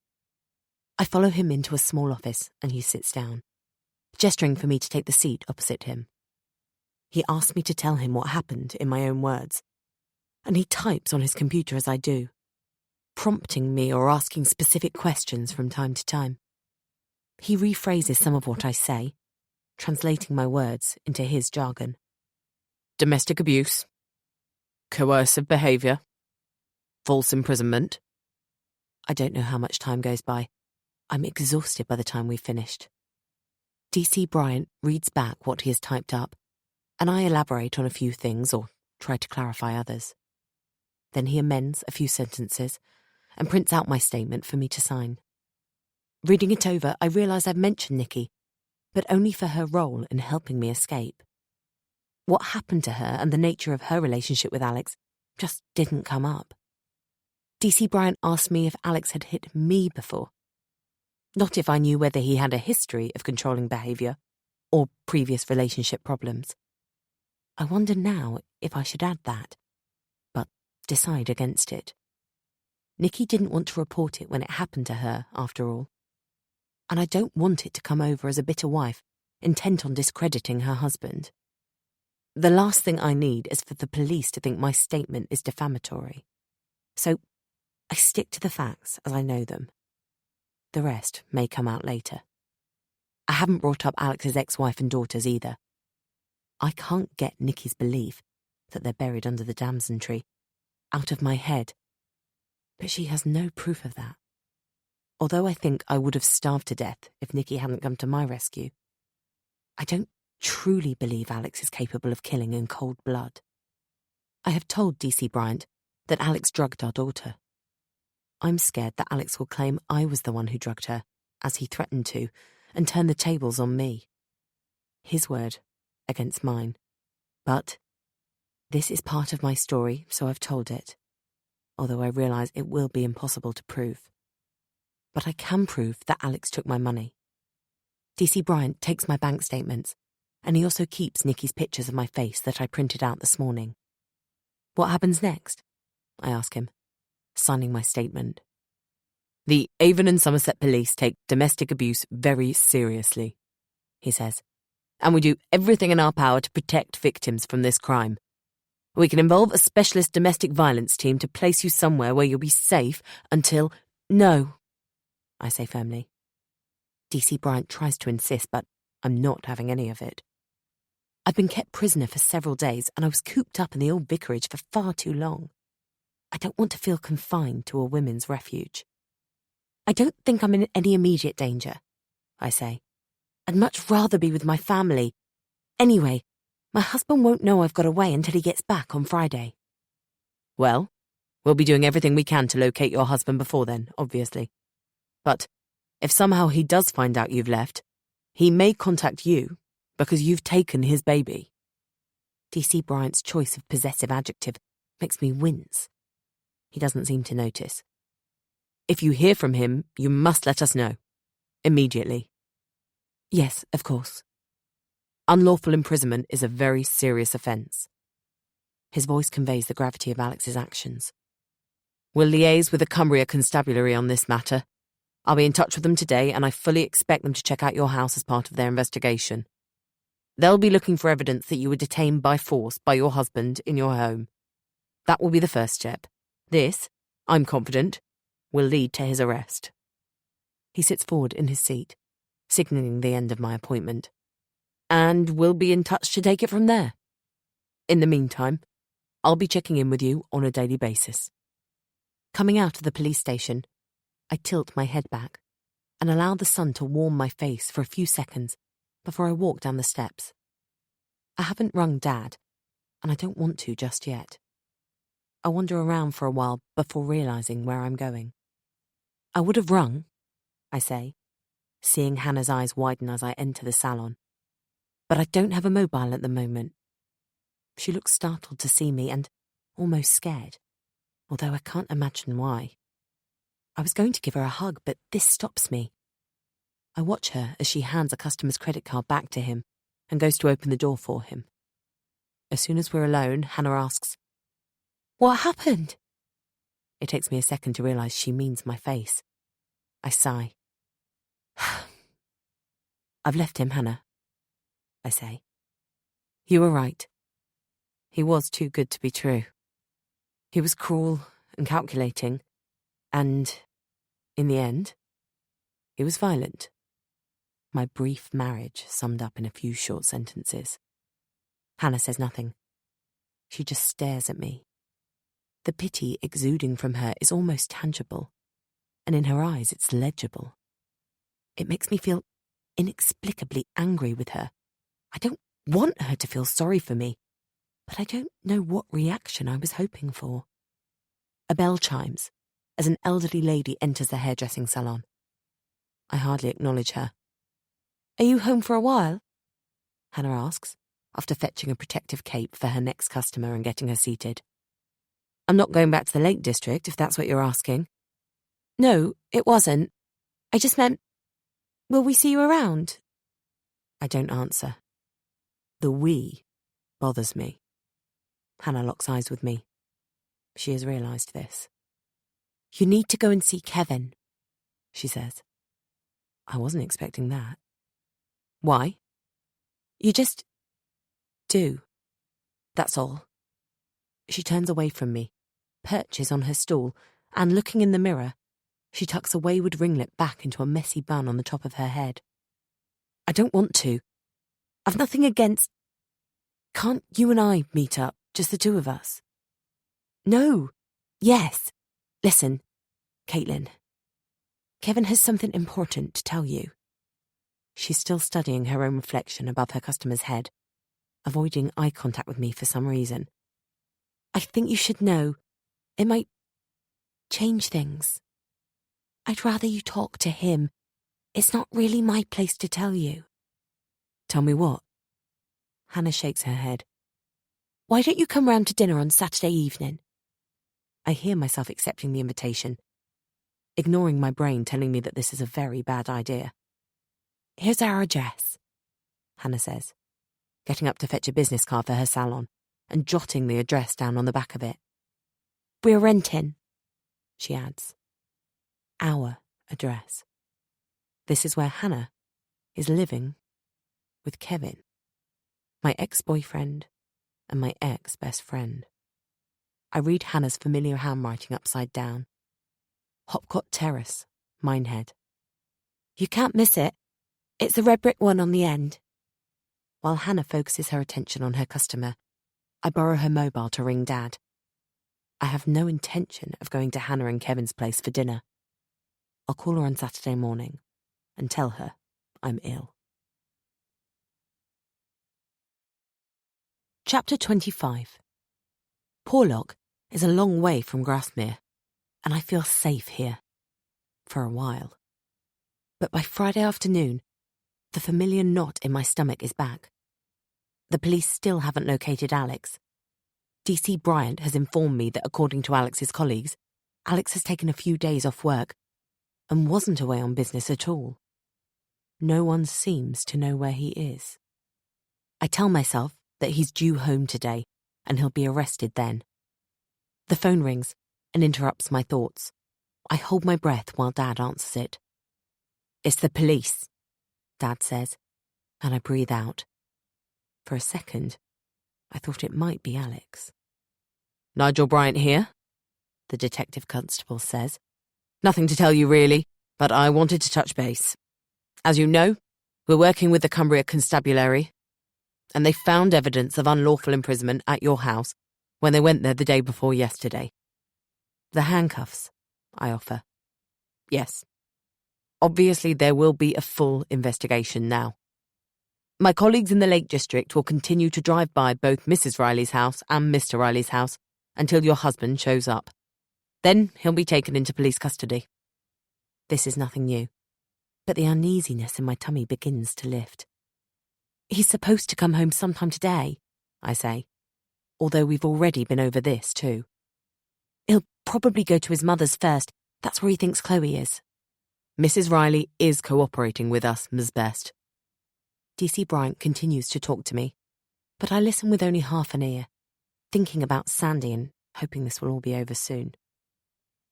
I follow him into a small office and he sits down, gesturing for me to take the seat opposite him. He asks me to tell him what happened in my own words, and he types on his computer as I do, prompting me or asking specific questions from time to time. He rephrases some of what I say, translating my words into his jargon. Domestic abuse, coercive behaviour, false imprisonment. I don't know how much time goes by. I'm exhausted by the time we've finished. DC Bryant reads back what he has typed up, and I elaborate on a few things or try to clarify others. Then he amends a few sentences and prints out my statement for me to sign. Reading it over, I realise I've mentioned Nikki, but only for her role in helping me escape. What happened to her and the nature of her relationship with Alex just didn't come up. DC Bryant asked me if Alex had hit me before. Not if I knew whether he had a history of controlling behaviour or previous relationship problems. I wonder now if I should add that, but decide against it. Nikki didn't want to report it when it happened to her, after all. And I don't want it to come over as a bitter wife, intent on discrediting her husband. The last thing I need is for the police to think my statement is defamatory. So I stick to the facts as I know them. The rest may come out later. I haven't brought up Alex's ex-wife and daughters either. I can't get Nikki's belief that they're buried under the damson tree out of my head. But she has no proof of that. Although I think I would have starved to death if Nikki hadn't come to my rescue, I don't truly believe Alex is capable of killing in cold blood. I have told DC Bryant that Alex drugged our daughter. I'm scared that Alex will claim I was the one who drugged her, as he threatened to, and turn the tables on me. His word against mine. But this is part of my story, so I've told it, although I realise it will be impossible to prove. But I can prove that Alex took my money. DC Bryant takes my bank statements, and he also keeps Nikki's pictures of my face that I printed out this morning. What happens next? I ask him, signing my statement. The Avon and Somerset Police take domestic abuse very seriously, he says, and we do everything in our power to protect victims from this crime. We can involve a specialist domestic violence team to place you somewhere where you'll be safe until— No, I say firmly. DC Bryant tries to insist, but I'm not having any of it. I've been kept prisoner for several days, and I was cooped up in the old vicarage for far too long. I don't want to feel confined to a women's refuge. I don't think I'm in any immediate danger, I say. I'd much rather be with my family. Anyway, my husband won't know I've got away until he gets back on Friday. Well, we'll be doing everything we can to locate your husband before then, obviously. But if somehow he does find out you've left, he may contact you because you've taken his baby. DC Bryant's choice of possessive adjective makes me wince. He doesn't seem to notice. If you hear from him, you must let us know. Immediately. Yes, of course. Unlawful imprisonment is a very serious offence. His voice conveys the gravity of Alex's actions. We'll liaise with the Cumbria Constabulary on this matter, I'll be in touch with them today, and I fully expect them to check out your house as part of their investigation. They'll be looking for evidence that you were detained by force by your husband in your home. That will be the first step. This, I'm confident, will lead to his arrest. He sits forward in his seat, signalling the end of my appointment. And we'll be in touch to take it from there. In the meantime, I'll be checking in with you on a daily basis. Coming out of the police station, I tilt my head back and allow the sun to warm my face for a few seconds before I walk down the steps. I haven't rung Dad, and I don't want to just yet. I wander around for a while before realising where I'm going. I would have rung, I say, seeing Hannah's eyes widen as I enter the salon. But I don't have a mobile at the moment. She looks startled to see me and almost scared, although I can't imagine why. I was going to give her a hug, but this stops me. I watch her as she hands a customer's credit card back to him and goes to open the door for him. As soon as we're alone, Hannah asks, "What happened?" It takes me a second to realise she means my face. I sigh. "I've left him, Hannah," I say. "You were right. He was too good to be true. He was cruel and calculating, and, in the end, he was violent." My brief marriage summed up in a few short sentences. Hannah says nothing. She just stares at me. The pity exuding from her is almost tangible, and in her eyes it's legible. It makes me feel inexplicably angry with her. I don't want her to feel sorry for me, but I don't know what reaction I was hoping for. A bell chimes as an elderly lady enters the hairdressing salon. I hardly acknowledge her. "Are you home for a while?" Hannah asks, after fetching a protective cape for her next customer and getting her seated. "I'm not going back to the Lake District, if that's what you're asking." "No, it wasn't. I just meant, will we see you around?" I don't answer. The "we" bothers me. Hannah locks eyes with me. She has realised this. "You need to go and see Kevin," she says. I wasn't expecting that. "Why?" "You just do. That's all." She turns away from me, perches on her stool, and looking in the mirror, she tucks a wayward ringlet back into a messy bun on the top of her head. "I don't want to. I've nothing against... Can't you and I meet up, just the two of us?" "No. Yes. Listen, Caitlin. Kevin has something important to tell you." She's still studying her own reflection above her customer's head, avoiding eye contact with me for some reason. "I think you should know. It might change things. I'd rather you talk to him. It's not really my place to tell you." "Tell me what?" Hannah shakes her head. "Why don't you come round to dinner on Saturday evening?" I hear myself accepting the invitation, ignoring my brain telling me that this is a very bad idea. "Here's our address," Hannah says, getting up to fetch a business card for her salon and jotting the address down on the back of it. "We're renting," she adds. Our address. This is where Hannah is living with Kevin, my ex-boyfriend and my ex-best friend. I read Hannah's familiar handwriting upside down. Hopcott Terrace, Minehead. "You can't miss it. It's the red brick one on the end." While Hannah focuses her attention on her customer, I borrow her mobile to ring Dad. I have no intention of going to Hannah and Kevin's place for dinner. I'll call her on Saturday morning and tell her I'm ill. Chapter 25. Porlock is a long way from Grasmere, and I feel safe here. For a while. But by Friday afternoon, the familiar knot in my stomach is back. The police still haven't located Alex. DC Bryant has informed me that according to Alex's colleagues, Alex has taken a few days off work and wasn't away on business at all. No one seems to know where he is. I tell myself that he's due home today and he'll be arrested then. The phone rings and interrupts my thoughts. I hold my breath while Dad answers it. It's the police, Dad says, and I breathe out. For a second, I thought it might be Alex. Nigel Bryant here, the detective constable says. Nothing to tell you really, but I wanted to touch base. As you know, we're working with the Cumbria Constabulary, and they found evidence of unlawful imprisonment at your house when they went there the day before yesterday. The handcuffs, I offer. Yes. Obviously, there will be a full investigation now. My colleagues in the Lake District will continue to drive by both Mrs. Riley's house and Mr. Riley's house until your husband shows up. Then he'll be taken into police custody. This is nothing new, but the uneasiness in my tummy begins to lift. He's supposed to come home sometime today, I say, although we've already been over this too. He'll probably go to his mother's first. That's where he thinks Chloe is. Mrs. Riley is cooperating with us, Ms. Best. DC Bryant continues to talk to me, but I listen with only half an ear, thinking about Sandy and hoping this will all be over soon.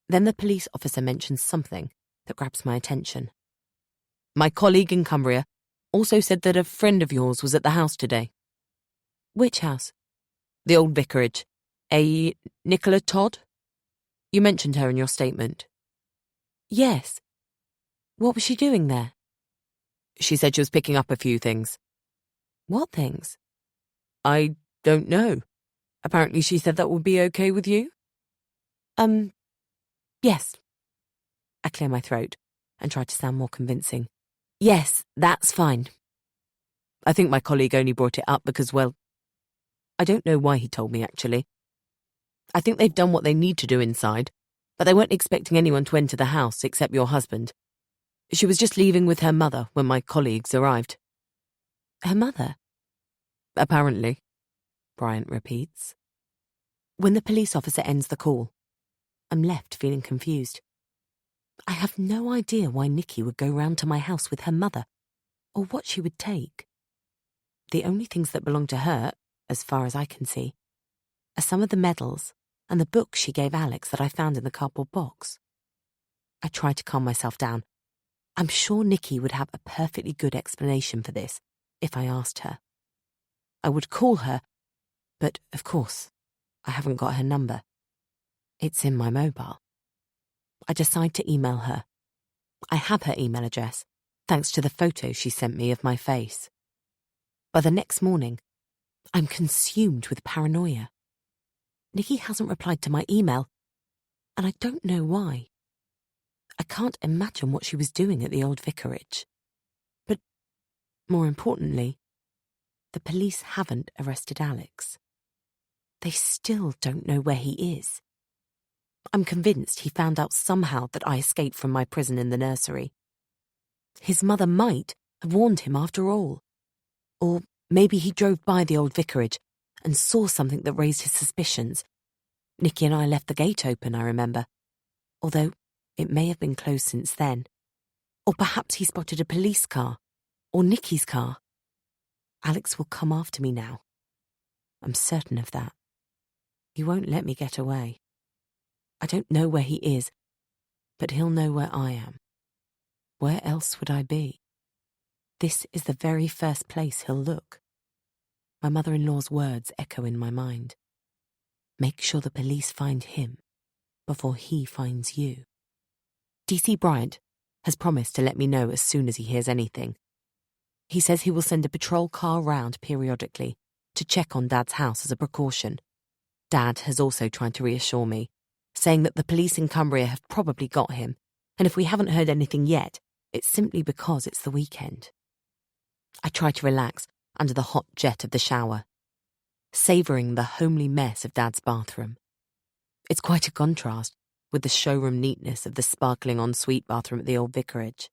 Then the police officer mentions something that grabs my attention. My colleague in Cumbria also said that a friend of yours was at the house today. Which house? The old vicarage. A Nicola Todd? You mentioned her in your statement. Yes. What was she doing there? She said she was picking up a few things. What things? I don't know. Apparently she said that would be okay with you? Yes. I clear my throat and try to sound more convincing. Yes, that's fine. I think my colleague only brought it up because, well, I don't know why he told me, actually. I think they've done what they need to do inside, but they weren't expecting anyone to enter the house except your husband. She was just leaving with her mother when my colleagues arrived. Her mother? Apparently, Bryant repeats. When the police officer ends the call, I'm left feeling confused. I have no idea why Nikki would go round to my house with her mother, or what she would take. The only things that belong to her, as far as I can see, are some of the medals and the book she gave Alex that I found in the cardboard box. I try to calm myself down. I'm sure Nikki would have a perfectly good explanation for this if I asked her. I would call her, but, of course, I haven't got her number. It's in my mobile. I decide to email her. I have her email address, thanks to the photo she sent me of my face. By the next morning, I'm consumed with paranoia. Nikki hasn't replied to my email, and I don't know why. I can't imagine what she was doing at the old vicarage. But, more importantly, the police haven't arrested Alex. They still don't know where he is. I'm convinced he found out somehow that I escaped from my prison in the nursery. His mother might have warned him after all. Or maybe he drove by the old vicarage and saw something that raised his suspicions. Nikki and I left the gate open, I remember, although it may have been closed since then. Or perhaps he spotted a police car, or Nikki's car. Alex will come after me now. I'm certain of that. He won't let me get away. I don't know where he is, but he'll know where I am. Where else would I be? This is the very first place he'll look. My mother-in-law's words echo in my mind. Make sure the police find him before he finds you. DC Bryant has promised to let me know as soon as he hears anything. He says he will send a patrol car round periodically to check on Dad's house as a precaution. Dad has also tried to reassure me, saying that the police in Cumbria have probably got him, and if we haven't heard anything yet, it's simply because it's the weekend. I try to relax under the hot jet of the shower, savouring the homely mess of Dad's bathroom. It's quite a contrast with the showroom neatness of the sparkling ensuite bathroom at the old vicarage,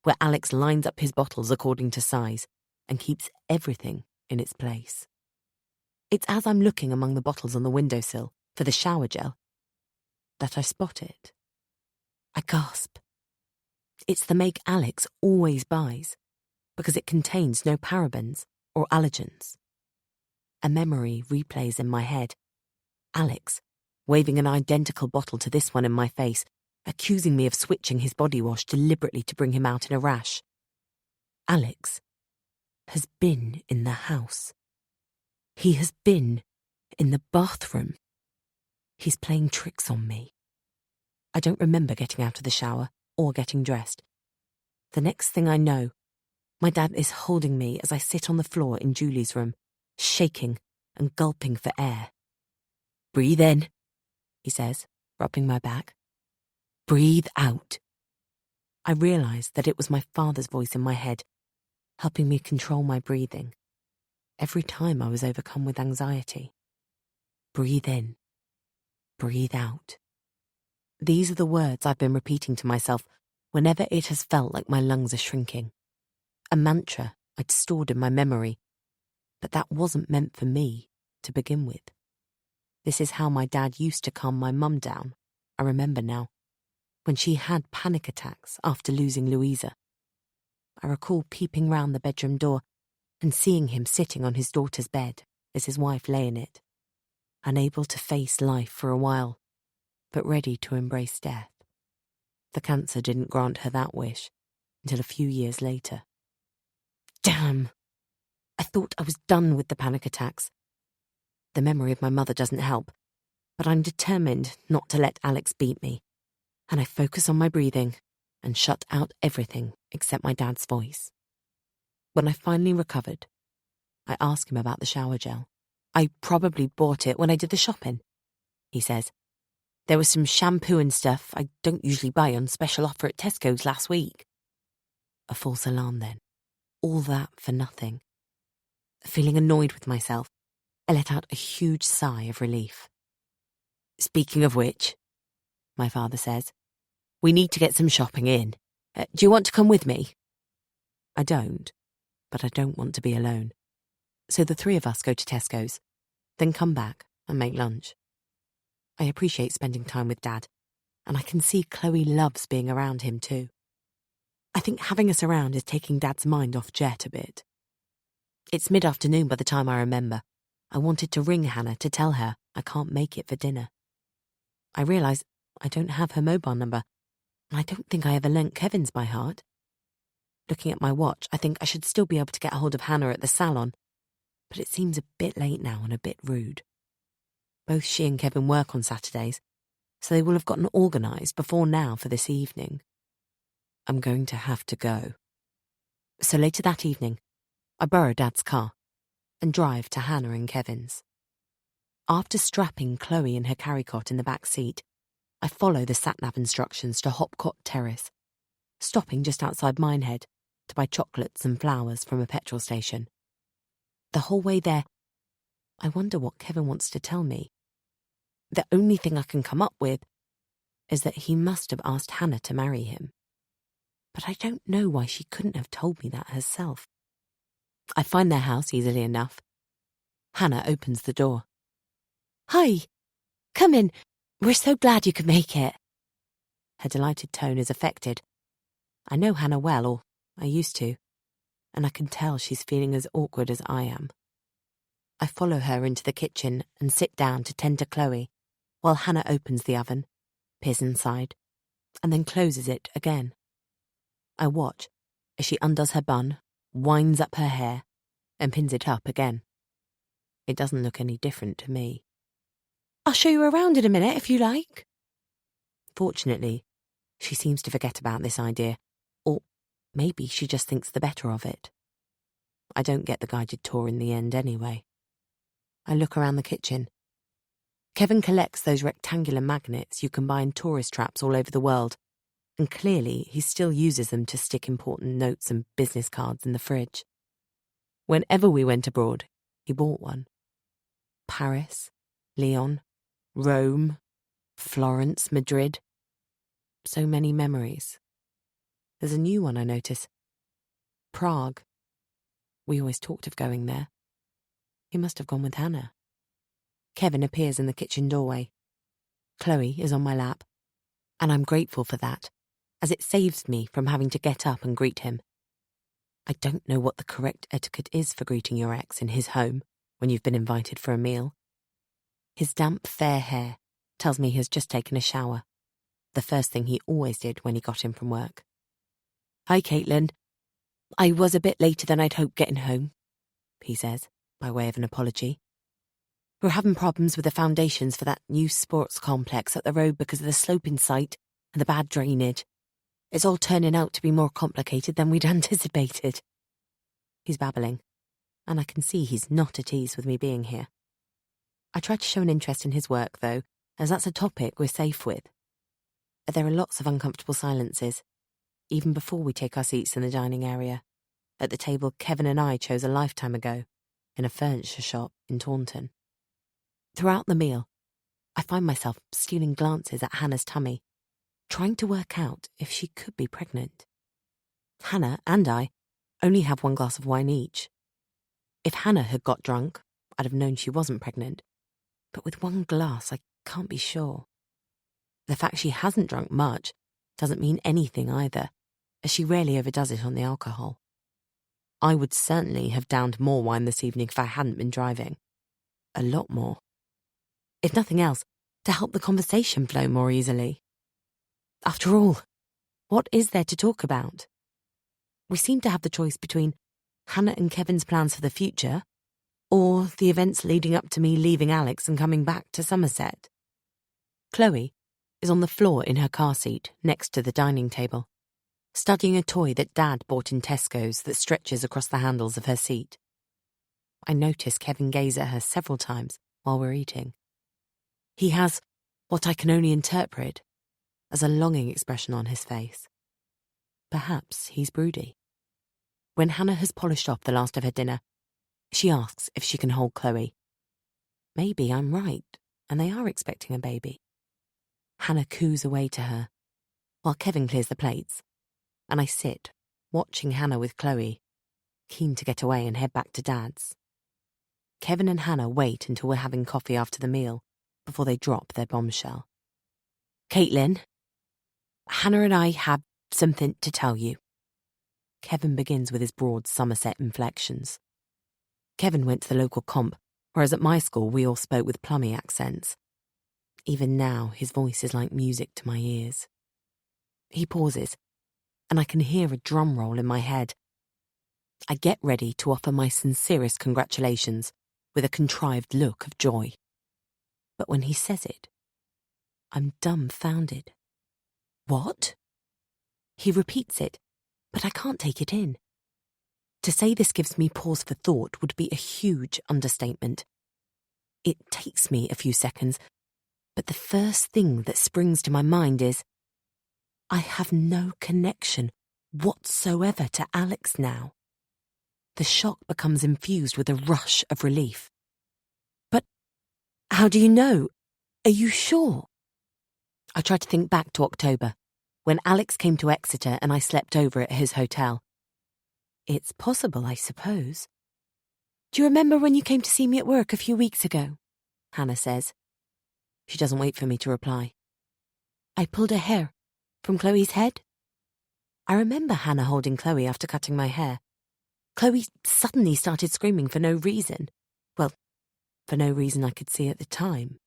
where Alex lines up his bottles according to size and keeps everything in its place. It's as I'm looking among the bottles on the windowsill for the shower gel that I spot it. I gasp. It's the make Alex always buys, because it contains no parabens or allergens. A memory replays in my head. Alex, waving an identical bottle to this one in my face, accusing me of switching his body wash deliberately to bring him out in a rash. Alex has been in the house. He has been in the bathroom. He's playing tricks on me. I don't remember getting out of the shower or getting dressed. The next thing I know, my dad is holding me as I sit on the floor in Julie's room, shaking and gulping for air. "Breathe in," he says, rubbing my back. "Breathe out." I realised that it was my father's voice in my head, helping me control my breathing every time I was overcome with anxiety. Breathe in. Breathe out. These are the words I've been repeating to myself whenever it has felt like my lungs are shrinking. A mantra I'd stored in my memory, but that wasn't meant for me to begin with. This is how my dad used to calm my mum down, I remember now, when she had panic attacks after losing Louisa. I recall peeping round the bedroom door and seeing him sitting on his daughter's bed as his wife lay in it, unable to face life for a while, but ready to embrace death. The cancer didn't grant her that wish until a few years later. Damn! I thought I was done with the panic attacks. The memory of my mother doesn't help, but I'm determined not to let Alex beat me, and I focus on my breathing and shut out everything except my dad's voice. When I finally recovered, I ask him about the shower gel. "I probably bought it when I did the shopping," he says. "There was some shampoo and stuff I don't usually buy on special offer at Tesco's last week." A false alarm then. All that for nothing. Feeling annoyed with myself, I let out a huge sigh of relief. "Speaking of which," my father says, "we need to get some shopping in. Do you want to come with me?" I don't, but I don't want to be alone. So the three of us go to Tesco's, then come back and make lunch. I appreciate spending time with Dad, and I can see Chloe loves being around him too. I think having us around is taking Dad's mind off Jet a bit. It's mid-afternoon by the time I remember. I wanted to ring Hannah to tell her I can't make it for dinner. I realise I don't have her mobile number, and I don't think I ever learnt Kevin's by heart. Looking at my watch, I think I should still be able to get a hold of Hannah at the salon, but it seems a bit late now and a bit rude. Both she and Kevin work on Saturdays, so they will have gotten organised before now for this evening. I'm going to have to go. So later that evening, I borrow Dad's car and drive to Hannah and Kevin's. After strapping Chloe in her carry-cot in the back seat, I follow the sat-nav instructions to Hopcot Terrace, stopping just outside Minehead to buy chocolates and flowers from a petrol station. The whole way there, I wonder what Kevin wants to tell me. The only thing I can come up with is that he must have asked Hannah to marry him. But I don't know why she couldn't have told me that herself. I find their house easily enough. Hannah opens the door. "Hi, come in. We're so glad you could make it." Her delighted tone is affected. I know Hannah well, or I used to, and I can tell she's feeling as awkward as I am. I follow her into the kitchen and sit down to tend to Chloe, while Hannah opens the oven, peers inside, and then closes it again. I watch as she undoes her bun, winds up her hair, and pins it up again. It doesn't look any different to me. "I'll show you around in a minute if you like." Fortunately, she seems to forget about this idea, or maybe she just thinks the better of it. I don't get the guided tour in the end anyway. I look around the kitchen. Kevin collects those rectangular magnets you can buy in tourist traps all over the world, and clearly he still uses them to stick important notes and business cards in the fridge. Whenever we went abroad, he bought one. Paris, Lyon, Rome, Florence, Madrid. So many memories. There's a new one I notice. Prague. We always talked of going there. He must have gone with Hannah. Kevin appears in the kitchen doorway. Chloe is on my lap, and I'm grateful for that, as it saves me from having to get up and greet him. I don't know what the correct etiquette is for greeting your ex in his home when you've been invited for a meal. His damp, fair hair tells me he has just taken a shower. the first thing he always did when he got in from work. "Hi, Caitlin. I was a bit later than I'd hoped getting home," he says, by way of an apology. "We're having problems with the foundations for that new sports complex up the road because of the sloping site and the bad drainage. It's all turning out to be more complicated than we'd anticipated." He's babbling, and I can see he's not at ease with me being here. I try to show an interest in his work, though, as that's a topic we're safe with. There are lots of uncomfortable silences, even before we take our seats in the dining area, at the table Kevin and I chose a lifetime ago, in a furniture shop in Taunton. Throughout the meal, I find myself stealing glances at Hannah's tummy, trying to work out if she could be pregnant. Hannah and I only have one glass of wine each. If Hannah had got drunk, I'd have known she wasn't pregnant, but with one glass I can't be sure. The fact she hasn't drunk much doesn't mean anything either, as she rarely overdoes it on the alcohol. I would certainly have downed more wine this evening if I hadn't been driving. A lot more. If nothing else, to help the conversation flow more easily. After all, what is there to talk about? We seem to have the choice between Hannah and Kevin's plans for the future, or the events leading up to me leaving Alex and coming back to Somerset. Chloe is on the floor in her car seat next to the dining table, studying a toy that Dad bought in Tesco's that stretches across the handles of her seat. I notice Kevin gaze at her several times while we're eating. He has what I can only interpret as a longing expression on his face. Perhaps he's broody. When Hannah has polished off the last of her dinner, she asks if she can hold Chloe. Maybe I'm right, and they are expecting a baby. Hannah coos away to her, while Kevin clears the plates, and I sit, watching Hannah with Chloe, keen to get away and head back to Dad's. Kevin and Hannah wait until we're having coffee after the meal, before they drop their bombshell. "Caitlin, Hannah and I have something to tell you." Kevin begins with his broad Somerset inflections. Kevin went to the local comp, whereas at my school we all spoke with plummy accents. Even now, his voice is like music to my ears. He pauses, and I can hear a drum roll in my head. I get ready to offer my sincerest congratulations with a contrived look of joy. But when he says it, I'm dumbfounded. "What?" He repeats it, but I can't take it in. To say this gives me pause for thought would be a huge understatement. It takes me a few seconds, but the first thing that springs to my mind is, I have no connection whatsoever to Alex now. The shock becomes infused with a rush of relief. "But how do you know? Are you sure?" I try to think back to October, when Alex came to Exeter and I slept over at his hotel. It's possible, I suppose. "Do you remember when you came to see me at work a few weeks ago?" Hannah says. She doesn't wait for me to reply. "I pulled a hair from Chloe's head." I remember Hannah holding Chloe after cutting my hair. Chloe suddenly started screaming for no reason. Well, for no reason I could see at the time.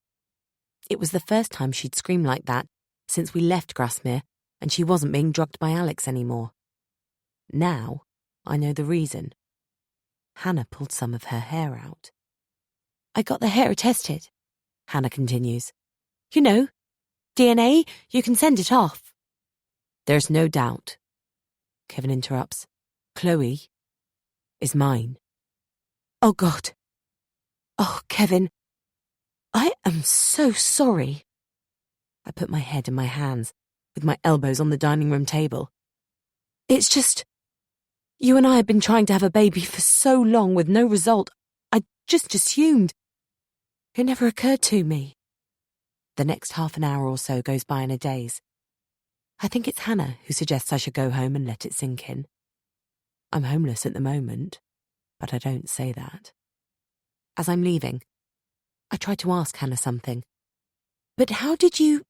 It was the first time she'd screamed like that since we left Grasmere and she wasn't being drugged by Alex anymore. Now, I know the reason. Hannah pulled some of her hair out. "I got the hair tested," Hannah continues. "You know, DNA, you can send it off." "There's no doubt," Kevin interrupts. "Chloe is mine." "Oh, God. Oh, Kevin. I am so sorry." I put my head in my hands, with my elbows on the dining room table. "It's just, you and I have been trying to have a baby for so long with no result. I just assumed. It never occurred to me." The next half an hour or so goes by in a daze. I think it's Hannah who suggests I should go home and let it sink in. I'm homeless at the moment, but I don't say that. As I'm leaving, I try to ask Hannah something. "But how did you—"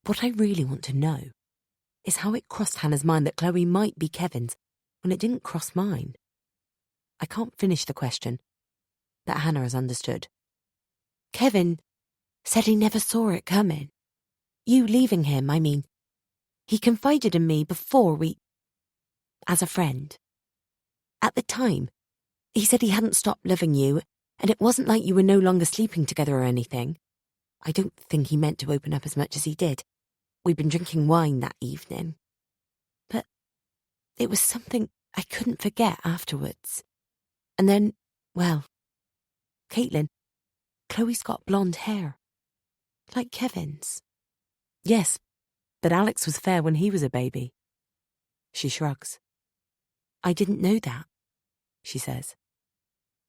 What I really want to know is how it crossed Hannah's mind that Chloe might be Kevin's when it didn't cross mine. I can't finish the question, but Hannah has understood. "Kevin said he never saw it coming." You leaving him, I mean. He confided in me before as a friend. At the time, he said he hadn't stopped loving you, and it wasn't like you were no longer sleeping together or anything. I don't think he meant to open up as much as he did. We'd been drinking wine that evening. But it was something I couldn't forget afterwards. And then, well, Caitlin, Chloe's got blonde hair. Like Kevin's. Yes, but Alex was fair when he was a baby. She shrugs. I didn't know that, she says.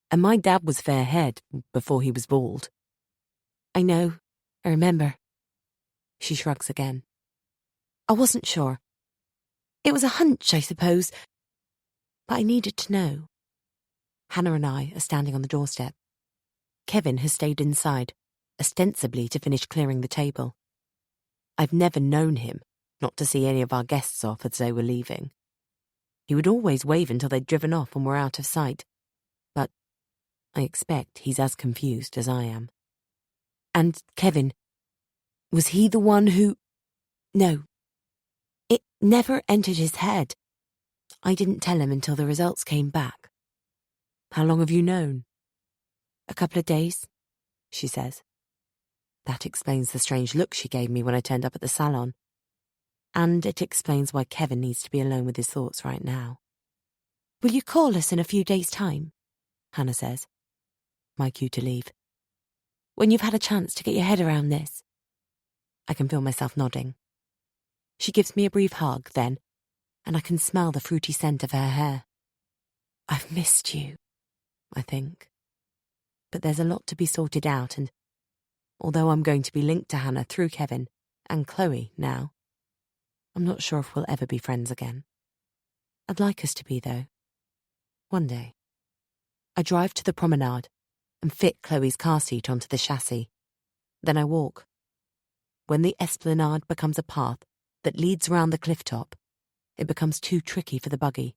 And my dad was fair-haired before he was bald. I know, I remember. She shrugs again. I wasn't sure. It was a hunch, I suppose. But I needed to know. Hannah and I are standing on the doorstep. Kevin has stayed inside, ostensibly to finish clearing the table. I've never known him not to see any of our guests off as they were leaving. He would always wave until they'd driven off and were out of sight. But I expect he's as confused as I am. And Kevin, was he the one who... No. It never entered his head. I didn't tell him until the results came back. How long have you known? A couple of days, she says. That explains the strange look she gave me when I turned up at the salon. And it explains why Kevin needs to be alone with his thoughts right now. Will you call us in a few days' time? Hannah says. My cue to leave. When you've had a chance to get your head around this. I can feel myself nodding. She gives me a brief hug then, and I can smell the fruity scent of her hair. I've missed you, I think. But there's a lot to be sorted out, and although I'm going to be linked to Hannah through Kevin and Chloe now, I'm not sure if we'll ever be friends again. I'd like us to be, though. One day. I drive to the promenade and fit Chloe's car seat onto the chassis. Then I walk. When the esplanade becomes a path that leads round the cliff top, it becomes too tricky for the buggy,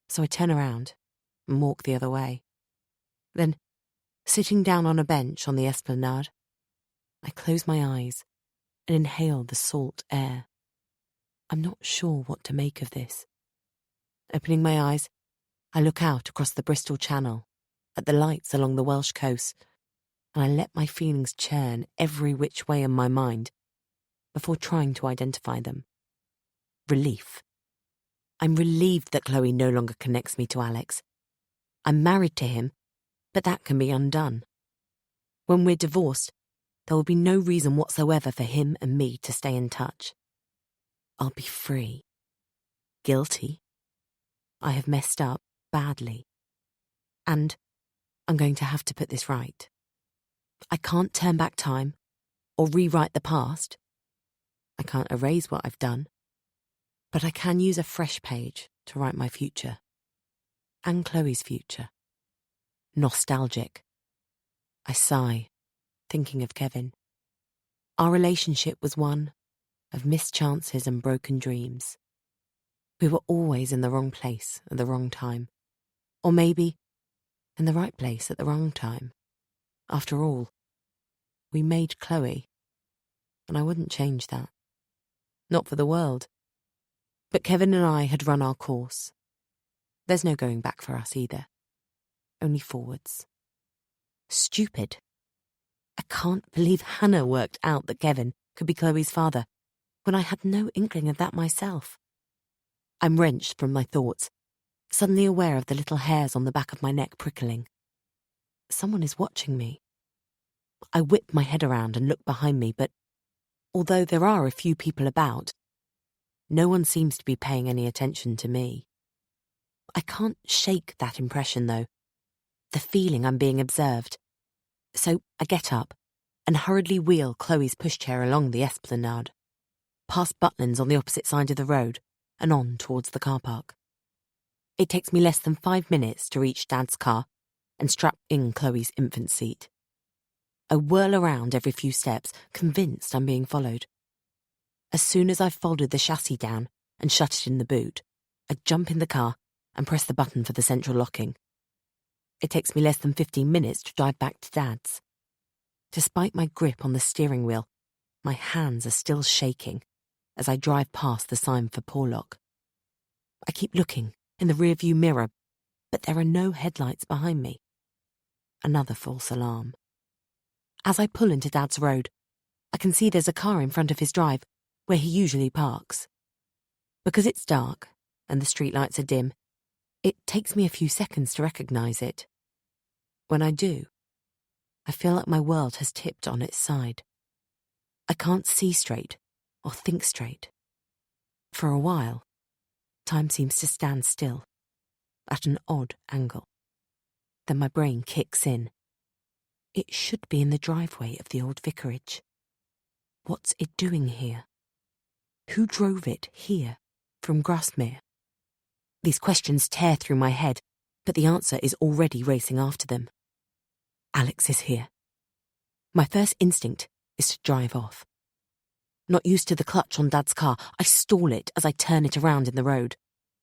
so I turn around and walk the other way. Then, sitting down on a bench on the esplanade, I close my eyes and inhale the salt air. I'm not sure what to make of this. Opening my eyes, I look out across the Bristol Channel, at the lights along the Welsh coast, and I let my feelings churn every which way in my mind before trying to identify them. Relief. I'm relieved that Chloe no longer connects me to Alex. I'm married to him, but that can be undone. When we're divorced, there will be no reason whatsoever for him and me to stay in touch. I'll be free. Guilty. I have messed up badly. And I'm going to have to put this right. I can't turn back time or rewrite the past. I can't erase what I've done. But I can use a fresh page to write my future. And Chloe's future. Nostalgic. I sigh, thinking of Kevin. Our relationship was one of missed chances and broken dreams. We were always in the wrong place at the wrong time. Or maybe in the right place at the wrong time. After all, we made Chloe, and I wouldn't change that. Not for the world. But Kevin and I had run our course. There's no going back for us either. Only forwards. Stupid. I can't believe Hannah worked out that Kevin could be Chloe's father when I had no inkling of that myself. I'm wrenched from my thoughts, suddenly aware of the little hairs on the back of my neck prickling. Someone is watching me. I whip my head around and look behind me, but although there are a few people about, no one seems to be paying any attention to me. I can't shake that impression, though, the feeling I'm being observed. So I get up and hurriedly wheel Chloe's pushchair along the esplanade, past Butlins on the opposite side of the road, and on towards the car park. It takes me less than 5 minutes to reach Dad's car and strap in Chloe's infant seat. I whirl around every few steps, convinced I'm being followed. As soon as I've folded the chassis down and shut it in the boot, I jump in the car and press the button for the central locking. It takes me less than 15 minutes to drive back to Dad's. Despite my grip on the steering wheel, My hands are still shaking as I drive past the sign for Porlock. I keep looking in the rearview mirror, but there are no headlights behind me. Another false alarm. As I pull into Dad's road, I can see there's a car in front of his drive, where he usually parks. Because it's dark and the streetlights are dim, it takes me a few seconds to recognise it. When I do, I feel like my world has tipped on its side. I can't see straight or think straight. For a while, time seems to stand still, at an odd angle. Then my brain kicks in. It should be in the driveway of the old vicarage. What's it doing here? Who drove it here, from Grasmere? These questions tear through my head, but the answer is already racing after them. Alex is here. My first instinct is to drive off. Not used to the clutch on Dad's car, I stall it as I turn it around in the road.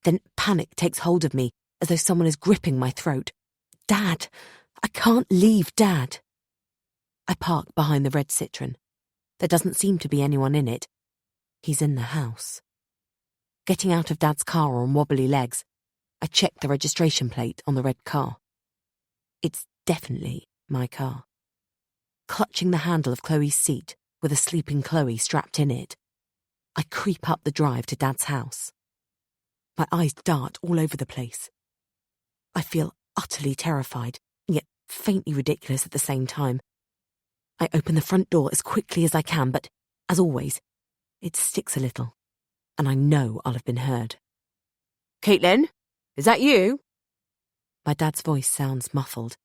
Then panic takes hold of me, as though someone is gripping my throat. Dad! I can't leave Dad! I park behind the red Citroen. There doesn't seem to be anyone in it. He's in the house. Getting out of Dad's car on wobbly legs, I check the registration plate on the red car. It's definitely my car. Clutching the handle of Chloe's seat, with a sleeping Chloe strapped in it, I creep up the drive to Dad's house. My eyes dart all over the place. I feel utterly terrified, yet faintly ridiculous at the same time. I open the front door as quickly as I can, but, as always, it sticks a little, and I know I'll have been heard. Caitlin, is that you? My dad's voice sounds muffled.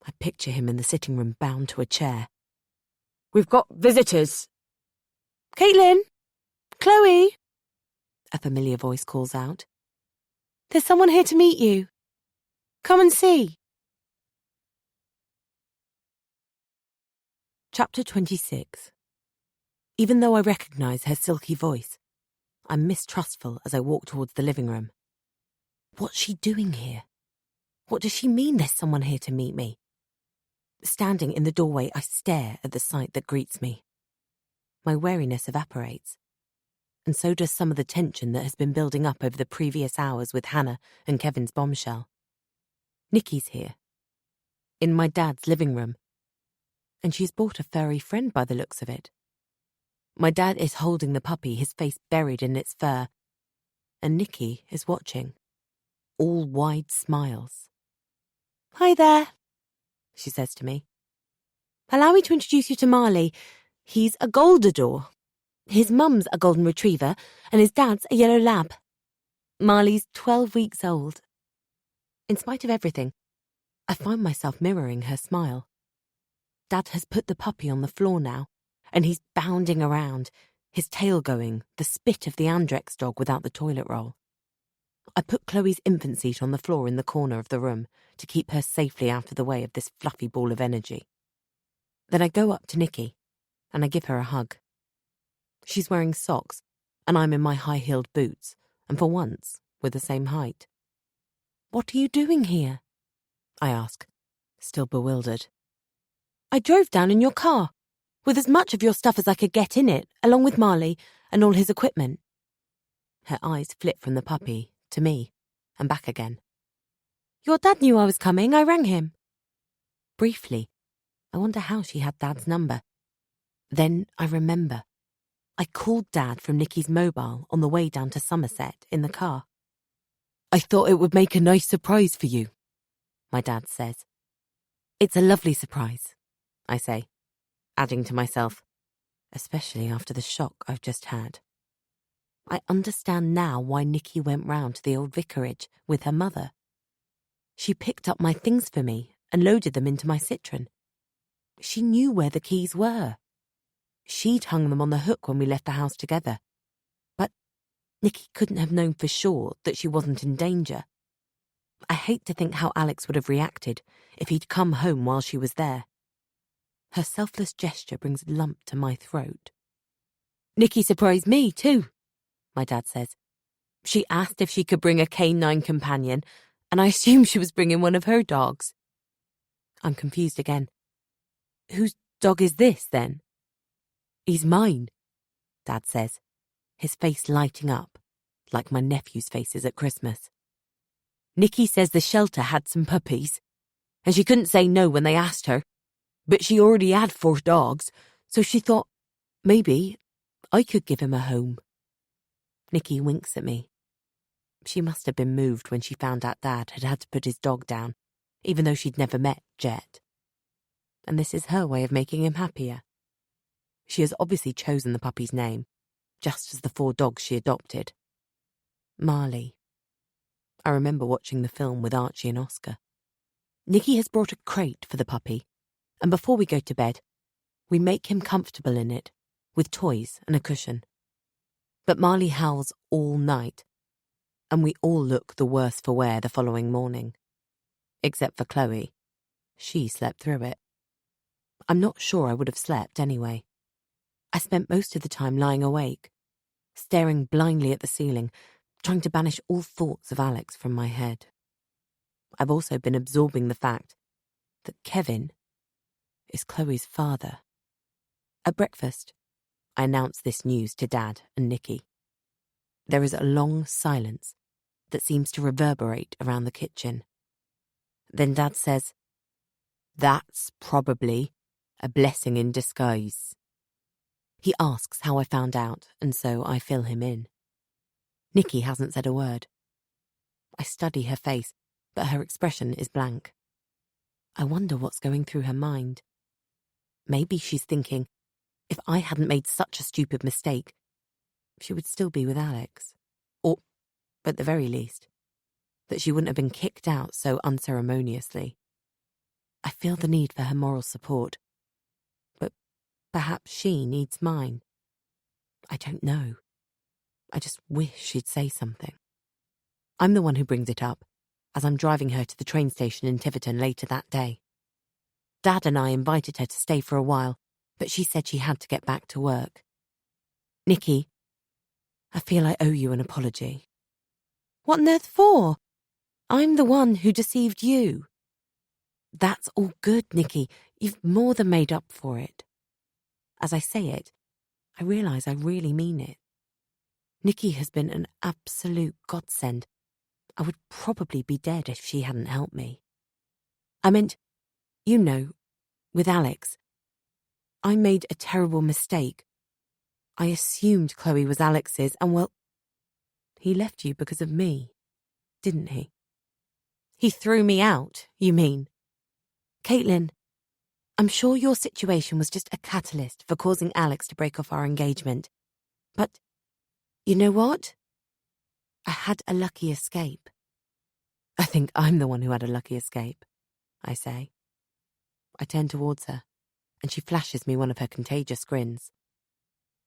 I picture him in the sitting room bound to a chair. We've got visitors. Caitlin! Chloe! A familiar voice calls out. There's someone here to meet you. Come and see. Chapter 26. Even though I recognise her silky voice, I'm mistrustful as I walk towards the living room. What's she doing here? What does she mean there's someone here to meet me? Standing in the doorway, I stare at the sight that greets me. My wariness evaporates, and so does some of the tension that has been building up over the previous hours with Hannah and Kevin's bombshell. Nikki's here, in my dad's living room, and she's brought a furry friend by the looks of it. My dad is holding the puppy, his face buried in its fur, and Nikki is watching, all wide smiles. Hi there, she says to me. Allow me to introduce you to Marley. He's a Goldador. His mum's a golden retriever, and his dad's a yellow lab. Marley's 12 weeks old. In spite of everything, I find myself mirroring her smile. Dad has put the puppy on the floor now, and he's bounding around, his tail going, the spit of the Andrex dog without the toilet roll. I put Chloe's infant seat on the floor in the corner of the room to keep her safely out of the way of this fluffy ball of energy. Then I go up to Nikki, and I give her a hug. She's wearing socks, and I'm in my high-heeled boots, and for once, we're the same height. What are you doing here? I ask, still bewildered. I drove down in your car, with as much of your stuff as I could get in it, along with Marley and all his equipment. Her eyes flit from the puppy to me, and back again. Your dad knew I was coming. I rang him. Briefly, I wonder how she had Dad's number. Then I remember. I called Dad from Nikki's mobile on the way down to Somerset in the car. I thought it would make a nice surprise for you, my dad says. It's a lovely surprise, I say, adding to myself, especially after the shock I've just had. I understand now why Nikki went round to the old vicarage with her mother. She picked up my things for me and loaded them into my Citroen. She knew where the keys were. She'd hung them on the hook when we left the house together. But Nikki couldn't have known for sure that she wasn't in danger. I hate to think how Alex would have reacted if he'd come home while she was there. Her selfless gesture brings a lump to my throat. Nikki surprised me too, my dad says. She asked if she could bring a canine companion, and I assumed she was bringing one of her dogs. I'm confused again. Whose dog is this, then? He's mine, Dad says, his face lighting up, like my nephew's faces at Christmas. Nikki says the shelter had some puppies, and she couldn't say no when they asked her, but she already had 4 dogs, so she thought, maybe I could give him a home. Nikki winks at me. She must have been moved when she found out Dad had had to put his dog down, even though she'd never met Jet. And this is her way of making him happier. She has obviously chosen the puppy's name, just as the 4 dogs she adopted. Marley. I remember watching the film with Archie and Oscar. Nikki has brought a crate for the puppy, and before we go to bed, we make him comfortable in it, with toys and a cushion. But Marley howls all night, and we all look the worse for wear the following morning. Except for Chloe. She slept through it. I'm not sure I would have slept anyway. I spent most of the time lying awake, staring blindly at the ceiling, trying to banish all thoughts of Alex from my head. I've also been absorbing the fact that Kevin is Chloe's father. At breakfast, I announced this news to Dad and Nikki. There is a long silence that seems to reverberate around the kitchen. Then Dad says, "That's probably a blessing in disguise." He asks how I found out, and so I fill him in. Nikki hasn't said a word. I study her face, but her expression is blank. I wonder what's going through her mind. Maybe she's thinking, if I hadn't made such a stupid mistake, she would still be with Alex. Or, at the very least, that she wouldn't have been kicked out so unceremoniously. I feel the need for her moral support, but perhaps she needs mine. I don't know. I just wish she'd say something. I'm the one who brings it up, as I'm driving her to the train station in Tiverton later that day. Dad and I invited her to stay for a while, but she said she had to get back to work. "Nikki, I feel I owe you an apology." "What on earth for? I'm the one who deceived you." "That's all good, Nikki. You've more than made up for it." As I say it, I realise I really mean it. Nikki has been an absolute godsend. I would probably be dead if she hadn't helped me. I meant, you know, with Alex. I made a terrible mistake. I assumed Chloe was Alex's, and well, he left you because of me, didn't he? He threw me out, you mean? Caitlin, I'm sure your situation was just a catalyst for causing Alex to break off our engagement. But, you know what? I had a lucky escape. I think I'm the one who had a lucky escape, I say. I turn towards her, and she flashes me one of her contagious grins.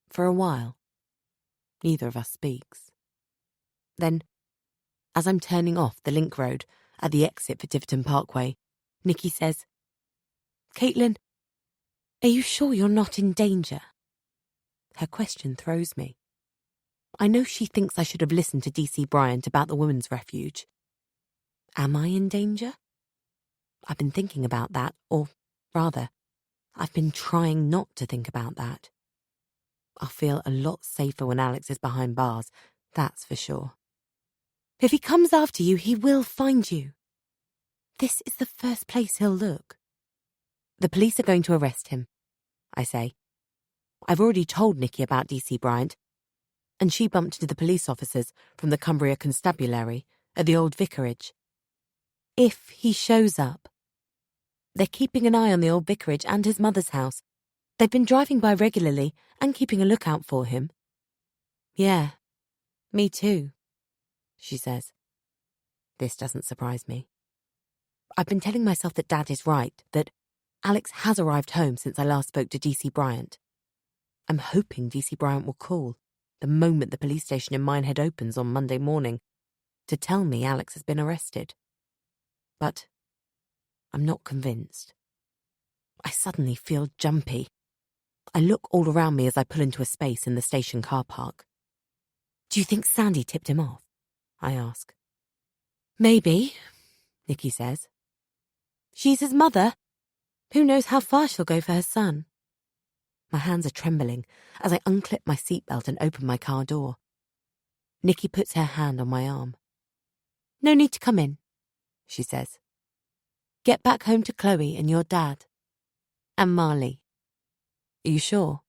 For a while, neither of us speaks. Then, as I'm turning off the link road at the exit for Tiverton Parkway, Nikki says, "Caitlin, are you sure you're not in danger?" Her question throws me. I know she thinks I should have listened to DC Bryant about the women's refuge. Am I in danger? I've been thinking about that, or rather, I've been trying not to think about that. I'll feel a lot safer when Alex is behind bars, that's for sure. If he comes after you, he will find you. This is the first place he'll look. The police are going to arrest him, I say. I've already told Nikki about DC Bryant, and she bumped into the police officers from the Cumbria Constabulary at the old vicarage. If he shows up, they're keeping an eye on the old vicarage and his mother's house. They've been driving by regularly and keeping a lookout for him. Yeah, me too, she says. This doesn't surprise me. I've been telling myself that Dad is right, that Alex has arrived home since I last spoke to DC Bryant. I'm hoping DC Bryant will call the moment the police station in Minehead opens on Monday morning to tell me Alex has been arrested. But I'm not convinced. I suddenly feel jumpy. I look all around me as I pull into a space in the station car park. Do you think Sandy tipped him off? I ask. Maybe, Nikki says. She's his mother. Who knows how far she'll go for her son? My hands are trembling as I unclip my seatbelt and open my car door. Nikki puts her hand on my arm. "No need to come in," she says. "Get back home to Chloe and your dad. And Marley." "Are you sure?"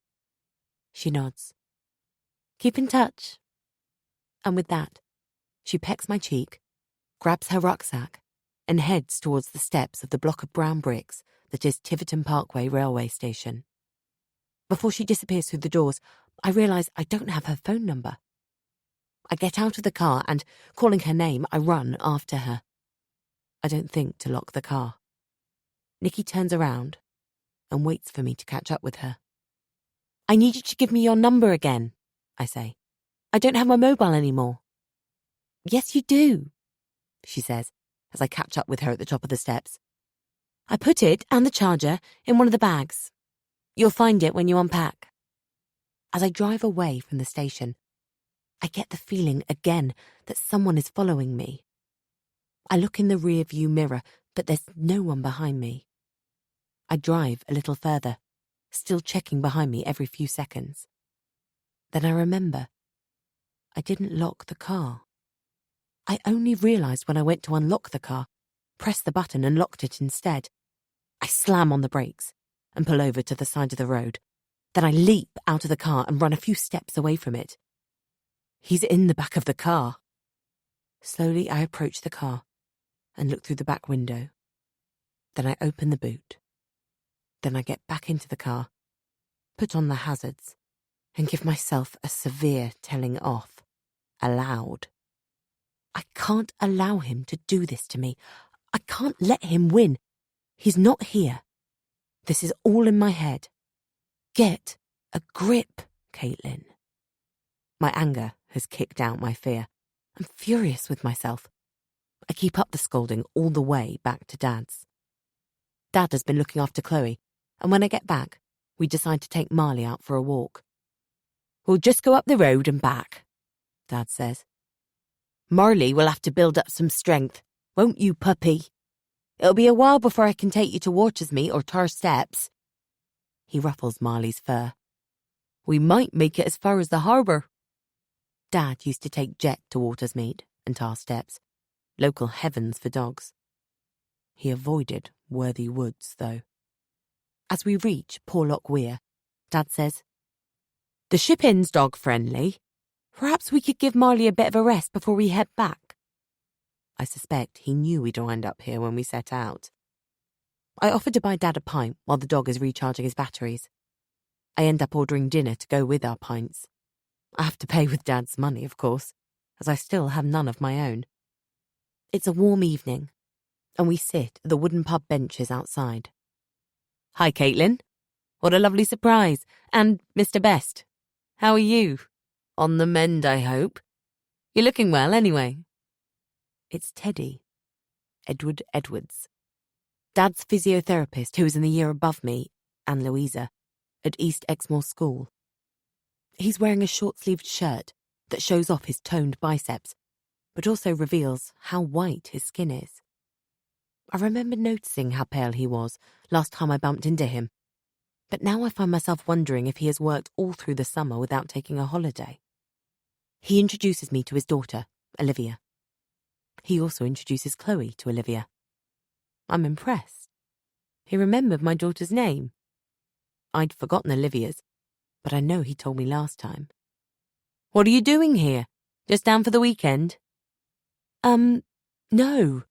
She nods. "Keep in touch." And with that, she pecks my cheek, grabs her rucksack, and heads towards the steps of the block of brown bricks that is Tiverton Parkway railway station. Before she disappears through the doors, I realise I don't have her phone number. I get out of the car and, calling her name, I run after her. I don't think to lock the car. Nikki turns around and waits for me to catch up with her. "I need you to give me your number again," I say. "I don't have my mobile anymore." "Yes, you do," she says, as I catch up with her at the top of the steps. "I put it and the charger in one of the bags. You'll find it when you unpack." As I drive away from the station, I get the feeling again that someone is following me. I look in the rear view mirror, but there's no one behind me. I drive a little further, still checking behind me every few seconds. Then I remember I didn't lock the car. I only realised when I went to unlock the car, pressed the button and locked it instead. I slam on the brakes and pull over to the side of the road. Then I leap out of the car and run a few steps away from it. He's in the back of the car. Slowly I approach the car and look through the back window. Then I open the boot. Then I get back into the car, put on the hazards, and give myself a severe telling off, aloud. I can't allow him to do this to me. I can't let him win. He's not here. This is all in my head. Get a grip, Caitlin. My anger has kicked out my fear. I'm furious with myself. I keep up the scolding all the way back to Dad's. Dad has been looking after Chloe, and when I get back, we decide to take Marley out for a walk. "We'll just go up the road and back," Dad says. "Marley will have to build up some strength, won't you, puppy? It'll be a while before I can take you to Watersmeet or Tar Steps." He ruffles Marley's fur. "We might make it as far as the harbour." Dad used to take Jet to Watersmeet and Tar Steps, local heavens for dogs. He avoided Worthy Woods, though. As we reach Porlock Weir, Dad says, "The ship inn's dog-friendly. Perhaps we could give Marley a bit of a rest before we head back." I suspect he knew we'd wind up here when we set out. I offered to buy Dad a pint while the dog is recharging his batteries. I end up ordering dinner to go with our pints. I have to pay with Dad's money, of course, as I still have none of my own. It's a warm evening, and we sit at the wooden pub benches outside. "Hi, Caitlin. What a lovely surprise. And Mr. Best. How are you? On the mend, I hope. You're looking well, anyway." It's Teddy. Edward Edwards. Dad's physiotherapist, who is in the year above me, and Louisa, at East Exmoor School. He's wearing a short-sleeved shirt that shows off his toned biceps, but also reveals how white his skin is. I remember noticing how pale he was last time I bumped into him, but now I find myself wondering if he has worked all through the summer without taking a holiday. He introduces me to his daughter, Olivia. He also introduces Chloe to Olivia. I'm impressed. He remembered my daughter's name. I'd forgotten Olivia's, but I know he told me last time. "What are you doing here? Just down for the weekend?" No.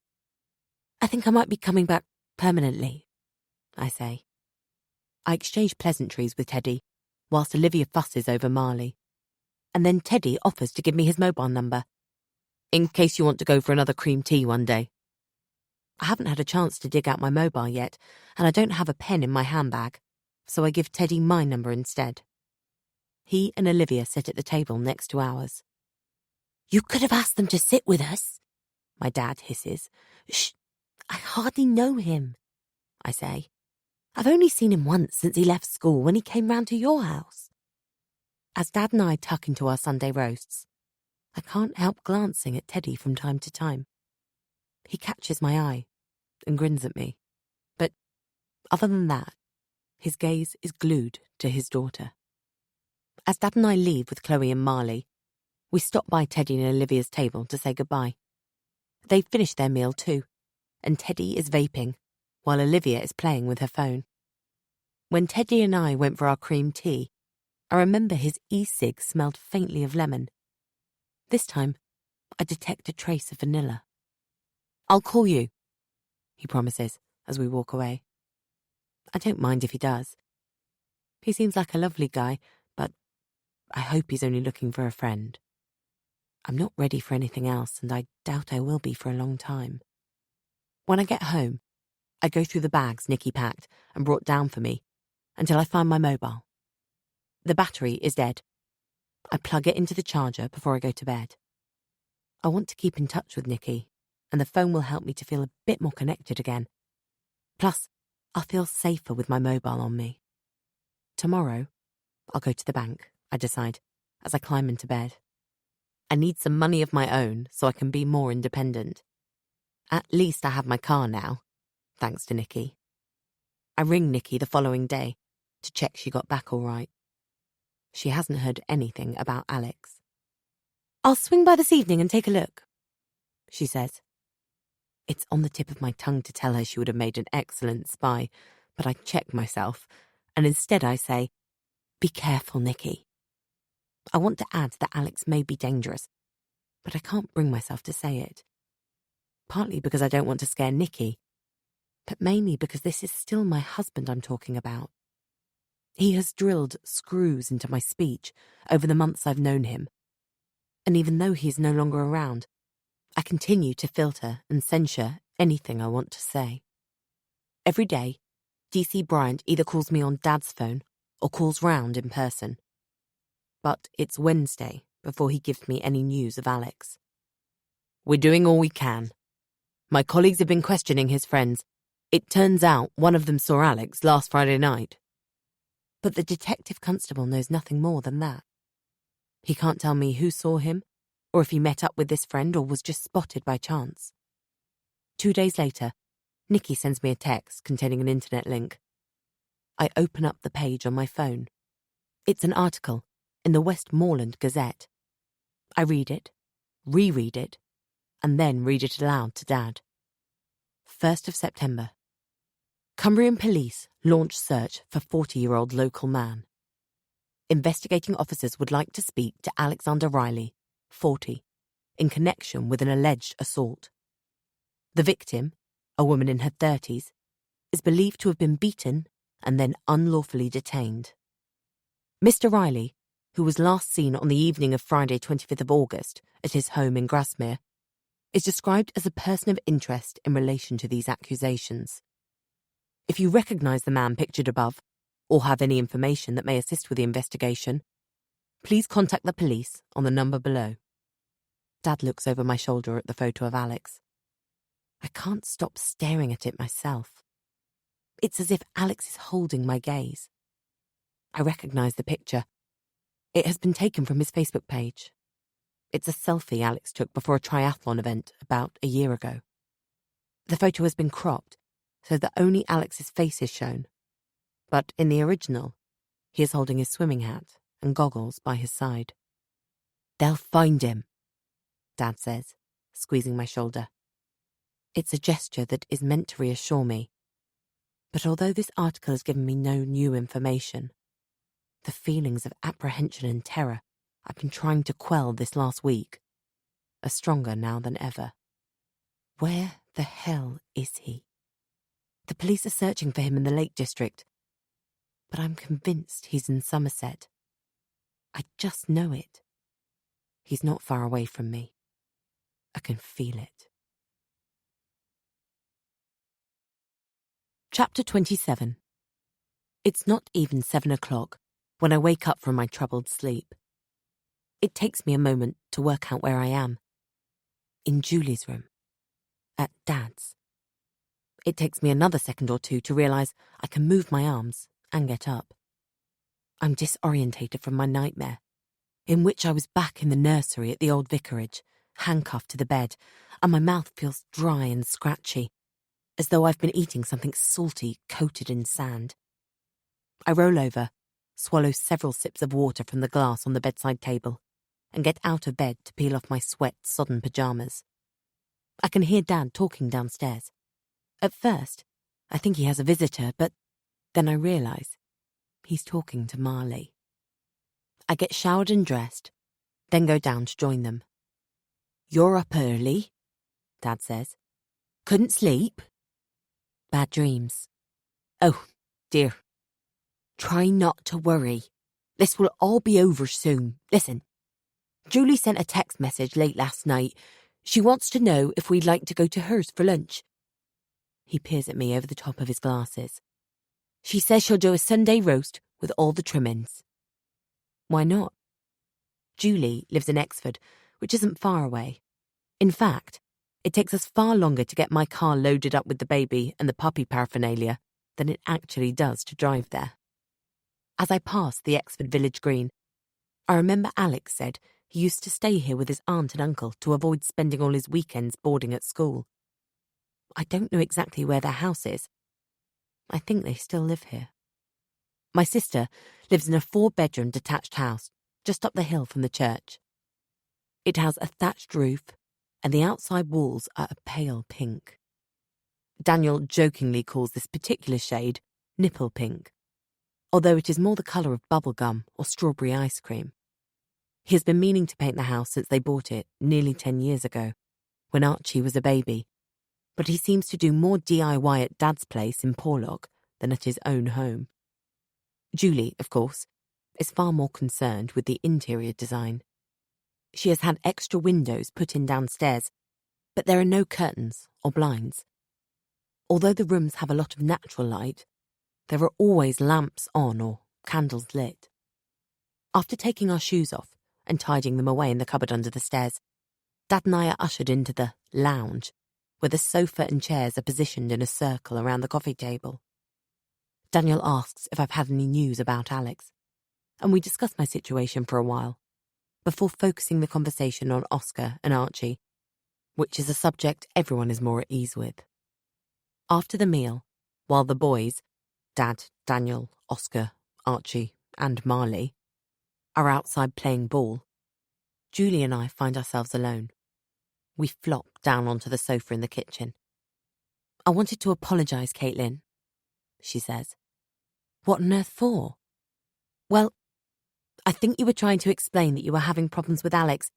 I think I might be coming back permanently," I say. I exchange pleasantries with Teddy, whilst Olivia fusses over Marley. And then Teddy offers to give me his mobile number, in case you want to go for another cream tea one day. I haven't had a chance to dig out my mobile yet, and I don't have a pen in my handbag, so I give Teddy my number instead. He and Olivia sit at the table next to ours. "You could have asked them to sit with us," my dad hisses. "Shh, I hardly know him," I say. "I've only seen him once since he left school when he came round to your house." As Dad and I tuck into our Sunday roasts, I can't help glancing at Teddy from time to time. He catches my eye and grins at me, but other than that, his gaze is glued to his daughter. As Dad and I leave with Chloe and Marley, we stop by Teddy and Olivia's table to say goodbye. They've finished their meal too, and Teddy is vaping, while Olivia is playing with her phone. When Teddy and I went for our cream tea, I remember his e-cig smelled faintly of lemon. This time, I detect a trace of vanilla. "I'll call you," he promises as we walk away. I don't mind if he does. He seems like a lovely guy, but I hope he's only looking for a friend. I'm not ready for anything else, and I doubt I will be for a long time. When I get home, I go through the bags Nikki packed and brought down for me until I find my mobile. The battery is dead. I plug it into the charger before I go to bed. I want to keep in touch with Nikki, and the phone will help me to feel a bit more connected again. Plus, I'll feel safer with my mobile on me. Tomorrow, I'll go to the bank, I decide, as I climb into bed. I need some money of my own so I can be more independent. At least I have my car now, thanks to Nikki. I ring Nikki the following day to check she got back all right. She hasn't heard anything about Alex. "I'll swing by this evening and take a look," she says. It's on the tip of my tongue to tell her she would have made an excellent spy, but I check myself, and instead I say, "Be careful, Nikki." I want to add that Alex may be dangerous, but I can't bring myself to say it. Partly because I don't want to scare Nikki, but mainly because this is still my husband I'm talking about. He has drilled screws into my speech over the months I've known him, and even though he is no longer around, I continue to filter and censure anything I want to say. Every day, DC Bryant either calls me on Dad's phone or calls round in person. But it's Wednesday before he gives me any news of Alex. "We're doing all we can. My colleagues have been questioning his friends. It turns out one of them saw Alex last Friday night." But the detective constable knows nothing more than that. He can't tell me who saw him, or if he met up with this friend or was just spotted by chance. 2 days later, Nikki sends me a text containing an internet link. I open up the page on my phone. It's an article in the Westmoreland Gazette. I read it, reread it, and then read it aloud to Dad. 1st of September. Cumbrian police launch search for 40-year-old local man. Investigating officers would like to speak to Alexander Riley, 40, in connection with an alleged assault. The victim, a woman in her 30s, is believed to have been beaten and then unlawfully detained. Mr. Riley, who was last seen on the evening of Friday 25th of August at his home in Grasmere, is described as a person of interest in relation to these accusations. If you recognise the man pictured above, or have any information that may assist with the investigation, please contact the police on the number below. Dad looks over my shoulder at the photo of Alex. I can't stop staring at it myself. It's as if Alex is holding my gaze. I recognise the picture. It has been taken from his Facebook page. It's a selfie Alex took before a triathlon event about a year ago. The photo has been cropped so that only Alex's face is shown, but in the original, he is holding his swimming hat and goggles by his side. "They'll find him," Dad says, squeezing my shoulder. It's a gesture that is meant to reassure me, but although this article has given me no new information, the feelings of apprehension and terror I've been trying to quell this last week are stronger now than ever. Where the hell is he? The police are searching for him in the Lake District, but I'm convinced he's in Somerset. I just know it. He's not far away from me. I can feel it. Chapter 27. It's not even 7 o'clock when I wake up from my troubled sleep. It takes me a moment to work out where I am. In Julie's room. At Dad's. It takes me another second or two to realise I can move my arms and get up. I'm disorientated from my nightmare, in which I was back in the nursery at the old vicarage, handcuffed to the bed, and my mouth feels dry and scratchy, as though I've been eating something salty coated in sand. I roll over swallow several sips of water from the glass on the bedside table, and get out of bed to peel off my sweat-sodden pyjamas. I can hear Dad talking downstairs. At first, I think he has a visitor, but then I realise he's talking to Marley. I get showered and dressed, then go down to join them. "You're up early," Dad says. "Couldn't sleep?" "Bad dreams." "Oh, dear. Try not to worry. This will all be over soon. Listen, Julie sent a text message late last night. She wants to know if we'd like to go to hers for lunch." He peers at me over the top of his glasses. "She says she'll do a Sunday roast with all the trimmings." Why not? Julie lives in Exford, which isn't far away. In fact, it takes us far longer to get my car loaded up with the baby and the puppy paraphernalia than it actually does to drive there. As I pass the Exford village green, I remember Alex said he used to stay here with his aunt and uncle to avoid spending all his weekends boarding at school. I don't know exactly where their house is. I think they still live here. My sister lives in a 4-bedroom detached house just up the hill from the church. It has a thatched roof, and the outside walls are a pale pink. Daniel jokingly calls this particular shade nipple pink, although it is more the colour of bubblegum or strawberry ice cream. He has been meaning to paint the house since they bought it nearly 10 years ago, when Archie was a baby, but he seems to do more DIY at Dad's place in Porlock than at his own home. Julie, of course, is far more concerned with the interior design. She has had extra windows put in downstairs, but there are no curtains or blinds. Although the rooms have a lot of natural light, there are always lamps on or candles lit. After taking our shoes off and tidying them away in the cupboard under the stairs, Dad and I are ushered into the lounge, where the sofa and chairs are positioned in a circle around the coffee table. Daniel asks if I've had any news about Alex, and we discuss my situation for a while, before focusing the conversation on Oscar and Archie, which is a subject everyone is more at ease with. After the meal, while the boys, Dad, Daniel, Oscar, Archie, and Marley, are outside playing ball, Julie and I find ourselves alone. We flop down onto the sofa in the kitchen. "I wanted to apologise, Caitlin," she says. "What on earth for?" "Well, I think you were trying to explain that you were having problems with Alex,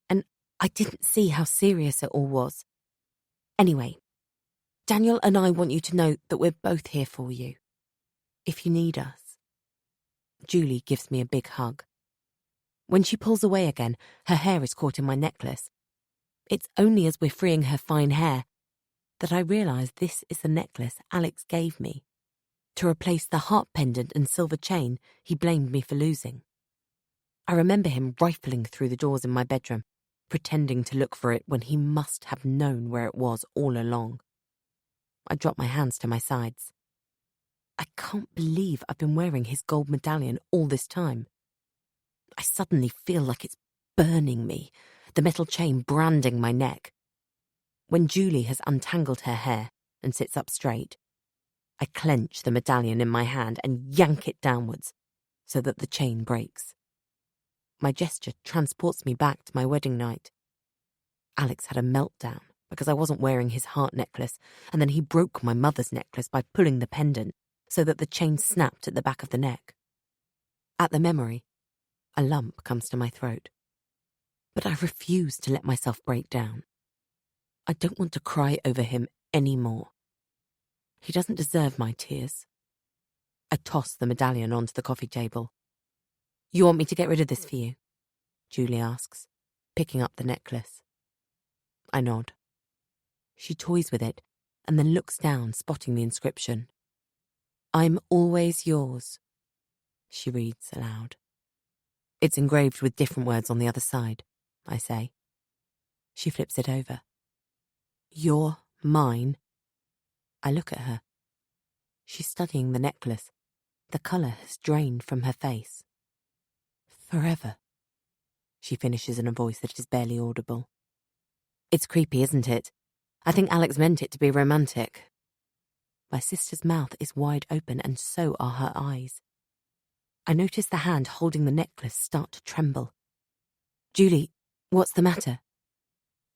and I didn't see how serious it all was. Anyway, Daniel and I want you to know that we're both here for you, if you need us." Julie gives me a big hug. When she pulls away again, her hair is caught in my necklace. It's only as we're freeing her fine hair that I realise this is the necklace Alex gave me, to replace the heart pendant and silver chain he blamed me for losing. I remember him rifling through the doors in my bedroom, pretending to look for it when he must have known where it was all along. I drop my hands to my sides. I can't believe I've been wearing his gold medallion all this time. I suddenly feel like it's burning me, the metal chain branding my neck. When Julie has untangled her hair and sits up straight, I clench the medallion in my hand and yank it downwards so that the chain breaks. My gesture transports me back to my wedding night. Alex had a meltdown because I wasn't wearing his heart necklace, and then he broke my mother's necklace by pulling the pendant so that the chain snapped at the back of the neck. At the memory, a lump comes to my throat. But I refuse to let myself break down. I don't want to cry over him anymore. He doesn't deserve my tears. I toss the medallion onto the coffee table. "You want me to get rid of this for you?" Julie asks, picking up the necklace. I nod. She toys with it and then looks down, spotting the inscription. "I'm always yours," she reads aloud. "It's engraved with different words on the other side," I say. She flips it over. "You're mine." I look at her. She's studying the necklace. The colour has drained from her face. "Forever," she finishes in a voice that is barely audible. It's creepy, isn't it? I think Alex meant it to be romantic. My sister's mouth is wide open and so are her eyes. I notice the hand holding the necklace start to tremble. "Julie, what's the matter?"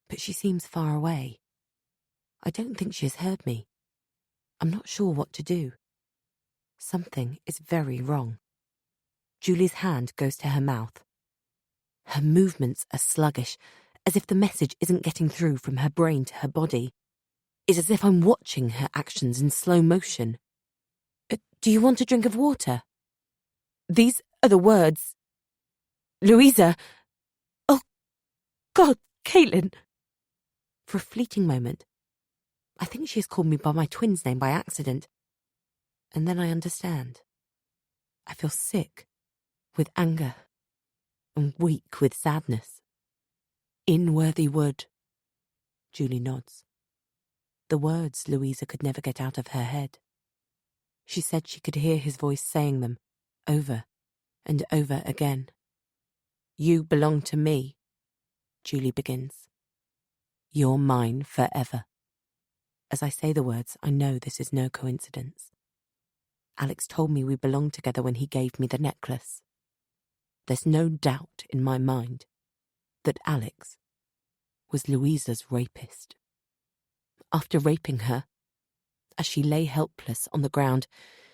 But she seems far away. I don't think she has heard me. I'm not sure what to do. Something is very wrong. Julie's hand goes to her mouth. Her movements are sluggish, as if the message isn't getting through from her brain to her body. It's as if I'm watching her actions in slow motion. "Do you want a drink of water?" These are the words. "Louisa! Oh, God, Caitlin!" For a fleeting moment, I think she has called me by my twin's name by accident. And then I understand. I feel sick with anger and weak with sadness. "In Worthy Wood." Julie nods. The words Louisa could never get out of her head. She said she could hear his voice saying them over and over again. "You belong to me," Julie begins. "You're mine forever." As I say the words, I know this is no coincidence. Alex told me we belonged together when he gave me the necklace. There's no doubt in my mind that Alex was Louisa's rapist. After raping her, as she lay helpless on the ground,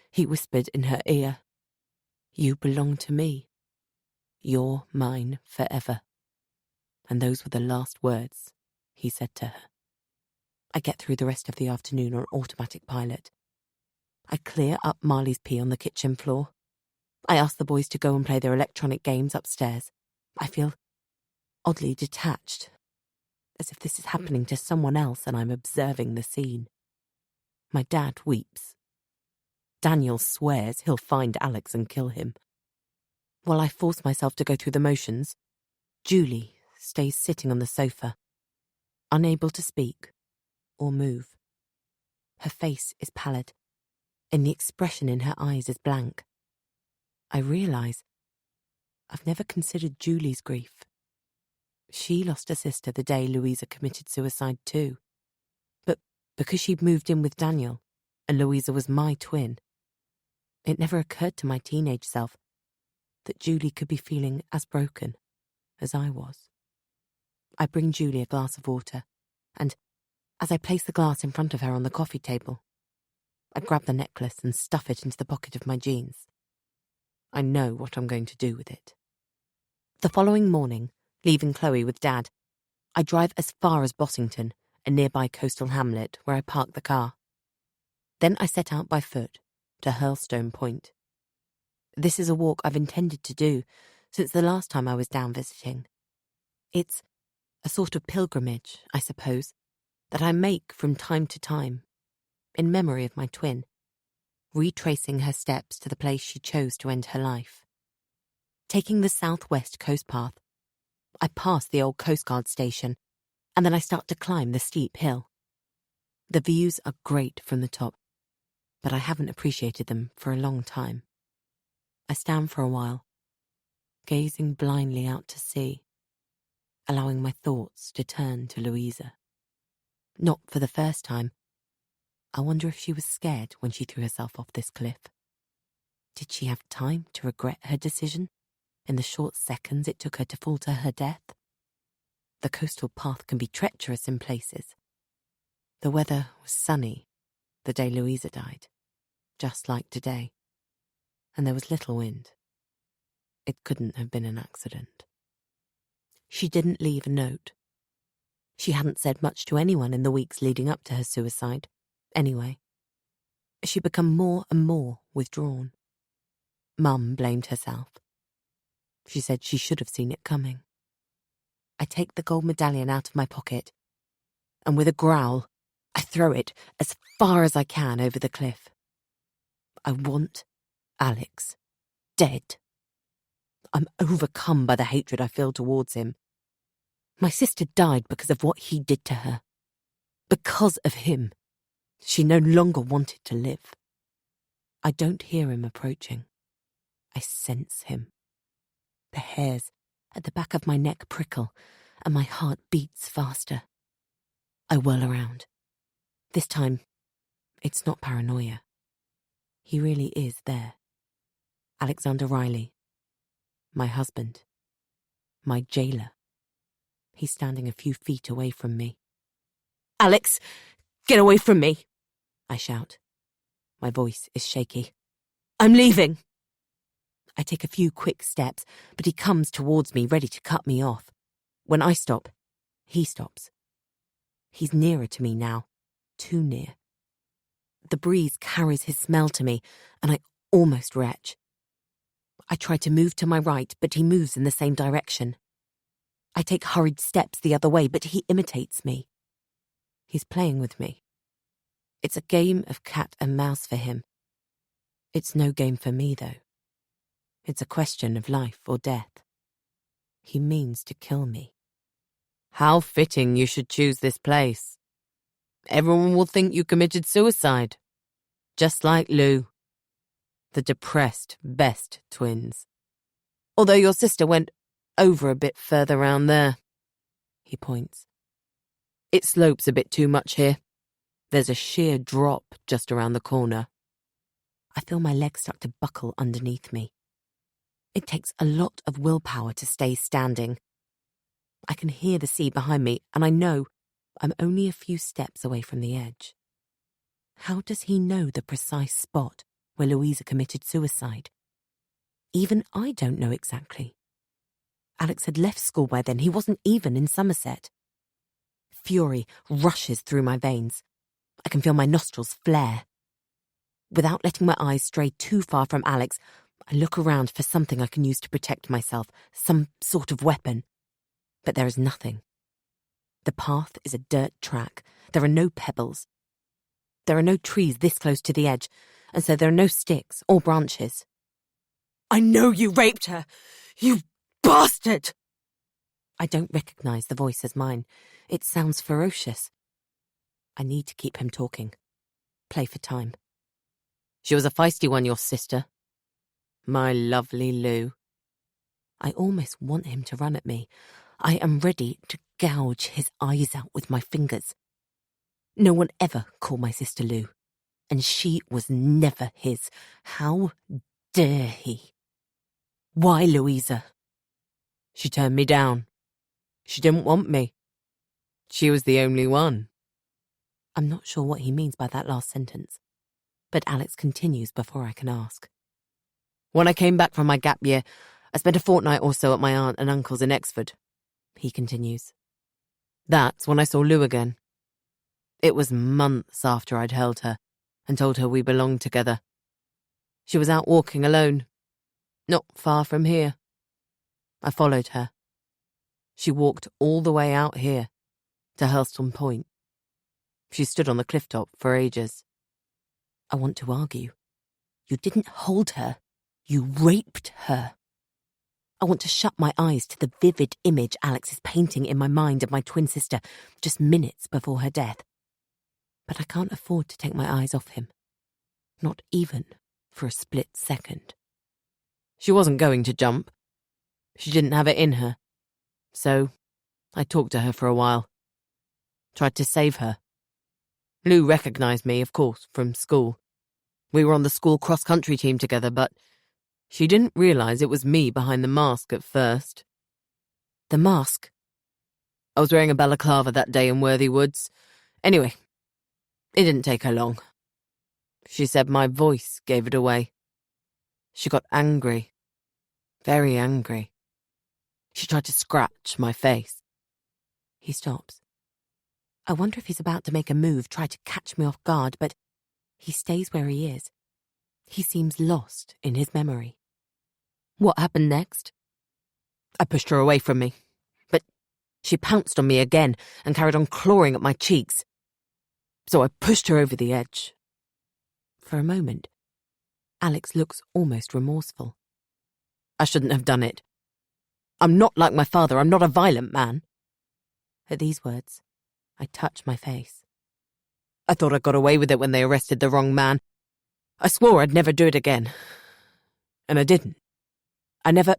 he whispered in her ear, "You belong to me. You're mine forever." And those were the last words he said to her. I get through the rest of the afternoon on automatic pilot. I clear up Marley's pee on the kitchen floor. I ask the boys to go and play their electronic games upstairs. I feel oddly detached, as if this is happening to someone else and I'm observing the scene. My dad weeps. Daniel swears he'll find Alex and kill him. While I force myself to go through the motions, Julie stays sitting on the sofa, unable to speak or move. Her face is pallid, and the expression in her eyes is blank. I realise I've never considered Julie's grief. She lost a sister the day Louisa committed suicide too. But because she'd moved in with Daniel, and Louisa was my twin, it never occurred to my teenage self that Julie could be feeling as broken as I was. I bring Julie a glass of water, and as I place the glass in front of her on the coffee table, I grab the necklace and stuff it into the pocket of my jeans. I know what I'm going to do with it. The following morning, leaving Chloe with Dad, I drive as far as Bossington, a nearby coastal hamlet where I park the car. Then I set out by foot to Hurlstone Point. This is a walk I've intended to do since the last time I was down visiting. It's a sort of pilgrimage, I suppose, that I make from time to time, in memory of my twin, retracing her steps to the place she chose to end her life. Taking the southwest coast path, I pass the old Coast Guard station, and then I start to climb the steep hill. The views are great from the top, but I haven't appreciated them for a long time. I stand for a while, gazing blindly out to sea, allowing my thoughts to turn to Louisa. Not for the first time, I wonder if she was scared when she threw herself off this cliff. Did she have time to regret her decision in the short seconds it took her to fall to her death? The coastal path can be treacherous in places. The weather was sunny the day Louisa died, just like today, and there was little wind. It couldn't have been an accident. She didn't leave a note. She hadn't said much to anyone in the weeks leading up to her suicide, anyway. She'd become more and more withdrawn. Mum blamed herself. She said she should have seen it coming. I take the gold medallion out of my pocket, and with a growl, I throw it as far as I can over the cliff. I want Alex dead. I'm overcome by the hatred I feel towards him. My sister died because of what he did to her. Because of him, she no longer wanted to live. I don't hear him approaching. I sense him. The hairs at the back of my neck prickle, and my heart beats faster. I whirl around. This time, it's not paranoia. He really is there. Alexander Riley. My husband. My jailer. He's standing a few feet away from me. Alex, get away from me, I shout. My voice is shaky. I'm leaving. I take a few quick steps, but he comes towards me, ready to cut me off. When I stop, he stops. He's nearer to me now, too near. The breeze carries his smell to me, and I almost retch. I try to move to my right, but he moves in the same direction. I take hurried steps the other way, but he imitates me. He's playing with me. It's a game of cat and mouse for him. It's no game for me, though. It's a question of life or death. He means to kill me. How fitting you should choose this place. Everyone will think you committed suicide. Just like Lou. The depressed best twins. Although your sister went over a bit further round there. He points. It slopes a bit too much here. There's a sheer drop just around the corner. I feel my legs start to buckle underneath me. It takes a lot of willpower to stay standing. I can hear the sea behind me, and I know I'm only a few steps away from the edge. How does he know the precise spot where Louisa committed suicide? Even I don't know exactly. Alex had left school by then. He wasn't even in Somerset. Fury rushes through my veins. I can feel my nostrils flare. Without letting my eyes stray too far from Alex, I look around for something I can use to protect myself, some sort of weapon. But there is nothing. The path is a dirt track. There are no pebbles. There are no trees this close to the edge, and so there are no sticks or branches. I know you raped her, you bastard! I don't recognize the voice as mine. It sounds ferocious. I need to keep him talking. Play for time. She was a feisty one, your sister. My lovely Lou. I almost want him to run at me. I am ready to gouge his eyes out with my fingers. No one ever called my sister Lou, and she was never his. How dare he? Why, Louisa? She turned me down. She didn't want me. She was the only one. I'm not sure what he means by that last sentence, but Alex continues before I can ask. When I came back from my gap year, I spent a fortnight or so at my aunt and uncle's in Exford. He continues. That's when I saw Lou again. It was months after I'd held her and told her we belonged together. She was out walking alone, not far from here. I followed her. She walked all the way out here, to Hurlstone Point. She stood on the cliff top for ages. I want to argue. You didn't hold her. You raped her. I want to shut my eyes to the vivid image Alex is painting in my mind of my twin sister just minutes before her death. But I can't afford to take my eyes off him. Not even for a split second. She wasn't going to jump. She didn't have it in her. So I talked to her for a while. Tried to save her. Lou recognised me, of course, from school. We were on the school cross-country team together, but she didn't realise it was me behind the mask at first. The mask? I was wearing a balaclava that day in Worthy Woods. Anyway, it didn't take her long. She said my voice gave it away. She got angry. Very angry. She tried to scratch my face. He stops. I wonder if he's about to make a move, try to catch me off guard, but he stays where he is. He seems lost in his memory. What happened next? I pushed her away from me, but she pounced on me again and carried on clawing at my cheeks. So I pushed her over the edge. For a moment, Alex looks almost remorseful. I shouldn't have done it. I'm not like my father. I'm not a violent man. At these words, I touch my face. I thought I got away with it when they arrested the wrong man. I swore I'd never do it again. And I didn't. I never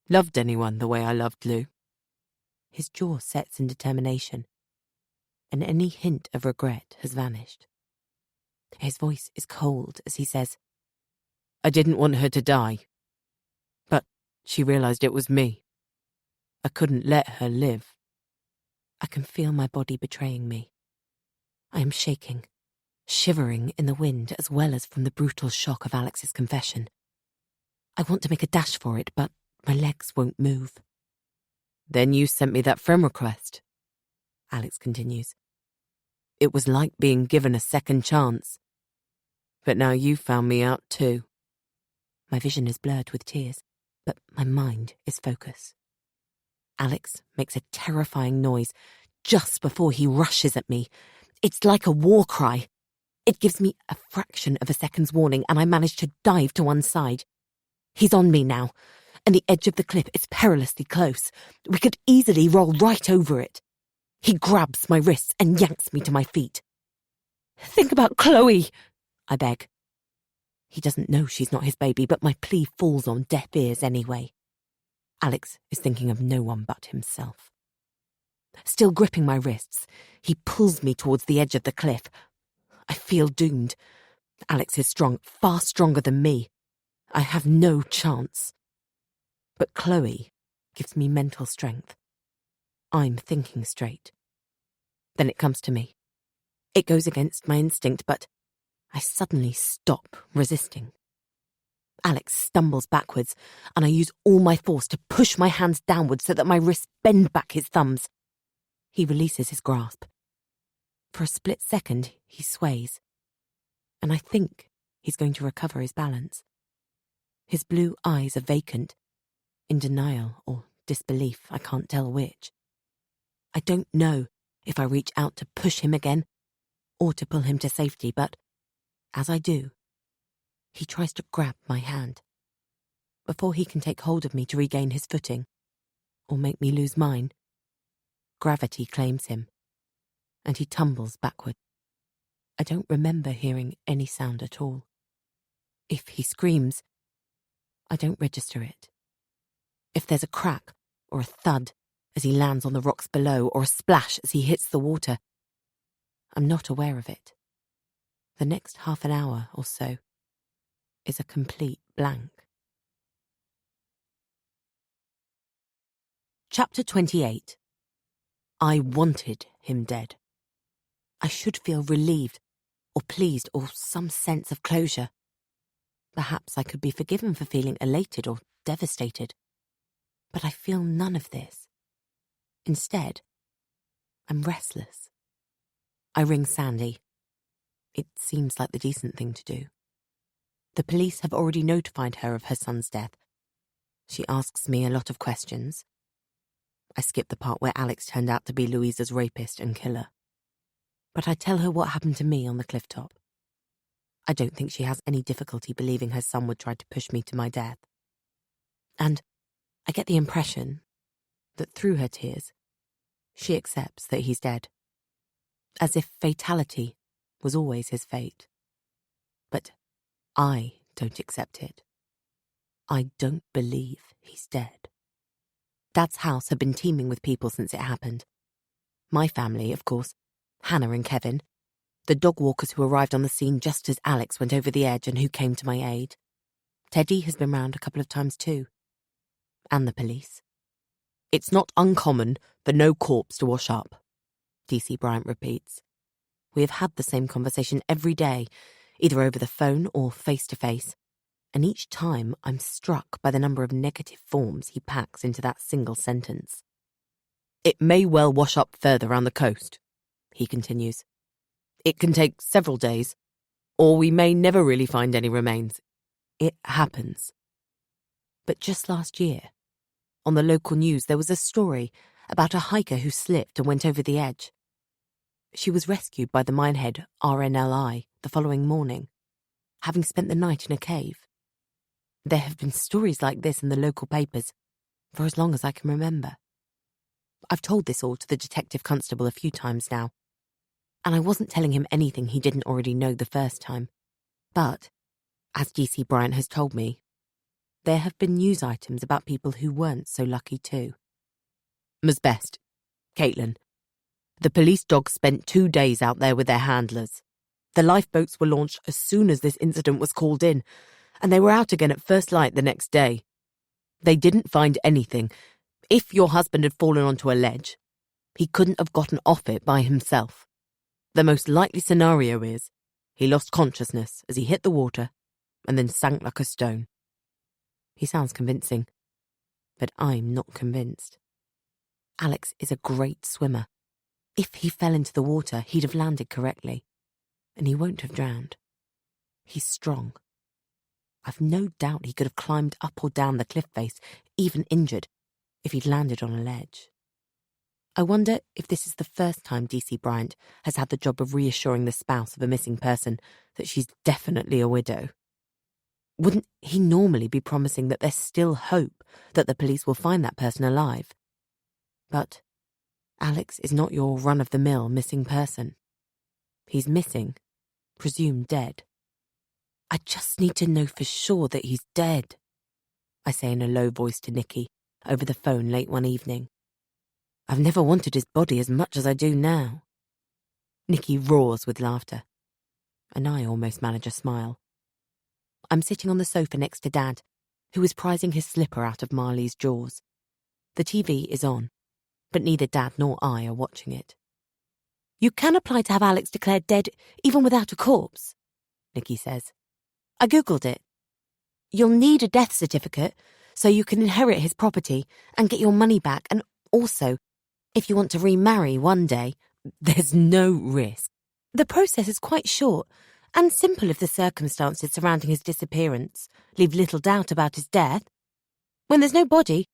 loved anyone the way I loved Lou. His jaw sets in determination, and any hint of regret has vanished. His voice is cold as he says, I didn't want her to die. But she realized it was me. I couldn't let her live. I can feel my body betraying me. I am shaking, shivering in the wind as well as from the brutal shock of Alex's confession. I want to make a dash for it, but my legs won't move. Then you sent me that friend request, Alex continues. It was like being given a second chance. But now you found me out too. My vision is blurred with tears, but my mind is focused. Alex makes a terrifying noise just before he rushes at me. It's like a war cry. It gives me a fraction of a second's warning, and I manage to dive to one side. He's on me now, and the edge of the cliff is perilously close. We could easily roll right over it. He grabs my wrists and yanks me to my feet. "Think about Chloe," I beg. He doesn't know she's not his baby, but my plea falls on deaf ears anyway. Alex is thinking of no one but himself. Still gripping my wrists, he pulls me towards the edge of the cliff. I feel doomed. Alex is strong, far stronger than me. I have no chance. But Chloe gives me mental strength. I'm thinking straight. Then it comes to me. It goes against my instinct, but I suddenly stop resisting. Alex stumbles backwards, and I use all my force to push my hands downwards so that my wrists bend back his thumbs. He releases his grasp. For a split second, he sways, and I think he's going to recover his balance. His blue eyes are vacant, in denial or disbelief, I can't tell which. I don't know if I reach out to push him again or to pull him to safety, but as I do, he tries to grab my hand. Before he can take hold of me to regain his footing, or make me lose mine, gravity claims him, and he tumbles backward. I don't remember hearing any sound at all. If he screams, I don't register it. If there's a crack or a thud as he lands on the rocks below, or a splash as he hits the water, I'm not aware of it. The next half an hour or so is a complete blank. Chapter 28. I wanted him dead. I should feel relieved, or pleased, or some sense of closure. Perhaps I could be forgiven for feeling elated or devastated. But I feel none of this. Instead, I'm restless. I ring Sandy. It seems like the decent thing to do. The police have already notified her of her son's death. She asks me a lot of questions. I skip the part where Alex turned out to be Louisa's rapist and killer. But I tell her what happened to me on the cliff top. I don't think she has any difficulty believing her son would try to push me to my death. And I get the impression that through her tears, she accepts that he's dead. As if fatality was always his fate. But I don't accept it. I don't believe he's dead. Dad's house had been teeming with people since it happened. My family, of course, Hannah and Kevin, the dog walkers who arrived on the scene just as Alex went over the edge and who came to my aid. Teddy has been round a couple of times too. And the police. It's not uncommon for no corpse to wash up, DC Bryant repeats. We have had the same conversation every day, either over the phone or face to face, and each time I'm struck by the number of negative forms he packs into that single sentence. It may well wash up further around the coast, he continues. It can take several days, or we may never really find any remains. It happens. But just last year, on the local news, there was a story about a hiker who slipped and went over the edge. She was rescued by the minehead RNLI the following morning, having spent the night in a cave. There have been stories like this in the local papers for as long as I can remember. I've told this all to the detective constable a few times now, and I wasn't telling him anything he didn't already know the first time. But, as DC Bryant has told me, there have been news items about people who weren't so lucky too. Ms. Best, Caitlin. The police dogs spent 2 days out there with their handlers. The lifeboats were launched as soon as this incident was called in, and they were out again at first light the next day. They didn't find anything. If your husband had fallen onto a ledge, he couldn't have gotten off it by himself. The most likely scenario is he lost consciousness as he hit the water and then sank like a stone. He sounds convincing, but I'm not convinced. Alex is a great swimmer. If he fell into the water, he'd have landed correctly, and he won't have drowned. He's strong. I've no doubt he could have climbed up or down the cliff face, even injured, if he'd landed on a ledge. I wonder if this is the first time DC Bryant has had the job of reassuring the spouse of a missing person that she's definitely a widow. Wouldn't he normally be promising that there's still hope that the police will find that person alive? But Alex is not your run-of-the-mill missing person. He's missing, presumed dead. I just need to know for sure that he's dead, I say in a low voice to Nikki over the phone late one evening. I've never wanted his body as much as I do now. Nikki roars with laughter, and I almost manage a smile. I'm sitting on the sofa next to Dad, who is prizing his slipper out of Marley's jaws. The TV is on, but neither Dad nor I are watching it. You can apply to have Alex declared dead even without a corpse, Nikki says. I googled it. You'll need a death certificate so you can inherit his property and get your money back, and also, if you want to remarry one day, there's no risk. The process is quite short and simple if the circumstances surrounding his disappearance leave little doubt about his death. When there's no body,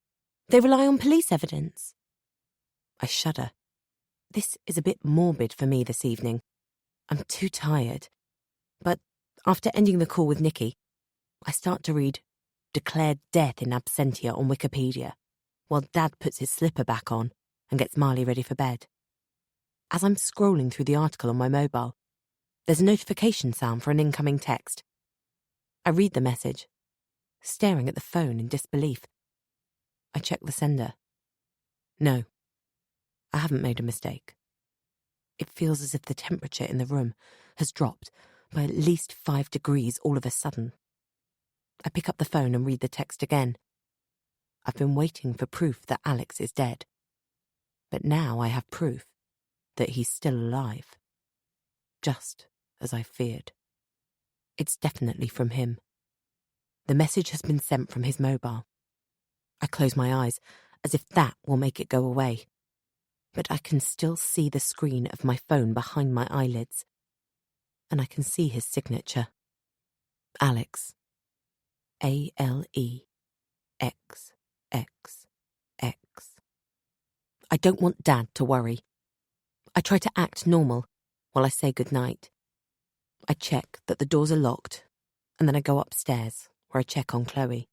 they rely on police evidence. I shudder. This is a bit morbid for me this evening. I'm too tired. But after ending the call with Nikki, I start to read Declared Death in Absentia on Wikipedia, while Dad puts his slipper back on and gets Marley ready for bed. As I'm scrolling through the article on my mobile, there's a notification sound for an incoming text. I read the message, staring at the phone in disbelief. I check the sender. No, I haven't made a mistake. It feels as if the temperature in the room has dropped by at least 5 degrees all of a sudden. I pick up the phone and read the text again. I've been waiting for proof that Alex is dead. But now I have proof that he's still alive. Just as I feared. It's definitely from him. The message has been sent from his mobile. I close my eyes, as if that will make it go away. But I can still see the screen of my phone behind my eyelids. And I can see his signature. Alex. ALEXXX. I don't want Dad to worry. I try to act normal while I say goodnight. I check that the doors are locked, and then I go upstairs where I check on Chloe.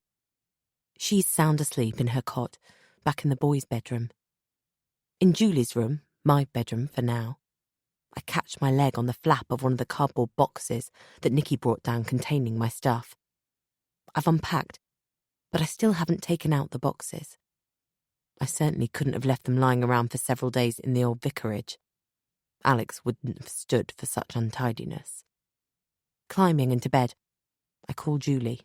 She's sound asleep in her cot, back in the boys' bedroom. In Julie's room, my bedroom for now, I catch my leg on the flap of one of the cardboard boxes that Nikki brought down containing my stuff. I've unpacked, but I still haven't taken out the boxes. I certainly couldn't have left them lying around for several days in the old vicarage. Alex wouldn't have stood for such untidiness. Climbing into bed, I call Julie.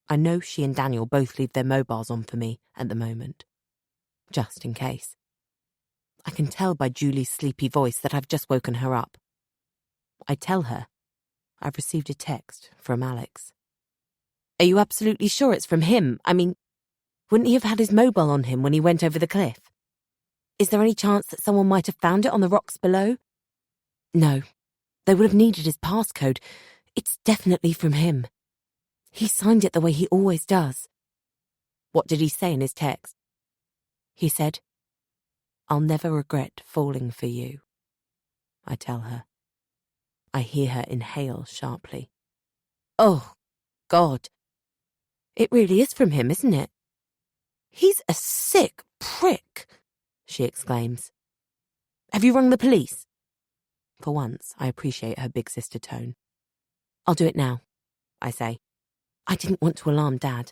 I know she and Daniel both leave their mobiles on for me at the moment, just in case. I can tell by Julie's sleepy voice that I've just woken her up. I tell her I've received a text from Alex. Are you absolutely sure it's from him? I mean, wouldn't he have had his mobile on him when he went over the cliff? Is there any chance that someone might have found it on the rocks below? No, they would have needed his passcode. It's definitely from him. He signed it the way he always does. What did he say in his text? He said, I'll never regret falling for you. I tell her. I hear her inhale sharply. Oh, God. It really is from him, isn't it? He's a sick prick, she exclaims. Have you rung the police? For once, I appreciate her big sister tone. I'll do it now, I say. I didn't want to alarm Dad.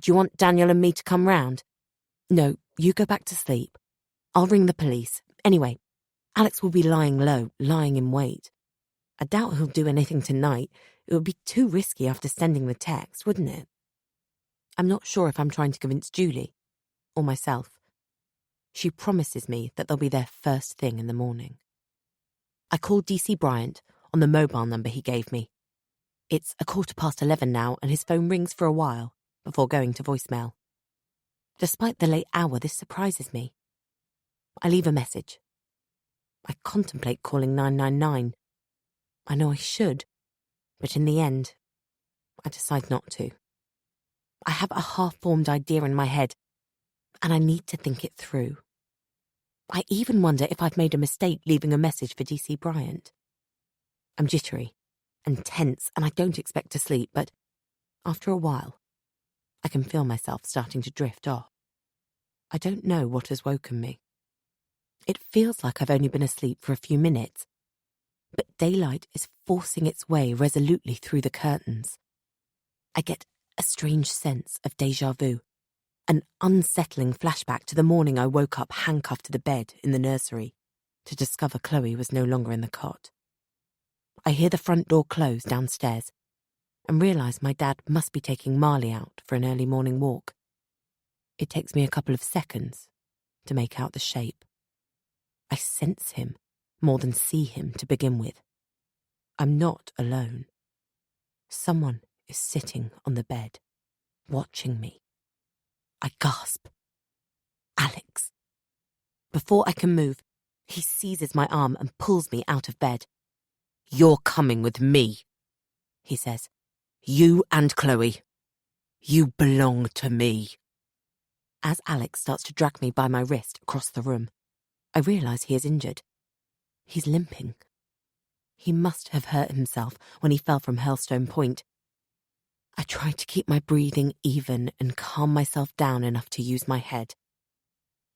Do you want Daniel and me to come round? No, you go back to sleep. I'll ring the police. Anyway, Alex will be lying low, lying in wait. I doubt he'll do anything tonight. It would be too risky after sending the text, wouldn't it? I'm not sure if I'm trying to convince Julie or myself. She promises me that they'll be there first thing in the morning. I called DC Bryant on the mobile number he gave me. It's 11:15 now, and his phone rings for a while before going to voicemail. Despite the late hour, this surprises me. I leave a message. I contemplate calling 999. I know I should, but in the end, I decide not to. I have a half-formed idea in my head, and I need to think it through. I even wonder if I've made a mistake leaving a message for DC Bryant. I'm jittery and tense, and I don't expect to sleep, but after a while, I can feel myself starting to drift off. I don't know what has woken me. It feels like I've only been asleep for a few minutes, but daylight is forcing its way resolutely through the curtains. I get a strange sense of déjà vu, an unsettling flashback to the morning I woke up handcuffed to the bed in the nursery to discover Chloe was no longer in the cot. I hear the front door close downstairs and realise my dad must be taking Marley out for an early morning walk. It takes me a couple of seconds to make out the shape. I sense him more than see him to begin with. I'm not alone. Someone is sitting on the bed, watching me. I gasp. Alex. Before I can move, he seizes my arm and pulls me out of bed. "You're coming with me," he says. "You and Chloe. You belong to me." As Alex starts to drag me by my wrist across the room, I realise he is injured. He's limping. He must have hurt himself when he fell from Hurlstone Point. I try to keep my breathing even and calm myself down enough to use my head.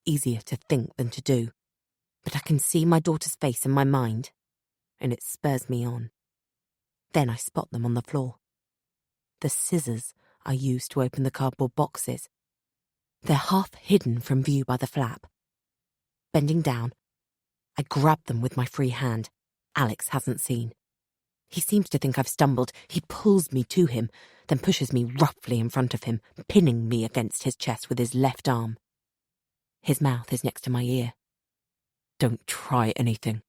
Easier to think than to do, but I can see my daughter's face in my mind, and it spurs me on. Then I spot them on the floor. The scissors I used to open the cardboard boxes. They're half hidden from view by the flap. Bending down, I grab them with my free hand. Alex hasn't seen. He seems to think I've stumbled. He pulls me to him, then pushes me roughly in front of him, pinning me against his chest with his left arm. His mouth is next to my ear. "Don't try anything.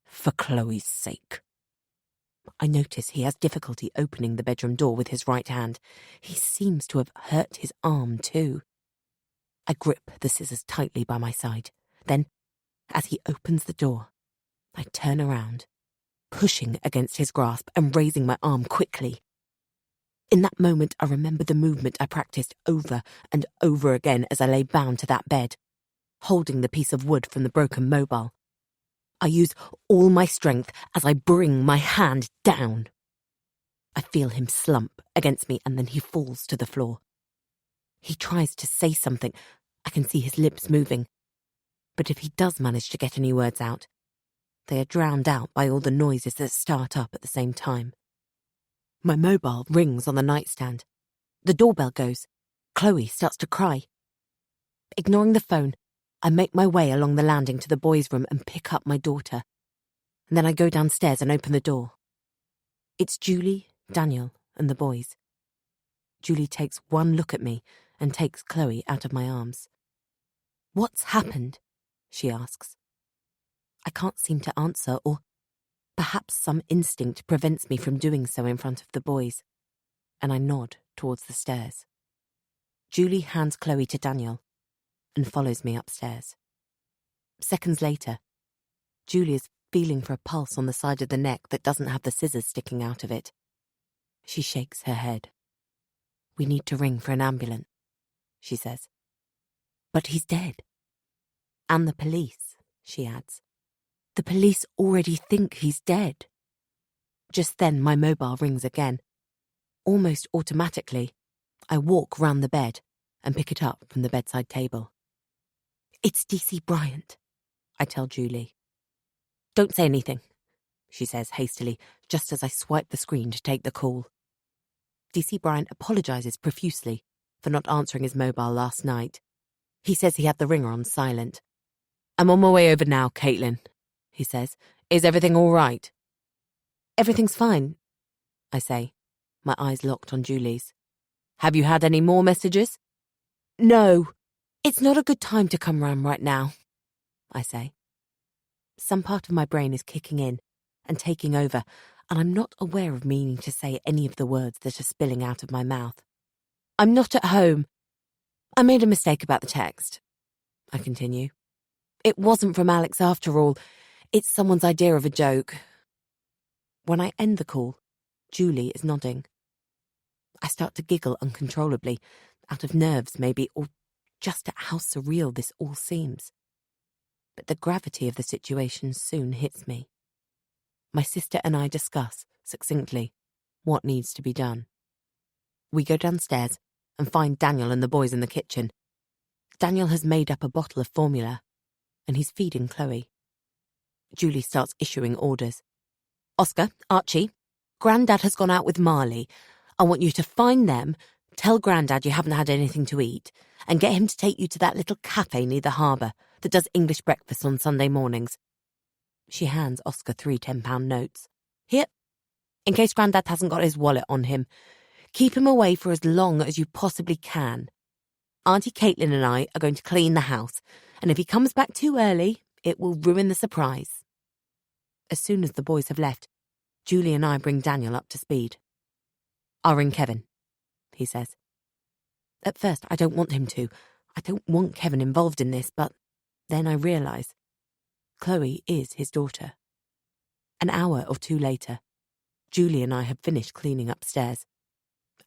For Chloe's sake." I notice he has difficulty opening the bedroom door with his right hand. He seems to have hurt his arm too. I grip the scissors tightly by my side. Then, as he opens the door, I turn around, pushing against his grasp and raising my arm quickly. In that moment, I remember the movement I practiced over and over again as I lay bound to that bed, holding the piece of wood from the broken mobile. I use all my strength as I bring my hand down. I feel him slump against me, and then he falls to the floor. He tries to say something. I can see his lips moving. But if he does manage to get any words out, they are drowned out by all the noises that start up at the same time. My mobile rings on the nightstand. The doorbell goes. Chloe starts to cry. Ignoring the phone, I make my way along the landing to the boys' room and pick up my daughter. And then I go downstairs and open the door. It's Julie, Daniel, and the boys. Julie takes one look at me and takes Chloe out of my arms. "What's happened?" she asks. I can't seem to answer, or perhaps some instinct prevents me from doing so in front of the boys, and I nod towards the stairs. Julie hands Chloe to Daniel and follows me upstairs. Seconds later, Julie is feeling for a pulse on the side of the neck that doesn't have the scissors sticking out of it. She shakes her head. "We need to ring for an ambulance," she says. "But he's dead." "And the police," she adds. "The police already think he's dead." Just then my mobile rings again. Almost automatically, I walk round the bed and pick it up from the bedside table. "It's DC Bryant," I tell Julie. "Don't say anything," she says hastily, just as I swipe the screen to take the call. DC Bryant apologises profusely for not answering his mobile last night. He says he had the ringer on silent. "I'm on my way over now, Caitlin," he says. "Is everything all right?" "Everything's fine. I say, my eyes locked on Julie's. Have you had any more messages? No, it's not a good time to come round right now, I say. Some part of my brain is kicking in and taking over, and I'm not aware of meaning to say any of the words that are spilling out of my mouth. I'm not at home. I made a mistake about the text, I continue. It wasn't from Alex after all. It's someone's idea of a joke. When I end the call, Julie is nodding. I start to giggle uncontrollably, out of nerves maybe, or just at how surreal this all seems. But the gravity of the situation soon hits me. My sister and I discuss, succinctly, what needs to be done. We go downstairs and find Daniel and the boys in the kitchen. Daniel has made up a bottle of formula, and he's feeding Chloe. Julie starts issuing orders. Oscar, Archie, Grandad has gone out with Marley. I want you to find them, tell Grandad you haven't had anything to eat, and get him to take you to that little cafe near the harbour that does English breakfast on Sunday mornings. She hands Oscar 3 £10 notes. Here, in case Grandad hasn't got his wallet on him. Keep him away for as long as you possibly can. Auntie Caitlin and I are going to clean the house, and if he comes back too early, it will ruin the surprise. As soon as the boys have left, Julie and I bring Daniel up to speed. I'll ring Kevin, he says. At first, I don't want him to. I don't want Kevin involved in this, but then I realise Chloe is his daughter. An hour or two later, Julie and I have finished cleaning upstairs,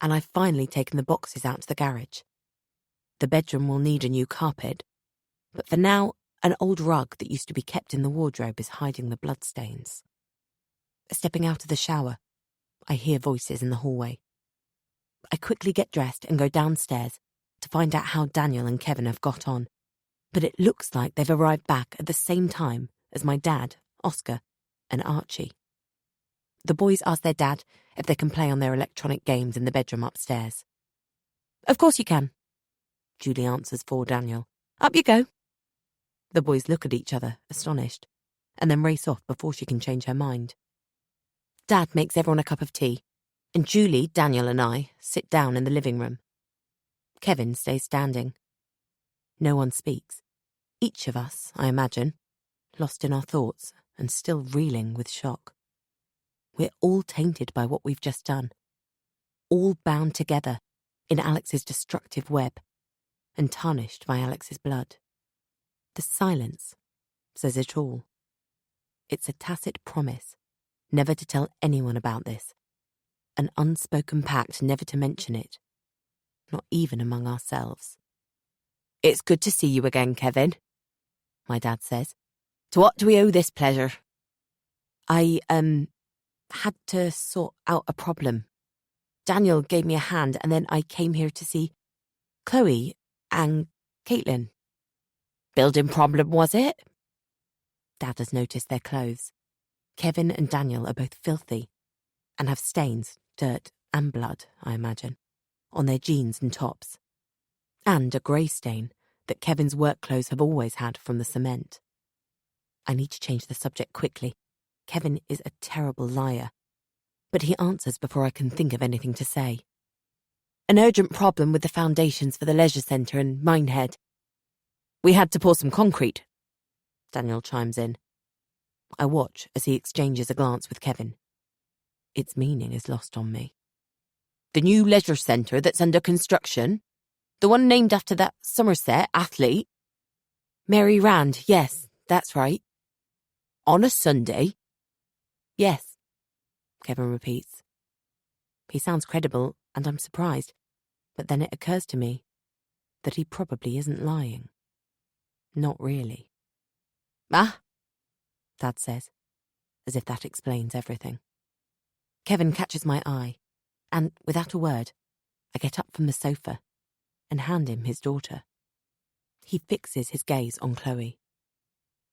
and I've finally taken the boxes out to the garage. The bedroom will need a new carpet, but for now, an old rug that used to be kept in the wardrobe is hiding the bloodstains. Stepping out of the shower, I hear voices in the hallway. I quickly get dressed and go downstairs to find out how Daniel and Kevin have got on, but it looks like they've arrived back at the same time as my dad, Oscar, and Archie. The boys ask their dad if they can play on their electronic games in the bedroom upstairs. Of course you can, Julie answers for Daniel. Up you go. The boys look at each other, astonished, and then race off before she can change her mind. Dad makes everyone a cup of tea, and Julie, Daniel and I sit down in the living room. Kevin stays standing. No one speaks. Each of us, I imagine, lost in our thoughts and still reeling with shock. We're all tainted by what we've just done, all bound together in Alex's destructive web and tarnished by Alex's blood. The silence says it all. It's a tacit promise never to tell anyone about this, an unspoken pact never to mention it, not even among ourselves. It's good to see you again, Kevin, my dad says. To what do we owe this pleasure? I, had to sort out a problem. Daniel gave me a hand, and then I came here to see Chloe and Caitlin. Building problem, was it? Dad has noticed their clothes. Kevin and Daniel are both filthy and have stains, dirt and blood, I imagine, on their jeans and tops. And a grey stain that Kevin's work clothes have always had from the cement. I need to change the subject quickly. Kevin is a terrible liar, but he answers before I can think of anything to say. An urgent problem with the foundations for the leisure centre in Minehead. We had to pour some concrete, Daniel chimes in. I watch as he exchanges a glance with Kevin. Its meaning is lost on me. The new leisure centre that's under construction? The one named after that Somerset athlete? Mary Rand, yes, that's right. On a Sunday? Yes, Kevin repeats. He sounds credible, and I'm surprised, but then it occurs to me that he probably isn't lying. Not really. Ah, Dad says, as if that explains everything. Kevin catches my eye, and without a word, I get up from the sofa and hand him his daughter. He fixes his gaze on Chloe.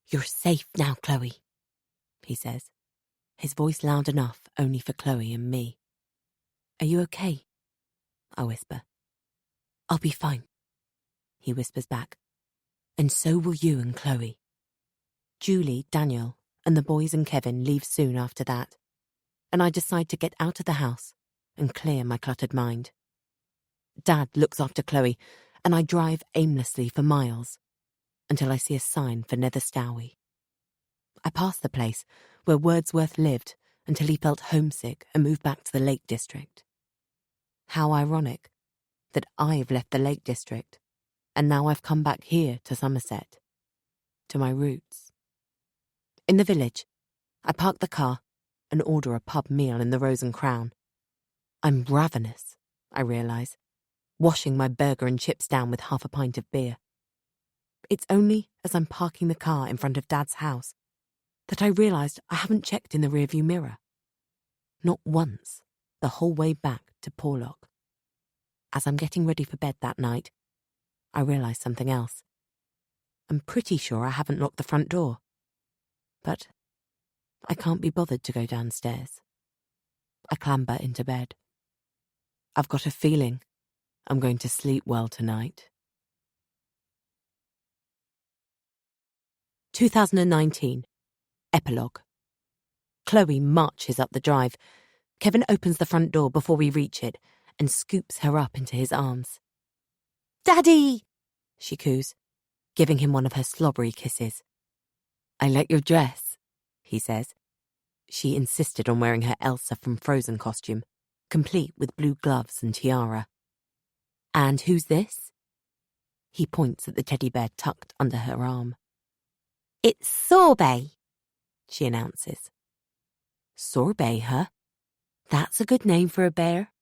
You're safe now, Chloe, he says, his voice loud enough only for Chloe and me. Are you okay? I whisper. I'll be fine, he whispers back. And so will you and Chloe. Julie, Daniel, and the boys and Kevin leave soon after that. and I decide to get out of the house and clear my cluttered mind. Dad looks after Chloe, and I drive aimlessly for miles until I see a sign for Nether Stowey. I pass the place where Wordsworth lived until he felt homesick and moved back to the Lake District. How ironic that I've left the Lake District and now I've come back here to Somerset, to my roots. In the village, I park the car and order a pub meal in the Rose and Crown. I'm ravenous, I realise, washing my burger and chips down with half a pint of beer. It's only as I'm parking the car in front of Dad's house that I realised I haven't checked in the rearview mirror. Not once, the whole way back to Porlock. As I'm getting ready for bed that night, I realise something else. I'm pretty sure I haven't locked the front door. But I can't be bothered to go downstairs. I clamber into bed. I've got a feeling I'm going to sleep well tonight. 2019. Epilogue. Chloe marches up the drive. Kevin opens the front door before we reach it and scoops her up into his arms. "Daddy!" she coos, giving him one of her slobbery kisses. "I like your dress," he says. She insisted on wearing her Elsa from Frozen costume, complete with blue gloves and tiara. "And who's this?" He points at the teddy bear tucked under her arm. "It's Sorbet," she announces. "Sorbet, huh? That's a good name for a bear."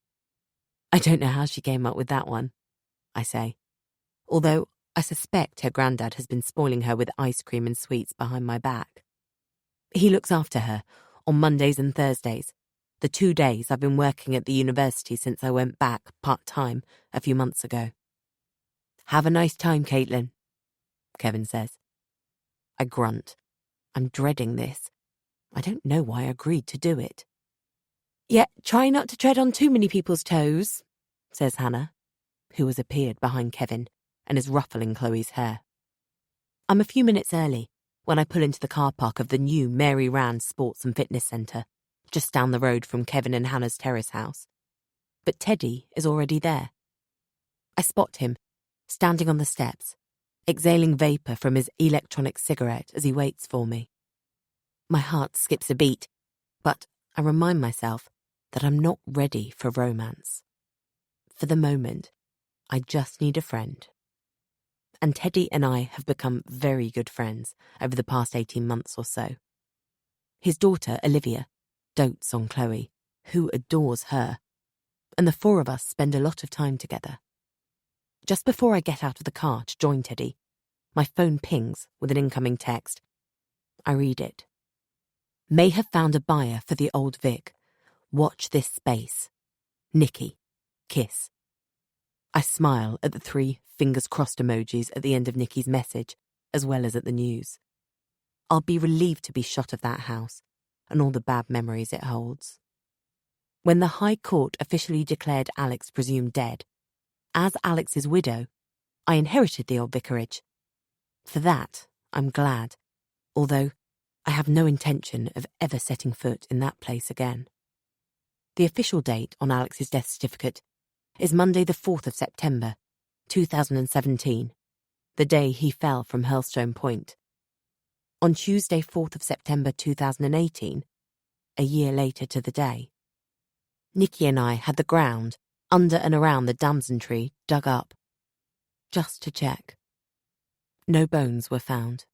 "I don't know how she came up with that one," I say, although I suspect her granddad has been spoiling her with ice cream and sweets behind my back. He looks after her on Mondays and Thursdays, the 2 days I've been working at the university since I went back part-time a few months ago. "Have a nice time, Caitlin," Kevin says. I grunt. I'm dreading this. I don't know why I agreed to do it. "Yeah, try not to tread on too many people's toes," says Hannah, who has appeared behind Kevin and is ruffling Chloe's hair. I'm a few minutes early when I pull into the car park of the new Mary Rand Sports and Fitness Centre, just down the road from Kevin and Hannah's terrace house. But Teddy is already there. I spot him, standing on the steps, exhaling vapour from his electronic cigarette as he waits for me. My heart skips a beat, but I remind myself that I'm not ready for romance. For the moment, I just need a friend. And Teddy and I have become very good friends over the past 18 months or so. His daughter, Olivia, dotes on Chloe, who adores her, and the four of us spend a lot of time together. Just before I get out of the car to join Teddy, my phone pings with an incoming text. I read it. "May have found a buyer for the old Vic. Watch this space. Nikki. Kiss." I smile at the 3 fingers crossed emojis at the end of Nikki's message, as well as at the news. I'll be relieved to be shot of that house and all the bad memories it holds. When the High Court officially declared Alex presumed dead, as Alex's widow, I inherited the old vicarage. For that, I'm glad, although I have no intention of ever setting foot in that place again. The official date on Alex's death certificate is Monday the 4th of September, 2017, the day he fell from Hurlstone Point. On Tuesday 4th of September 2018, a year later to the day, Nikki and I had the ground under and around the damson tree dug up, just to check. No bones were found.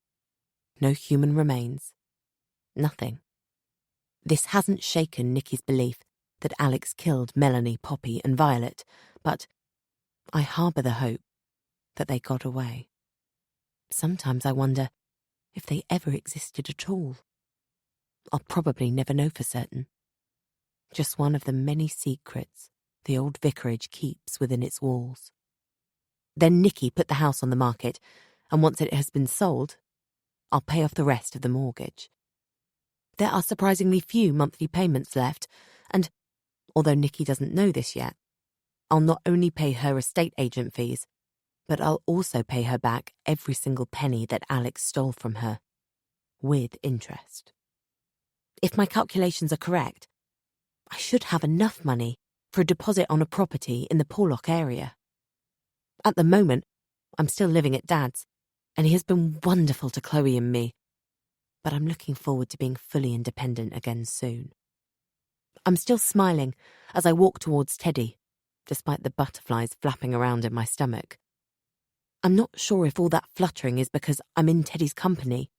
No human remains. Nothing. This hasn't shaken Nikki's belief that Alex killed Melanie, Poppy and Violet, but I harbour the hope that they got away. Sometimes I wonder if they ever existed at all. I'll probably never know for certain. Just one of the many secrets the old vicarage keeps within its walls. Then Nikki put the house on the market, and once it has been sold, I'll pay off the rest of the mortgage. There are surprisingly few monthly payments left, and, although Nikki doesn't know this yet, I'll not only pay her estate agent fees, but I'll also pay her back every single penny that Alex stole from her, with interest. If my calculations are correct, I should have enough money for a deposit on a property in the Porlock area. At the moment, I'm still living at Dad's, and he has been wonderful to Chloe and me, but I'm looking forward to being fully independent again soon. I'm still smiling as I walk towards Teddy, despite the butterflies flapping around in my stomach. I'm not sure if all that fluttering is because I'm in Teddy's company,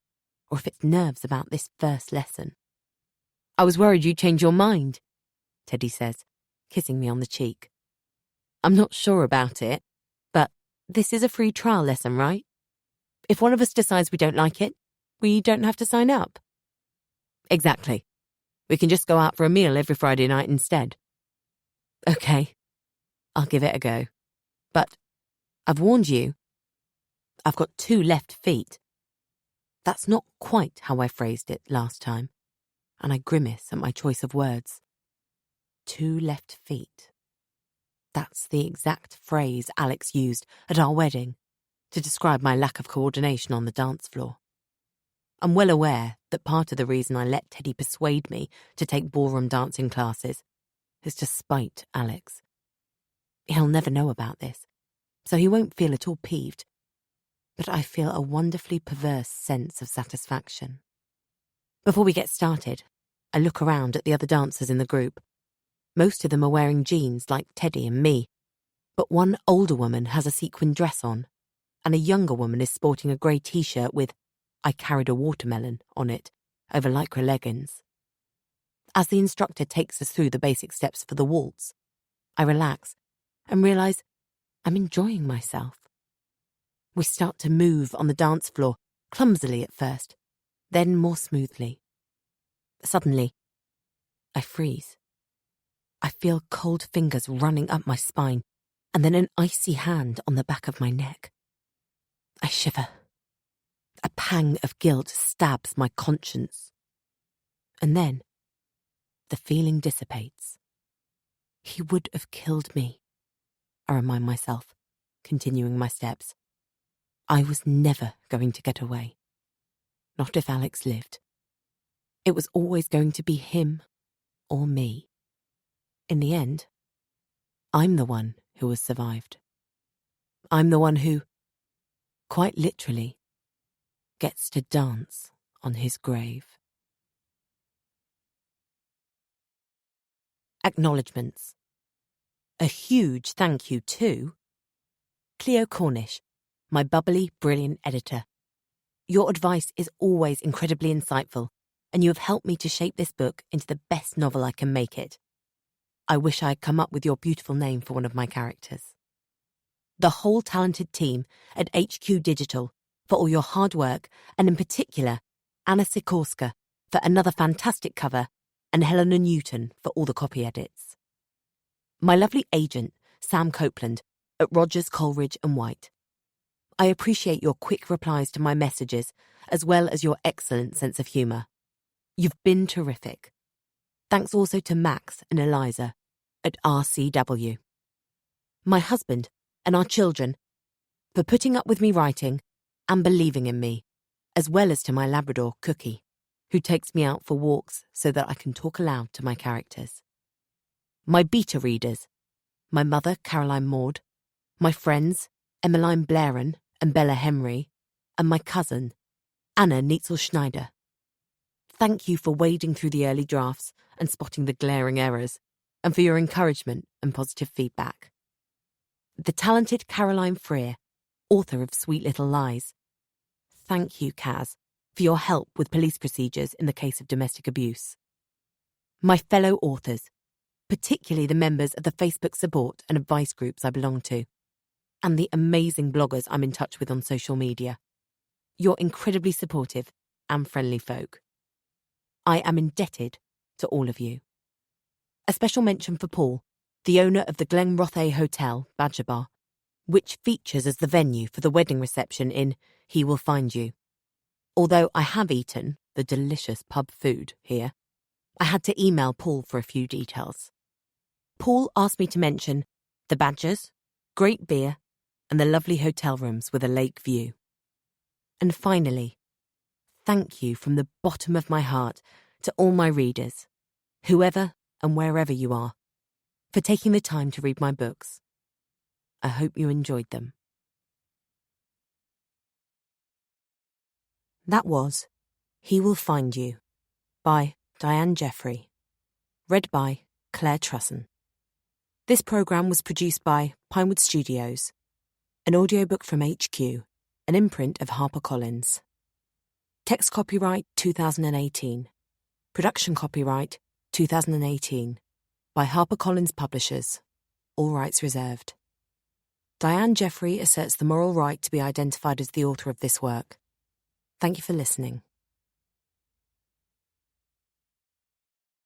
or if it's nerves about this first lesson. I was worried you'd change your mind, Teddy says, kissing me on the cheek. I'm not sure about it, but this is a free trial lesson, right? If one of us decides we don't like it, we don't have to sign up. Exactly. We can just go out for a meal every Friday night instead. Okay, I'll give it a go. But I've warned you, I've got 2 left feet. That's not quite how I phrased it last time, and I grimace at my choice of words. 2 left feet. That's the exact phrase Alex used at our wedding to describe my lack of coordination on the dance floor. I'm well aware that part of the reason I let Teddy persuade me to take ballroom dancing classes is to spite Alex. He'll never know about this, so he won't feel at all peeved. But I feel a wonderfully perverse sense of satisfaction. Before we get started, I look around at the other dancers in the group. Most of them are wearing jeans like Teddy and me, but one older woman has a sequin dress on, and a younger woman is sporting a grey t-shirt with "I carried a watermelon" on it, over lycra leggings. As the instructor takes us through the basic steps for the waltz, I relax and realise I'm enjoying myself. We start to move on the dance floor, clumsily at first, then more smoothly. Suddenly, I freeze. I feel cold fingers running up my spine, and then an icy hand on the back of my neck. I shiver. A pang of guilt stabs my conscience. And then, the feeling dissipates. He would have killed me, I remind myself, continuing my steps. I was never going to get away. Not if Alex lived. It was always going to be him or me. In the end, I'm the one who has survived. I'm the one who, quite literally, gets to dance on his grave. Acknowledgements. A huge thank you to Cleo Cornish, my bubbly, brilliant editor. Your advice is always incredibly insightful, and you have helped me to shape this book into the best novel I can make it. I wish I had come up with your beautiful name for one of my characters. The whole talented team at HQ Digital for all your hard work, and in particular, Anna Sikorska for another fantastic cover, and Helena Newton for all the copy edits. My lovely agent, Sam Copeland, at Rogers, Coleridge and White. I appreciate your quick replies to my messages, as well as your excellent sense of humour. You've been terrific. Thanks also to Max and Eliza at RCW. My husband and our children for putting up with me writing and believing in me, as well as to my Labrador, Cookie, who takes me out for walks so that I can talk aloud to my characters. My beta readers, my mother, Caroline Maud, my friends, Emmeline Blairen and Bella Henry, and my cousin, Anna Neitzel-Schneider. Thank you for wading through the early drafts and spotting the glaring errors, and for your encouragement and positive feedback. The talented Caroline Freer, author of Sweet Little Lies. Thank you, Kaz, for your help with police procedures in the case of domestic abuse. My fellow authors, particularly the members of the Facebook support and advice groups I belong to, and the amazing bloggers I'm in touch with on social media. You're incredibly supportive and friendly folk. I am indebted to all of you. A special mention for Paul, the owner of the Glen Rothay Hotel, Badger Bar, which features as the venue for the wedding reception in He Will Find You. Although I have eaten the delicious pub food here, I had to email Paul for a few details. Paul asked me to mention the Badgers, great beer, and the lovely hotel rooms with a lake view. And finally, thank you from the bottom of my heart to all my readers, whoever and wherever you are, for taking the time to read my books. I hope you enjoyed them. That was He Will Find You by Diane Jeffrey, read by Claire Trusson. This programme was produced by Pinewood Studios, an audiobook from HQ, an imprint of HarperCollins. Text copyright 2018. Production copyright 2018 by HarperCollins Publishers. All rights reserved. Diane Jeffrey asserts the moral right to be identified as the author of this work. Thank you for listening.